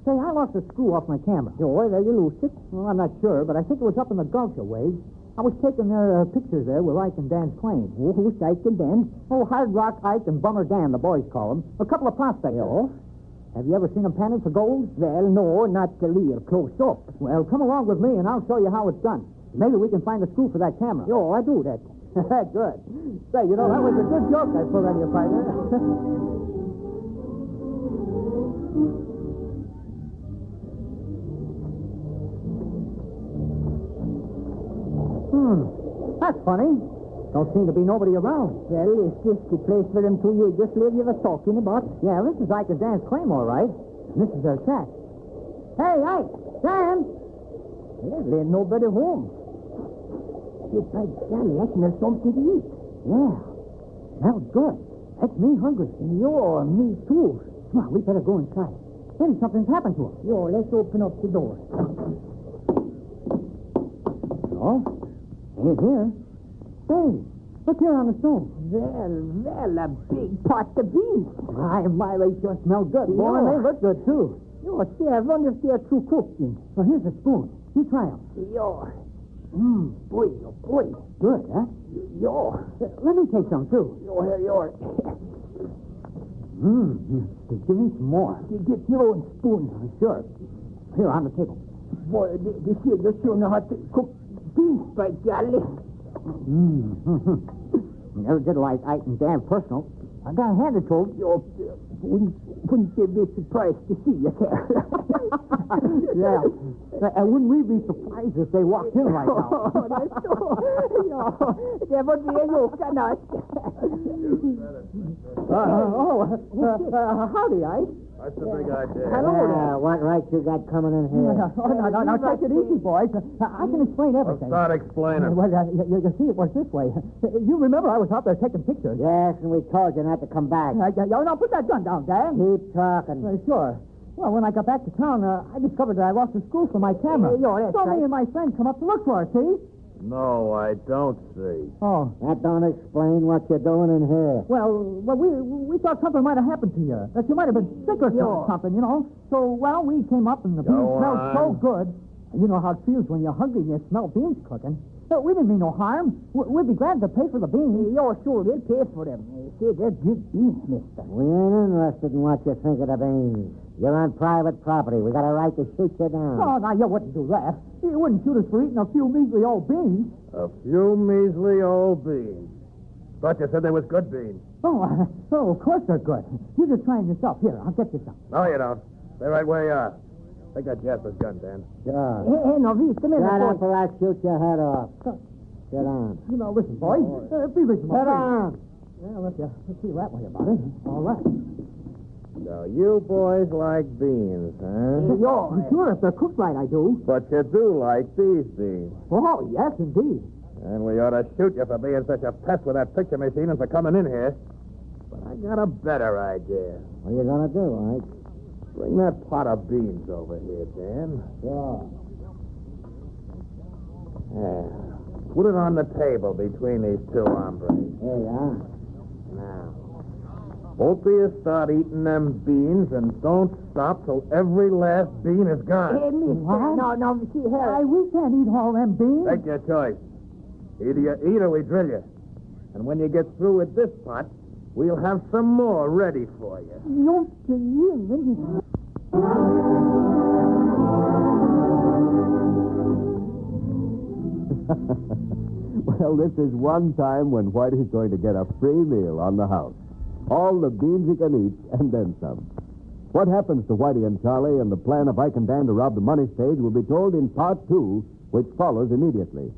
Say, I lost a screw off my camera. Oh, there you lost it? Well, I'm not sure, but I think it was up in the Gulf a ways. I was taking their pictures there with Ike and Dan's claim. Oh, who's Ike and Dan? Oh, Hard Rock Ike and Bummer Dan, the boys call them. A couple of prospectors. Oh? Have you ever seen them panning for gold? Well, no, not real close up. Well, come along with me, and I'll show you how it's done. Maybe we can find a screw for that camera. Oh, I do that. Good. Say, you know, that was a good joke I pulled on your partner. That's funny. Don't seem to be nobody around. Well, is this the place where them two Yugoslav you were talking about? Yeah, this is Ike and Dan's claim, all right. And this is their shack. Hey, Ike! Dan! Well, there ain't nobody home. Shit, by golly, I smell something to eat. Yeah. Smells good. Makes me hungry. Yo, me too. Come on, we better go inside. Maybe something's happened to us. Yo, let's open up the door. Oh, ain't here. Hey, look here on the stove. Well, a big pot of beans. My, they sure smell good, boy. And they look good, too. Yo, see, I wonder if they're too cooking. Well, here's a spoon. You try them. Yo. Boy, oh, boy. Good, huh? Yo. Let me take some, too. Yo, here you are. Give me some more. You get your own spoon. Sure. Here, on the table. Boy, this here, you sure know how to cook beans, by golly. Never did like Ike and Dan personal. I got a hand it to him. Yo, wouldn't they be surprised to see you there? Yeah. And wouldn't we be surprised if they walked in right now? Oh, that's so. Yo, there would be a yoke on us. Howdy, Ike. That's the big idea. Hello there. What right you got coming in here? No, take it easy, boys. I can explain everything. Start explaining. Well, you see, it was this way. You remember I was out there taking pictures. Yes, and we told you not to come back. Now, put that gun down, Dan. Keep talking. Sure. Well, when I got back to town, I discovered that I lost a screw for my camera. So me and my friend come up to look for it, see? No, I don't see. Oh. That don't explain what you're doing in here. Well, we thought something might have happened to you. That you might have been sick or something, you know. So, we came up and the beans smelled so good. And you know how it feels when you're hungry and you smell beans cooking. We didn't mean no harm. We'll be glad to pay for the beans. You're sure we'll pay for them. See, they're good beans, mister. We ain't interested in what you think of the beans. You're on private property. We got a right to shoot you down. Oh, now, you wouldn't do that. You wouldn't shoot us for eating a few measly old beans. A few measly old beans. Thought you said they was good beans. Oh, of course they're good. You're just trying yourself. Here, I'll get you some. No, you don't. Stay right where you are. Take that Jasper's gun, Dan. Sure. Hey, no, come here. Shut up or I'll shoot your head off. Sit down. You know, listen, boys. Be reasonable. Sit down. Yeah, let's see that way about it. All right. So you boys like beans, huh? Sure, if they're cooked right, I do. But you do like these beans. Oh, yes, indeed. And we ought to shoot you for being such a pest with that picture machine and for coming in here. But I got a better idea. What are you going to do, Ike? Bring that pot of beans over here, Dan. Sure. Yeah. Put it on the table between these two hombres. Here you are. Now, both of you start eating them beans and don't stop till every last bean is gone. Hey, mister. No, see here. We can't eat all them beans. Take your choice. Either you eat or we drill you. And when you get through with this pot, we'll have some more ready for you. Well, this is one time when Whitey's going to get a free meal on the house. All the beans he can eat, and then some. What happens to Whitey and Charlie and the plan of Ike and Dan to rob the money stage will be told in part 2, which follows immediately.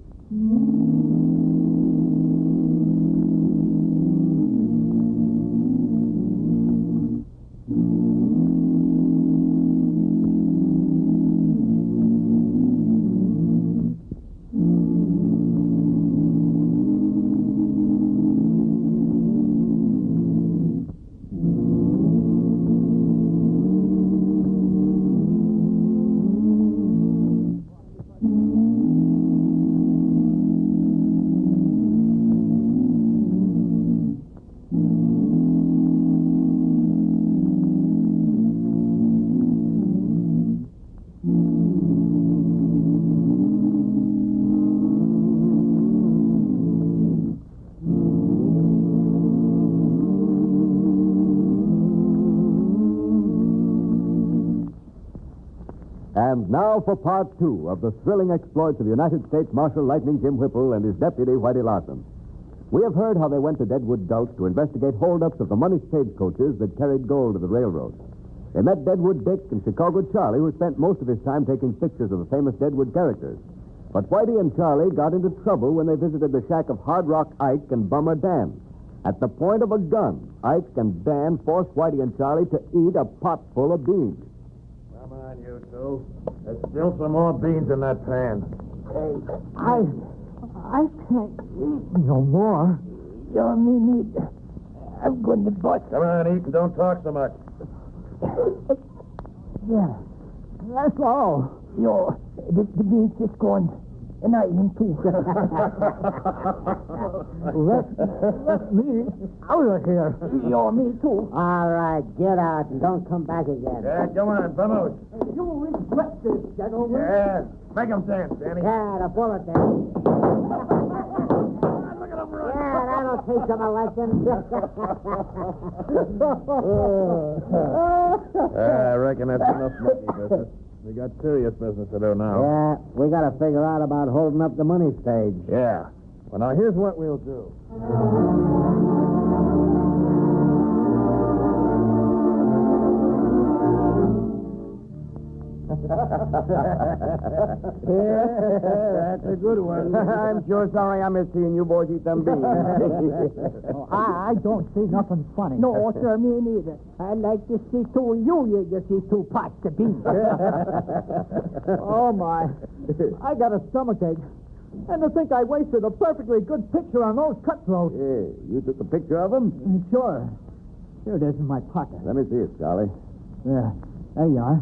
And now for part 2 of the thrilling exploits of United States Marshal Lightning Jim Whipple and his deputy, Whitey Larson. We have heard how they went to Deadwood Gulch to investigate holdups of the money stagecoaches that carried gold to the railroad. They met Deadwood Dick and Chicago Charlie, who spent most of his time taking pictures of the famous Deadwood characters. But Whitey and Charlie got into trouble when they visited the shack of Hard Rock Ike and Bummer Dan. At the point of a gun, Ike and Dan forced Whitey and Charlie to eat a pot full of beans. Come on, you two. There's still some more beans in that pan. I can't eat no more. You mean me? I'm going to bust. Come on, eat and don't talk so much. Yeah, that's all. The beans just going, and I eat too. Let me out of here. Me too. All right, get out and don't come back again. Yeah, come on, vamos. You regret this, gentlemen. Yeah, make them dance, Danny. Yeah, the bullet there. Yeah, that'll teach them a lesson. I reckon that's enough monkey business. We got serious business to do now. Yeah, we got to figure out about holding up the money stage. Yeah. Well, now, here's what we'll do. Yeah, that's a good one. I'm sure sorry I missed seeing you boys eat them beans. I don't see nothing funny. No, sir, me neither. I'd like to see two of you see two pots of beans. Oh, my. I got a stomachache. And to think I wasted a perfectly good picture on those cutthroats. Yeah, you took a picture of them? Sure. Here it is in my pocket. Let me see it, Charlie. Yeah, there you are.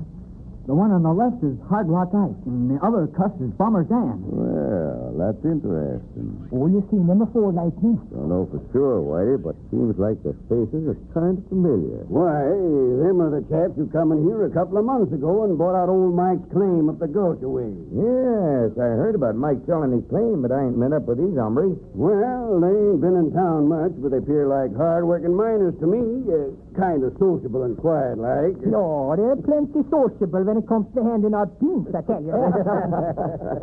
The one on the left is Hard Rock Ike, and the other cuss is Bomber Dan. Well, that's interesting. Oh, you seen them before, Lightning? Don't know for sure, Whitey, but seems like the faces are kind of familiar. Why, them are the chaps who come in here a couple of months ago and bought out old Mike's claim up the gulch away. Yes, I heard about Mike selling his claim, but I ain't met up with these hombres. Well, they ain't been in town much, but they appear like hard-working miners to me. Kind of sociable and quiet-like. No, they're plenty sociable when it comes to handing out pinks, I tell you.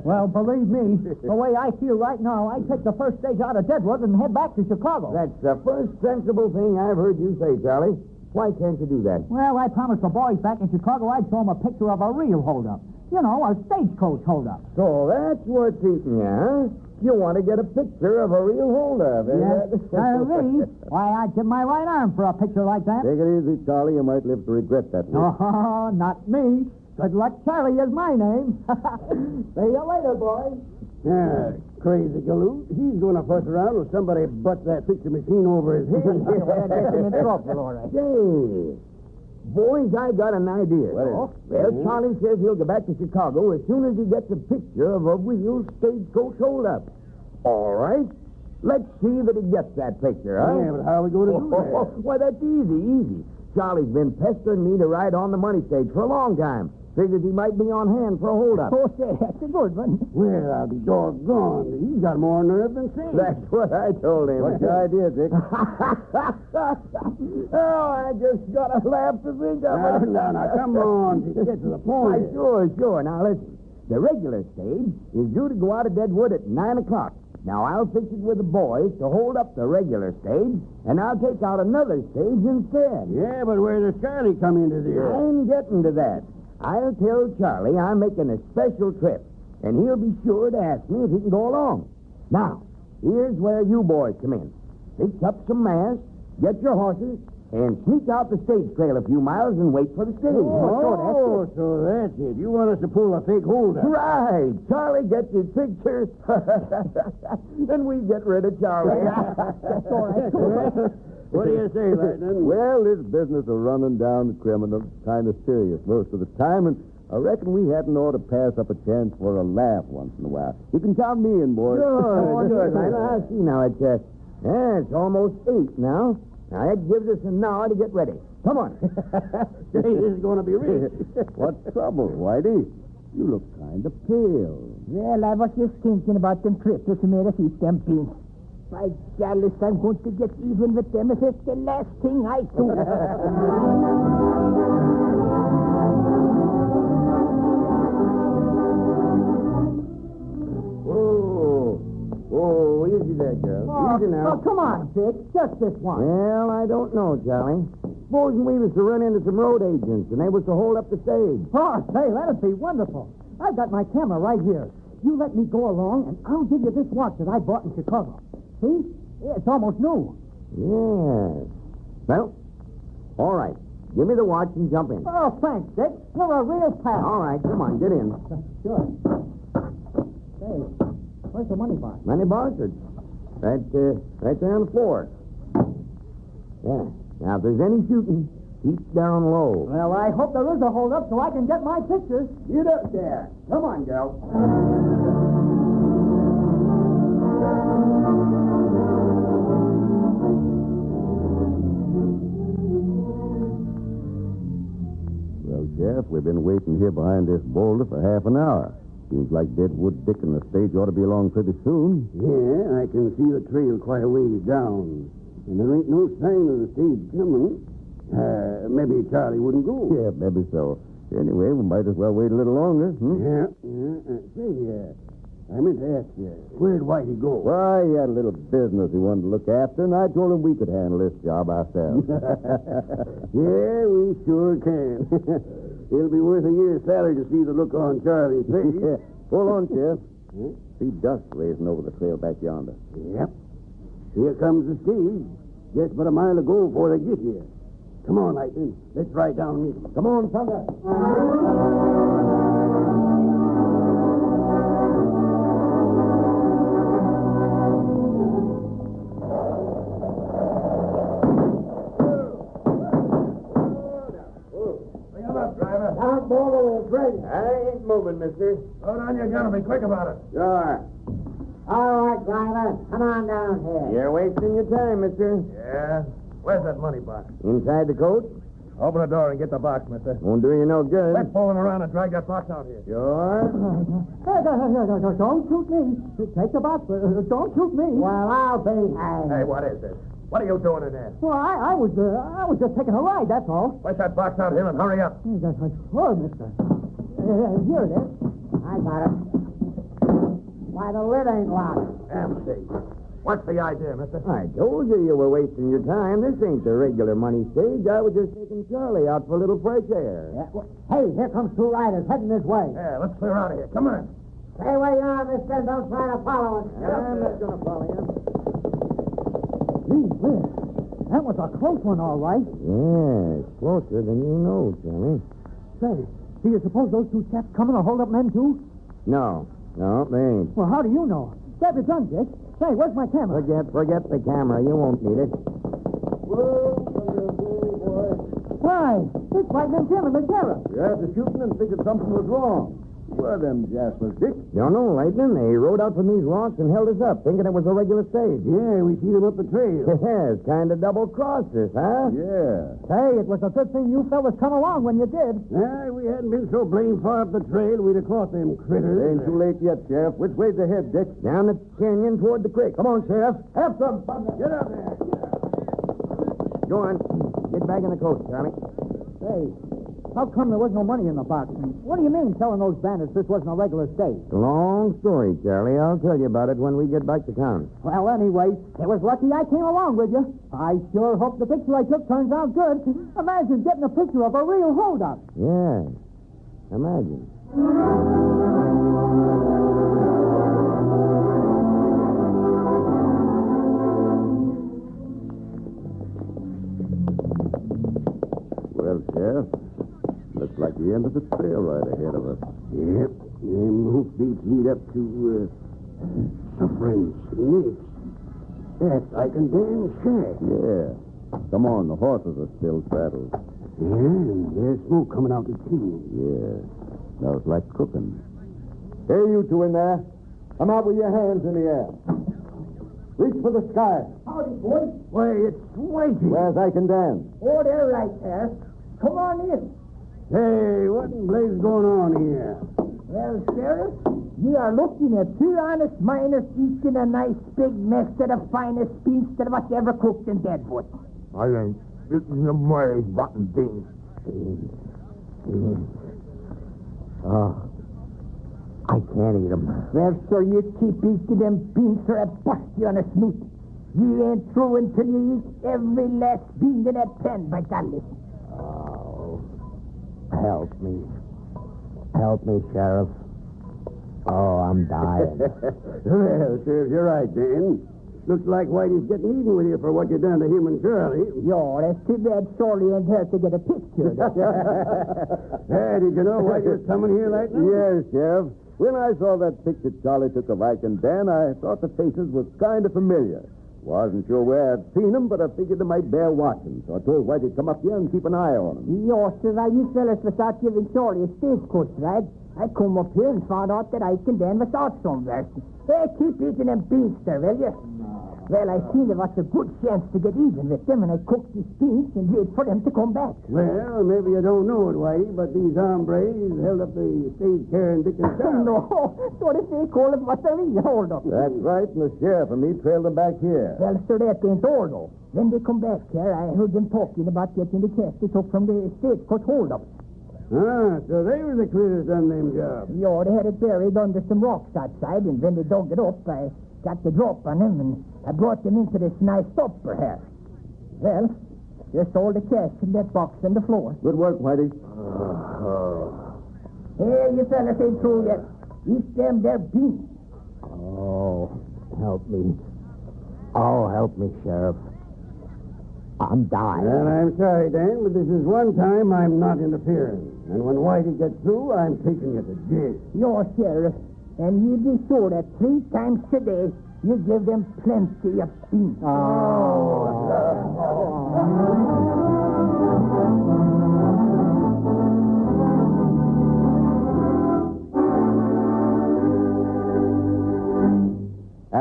Well, believe me, the way I feel right now, I'd take the first stage out of Deadwood and head back to Chicago. That's the first sensible thing I've heard you say, Charlie. Why can't you do that? Well, I promised the boys back in Chicago I'd show them a picture of a real holdup. You know, a stagecoach holdup. So that's what's eating you, huh? You want to get a picture of a real holdup, eh? Yes, me. Why, I'd give my right arm for a picture like that. Take it easy, Charlie. You might live to regret that. Oh, not me. Good luck, Charlie is my name. See you later, boys. Yeah, crazy galoot. He's going to fuss around when somebody butts that picture machine over his head. Well, get him in trouble, all right. Say, boys, I got an idea. Well, Charlie says he'll go back to Chicago as soon as he gets a picture of a real stagecoach holdup. All right. Let's see that he gets that picture, huh? Yeah, but how are we going to do that? Why, that's easy. Charlie's been pestering me to ride on the money stage for a long time. Figures he might be on hand for a holdup. Oh, say, that's a good one. Well, I'll be doggone. He's got more nerve than sense. That's what I told him. What's your idea, Dick? Oh, I just got a laugh to think of it. Now, come on. Get to the point. Sure. Now, listen. The regular stage is due to go out of Deadwood at 9 o'clock. Now, I'll fix it with the boys to hold up the regular stage, and I'll take out another stage instead. Yeah, but where does Charlie come into this? I'm getting to that. I'll tell Charlie I'm making a special trip, and he'll be sure to ask me if he can go along. Now, here's where you boys come in. Fix up some masts, get your horses, and sneak out the stage trail a few miles and wait for the stage. Oh, so that's it. You want us to pull a fake holdup. Right. Charlie gets his picture, then we get rid of Charlie. That's all right. What do you say, Lightning? Well, this business of running down the criminals is kind of serious most of the time, and I reckon we hadn't ought to pass up a chance for a laugh once in a while. You can count me in, boys. Good. I see now. It's almost 8 now. Now, that gives us an hour to get ready. Come on. This is going to be rich. What's trouble, Whitey? You look kind of pale. Well, I was just thinking about them critters who made us eat them pinks. By Dallas, I'm going to get even with them if it's the last thing I do. Oh, easy there, girl. Easy now. Oh, come on, Dick. Just this one. Well, I don't know, Charlie. Supposing we was to run into some road agents and they was to hold up the stage. Oh, say, that'd be wonderful. I've got my camera right here. You let me go along, and I'll give you this watch that I bought in Chicago. See? It's almost new. Yes. Well, all right. Give me the watch and jump in. Oh, thanks, Dick. You're a real pal. All right, come on, get in. Sure. Say, where's the money box? Money box? Right there on the floor. Yeah. Now, if there's any shooting, keep down low. Well, I hope there is a holdup so I can get my pictures. Get up there. Come on, girl. Well, Jeff, we've been waiting here behind this boulder for half an hour. Seems like Deadwood Dick and the stage ought to be along pretty soon. Yeah, I can see the trail quite a ways down. And there ain't no sign of the stage coming. Maybe Charlie wouldn't go. Yeah, maybe so. Anyway, we might as well wait a little longer. Yeah. Say, I meant to ask you, where'd Whitey go? Why, he had a little business he wanted to look after, and I told him we could handle this job ourselves. Yeah, we sure can. It'll be worth a year's salary to see the look on Charlie's face. Hold on, Jeff. See dust raising over the trail back yonder. Yep. Here comes the stage. Just but a mile ago before they get here. Come on, Lightning. Let's ride down and meet them. Come on, Thunder. up all the way, Greg. I ain't moving, mister. Load on your gun and be quick about it. Sure. All right, driver. Come on down here. You're wasting your time, mister. Yeah? Where's that money box? Inside the coat? Open the door and get the box, mister. Won't do you no good. Quit fooling around and drag that box out here. Sure. Hey, don't shoot me. Take the box, but don't shoot me. Well, I'll be hanged. Hey, what is this? What are you doing in there? Well, I was just taking a ride, that's all. Place that box out here and hurry up. Sure, mister. Here it is. I got it. Why, the lid ain't locked. Empty. What's the idea, mister? I told you were wasting your time. This ain't the regular money stage. I was just taking Charlie out for a little fresh air. Yeah, well, hey, here comes two riders heading this way. Yeah, let's clear out of here. Come on. Stay where you are, mister. Don't try to follow us. I'm not going to follow you. Gee whiz. That was a close one, all right. Yeah, it's closer than you know, Charlie. Say, do you suppose those two chaps coming to hold up men, too? No, they ain't. Well, how do you know? Grab your gun, Dick. Say, where's my camera? Forget the camera. You won't need it. Why? It's Lightning Jim and the sheriff. We had to shoot and figured something was wrong. Where are them jaspers, Dick? Don't know, Lightning. They rode out from these rocks and held us up, thinking it was a regular stage. Yeah, we see them up the trail. Yes, kind of double-crossed us, huh? Yeah. Hey, it was a good thing you fellas come along when you did. We hadn't been so blame far up the trail, we'd have caught them critters. Ain't too late yet, Sheriff. Which way's ahead, Dick? Down the canyon toward the creek. Come on, Sheriff. Have some fun. Get up there. Go on. Get back in the coat, Charlie. Hey, how come there was no money in the box? And what do you mean telling those bandits this wasn't a regular stage? Long story, Charlie. I'll tell you about it when we get back to town. Well, anyway, it was lucky I came along with you. I sure hope the picture I took turns out good. Imagine getting a picture of a real holdup. Yeah. Imagine. Well, Sheriff, looks like the end of the trail right ahead of us. Yep. Them hoofbeats lead up to, suffering snakes. That's like a damn shack. Yeah. Come on, the horses are still saddled. Yeah, and there's smoke coming out the chimney. Yeah. Smells like cooking. Hey, you two in there. Come out with your hands in the air. Reach for the sky. Howdy, boys. Why, it's Whitey. Where's Ike and Dan? Oh, they're right there. Come on in. Hey, what in blazes going on here? Well, Sheriff, you are looking at two honest miners eating a nice big mess of the finest beans that was ever cooked in Deadwood. I ain't eating them ways, rotten beans. Oh, I can't eat them. Well, sir, you keep eating them beans or I bust you on a snoot. You ain't through until you eat every last bean in that pen, by golly. Oh, help me. Help me, Sheriff. Oh, I'm dying. Well, Sheriff, you're right, Dan. Looks like Whitey's getting even with you for what you done to him and Charlie. Yo, that's too bad Shorty ain't here to get a picture. Hey, did you know Whitey was coming here like that? Yes, Sheriff. When I saw that picture Charlie took of Ike and Dan, I thought the faces was kind of familiar. Wasn't sure where I'd seen them, but I figured they might bear watching. So I told Whitey to come up here and keep an eye on them. Yo, sir, while you fellas was out giving Shorty a stagecoach ride, I come up here and found out that Ike and Dan was out somewhere. Hey, keep eating them beans, sir, will you? Well, I seen there was a good chance to get even with them, and I cooked these beans and wait for them to come back. Well, maybe you don't know it, Whitey, but these hombres held up the stage carrying Dick and Charlie. No, what if they call it what they hold up? That's right, and the sheriff and me trailed them back here. Well, sir, that ain't all, though. When they come back here, I heard them talking about getting the cash they took from the stagecoach hold-up. Ah, so they were the critters done them jobs. Yo, they had it buried under some rocks outside, and when they dug it up, I got the drop on them, and I brought them into this nice upper here. Well, there's all the cash in that box on the floor. Good work, Whitey. Hey, you fellas ain't through yet. Eat them, they're beans. Oh, help me. Oh, help me, Sheriff. I'm dying. Well, I'm sorry, Dan, but this is one time I'm not interfering. And when Whitey gets through, I'm taking you to jail. You're sheriff, and you be sure that 3 times a day you give them plenty of beans.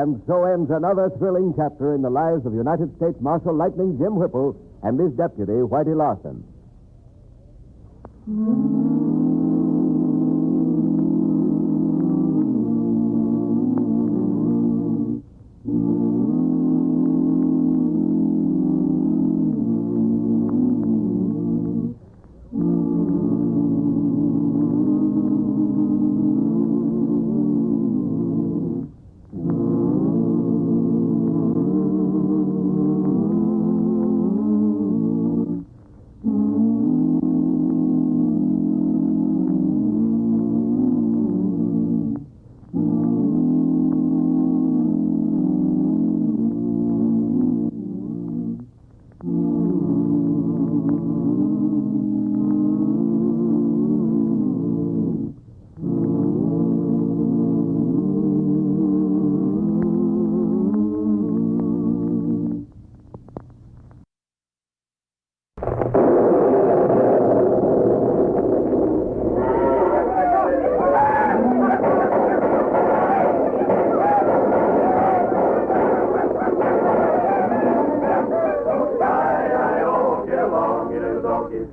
And so ends another thrilling chapter in the lives of United States Marshal Lightning Jim Whipple and his deputy, Whitey Larson.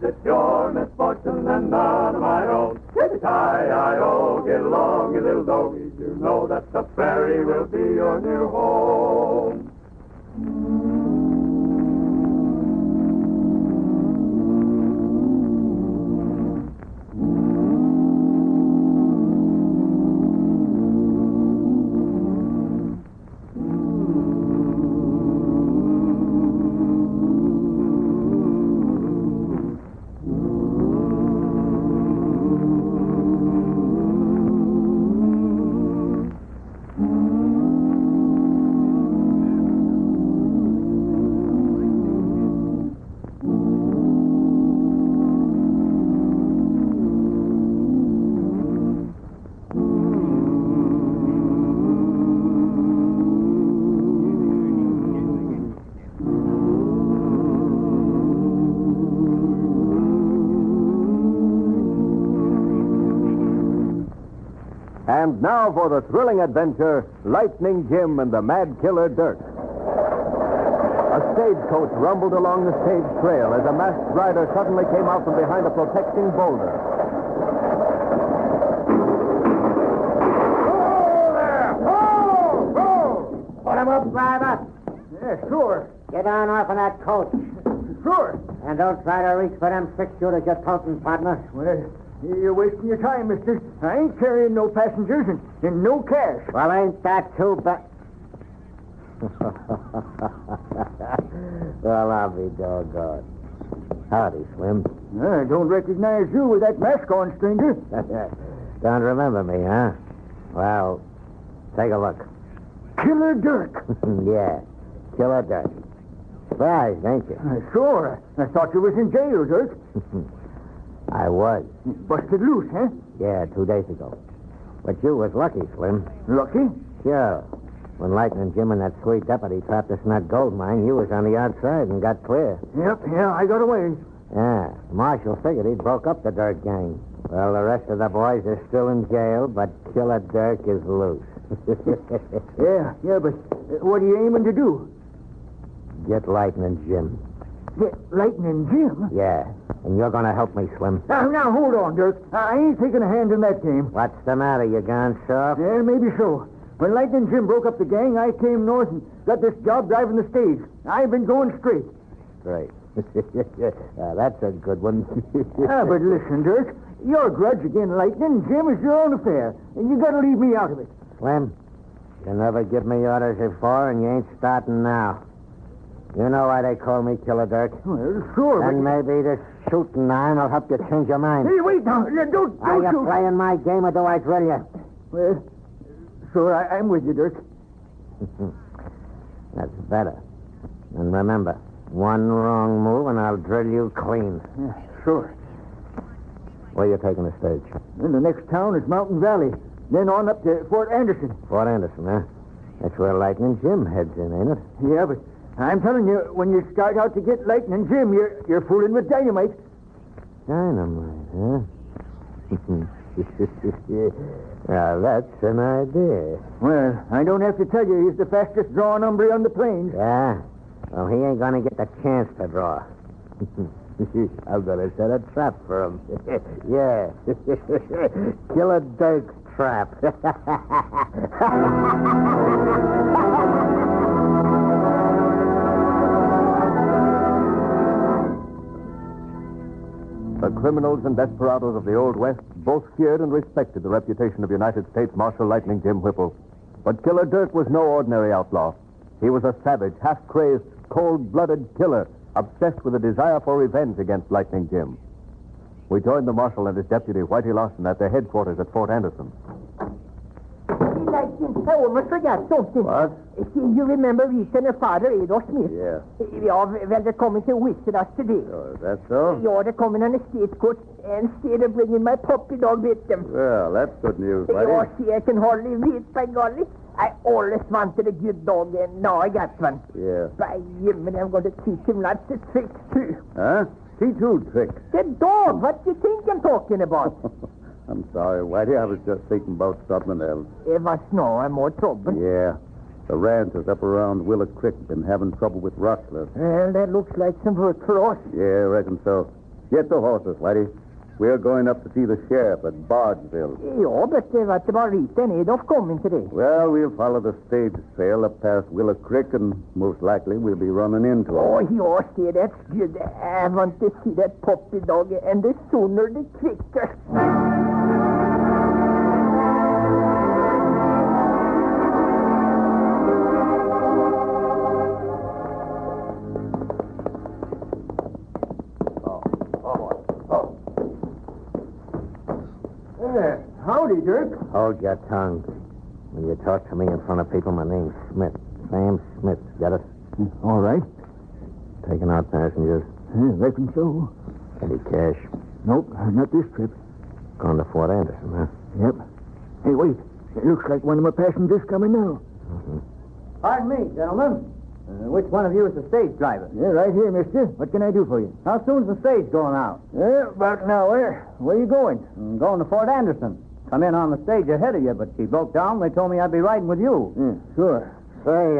It's your misfortune and none of my own. Hi-I-O, get along, you little doggies. You know that the prairie will be your new home. And now for the thrilling adventure, Lightning Jim and the Mad Killer Dirk. A stagecoach rumbled along the stage trail as a masked rider suddenly came out from behind a protecting boulder. Put him up, driver. Yeah, sure. Get down off of that coach. Sure. And don't try to reach for them 6 shooters you're toting, partner. Well, you're wasting your time, mister. I ain't carrying no passengers and no cash. Well, ain't that too bad? Well, I'll be doggone. Howdy, Slim. I don't recognize you with that mask on, stranger. Don't remember me, huh? Well, take a look. Killer Dirk. Yeah, Killer Dirk. Surprised, ain't you? Sure. I thought you was in jail, Dirk. I was. Busted loose, huh? Yeah, 2 days ago. But you was lucky, Slim. Lucky? Sure. When Lightning Jim and that sweet deputy trapped us in that gold mine, you was on the outside and got clear. Yep, I got away. Yeah, Marshal figured he'd broke up the Dirk gang. Well, the rest of the boys are still in jail, but Killer Dirk is loose. Yeah, but what are you aiming to do? Get Lightning Jim. Get Lightning Jim? Yeah, and you're going to help me, Slim. Now, hold on, Dirk. I ain't taking a hand in that game. What's the matter? You gone soft? Yeah, maybe so. When Lightning Jim broke up the gang, I came north and got this job driving the stage. I've been going straight. Straight. That's a good one. But listen, Dirk. Your grudge against Lightning Jim is your own affair, and you got to leave me out of it. Slim, you never give me orders before, and you ain't starting now. You know why they call me Killer Dirk? Well, sure. And maybe this shooting iron will help you change your mind. Hey, wait now. Don't Are you shoot. playing my game, or do I drill you? Well, sure, I'm with you, Dirk. That's better. And remember, one wrong move and I'll drill you clean. Yeah, sure. Where you taking the stage? And the next town is Mountain Valley. Then on up to Fort Anderson. Fort Anderson, huh? That's where Lightning Jim heads in, ain't it? Yeah, but I'm telling you, when you start out to get Lightning Jim, you're fooling with dynamite. Dynamite, huh? Now, that's an idea. Well, I don't have to tell you he's the fastest drawing hombre on the plains. Yeah? Well, he ain't gonna get the chance to draw. I'm gonna set a trap for him. Yeah. Killer Dirk's trap. The criminals and desperados of the Old West both feared and respected the reputation of United States Marshal Lightning Jim Whipple. But Killer Dirk was no ordinary outlaw. He was a savage, half-crazed, cold-blooded killer, obsessed with a desire for revenge against Lightning Jim. We joined the marshal and his deputy, Whitey Lawson, at their headquarters at Fort Anderson. I almost forgot something. What? You remember Rita and her father, Adolf Smith? Yeah. Ja, well, they're coming to visit us today. Oh, is that so? Ja, they're coming on a stagecoach instead of bringing my puppy dog with them. Well, that's good news, Ja, Whitey. see, I can hardly wait, by golly. I always wanted a good dog, and now I got one. Yeah. By Jiminy, I'm going to teach him lots of tricks, too. Huh? Teach who tricks? The dog, what do you think I'm talking about? I'm sorry, Whitey. I was just thinking about something else. If I know, I'm more trouble. Yeah. The ranchers up around Willow Creek been having trouble with rustlers. Well, that looks like some work for us. Yeah, I reckon so. Get the horses, Whitey. We're going up to see the sheriff at Bardesville. Ja, but what about Rita and Adolf coming today? Well, we'll follow the stage trail up past Willow Creek, and most likely we'll be running into Oh, them. yeah, see, that's good. I want to see that puppy dog, and the sooner the quicker. Howdy, Dirk. Hold your tongue. When you talk to me in front of people, my name's Smith. Sam Smith. Get it? All right. Taking out passengers. Reckon so. Any cash? Nope, not this trip. Going to Fort Anderson, huh? Yep. Hey, wait. It looks like one of my passengers coming now. Pardon me, gentlemen. Which one of you is the stage driver? Yeah, right here, mister. What can I do for you? How soon's the stage going out? About an hour. Where you going? I'm going to Fort Anderson. Come in on the stage ahead of you, but she broke down. They told me I'd be riding with you. Sure. Say,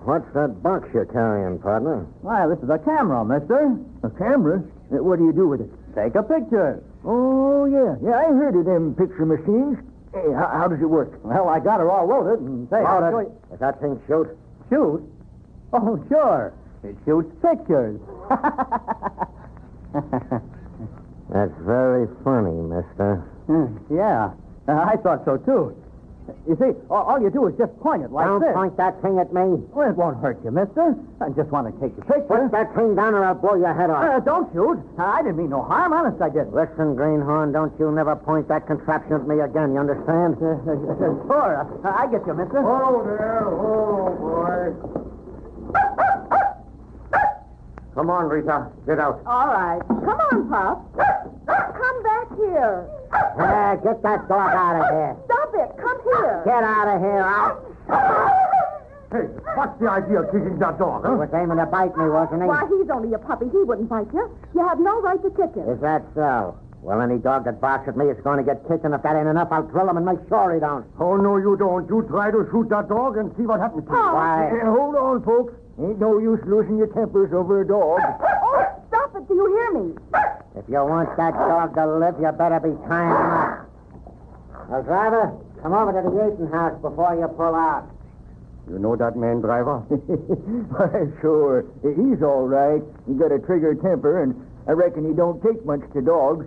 what's that box you're carrying, partner? Why, this is a camera, mister. A camera? What do you do with it? Take a picture. Oh, yeah. Yeah, I heard of them picture machines. Hey, how does it work? Well, I got her all loaded. And say, I'll show you. Does that thing shoot? Shoot? Oh, sure. It shoots pictures. That's very funny, mister. Yeah, I thought so, too. You see, all you do is just point it like Don't this. point that thing at me. Well, it won't hurt you, mister. I just want to take your picture. Put that thing down or I'll blow your head off. Don't shoot. I didn't mean no harm. Honest, I didn't. Listen, Greenhorn, don't you never point that contraption at me again, you understand? Sure. I get you, mister. Oh, there. Oh, boy. Come on, Rita. Get out. All right. Come on, Pup. Come back here. Get that dog out of here. Stop it. Come here. Get out of here. Hey, what's the idea of kicking that dog, He huh? was aiming to bite me, wasn't he? Why, he's only a puppy. He wouldn't bite you. You have no right to kick him. Is that so? Well, any dog that barks at me is going to get kicked, and if that ain't enough, I'll drill him and make sure he don't. Oh, no, you don't. You try to shoot that dog and see what happens to you. Why? Hold on, folks. Ain't no use losing your tempers over a dog. Oh, stop it. Do you hear me? If you want that dog to live, you better be tying him up. Now, driver, come over to the eating house before you pull out. You know that man, driver? Why, sure. He's all right. He got a trigger temper, and I reckon he don't take much to dogs.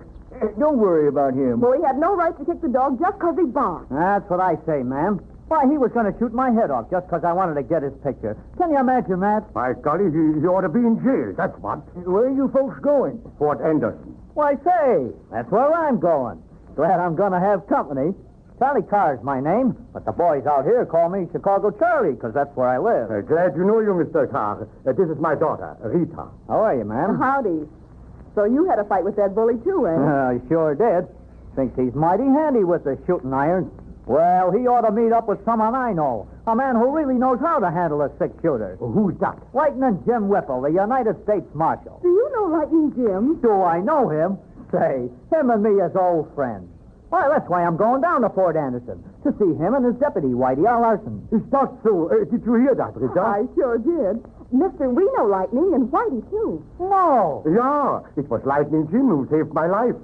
Don't worry about him. Well, he had no right to kick the dog just because he barked. That's what I say, ma'am. Why, he was going to shoot my head off just because I wanted to get his picture. Can you imagine that? By golly, he ought to be in jail, that's what. Where are you folks going? Fort Anderson. Why, say, that's where I'm going. Glad I'm going to have company. Charlie Carr's my name, but the boys out here call me Chicago Charlie because that's where I live. Glad you know you, Mr. Carr. This is my daughter, Rita. How are you, ma'am? Howdy. So you had a fight with that bully, too, eh? I sure did. Thinks he's mighty handy with the shooting iron. Well, he ought to meet up with someone I know. A man who really knows how to handle a six-shooter. Who's that? Lightning Jim Whipple, the United States Marshal. Do you know Lightning Jim? Do I know him? Say, him and me is old friends. Why, that's why I'm going down to Fort Anderson, to see him and his deputy, Whitey R. Larson. Is that so? Did you hear that, Rita? I sure did. Mister, we know Lightning and Whitey, too. No. Yeah, it was Lightning Jim who saved my life.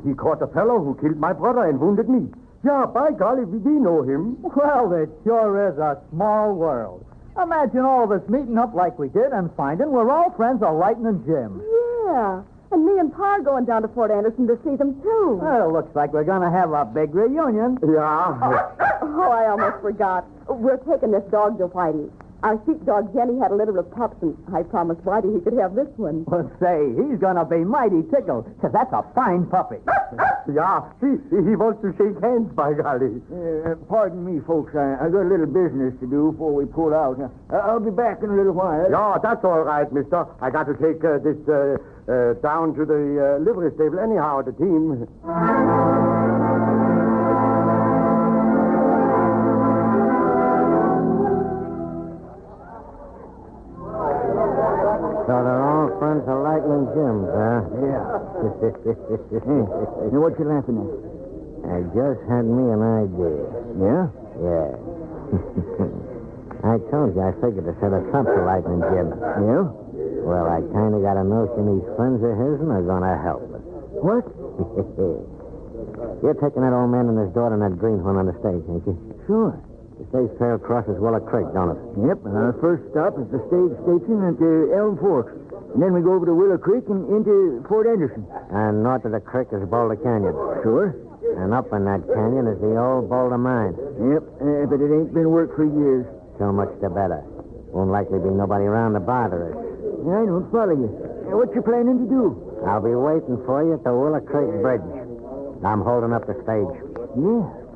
He caught a fellow who killed my brother and wounded me. Yeah, by golly, we know him. Well, it sure is a small world. Imagine all of us meeting up like we did and finding we're all friends of Lightning Jim. Yeah. And me and Pa are going down to Fort Anderson to see them, too. Well, it looks like we're going to have a big reunion. Yeah. Oh, I almost forgot. We're taking this dog to Whitey. Our sheepdog, Jenny, had a litter of pups, and I promised Whitey he could have this one. Well, say, he's going to be mighty tickled, because that's a fine puppy. Yeah, he wants to shake hands, by golly. Pardon me, folks. I got a little business to do before we pull out. I'll be back in a little while. Yeah, that's all right, mister. I got to take this down to the livery stable anyhow, the team. So they're all friends of Lightning Jim's, huh? Yeah. Now, what you laughing at? I just had me an idea. Yeah? Yeah. I told you I figured to set a trap for Lightning Jim. Yeah? Well, I kind of got a notion these friends of his and are going to help us. What? You're taking that old man and his daughter and that greenhorn on the stage, ain't you? Sure. The stage trail crosses Willow Creek, don't it? Yep, and our first stop is the stage station at Elm Forks. And then we go over to Willow Creek and into Fort Anderson. And north of the creek is Boulder Canyon. Sure. And up in that canyon is the old Boulder Mine. Yep, but it ain't been worked for years. So much the better. Won't likely be nobody around to bother us. I don't follow you. What you planning to do? I'll be waiting for you at the Willow Creek Bridge. I'm holding up the stage.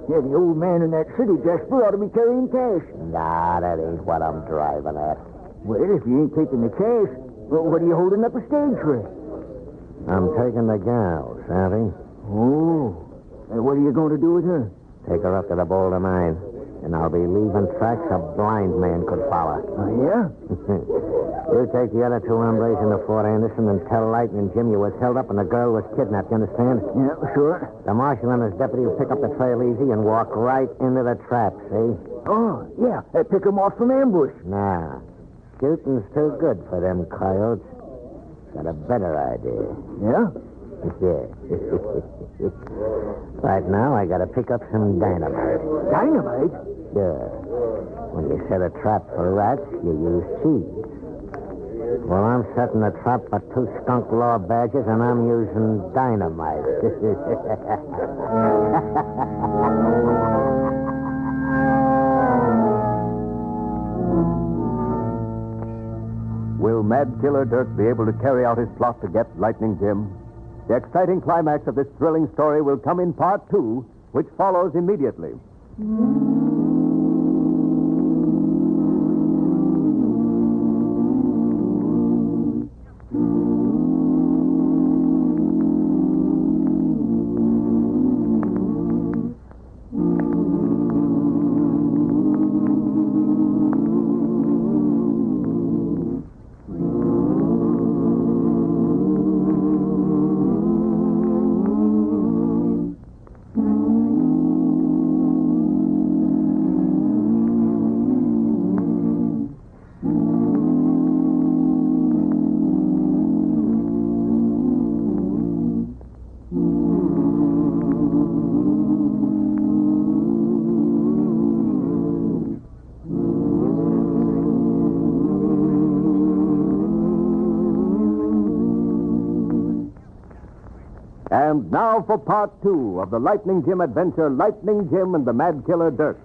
Yeah, the old man in that city jasper ought to be carrying cash. Nah, that ain't what I'm driving at. Well, if you ain't taking the cash, what are you holding up the stage for? I'm taking the gal, Savvy. Oh. What are you going to do with her? Take her up to the Boulder Mine, and I'll be leaving tracks a blind man could follow. Oh, yeah? You take the other two hombres into Fort Anderson and tell Lightning Jim you was held up and the girl was kidnapped, you understand? Yeah, sure. The marshal and his deputy will pick up the trail easy and walk right into the trap, see? Oh, yeah. Pick them off from ambush. Nah. Shooting's too good for them coyotes. Got a better idea. Yeah? Yeah. Right now, I gotta pick up some dynamite. Dynamite? Sure. When you set a trap for rats, you use cheese. Well, I'm setting a trap for two skunk law badgers, and I'm using dynamite. Will Mad Killer Dirk be able to carry out his plot to get Lightning Jim? The exciting climax of this thrilling story will come in part 2, which follows immediately. And now for part 2 of the Lightning Jim adventure, Lightning Jim and the Mad Killer Dirk.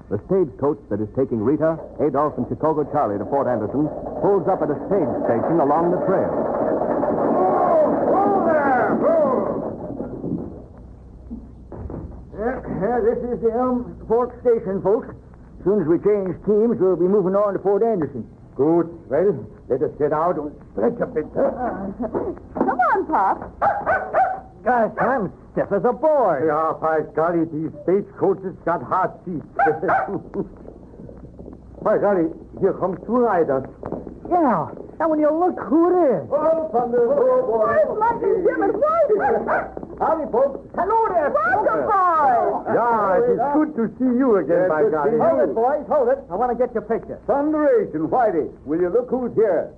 The stagecoach that is taking Rita, Adolph, and Chicago Charlie to Fort Anderson pulls up at a stage station along the trail. Whoa there! Yeah, this is the Elm Fork Station, folks. As soon as we change teams, we'll be moving on to Fort Anderson. Good. Well, let us get out and stretch a bit. Come on, Pop. Gosh, I'm stiff as a board. Yeah, by golly, these stagecoaches got hard seats. By golly, here comes two riders. Yeah, and when you look who it is. Oh, thunder, oh, boy. Where's Lightning Jim and Whitey? Howdy, folks. Hello there. Welcome, boys. Yeah, it is good to see you again, by God. Hold it, boys, hold it. I want to get your picture. Thunderation, Whitey. Will you look who's here?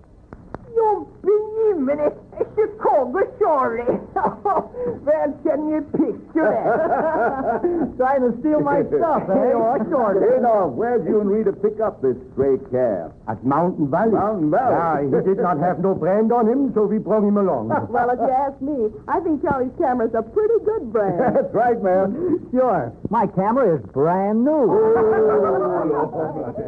You benimmene, Chicago, surely. Well, can you picture that? Trying to steal my stuff, eh? Oh, sure. Hey, now, where'd you and Rita pick up this stray calf? At Mountain Valley. Mountain Valley? Yeah, he did not have no brand on him, so we brought him along. Well, if you ask me, I think Charlie's camera's a pretty good brand. That's right, ma'am. Sure. My camera is brand new.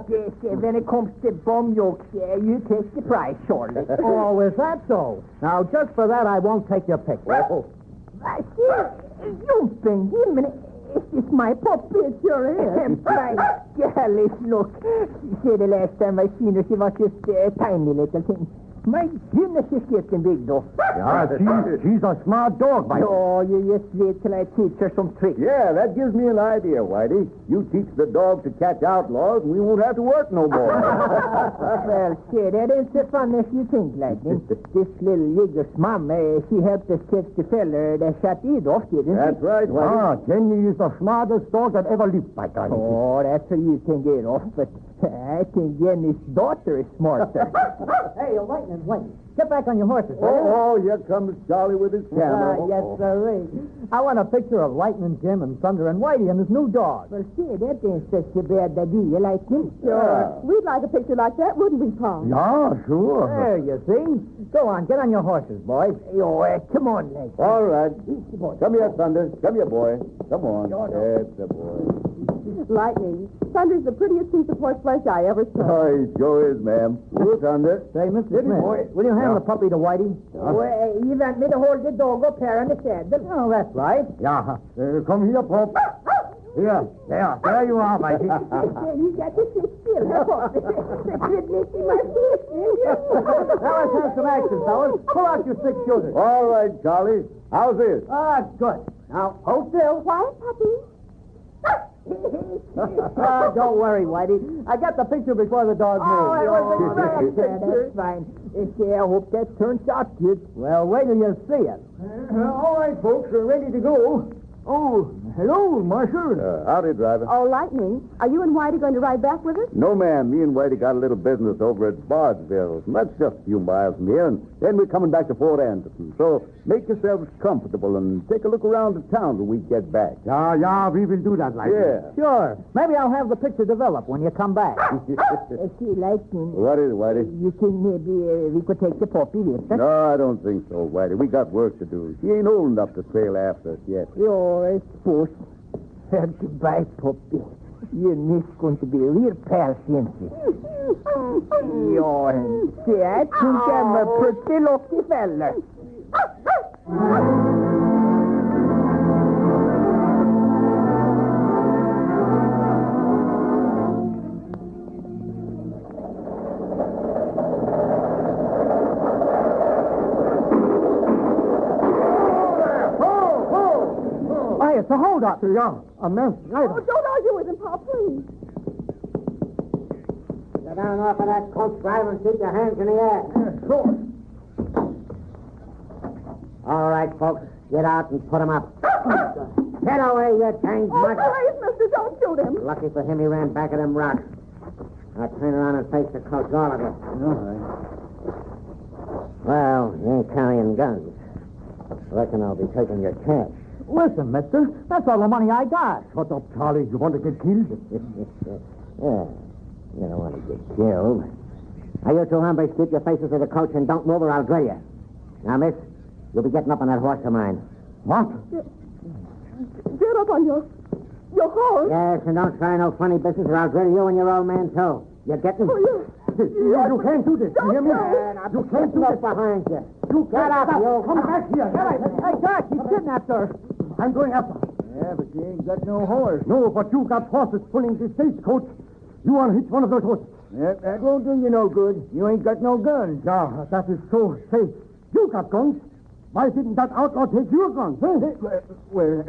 Yes, when it comes to bum yokes, you take the prize, surely. Oh, is that so? Now, just for that, I won't take your picture. You benimmene. Is this my puppy? It sure is. By golly, look. See, the last time I seen her, she was just a tiny little thing. My goodness, she's getting big, though. Yeah, she's a smart dog, by Oh, you just wait till I teach her some tricks. Yeah, that gives me an idea, Whitey. You teach the dog to catch outlaws, and we won't have to work no more. Well, see, that ain't so fun as you think, Lightning. This little Yigger's mom, she helped us catch the feller that shot Adolf, didn't she? That's right, Whitey. Ah, Jenny is the smartest dog that ever lived, by God. Oh, that's what you think, Adolf, but I think Jenny's daughter is smarter. Hey, Lightning, wait. Get back on your horses, will you? Oh, here comes Charlie with his camera. Yes, sir. I want a picture of Lightning Jim and Thunder and Whitey and his new dog. Well, see, that ain't such a bad idea, Lightning. Sure. We'd like a picture like that, wouldn't we, Tom? Yeah, sure. There, you see. Go on, get on your horses, boys. Come on, Lightning. All right. Come here, Thunder. Come here, boy. Come on. That's the boy. Lightning. Thunder's the prettiest piece of horse flesh I ever saw. Oh, he sure is, ma'am. Who's Thunder? Say, Mr. Smith, will you hand the puppy to Whitey? Well, you want me to hold the dog up here on the saddle? Oh, that's right. Yeah. Come here, Pop. Here. There you are, Mikey. You got to sit still, huh, Pop? The kid makes me my face. Now let's have some action, fellas. Pull out your 6 shooters. All right, Charlie. How's this? Ah, good. Now, hold still. Quiet, puppy. Don't worry, Whitey. I got the picture before the dog moved. Oh, it was a great picture. That's fine. I hope that turns out good. Well, wait till you see it. All right, folks, we're ready to go. Oh, hello, Marshal. Howdy, driver. Oh, Lightning, are you and Whitey going to ride back with us? No, ma'am. Me and Whitey got a little business over at Bardville. And that's just a few miles from here. And then we're coming back to Fort Anderson. So make yourselves comfortable and take a look around the town when we get back. Yeah, we will do that, Lightning. Yeah. Sure. Maybe I'll have the picture developed when you come back. See, Lightning. What is it, Whitey? You think maybe we could take the puppy with us? No, I don't think so, Whitey. We got work to do. She ain't old enough to trail after us yet. I suppose. Goodbye, puppy. You and me's going to be real pals, ain't you? See, I think I'm a pretty lucky fella. It's a hold-up. Yeah, a mess. Oh, don't argue with him, Pop, please. Get down off of that coach, driver, and keep your hands in the air. Sure. All right, folks, get out and put him up. Get away, you change much. Please, mister, don't shoot him. Lucky for him, he ran back at them rocks. Now turn around and face the coach, all of you. All right. Well, you ain't carrying guns. Reckon I'll be taking your cash. Listen, mister, that's all the money I got. Shut up, Charlie. You want to get killed? Yeah, you don't want to get killed. Now, you two hombres, keep your faces to the coach and don't move or I'll drill you. Now, miss, you'll be getting up on that horse of mine. What? Get up on your horse. Yes, and don't try no funny business or I'll drill you and your old man, too. You getting? Oh, You can't do this. You hear me? You can't do this. Behind you. You Get can't. up, you. Come back here. Hey, Jack, he kidnapped her. I'm going after her. Yeah, but she ain't got no horse. No, but you got horses pulling the stagecoach. You want to hit one of those horses. Yeah, that won't do you no good. You ain't got no guns. Yeah, that is so. Say, you got guns. Why didn't that outlaw take your guns, huh? Well,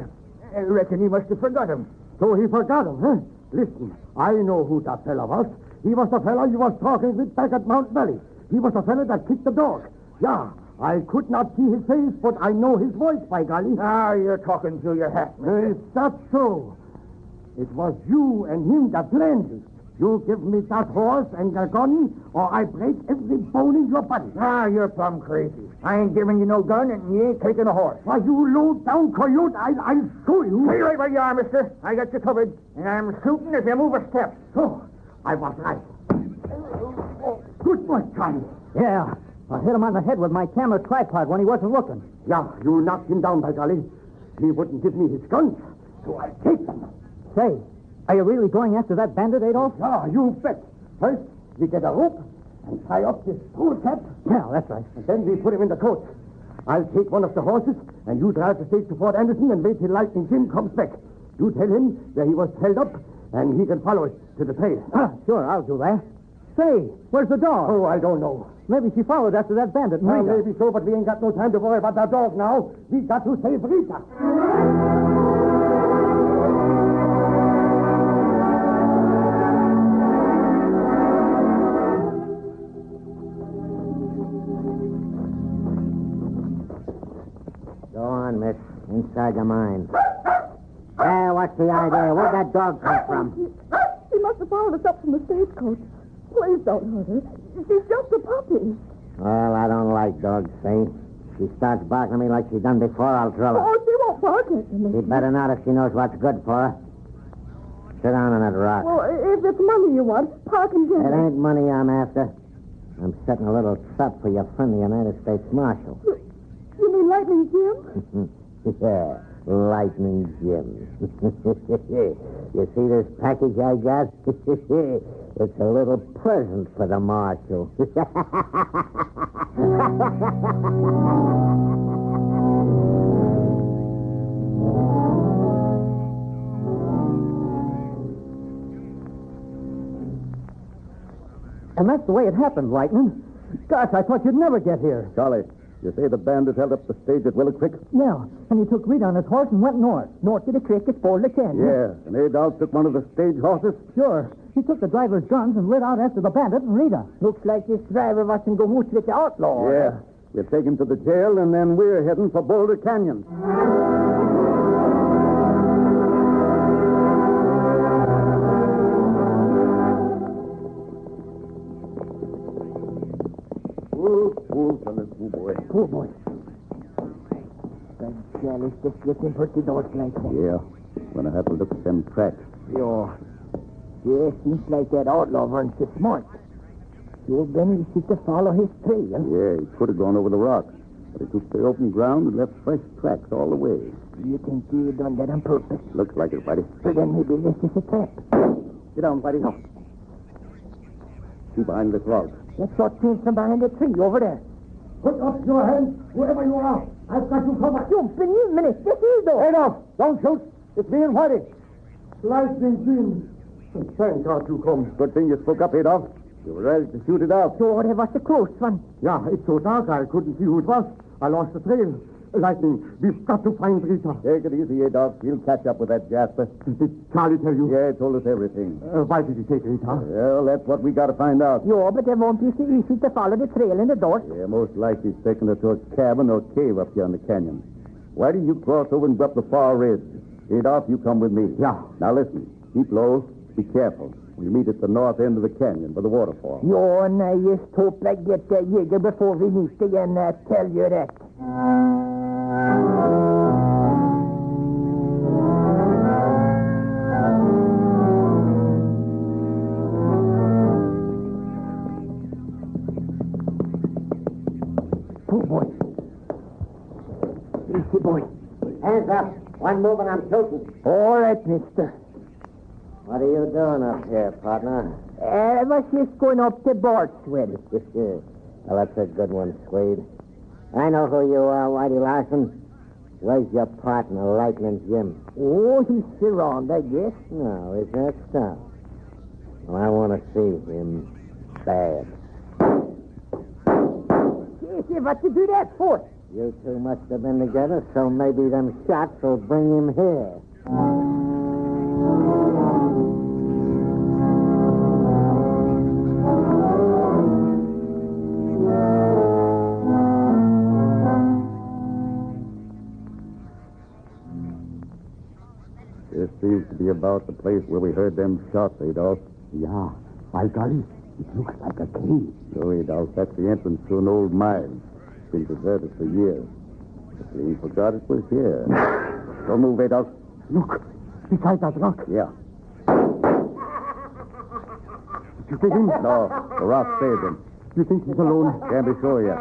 I reckon he must have forgot him. So he forgot them, huh? Listen, I know who that fella was. He was the fella you was talking with back at Mount Valley. He was the fella that kicked the dog. Yeah, I could not see his face, but I know his voice, by golly. Now you're talking through your hat, mister. If that's so, it was you and him that planned it. You give me that horse and the gun, or I break every bone in your body. Now you're plumb crazy. I ain't giving you no gun, and you ain't taking a horse. Why, you low-down coyote, I'll show you. Stay right where you are, mister. I got you covered, and I'm shooting if you move a step. So, I was right. Good boy, Charlie. Yeah, I hit him on the head with my camera tripod when he wasn't looking. Yeah, you knocked him down, by golly. He wouldn't give me his guns, so I take them. Say, are you really going after that bandit, Adolf? Yeah, you bet. First, we get a rope and tie up this tool cap. Yeah, that's right. And then we put him in the coach. I'll take one of the horses, and you drive the stage to Fort Anderson and wait till Lightning Jim comes back. You tell him where he was held up, and he can follow it to the trail. Sure, I'll do that. Say, where's the dog? Oh, I don't know. Maybe she followed after that bandit. Well, maybe so, but we ain't got no time to worry about that dog now. We got to save Rita. Go on, miss. Inside the mine. What's the idea? Where'd that dog come from? She must have followed us up from the stagecoach. Please don't hurt her. She's just a puppy. Well, I don't like dogs, see? She starts barking at me like she done before, I'll drill her. Oh, she won't bark at me. She better not if she knows what's good for her. Sit down on that rock. Well, if it's money you want, Park and Jim. It ain't money I'm after. I'm setting a little trap for your friend, the United States Marshal. You mean Lightning Jim? Yeah, Lightning Jim. You see this package I got? It's a little present for the Marshal. And that's the way it happened, Lightning. Gosh, I thought you'd never get here. Charlie, you say the bandit held up the stage at Willow Creek? Yeah, and he took Rita on his horse and went north. North to the creek as far as the canyon. Yeah, and Adolf took one of the stage horses? Sure. He took the driver's guns and lit out after the bandit and Rita. Looks like this driver was in cahoots with the outlaw. Yeah. We'll take him to the jail, and then we're heading for Boulder Canyon. Boy. Oh, boy. That Charlie's just looking for the doors like that. Yeah. Gonna have to look at them tracks. Yeah. Yeah, seems like that outlaw weren't so smart. Sure been easy to follow his trail. Yeah, he could have gone over the rocks. But he took the open ground and left fresh tracks all the way. You think he done that on purpose? Looks like it, buddy. So then maybe this is a trap. Get down, buddy. See behind this log. That shot came from behind the tree over there. Put up your hands, whoever you are. I've got you covered. You believe me, this is though. Adolf, don't shoot. It's me and Whitey. Lightning Jim. Thank God you come. Good thing you spoke up, Adolf. You were ready to shoot it out. Sure, it was a close one. Yeah, it's so dark I couldn't see who it was. I lost the trail. Lightning, we've got to find Rita. Take it easy, Adolf. We'll catch up with that Jasper. Did Charlie tell you? Yeah, he told us everything. Why did he take Rita? Well, that's what we got to find out. Yeah, but it won't be so easy to follow the trail in the dark. Yeah, most likely he's taken her to a cabin or cave up here in the canyon. Why don't you cross over and go up the far ridge? Adolf, you come with me. Yeah. Now listen, keep low, be careful. We meet at the north end of the canyon by the waterfall. Yeah, and I just hope I get the Jaeger before we meet again, I tell you that. Oh, boy. Easy, boy. Hands up. One move and I'm shooting. All right, mister. What are you doing up here, partner? I was just going up to Bartswell. Well, that's a good one, Swede. I know who you are, Whitey Larson. Where's your partner, Lightning Jim? Oh, he's around, I guess. No, is that so? Well, I want to see him bad. Yes, what you do that for? You two must have been together, so maybe them shots will bring him here. seems to be about the place where we heard them shots, Adolf. Yeah. By golly, it looks like a cave. No, Adolf, that's the entrance to an old mine. It's been deserted for years. We forgot it was here. Don't move, Adolf. Look, beside that rock. Yeah. Did you get him? No, the rock saved him. You think he's alone? Can't be sure yet.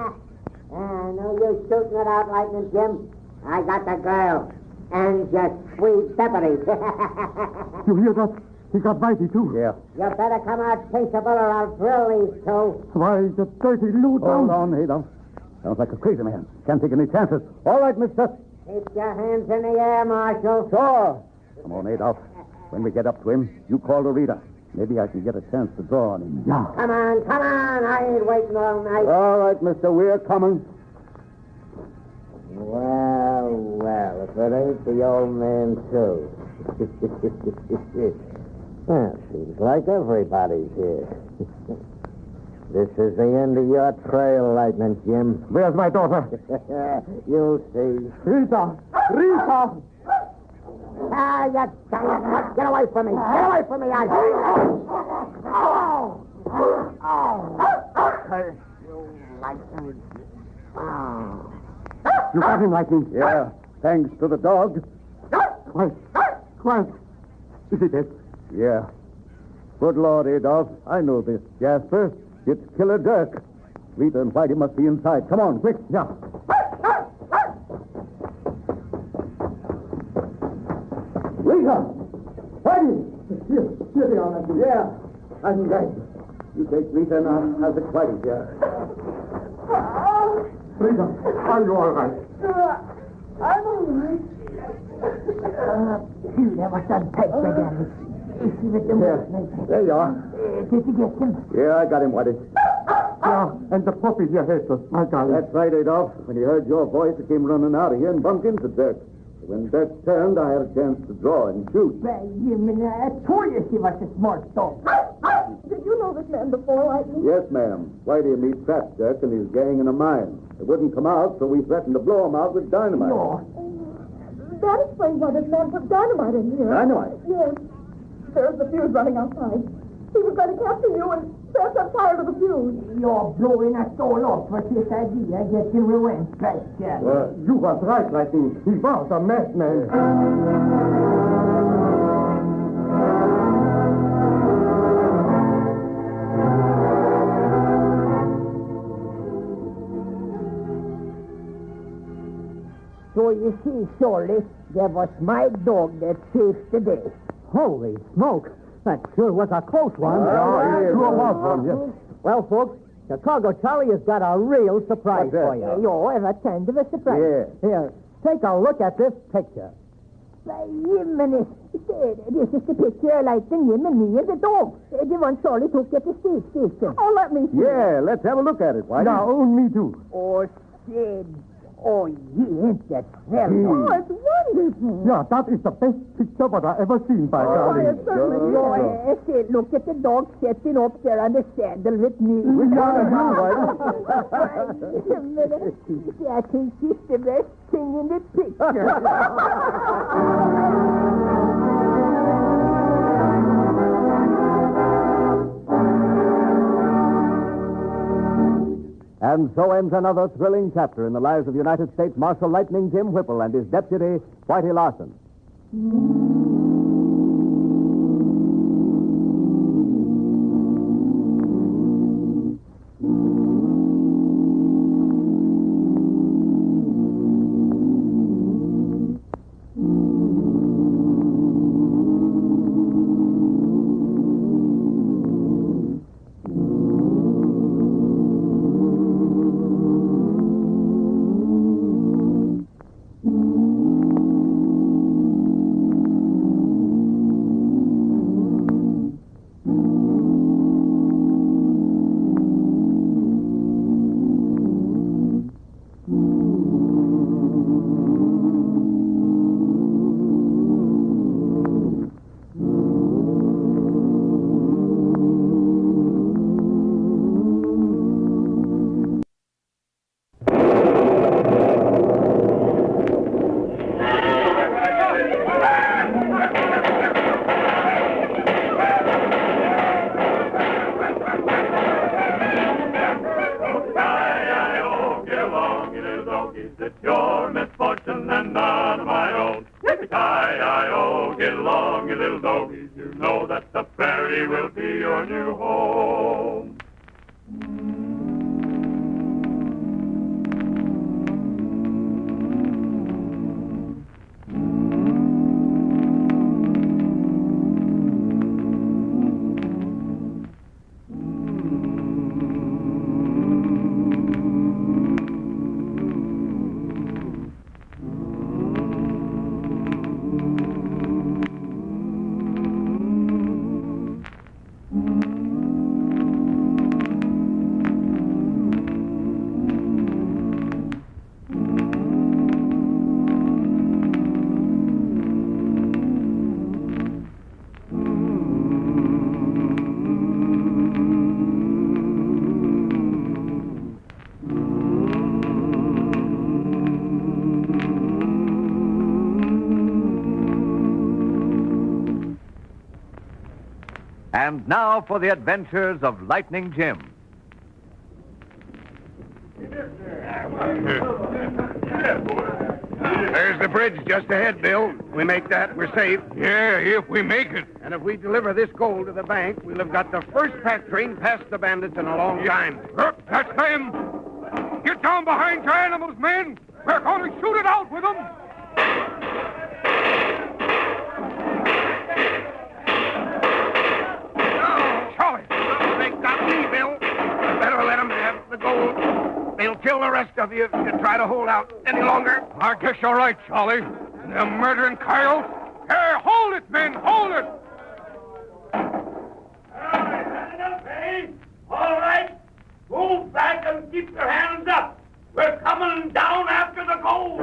No use shooting it out, Lightning Jim. I got the girl. And just sweet peppery. You hear that? He got Whitey, too. Yeah. You better come out peaceable or I'll drill these two. Why, the dirty loot. Hold on, Adolf. Sounds like a crazy man. Can't take any chances. All right, mister. Keep your hands in the air, Marshal. Sure. Come on, Adolf. When we get up to him, you call the reader. Maybe I can get a chance to draw on him. Yeah. Come on. I ain't waiting all night. All right, mister. We're coming. Well, if it ain't the old man, too. Well, seems like everybody's here. This is the end of your trail, Lightning Jim. Where's my daughter? You'll see. Rita! Rita! Ah, you dang it. Get away from me. Get away from me. You got him, Lightning? Yeah, thanks to the dog. Quiet. Quiet. Is he dead? Yeah. Good Lord, Adolf. I know this, Jasper. It's Killer Dirk. Rita and Whitey must be inside. Come on, quick. Yeah. Rita! Whitey! Here they are, Lightning. Yeah, I'm right. You take Rita and I'll have the Whitey here. Rita, are you all right? I'm all right. That was that pipe again. Is he with the snake? There you are. Did you get him? Yeah, I got him, Whitey. Yeah, and the puppy here hates us. My God. That's right, Adolf. When he heard your voice, he came running out of here and bumped into Dirk. When Dirk turned, I had a chance to draw and shoot. Well, you mean, I told you he was a smart dog. Did you know this man before, Lightning? Yes, ma'am. Whitey and me trapped Dirk and his gang in a mine. They wouldn't come out, so we threatened to blow him out with dynamite. No. That explains why this man put dynamite in here. Dynamite? Yes. There's the fuse running outside. He was going to capture you and set up fire to the fuse. You're blowing us all up for this idea, getting revenge, right, Charlie? You was right, Lightning. He was a madman. So you see, Shorty, that was my dog that saved the day. Holy smoke. That sure was a close one. Sure was one, yes. Well, folks, Chicago Charlie has got a real surprise What's that? for you. You're a kind of a surprise. Yeah. Here, take a look at this picture. By Jiminy. This is the picture of Lightning Jim and me and the dog. The one Charlie took at the state station. Oh, let me see. Yeah, let's have a look at it, Whitey. Now, me too. Oh, Sid. Oh, you ain't that very. Oh, it's wonderful. Yeah, that is the best picture what I ever seen, by golly. it certainly is. Sid, look at the dog sitting up there on the saddle with me. I think she's the best thing in the picture. And so ends another thrilling chapter in the lives of United States Marshal Lightning Jim Whipple and his deputy, Whitey Larson. your misfortune and none of my own. Yippee-ki-yi-o, get along, you little doggies. You know that the prairie will be your new home. And now for the adventures of Lightning Jim. There's the bridge just ahead, Bill. If we make that, we're safe. Yeah, if we make it. And if we deliver this gold to the bank, we'll have got the first pack train past the bandits in a long time. Look, that's them. Get down behind your animals, men. We're going to shoot it out with them. Charlie. They got me, Bill. Better let them have the gold. They'll kill the rest of you if you try to hold out any longer. I guess you're right, Charlie. Them murdering coyotes. Here, hold it, men, hold it. All right. Move back and keep your hands up. We're coming down after the gold.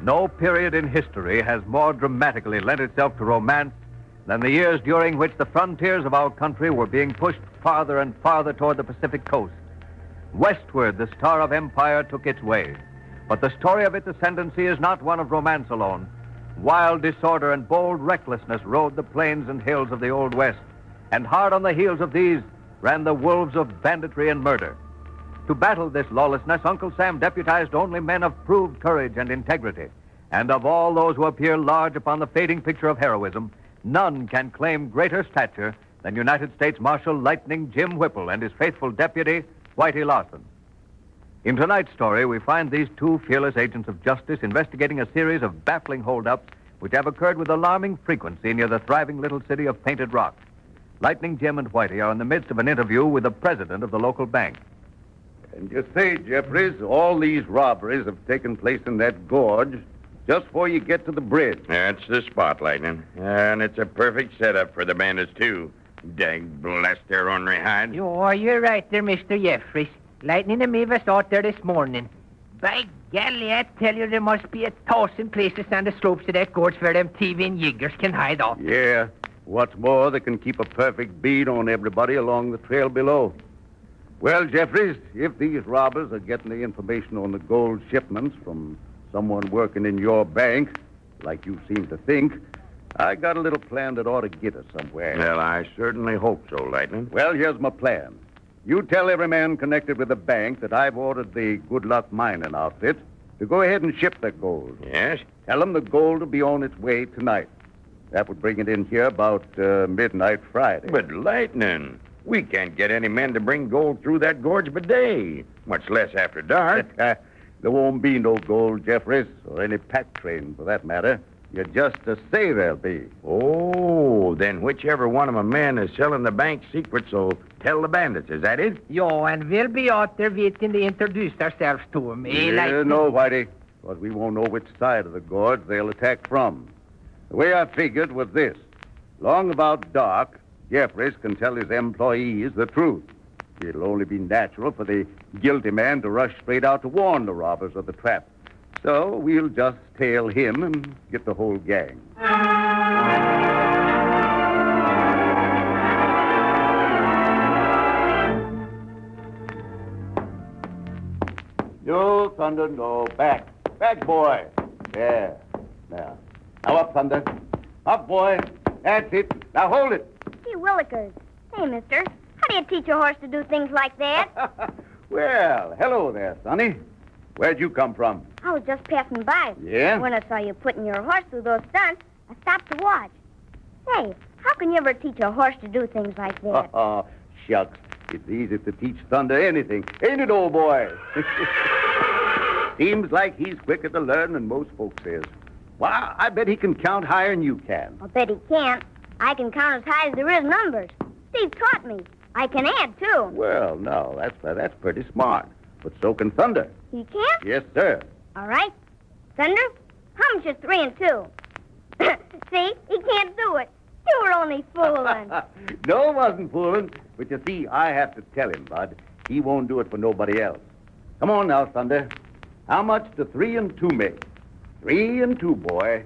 No period in history has more dramatically lent itself to romance than the years during which the frontiers of our country were being pushed farther and farther toward the Pacific coast. Westward, the star of empire took its way. But the story of its ascendancy is not one of romance alone. Wild disorder and bold recklessness rode the plains and hills of the Old West, and hard on the heels of these ran the wolves of banditry and murder. To battle this lawlessness, Uncle Sam deputized only men of proved courage and integrity. And of all those who appear large upon the fading picture of heroism, none can claim greater stature than United States Marshal Lightning Jim Whipple and his faithful deputy, Whitey Larson. In tonight's story, we find these two fearless agents of justice investigating a series of baffling holdups which have occurred with alarming frequency near the thriving little city of Painted Rock. Lightning Jim and Whitey are in the midst of an interview with the president of the local bank. And you say, Jeffries, all these robberies have taken place in that gorge just before you get to the bridge. That's the spot, Lightning. And it's a perfect setup for the bandits, too. Dang blast their ornery hide. You're right there, Mr. Jeffries. Lightning and me was out there this morning. By golly, I tell you, there must be 1,000 places on the slopes of that gorge where them thieving yiggers can hide out. Yeah. What's more, they can keep a perfect bead on everybody along the trail below. Well, Jeffries, if these robbers are getting the information on the gold shipments from someone working in your bank, like you seem to think, I got a little plan that ought to get us somewhere. Well, I certainly hope so, Lightning. Well, here's my plan. You tell every man connected with the bank that I've ordered the Good Luck Mining outfit to go ahead and ship that gold. Yes? Tell them the gold will be on its way tonight. That would bring it in here about midnight Friday. But, Lightning, we can't get any men to bring gold through that gorge by day, much less after dark. There won't be no gold, Jeffries, or any pack train for that matter. You just say there'll be. Oh, then whichever one of my men is selling the bank secrets will tell the bandits. Is that it? Yo, and we'll be out there waiting to introduce ourselves to them. No, Whitey, because we won't know which side of the gorge they'll attack from. The way I figured was this. Long about dark, Jeffries can tell his employees the truth. It'll only be natural for the guilty man to rush straight out to warn the robbers of the trap. So we'll just tail him and get the whole gang. No, Thunder, no. Back. Back, boy. Yeah. Now up, Thunder. Up, boy. That's it. Now hold it. Gee, Willikers, Hey, mister. How do you teach a horse to do things like that? Well, hello there, Sonny. Where'd you come from? I was just passing by. Yeah? When I saw you putting your horse through those stunts, I stopped to watch. Hey, how can you ever teach a horse to do things like that? Oh, shucks. It's easy to teach Thunder anything. Ain't it, old boy? Seems like he's quicker to learn than most folks is. Why, I bet he can count higher than you can. I'll bet he can't. I can count as high as there is numbers. Steve taught me. I can add, too. Well, no, that's pretty smart. But so can Thunder. He can? Yes, sir. All right. Thunder, how much is 3 and 2? See, he can't do it. You were only fooling. No, I wasn't fooling. But you see, I have to tell him, Bud. He won't do it for nobody else. Come on now, Thunder. How much do 3 and 2 make? 3 and 2, boy.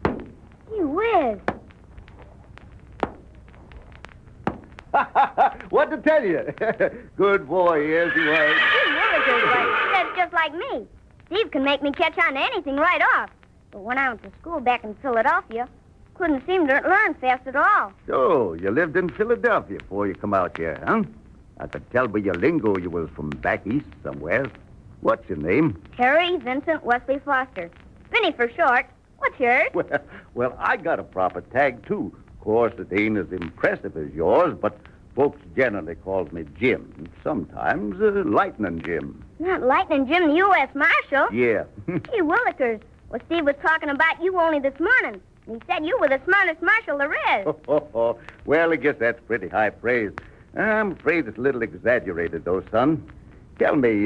Gee whiz. What to tell you? Good boy, yes, he was. Gee whiz, that's just like me. Steve can make me catch on to anything right off. But when I went to school back in Philadelphia, couldn't seem to learn fast at all. So, you lived in Philadelphia before you come out here, huh? I could tell by your lingo you was from back east somewhere. What's your name? Harry Vincent Wesley Foster. Vinny for short. What's yours? Well, I got a proper tag, too. Of course, it ain't as impressive as yours, but folks generally calls me Jim. Sometimes Lightning Jim. Not Lightning Jim, the U.S. Marshal. Yeah. Gee willikers. Well, Steve was talking about you only this morning. He said you were the smartest marshal there is. Well, I guess that's pretty high praise. I'm afraid it's a little exaggerated, though, son. Tell me,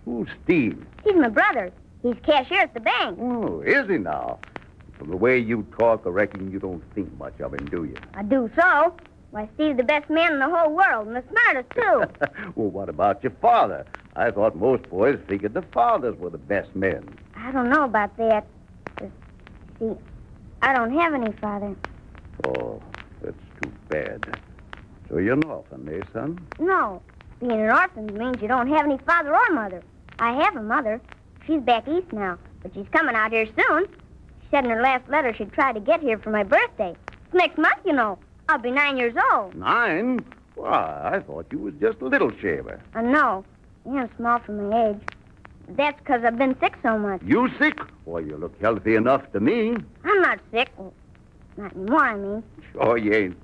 who's Steve? He's my brother. He's cashier at the bank. Oh, is he now? From the way you talk, I reckon you don't think much of him, do you? I do so. Why, Steve's the best man in the whole world, and the smartest, too. Well, what about your father? I thought most boys figured the fathers were the best men. I don't know about that. See, I don't have any father. Oh, that's too bad. So you're an orphan, eh, son? No. Being an orphan means you don't have any father or mother. I have a mother. She's back east now, but she's coming out here soon. She said in her last letter she'd try to get here for my birthday. It's next month, you know. I'll be 9 years old. 9? Why, I thought you was just a little shaver. No. I'm small for my age. That's because I've been sick so much. You sick? Well, you look healthy enough to me. I'm not sick. Well, not anymore, I mean. Sure you ain't.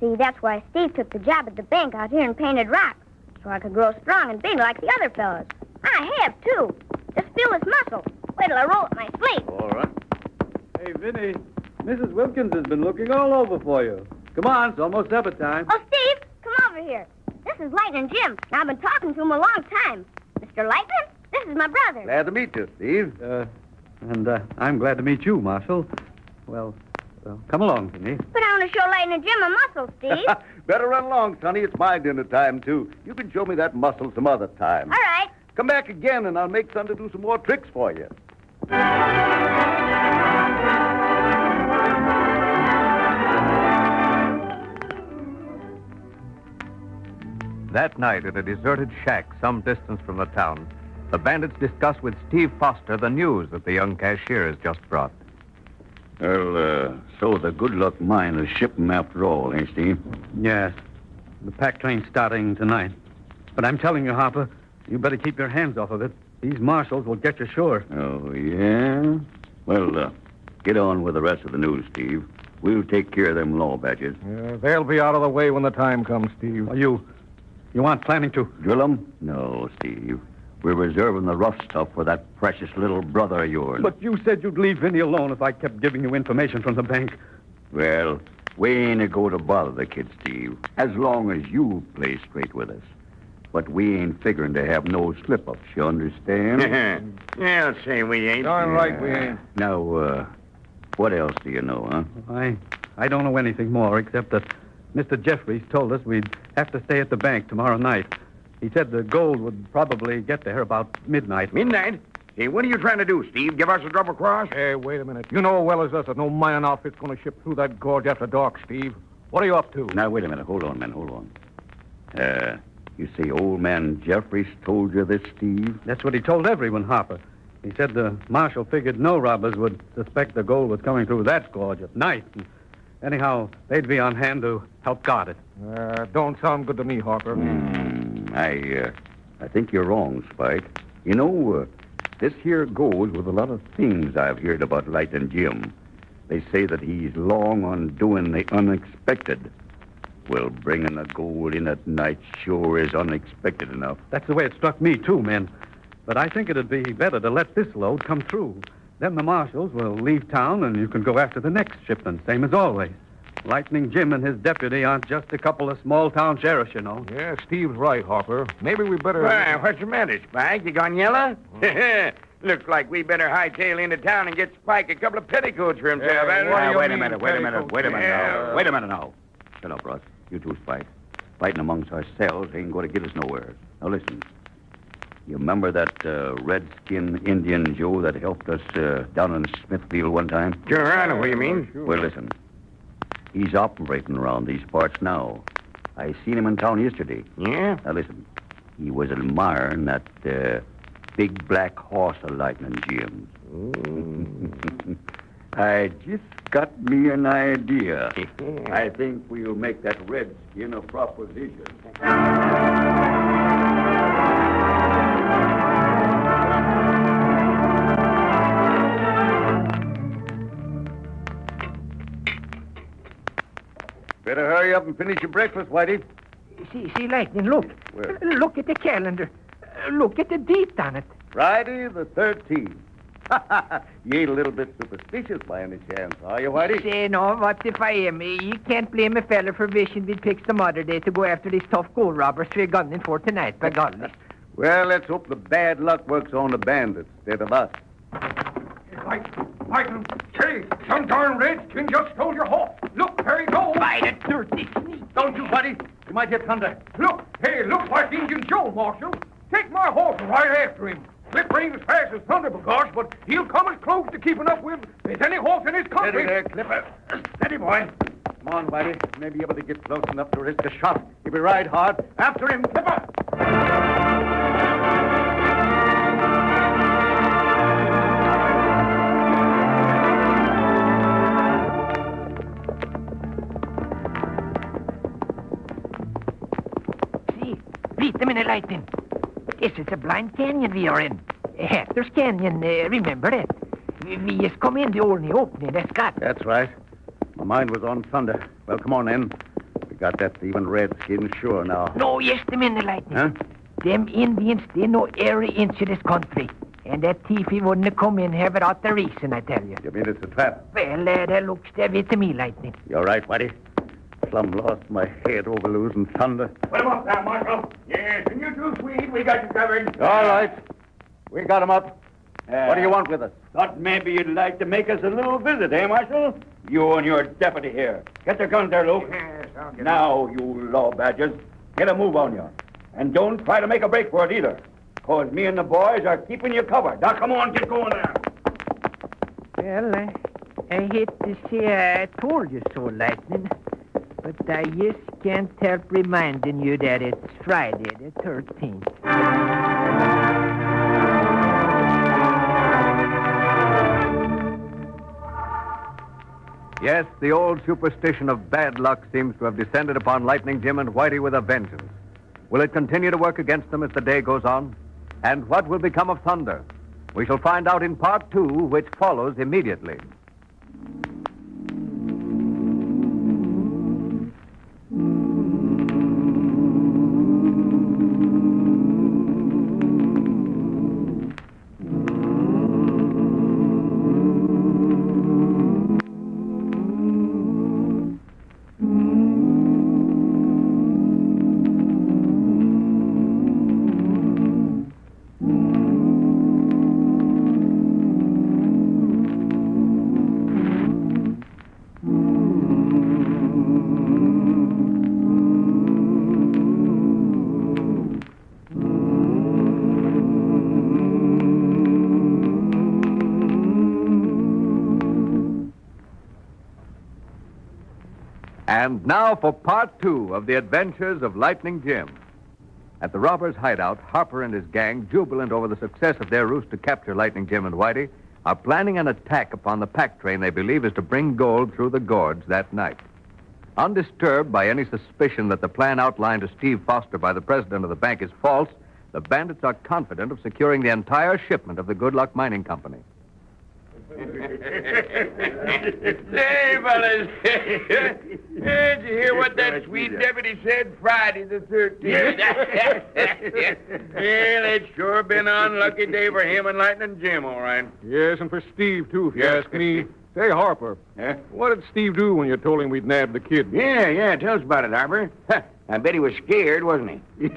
See, that's why Steve took the job at the bank out here in Painted Rock, so I could grow strong and big like the other fellas. I have, too. Just feel this muscle. Wait till I roll up my sleeve. All right. Hey, Vinny, Mrs. Wilkins has been looking all over for you. Come on, it's almost supper time. Oh, Steve, come over here. This is Lightning Jim, and I've been talking to him a long time. Mr. Lightning, this is my brother. Glad to meet you, Steve. And I'm glad to meet you, Marshal. Well, come along, Vinny. But I want to show Lightning Jim a muscle, Steve. Better run along, Sonny. It's my dinner time, too. You can show me that muscle some other time. All right. Come back again, and I'll make Thunder do some more tricks for you. That night, at a deserted shack some distance from the town, the bandits discuss with Steve Foster the news that the young cashier has just brought. Well, so the Good Luck mine is shipping after all, ain't Steve? Yes. The pack train's starting tonight. But I'm telling you, Harper, you better keep your hands off of it. These marshals will get you sure. Oh, yeah? Well, get on with the rest of the news, Steve. We'll take care of them law badges. Yeah, they'll be out of the way when the time comes, Steve. You aren't planning to... Drill them? No, Steve. We're reserving the rough stuff for that precious little brother of yours. But you said you'd leave Vinny alone if I kept giving you information from the bank. Well, we ain't a go to bother the kid, Steve, as long as you play straight with us. But we ain't figuring to have no slip-ups, you understand? Yeah, I'll say we ain't. Darn right we ain't. Now, what else do you know, huh? I don't know anything more except that Mr. Jeffries told us we'd have to stay at the bank tomorrow night. He said the gold would probably get there about midnight. Midnight? Hey, what are you trying to do, Steve? Give us a double cross? Hey, wait a minute. You know as well as us that no mining outfit's going to ship through that gorge after dark, Steve. What are you up to? Now, wait a minute. Hold on, man. Hold on. You say old man Jeffries told you this, Steve? That's what he told everyone, Harper. He said the marshal figured no robbers would suspect the gold was coming through that gorge at night. Anyhow, they'd be on hand to help guard it. Don't sound good to me, Harper. I think you're wrong, Spike. You know, this here goes with a lot of things I've heard about Lightning Jim. They say that he's long on doing the unexpected. Well, bringing the gold in at night sure is unexpected enough. That's the way it struck me, too, men. But I think it'd be better to let this load come through. Then the marshals will leave town, and you can go after the next shipment, same as always. Lightning Jim and his deputy aren't just a couple of small-town sheriffs, you know. Yeah, Steve's right, Harper. Maybe we better... Well, what's the matter, Spike? You gone yellow? Looks like we better hightail into town and get Spike a couple of petticoats for himself. Wait a minute now. Shut up, Russ. You too, Spike. Fighting amongst ourselves ain't going to get us nowhere. Now, listen. You remember that redskin Indian Joe that helped us down in Smithfield one time? Sure, I know what you mean. Well, listen. He's operating around these parts now. I seen him in town yesterday. Yeah? Now, listen. He was admiring that big black horse of Lightning Jim's. I just got me an idea. I think we'll make that redskin a proposition. Better hurry up and finish your breakfast, Whitey. See, Lightning, look. Where? Look at the calendar. Look at the date on it. Friday the 13th. You ain't a little bit superstitious by any chance, are you, Whitey? Say, no, what if I am? You can't blame a fella for wishing we'd pick some other day to go after these tough gold robbers we're gunning for tonight, by golly. Well, let's hope the bad luck works on the bandits instead of us. Lightning, say, some darn redskin just stole your horse. Look, there he goes. By the dirty sneak. Don't you, Whitey. You might get thunder. Look, hey, looks like Indian Joe, Marshal. Take my horse right after him. Clip ain't as fast as thunder, b'gosh, but he'll come as close to keeping up with as any horse in his country. Steady there, Clipper. Steady, boy. Come on, Whitey. Maybe able to get close enough to risk a shot. If we ride hard, after him, Clipper. See, beat them in a Lightning. This is a blind canyon we are in. Hatter's Canyon, remember that? We just come in the only opening that's got. That's right. My mind was on thunder. Well, come on, then. We got that thieving redskin sure now. No, yes, them in the Lightning. Huh? Them Indians, they know every inch of this country. And that thief, he wouldn't have come in here without the reason, I tell you. You mean it's a trap? Well, that looks that way to me, Lightning. You're right, Whitey. Plumb lost my head over losing thunder. Put him up there, Marshal. Yes, and you too, Swede. We got you covered. All right. We got him up. What do you want with us? Thought maybe you'd like to make us a little visit, eh, Marshal? You and your deputy here. Get your guns there, Luke. Yes, I'll get Now, you law badgers, get a move on you. And don't try to make a break for it either. Because me and the boys are keeping you covered. Now, come on, get going there. Well, I hate to say I told you so, Lightning. But I just can't help reminding you that it's Friday the 13th. Yes, the old superstition of bad luck seems to have descended upon Lightning Jim and Whitey with a vengeance. Will it continue to work against them as the day goes on? And what will become of Thunder? We shall find out in part 2, which follows immediately. And now for part 2 of the adventures of Lightning Jim. At the robbers' hideout, Harper and his gang, jubilant over the success of their ruse to capture Lightning Jim and Whitey, are planning an attack upon the pack train they believe is to bring gold through the gorge that night. Undisturbed by any suspicion that the plan outlined to Steve Foster by the president of the bank is false, the bandits are confident of securing the entire shipment of the Good Luck Mining Company. Say, fellas, did you hear what that sweet deputy said Friday the 13th? Well, it's sure been an unlucky day for him and Lightning Jim, all right. Yes, and for Steve, too, if you ask me. Say, Harper, what did Steve do when you told him we'd nabbed the kid? Yeah, tell us about it, Harper. I bet he was scared, wasn't he?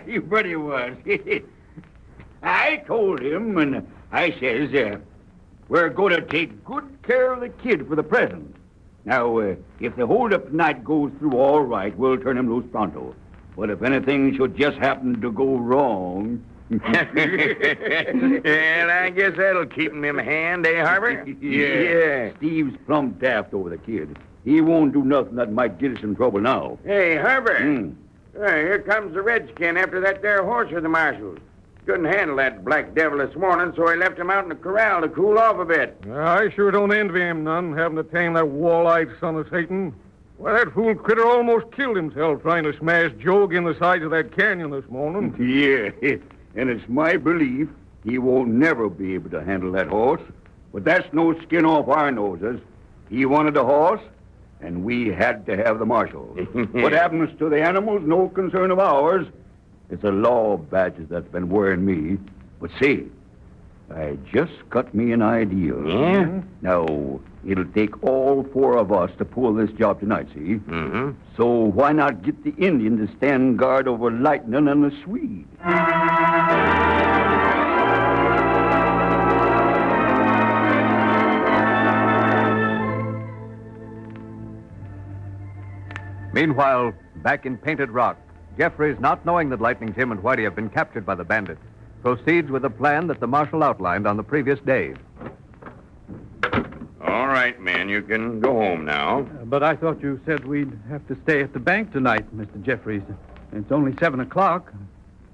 You bet he was. I told him, and I says, we're going to take good care of the kid for the present. Now, if the hold-up tonight goes through all right, we'll turn him loose pronto. But if anything should just happen to go wrong... Well, I guess that'll keep him in hand, Harper? Yeah. Steve's plumb daft over the kid. He won't do nothing that might get us in trouble now. Hey, Harper. Here comes the redskin after that there horse of the Marshal's. Couldn't handle that black devil this morning, so he left him out in the corral to cool off a bit. I sure don't envy him none, having to tame that wall-eyed son of Satan. Why, that fool critter almost killed himself trying to smash Joe in the sides of that canyon this morning. Yeah, and it's my belief he won't never be able to handle that horse. But that's no skin off our noses. He wanted a horse, and we had to have the Marshal. What happens to the animals, no concern of ours. It's a law of badges that's been wearing me. But see, I just got me an idea. Yeah? Now, it'll take all four of us to pull this job tonight, see? Mm-hmm. So why not get the Indian to stand guard over Lightning and the Swede? Meanwhile, back in Painted Rock, Jeffries, not knowing that Lightning Jim and Whitey have been captured by the bandits, proceeds with the plan that the marshal outlined on the previous day. All right, men, you can go home now. But I thought you said we'd have to stay at the bank tonight, Mr. Jeffries. It's only 7 o'clock.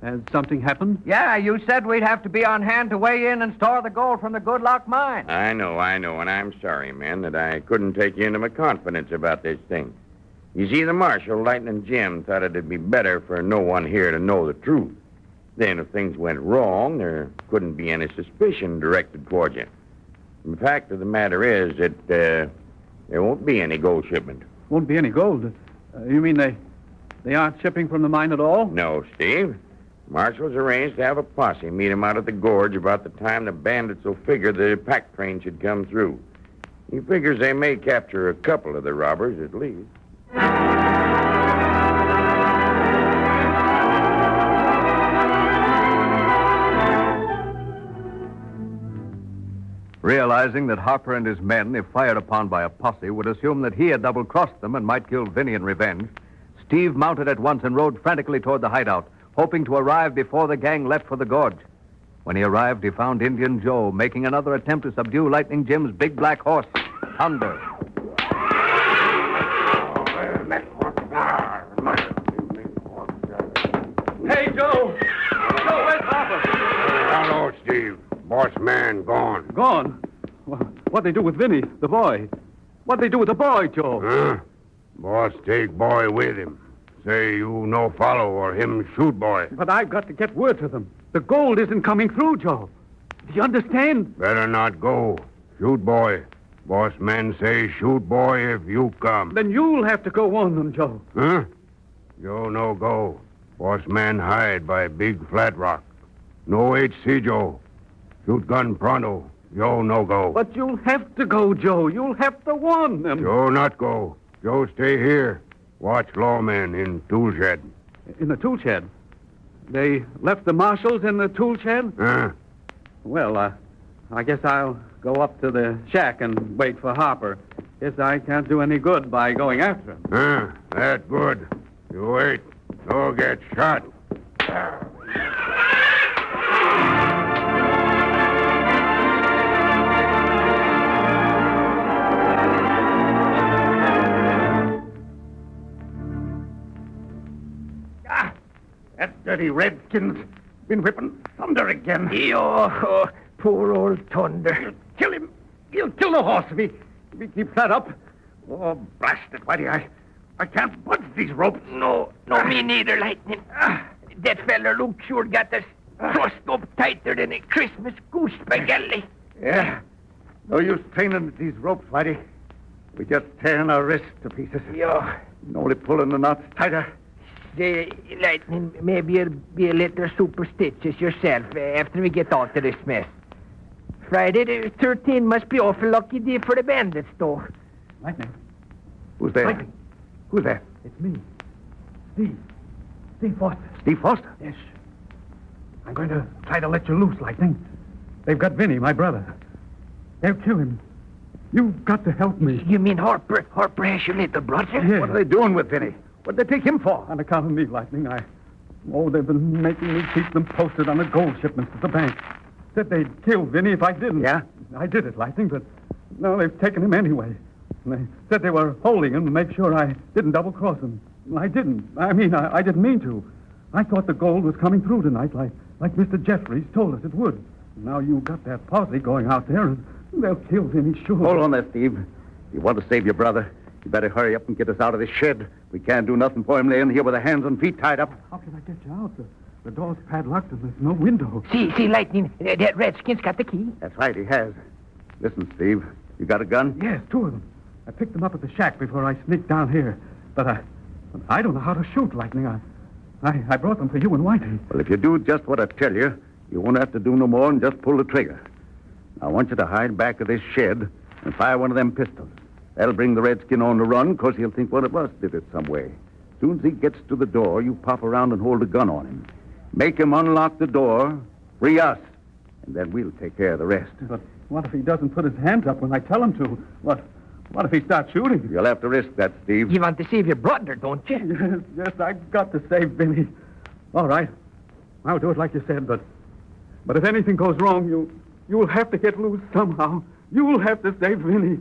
Has something happened? Yeah, you said we'd have to be on hand to weigh in and store the gold from the Good Luck Mine. I know, and I'm sorry, men, that I couldn't take you into my confidence about this thing. You see, the Marshal, Lightning Jim, thought it'd be better for no one here to know the truth. Then if things went wrong, there couldn't be any suspicion directed toward you. The fact of the matter is that there won't be any gold shipment. Won't be any gold? You mean they aren't shipping from the mine at all? No, Steve. Marshal's arranged to have a posse meet him out at the gorge about the time the bandits will figure the pack train should come through. He figures they may capture a couple of the robbers at least. Realizing that Harper and his men, if fired upon by a posse, would assume that he had double-crossed them and might kill Vinny in revenge, Steve mounted at once and rode frantically toward the hideout, hoping to arrive before the gang left for the gorge. When he arrived, he found Indian Joe making another attempt to subdue Lightning Jim's big black horse, Thunder. Hey, Joe! Joe, where's Harper? Hello, Steve. Boss man gone. Gone? What'd they do with Vinny, the boy? What'd they do with the boy, Joe? Huh? Boss take boy with him. Say you no follow or him shoot boy. But I've got to get word to them. The gold isn't coming through, Joe. Do you understand? Better not go. Shoot boy. Boss man say shoot boy if you come. Then you'll have to go on them, Joe. Huh? Joe no go. Boss man hide by big flat rock. No HC Joe. Shoot gun pronto. Joe no go. But you'll have to go, Joe. You'll have to warn them. Joe not go. Joe stay here. Watch lawmen in tool shed. In the tool shed? They left the marshals in the tool shed? Huh? Well, I guess I'll go up to the shack and wait for Harper. Guess I can't do any good by going after him. Huh? That good. You wait. No get shot. That dirty redskin's been whipping Thunder again. Poor old Thunder. Kill him. He'll kill the horse if he keeps that up. Oh, blast it, Whitey. I can't budge these ropes. No, me neither, Lightning. That feller Luke sure got us trussed up tighter than a Christmas goose spaghetti. Yeah. No use training these ropes, Whitey. We're just tearing our wrists to pieces. Yeah. And only pulling the knots tighter. Say, Lightning, maybe you'll be a little superstitious yourself after we get out of this mess. Friday the 13th must be awful lucky day for the bandits, though. Lightning. Who's there? Lightning. Who's there? It's me. Steve. Steve Foster. Steve Foster? Yes. I'm going to try to let you loose, Lightning. They've got Vinny, my brother. They'll kill him. You've got to help me. You mean Harper? Harper has your little brother? Yes. What are they doing with Vinny? What did they take him for? On account of me, Lightning. They've been making me keep them posted on the gold shipments to the bank. Said they'd kill Vinny if I didn't. Yeah? I did it, Lightning, but no, they've taken him anyway. And they said they were holding him to make sure I didn't double-cross him. I didn't. I didn't mean to. I thought the gold was coming through tonight, like Mr. Jeffries told us it would. Now you've got that posse going out there, and they'll kill Vinny, sure. Hold on there, Steve. If you want to save your brother, you better hurry up and get us out of this shed. We can't do nothing for him laying here with the hands and feet tied up. How can I get you out? The door's padlocked and there's no window. See, Lightning, that redskin's got the key. That's right, he has. Listen, Steve, you got a gun? Yes, 2 of them. I picked them up at the shack before I sneaked down here. But I don't know how to shoot, Lightning. I brought them for you and Whitey. Well, if you do just what I tell you, you won't have to do no more than just pull the trigger. I want you to hide back of this shed and fire one of them pistols. That'll bring the redskin on the run, because he'll think one of us did it some way. As soon as he gets to the door, you pop around and hold a gun on him. Make him unlock the door, free us, and then we'll take care of the rest. But what if he doesn't put his hands up when I tell him to? What if he starts shooting? You'll have to risk that, Steve. You want to save your brother, don't you? Yes, I've got to save Vinny. All right. I'll do it like you said, but if anything goes wrong, you'll have to get loose somehow. You'll have to save Vinny.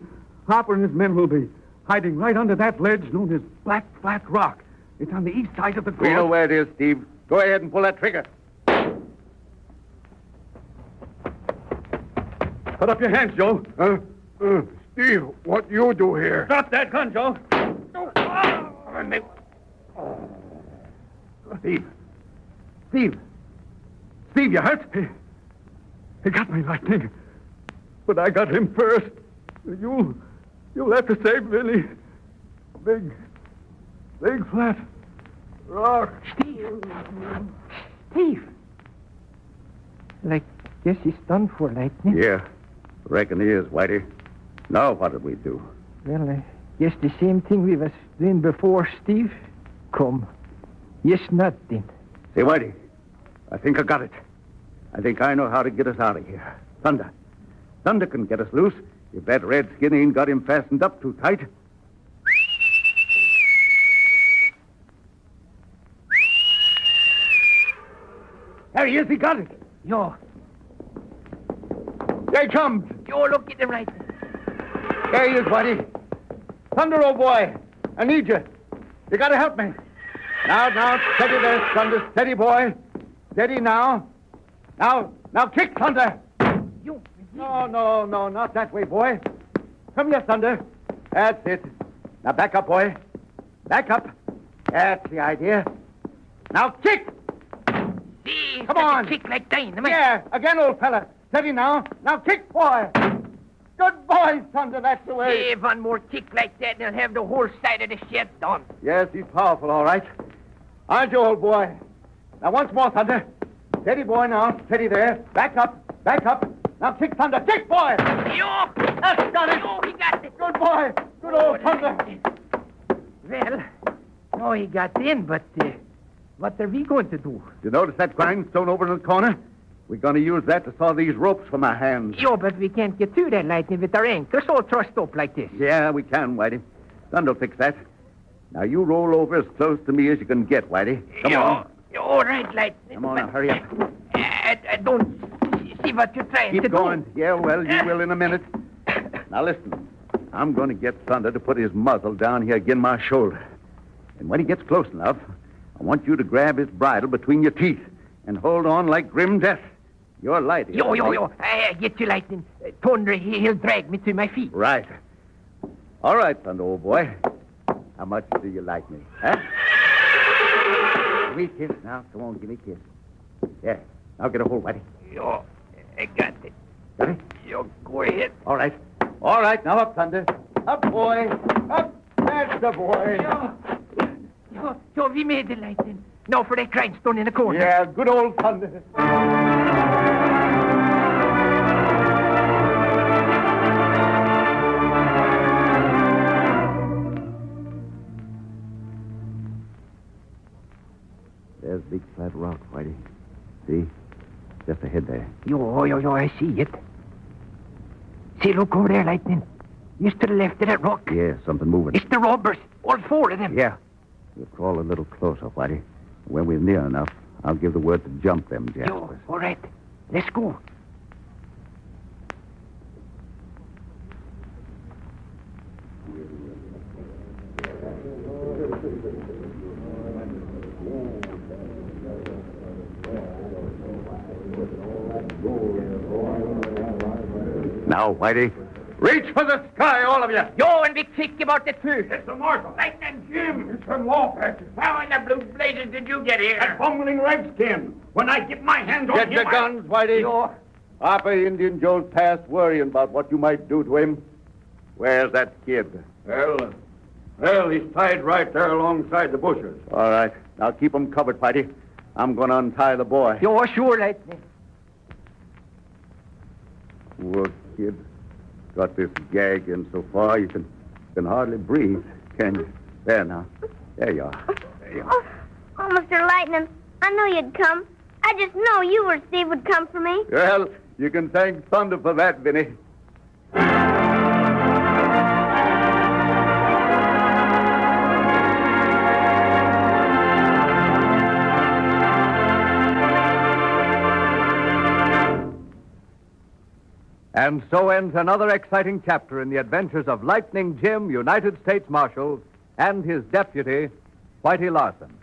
Harper and his men will be hiding right under that ledge known as Black Flat Rock. It's on the east side of the gorge. We know where it is, Steve. Go ahead and pull that trigger. Put up your hands, Joe. Steve, what you do here? Drop that gun, Joe. Steve, you hurt? He got me, Lightning. But I got him first. You'll have to save Vinny. Big flat rock. Steve. Guess he's done for, Lightning. Yeah, reckon he is, Whitey. Now what did we do? Well, I guess the same thing we was doing before, Steve. Come. Yes, nothing. Say, Whitey, I think I got it. I think I know how to get us out of here. Thunder. Thunder can get us loose if that redskin ain't got him fastened up too tight. There he is. He got it. Yo. Here he comes. Yo, look at him, right. There he is, Whitey. Thunder, old boy. I need you. You got to help me. Now, steady there, Thunder. Steady, boy. Steady now. Now, kick, Thunder. You. No, not that way, boy. Come here, Thunder. That's it. Now, back up, boy. Back up. That's the idea. Now, kick. See, come on. Kick like dynamite. Yeah, again, old fella. Steady now. Now, kick, boy. Good boy, Thunder. That's the way. Hey, one more kick like that, and he'll have the whole side of the shed done. Yes, he's powerful, all right. Aren't you, old boy? Now, once more, Thunder. Steady, boy, now. Steady there. Back up. Now, kick, Thunder. Kick, boy. Yo. That's got it. Yo, he got it. Good boy. Good old Thunder. Well, no, he got in, but what are we going to do? You notice that grindstone over in the corner? We're going to use that to saw these ropes from our hands. Yo, but we can't get through that, Lightning, with our ankles all trussed up like this. Yeah, we can, Whitey. Thunder'll fix that. Now, you roll over as close to me as you can get, Whitey. Come on. All right, Lightning. Come on, now, hurry up. I don't see what you're trying Keep to going. do. Yeah, well, you will in a minute. Now, listen. I'm going to get Thunder to put his muzzle down here against my shoulder. And when he gets close enough, I want you to grab his bridle between your teeth and hold on like grim death. You're light. Yo. Get your lightning. Thunder, he'll drag me to my feet. Right. All right, Thunder, old boy. How much do you like me, huh? Give me a kiss now. Come on, give me a kiss. Yeah. Now get a hold, Whitey. Yo, I got it. Got it? Yo, go ahead. All right. All right, now up, Thunder. Up, boy. Up. That's the boy. Yo, we made the lightning. Now for that grindstone in the corner. Yeah, good old Thunder. There's big flat rock, Whitey. See? Just ahead there. Yo, I see it. See, look over there, lightning. Just to the left of that rock. Yeah, something moving. It's the robbers. All four of them. Yeah. We'll crawl a little closer, Whitey. When we're near enough, I'll give the word to jump them, Jaspers. Yo, all right. Let's go. Now, Whitey, reach for the sky, all of you. Yo, and be quick about the two. It's the Marshal. Lightning Jim! It's them law patches. How in the blue blazes did you get here? That bumbling redskin. When I get my hands on Get him... your guns, Whitey. Yo. Harper Indian Joe's past worrying about what you might do to him. Where's that kid? Well, he's tied right there alongside the bushes. All right. Now keep him covered, Whitey. I'm going to untie the boy. Yo, sure, lightning. Poor kid. Got this gag in so far you can hardly breathe, can you? There now. There you are. There you are. Oh, Mr. Lightning, I knew you'd come. I just know you or Steve would come for me. Well, you can thank Thunder for that, Vinny. And so ends another exciting chapter in the adventures of Lightning Jim, United States Marshal, and his deputy, Whitey Larson.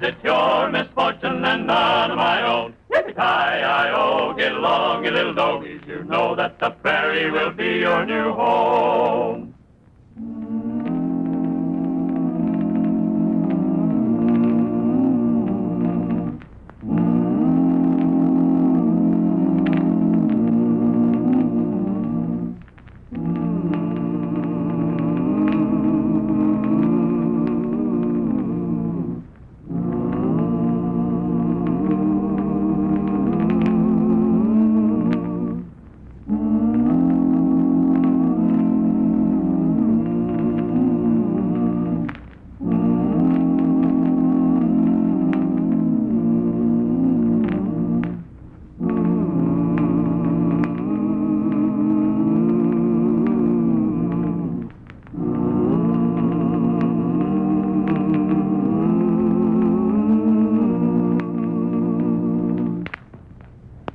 It's your misfortune and none of my own. Yippee-ki-yi-o, get along, you little doggies. You know that the prairie will be your new home.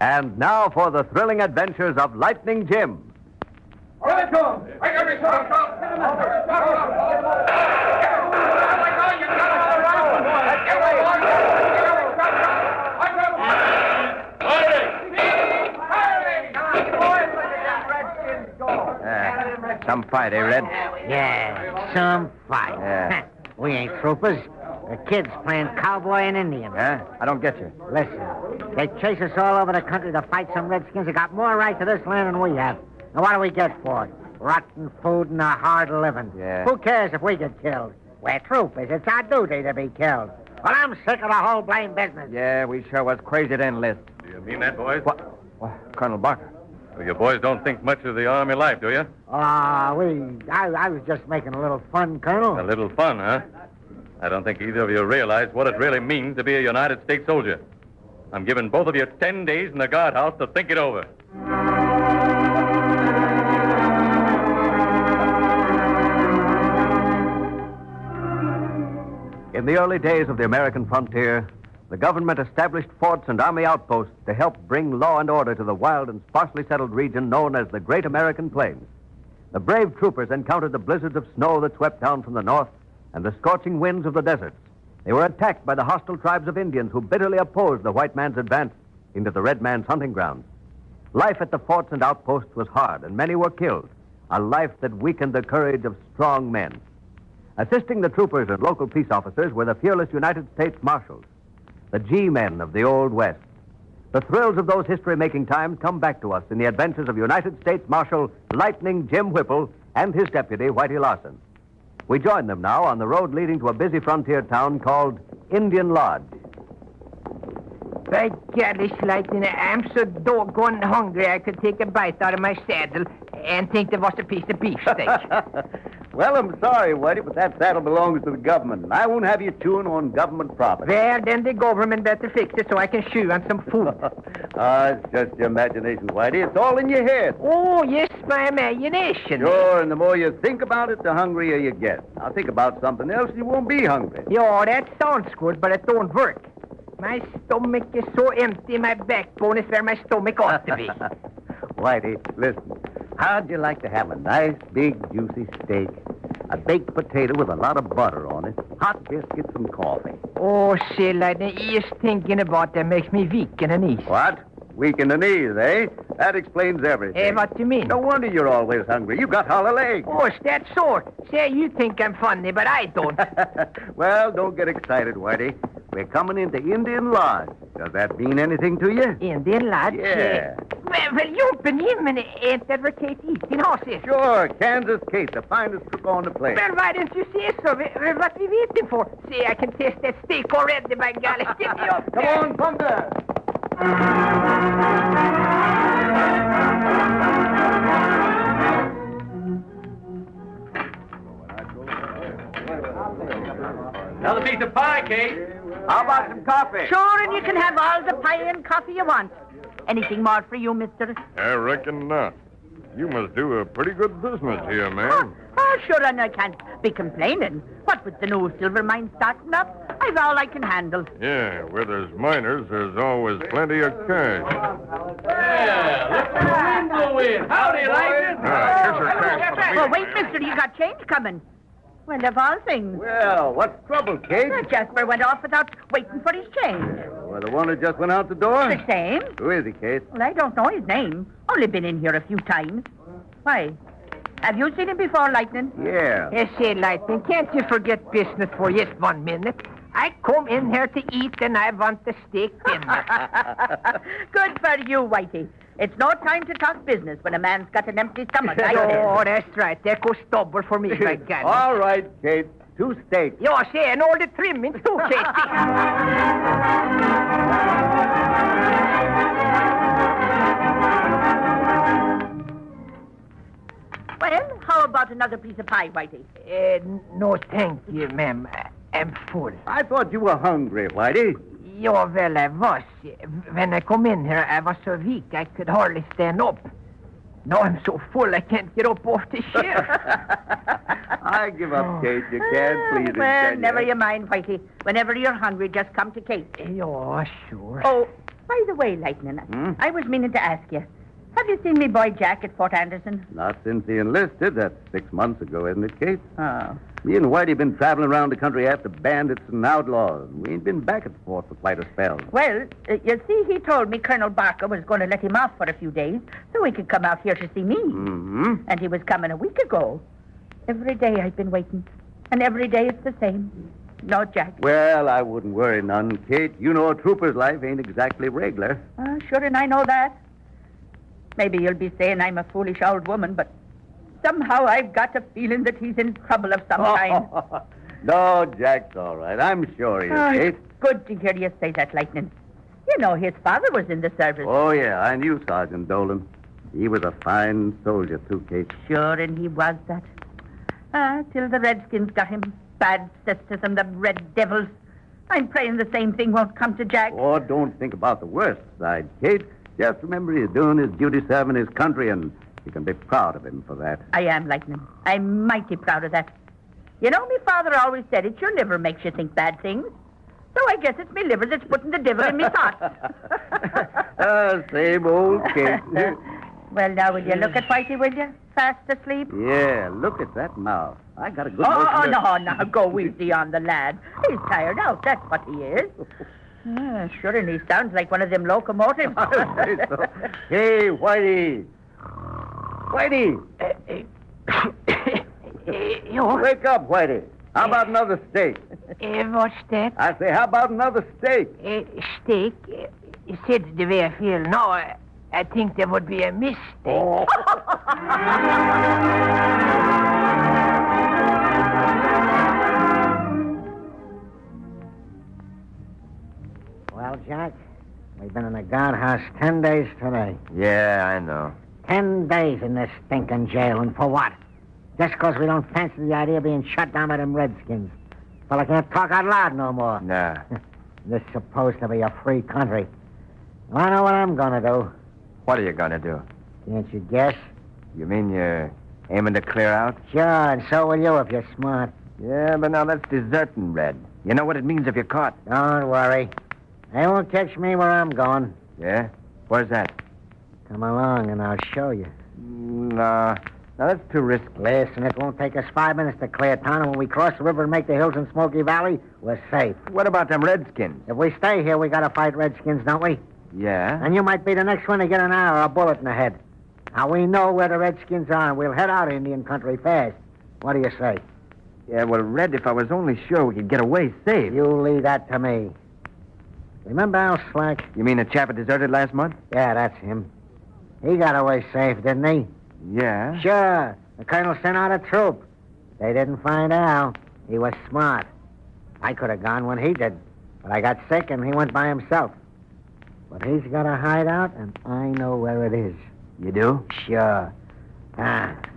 And now for the thrilling adventures of Lightning Jim. All right, Tom. I got me Some fight, eh, Red? Yeah, some fight. Yeah. We ain't troopers. The kids playing cowboy and Indian. Huh? I don't get you. Listen, they chase us all over the country to fight some redskins that got more right to this land than we have. And what do we get for it? Rotten food and a hard living. Yeah. Who cares if we get killed? We're troopers. It's our duty to be killed. Well, I'm sick of the whole blame business. Yeah, we sure was crazy to enlist. Do you mean that, boys? What? Colonel Barker. Well, you boys don't think much of the Army life, do you? I was just making a little fun, Colonel. A little fun, huh? I don't think either of you realize what it really means to be a United States soldier. I'm giving both of you 10 days in the guardhouse to think it over. In the early days of the American frontier, the government established forts and army outposts to help bring law and order to the wild and sparsely settled region known as the Great American Plains. The brave troopers encountered the blizzards of snow that swept down from the north and the scorching winds of the deserts. They were attacked by the hostile tribes of Indians who bitterly opposed the white man's advance into the red man's hunting grounds. Life at the forts and outposts was hard, and many were killed, a life that weakened the courage of strong men. Assisting the troopers and local peace officers were the fearless United States Marshals, the G-men of the Old West. The thrills of those history-making times come back to us in the adventures of United States Marshal Lightning Jim Whipple and his deputy, Whitey Larson. We join them now on the road leading to a busy frontier town called Indian Lodge. By golly, Lightning, I'm so doggone hungry I could take a bite out of my saddle and think there was a piece of beefsteak. Well, I'm sorry, Whitey, but that saddle belongs to the government, and I won't have you chewing on government property. Well, then the government better fix it so I can chew on some food. It's just your imagination, Whitey. It's all in your head. Oh, yes, my imagination. Sure, and the more you think about it, the hungrier you get. Now, think about something else, and you won't be hungry. Yeah, that sounds good, but it don't work. My stomach is so empty, my backbone is where my stomach ought to be. Whitey, listen. How'd you like to have a nice, big, juicy steak, a baked potato with a lot of butter on it, hot biscuits and coffee? Oh, say, Lightning, just thinking about that makes me weak in the knees. What? Weak in the knees, eh? That explains everything. What do you mean? No wonder you're always hungry. You've got hollow legs. Oh, is that so? Say, you think I'm funny, but I don't. Well, don't get excited, Whitey. We're coming into Indian Lodge. Does that mean anything to you? Indian Lodge? Yeah. Well, you been him, and ain't that where Kate eating horses? Sure, Kansas Kate, the finest cook on the place. Well, why didn't you say so? What we waiting for? See, I can taste that steak already, by golly. Get me up there. Come on, come there. Another piece of pie, Kate. How about some coffee? Sure, and you can have all the pie and coffee you want. Anything more for you, mister? I reckon not. You must do a pretty good business here, ma'am. Oh, sure, and I can't be complaining. What with the new silver mine starting up, I've all I can handle. Yeah, where there's miners, there's always plenty of cash. Yeah, look through the window in. Howdy, Lightning. Here's your cash for the Well, wait, mister, you got change coming. Well, of all things. Well, what's trouble, Kate? Well, Jasper went off without waiting for his change. Well, the one who just went out the door? The same. Who is he, Kate? Well, I don't know his name. Only been in here a few times. Why? Have you seen him before, Lightning? Yeah. Yes, say, Lightning, can't you forget business for just 1 minute? I come in here to eat, and I want the steak dinner. Good for you, Whitey. It's no time to talk business when a man's got an empty stomach. Oh, that's right. That goes double for me, my God. All right, Kate. 2 steaks. You say, and all the trimmings too, Kate. Well, how about another piece of pie, Whitey? No, thank you, ma'am. I'm full. I thought you were hungry, Whitey. Yeah, well, I was. When I come in here, I was so weak I could hardly stand up. Now I'm so full I can't get up off the chair. I give up, Kate. You can't please him, Well, can never you mind, Whitey. Whenever you're hungry, just come to Kate. Yeah, sure. Oh, by the way, Lightning, I was meaning to ask you. Have you seen me boy Jack at Fort Anderson? Not since he enlisted. That's 6 months ago, isn't it, Kate? Oh. Me and Whitey been traveling around the country after bandits and outlaws. We ain't been back at the fort for quite a spell. Well, you see, he told me Colonel Barker was going to let him off for a few days so he could come out here to see me. Mm-hmm. And he was coming a week ago. Every day I've been waiting. And every day it's the same. No, Jack. Well, I wouldn't worry none, Kate. You know a trooper's life ain't exactly regular. Sure, and I know that. Maybe you'll be saying I'm a foolish old woman, but somehow I've got a feeling that he's in trouble of some kind. No, Jack's all right. I'm sure he is, Kate. It's good to hear you say that, Lightning. You know, his father was in the service. Oh, yeah, I knew Sergeant Dolan. He was a fine soldier, too, Kate. Sure, and he was that. Till the Redskins got him. Bad system, the Red Devils. I'm praying the same thing won't come to Jack. Oh, don't think about the worst side, Kate. Just remember he's doing his duty serving his country, and you can be proud of him for that. I am, Lightning. I'm mighty proud of that. You know, me father always said it's your liver makes you think bad things. So I guess it's me liver that's putting the devil in me thoughts. Same old Kate. Well, now, will you look at Whitey, will you? Fast asleep? Yeah, look at that mouth. I got a good no, go easy on the lad. He's tired out, that's what he is. Sure, and he sounds like one of them locomotives. Hey, Whitey. Whitey! Wake up, Whitey. How about another steak? What's that? I say, how about another steak? Steak? That's the way I feel. No, I think there would be a mistake. Oh. Well, Jack, we've been in the guardhouse 10 days today. Yeah, I know. 10 days in this stinking jail, and for what? Just 'cause we don't fancy the idea of being shut down by them Redskins. Fella can't talk out loud no more. Nah. This is supposed to be a free country. Well, I know what I'm gonna do. What are you gonna do? Can't you guess? You mean you're aiming to clear out? Sure, and so will you if you're smart. Yeah, but now that's deserting, Red. You know what it means if you're caught. Don't worry. They won't catch me where I'm going. Yeah? Where's that? Come along and I'll show you. No, that's too risky. Listen, it won't take us 5 minutes to clear town, and when we cross the river and make the hills in Smoky Valley, we're safe. What about them Redskins? If we stay here, we gotta fight Redskins, don't we? Yeah? And you might be the next one to get an arrow or a bullet in the head. Now, we know where the Redskins are, and we'll head out Indian country fast. What do you say? Yeah, well, Red, if I was only sure we could get away safe. You leave that to me. Remember Al Slack? You mean the chap that deserted last month? Yeah, that's him. He got away safe, didn't he? Yeah? Sure. The colonel sent out a troop. They didn't find Al. He was smart. I could have gone when he did, but I got sick and he went by himself. But he's got a hideout, and I know where it is. You do? Sure.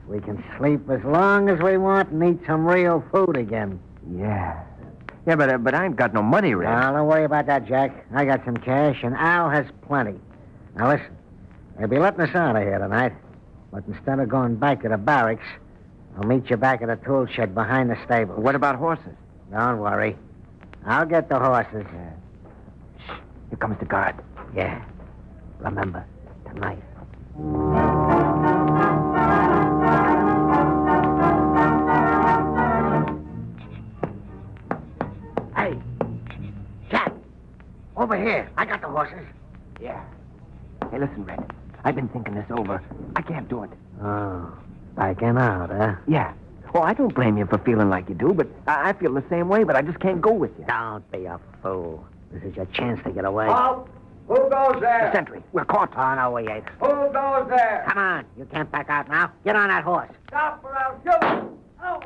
We can sleep as long as we want and eat some real food again. Yeah. Yeah, but I ain't got no money, Red. Now, don't worry about that, Jack. I got some cash, and Al has plenty. Now, listen. They'll be letting us out of here tonight. But instead of going back to the barracks, I'll meet you back at a tool shed behind the stable. What about horses? Don't worry. I'll get the horses. Shh. Here comes the guard. Yeah. Remember, tonight. Hey, Jack, over here. I got the horses. Yeah. Hey, listen, Red. I've been thinking this over. I can't do it. Oh, backing out, huh? Yeah. Oh, I don't blame you for feeling like you do, but I feel the same way, but I just can't go with you. Don't be a fool. This is your chance to get away. Halt! Who goes there? The sentry. We're caught. Oh, no, we ain't. Who goes there? Come on. You can't back out now. Get on that horse. Stop or I'll shoot! Oh!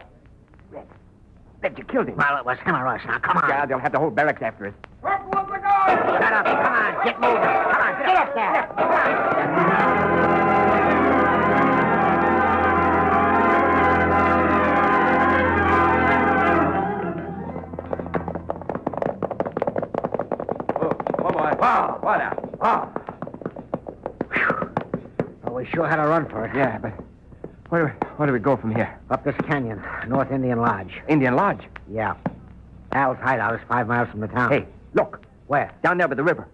Red, you killed him. Well, it was him or us. Now, come on. Yeah, they'll have the whole barracks after us. Purple of the guard! Shut up. Come on. Get moving. Come on. Get up there. Come on. Wow, what now? Wow. Well, we sure had to run for it. Yeah, but where do we go from here? Up this canyon, North Indian Lodge. Indian Lodge? Yeah. Al's hideout is 5 miles from the town. Hey, look. Where? Down there by the river.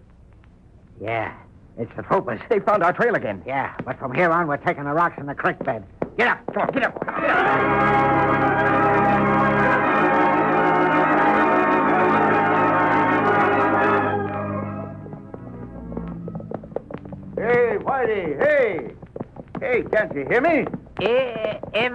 Yeah. It's the troopers. They found our trail again. Yeah, but from here on, we're taking the rocks in the creek bed. Get up. Come on, get up. Come on. Hey, Whitey, hey! Hey, can't you hear me?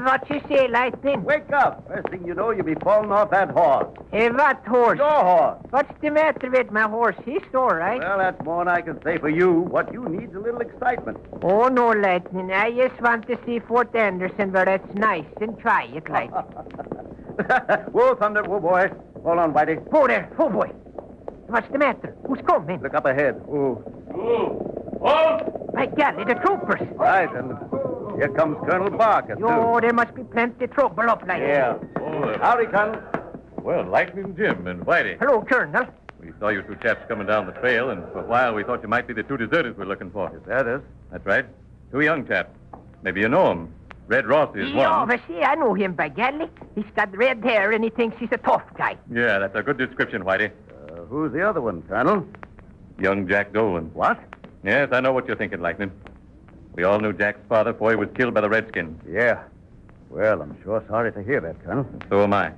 What you say, Lightning? Wake up. First thing you know, you'll be falling off that horse. What horse? Your horse. What's the matter with my horse? He's all right. Well, that's more than I can say for you. What you need's a little excitement. Oh, no, Lightning. I just want to see Fort Anderson where it's nice and try it, like. Whoa, Thunder. Whoa, boy. Hold on, Whitey. Whoa there. Oh, boy. What's the matter? Who's coming? Look up ahead. Oh. My golly, the troopers. Right, and here comes Colonel Barker, too. Oh, there must be plenty of trouble up like Yeah. Howdy, Colonel. Well, Lightning Jim and Whitey. Hello, Colonel. We saw you two chaps coming down the trail, and for a while we thought you might be the two deserters we're looking for. That is. That's right. Two young chaps. Maybe you know them. Red Ross is Yeah, one. but see, I know him, by golly. He's got red hair and he thinks he's a tough guy. Yeah, that's a good description, Whitey. Who's the other one, Colonel? Young Jack Dolan. What? Yes, I know what you're thinking, Lightning. We all knew Jack's father before he was killed by the Redskins. Yeah. Well, I'm sure sorry to hear that, Colonel. So am I.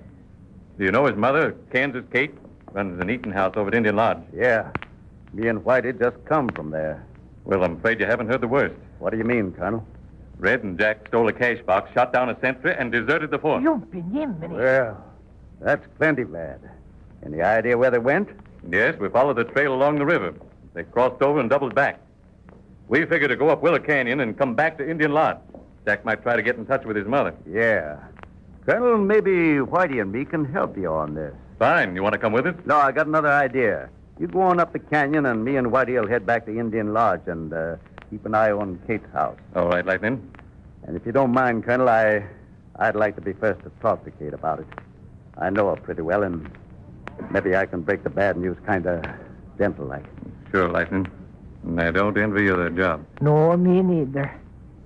Do you know his mother, Kansas Kate, runs an eating house over at Indian Lodge? Yeah. Me and Whitey just come from there. Well, I'm afraid you haven't heard the worst. What do you mean, Colonel? Red and Jack stole a cash box, shot down a sentry, and deserted the fort. Well, that's plenty bad. Any idea where they went? Yes, we followed the trail along the river. They crossed over and doubled back. We figured to go up Willow Canyon and come back to Indian Lodge. Jack might try to get in touch with his mother. Yeah. Colonel, maybe Whitey and me can help you on this. Fine. You want to come with us? No, I got another idea. You go on up the canyon, and me and Whitey will head back to Indian Lodge and keep an eye on Kate's house. All right, Lightning. And if you don't mind, Colonel, I'd like to be first to talk to Kate about it. I know her pretty well, and maybe I can break the bad news kind of gentle-like. Sure, Lightning. And I don't envy you the job. No, me neither.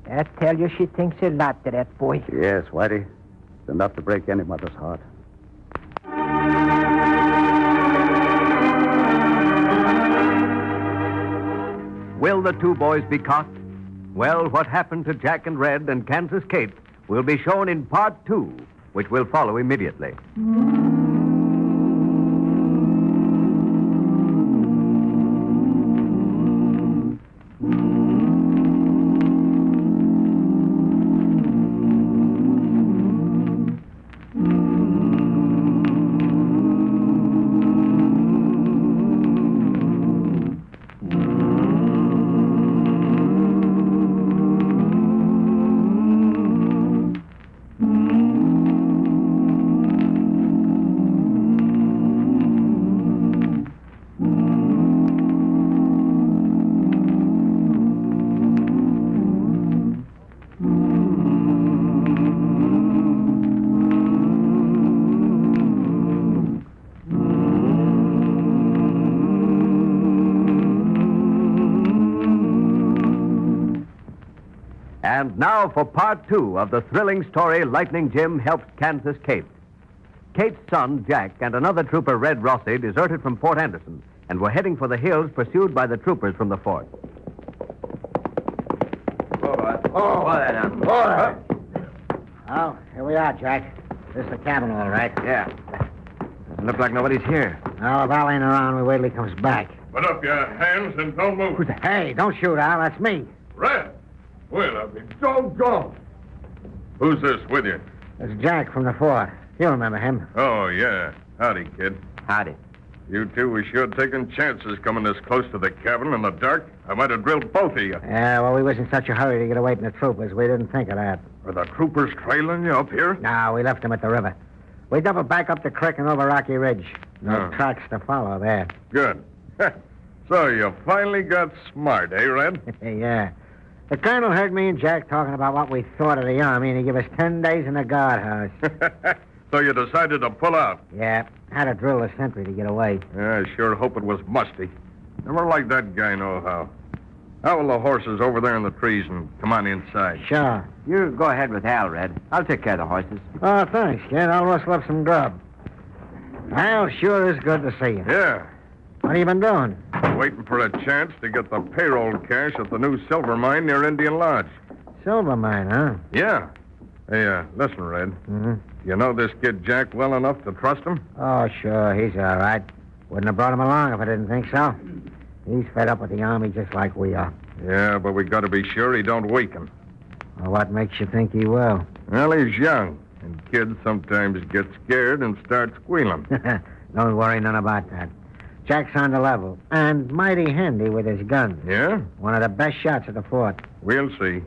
I tell you, she thinks a lot of that boy. Yes, Whitey. It's enough to break any mother's heart. Will the two boys be caught? Well, what happened to Jack and Red and Kansas Kate will be shown in Part 2, which will follow immediately. And now for Part 2 of the thrilling story Lightning Jim helped Kansas Kate. Kate's son, Jack, and another trooper, Red Rossi, deserted from Fort Anderson and were heading for the hills pursued by the troopers from the fort. Oh, here we are, Jack. This is the cabin, all right. Yeah. Doesn't look like nobody's here. No, if Al ain't around, we wait till he comes back. Put up your hands and don't move. Hey, don't shoot, Al. That's me. Red. Well, I'll be doggone. Who's this with you? It's Jack from the fort. You remember him. Oh, yeah. Howdy, kid. Howdy. You two were sure taking chances coming this close to the cabin in the dark. I might have drilled both of you. Yeah, well, we was in such a hurry to get away from the troopers, we didn't think of that. Are the troopers trailing you up here? No, we left them at the river. We doubled back up the creek and over Rocky Ridge. No tracks to follow there. Good. So you finally got smart, eh, Red? Yeah. The colonel heard me and Jack talking about what we thought of the army, and he gave us 10 days in the guardhouse. So you decided to pull out? Yeah. Had to drill a sentry to get away. Yeah, I sure hope it was musty. Never liked that guy nohow. How will the horses over there in the trees and come on inside? Sure. You go ahead with Al, Red. I'll take care of the horses. Oh, thanks, kid. I'll rustle up some grub. Al, sure is good to see you. Yeah. What have you been doing? Waiting for a chance to get the payroll cash at the new silver mine near Indian Lodge. Silver mine, huh? Yeah. Hey, listen, Red. Mm-hmm. You know this kid Jack well enough to trust him? Oh, sure. He's all right. Wouldn't have brought him along if I didn't think so. He's fed up with the army just like we are. Yeah, but we got to be sure he don't weaken. Well, what makes you think he will? Well, he's young, and kids sometimes get scared and start squealing. Don't worry none about that. Jack's on the level, and mighty handy with his gun. Yeah? One of the best shots at the fort. We'll see.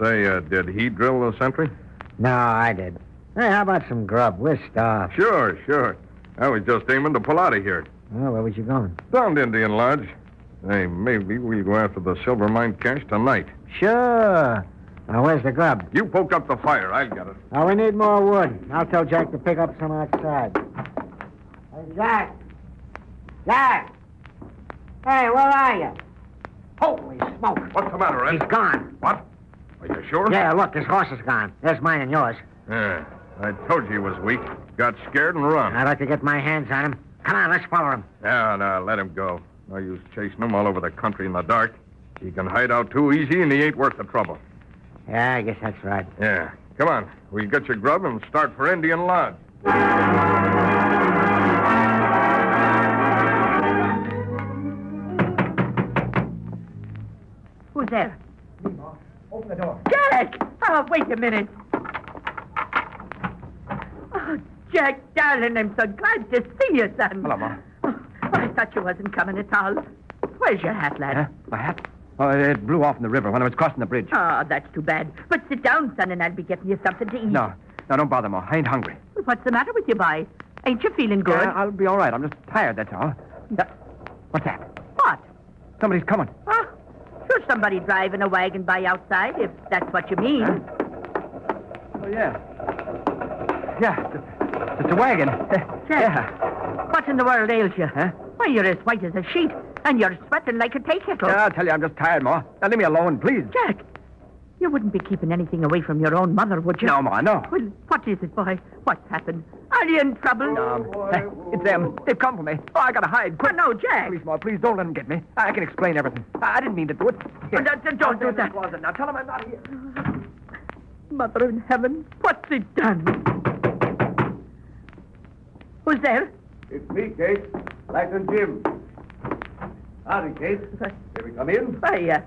Say, did he drill the sentry? No, I did. Hey, how about some grub? We're starved. Sure. I was just aiming to pull out of here. Oh, where was you going? Down to Indian Lodge. Hey, maybe we'll go after the silver mine cache tonight. Sure. Now, where's the grub? You poke up the fire. I'll get it. Oh, we need more wood. I'll tell Jack to pick up some outside. Hey, Jack! Jack! Hey, where are you? Holy smoke! What's the matter, Ed? He's gone. What? Are you sure? Yeah, look, his horse is gone. There's mine and yours. Yeah, I told you he was weak. Got scared and run. I'd like to get my hands on him. Come on, let's follow him. No, let him go. No use chasing him all over the country in the dark. He can hide out too easy, and he ain't worth the trouble. Yeah, I guess that's right. Yeah. Come on. We'll get your grub and start for Indian Lodge. Who's there? Me, Ma. Open the door. Jack! Oh, wait a minute. Oh, Jack, darling, I'm so glad to see you, son. Hello, Ma. Oh, I thought you wasn't coming at all. Where's your hat, lad? Huh? My hat? Oh, it blew off in the river when I was crossing the bridge. Oh, that's too bad. But sit down, son, and I'll be getting you something to eat. No, don't bother, Ma. I ain't hungry. What's the matter with you, boy? Ain't you feeling good? Yeah, I'll be all right. I'm just tired, that's all. What's that? What? Somebody's coming. Oh, sure, somebody driving a wagon by outside, if that's what you mean. Huh? Oh, yeah. Yeah, it's a wagon. Jack, what in the world ails you? Huh? Why, you're as white as a sheet, and you're sweating like a tea kettle. Yeah, I'll tell you, I'm just tired, Ma. Now, leave me alone, please. Jack, you wouldn't be keeping anything away from your own mother, would you? No, Ma, no. Well, what is it, boy? What's happened? Are you in trouble? No, it's them. They've come for me. Oh, I gotta hide. Quick. Oh, no, Jack. Please, Ma, please don't let them get me. I can explain everything. I didn't mean to do it. Here. Don't do that. Closet. Now, tell them I'm not here. Mother in heaven, what's it done? Who's there? It's me, Kate. Lieutenant Jim. Howdy, Kate. Can we come in? Why,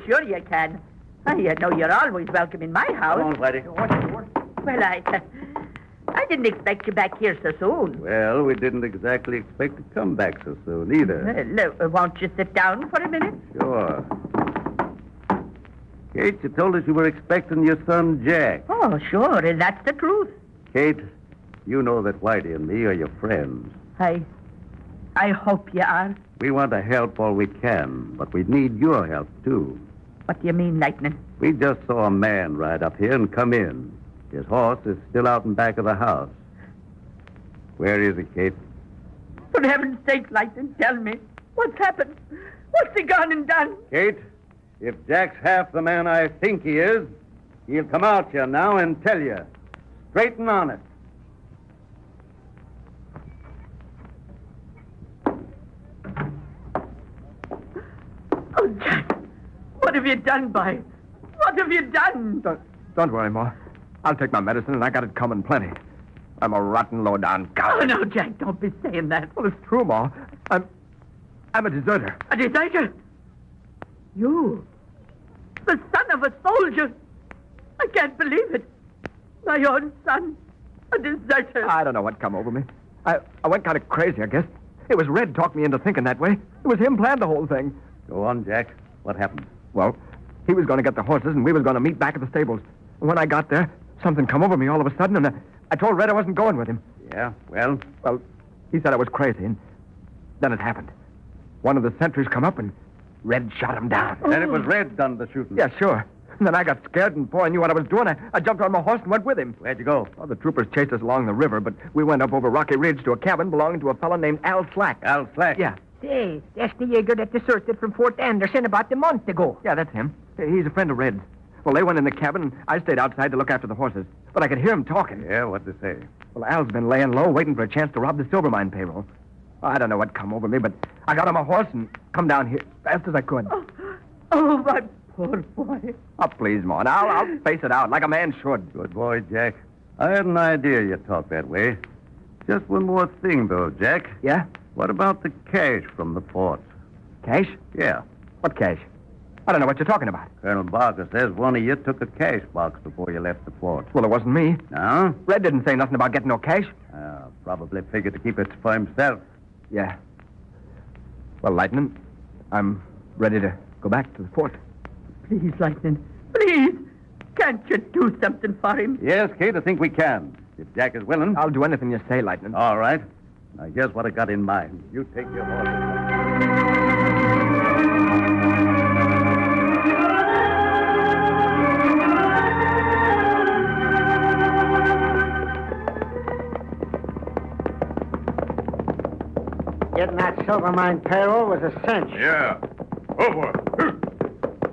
sure you can. I know you're always welcome in my house. Come on, Whitey. Well, I didn't expect you back here so soon. Well, we didn't exactly expect to come back so soon either. Well, won't you sit down for a minute? Sure. Kate, you told us you were expecting your son, Jack. Oh, sure, and that's the truth. Kate, you know that Whitey and me are your friends. I hope you are. We want to help all we can, but we need your help, too. What do you mean, Lightning? We just saw a man ride up here and come in. His horse is still out in back of the house. Where is he, Kate? For heaven's sake, Lightning, tell me. What's happened? What's he gone and done? Kate, if Jack's half the man I think he is, he'll come out here now and tell you. Straight and honest. Oh, Jack, what have you done, boy? What have you done? Don't worry, Ma. I'll take my medicine, and I got it coming plenty. I'm a rotten, low-down coward. Oh, no, Jack, don't be saying that. Well, it's true, Ma. I'm a deserter. A deserter? You? The son of a soldier? I can't believe it. My own son, a deserter. I don't know what come over me. I went kind of crazy, I guess. It was Red talked me into thinking that way. It was him planned the whole thing. Go on, Jack. What happened? Well, he was going to get the horses, and we was going to meet back at the stables. And when I got there, something come over me all of a sudden, and I told Red I wasn't going with him. Yeah, well? Well, he said I was crazy, and then it happened. One of the sentries come up, and Red shot him down. Then it was Red done the shooting. Yeah, sure. And then I got scared, and before I knew what I was doing, I jumped on my horse and went with him. Where'd you go? Well, the troopers chased us along the river, but we went up over Rocky Ridge to a cabin belonging to a fellow named Al Slack. Al Slack? Yeah. Say, that's the Jaeger that deserted from Fort Anderson about a month ago. Yeah, that's him. He's a friend of Red's. Well, they went in the cabin, and I stayed outside to look after the horses. But I could hear him talking. Yeah, what'd they say? Well, Al's been laying low, waiting for a chance to rob the silver mine payroll. I don't know what come over me, but I got on my horse and come down here as fast as I could. Oh, my poor boy. Oh, please, Maud. I'll face it out like a man should. Good boy, Jack. I had an idea you talk that way. Just one more thing, though, Jack. Yeah? What about the cash from the fort? Cash? Yeah. What cash? I don't know what you're talking about. Colonel Barker says one of you took a cash box before you left the fort. Well, it wasn't me. No? Red didn't say nothing about getting no cash. Probably figured to keep it for himself. Yeah. Well, Lightning, I'm ready to go back to the fort. Please, Lightning, please. Can't you do something for him? Yes, Kate, I think we can. If Jack is willing. I'll do anything you say, Lightning. All right. Now, here's what I got in mind. You take your horse. Getting that silver mine payroll was a cinch. Yeah. Oh, boy.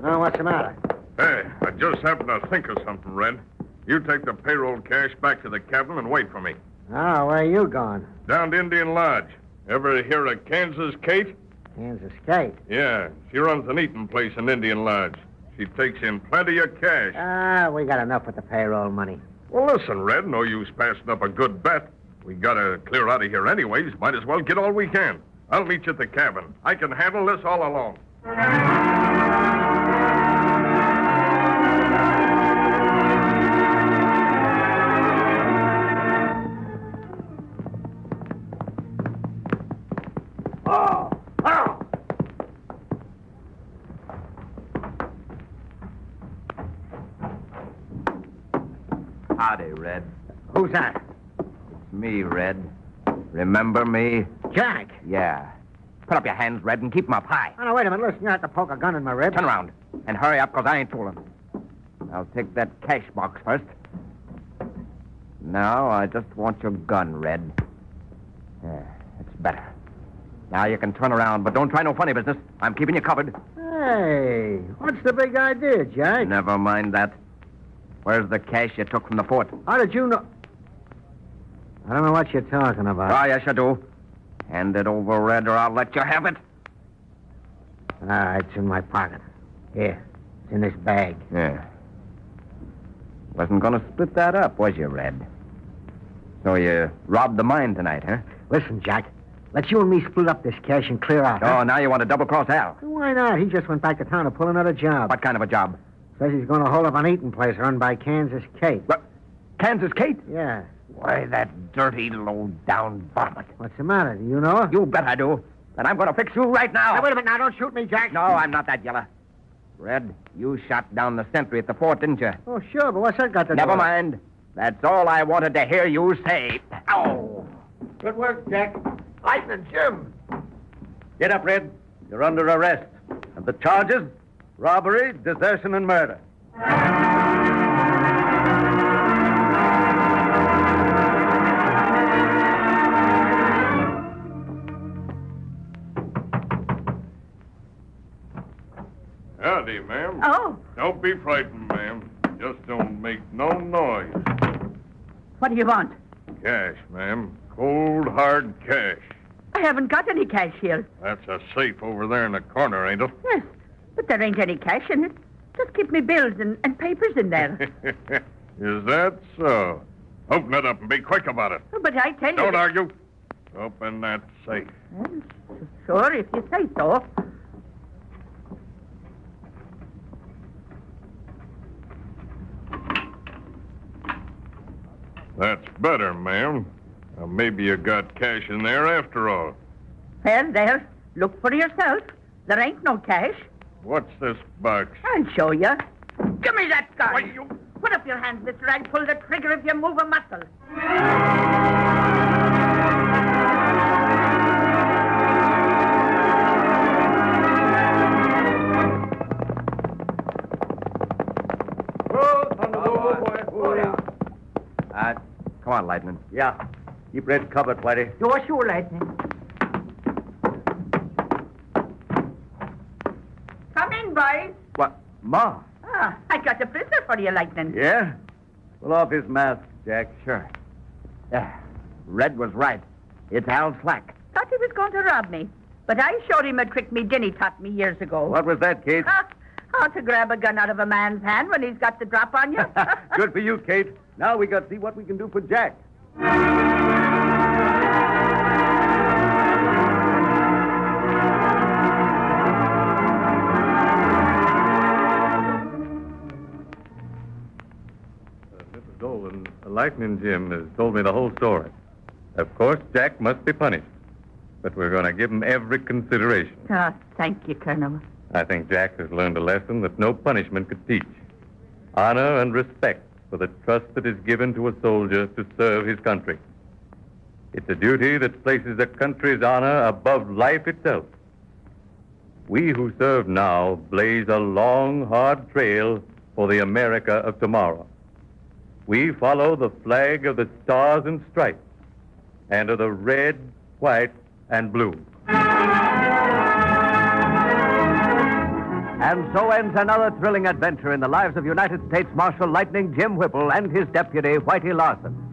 Now, what's the matter? Hey, I just happened to think of something, Red. You take the payroll cash back to the cabin and wait for me. Oh, where you going? Down to Indian Lodge. Ever hear of Kansas Kate? Kansas Kate. Yeah, she runs an eating place in Indian Lodge. She takes in plenty of cash. We got enough with the payroll money. Well, listen, Red, no use passing up a good bet. We gotta clear out of here anyways. Might as well get all we can. I'll meet you at the cabin. I can handle this all alone. Howdy, Red. Who's that? It's me, Red. Remember me? Jack. Yeah. Put up your hands, Red, and keep 'em up high. Oh, no, wait a minute. Listen, you have to poke a gun in my rib. Turn around. And hurry up, 'cause I ain't fooling. I'll take that cash box first. Now, I just want your gun, Red. Yeah, it's better. Now you can turn around, but don't try no funny business. I'm keeping you covered. Hey, what's the big idea, Jack? Never mind that. Where's the cash you took from the fort? How did you know? I don't know what you're talking about. Oh, yes, you do. Hand it over, Red, or I'll let you have it. All right, it's in my pocket. Here, it's in this bag. Yeah. Wasn't going to split that up, was you, Red? So you robbed the mine tonight, huh? Listen, Jack. Let's you and me split up this cash and clear out. Oh, now you want to double-cross Al. Why not? He just went back to town to pull another job. What kind of a job? Says he's going to hold up an eating place run by Kansas Kate. What? Kansas Kate? Yeah. Why, that dirty, low-down varmint. What's the matter? Do you know her? You bet I do. And I'm going to fix you right now. Hey, wait a minute now. Don't shoot me, Jack. No, I'm not that yellow. Red, you shot down the sentry at the fort, didn't you? Oh, sure, but what's that got to do Never with it? mind. That's all I wanted to hear you say. Ow! Good work, Jack. Lightning, Jim. Get up, Red. You're under arrest. And the charges? Robbery, desertion, and murder. Howdy, ma'am. Oh. Don't be frightened, ma'am. Just don't make no noise. What do you want? Cash, ma'am. Cold, hard cash. I haven't got any cash here. That's a safe over there in the corner, ain't it? Yes, but there ain't any cash in it. Just keep me bills and papers in there. Is that so? Open it up and be quick about it. But I tell you... Don't argue. Open that safe. Well, sure, if you say so. That's better, ma'am. Now, maybe you got cash in there after all. Well, there. Look for yourself. There ain't no cash. What's this box? I'll show you. Give me that gun. Put up your hands, mister. I'll pull the trigger if you move a muscle. Come on, Lightning. Yeah. Keep Red covered, Whitey. You're sure, Lightning. Come in, boys. What? Ma? Ah, I got a prisoner for you, Lightning. Yeah? Pull off his mask, Jack. Sure. Yeah. Red was right. It's Al Slack. Thought he was going to rob me. But I showed him a trick me Dinny taught me years ago. What was that, Kate? How to grab a gun out of a man's hand when he's got the drop on you. Good for you, Kate. Now we got to see what we can do for Jack. Lightning Jim has told me the whole story. Of course, Jack must be punished. But we're going to give him every consideration. Ah, thank you, Colonel. I think Jack has learned a lesson that no punishment could teach. Honor and respect for the trust that is given to a soldier to serve his country. It's a duty that places a country's honor above life itself. We who serve now blaze a long, hard trail for the America of tomorrow. We follow the flag of the Stars and Stripes and of the red, white, and blue. And so ends another thrilling adventure in the lives of United States Marshal Lightning Jim Whipple and his deputy, Whitey Larson.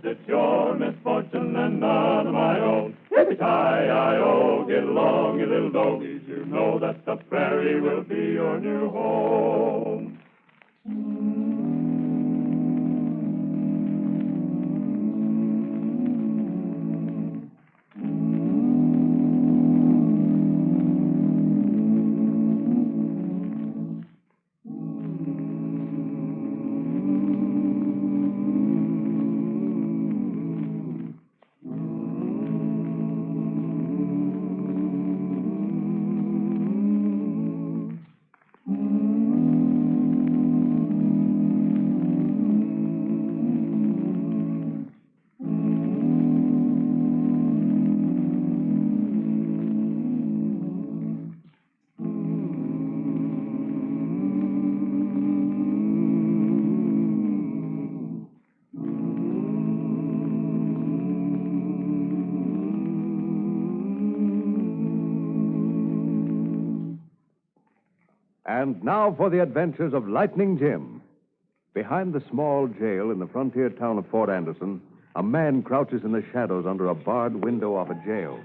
It's your misfortune and none of my own. Yippee-ki-yi-o, get along, you little doggies. You know that the prairie will be your new home. And now for the adventures of Lightning Jim. Behind the small jail in the frontier town of Fort Anderson, a man crouches in the shadows under a barred window of a jail.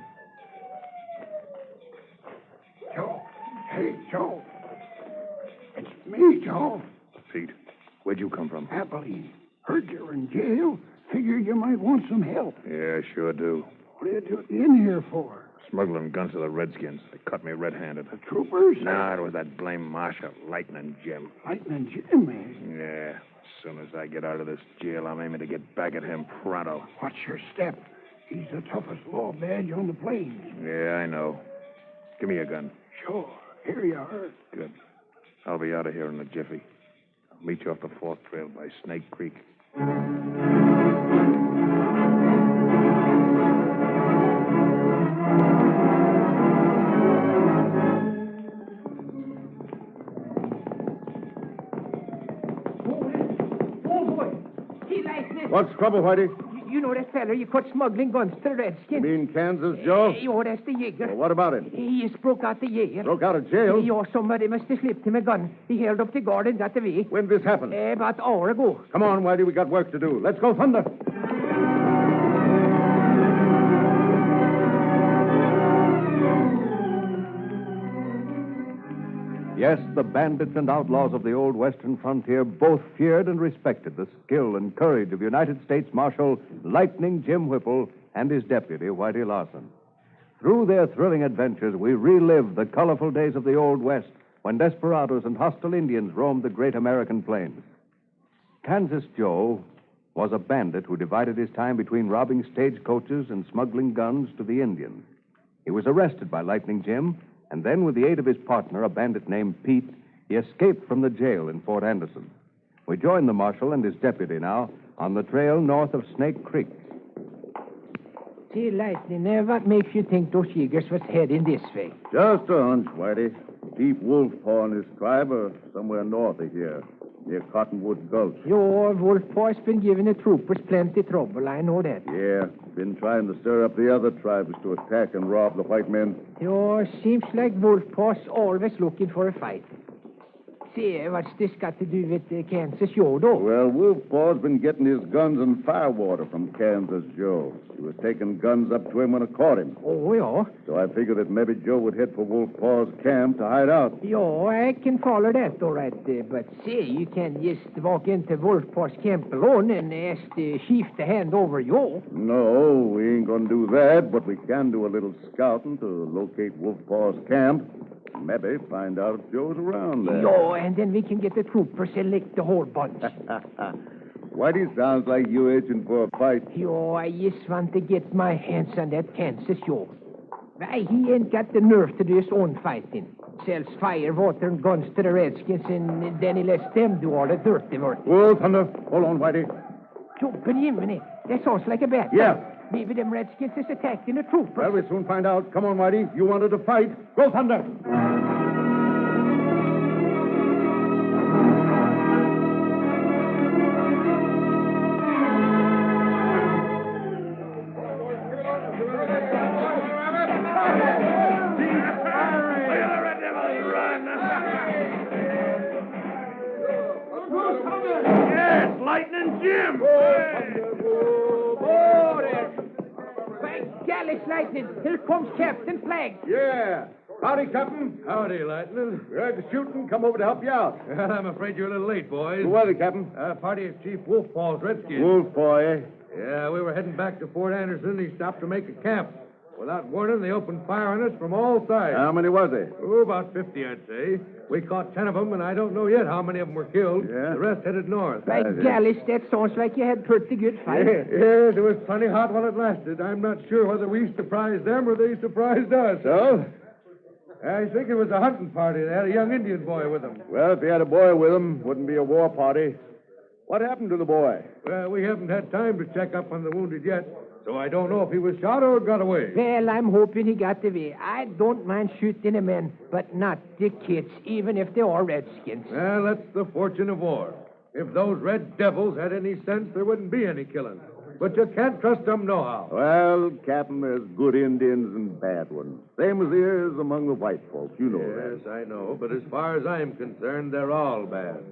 Joe. Hey, Joe. It's me, Joe. Pete, where'd you come from? Happily. Heard you're in jail. Figured you might want some help. Yeah, sure do. What are you in here for? Smuggling guns to the Redskins. They cut me red-handed. The troopers? No, it was that blame Marshal, Lightning Jim. Lightning Jim, eh? Yeah. As soon as I get out of this jail, I'm aiming to get back at him pronto. Watch your step. He's the toughest law badge on the plains. Yeah, I know. Give me a gun. Sure. Here you are. Good. I'll be out of here in a jiffy. I'll meet you off the fourth trail by Snake Creek. What's trouble, Whitey? You know that fella you caught smuggling guns to the Redskins? You mean Kansas Joe? Oh, that's the Jaeger. Well, what about it? He just broke out the Jaeger. Broke out of jail? Oh, somebody must have slipped him a gun. He held up the guard and got away. When did this happen? About an hour ago. Come on, Whitey, we got work to do. Let's go thunder. Yes, the bandits and outlaws of the old western frontier both feared and respected the skill and courage of United States Marshal Lightning Jim Whipple and his deputy, Whitey Larson. Through their thrilling adventures, we relive the colorful days of the Old West when desperados and hostile Indians roamed the great American plains. Kansas Joe was a bandit who divided his time between robbing stagecoaches and smuggling guns to the Indians. He was arrested by Lightning Jim, and then, with the aid of his partner, a bandit named Pete, he escaped from the jail in Fort Anderson. We join the marshal and his deputy now on the trail north of Snake Creek. See, Lightning, what makes you think those Yeagers was heading this way? Just a hunch, Whitey. Chief Wolfpaw and his tribe are somewhere north of here, near Cottonwood Gulch. Your Wolfpaw's been giving the troopers plenty trouble, I know that. Yeah, been trying to stir up the other tribes to attack and rob the white men. Seems like Wolfpaw's always looking for a fight. See, what's this got to do with Kansas Joe, though? Well, Wolfpaw's been getting his guns and firewater from Kansas Joe. He was taking guns up to him when I caught him. Oh, yeah? So I figured that maybe Joe would head for Wolfpaw's camp to hide out. Yeah, I can follow that, all right. But see, you can't just walk into Wolfpaw's camp alone and ask the chief to hand over you. No, we ain't gonna do that, but we can do a little scouting to locate Wolfpaw's camp. Maybe find out if Joe's around there. Yeah, and then we can get the troopers select the whole bunch. Whitey sounds like you itching for a fight. Yo, I just want to get my hands on that Kansas Joe. Why, he ain't got the nerve to do his own fighting. Sells fire, water, and guns to the Redskins, and then he lets them do all the dirty work. Oh, Thunder. Hold on, Whitey. Jumping Jiminy. That sounds like a battle. Yeah. Maybe them Redskins is attacking the troopers. Well, we'll soon find out. Come on, Whitey. You wanted to fight. Go, Thunder. Yes, Lightning Jim. Gallus, Lightning. Here comes Captain Flag. Yeah. Howdy, Captain. Howdy, Lightning. We heard the shooting. Come over to help you out. Well, I'm afraid you're a little late, boys. Who was it, Captain? Party of Chief Wolfpaw's Redskins. Wolfpaw, eh? Yeah, we were heading back to Fort Anderson. He stopped to make a camp. Without warning, they opened fire on us from all sides. How many was there? Oh, about 50, I'd say. We caught 10 of them, and I don't know yet how many of them were killed. Yeah? The rest headed north. By Gallus, that sounds like you had pretty good fight. Yes, it was plenty hot while it lasted. I'm not sure whether we surprised them or they surprised us. So? I think it was a hunting party. They had a young Indian boy with them. Well, if he had a boy with him, wouldn't be a war party. What happened to the boy? Well, we haven't had time to check up on the wounded yet, so I don't know if he was shot or got away. Well, I'm hoping he got away. I don't mind shooting a man, but not the kids, even if they are Redskins. Well, that's the fortune of war. If those red devils had any sense, there wouldn't be any killing. But you can't trust them nohow. Well, Captain, there's good Indians and bad ones. Same as there is among the white folks. You know that. Yes, I know. But as far as I'm concerned, they're all bad.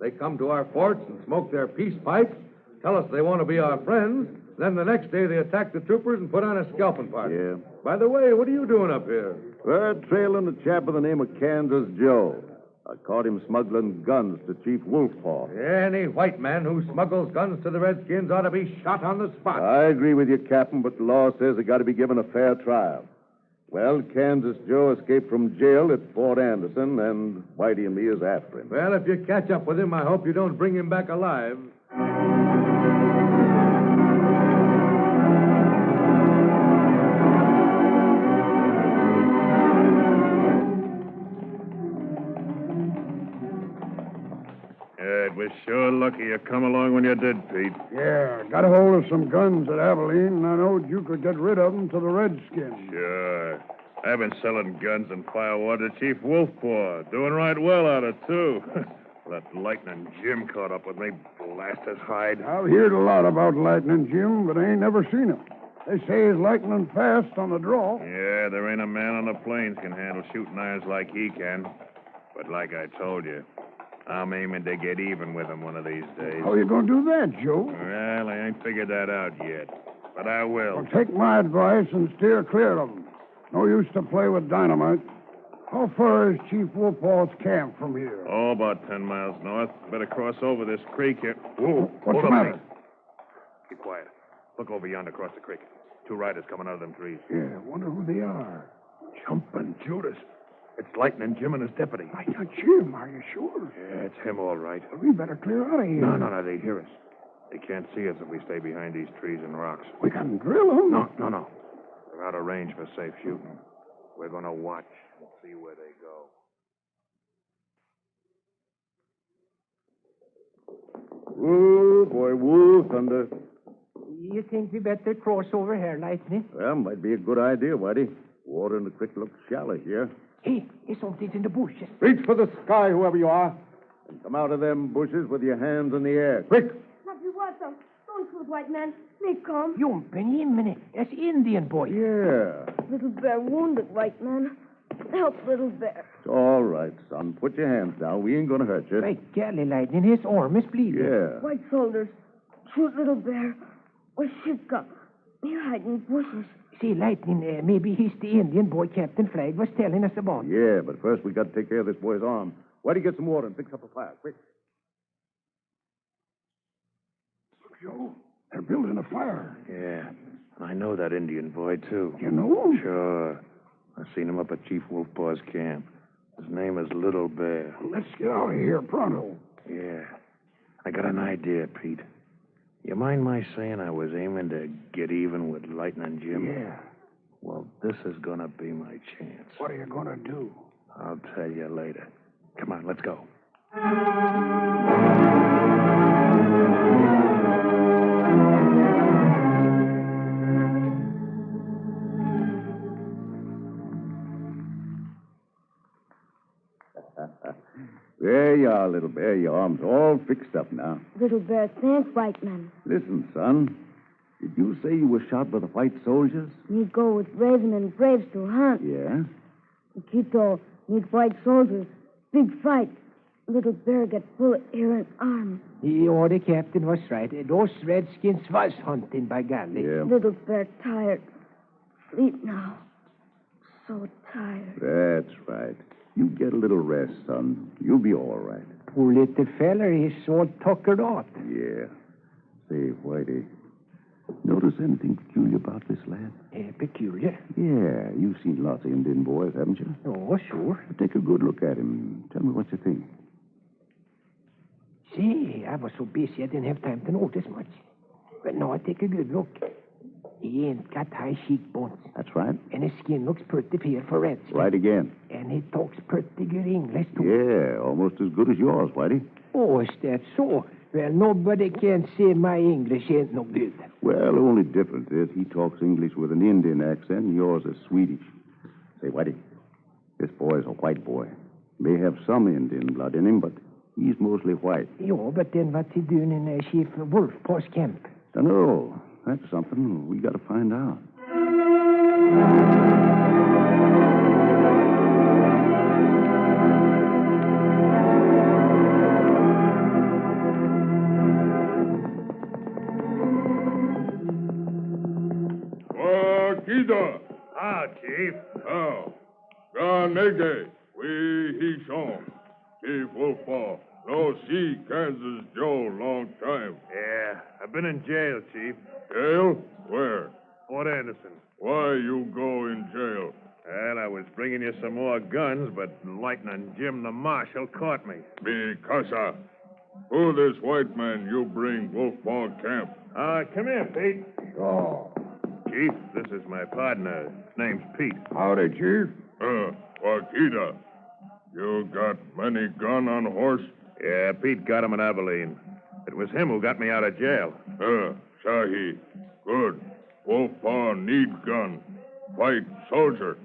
They come to our forts and smoke their peace pipes, tell us they want to be our friends, then the next day they attack the troopers and put on a scalping party. Yeah. By the way, what are you doing up here? We're trailing a chap by the name of Kansas Joe. I caught him smuggling guns to Chief Wolfpaw. Any white man who smuggles guns to the Redskins ought to be shot on the spot. I agree with you, Captain, but the law says they got to be given a fair trial. Well, Kansas Joe escaped from jail at Fort Anderson, and Whitey and me is after him. Well, if you catch up with him, I hope you don't bring him back alive. It was sure lucky you come along when you did, Pete. Yeah, got a hold of some guns at Abilene, and I knowed you could get rid of them to the Redskins. Sure. I've been selling guns and firewater to Chief Wolfpaw. Doing right well at it, too. That Lightning Jim caught up with me. Blast his hide. I've heard a lot about Lightning Jim, but I ain't never seen him. They say he's lightning fast on the draw. Yeah, there ain't a man on the plains can handle shooting irons like he can. But like I told you, I'm aiming to get even with him one of these days. How you going to do that, Joe? Well, I ain't figured that out yet. But I will. Well, take my advice and steer clear of them. No use to play with dynamite. How far is Chief Wolfpaw's camp from here? Oh, about 10 miles north. Better cross over this creek here. Whoa, What's hold the up, matter? Pete. Keep quiet. Look over yonder across the creek. 2 riders coming out of them trees. Yeah, wonder who they are. Jumping Judas. It's Lightning Jim and his deputy. I not Jim, are you sure? Yeah, it's him all right. Well, we better clear out of here. No, they hear us. They can't see us if we stay behind these trees and rocks. We can drill them. No. They're out of range for safe shooting. We're going to watch and see where they go. Whoa, boy, whoa, thunder. You think we better cross over here, Lightning? Well, might be a good idea, Whitey. Water in the creek looks shallow here. Hey, there's something in the bushes. Reach for the sky, whoever you are, and come out of them bushes with your hands in the air. Quick! Not you what, though? Don't shoot, white man. They come. Jumping in, that's Indian boy. Yeah. Little bear wounded, white man. Help, little bear. It's all right, son. Put your hands down. We ain't gonna hurt you. Right, golly, Lightning, his arm is bleeding. Yeah. White soldiers. Shoot, little bear. Or Shika. They're hiding in bushes. See, Lightning, maybe he's the Indian boy Captain Flagg was telling us about. Yeah, but first we got to take care of this boy's arm. Why do you get some water and fix up a fire? Quick. Look, Joe. They're building a fire. Yeah, and I know that Indian boy, too. You know him? Sure. I've seen him up at Chief Wolfpaw's camp. His name is Little Bear. Well, let's get out of here pronto. Yeah. I got an idea, Pete. You mind my saying I was aiming to get even with Lightning Jim? Yeah. Well, this is going to be my chance. What are you going to do? I'll tell you later. Come on, let's go. There you are, little bear. Your arm's all fixed up now. Little bear, thanks, white man. Listen, son. Did you say you were shot by the white soldiers? Me go with Raven and Braves to hunt. Yeah? Quito, meet white soldiers. Big fight. Little bear get bullet ear and arm. The captain was right. Those redskins was hunting by golly. Yeah. Little bear tired. Sleep now. So tired. That's right. You get a little rest, son. You'll be all right. Poor little feller, he's all tuckered out. Yeah. Say, Whitey, notice anything peculiar about this lad? Peculiar? Yeah, you've seen lots of Indian boys, haven't you? Oh, sure. Take a good look at him. Tell me what you think. See, I was so busy I didn't have time to notice much. But now I take a good look. He ain't got high cheekbones. That's right. And his skin looks pretty fair for redskin. Right again. And he talks pretty good English, too. Yeah, almost as good as yours, Whitey. Oh, is that so? Well, nobody can say my English ain't no good. Well, the only difference is he talks English with an Indian accent and yours is Swedish. Say, Whitey, this boy's a white boy. May have some Indian blood in him, but he's mostly white. Yeah, but then what's he doing in Chief Wolfpaw's camp? Dunno. That's something we got to find out. Wakida. Ah, Chief. Oh. Ganege. We he shown. Chief Wolfpaw. No see Kansas Joe long time. Yeah, I've been in jail, Chief. Jail? Where? Fort Anderson. Why you go in jail? Well, I was bringing you some more guns, but Lightning Jim the Marshal caught me. Mikasa. Who this white man you bring Wolfpaw camp? Come here, Pete. Oh. Chief, this is my partner. His name's Pete. Howdy, Chief. Wakita. You got many gun on horse? Yeah, Pete got him in Abilene. It was him who got me out of jail. Shahi. Good. Wolfpaw need gun. Fight soldier.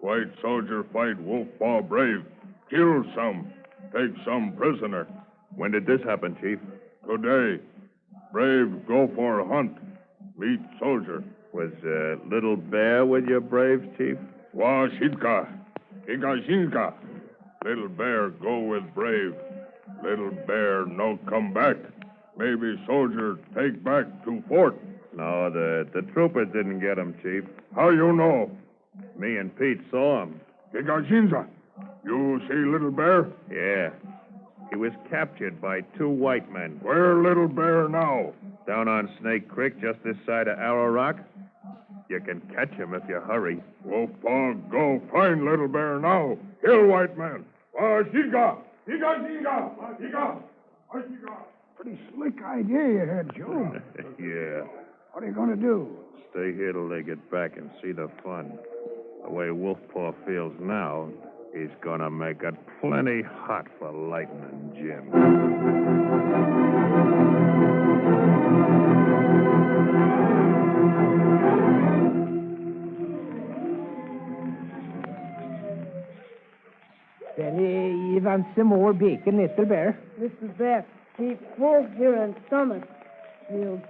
White soldier fight Wolfpaw brave. Kill some. Take some prisoner. When did this happen, Chief? Today. Brave go for hunt. Meet soldier. Was Little Bear with your braves, Chief? Washidka. Higashinka. Little Bear go with brave. Little Bear no come back. Maybe soldier take back to fort. No, the troopers didn't get him, Chief. How you know? Me and Pete saw him. Higashinza. You see Little Bear? Yeah. He was captured by 2 white men. Where Little Bear now? Down on Snake Creek, just this side of Arrow Rock. You can catch him if you hurry. Wolfpaw, go find Little Bear now. Kill white man. Shiga! Higa! Higa! Higa! Higa! Pretty slick idea you had, Joe. Yeah. What are you going to do? Stay here till they get back and see the fun. The way Wolfpaw feels now, he's gonna make it plenty hot for Lightning Jim. Benny, you want some more bacon, little bear? Little bear, keep full here in summer. You'll bet.